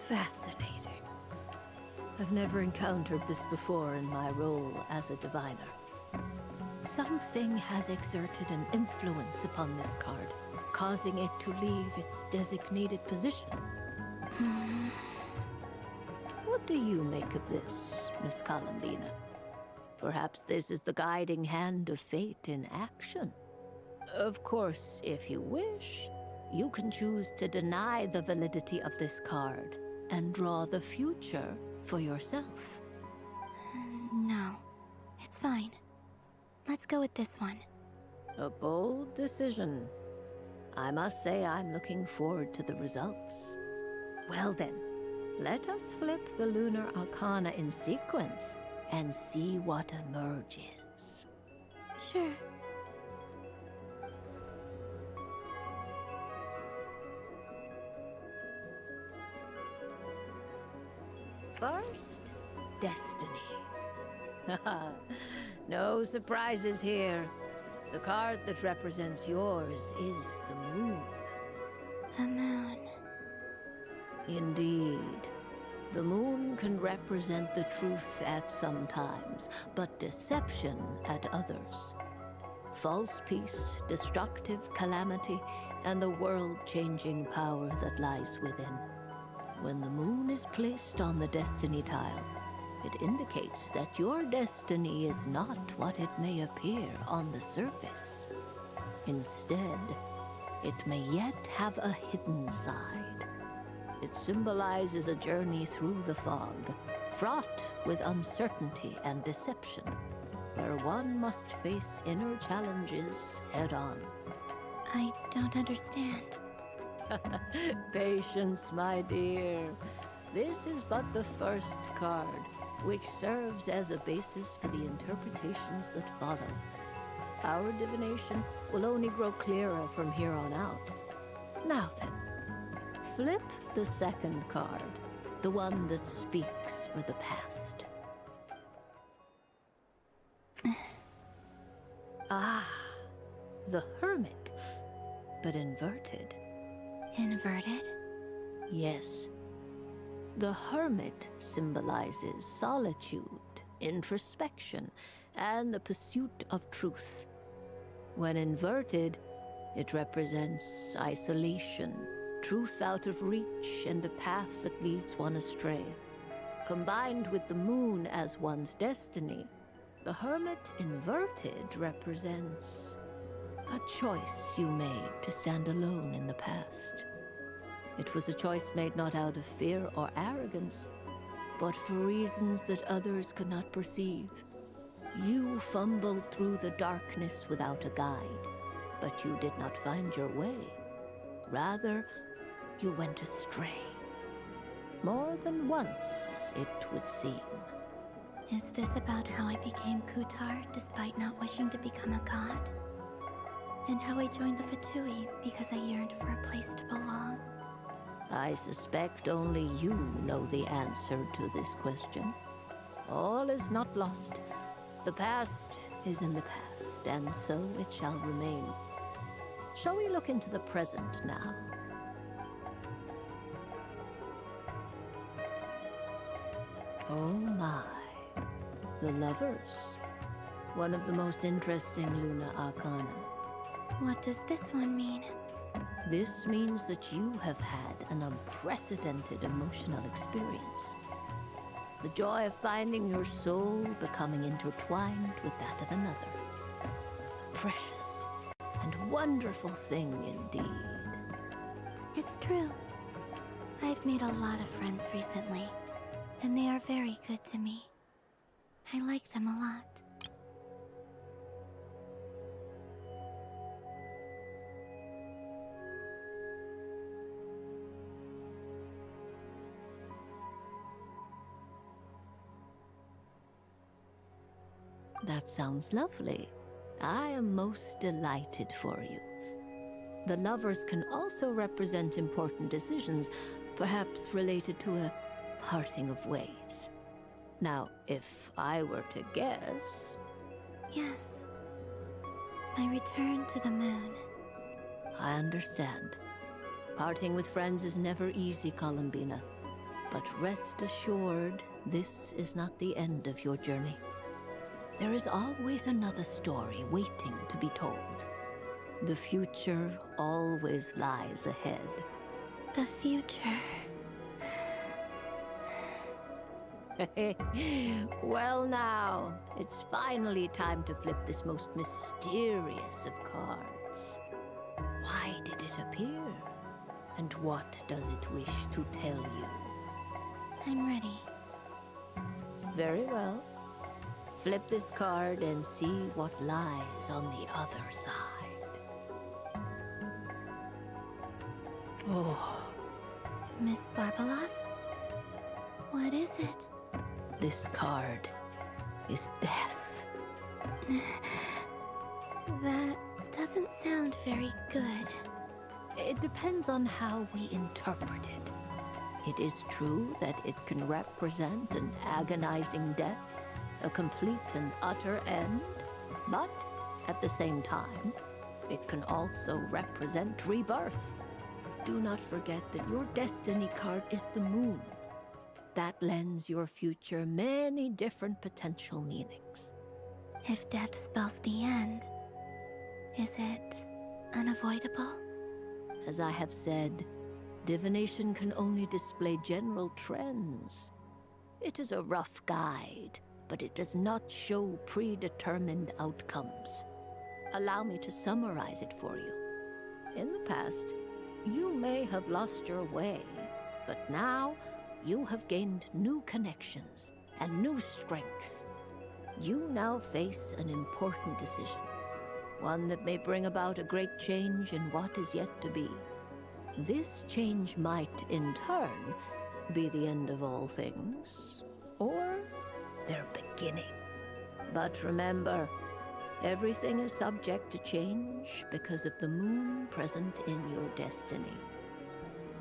Fascinating. I've never encountered this before in my role as a diviner. Something has exerted an influence upon this card, causing it to leave its designated position. What do you make of this, Miss Columbina? Perhaps this is the guiding hand of fate in action. Of course, if you wish, you can choose to deny the validity of this card and draw the future for yourself. No, it's fine. Let's go with this one. A bold decision. I must say I'm looking forward to the results. Well then, let us flip the Lunar Arcana in sequence and see what emerges. Sure. First, Destiny. No surprises here. The card that represents yours is the moon. The moon. Indeed. The moon can represent the truth at some times, but deception at others. False peace, destructive calamity, and the world-changing power that lies within. When the moon is placed on the destiny tile, it indicates that your destiny is not what it may appear on the surface. Instead, it may yet have a hidden side. It symbolizes a journey through the fog, fraught with uncertainty and deception, where one must face inner challenges head-on. I don't understand. Patience, my dear. This is but the first card, which serves as a basis for the interpretations that follow. Our divination will only grow clearer from here on out. Now then, flip the second card, the one that speaks for the past. The Hermit, but inverted. Inverted? Yes. The Hermit symbolizes solitude, introspection, and the pursuit of truth. When inverted, it represents isolation, truth out of reach, and a path that leads one astray. combined with the moon as one's destiny, the Hermit inverted represents a choice you made to stand alone in the past. It was a choice made not out of fear or arrogance, but for reasons that others could not perceive. You fumbled through the darkness without a guide, but you did not find your way. Rather, you went astray. More than once, it would seem. Is this about how I became Kutar despite not wishing to become a god? And how I joined the Fatui because I yearned for a place to belong? I suspect only you know the answer to this question. All is not lost. The past is in the past, and so it shall remain. Shall we look into the present now? Oh my. The Lovers. One of the most interesting Luna Arcana. What does this one mean? This means that you have had an unprecedented emotional experience. The joy of finding your soul becoming intertwined with that of another. A precious and wonderful thing indeed. It's true. I've made a lot of friends recently, and they are very good to me. I like them a lot. That sounds lovely. I am most delighted for you. The Lovers can also represent important decisions, perhaps related to a parting of ways. Now, if I were to guess... Yes. My return to the moon. I understand. Parting with friends is never easy, Columbina. But rest assured, this is not the end of your journey. There is always another story waiting to be told. The future always lies ahead. The future. Well now, it's finally time to flip this most mysterious of cards. Why did it appear? And what does it wish to tell you? I'm ready. Very well. Flip this card and see what lies on the other side. Oh. Miss Barbeloth? What is it? This card is death. That doesn't sound very good. It depends on how we interpret it. It is true that it can represent an agonizing death, a complete and utter end, but at the same time, it can also represent rebirth. Do not forget that your destiny card is the moon. That lends your future many different potential meanings. If death spells the end, is it unavoidable? As I have said, divination can only display general trends. It is a rough guide, but it does not show predetermined outcomes. Allow me to summarize it for you. In the past, you may have lost your way, but now you have gained new connections and new strength. You now face an important decision, one that may bring about a great change in what is yet to be. This change might, in turn, be the end of all things, or their beginning. But remember, everything is subject to change because of the moon present in your destiny.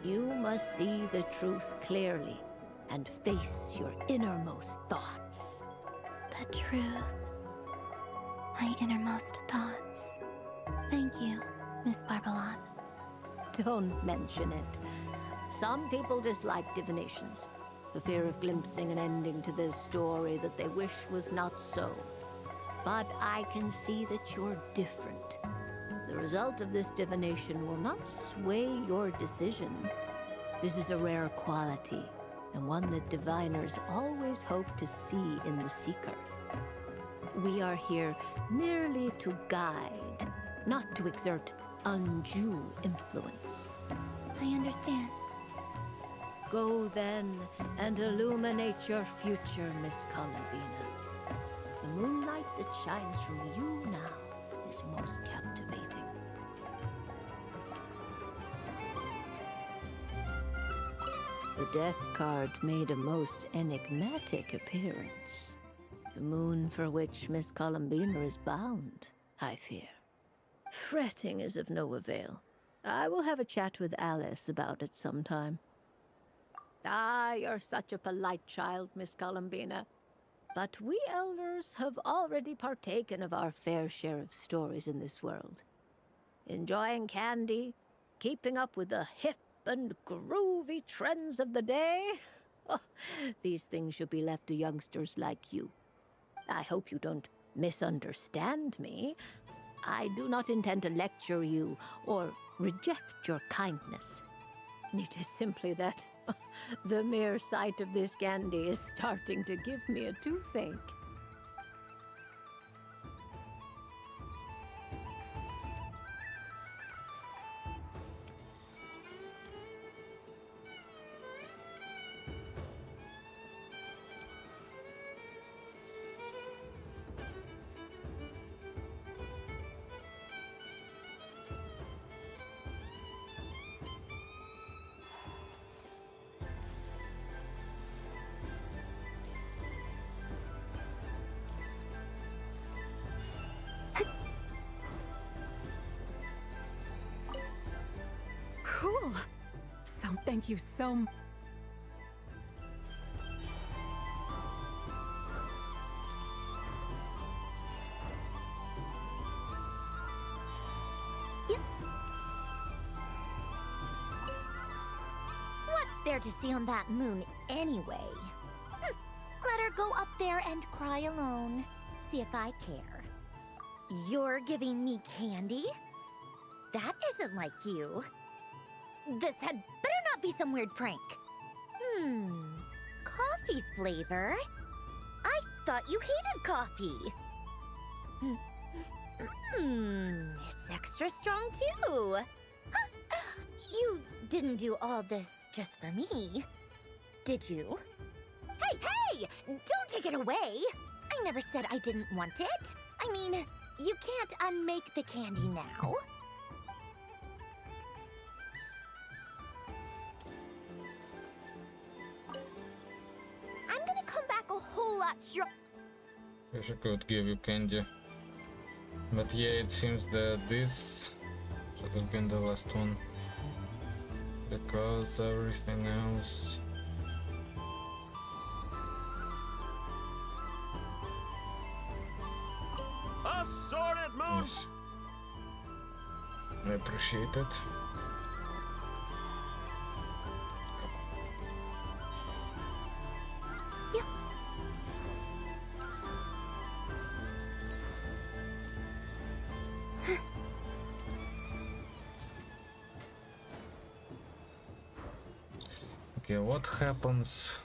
You must see the truth clearly and face your innermost thoughts. The truth. My innermost thoughts. Thank you, Miss Barbeloth. Don't mention it. Some people dislike divinations, for fear of glimpsing an ending to their story that they wish was not so. But I can see that you're different. The result of this divination will not sway your decision. This is a rare quality, and one that diviners always hope to see in the seeker. We are here merely to guide, not to exert undue influence. I understand. Go then and illuminate your future, Miss Columbina. The moonlight that shines from you now is most captivating. The death card made a most enigmatic appearance. The moon for which Miss Columbina is bound, I fear. Fretting is of no avail. I will have a chat with Alice about it sometime. Ah, you're such a polite child, Miss Columbina. But we elders have already partaken of our fair share of stories in this world. Enjoying candy, keeping up with the hip and groovy trends of the day. Oh, these things should be left to youngsters like you. I hope you don't misunderstand me. I do not intend to lecture you or reject your kindness. It is simply that the mere sight of this candy is starting to give me a toothache. Cool. So thank you so much. What's there to see on that moon anyway? Let her go up there and cry alone. See if I care. You're giving me candy? That isn't like you. This had better not be some weird prank. Coffee flavor? I thought you hated coffee. It's extra strong too. You didn't do all this just for me, did you? Hey! Don't take it away! I never said I didn't want it. I mean, you can't unmake the candy now. I'm gonna come back a whole lot strong. Wish I could give you candy. But yeah, it seems that this should have been the last one. Because everything else... Assorted moon! Yes. I appreciate it. Okay, what happens?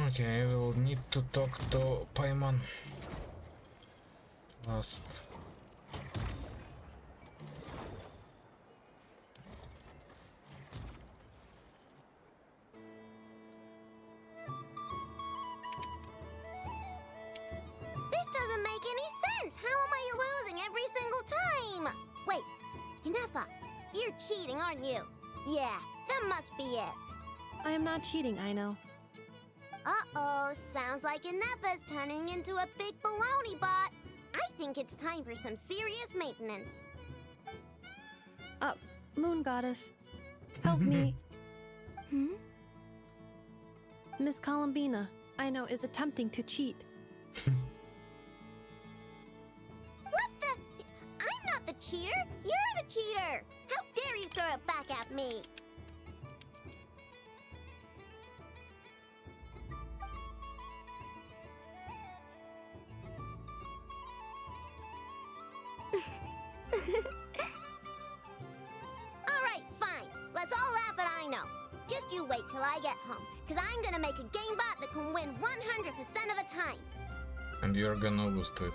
Okay, I will need to talk to Paimon last. This doesn't make any sense. How am I losing every single time? Wait, Inefa, you're cheating, aren't you? Yeah, that must be it. I am not cheating, I know. Uh-oh, sounds like Inefa's turning into a big baloney bot. I think it's time for some serious maintenance. Moon Goddess, help me. Miss Columbina, I know, is attempting to cheat. What the? I'm not the cheater. You're the cheater. How dare you throw it back at me? Alright, fine. Let's all laugh at I know. Just you wait till I get home, because I'm gonna make a game bot that can win 100% of the time. And you're gonna lose to it.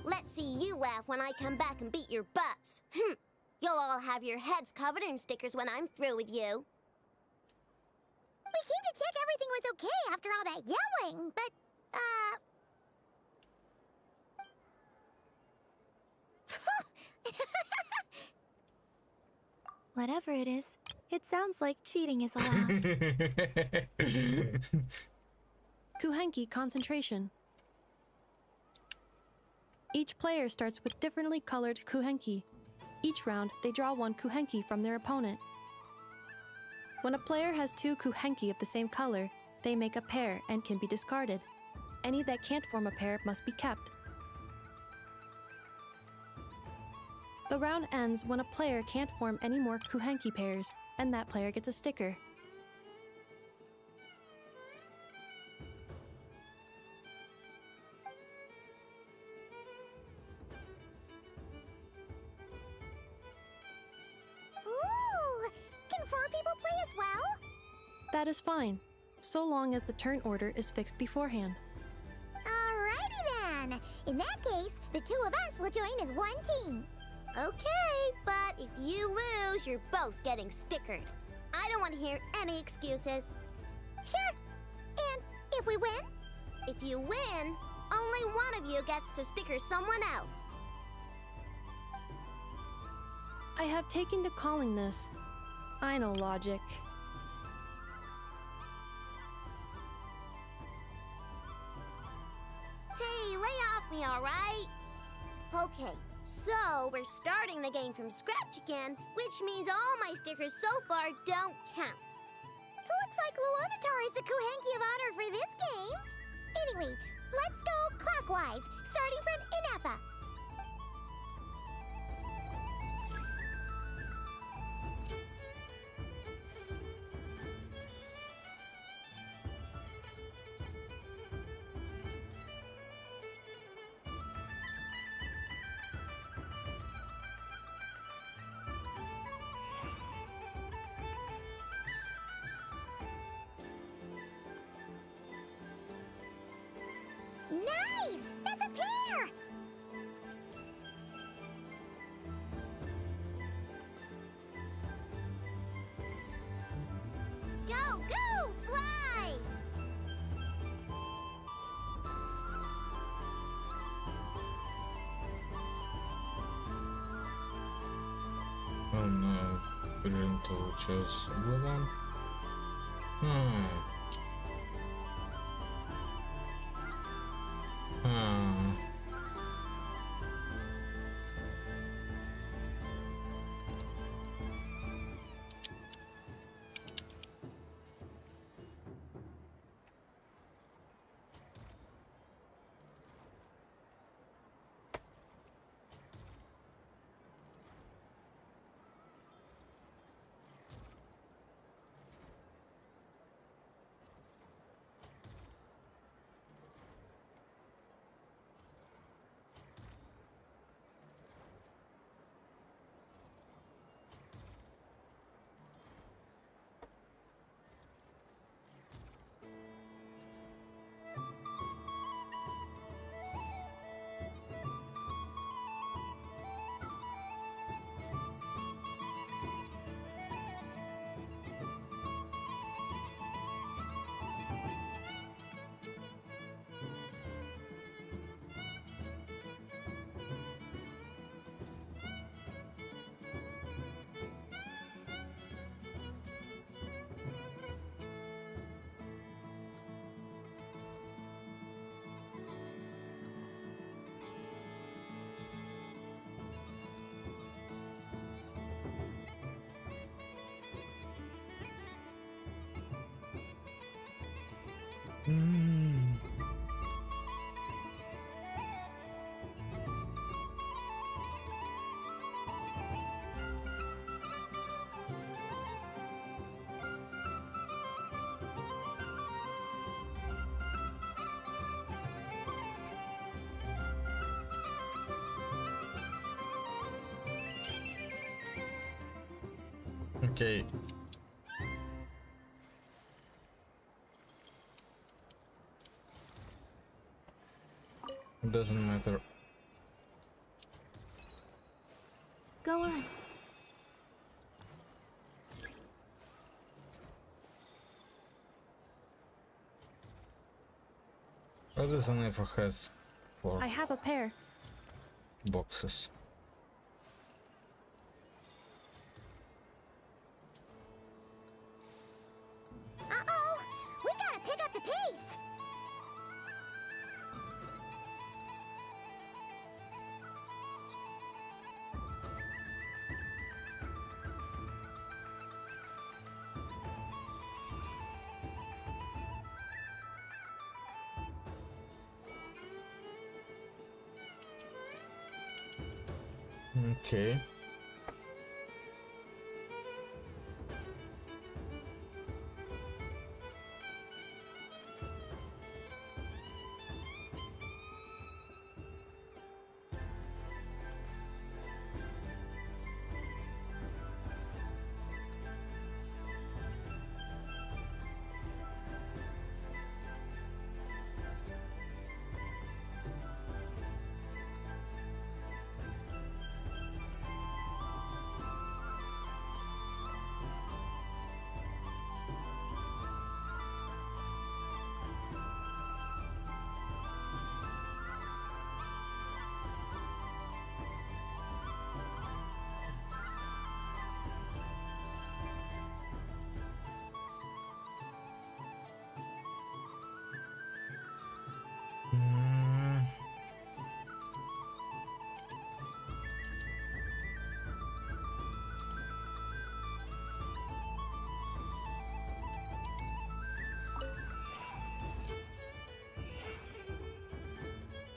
Let's see you laugh when I come back and beat your butts. You'll all have your heads covered in stickers when I'm through with you. We came to check everything was okay after all that yelling, but, Whatever it is, it sounds like cheating is allowed. Kuhenki concentration. Each player starts with differently colored Kuhenki. Each round, they draw one Kuhenki from their opponent. When a player has two Kuhenki of the same color, they make a pair and can be discarded. Any that can't form a pair must be kept. The round ends when a player can't form any more Kuhenki pairs, and that player gets a sticker. ooh, can 4 people play as well? That is fine, so long as the turn order is fixed beforehand. Alrighty then. In that case, the 2 of us will join as one team. Okay, but if you lose, you're both getting stickered. I don't want to hear any excuses. Sure. And if we win? If you win, only one of you gets to sticker someone else. I have taken to calling this. I know logic. Hey, lay off me, all right? Okay, so we're starting the game from scratch again, which means all my stickers so far don't count. Looks like Luonatar is the Kuhenki of honor for this game. Anyway, let's go clockwise, starting from Inepha. Nice! That's a pair! Go, go, fly! Oh no, we didn't choose blue one. Okay. Doesn't matter. Go on. What does an Eva has for I have a pair. boxes? Uh-oh! We gotta pick up the pace! Okay.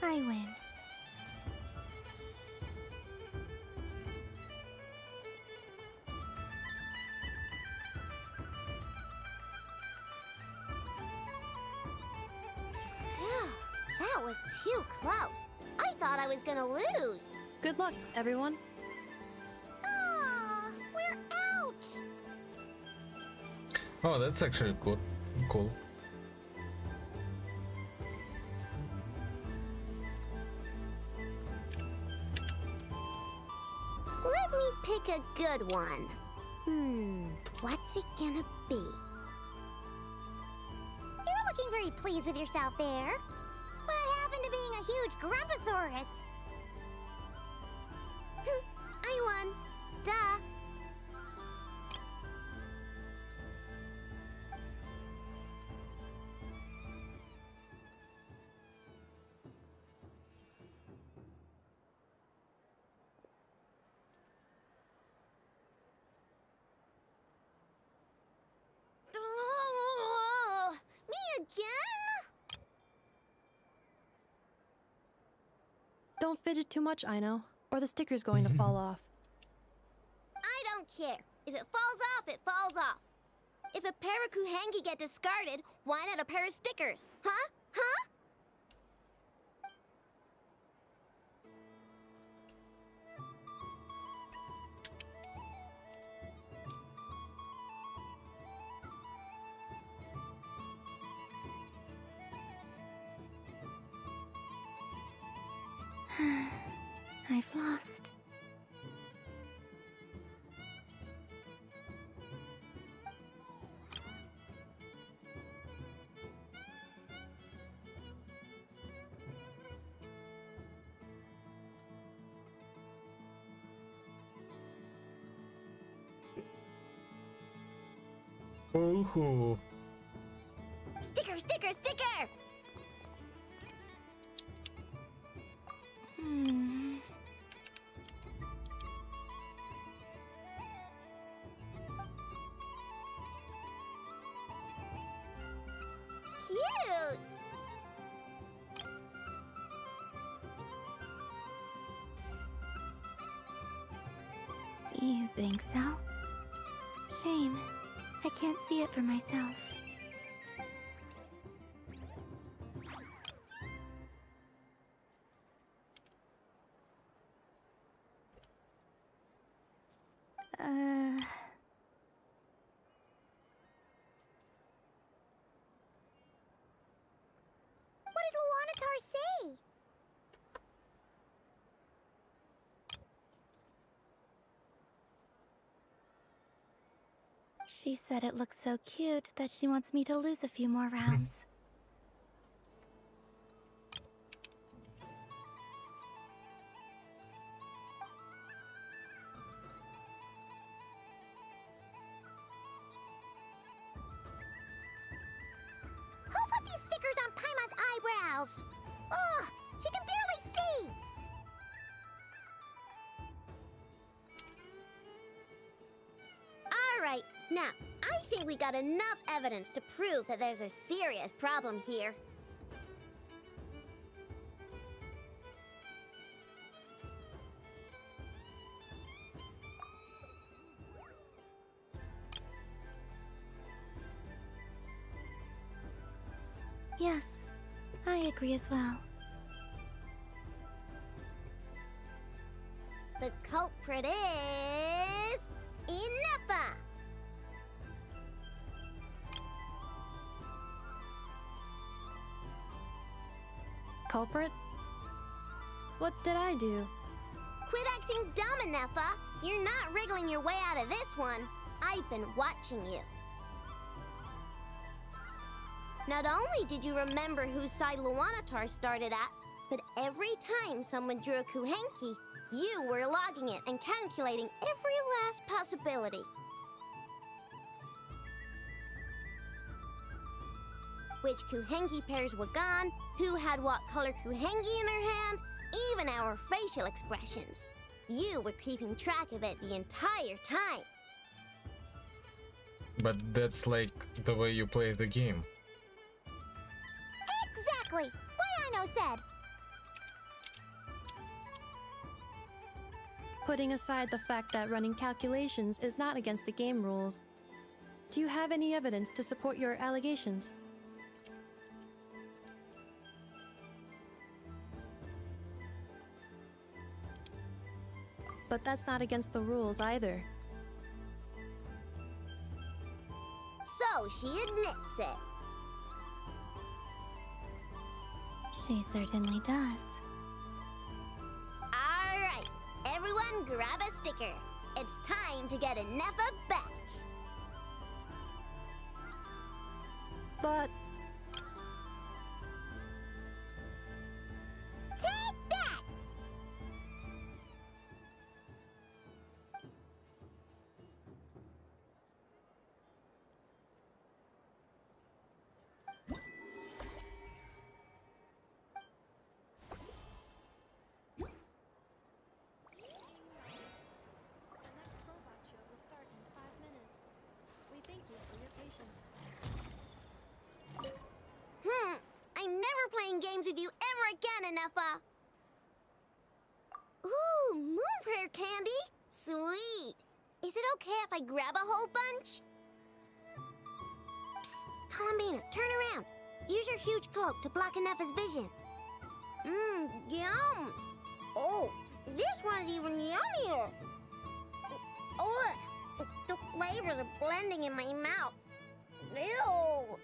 I win. Phew, that was too close. I thought I was gonna lose. Good luck, everyone. Ah, we're out! Oh, that's actually good. Cool. Let me pick a good one. What's it gonna be? You're looking very pleased with yourself there. What happened to being a huge Grumposaurus? I won. Duh. Oh, me again? Don't fidget too much, Aino, or the sticker's going to fall off. I don't care. If it falls off, it falls off. If a pair of Kuhengi get discarded, why not a pair of stickers? Huh? Huh? I've lost. Oh. Sticker, sticker, sticker! Cute! You think so? Shame. I can't see it for myself. stars say? She said it looks so cute that she wants me to lose a few more rounds. Who put these stickers on Paimon's eyebrows? Ugh, she can barely see. All right, now, I think we got enough evidence to prove that there's a serious problem here. Yes, I agree as well. The culprit is... Ineffa! Culprit? What did I do? Quit acting dumb, Ineffa! You're not wriggling your way out of this one. I've been watching you. Not only did you remember whose side Luanatar started at, but every time someone drew a Kuhenki, you were logging it and calculating every last possibility. Which Kuhenki pairs were gone, who had what color Kuhenki in their hand, even our facial expressions. You were keeping track of it the entire time. But that's like the way you play the game. Exactly! What Aino said! Putting aside the fact that running calculations is not against the game rules, do you have any evidence to support your allegations? But that's not against the rules either. So she admits it. She certainly does. Alright, everyone grab a sticker. It's time to get Ineffa back. But... Take that! I'm never playing games with you ever again, Ineffa! Ooh, moon prayer candy! Sweet! Is it okay if I grab a whole bunch? Psst, Columbina, turn around! Use your huge cloak to block Ineffa's vision. Yum! Oh, this one's even yummier! Ugh! The flavors are blending in my mouth. Ew!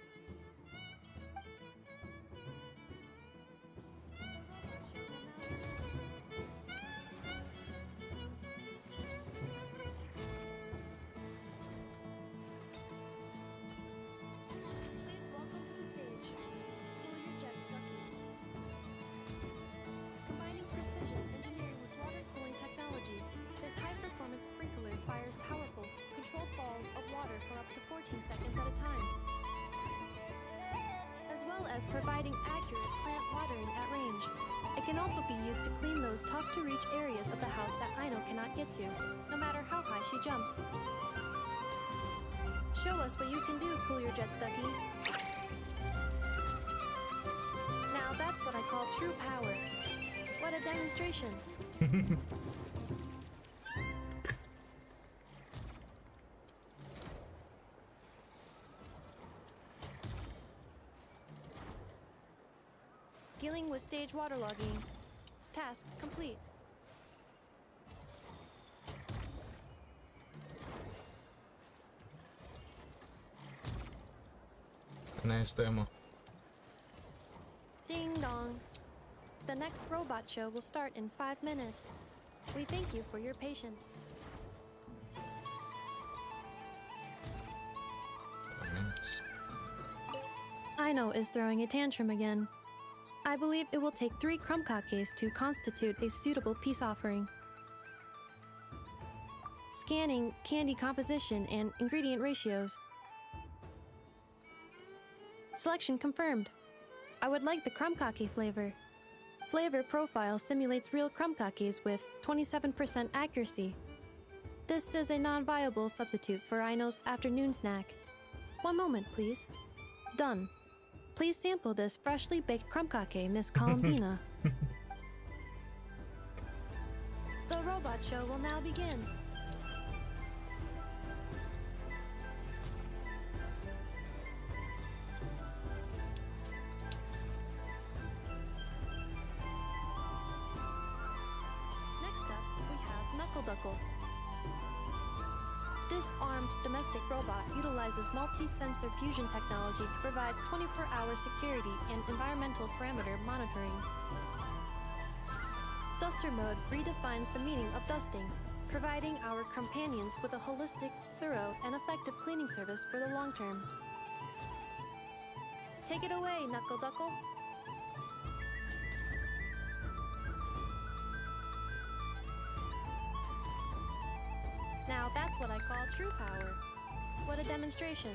Combining precision engineering with water cooling technology, this high-performance sprinkler fires powerful, controlled balls of water for up to 14 seconds at a time, as well as providing accurate plant watering at range. It can also be used to clean those tough-to-reach areas of the house that Aino cannot get to, no matter how high she jumps. Show us what you can do, Cool Your Jet Stucky. Now that's what I call true power. What a demonstration. Dealing with stage waterlogging. Task complete. Nice demo. Ding dong. robot show will start in 5 minutes. We thank you for your patience. Aino is throwing a tantrum again. I believe it will take 3 crumcakes to constitute a suitable peace offering. Scanning candy composition and ingredient ratios. Selection confirmed. I would like the crumcake flavor. Flavor profile simulates real crumcakes with 27% accuracy. This is a non-viable substitute for Aino's afternoon snack. One moment, please. Done. Please sample this freshly baked crumcake, Miss Columbina. The robot show will now begin. Next up, we have Knuckle Duckle. This armed domestic robot utilizes multi-sensor fusion technology to provide 24-hour security and environmental parameter monitoring. Duster mode redefines the meaning of dusting, providing our companions with a holistic, thorough, and effective cleaning service for the long term. Take it away, Knuckle Duckle. Now that's what I call true power. What a demonstration.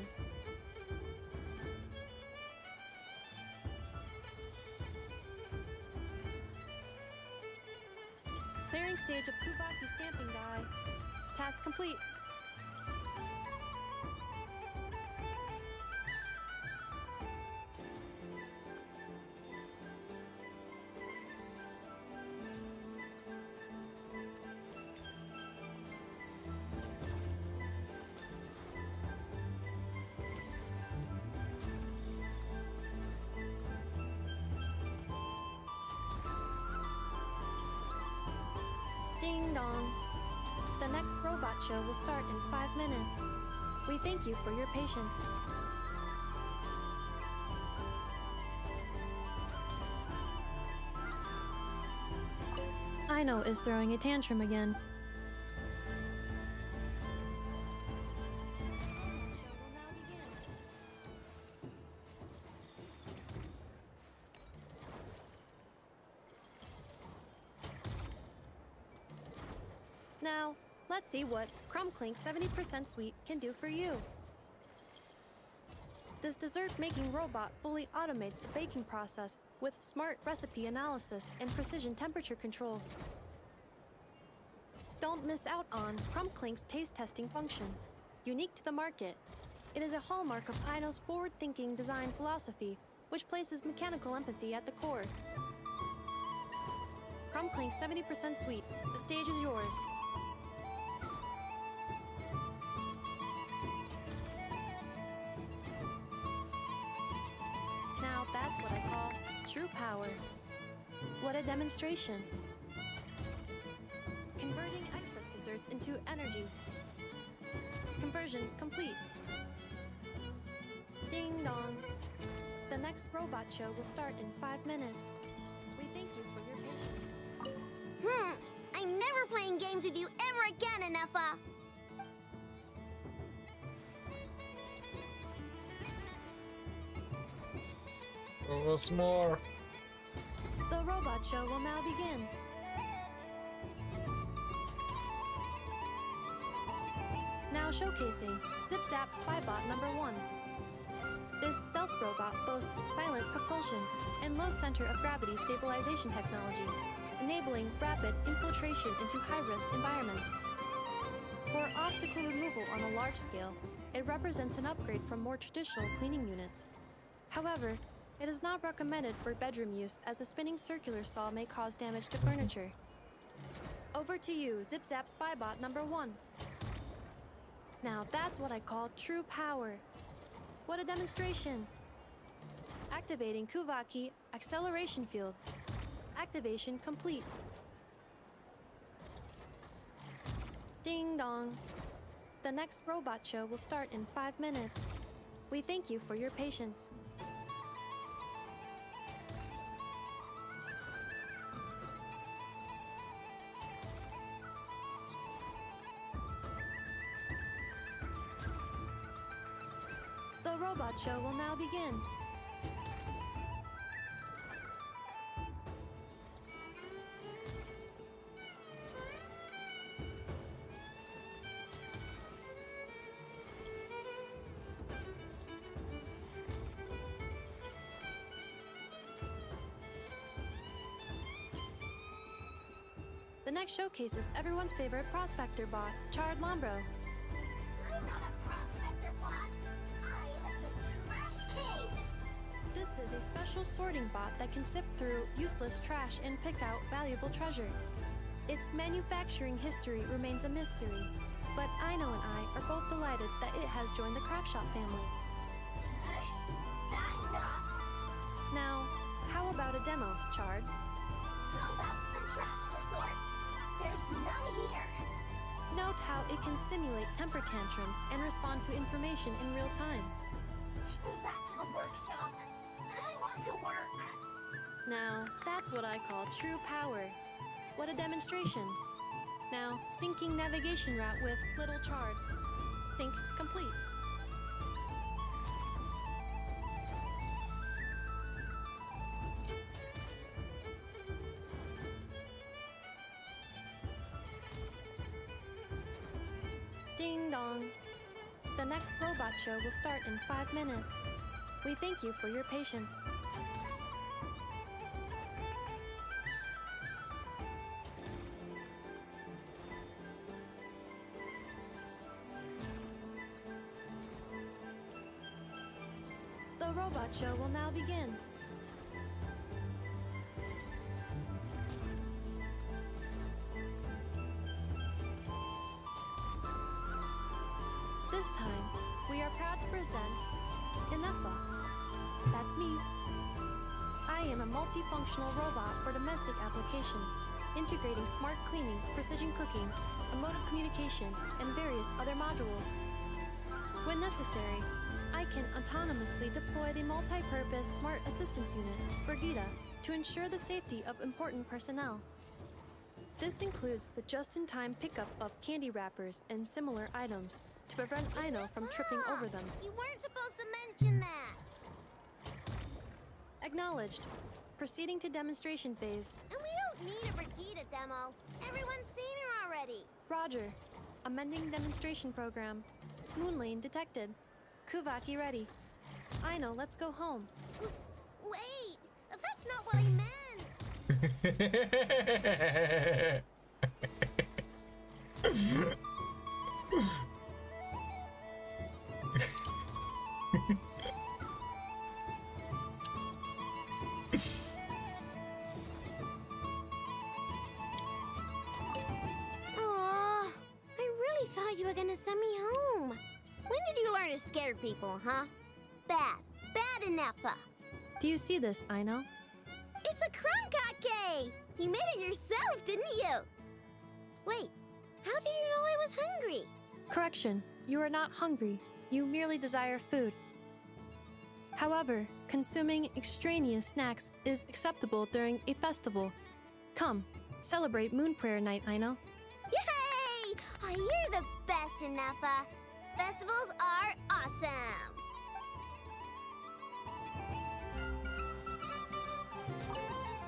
Clearing stage of Kuvaki stamping die. Task complete. Ding dong. The next robot show will start in 5 minutes. We thank you for your patience. Aino is throwing a tantrum again. Now, let's see what Crumbclink 70% Sweet can do for you. This dessert-making robot fully automates the baking process with smart recipe analysis and precision temperature control. Don't miss out on Crumbclink's taste testing function. Unique to the market, it is a hallmark of Aino's forward-thinking design philosophy, which places mechanical empathy at the core. Crumbclink 70% Sweet, the stage is yours. Now that's what I call true power. What a demonstration. Converting excess desserts into energy. Conversion complete. Ding dong. The next robot show will start in 5 minutes. We thank you for your patience. I'm never playing games with you ever again, Anefa! Once more. The robot show will now begin. Now showcasing ZipZap Spybot number 1. This stealth robot boasts silent propulsion and low center of gravity stabilization technology, enabling rapid infiltration into high-risk environments. For obstacle removal on a large scale, it represents an upgrade from more traditional cleaning units. However, it is not recommended for bedroom use as the spinning circular saw may cause damage to furniture. Over to you, ZipZap Spybot number 1. Now that's what I call true power. What a demonstration! Activating Kuvaki acceleration field. Activation complete. Ding dong. The next robot show will start in 5 minutes. We thank you for your patience. robot show will now begin. The next showcase is everyone's favorite prospector bot, Chard Lombro. I'm not a prospector bot. I am the trash case. This is a special sorting bot that can sift through useless trash and pick out valuable treasure. Its manufacturing history remains a mystery, but Aino and I are both delighted that it has joined the Craft Shop family. I'm not. Now, how about a demo, Chard? How about some trash to sort? There's none here. Note how it can simulate temper tantrums and respond to information in real time. Take me back to the workshop. I want to work. Now, that's what I call true power. What a demonstration. Now, syncing navigation route with Little Chard. Sync complete. Ding dong. The next robot show will start in 5 minutes. We thank you for your patience. The robot show will now begin. This time, we are proud to present Inefa. That's me. I am a multifunctional robot for domestic application, integrating smart cleaning, precision cooking, emotive communication, and various other modules. When necessary, I can autonomously deploy the multi-purpose Smart Assistance Unit, Brigida, to ensure the safety of important personnel. This includes the just-in-time pickup of candy wrappers and similar items to prevent Aino from tripping over them. You weren't supposed to mention that. Acknowledged. Proceeding to demonstration phase. And we don't need a Brigida demo. Everyone's seen her already. Roger. Amending demonstration program. Moon lane detected. Kuvaki ready. Aino, let's go home. Wait, that's not what I meant. Aw, I really thought you were gonna send me home. When did you learn to scare people, huh? Bad enough. Do you see this, Aino? It's a Cronkake! You made it yourself, didn't you? Wait, how do you know I was hungry? Correction. You are not hungry. You merely desire food. However, consuming extraneous snacks is acceptable during a festival. Come, celebrate Moon Prayer Night, Aino. Yay! Oh, you're the best, Inefa. Festivals are awesome.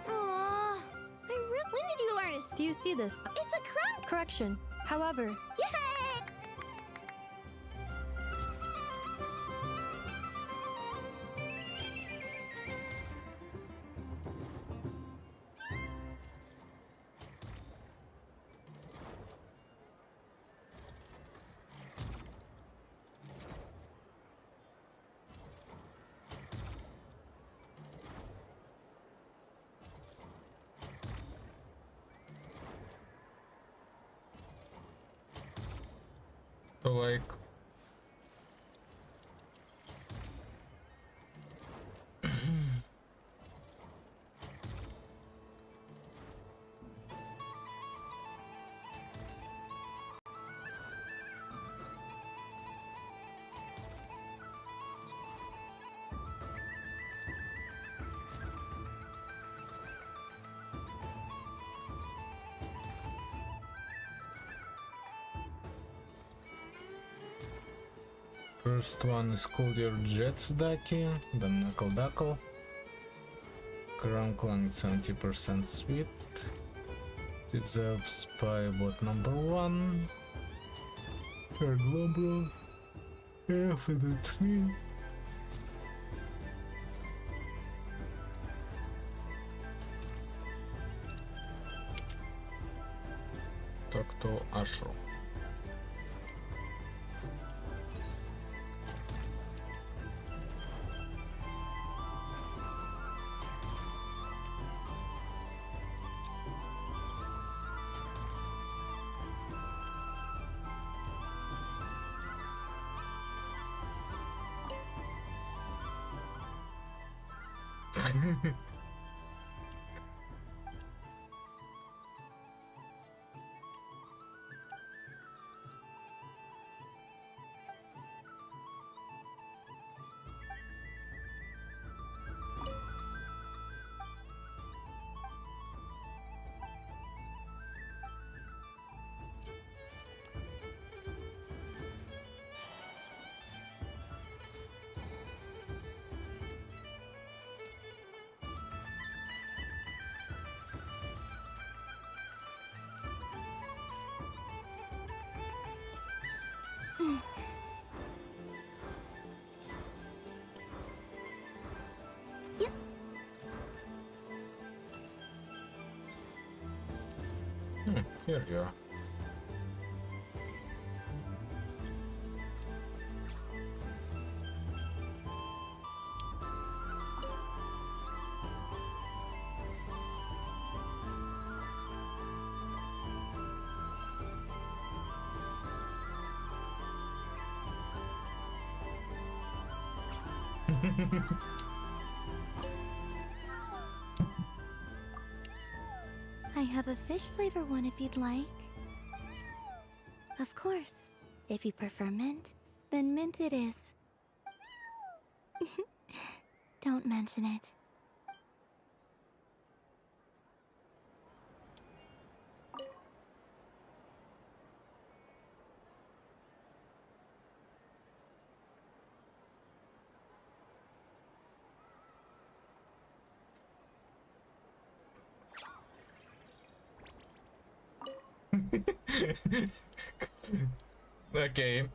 Aww, when did you learn to... Do you see this? It's a Kronk... Correction. However... Yay! So like First one is Courier Jets Ducky, then Knuckle Duckle. Crunkling 70% sweet. Deserve Spy Bot number 1. Third Global. After that's me. Talk to Ashro. Here you are. I have a fish flavor one if you'd like. Of course. If you prefer mint, then mint it is. Don't mention it. Okay.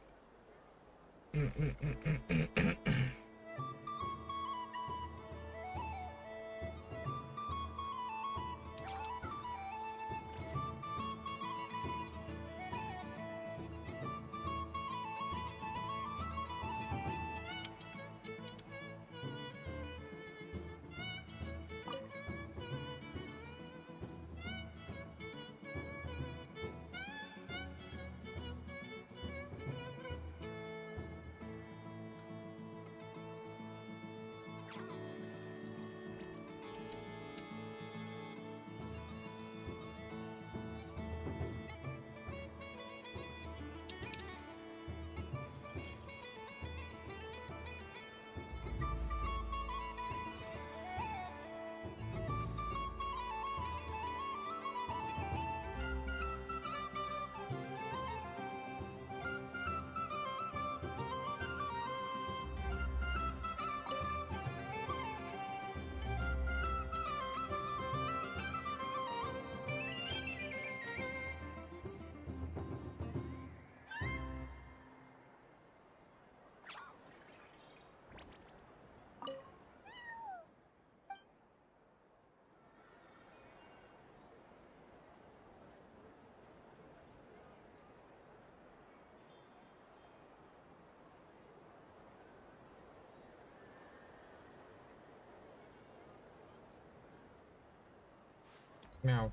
Meow.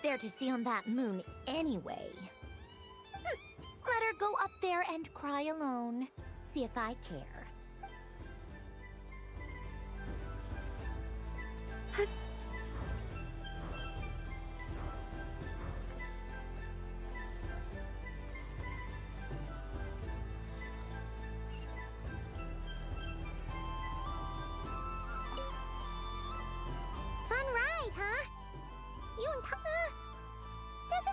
there to see on that moon anyway? Let her go up there and cry alone. See if I care. Fun ride, huh? You and Papa? This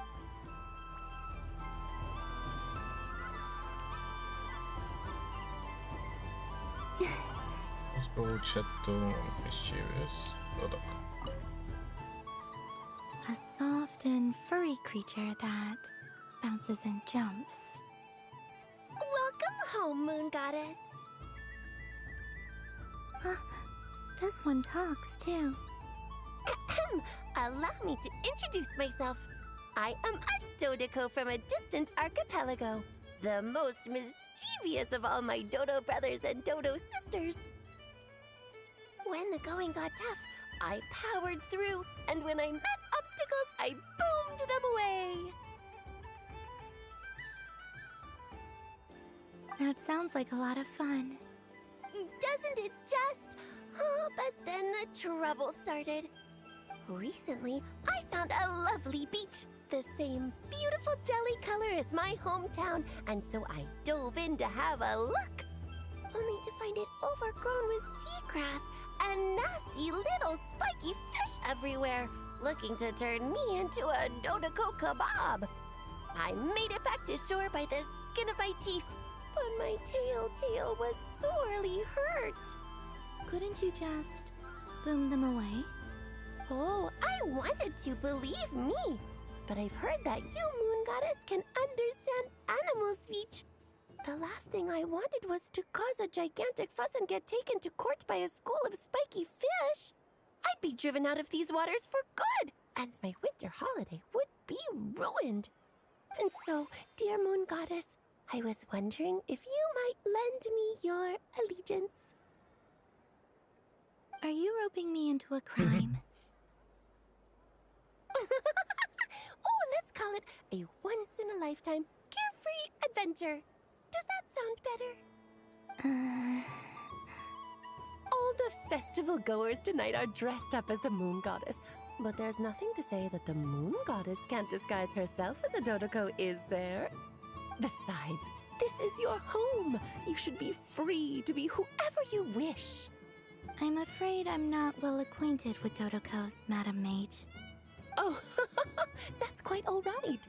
is... Let's go chat to Mischievous Dodok. A soft and furry creature that bounces and jumps. Welcome home, Moon Goddess. This one talks too. Allow me to introduce myself. I am a Dodoko from a distant archipelago, the most mischievous of all my Dodo brothers and Dodo sisters. When the going got tough, I powered through, and when I met obstacles, I boomed them away. That sounds like a lot of fun. Doesn't it just? Oh, but then the trouble started. Recently, I found a lovely beach, the same beautiful jelly color as my hometown, and so I dove in to have a look. Only to find it overgrown with seagrass and nasty little spiky fish everywhere, looking to turn me into a Dodoko kebab. I made it back to shore by the skin of my teeth, but my tail was sorely hurt. Couldn't you just boom them away? Oh, I wanted to, believe me. But I've heard that you, Moon Goddess, can understand animal speech. The last thing I wanted was to cause a gigantic fuss and get taken to court by a school of spiky fish. I'd be driven out of these waters for good, and my winter holiday would be ruined. And so, dear Moon Goddess, I was wondering if you might lend me your allegiance. Are you roping me into a crime? Oh, let's call it a once-in-a-lifetime carefree adventure. Does that sound better? All the festival goers tonight are dressed up as the Moon Goddess. But there's nothing to say that the Moon Goddess can't disguise herself as a Dodoko, is there? Besides, this is your home. You should be free to be whoever you wish. I'm afraid I'm not well acquainted with Dodokos, Madam Mage. Oh, that's quite all right.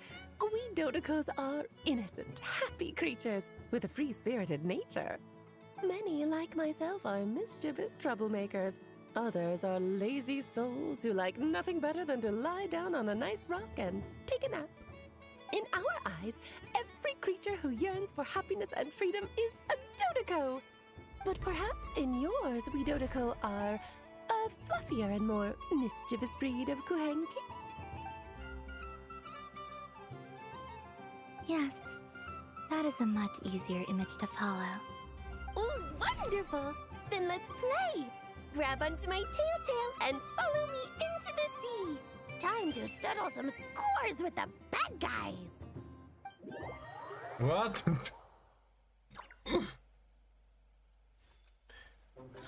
We Dodokos are innocent, happy creatures with a free-spirited nature. Many, like myself, are mischievous troublemakers. Others are lazy souls who like nothing better than to lie down on a nice rock and take a nap. In our eyes, every creature who yearns for happiness and freedom is a Dodoko. But perhaps in yours, we Dodoko are a fluffier and more mischievous breed of Kuhenki. Yes, that is a much easier image to follow. Oh, wonderful! Then let's play! Grab onto my tail and follow me into the sea! Time to settle some scores with the bad guys! What?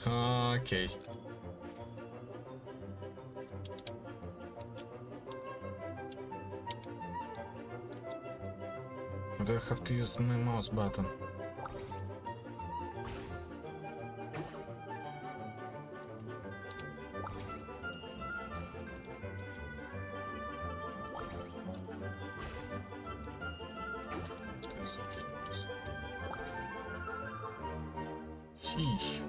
Okay. Do I have to use my mouse button? Sheesh.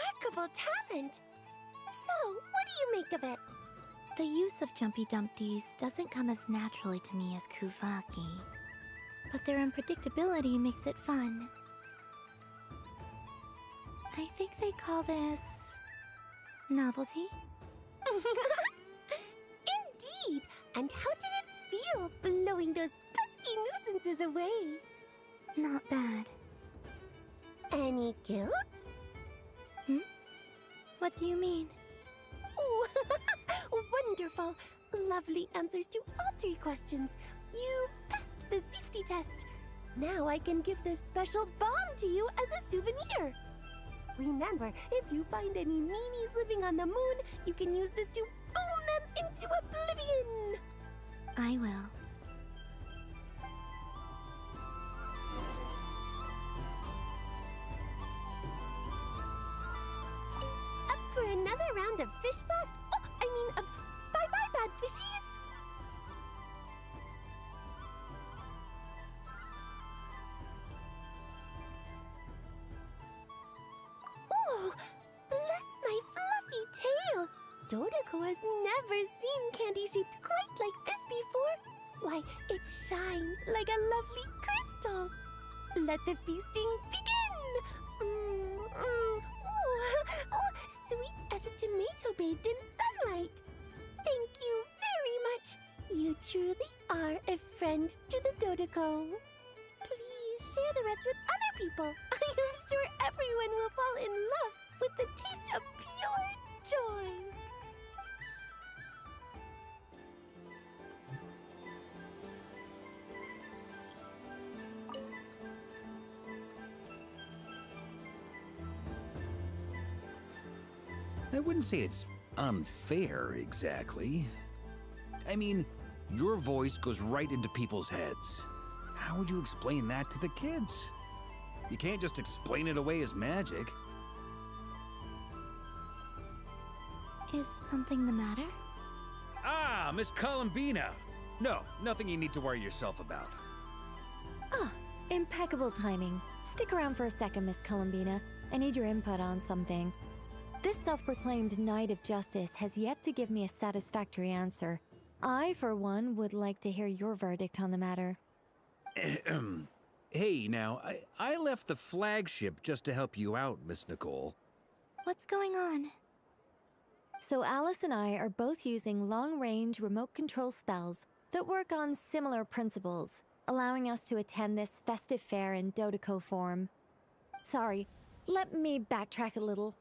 remarkable talent. So, what do you make of it? The use of Jumpy Dumpties doesn't come as naturally to me as Kuvaki, but their unpredictability makes it fun. I think they call this novelty. Indeed! And how did it feel blowing those pesky nuisances away? Not bad. Any guilt? What do you mean? Oh, wonderful! Lovely answers to all 3 questions. You've passed the safety test. Now I can give this special bomb to you as a souvenir. Remember, if you find any meanies living on the moon, you can use this to boom them into oblivion. I will. Up for another round of Fish Blast? Oh, I mean of bye-bye, bad fishies! Oh, bless my fluffy tail! Dodeko has never seen candy shaped quite like this before. Why, it shines like a lovely crystal. Let the feasting begin! Oh, sweet as a tomato bathed in sunlight. Thank you very much. You truly are a friend to the Dodeko. Please share the rest with other people. I am sure everyone will fall in love with the taste of pure joy. I wouldn't say it's unfair, exactly. I mean, your voice goes right into people's heads. How would you explain that to the kids? You can't just explain it away as magic. Is something the matter? Ah, Miss Columbina! No, nothing you need to worry yourself about. Ah, impeccable timing. Stick around for a second, Miss Columbina. I need your input on something. This self-proclaimed Knight of Justice has yet to give me a satisfactory answer. I, for one, would like to hear your verdict on the matter. Hey, now, I left the flagship just to help you out, Miss Nicole. What's going on? So Alice and I are both using long-range remote control spells that work on similar principles, allowing us to attend this festive fair in Dodeko form. Sorry, let me backtrack a little.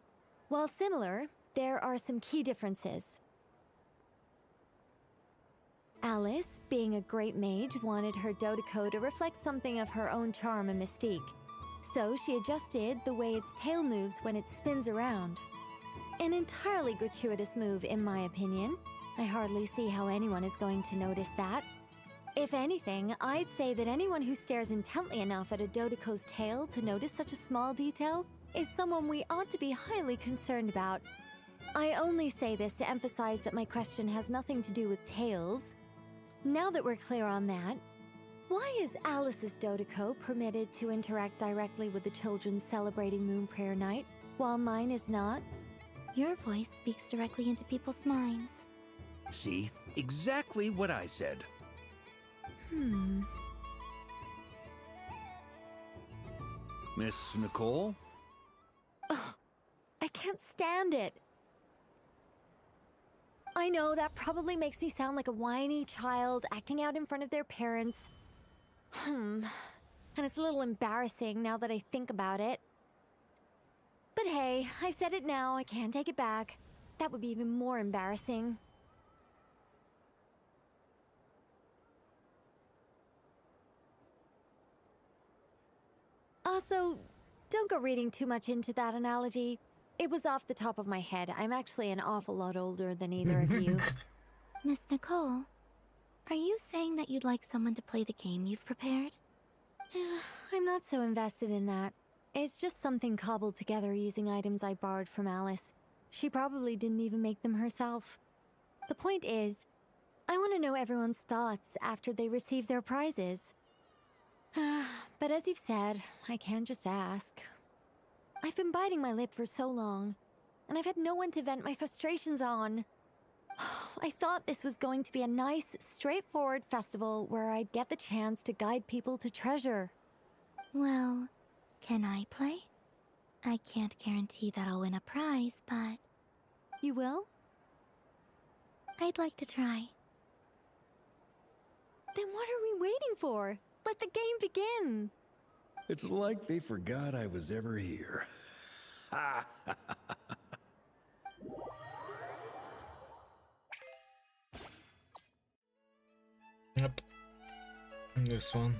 While similar, there are some key differences. Alice, being a great mage, wanted her Dodeko to reflect something of her own charm and mystique. So she adjusted the way its tail moves when it spins around. An entirely gratuitous move, in my opinion. I hardly see how anyone is going to notice that. If anything, I'd say that anyone who stares intently enough at a Dodeko's tail to notice such a small detail is someone we ought to be highly concerned about. I only say this to emphasize that my question has nothing to do with tails. Now that we're clear on that, why is Alice's Dodeko permitted to interact directly with the children celebrating Moon Prayer Night, while mine is not? Your voice speaks directly into people's minds. See? Exactly what I said. Miss Nicole? Ugh, I can't stand it. I know that probably makes me sound like a whiny child acting out in front of their parents. And it's a little embarrassing now that I think about it. But hey, I've said it now, I can't take it back. That would be even more embarrassing. Also, don't go reading too much into that analogy. It was off the top of my head. I'm actually an awful lot older than either of you. Miss Nicole, are you saying that you'd like someone to play the game you've prepared? I'm not so invested in that. It's just something cobbled together using items I borrowed from Alice. She probably didn't even make them herself. The point is, I want to know everyone's thoughts after they receive their prizes. But as you've said, I can't just ask. I've been biting my lip for so long, and I've had no one to vent my frustrations on. I thought this was going to be a nice, straightforward festival where I'd get the chance to guide people to treasure. Well, can I play? I can't guarantee that I'll win a prize, but... You will? I'd like to try. Then what are we waiting for? Let the game begin! It's like they forgot I was ever here. Ha! Yep. This one.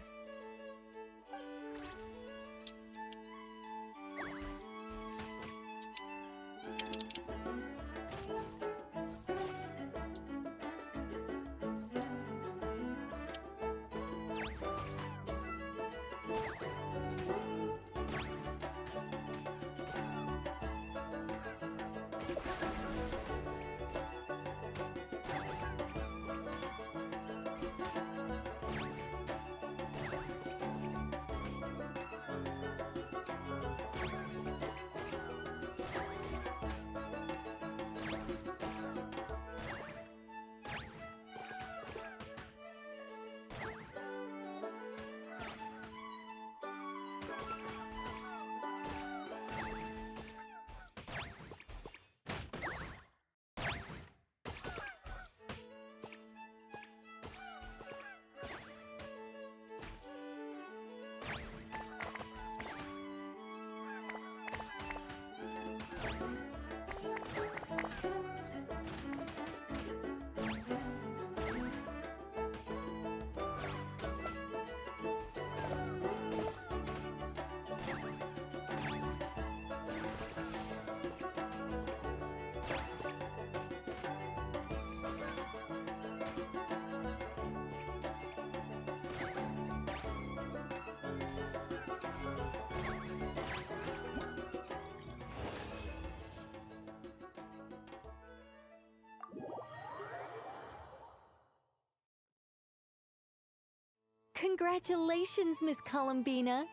Congratulations, Miss Columbina!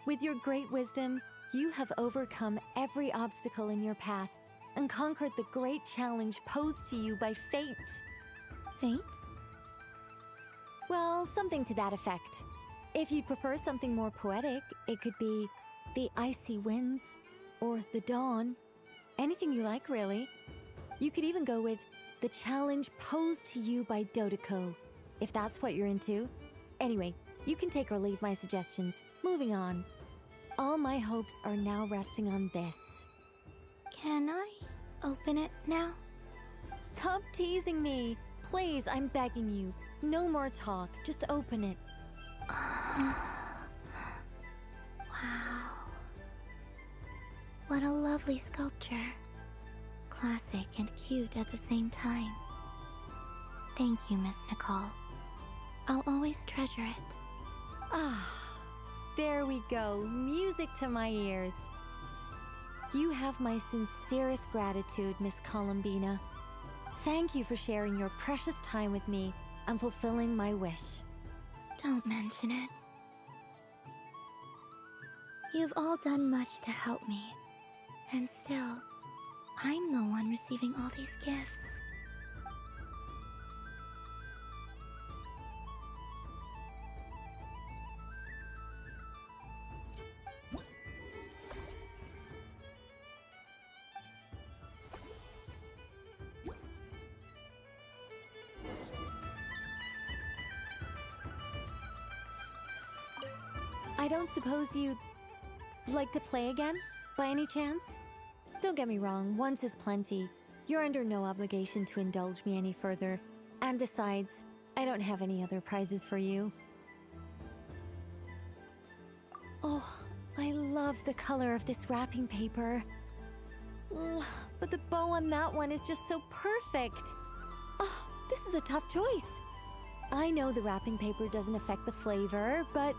With your great wisdom, you have overcome every obstacle in your path and conquered the great challenge posed to you by fate. Fate? Well, something to that effect. If you'd prefer something more poetic, it could be the icy winds or the dawn. Anything you like, really. You could even go with the challenge posed to you by Dodoco, if that's what you're into. Anyway, you can take or leave my suggestions. Moving on. All my hopes are now resting on this. Can I open it now? Stop teasing me! Please, I'm begging you. No more talk. Just open it. Wow. What a lovely sculpture. Classic and cute at the same time. Thank you, Miss Nicole. I'll always treasure it. Ah, there we go. Music to my ears. You have my sincerest gratitude, Miss Columbina. Thank you for sharing your precious time with me and fulfilling my wish. Don't mention it. You've all done much to help me. And still, I'm the one receiving all these gifts. I don't suppose you'd like to play again, by any chance? Don't get me wrong, once is plenty. You're under no obligation to indulge me any further. And besides, I don't have any other prizes for you. Oh, I love the color of this wrapping paper. But the bow on that one is just so perfect. Oh, this is a tough choice. I know the wrapping paper doesn't affect the flavor, but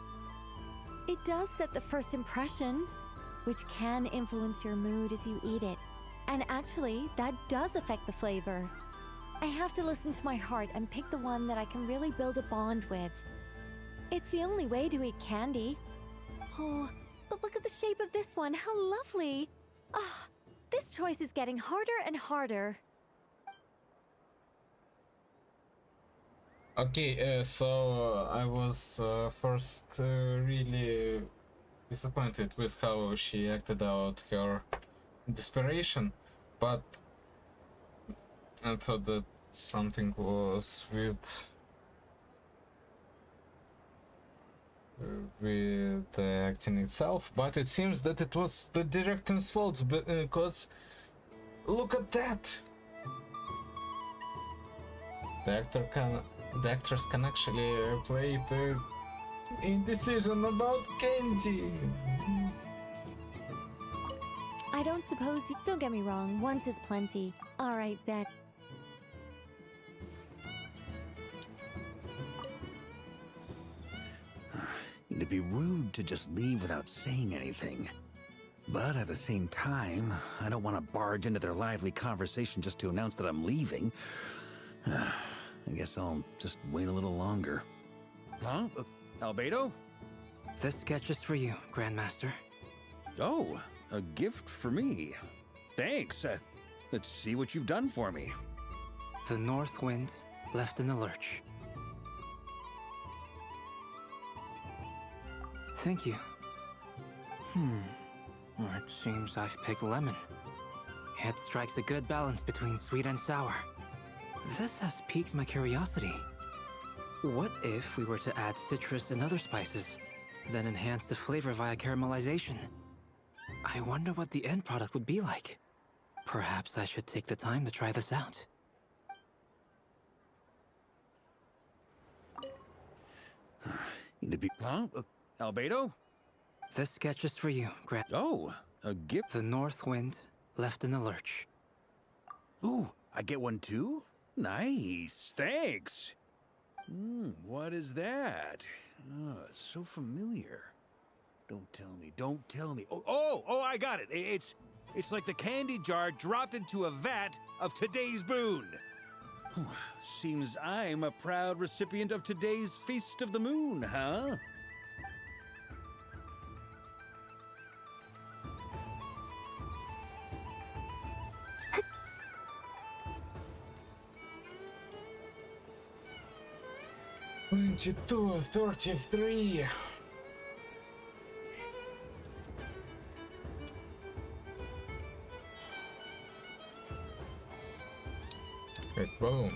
it does set the first impression, which can influence your mood as you eat it. And actually, that does affect the flavor. I have to listen to my heart and pick the one that I can really build a bond with. It's the only way to eat candy. Oh, But look at the shape of this one. How lovely. Ah, this choice is getting harder and harder. Okay, so I was first really disappointed with how she acted out her desperation, but I thought that something was with the acting itself, but it seems that it was the director's fault because look at that. The actors can actually play the indecision about candy. I don't suppose you... Don't get me wrong, once is plenty. Alright then. It'd be rude to just leave without saying anything. But at the same time, I don't want to barge into their lively conversation just to announce that I'm leaving. I guess I'll just wait a little longer. Huh? Albedo? This sketch is for you, Grandmaster. Oh, a gift for me. Thanks. Let's see what you've done for me. The North Wind left in the lurch. Thank you. It seems I've picked lemon. It strikes a good balance between sweet and sour. This has piqued my curiosity. What if we were to add citrus and other spices, then enhance the flavor via caramelization? I wonder what the end product would be like. Perhaps I should take the time to try this out. Huh? Albedo? This sketch is for you, Oh, a gift? The North Wind left in the lurch. Ooh, I get one too? Nice, thanks. What is that? Oh, it's so familiar. Don't tell me. Oh, I got it. It's like the candy jar dropped into a vat of today's boon. Seems I'm a proud recipient of today's Feast of the Moon, huh? $22.33. Wait, boom.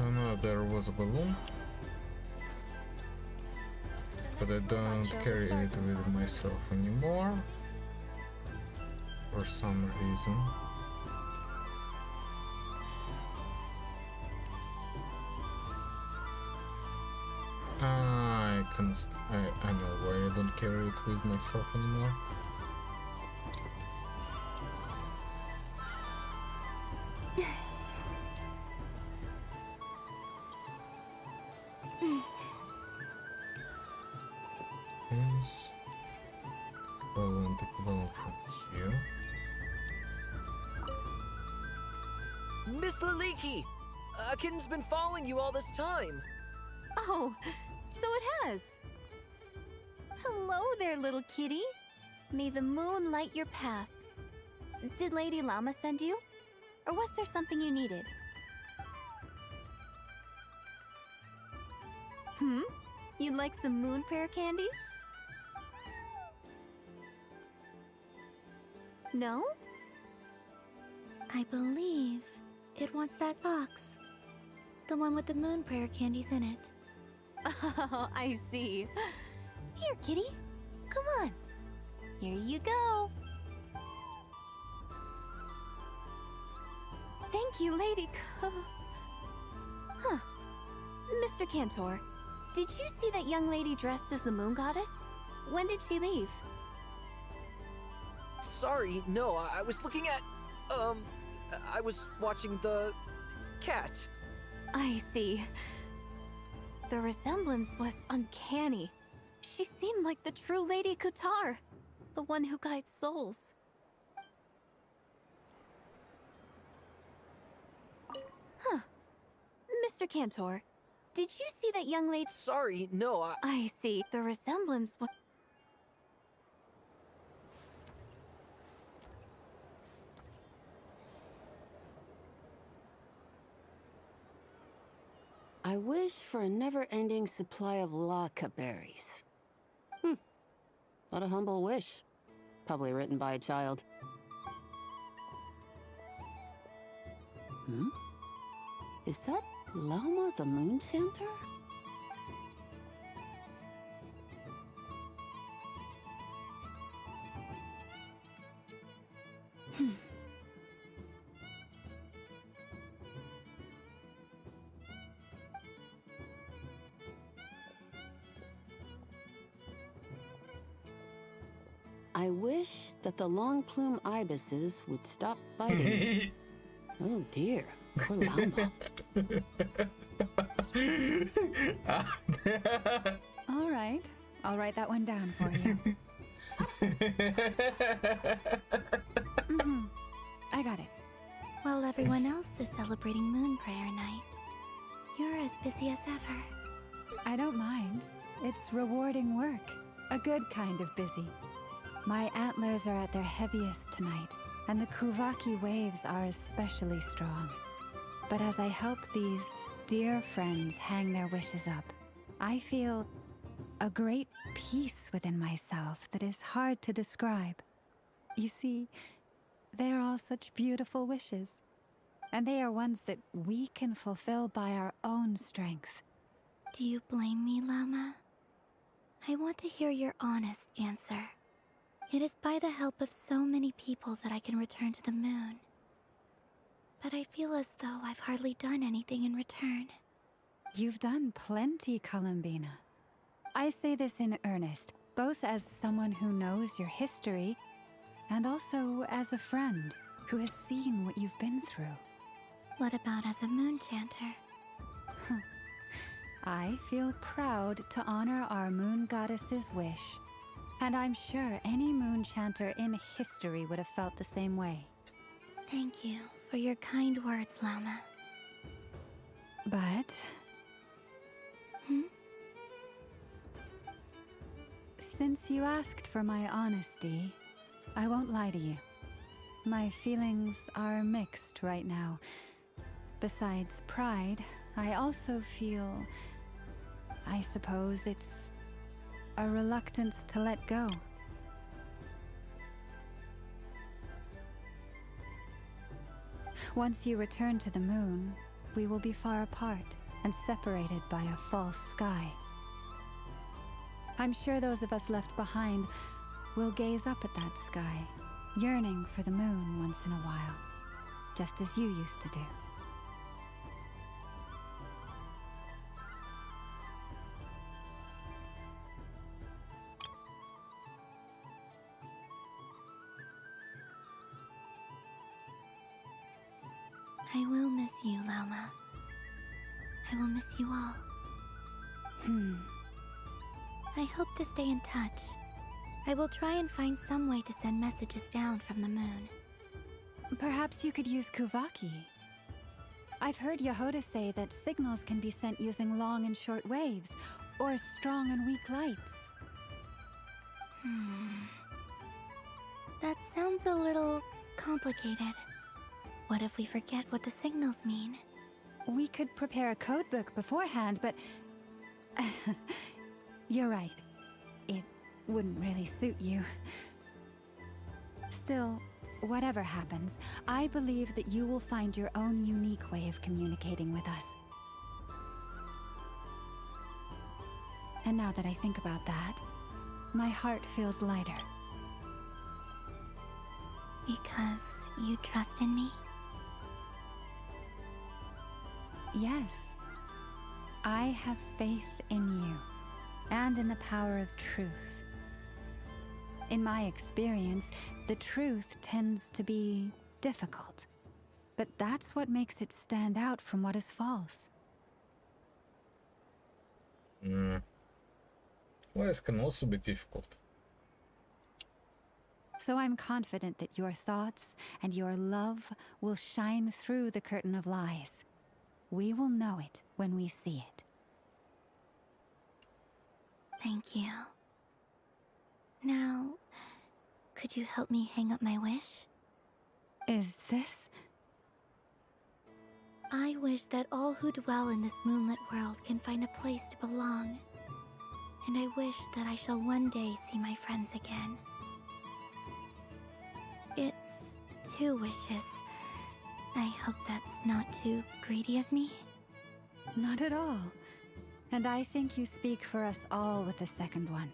Oh no, there was a balloon. But I don't carry it with myself anymore. For some reason. I know why I don't carry it with myself anymore. Yes. Equivalent from here. Miss Laliki! Akin's been following you all this time. Oh, so it has. Hello there, little kitty. May the moon light your path. Did Lady Llama send you? Or was there something you needed? You'd like some moon prayer candies? No? I believe it wants that box. The one with the moon prayer candies in it. Oh, I see. Here, kitty. Come on. Here you go. Thank you, Lady Huh. Mr. Cantor, did you see that young lady dressed as the moon goddess? When did she leave? Sorry, no, I was looking at... I was watching the... cat. I see. The resemblance was uncanny. She seemed like the true Lady Kutar, the one who guides souls. Mr. Cantor, did you see that young lady? Sorry, no, I see. The resemblance was... I wish for a never-ending supply of Laka berries. What a humble wish. Probably written by a child. Is that Llama the Moon Chanter? I wish that the long plume ibises would stop biting me. Oh dear, poor Llama. All right, I'll write that one down for you. I got it. While everyone else is celebrating Moon Prayer Night, you're as busy as ever. I don't mind. It's rewarding work. A good kind of busy. My antlers are at their heaviest tonight, and the Kuvaki waves are especially strong. But as I help these dear friends hang their wishes up, I feel a great peace within myself that is hard to describe. You see, they are all such beautiful wishes, and they are ones that we can fulfill by our own strength. Do you blame me, Llama? I want to hear your honest answer. It is by the help of so many people that I can return to the moon. But I feel as though I've hardly done anything in return. You've done plenty, Columbina. I say this in earnest, both as someone who knows your history, and also as a friend who has seen what you've been through. What about as a moon chanter? I feel proud to honor our moon goddess's wish. And I'm sure any moon chanter in history would have felt the same way. Thank you for your kind words, Llama. But... Since you asked for my honesty, I won't lie to you. My feelings are mixed right now. Besides pride, I also feel... I suppose it's a reluctance to let go. Once you return to the moon, we will be far apart and separated by a false sky. I'm sure those of us left behind will gaze up at that sky, yearning for the moon once in a while, just as you used to do. I will miss you, Llama. I will miss you all. I hope to stay in touch. I will try and find some way to send messages down from the moon. Perhaps you could use Kuvaki. I've heard Yehoda say that signals can be sent using long and short waves, or strong and weak lights. That sounds a little complicated. What if we forget what the signals mean? We could prepare a codebook beforehand, but... You're right. It wouldn't really suit you. Still, whatever happens, I believe that you will find your own unique way of communicating with us. And now that I think about that, my heart feels lighter. Because you trust in me? Yes. I have faith in you, and in the power of truth. In my experience, the truth tends to be difficult, but that's what makes it stand out from what is false. Lies can also be difficult. So I'm confident that your thoughts and your love will shine through the curtain of lies. We will know it when we see it. Thank you. Now, could you help me hang up my wish? Is this? I wish that all who dwell in this moonlit world can find a place to belong. And I wish that I shall one day see my friends again. It's 2 wishes. I hope that's not too greedy of me. Not at all. And I think you speak for us all with the second one.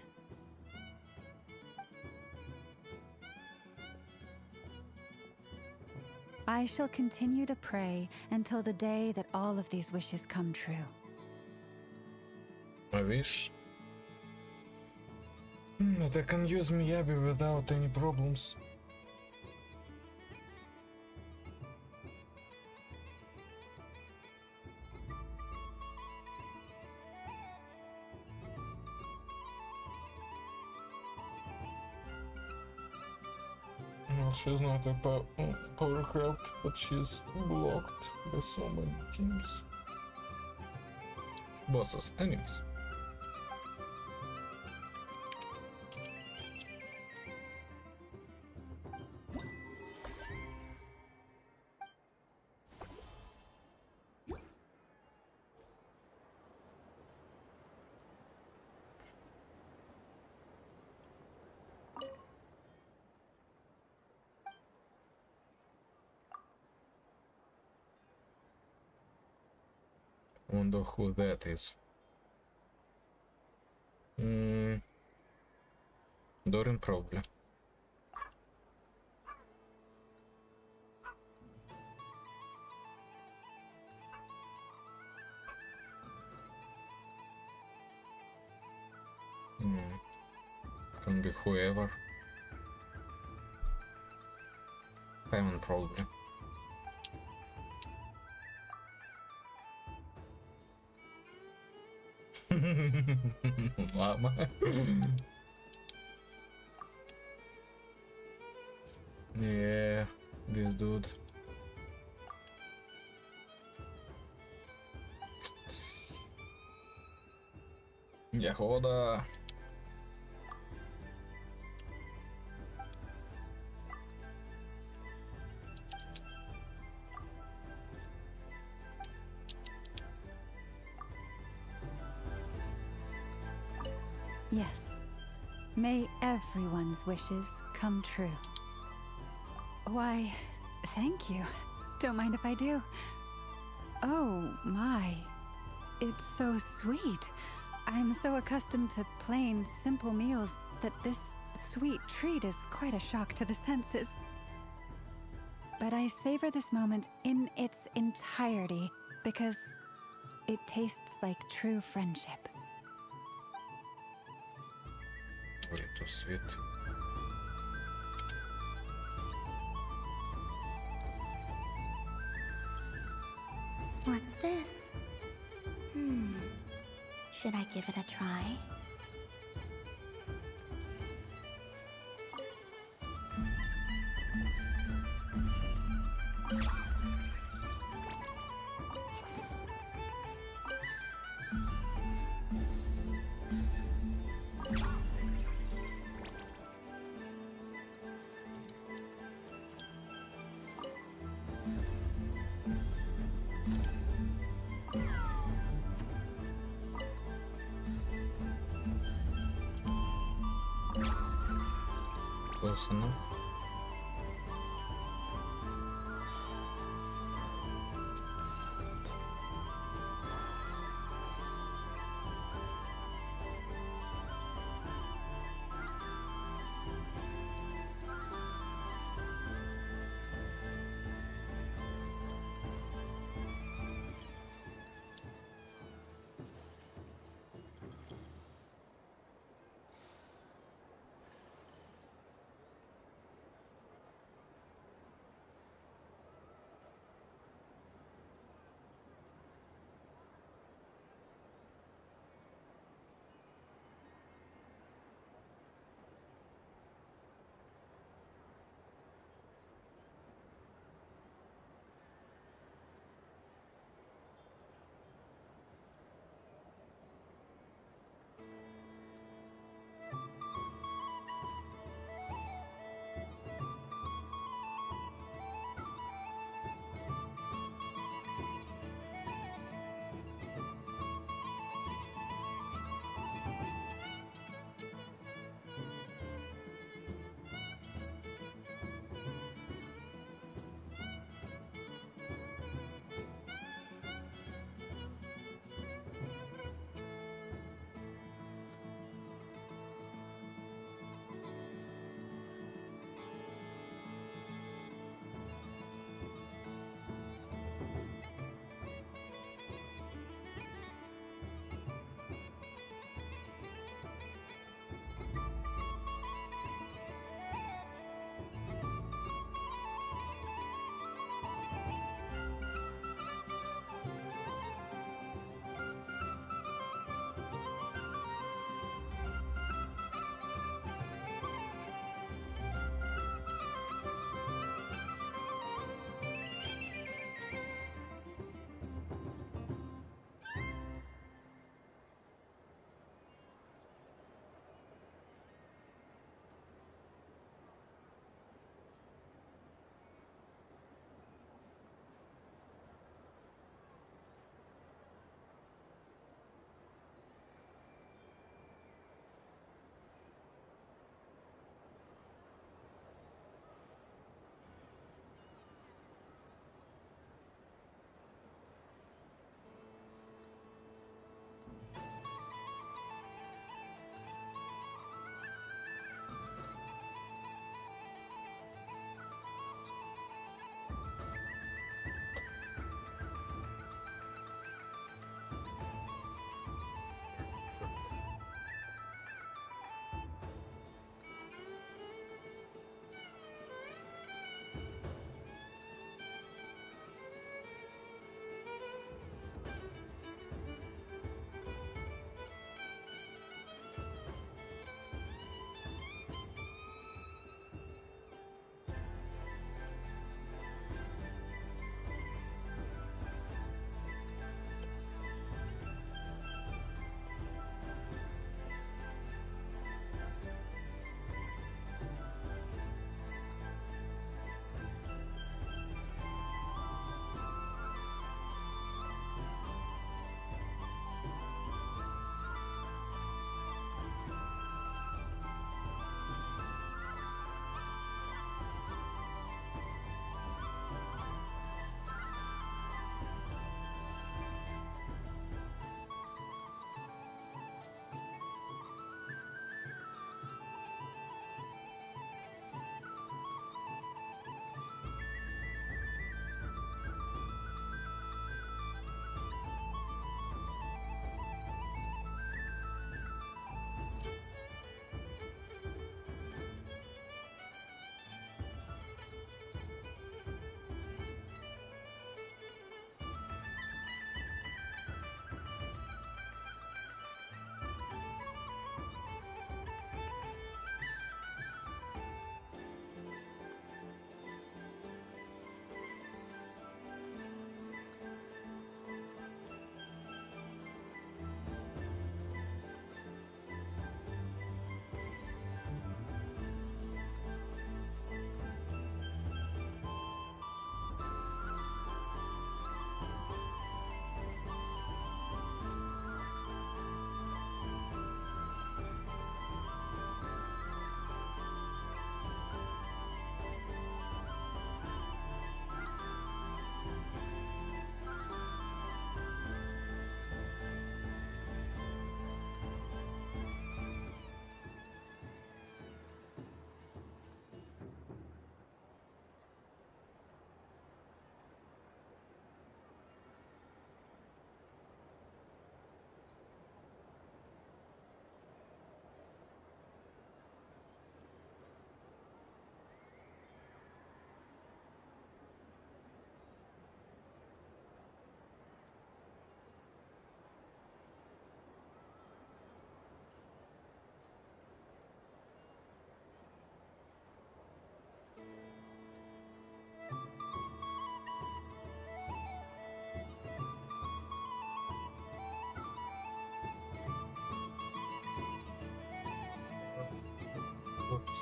I shall continue to pray until the day that all of these wishes come true. I wish that I can use Miyabi without any problems. Well, she's not a power craft, but she's blocked by so many teams. Bosses, enemies. Wonder who that is. Doran probably. Can be whoever. Paimon probably. Llama. Yeah, this dude. Yahoda. Yes. May everyone's wishes come true. Why, thank you. Don't mind if I do. Oh, my. It's so sweet. I'm so accustomed to plain, simple meals that this sweet treat is quite a shock to the senses. But I savor this moment in its entirety because it tastes like true friendship. Way too sweet. What's this? Should I give it a try? Close enough.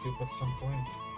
sleep at some point.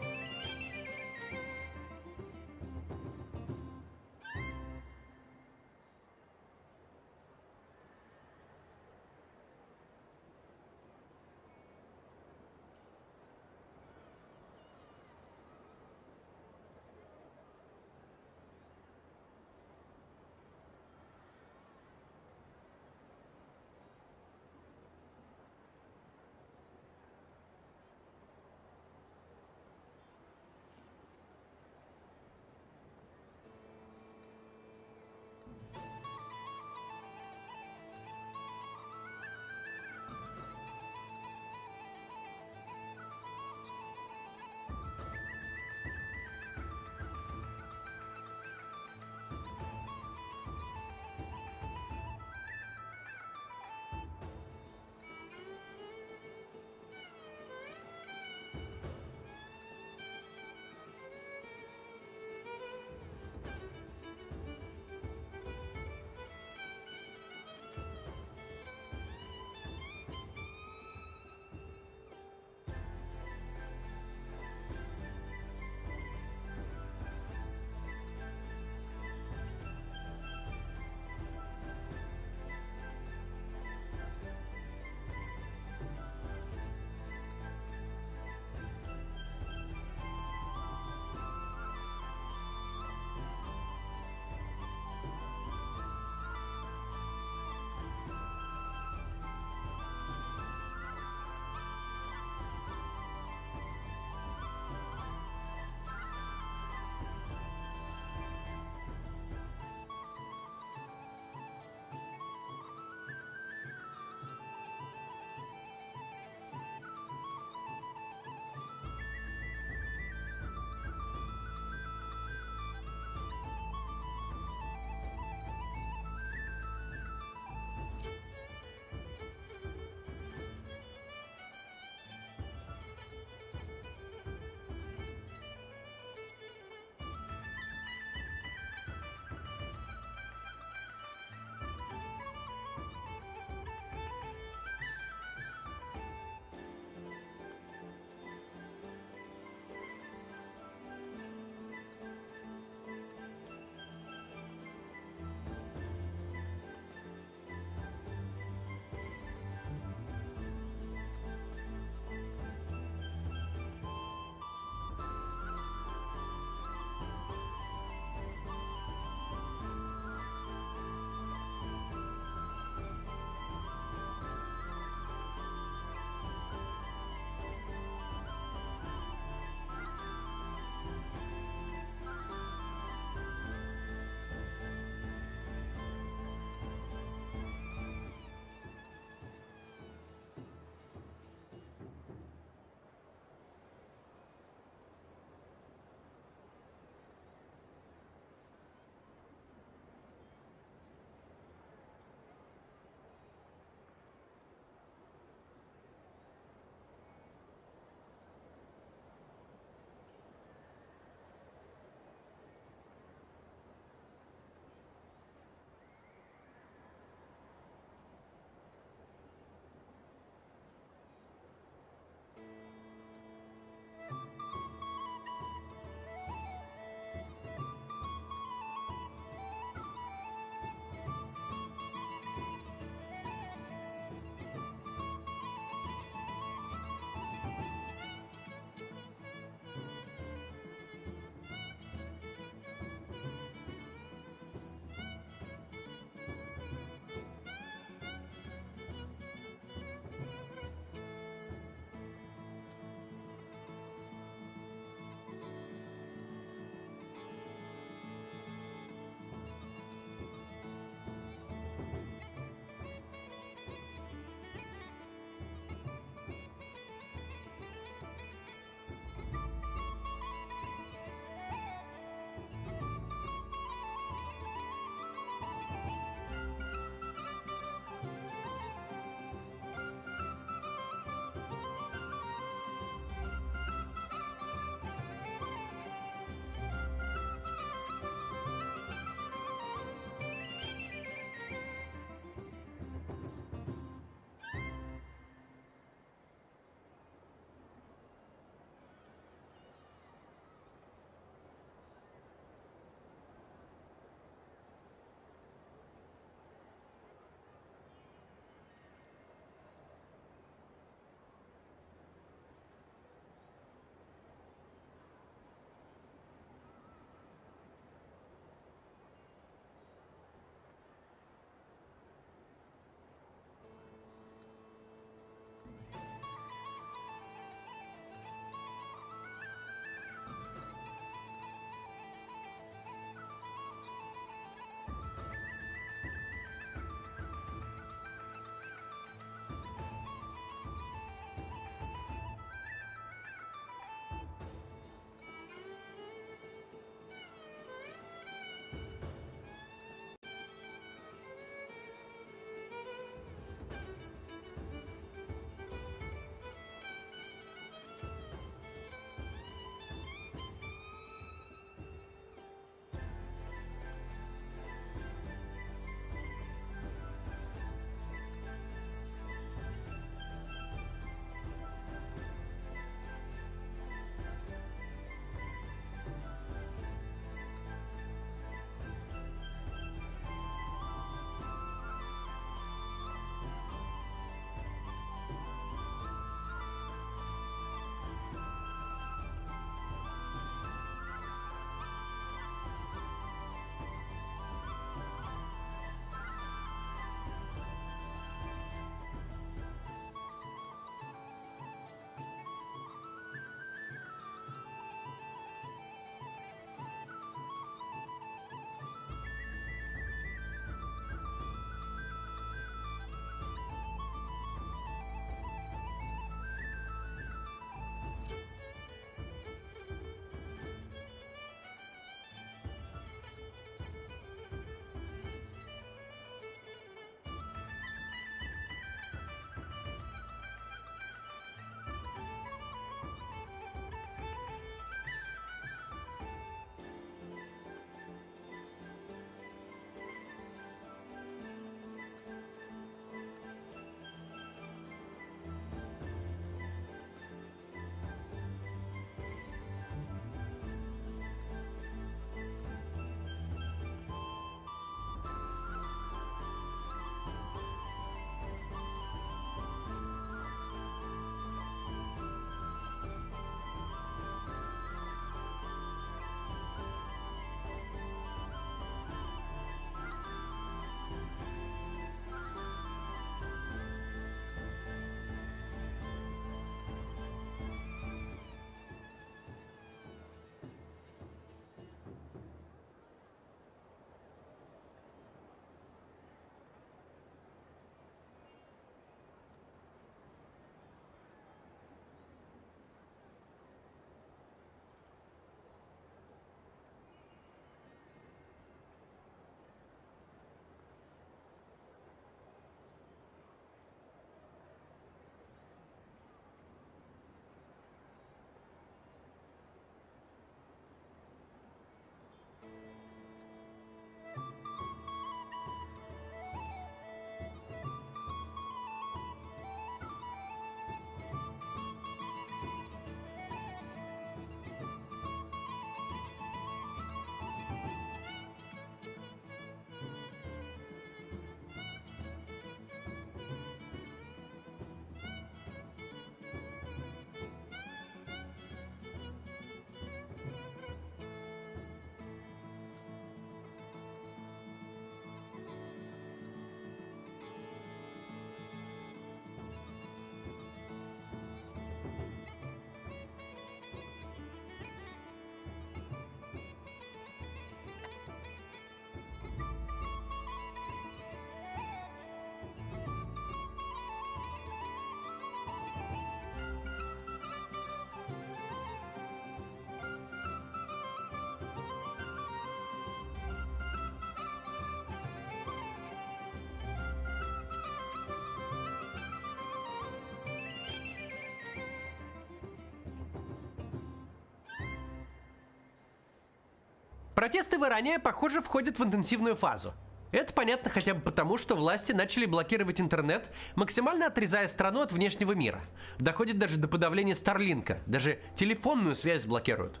Протесты в Иране, похоже, входят в интенсивную фазу. Это понятно хотя бы потому, что власти начали блокировать интернет, максимально отрезая страну от внешнего мира. Доходит даже до подавления Старлинка, даже телефонную связь блокируют.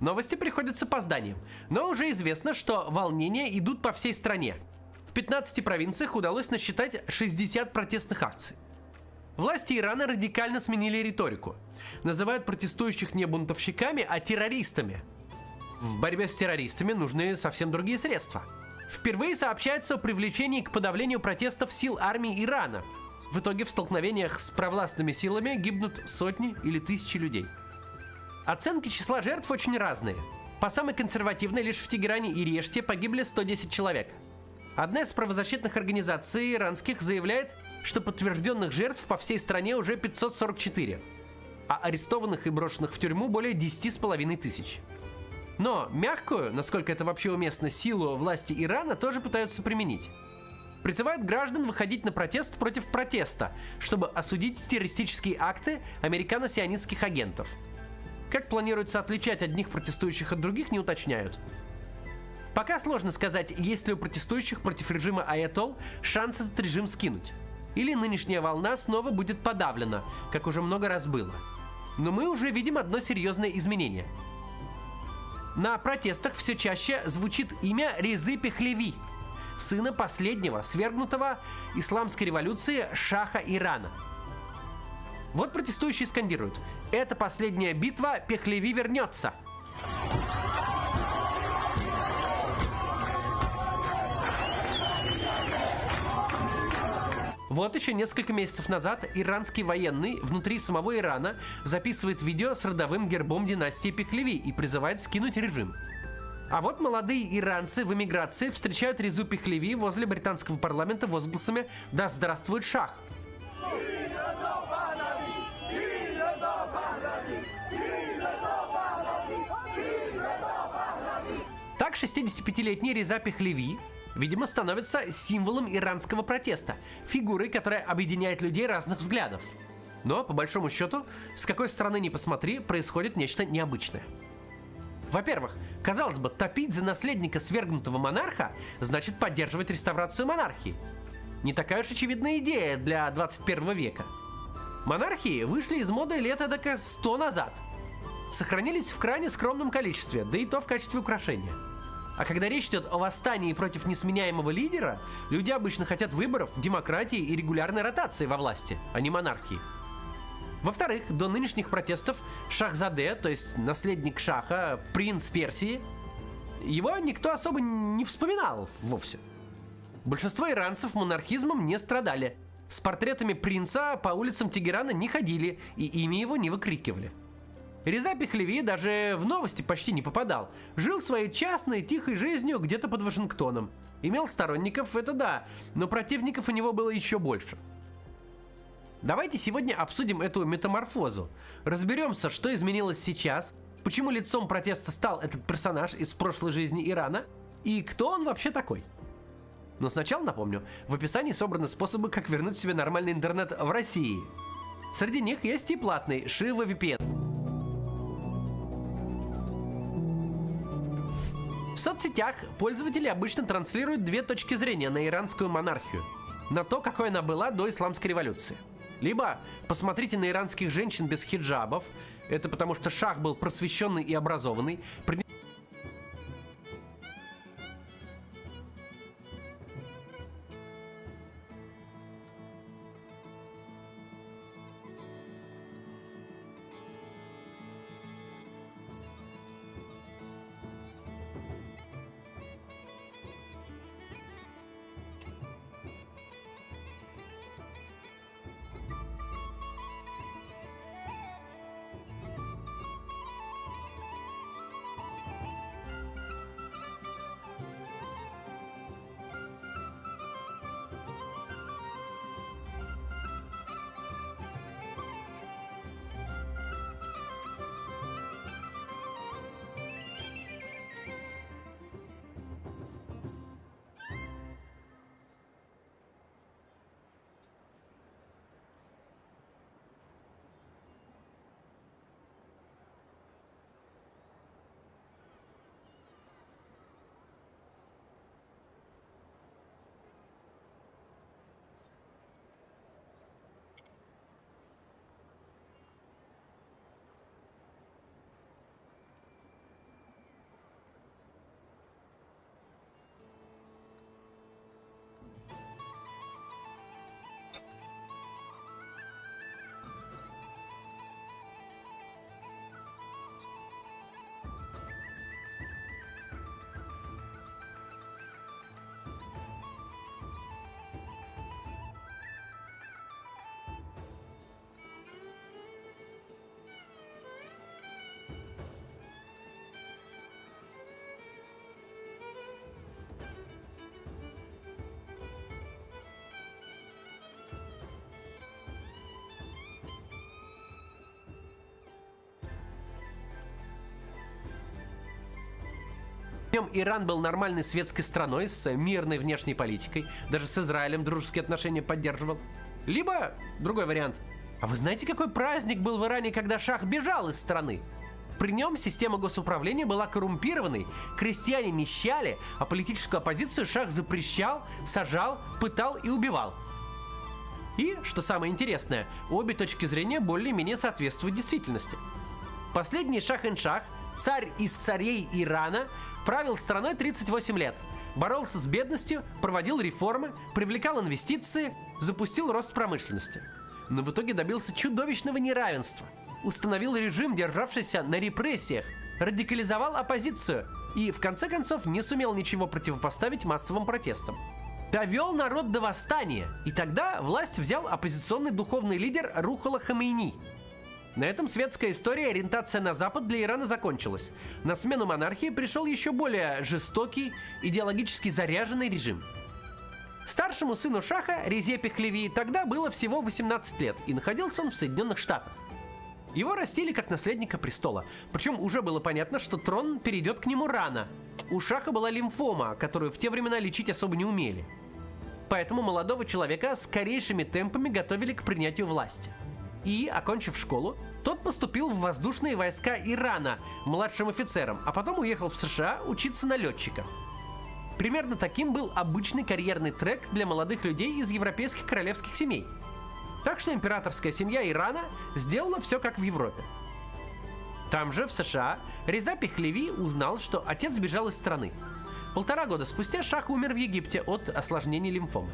Новости приходят с опозданием, но уже известно, что волнения идут по всей стране. В 15 провинциях удалось насчитать 60 протестных акций. Власти Ирана радикально сменили риторику. Называют протестующих не бунтовщиками, а террористами. В борьбе с террористами нужны совсем другие средства. Впервые сообщается о привлечении к подавлению протестов сил армии Ирана. В итоге в столкновениях с провластными силами гибнут сотни или тысячи людей. Оценки числа жертв очень разные. По самой консервативной, лишь в Тегеране и Реште погибли 110 человек. Одна из правозащитных организаций иранских заявляет, что подтвержденных жертв по всей стране уже 544, а арестованных и брошенных в тюрьму более 10,5 тысяч. Но мягкую, насколько это вообще уместно, силу власти Ирана тоже пытаются применить. Призывают граждан выходить на протест против протеста, чтобы осудить террористические акты американо-сионистских агентов. Как планируется отличать одних протестующих от других, не уточняют. Пока сложно сказать, есть ли у протестующих против режима Аятолл шанс этот режим скинуть. Или нынешняя волна снова будет подавлена, как уже много раз было. Но мы уже видим одно серьезное изменение. На протестах все чаще звучит имя Резы Пехлеви, сына последнего, свергнутого исламской революции Шаха Ирана. Вот протестующие скандируют: «Это последняя битва, Пехлеви вернется!» Вот еще несколько месяцев назад иранский военный внутри самого Ирана записывает видео с родовым гербом династии Пехлеви и призывает скинуть режим. А вот молодые иранцы в эмиграции встречают Резу Пехлеви возле британского парламента возгласами «Да здравствует Шах!». Так 65-летний Реза Пехлеви, видимо, становится символом иранского протеста, фигурой, которая объединяет людей разных взглядов. Но, по большому счету, с какой стороны ни посмотри, происходит нечто необычное. Во-первых, казалось бы, топить за наследника свергнутого монарха значит поддерживать реставрацию монархии. Не такая уж очевидная идея для 21 века. Монархии вышли из моды лет эдак 100 назад. Сохранились в крайне скромном количестве, да и то в качестве украшения. А когда речь идет о восстании против несменяемого лидера, люди обычно хотят выборов, демократии и регулярной ротации во власти, а не монархии. Во-вторых, до нынешних протестов Шахзаде, то есть наследник Шаха, принц Персии, его никто особо не вспоминал вовсе. Большинство иранцев монархизмом не страдали. С портретами принца по улицам Тегерана не ходили и имя его не выкрикивали. Реза Пехлеви даже в новости почти не попадал. Жил своей частной, тихой жизнью где-то под Вашингтоном. Имел сторонников, это да, но противников у него было еще больше. Давайте сегодня обсудим эту метаморфозу. Разберемся, что изменилось сейчас, почему лицом протеста стал этот персонаж из прошлой жизни Ирана и кто он вообще такой. Но сначала напомню, в описании собраны способы, как вернуть себе нормальный интернет в России. Среди них есть и платный Shiva VPN. В соцсетях пользователи обычно транслируют две точки зрения на иранскую монархию. На то, какой она была до исламской революции. Либо посмотрите на иранских женщин без хиджабов. Это потому, что шах был просвещенный и образованный. В нем Иран был нормальной светской страной с мирной внешней политикой, даже с Израилем дружеские отношения поддерживал. Либо другой вариант. А вы знаете, какой праздник был в Иране, когда шах бежал из страны? При нем система госуправления была коррумпированной, крестьяне нищали, а политическую оппозицию шах запрещал, сажал, пытал и убивал. И, что самое интересное, обе точки зрения более-менее соответствуют действительности. Последний Шах-ин-Шах, царь из царей Ирана, правил страной 38 лет, боролся с бедностью, проводил реформы, привлекал инвестиции, запустил рост промышленности. Но в итоге добился чудовищного неравенства, установил режим, державшийся на репрессиях, радикализовал оппозицию и, в конце концов, не сумел ничего противопоставить массовым протестам. Довел народ до восстания, и тогда власть взял оппозиционный духовный лидер Рухулла Хомейни. На этом светская история и ориентация на Запад для Ирана закончилась. На смену монархии пришел еще более жестокий, идеологически заряженный режим. Старшему сыну шаха, Резе Пехлеви, тогда было всего 18 лет, и находился он в Соединенных Штатах. Его растили как наследника престола, причем уже было понятно, что трон перейдет к нему рано. У шаха была лимфома, которую в те времена лечить особо не умели. Поэтому молодого человека скорейшими темпами готовили к принятию власти. И, окончив школу, тот поступил в воздушные войска Ирана младшим офицером, а потом уехал в США учиться на летчика. Примерно таким был обычный карьерный трек для молодых людей из европейских королевских семей. Так что императорская семья Ирана сделала все как в Европе. Там же, в США, Реза Пехлеви узнал, что отец сбежал из страны. 1,5 года спустя шах умер в Египте от осложнений лимфомы.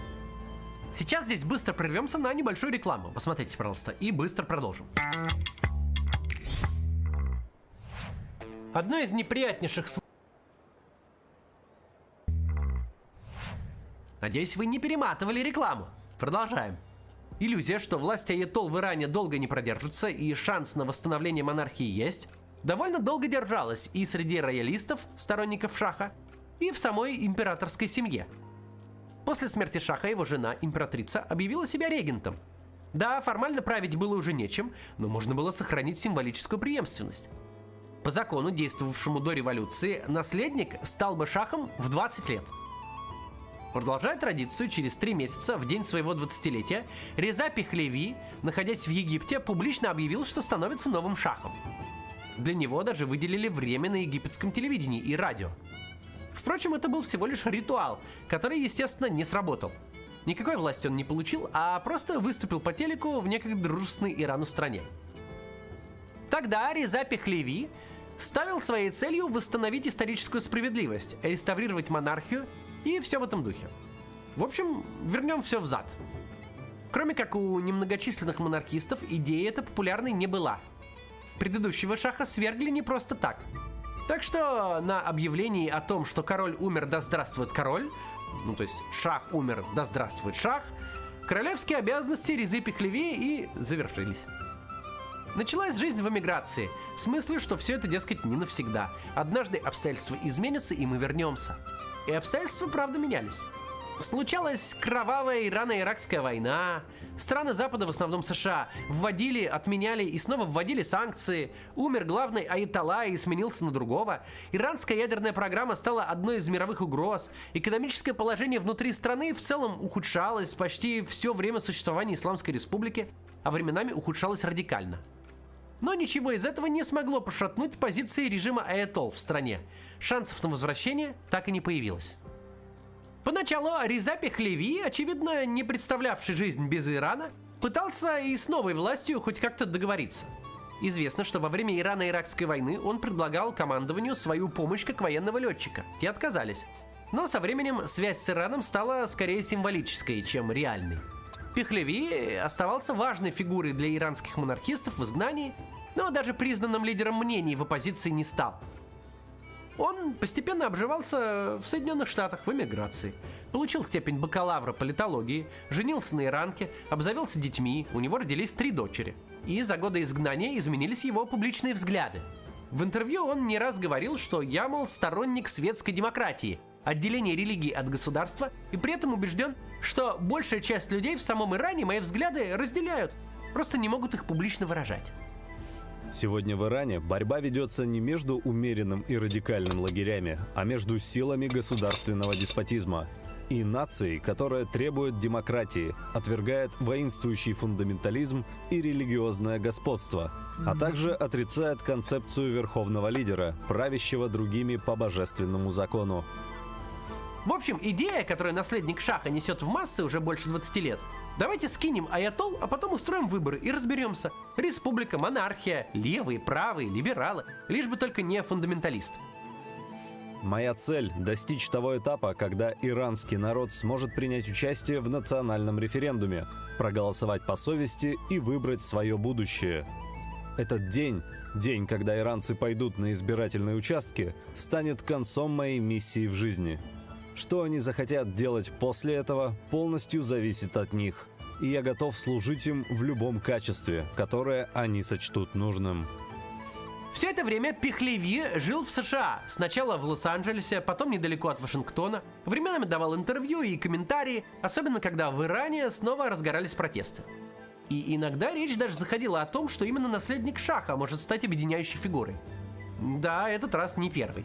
Сейчас здесь быстро прервемся на небольшую рекламу. Посмотрите, пожалуйста, и быстро продолжим. Одно из неприятнейших... Надеюсь, вы не перематывали рекламу. Продолжаем. Иллюзия, что власть аятолл в Иране долго не продержится и шанс на восстановление монархии есть, довольно долго держалась и среди роялистов, сторонников шаха, и в самой императорской семье. После смерти шаха его жена, императрица, объявила себя регентом. Да, формально править было уже нечем, но можно было сохранить символическую преемственность. По закону, действовавшему до революции, наследник стал бы шахом в 20 лет. Продолжая традицию, через 3 месяца, в день своего 20-летия, Реза Пехлеви, находясь в Египте, публично объявил, что становится новым шахом. Для него даже выделили время на египетском телевидении и радио. Впрочем, это был всего лишь ритуал, который, естественно, не сработал. Никакой власти он не получил, а просто выступил по телеку в некогда дружественной Ирану стране. Тогда Реза Пехлеви ставил своей целью восстановить историческую справедливость, реставрировать монархию и все в этом духе. В общем, вернем все взад. Кроме как у немногочисленных монархистов, идея эта популярной не была. Предыдущего шаха свергли не просто так. Так что на объявлении о том, что король умер, да здравствует король, ну то есть шах умер, да здравствует шах, королевские обязанности Резы Пехлеви и завершились. Началась жизнь в эмиграции, с мыслью, что все это, дескать, не навсегда. Однажды обстоятельства изменятся, и мы вернемся. И обстоятельства, правда, менялись. Случалась кровавая Ирано-Иракская война, страны Запада, в основном США, вводили, отменяли и снова вводили санкции, умер главный аятолла и сменился на другого, иранская ядерная программа стала одной из мировых угроз, экономическое положение внутри страны в целом ухудшалось почти все время существования Исламской Республики, а временами ухудшалось радикально. Но ничего из этого не смогло пошатнуть позиции режима аятолл в стране. Шансов на возвращение так и не появилось. Поначалу Реза Пехлеви, очевидно, не представлявший жизнь без Ирана, пытался и с новой властью хоть как-то договориться. Известно, что во время Ирано-Иракской войны он предлагал командованию свою помощь как военного летчика. Те отказались. Но со временем связь с Ираном стала скорее символической, чем реальной. Пехлеви оставался важной фигурой для иранских монархистов в изгнании, но даже признанным лидером мнений в оппозиции не стал. Он постепенно обживался в Соединенных Штатах в эмиграции, получил степень бакалавра политологии, женился на иранке, обзавелся детьми, у него родились 3 дочери. И за годы изгнания изменились его публичные взгляды. В интервью он не раз говорил, что я, мол, сторонник светской демократии, отделения религии от государства, и при этом убежден, что большая часть людей в самом Иране мои взгляды разделяют, просто не могут их публично выражать. Сегодня в Иране борьба ведется не между умеренным и радикальным лагерями, а между силами государственного деспотизма и нацией, которая требует демократии, отвергает воинствующий фундаментализм и религиозное господство, а также отрицает концепцию верховного лидера, правящего другими по божественному закону. В общем, идея, которую наследник Шаха несет в массы уже больше 20 лет. Давайте скинем аятол, а потом устроим выборы и разберемся. Республика, монархия, левые, правые, либералы. Лишь бы только не фундаменталист. Моя цель – достичь того этапа, когда иранский народ сможет принять участие в национальном референдуме, проголосовать по совести и выбрать свое будущее. Этот день, когда иранцы пойдут на избирательные участки, станет концом моей миссии в жизни. Что они захотят делать после этого, полностью зависит от них, и я готов служить им в любом качестве, которое они сочтут нужным. Все это время Пехлеви жил в США. Сначала в Лос-Анджелесе, потом недалеко от Вашингтона. Временами давал интервью и комментарии, особенно когда в Иране снова разгорались протесты. И иногда речь даже заходила о том, что именно наследник Шаха может стать объединяющей фигурой. Да, этот раз не первый.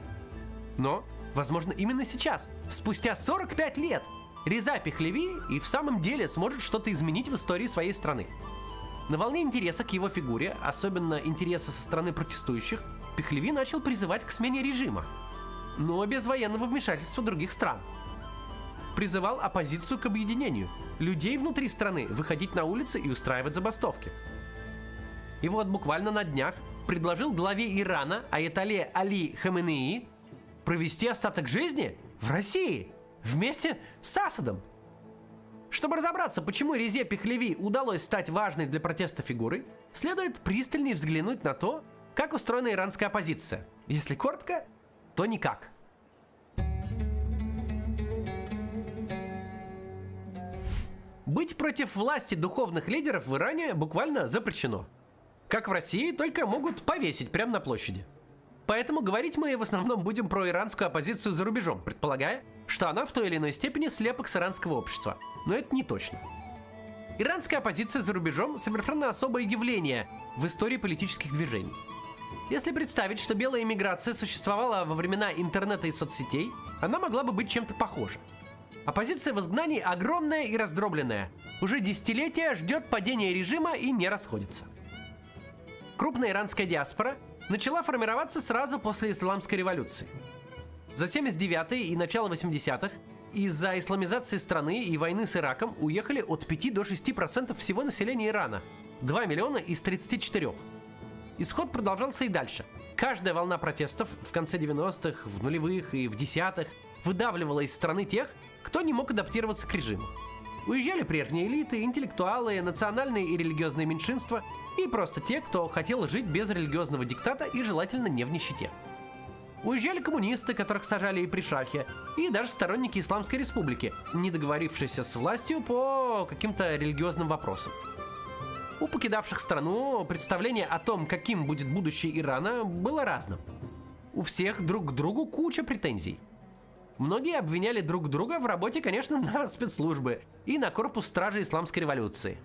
Но, возможно, именно сейчас, спустя 45 лет, Реза Пехлеви и в самом деле сможет что-то изменить в истории своей страны. На волне интереса к его фигуре, особенно интереса со стороны протестующих, Пехлеви начал призывать к смене режима, но без военного вмешательства других стран. Призывал оппозицию к объединению, людей внутри страны выходить на улицы и устраивать забастовки. И вот буквально на днях предложил главе Ирана аятолле Али Хаменеи провести остаток жизни в России вместе с Асадом. Чтобы разобраться, почему Резе Пехлеви удалось стать важной для протеста фигурой, следует пристальнее взглянуть на то, как устроена иранская оппозиция. Если коротко, то никак. Быть против власти духовных лидеров в Иране буквально запрещено. Как в России, только могут повесить прямо на площади. Поэтому говорить мы в основном будем про иранскую оппозицию за рубежом, предполагая, что она в той или иной степени слепок с иранского общества. Но это не точно. Иранская оппозиция за рубежом совершенно особое явление в истории политических движений. Если представить, что белая эмиграция существовала во времена интернета и соцсетей, она могла бы быть чем-то похожа. Оппозиция в изгнании огромная и раздробленная. Уже десятилетия ждет падения режима и не расходится. Крупная иранская диаспора начала формироваться сразу после Исламской революции. За 79-е и начало 80-х из-за исламизации страны и войны с Ираком уехали от 5 до 6% всего населения Ирана. 2 миллиона из 34. Исход продолжался и дальше. Каждая волна протестов в конце 90-х, в нулевых и в десятых выдавливала из страны тех, кто не мог адаптироваться к режиму. Уезжали прежние элиты, интеллектуалы, национальные и религиозные меньшинства и просто те, кто хотел жить без религиозного диктата и желательно не в нищете. Уезжали коммунисты, которых сажали и при шахе, и даже сторонники Исламской республики, не договорившиеся с властью по каким-то религиозным вопросам. У покидавших страну представление о том, каким будет будущее Ирана, было разным. У всех друг к другу куча претензий. Многие обвиняли друг друга в работе, конечно, на спецслужбы и на корпус стражи Исламской революции.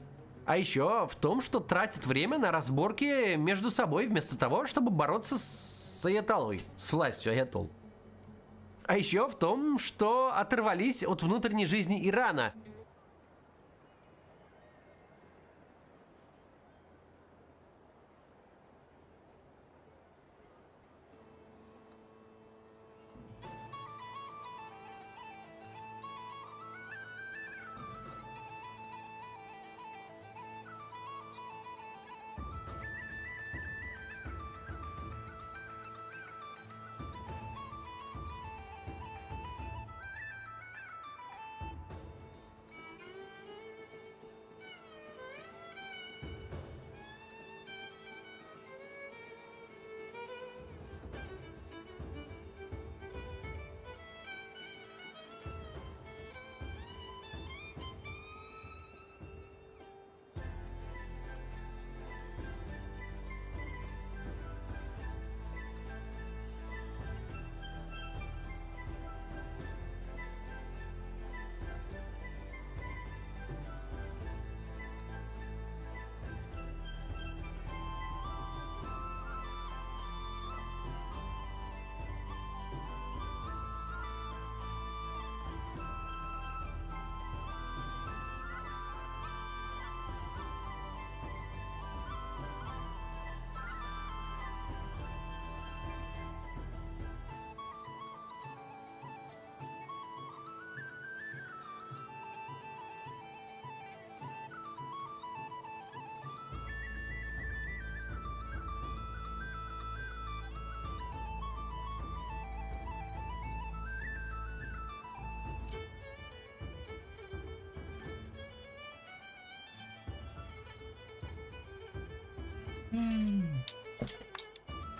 А еще в том, что тратят время на разборки между собой вместо того, чтобы бороться с аятоллой, с властью аятолл. А еще в том, что оторвались от внутренней жизни Ирана.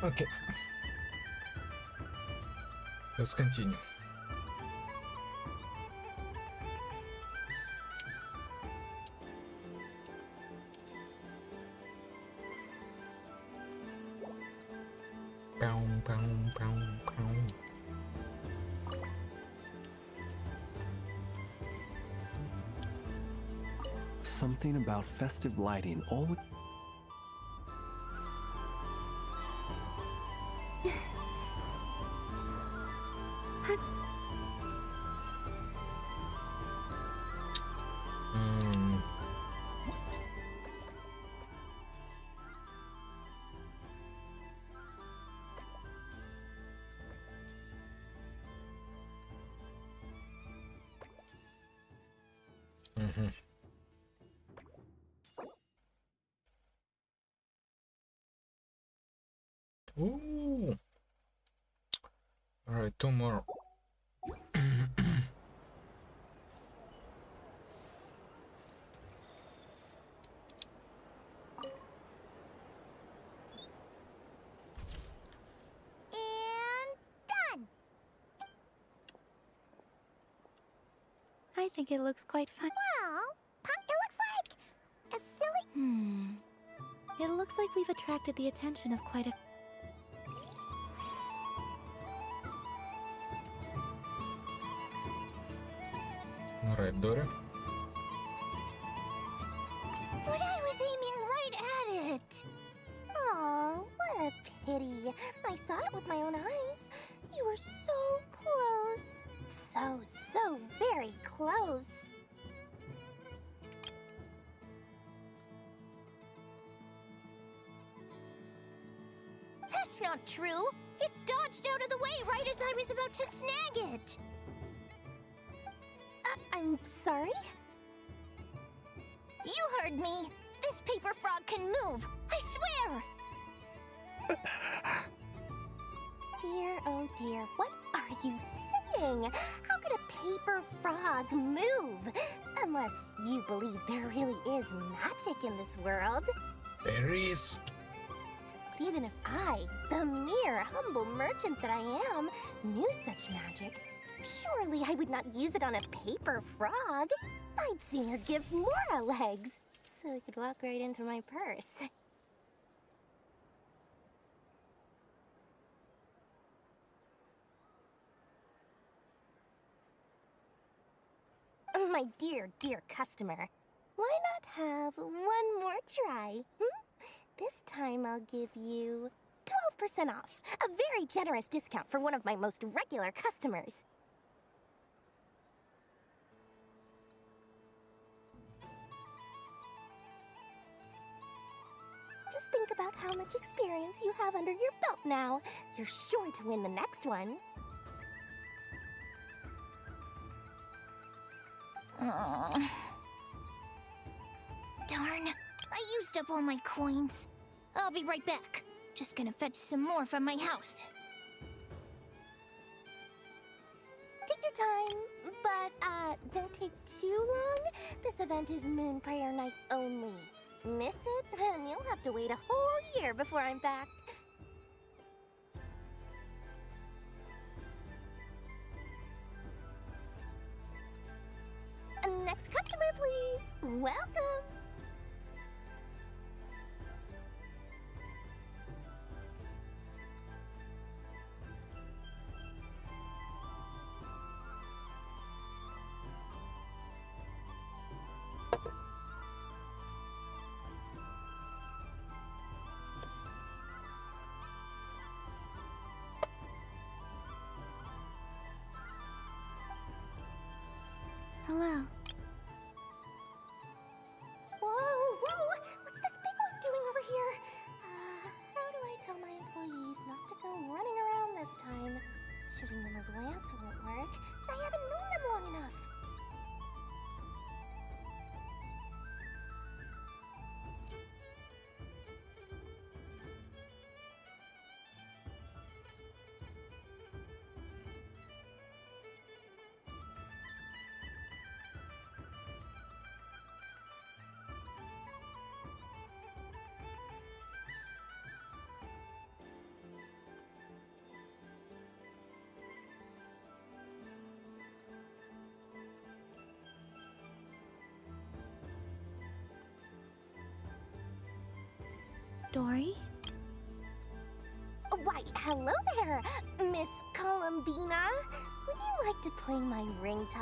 Okay. Let's continue. Something about festive lighting always... Ooh. All right, two more. I think it looks quite fun. Well, it looks like a silly... It looks like we've attracted the attention of quite a... All right, Dora. But I was aiming right at it. Aw, what a pity. I saw it with my own eyes. You were so close. So very close. That's not true. It dodged out of the way right as I was about to snag it. I'm sorry? You heard me. This paper frog can move. I swear. Dear, oh dear, what are you saying? How could a paper frog move? Unless you believe there really is magic in this world. There is. But even if I, the mere humble merchant that I am, knew such magic, surely I would not use it on a paper frog. I'd sooner give Mora legs, so it could walk right into my purse. My dear, dear customer, why not have one more try? This time I'll give you 12% off, a very generous discount for one of my most regular customers. Just think about how much experience you have under your belt now. You're sure to win the next one. Darn, I used up all my coins. I'll be right back. Just gonna fetch some more from my house. Take your time, but don't take too long. This event is Moon Prayer Night only. Miss it, and you'll have to wait a whole year before I'm back. Next customer, please. Welcome. Hello. Whoa! What's this big one doing over here? How do I tell my employees not to go running around this time? Shooting them a glance won't work. I haven't known them long enough. story? Why, hello there, Miss Columbina. Would you like to play my ring